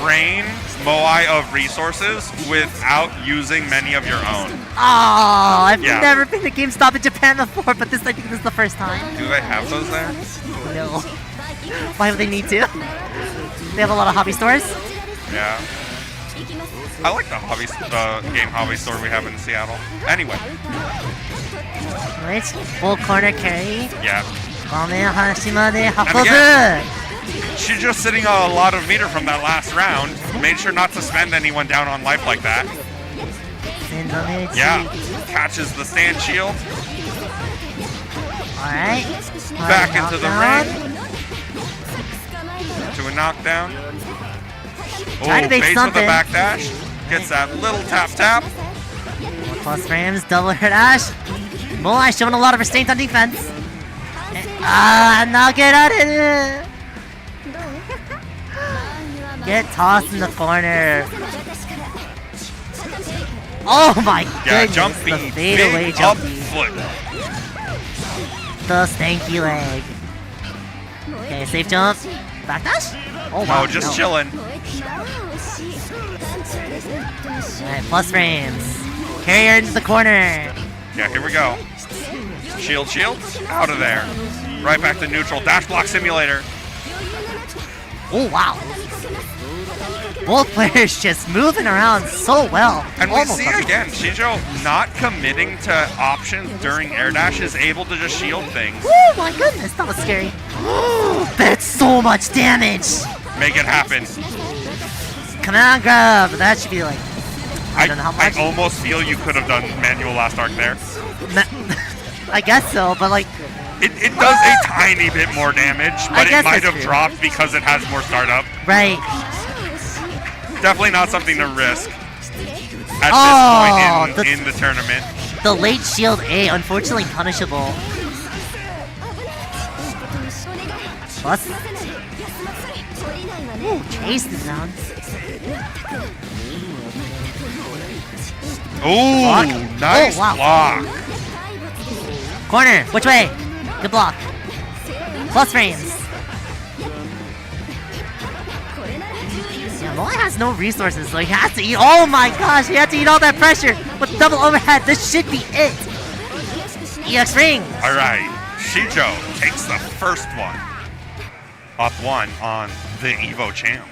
drain Moai of resources without using many of your own. Oh, I've never been to GameStop in Japan before, but I think this is the first time. Do they have those there? No. Why would they need to? They have a lot of hobby stores? Yeah. I like the game hobby store we have in Seattle. Anyway. Right, full corner carry. Yeah. And again, she's just sitting on a lot of meter from that last round. Made sure not to spend anyone down on life like that. Yeah. Catches the stand shield. Alright. Back into the ring. To a knockdown. Trying to make base something. with a backdash. Gets that little tap. Plus frames, double her dash. Moai showing a lot of restraint on defense. Now get out of it. Get tossed in the corner. Oh my goodness. Jumpy. The fadeaway Big jumpy. up flip. The stanky leg. Okay, safe jump. Backdash? Oh wow. Oh, just chilling. Alright, plus frames. Carry her into the corner. Yeah, here we go. Shield. Out of there. Right back to neutral. Dash block simulator. Oh, wow. Both players just moving around so well. And we Almost see again, Shijo not committing to options during air dash is able to just shield things. Oh my goodness, that was scary. That's so much damage. Make it happen. Command grab. That should be like, I don't know how much. I almost feel you could have done manual last arc there. I guess so, but like... It does a tiny bit more damage, but it might have dropped because it has more startup. Right. Definitely not something to risk at this point in the tournament. The late shield A, unfortunately punishable. Plus... Ooh, chase is down. Ooh, nice block. Corner, which way? Good block. Plus frames. Yeah, Moai has no resources, so he has to eat. Oh my gosh, he had to eat all that pressure with double overhead. This should be it. EX ring. All right, Shijo takes the first one. Up one on the Evo champ.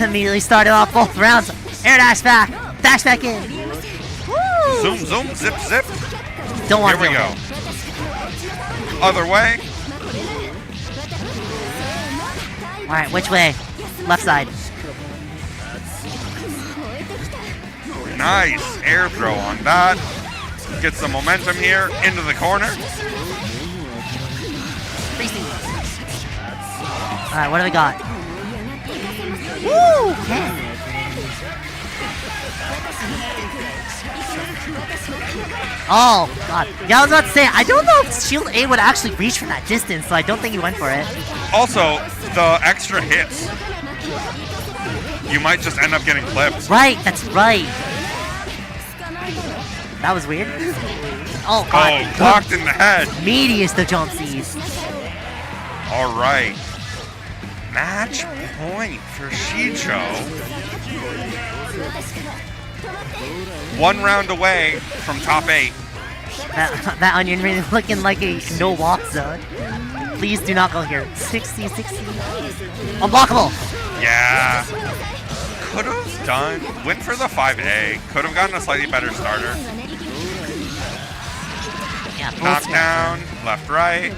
Immediately started off both rounds. Air dash back in. Woo! Zoom, zoom, zip, zip. Don't want Here we go. Other way. Alright, which way? Left side. Nice air throw on that. Get some momentum here into the corner. Alright, what do we got? Woo! Okay. Oh, God. Yeah, I was about to say, I don't know if Shield A would actually reach from that distance, so I don't think he went for it. Also, the extra hits. You might just end up getting clipped. Right, that's right. That was weird. Oh, God. Oh, blocked in the head. Meatiest of jump C's. All right. Match point for Shijo. 1 round away from top 8. That onion ring is looking like a no walk zone. Please do not go here. 60, 60. Unblockable. Yeah. Could have done. Went for the 5A. Could have gotten a slightly better starter. Yeah, knockdown. Left, right.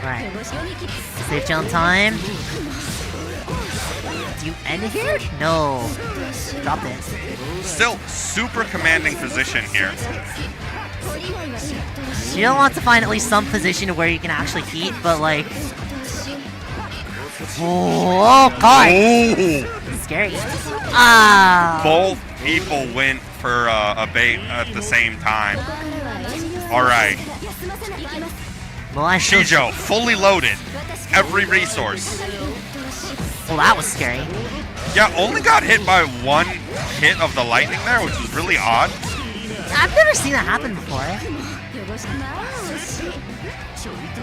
Right. Safe jump time. Do you end it here? No. Drop it. Still super commanding position here. You don't want to find at least some position where you can actually heat, but like... Oh, God! Ooh. Scary. Ah! Both people went for a bait at the same time. Alright. Shijo, fully loaded. Every resource. Well, that was scary. Yeah, only got hit by 1 hit of the lightning there, which was really odd. I've never seen that happen before.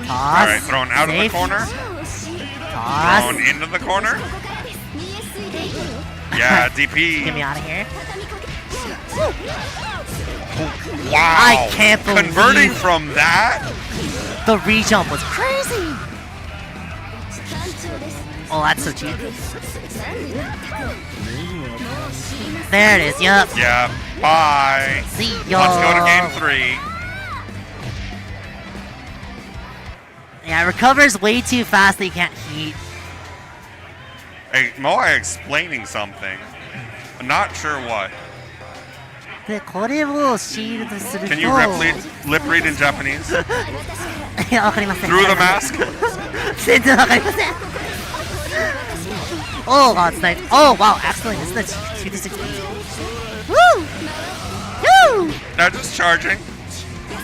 Toss. Alright, thrown out of the corner. Toss. Thrown into the corner. Yeah, DP. Get me out of here. Wow. I can't believe Converting from that. The re-jump was crazy. Oh, that's so cheap. There it is, yup. Yeah, bye. See ya. Let's go to game 3. Yeah, it recovers way too fast that you can't heat. Hey, Moai explaining something. I'm not sure what. Can you lip read in Japanese? Through the mask? Oh, wow, it's nice. Oh, wow, excellent. This is the 2d6. Woo! Woo! They're just charging.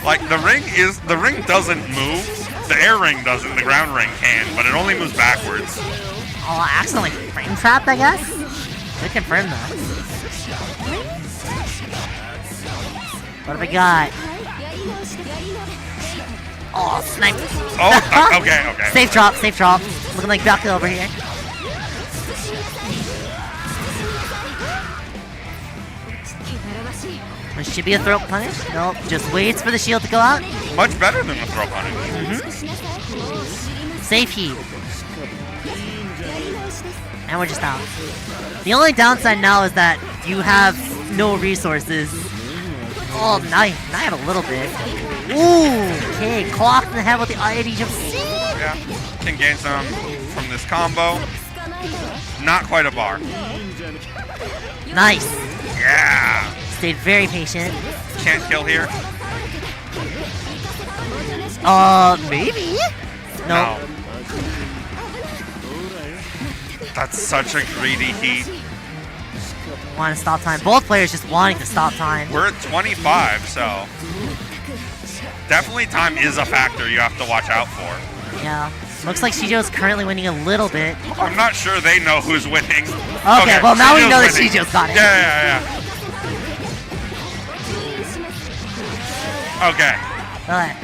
Like, the ring doesn't move. The air ring doesn't, the ground ring can, but it only moves backwards. Oh, excellent. Frame trap, I guess? Could confirm that. What have we got? Oh, snipe. Oh, okay. Safe drop, safe drop. Looking like Byakuya over here. This should be a throw punish. Nope, just waits for the shield to go out. Much better than the throw punish. Safe heat. And we're just out. The only downside now is that you have no resources. Oh, now I have a little bit. Ooh, okay, clocked in the head with the IAD jump. Yeah, can gain some from this combo. Not quite a bar. Nice. Yeah. Stayed very patient. Can't kill here. Maybe? No. That's such a greedy heat. Want to stop time. Both players just wanting to stop time. We're at 25, so definitely time is a factor you have to watch out for. Yeah. Looks like Shijo's currently winning a little bit. I'm not sure they know who's winning. Okay, well now we know that Shijo's got it. Yeah. Okay. Alright.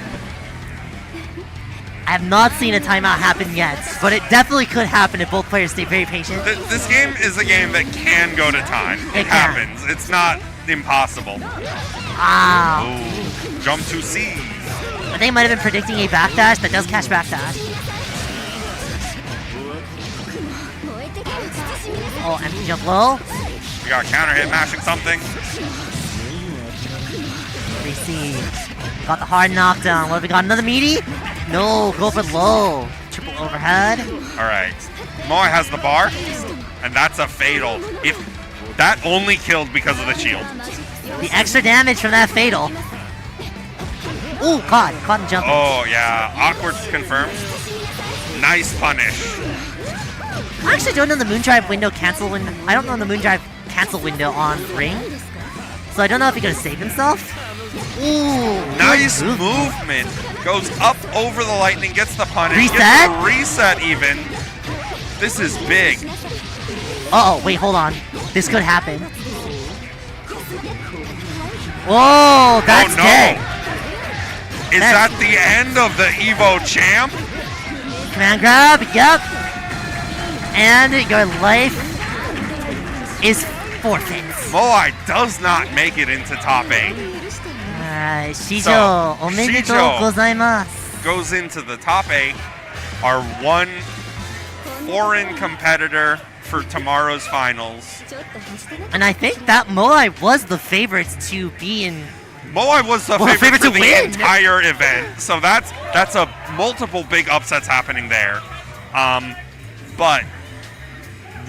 I have not seen a timeout happen yet, but it definitely could happen if both players stay very patient. This game is a game that can go to time. It happens. It's not impossible. Wow. Ooh, jump to C. I think I might have been predicting a backdash that does catch backdash. Oh, empty jump low. We got counter hit mashing something. We see. Got the hard knockdown. What have we got? Another meaty? No, go for low. Triple overhead. Alright. Moai has the bar, and that's a fatal. If that only killed because of the shield. The extra damage from that fatal. Ooh, caught him jumping. Oh yeah, awkward confirmed. Nice punish. I actually don't know the Moondrive window cancel window. I don't know the Moondrive cancel window on Ring. So I don't know if he's gonna save himself. Ooh, nice movement. Goes up over the lightning, gets the punish. Reset? Gets the reset even. This is big. Uh-oh, wait, hold on. This could happen. Whoa, that's big. Is that the end of the Evo champ? Command grab, yep. And your life is forfeit. Moai does not make it into top 8. Shijo, omedetou gozaimasu. Goes into the top 8. Our one foreign competitor for tomorrow's finals. And I think that Moai was the favorite to be in. Moai was the favorite to for the win entire event, so that's a multiple big upsets happening there. But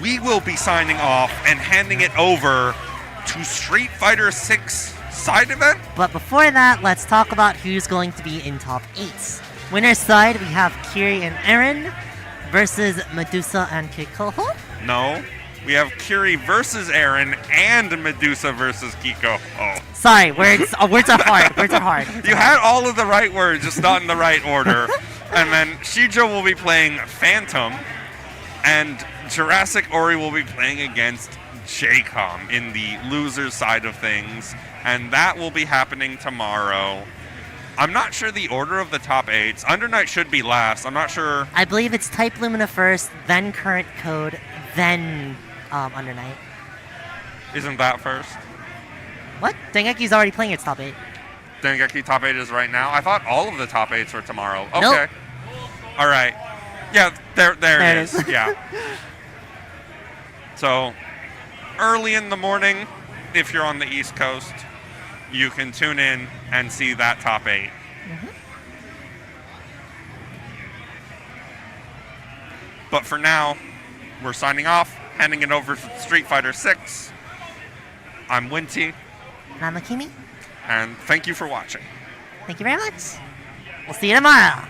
we will be signing off and handing it over to Street Fighter 6 side event. But before that, let's talk about who's going to be in top 8. Winner's side, we have Kiri and Eren versus Medusa and Kiko. No. We have Kiri versus Eren and Medusa versus Kiko. Oh. Sorry, words are hard. Words are hard. You had all of the right words, just not in the right order. And then Shijo will be playing Phantom, and Jurassic Orie will be playing against JCOM in the loser side of things. And that will be happening tomorrow. I'm not sure the order of the top 8s. Under Night should be last. I'm not sure. I believe it's Type Lumina first, then Current Code, then Under Night. Isn't that first? What? Dengeki's already playing its top 8. Dengeki top 8 is right now? I thought all of the top 8s were tomorrow. Okay. Nope. All right. Yeah, there it is. Yeah. So, early in the morning, if you're on the East Coast, you can tune in and see that top 8. But for now, we're signing off, handing it over to Street Fighter 6. I'm Winty. And I'm Akimi. And thank you for watching. Thank you very much. We'll see you tomorrow.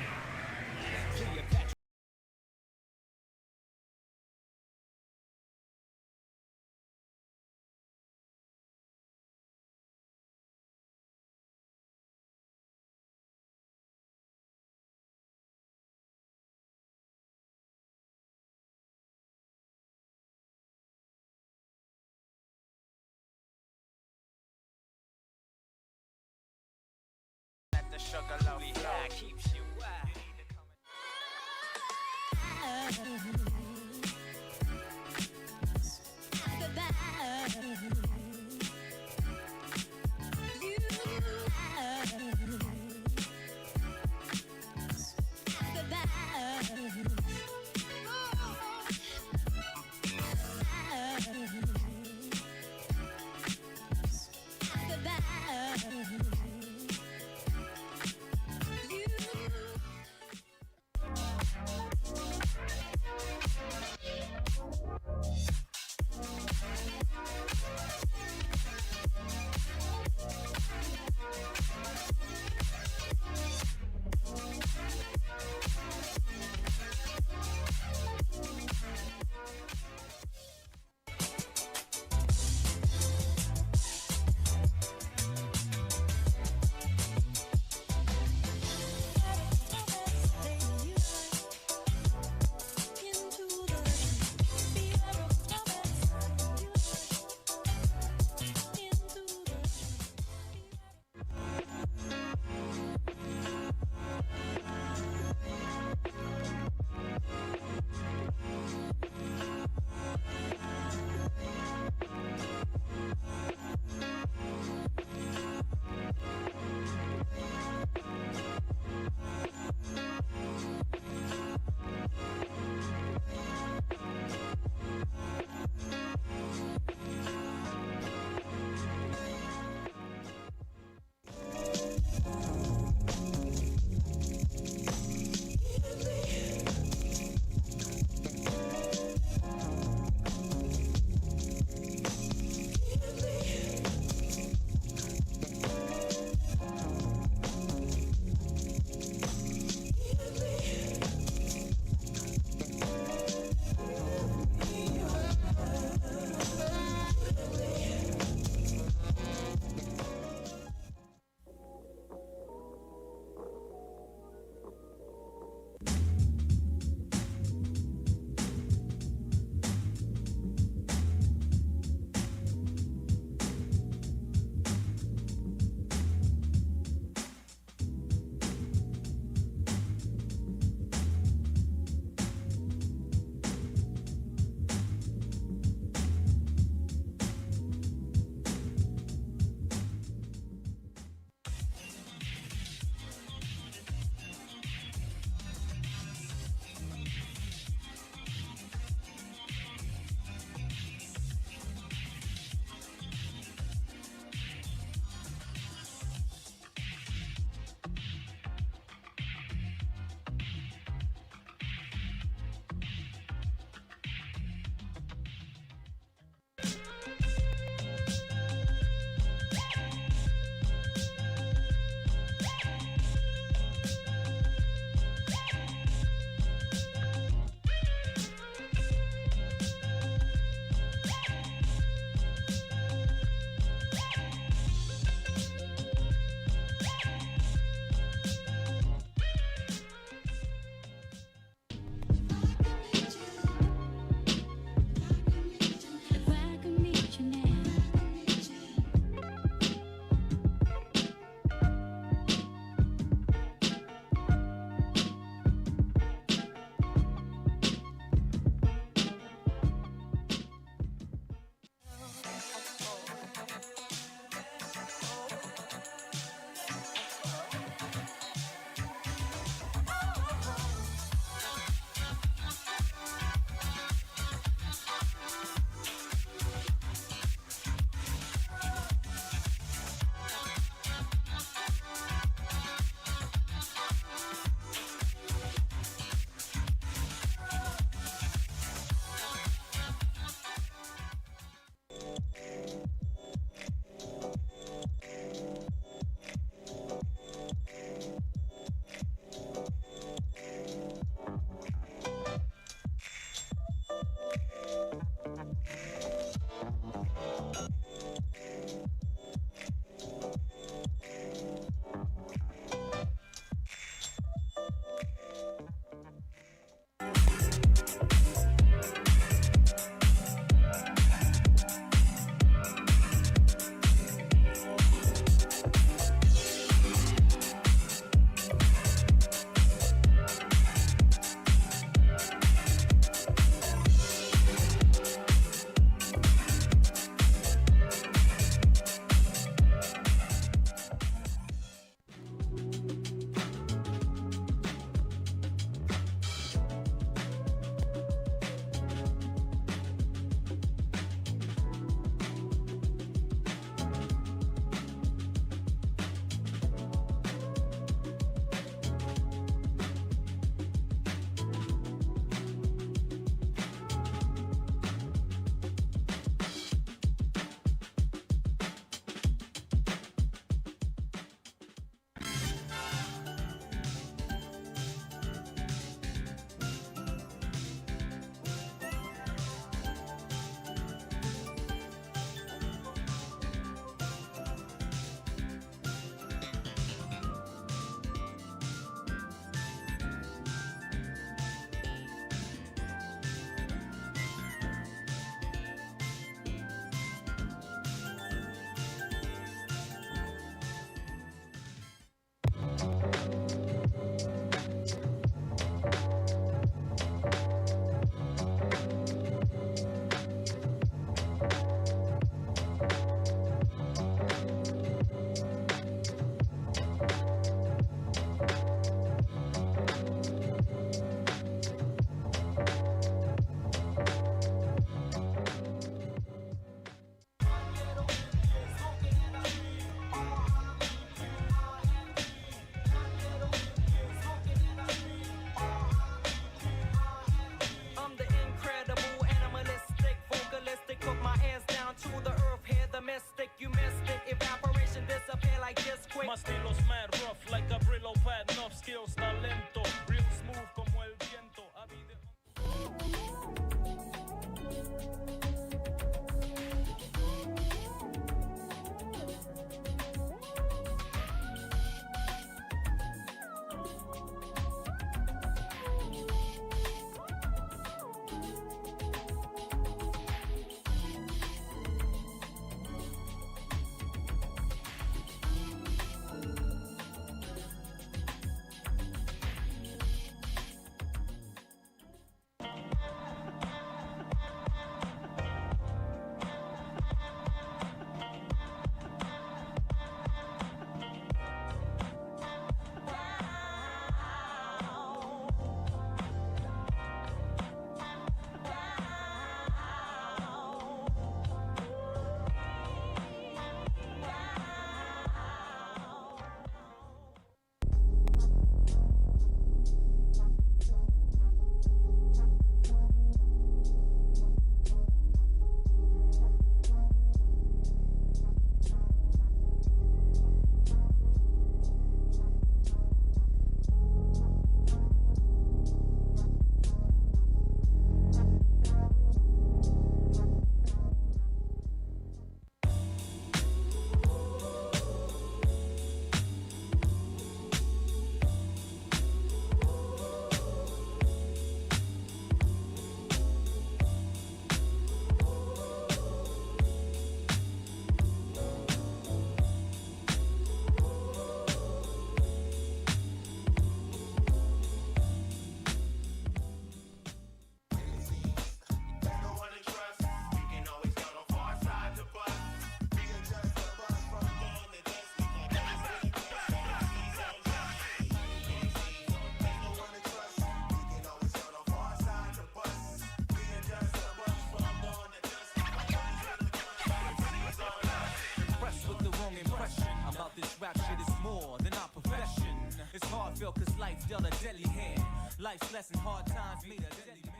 feel, cause life dealt a deadly hand. Life's lesson, hard times made a deadly man.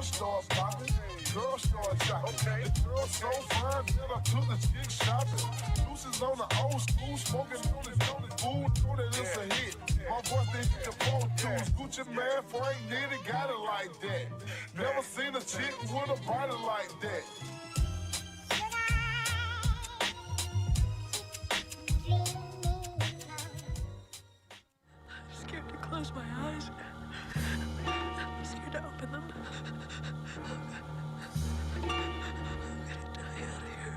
Start popping, girls start shopping. The girl so fine that I took the chick shopping. Deuces on the old school, smoking on the food, know that it's a hit. My boys they hit the phone tools. Gucci man, Frank Nitty got it like that. Never seen a chick with a body like that. I'm scared to close my eyes. I'm scared to open them. I'm gonna die out here.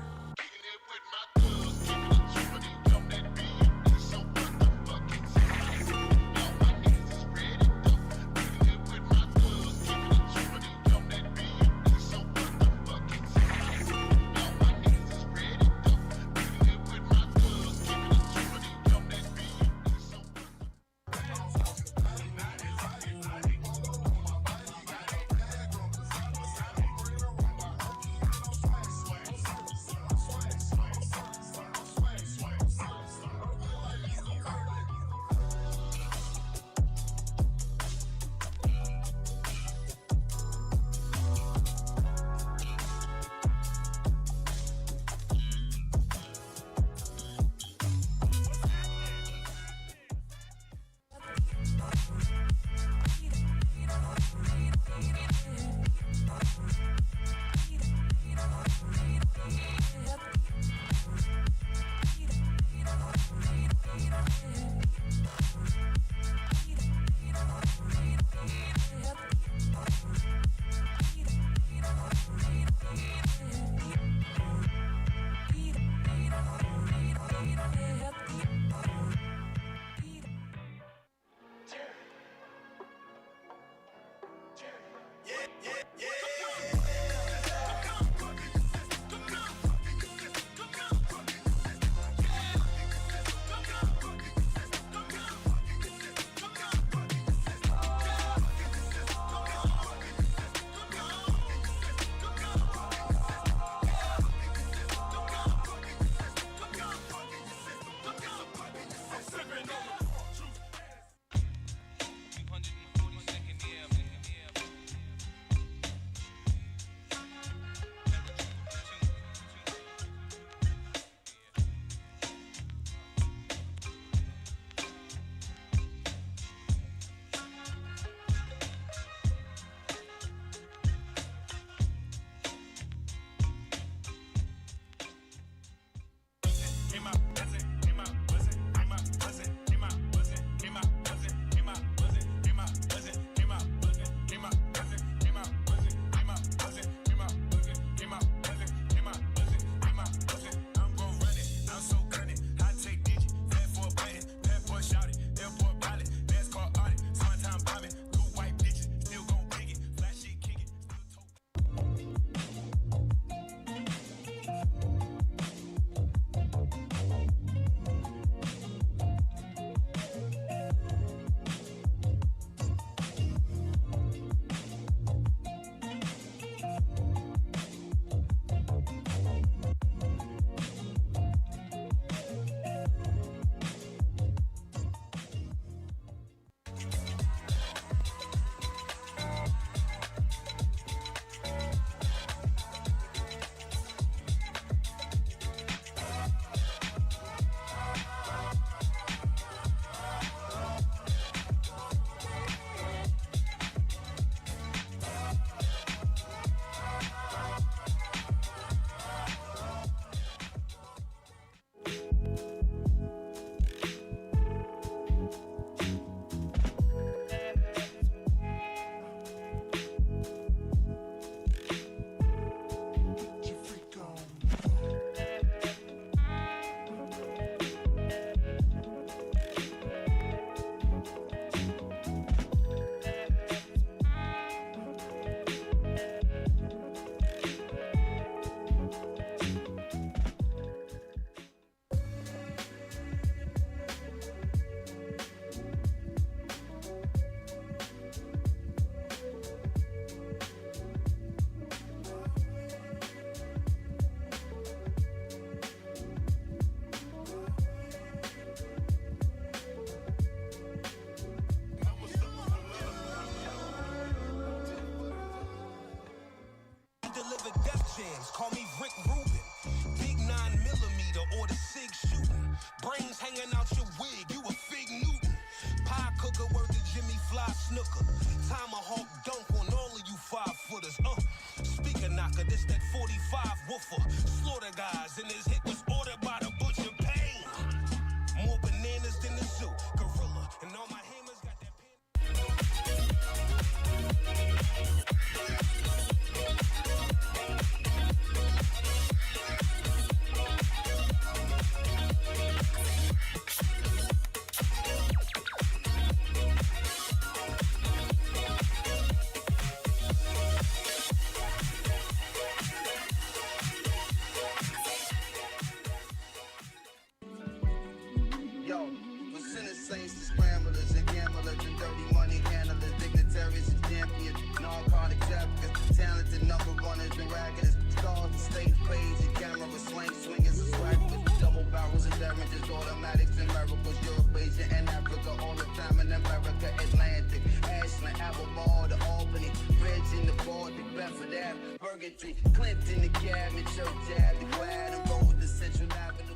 footers. Speaker knocker, this that 45 woofer. Slaughter guys, and his hit was ordered by the butcher pain. More bananas than the zoo. Gorilla, and all my hammers got that Yo, for sinners, saints, the scramblers, and gamblers, and dirty money handlers, dignitaries, and champions, narcotic traffickers, talented number runners, and racketers, stars, and stage plays, and camera slang swingers, and swaggers, double barrels, and damages, automatics, and miracles, Europe, Asia, and Africa, all the time in America, Atlantic, Ashland, Appleball, to Albany, Bridge in the Baltic, Bedford Ave, Burgundy, Clinton, the Cabin, Church Ave, the Glad, and Road, the Central Avenue.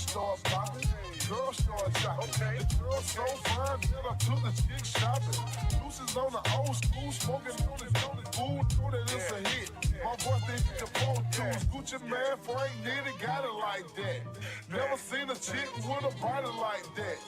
start popping, girls start shopping. The girl so fine that I took the chick shopping. Deuces on the old school, smoking on the food, know that it's a hit. My voice they hit the Pro Tools. Gucci man, Frank did it, got it like that. Never seen a chick with a body like that.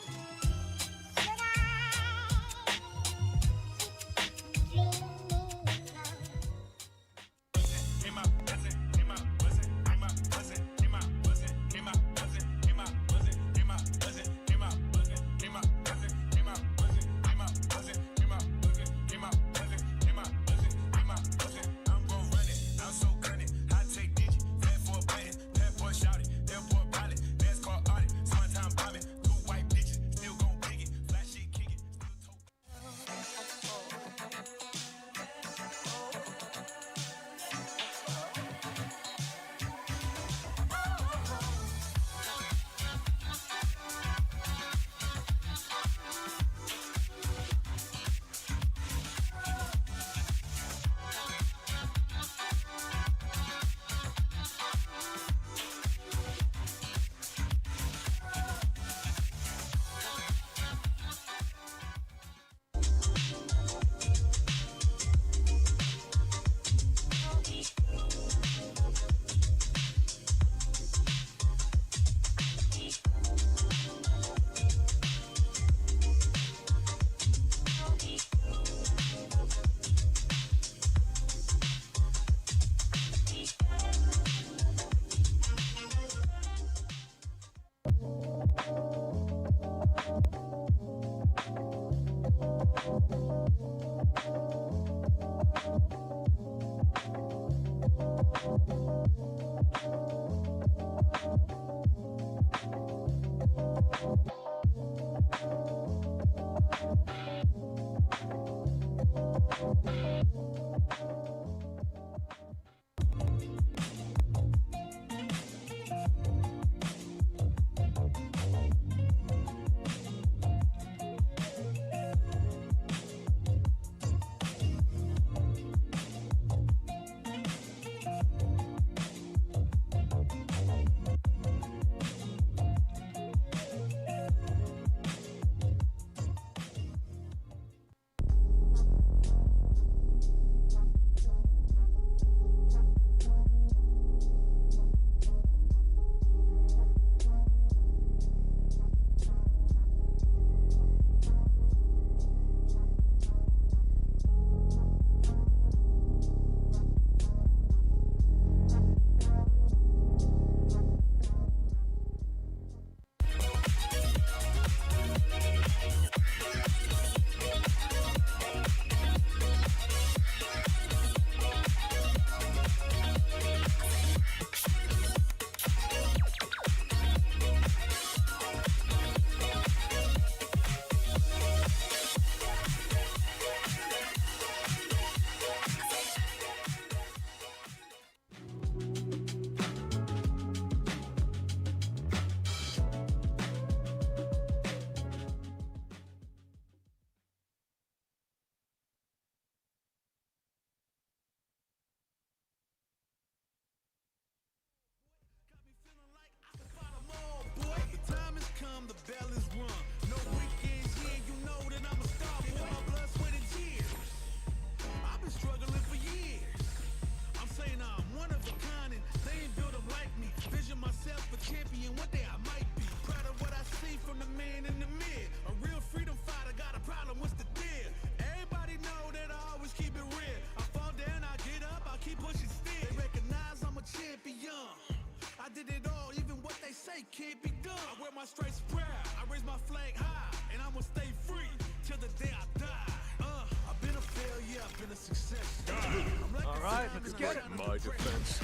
My defense.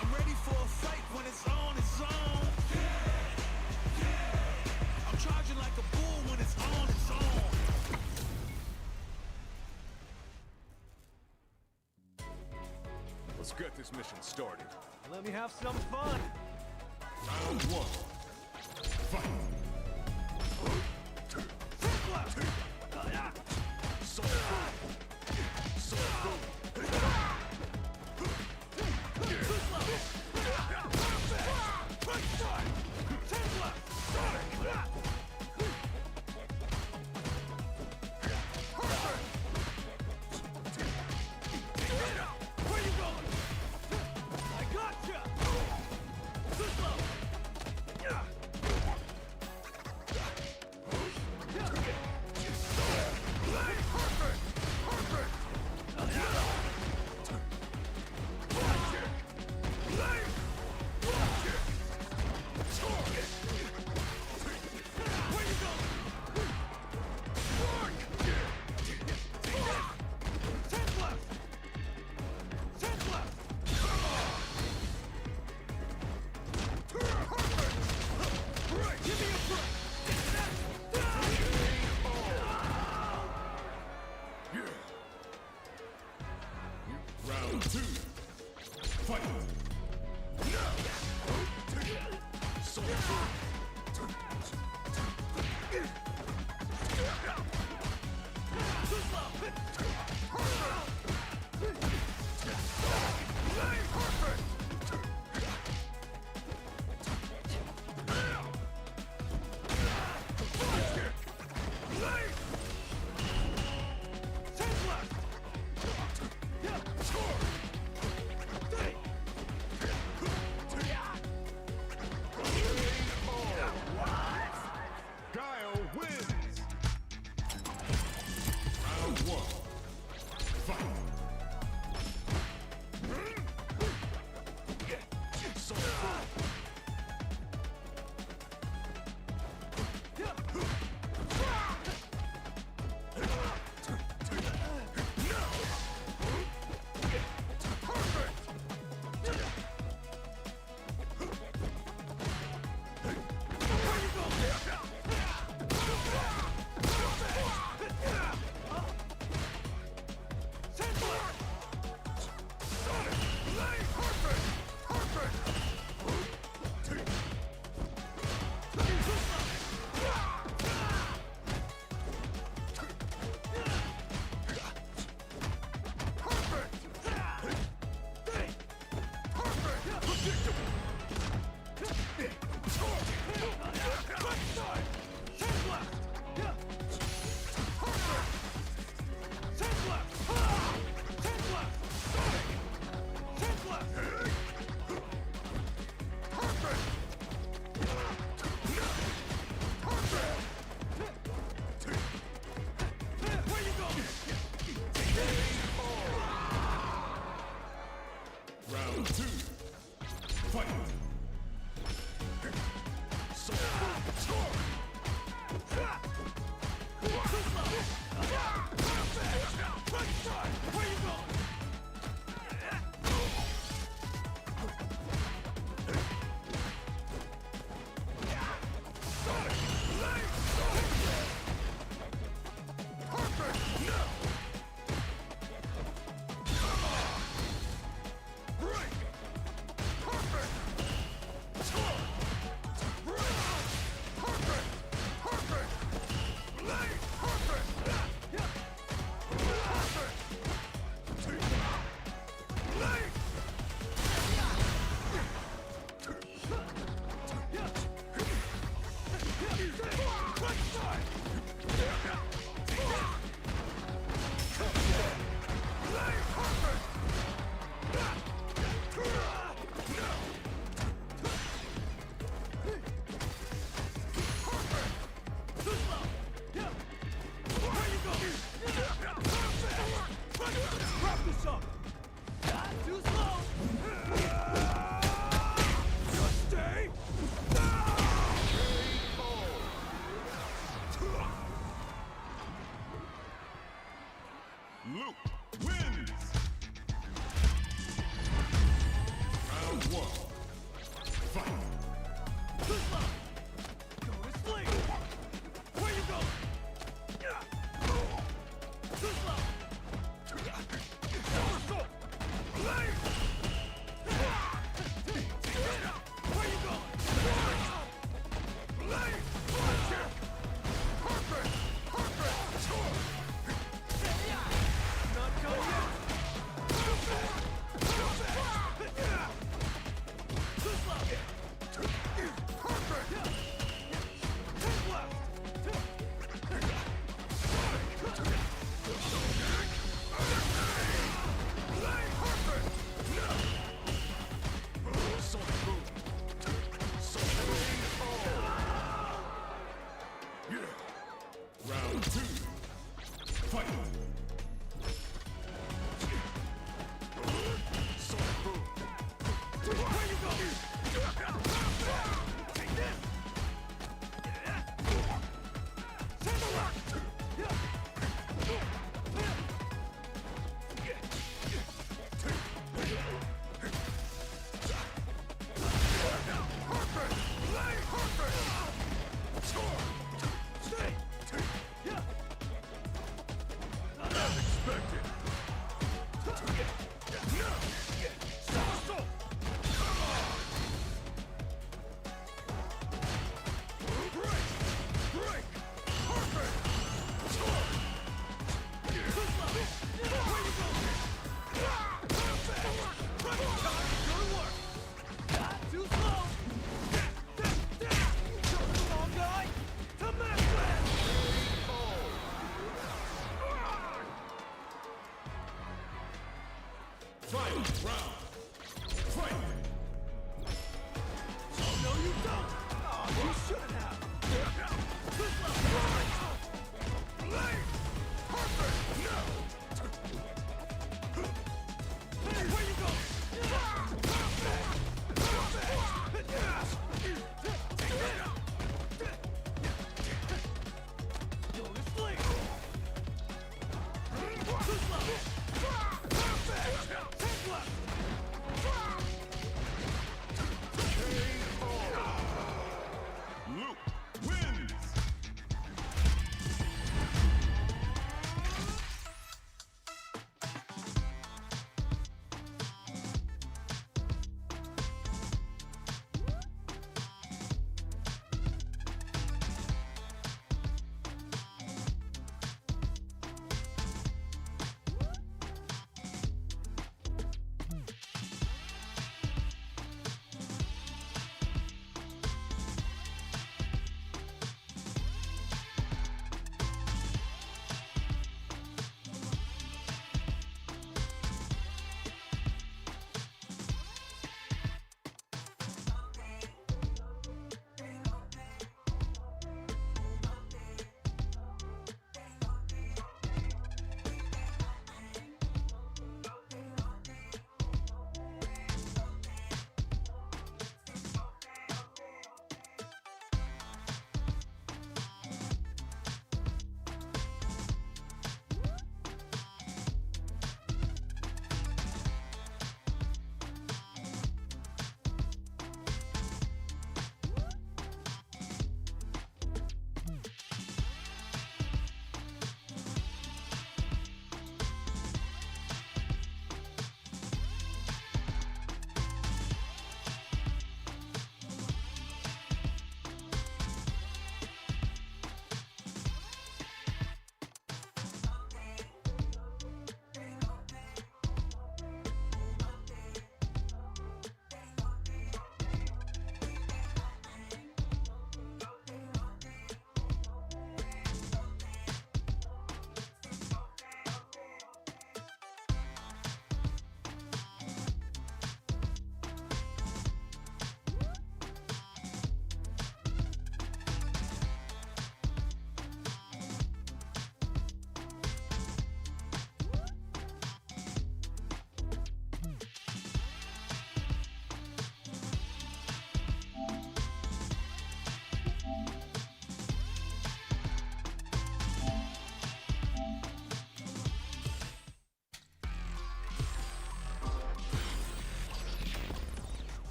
I'm ready for a fight when it's on its own. I'm charging like a bull when it's on its own. Let's get this mission started. Let me have some fun. Round one. Fight. So Round 2. Fight.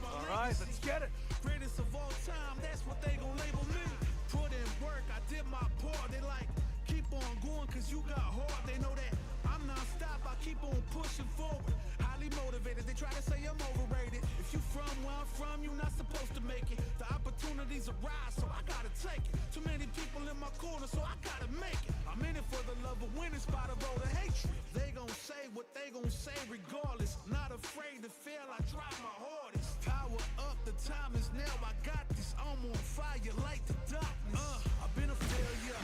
Alright, let's get it. Greatest of all time, that's what they gon' label me. Put in work, I did my part. They like, keep on going cause you got hard. They know that I'm non-stop, I keep on pushing forward. Highly motivated, they try to say I'm overrated. If you from where I'm from, you're not supposed to make it. The opportunities arise, so I gotta take it. Too many people in my corner, so I gotta make it. I'm in it for the love of winning, spot of all the hatred. They gon' say what they gon' say regardless. Not afraid to fail, I try my hardest. Power up, the time is now, I got this. I'm on fire like the darkness. I've been a failure.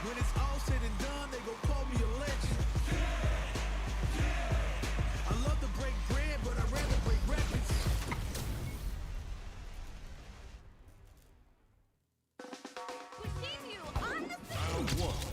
When it's all said and done, they gon' call me a legend. I love to break bread, but I'd rather break records. We've seen you on the scene. Round one.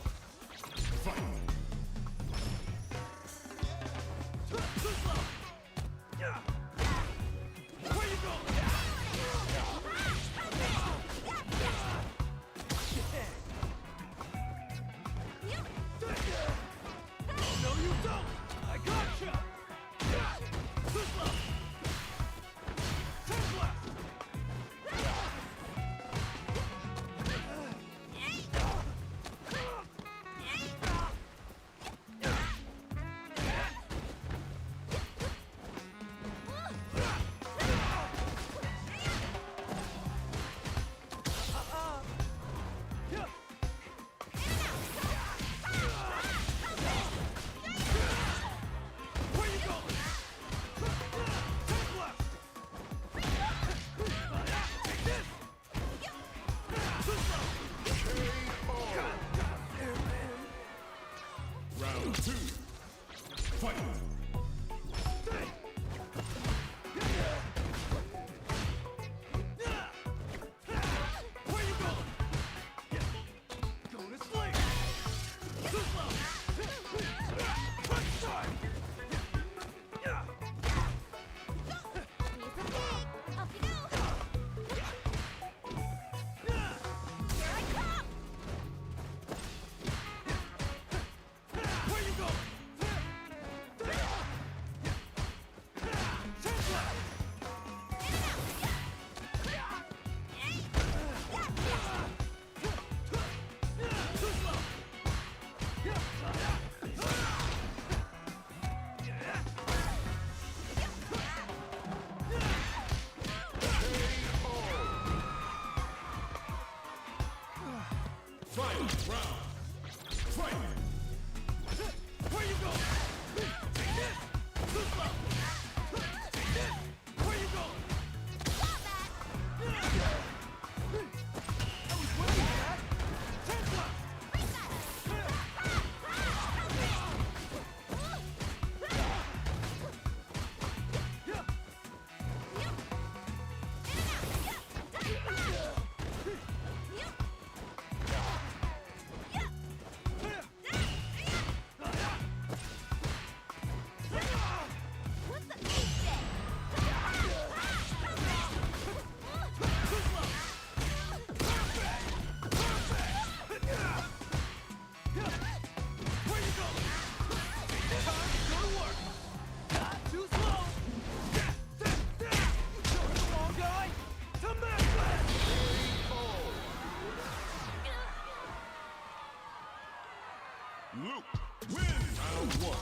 Luke wins round one.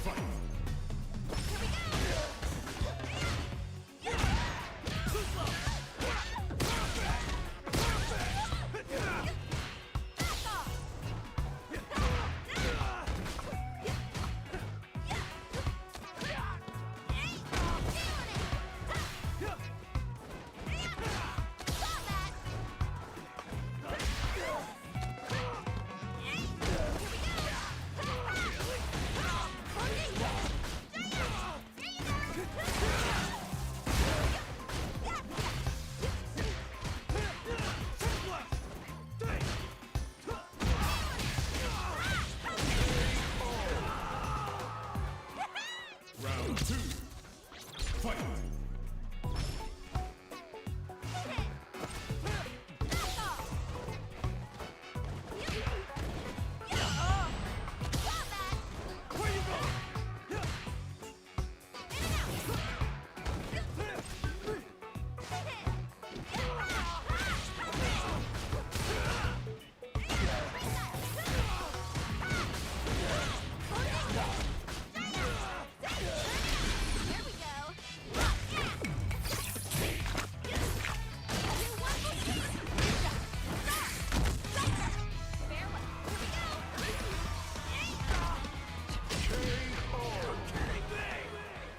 Fight. Round two. Fight.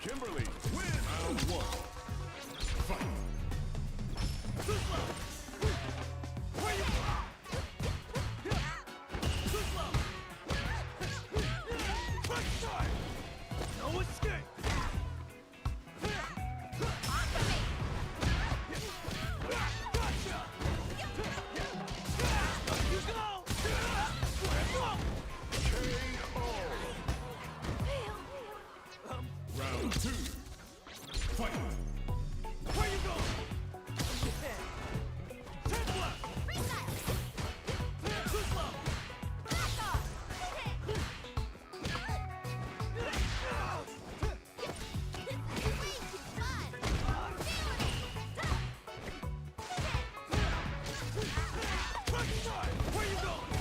Kimberly wins round one. Fight. No escape! Round two. Fight. Where you going? Ten left! Too slow! Where you going?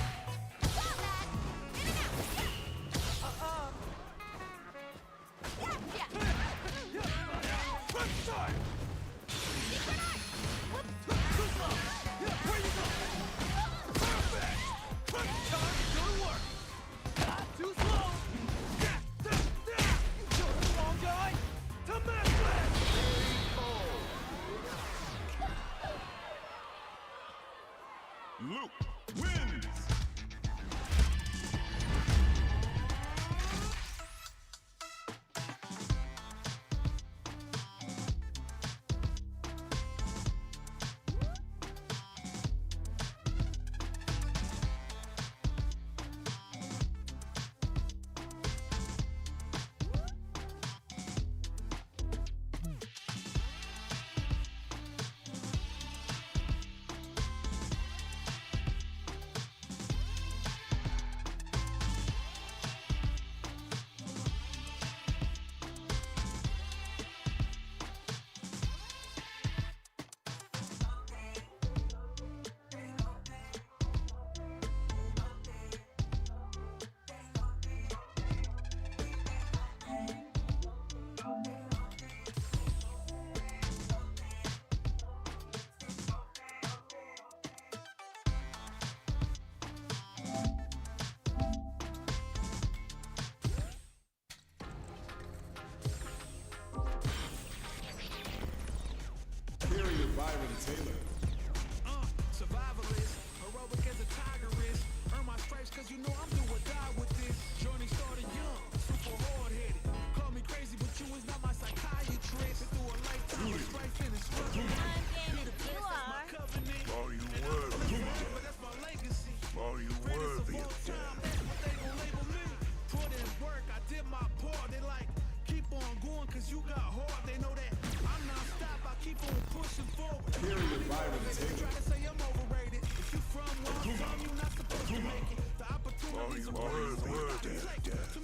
Too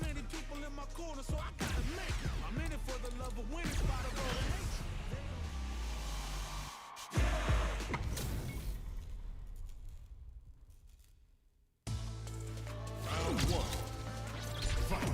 many people in my corner, so I gotta make it. I'm in it for the love of winning, spot a road of hatred. Round one. Fight.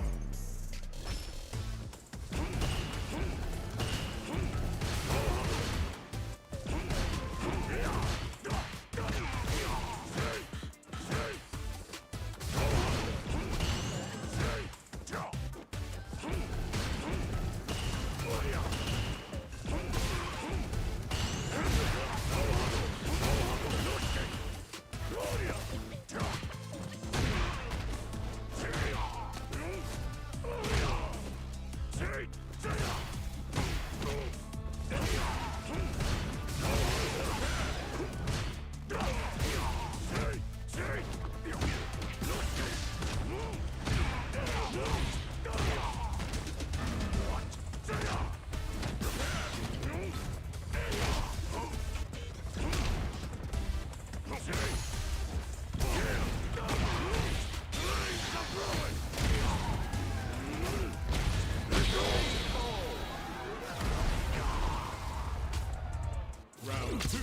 Round two.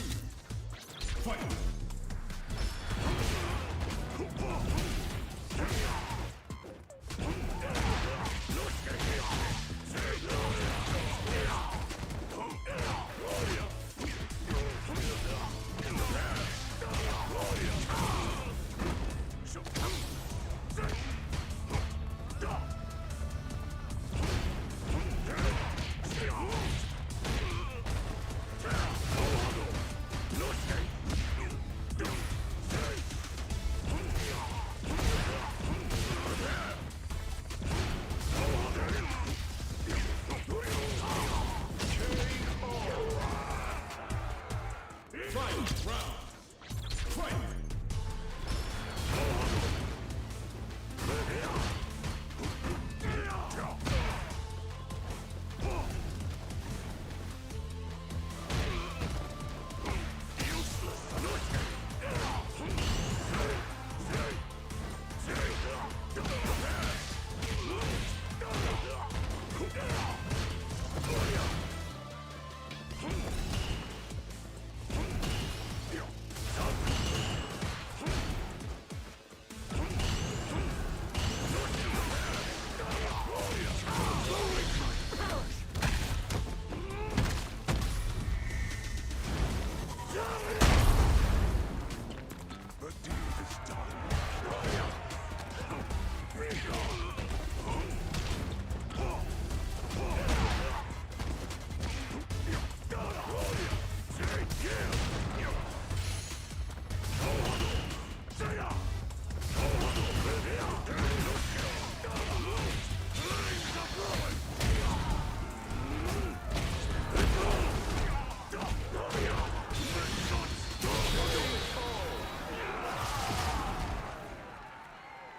Fight.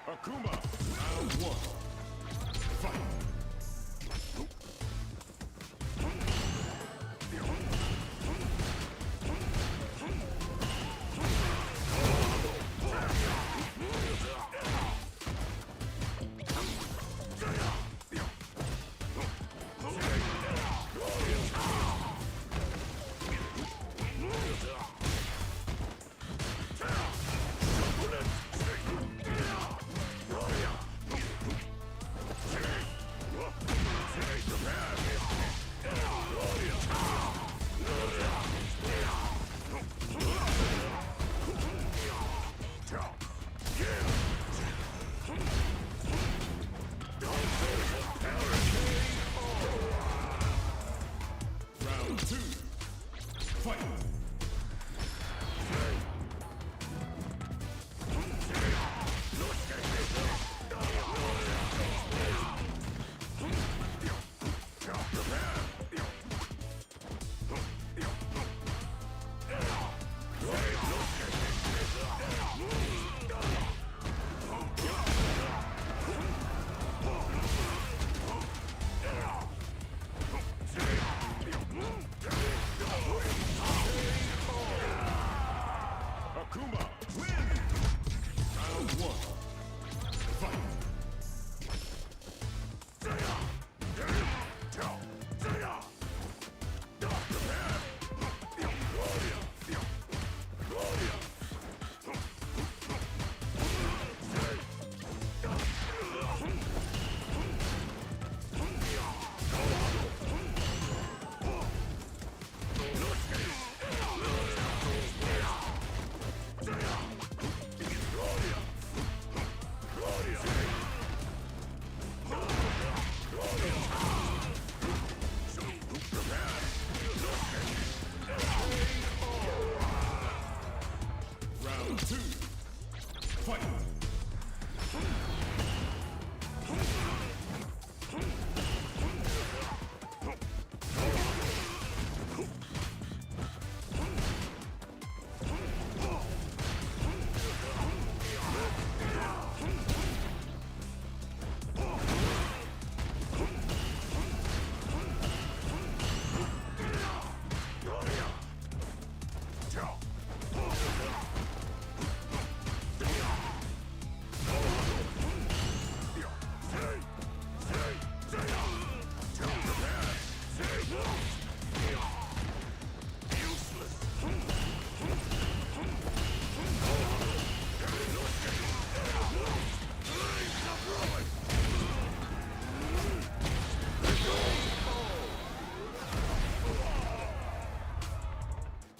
Arkma, round one. Fight. Round two. Fight.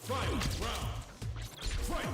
Final round. Fight!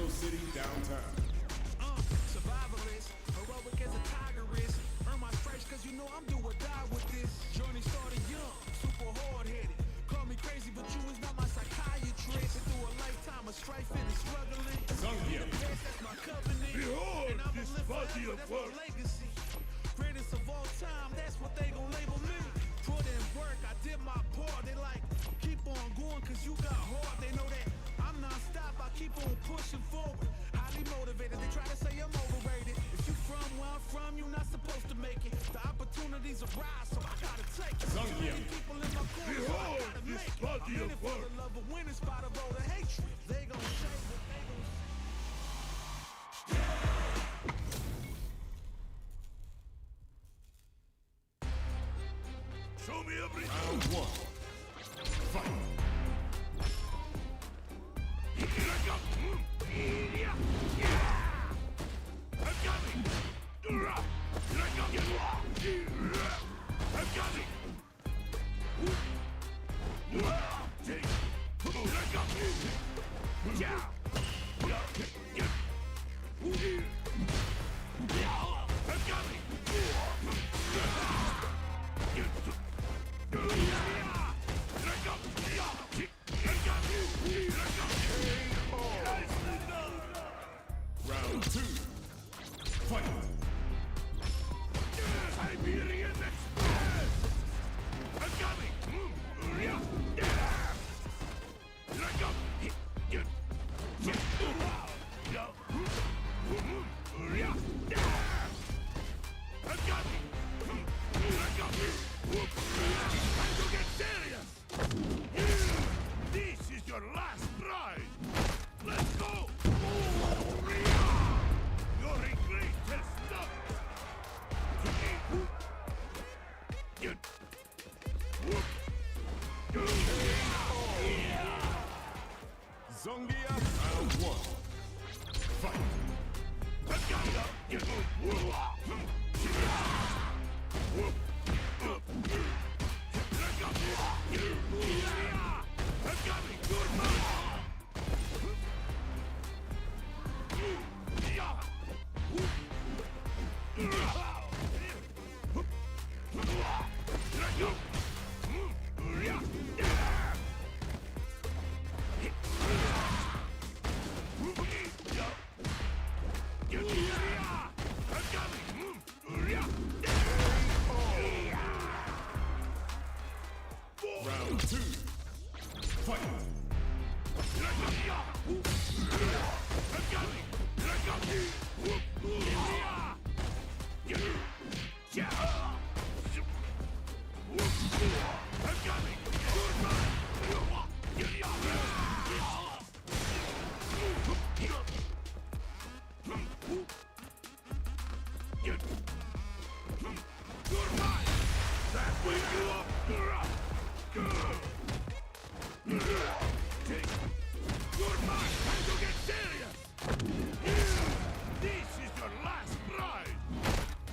City downtown. Survivalist, heroic as a tiger is. Earn my stripes cause you know I'm do or die with this. Journey started young, super hard-headed. Call me crazy, but you is not my psychiatrist. Through a lifetime of strife and struggling. Zambia. That's my covenant. Behold and I'm this body of work. Legacy. Greatest of all time, that's what they gon' label me. Put in work, I did my part. They like, keep on going cause you got hard. They know that I'm non-stop, I keep on pushing forward. Highly motivated, they try to say I'm overrated. If you from where I'm from, you're not supposed to make it. The opportunities arise, so I gotta take it. Too many people in my corner, so I gotta make it. I'm in it for the love of winning, spot of all the hatred. They gon' say what they gon' say. Show me everything. Round one. Fight. Round two. Fight. Siberian Express. I'm coming. Time to get serious. This is your last ride. Let's go. Your regret has stopped. Zongia round one. Fight. Round two. Fight. You're mine! Time to get serious! This is your last ride!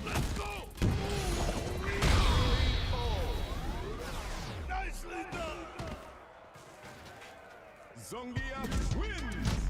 Let's go! Nicely done! Zongia wins!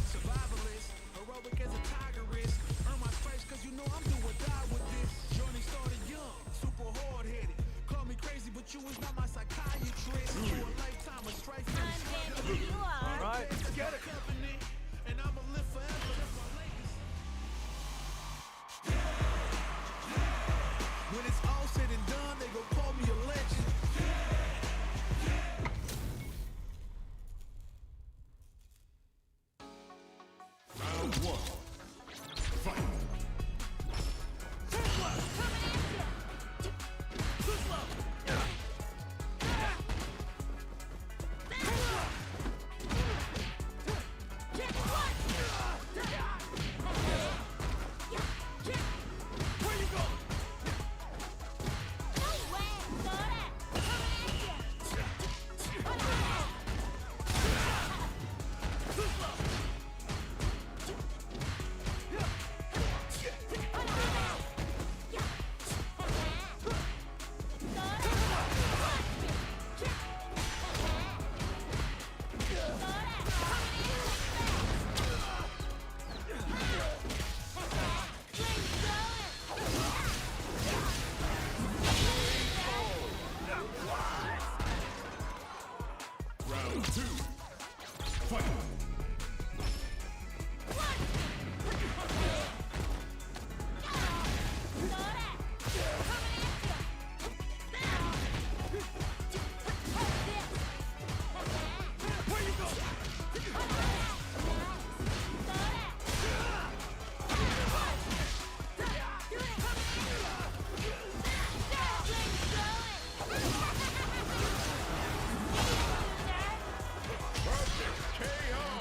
Survivalist, heroic as a tigeress. Earn my stripes cause you know I'm do or die with this. Journey started young, super hard-headed. Call me crazy, but you was not my psychiatrist. For a lifetime of strife and struggle. Alright, let's get it. Company, and I'ma live forever. That's my legacy. When it's all said and done, they gon' call me a legend. Round one. Fight. Round two. Fight. KO!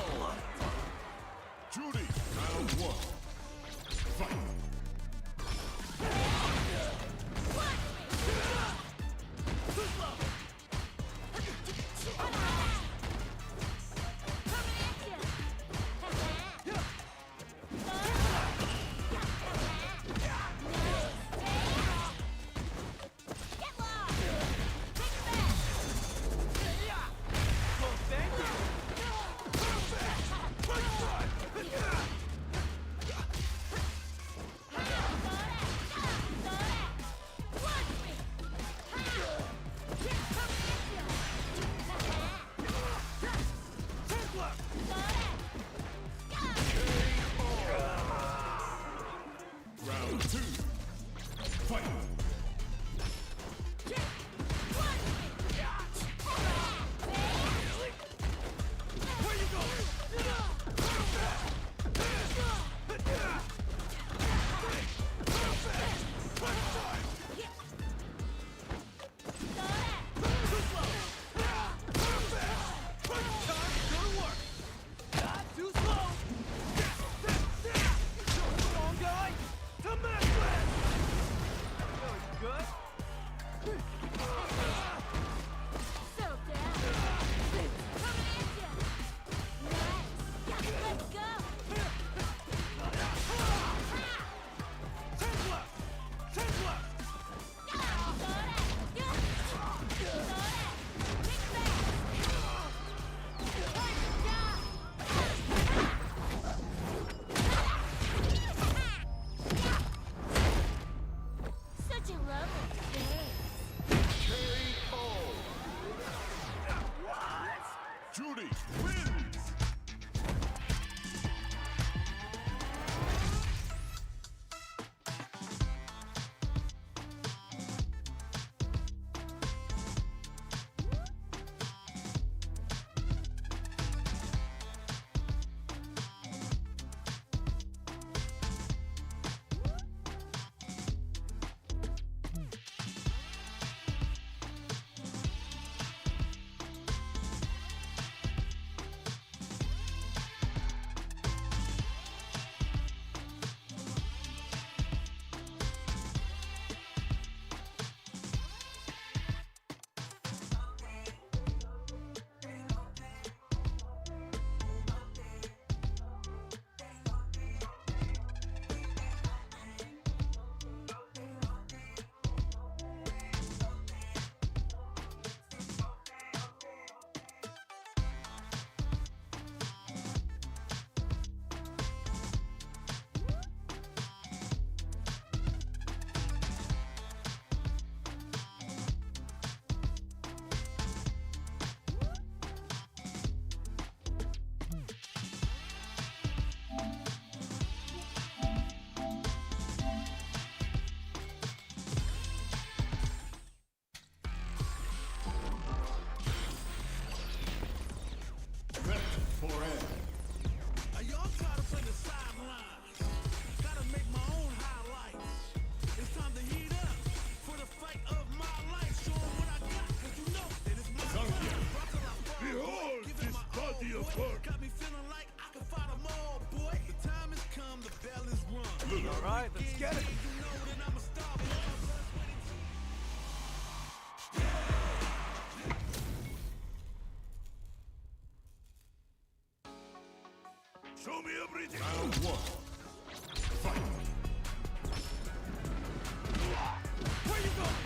Alright, let's get it. Show me everything. Round one. Fight. Where you going?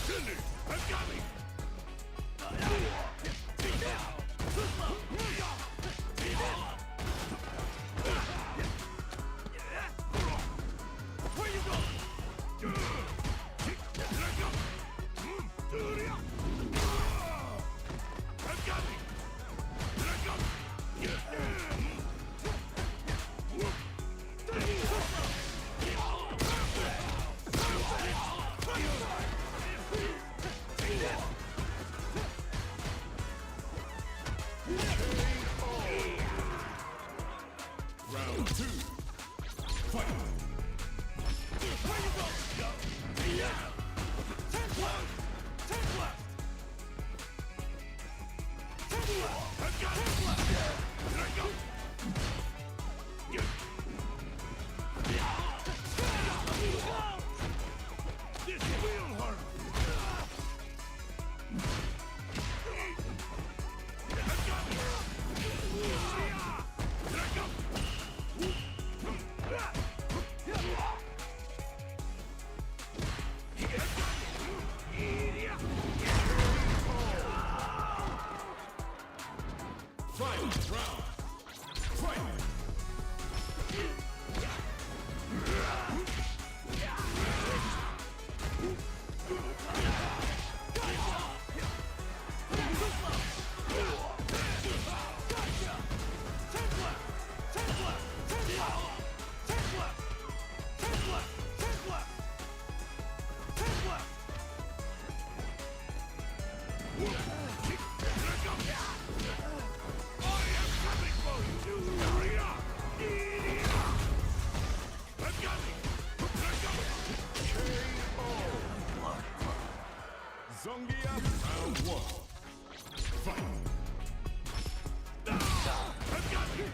Cindy, I've got me. Where you going? I've got me. Round two. Fight. Where you go? Ten left. Ten left. Ten left. I've got ten left. Here I go. This will hurt. I've got it. Here I go. Final round. Fight. Zongia, round one. Fight. I've got you.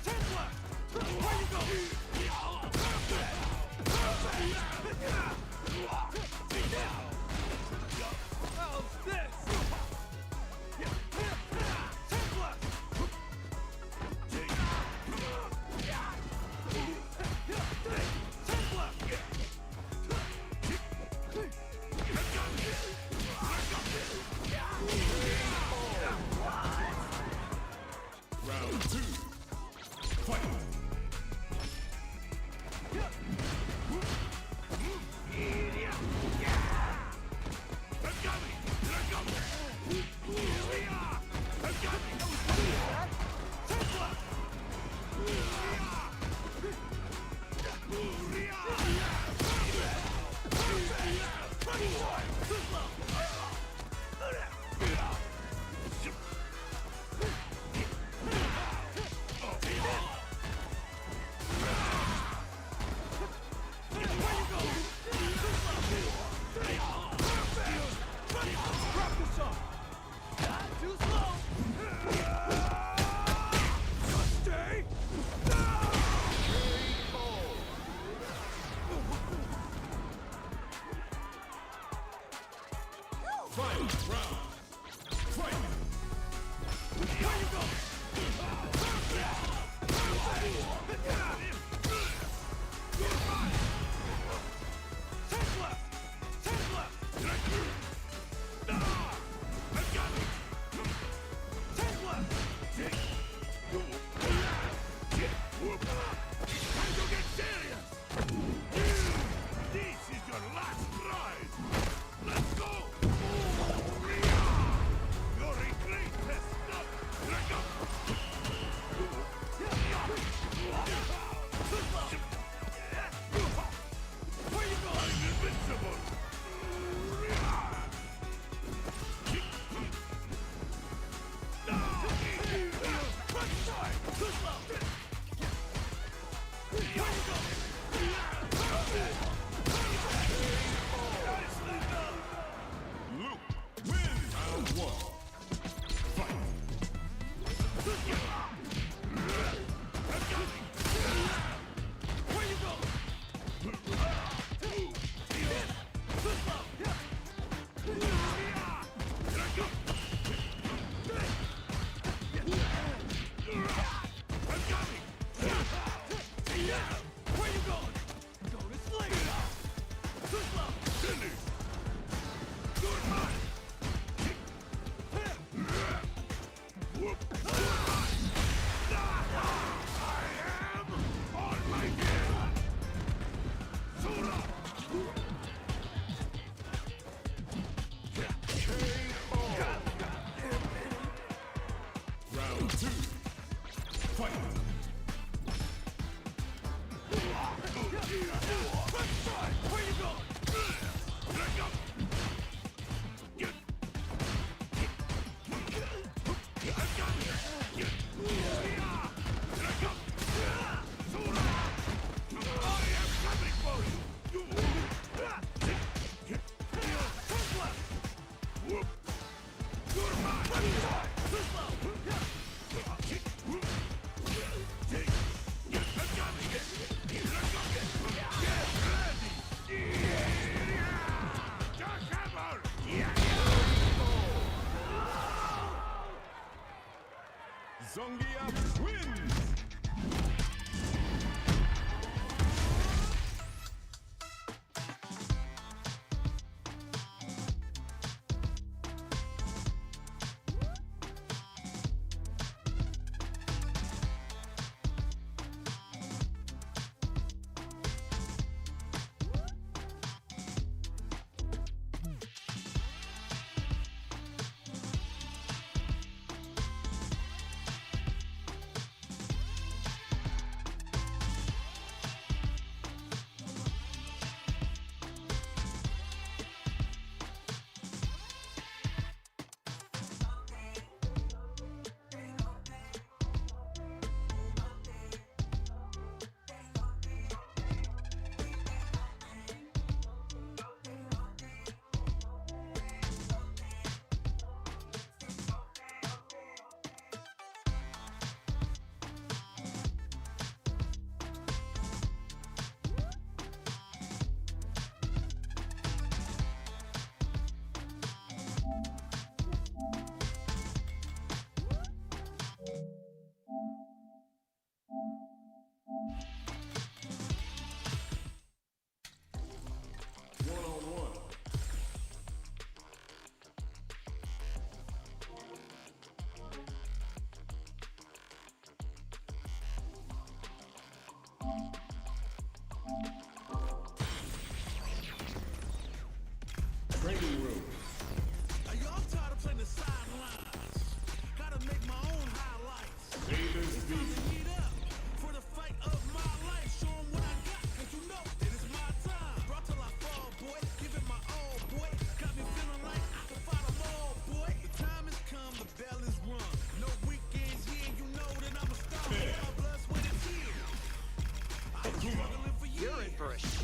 Ten left. Where you go? How's this? Ten left. Round two. Fight. I've got me. I've got me. I've got me. Ten left. Too slow. Stay. Final round. Fight. Where you go? Take left. Take left. I've got it. Take left. Time to get serious. This is your last ride. Let's go. Your retreat has stopped. Let go.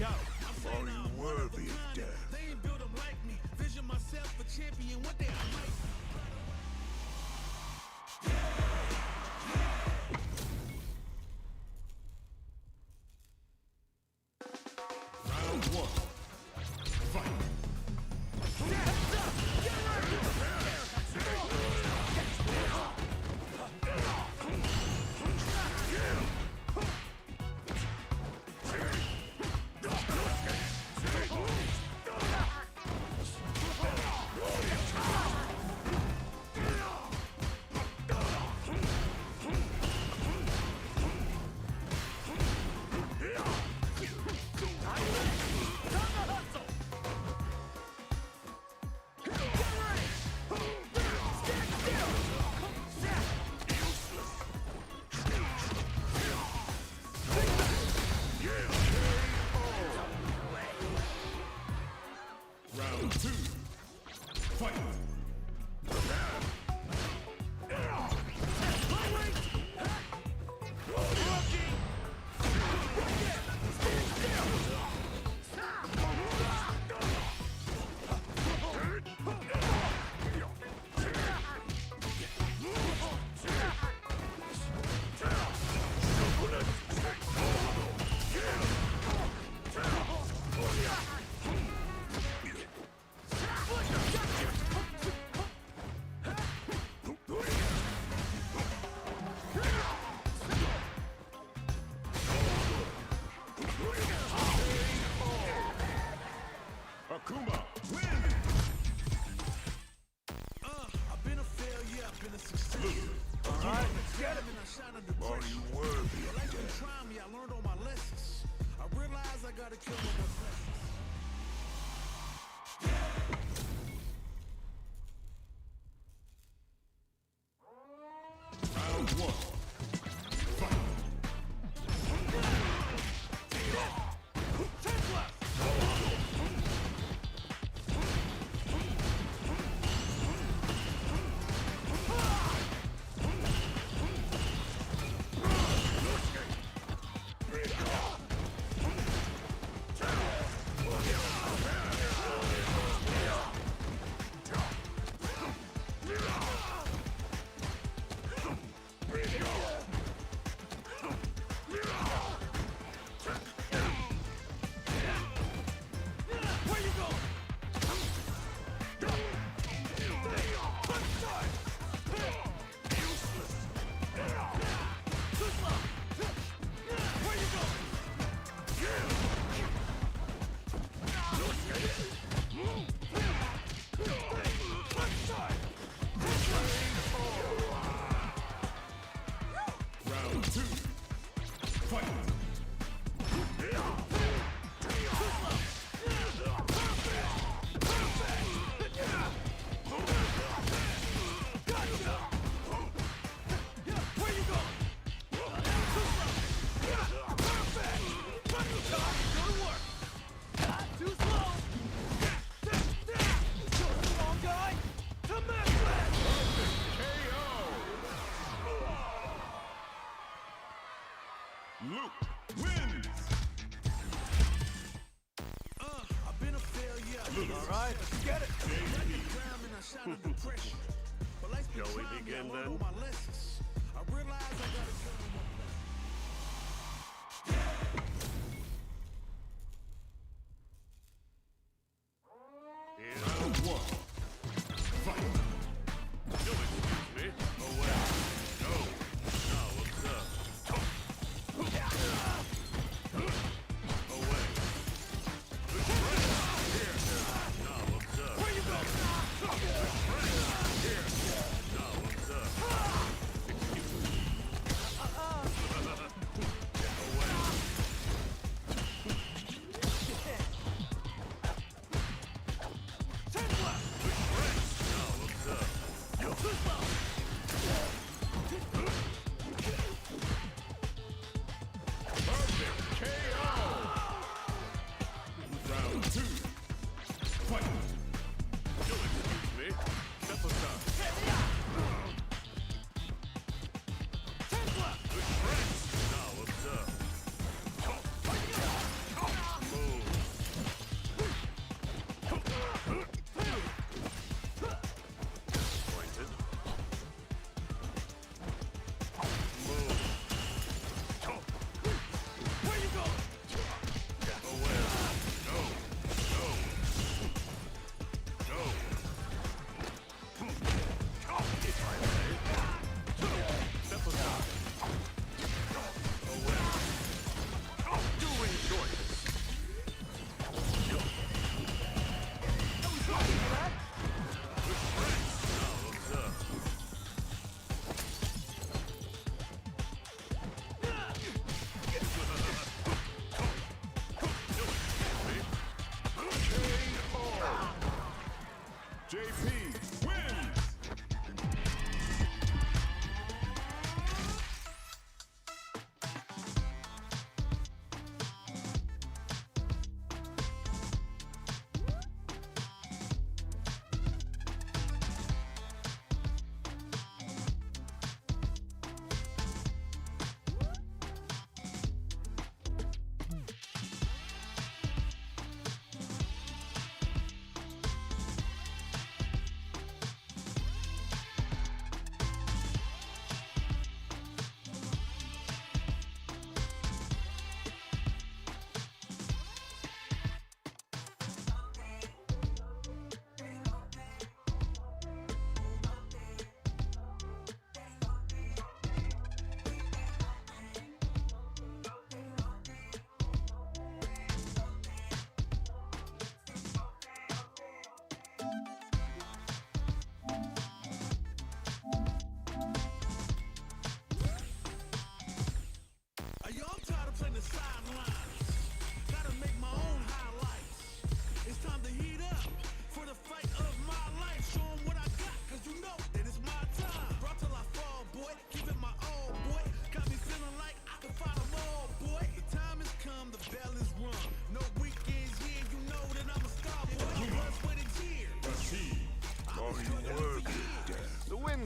shout. Are you worthy of death? They ain't built them like me. Vision myself a champion. One day I might. Round one. Fight. Round two. Fight. Akuma, win! I've been a failure, I've been a success. Alright, let's get it. I shot under pressure. Are you worthy of Life been death? trying me, I learned all my lessons. I realized I gotta kill my blessings. Round one. Fight. Round two. Fight. Luke wins. I've been a failure. Alright, let's get it. I shot under pressure. But life's been Shall we trying me, begin I learned then? all my lessons. I realized I gotta kill my Round one. Fight. You'll excuse me. Away. Go. Now observe. Away. Here. Now observe. Where you go? Here. Now observe. Excuse me. Move.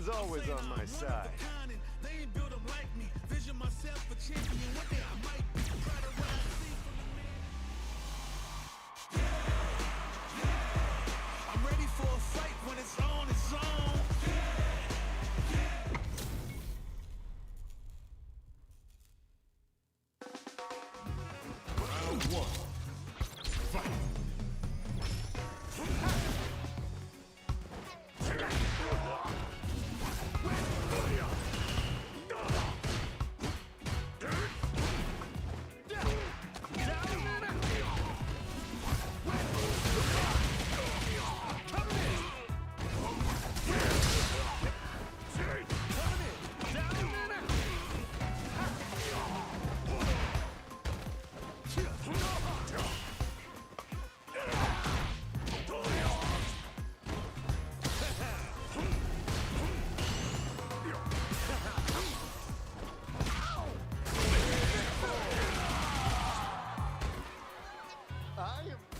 is always on my side. They ain't built them like me. Vision myself a champion. One day I might be proud of what I see from the man. I'm ready for a fight when it's on, it's on. Round one. Fight.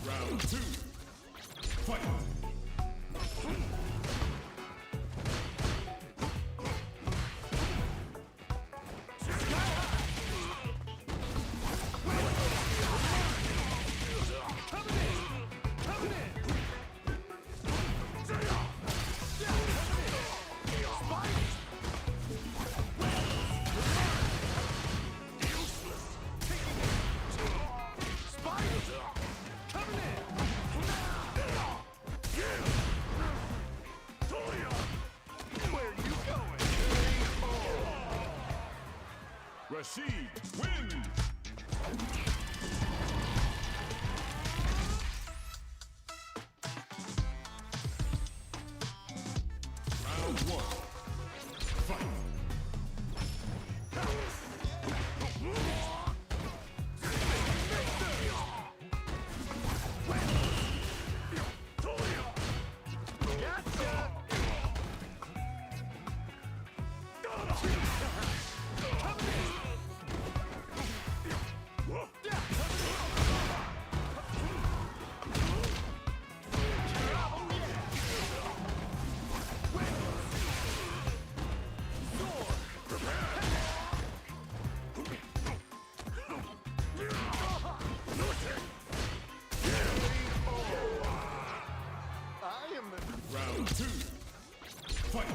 Round two. Fight. Rashid wins! Round one. Fight! Round two. Fight!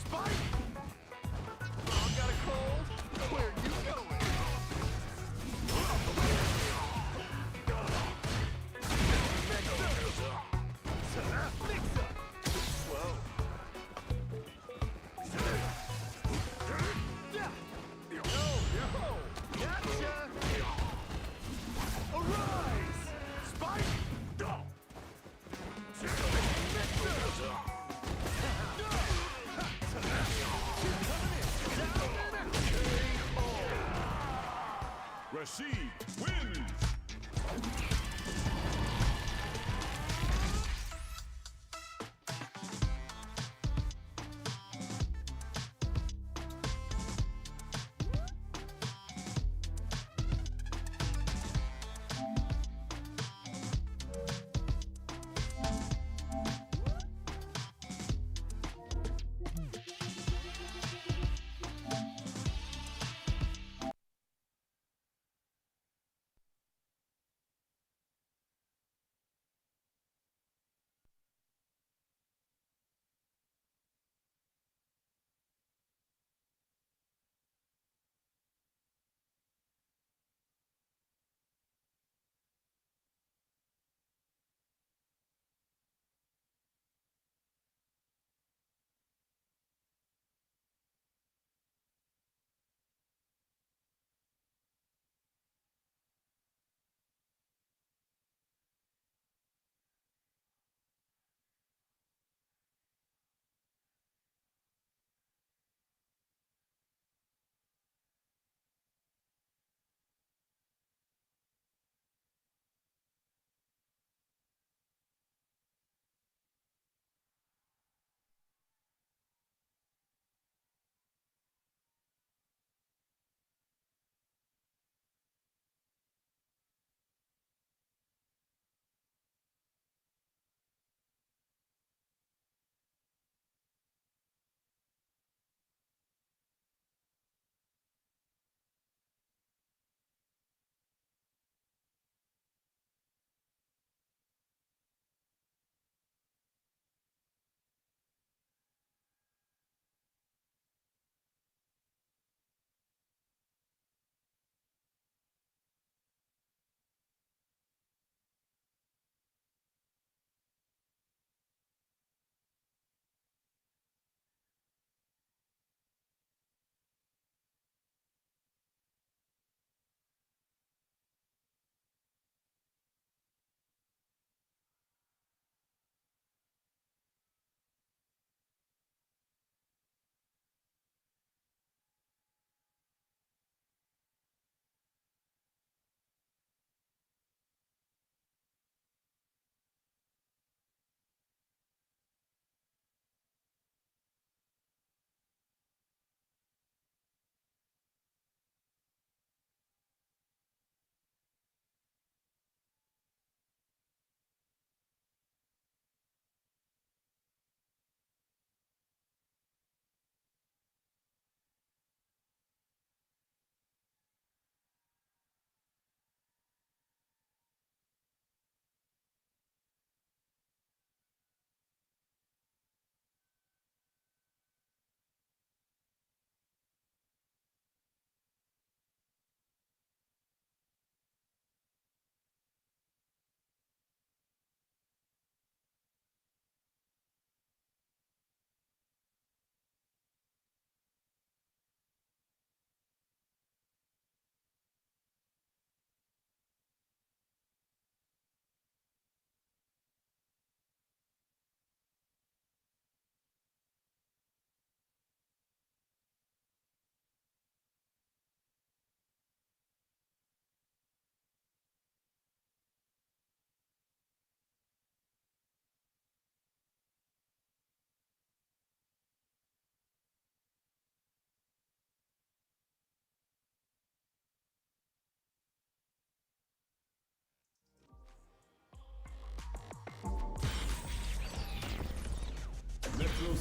Spike! I got a cold. Where are you going? Mix up. Slow. Yo, gotcha. Arise! Spike! Rashid wins!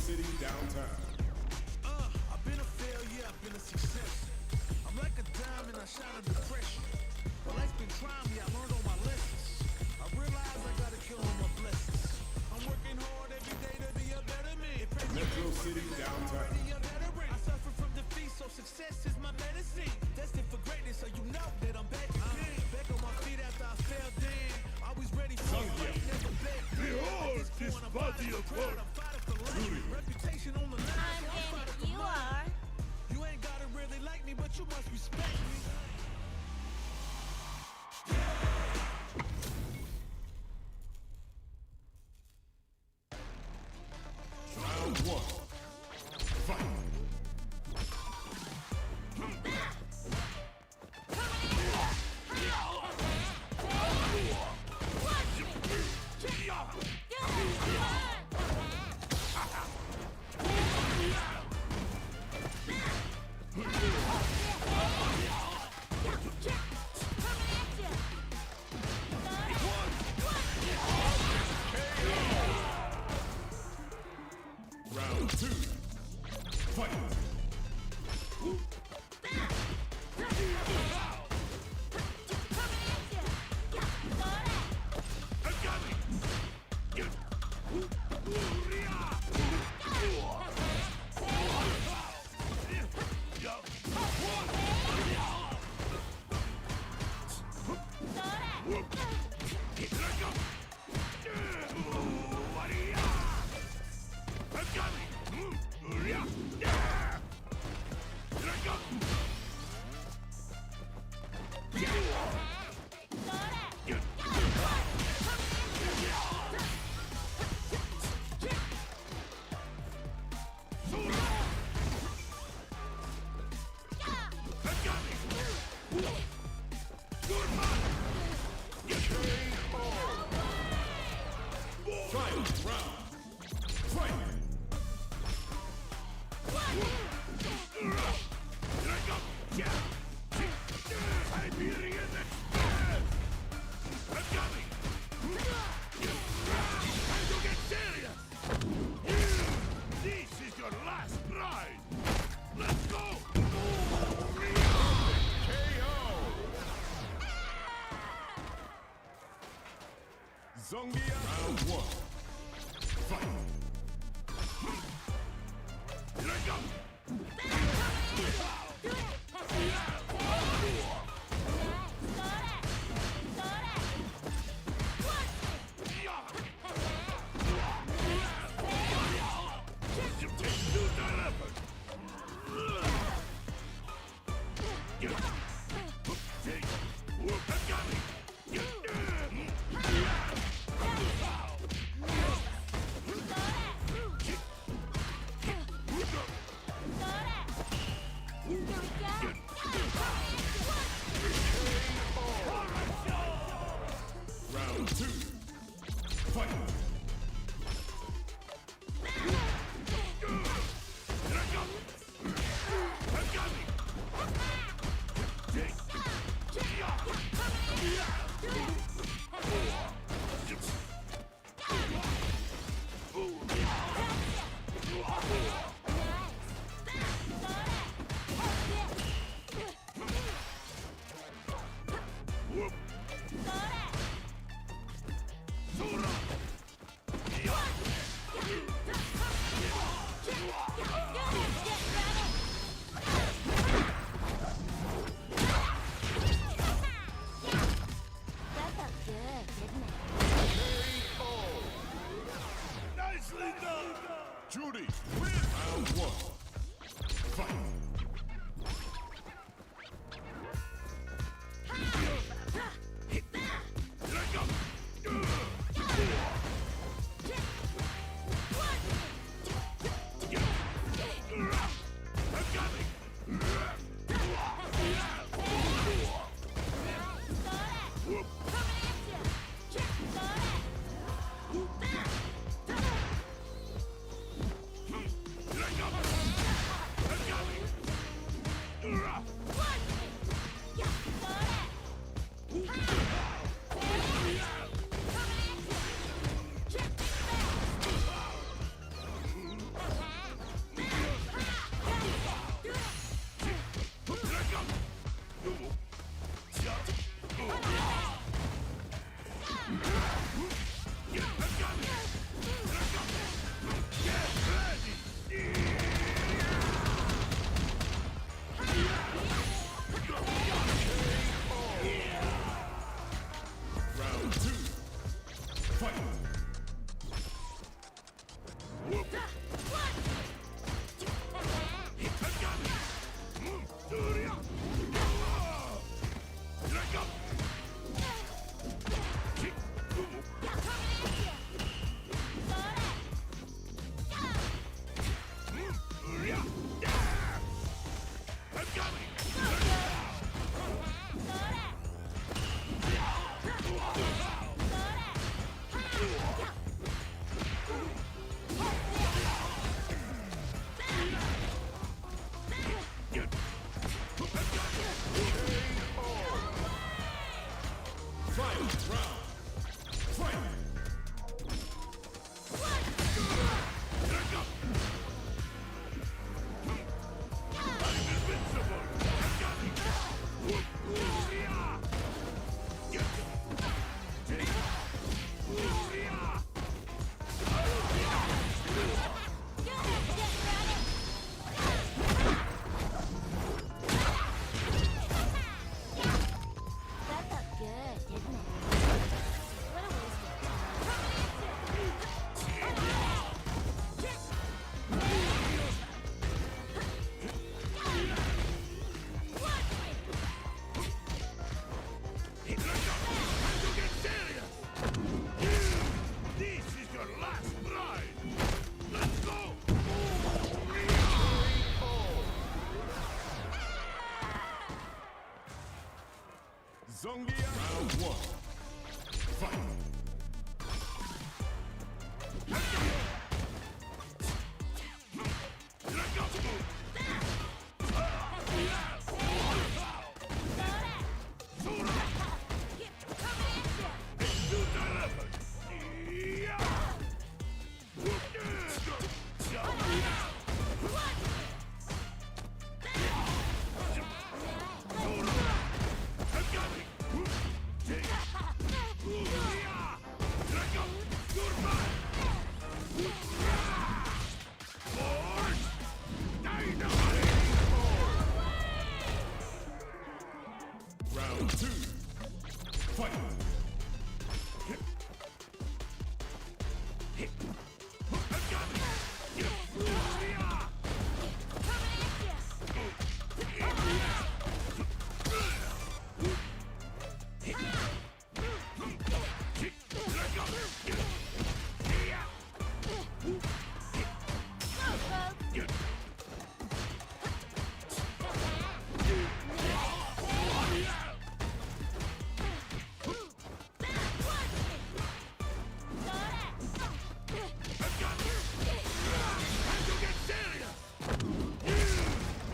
City downtown. I've been a failure, I've been a success. I'm like a diamond, I shine a depression. But life's been trying me, I learned all my lessons. I realize I gotta kill all my blessings. I'm working hard every day to be a better man. Metro City downtown. I suffer from defeat, so success is my medicine. Destined for greatness, so you know that I'm back again. Back on my feet after I fell down. Always ready for a fight, never back down. Behold this body of work. I'm fighting for life. Reputation on the line. You are. You ain't gotta really like me, but you must respect me. Round one. Fight. Round two. Fight. Zongia. Round one. Fight. Here I come. Round one. Fight. Round two. Fight.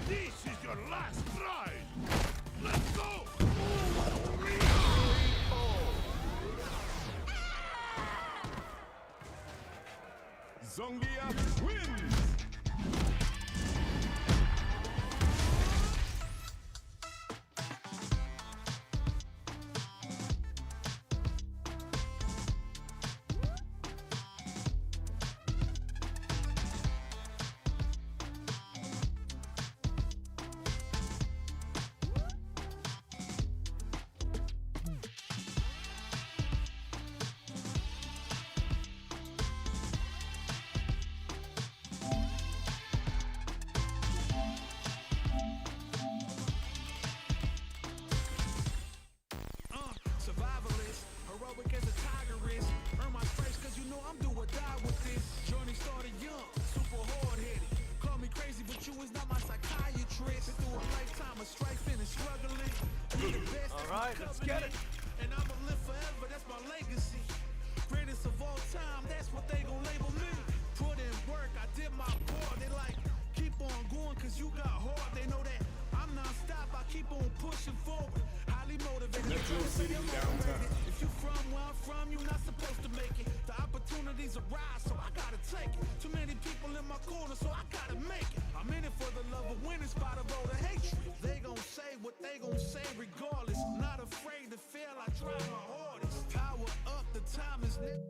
This is your last try. Let's go. Zongia wins. Survivalist, heroic as a tiger is. Earn my stripes cause you know I'm do or die with this. Journey started young, super hard-headed. Call me crazy, but you is not my psychiatrist. Been through a lifetime of strife and struggling. Be the best. All right, let's get it. And I'ma live forever, that's my legacy. Greatest of all time, that's what they gon' label me. Put in work, I did my part. They like, keep on going cause you got hard. They know that I'm non-stop, I keep on pushing forward. Highly motivated. Metro City downtown. If you from where I'm from, you're not supposed to make it. The opportunities arise, so I gotta take it. Too many people in my corner, so I gotta make it. I'm in it for the love of winning, spot of all the hatred. They gon' say what they gon' say regardless. Not afraid to fail, I try my hardest. Power up, the time is now.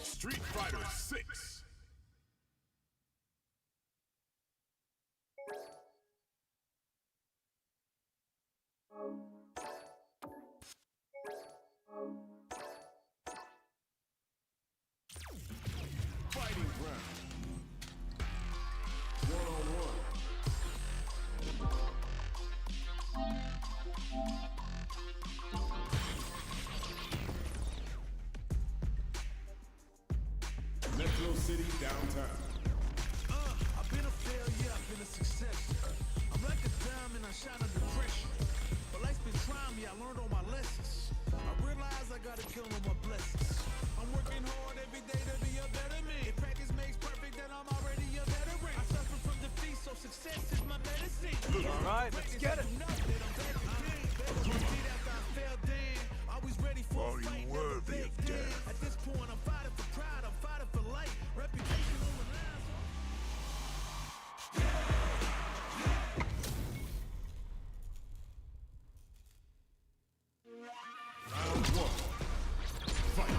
Street Fighter 6. Fighting round. 1-on-1. Metro City downtown. I've been a failure, I've been a success. I'm like a diamond, I shine under right, let's get it. Are you worthy of death? At this point, I'm fighting for pride, I'm fighting for light. Reputation on the line. Round one. Fight.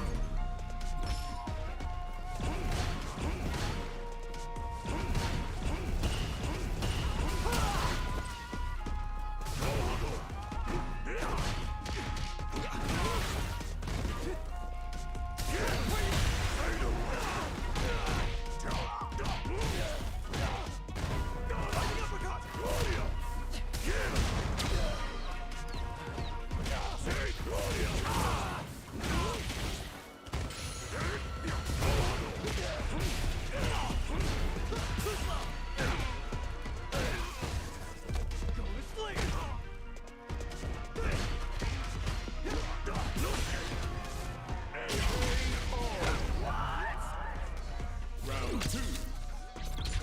Round two.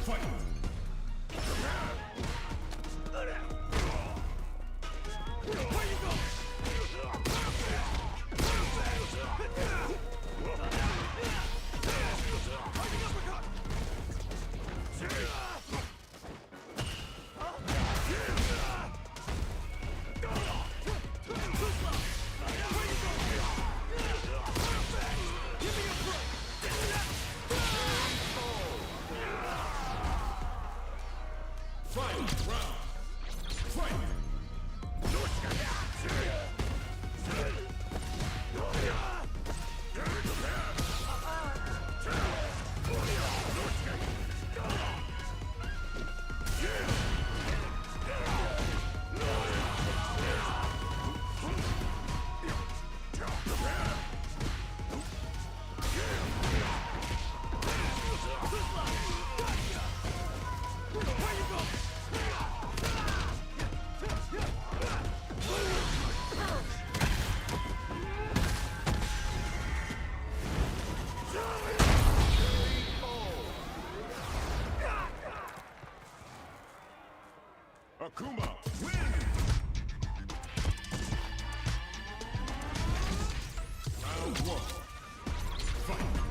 Fight. Final round. Fight. Arkma win! Round one. Fight!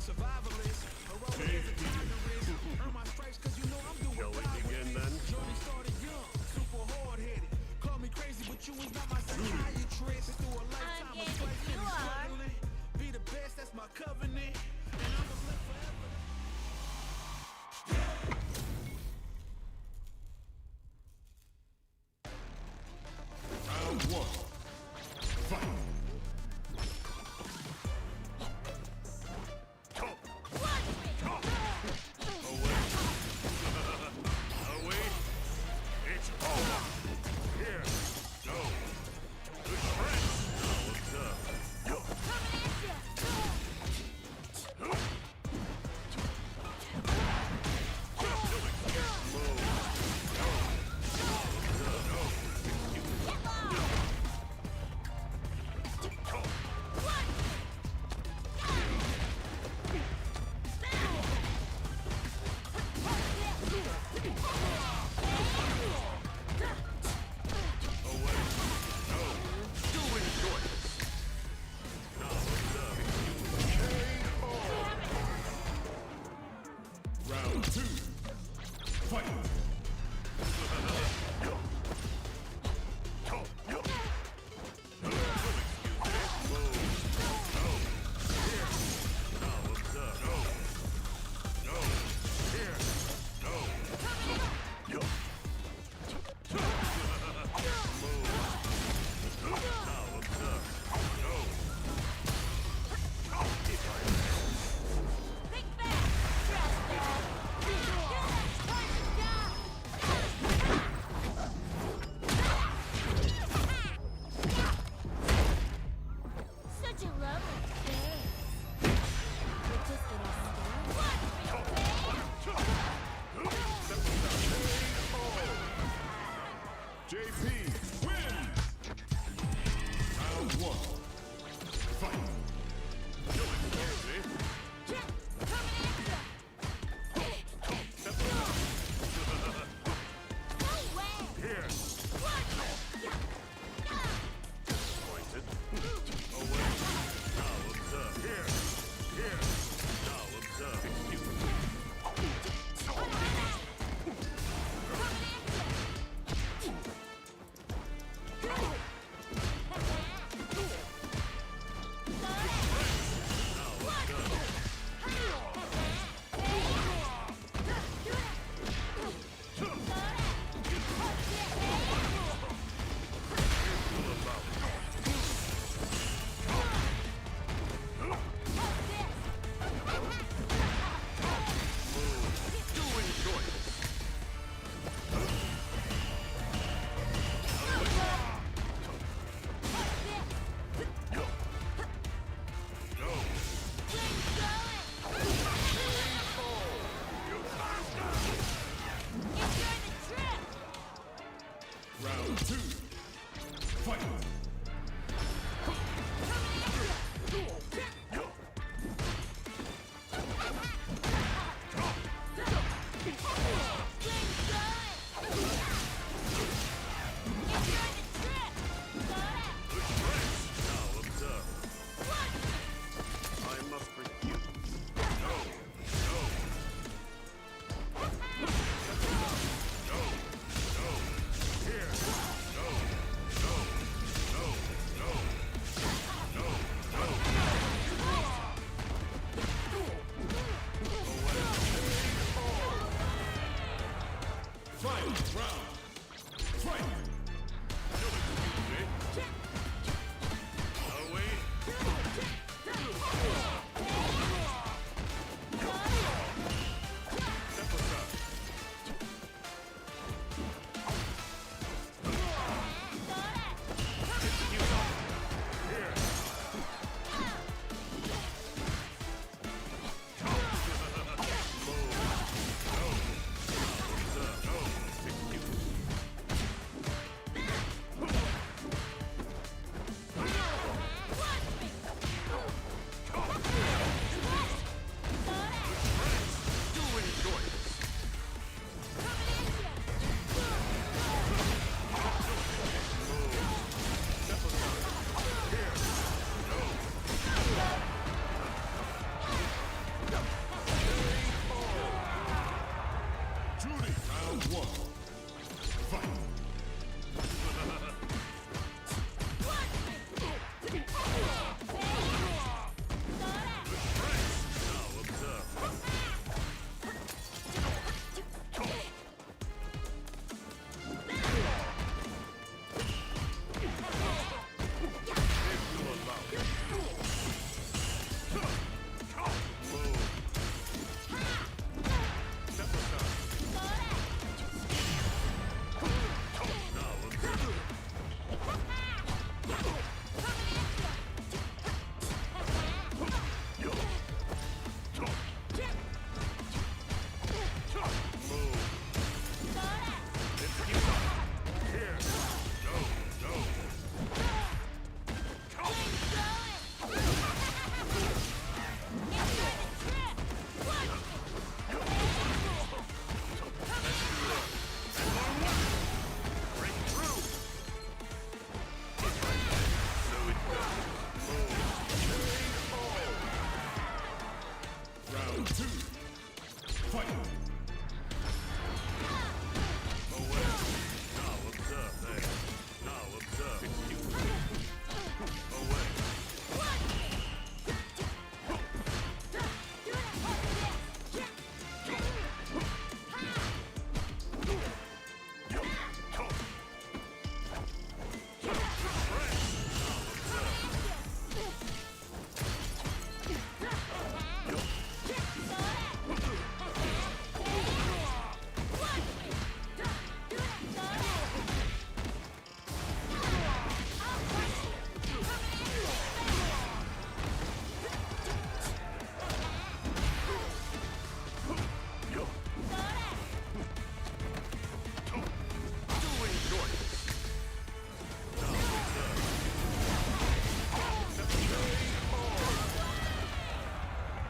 Survivalist, heroic as a tigerist. Earn my stripes 'cause you know I'm doing Shall we begin then? Journey started young, super hard-headed. Call me crazy, but you is not my psychiatrist. Through a lifetime of strife and struggling. Be the best, that's my covenant. And I'ma live forever. Round one. Fight. Away. It's over. Here. Go. Good friend. Now what's up? Go. Round two. Fight. Such a lovely face. We're just getting JP wins! Round one. Fight. Kill it, Glacy. Here. Pointed. Away. Now observe. Here. Here. Now observe. Round two. Fight. Now observe. I must refuse. No. No. No. No. Here. No. No. No. No. No. No. Final round. Fight. Away.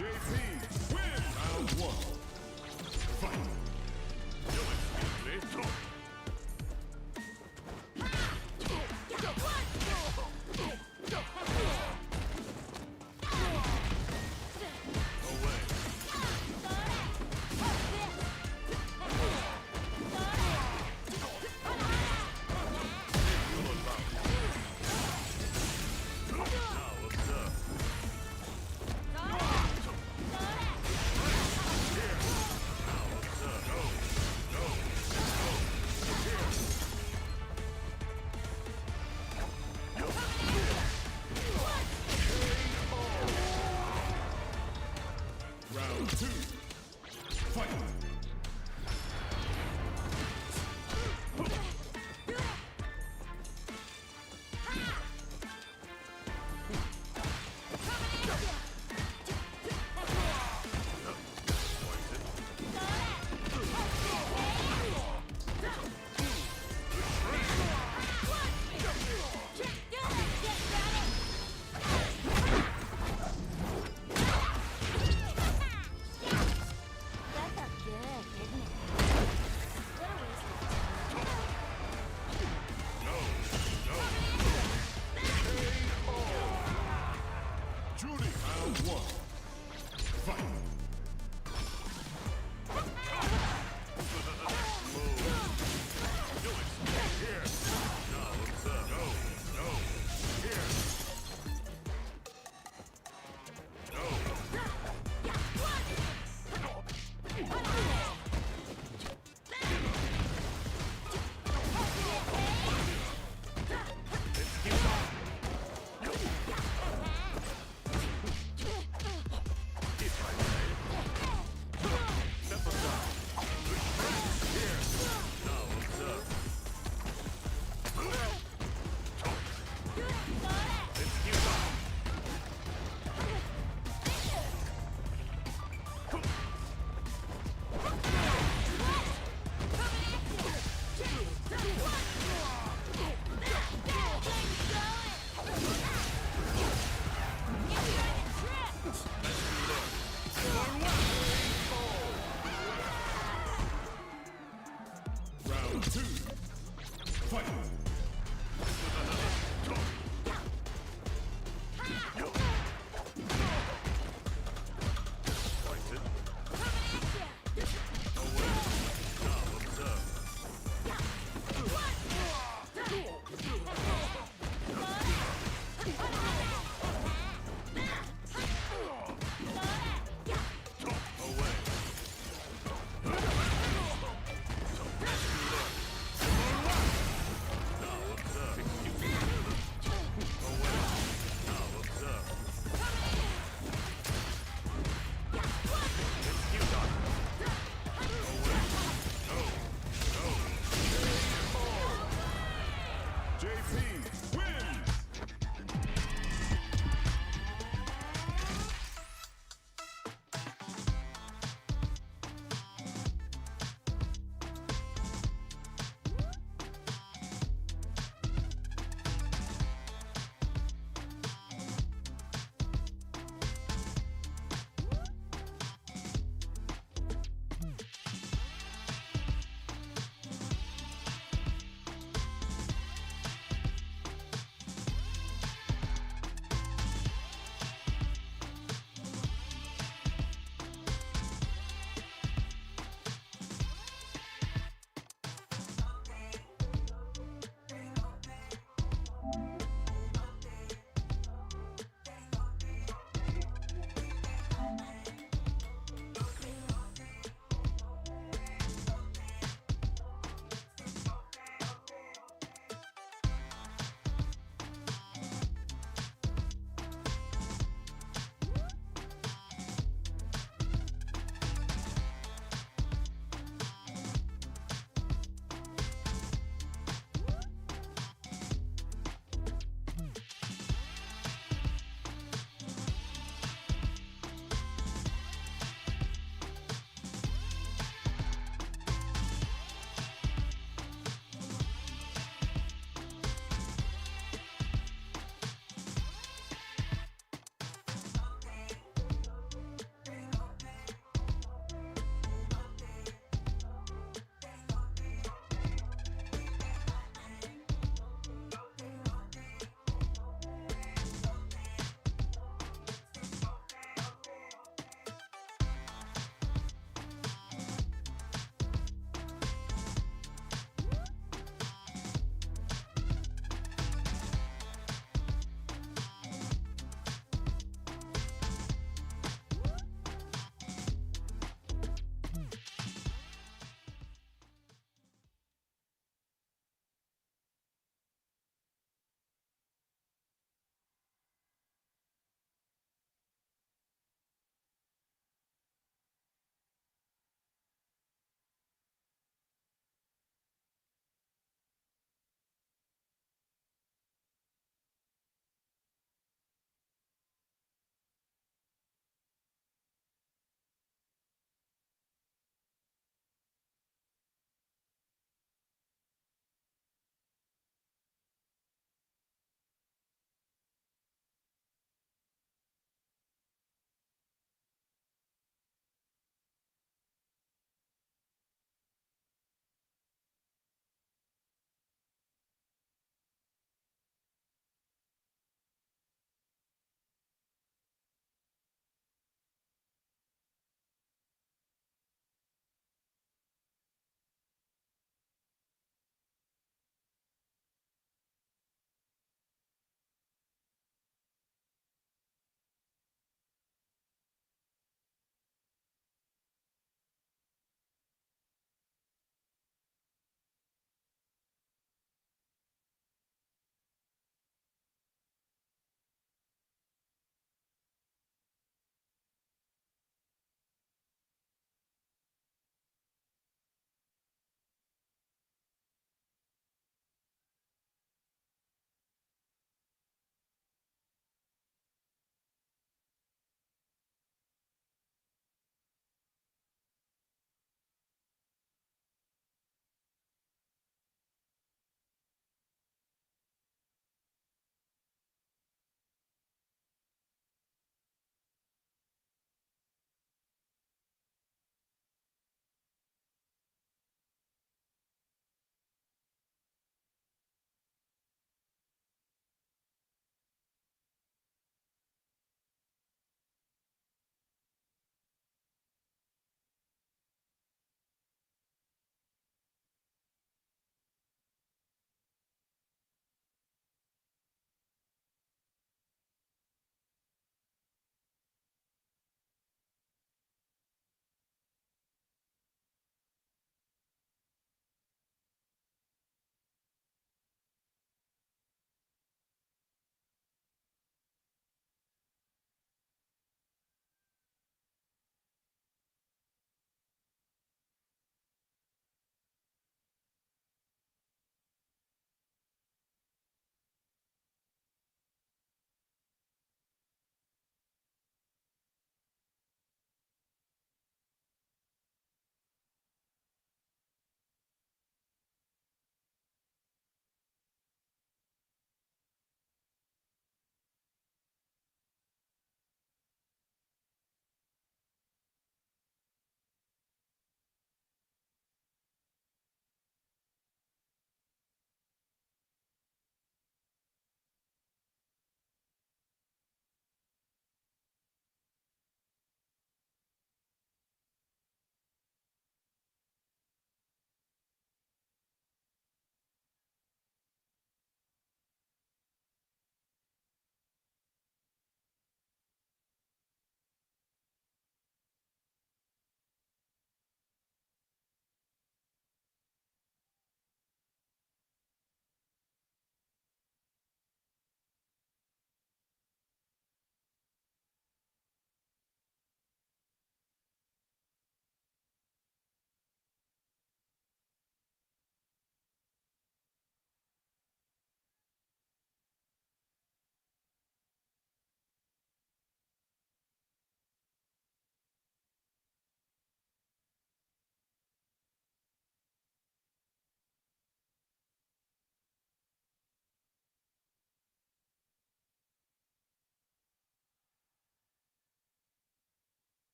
JP, win! Round 1. Fight! Round 2. Fight!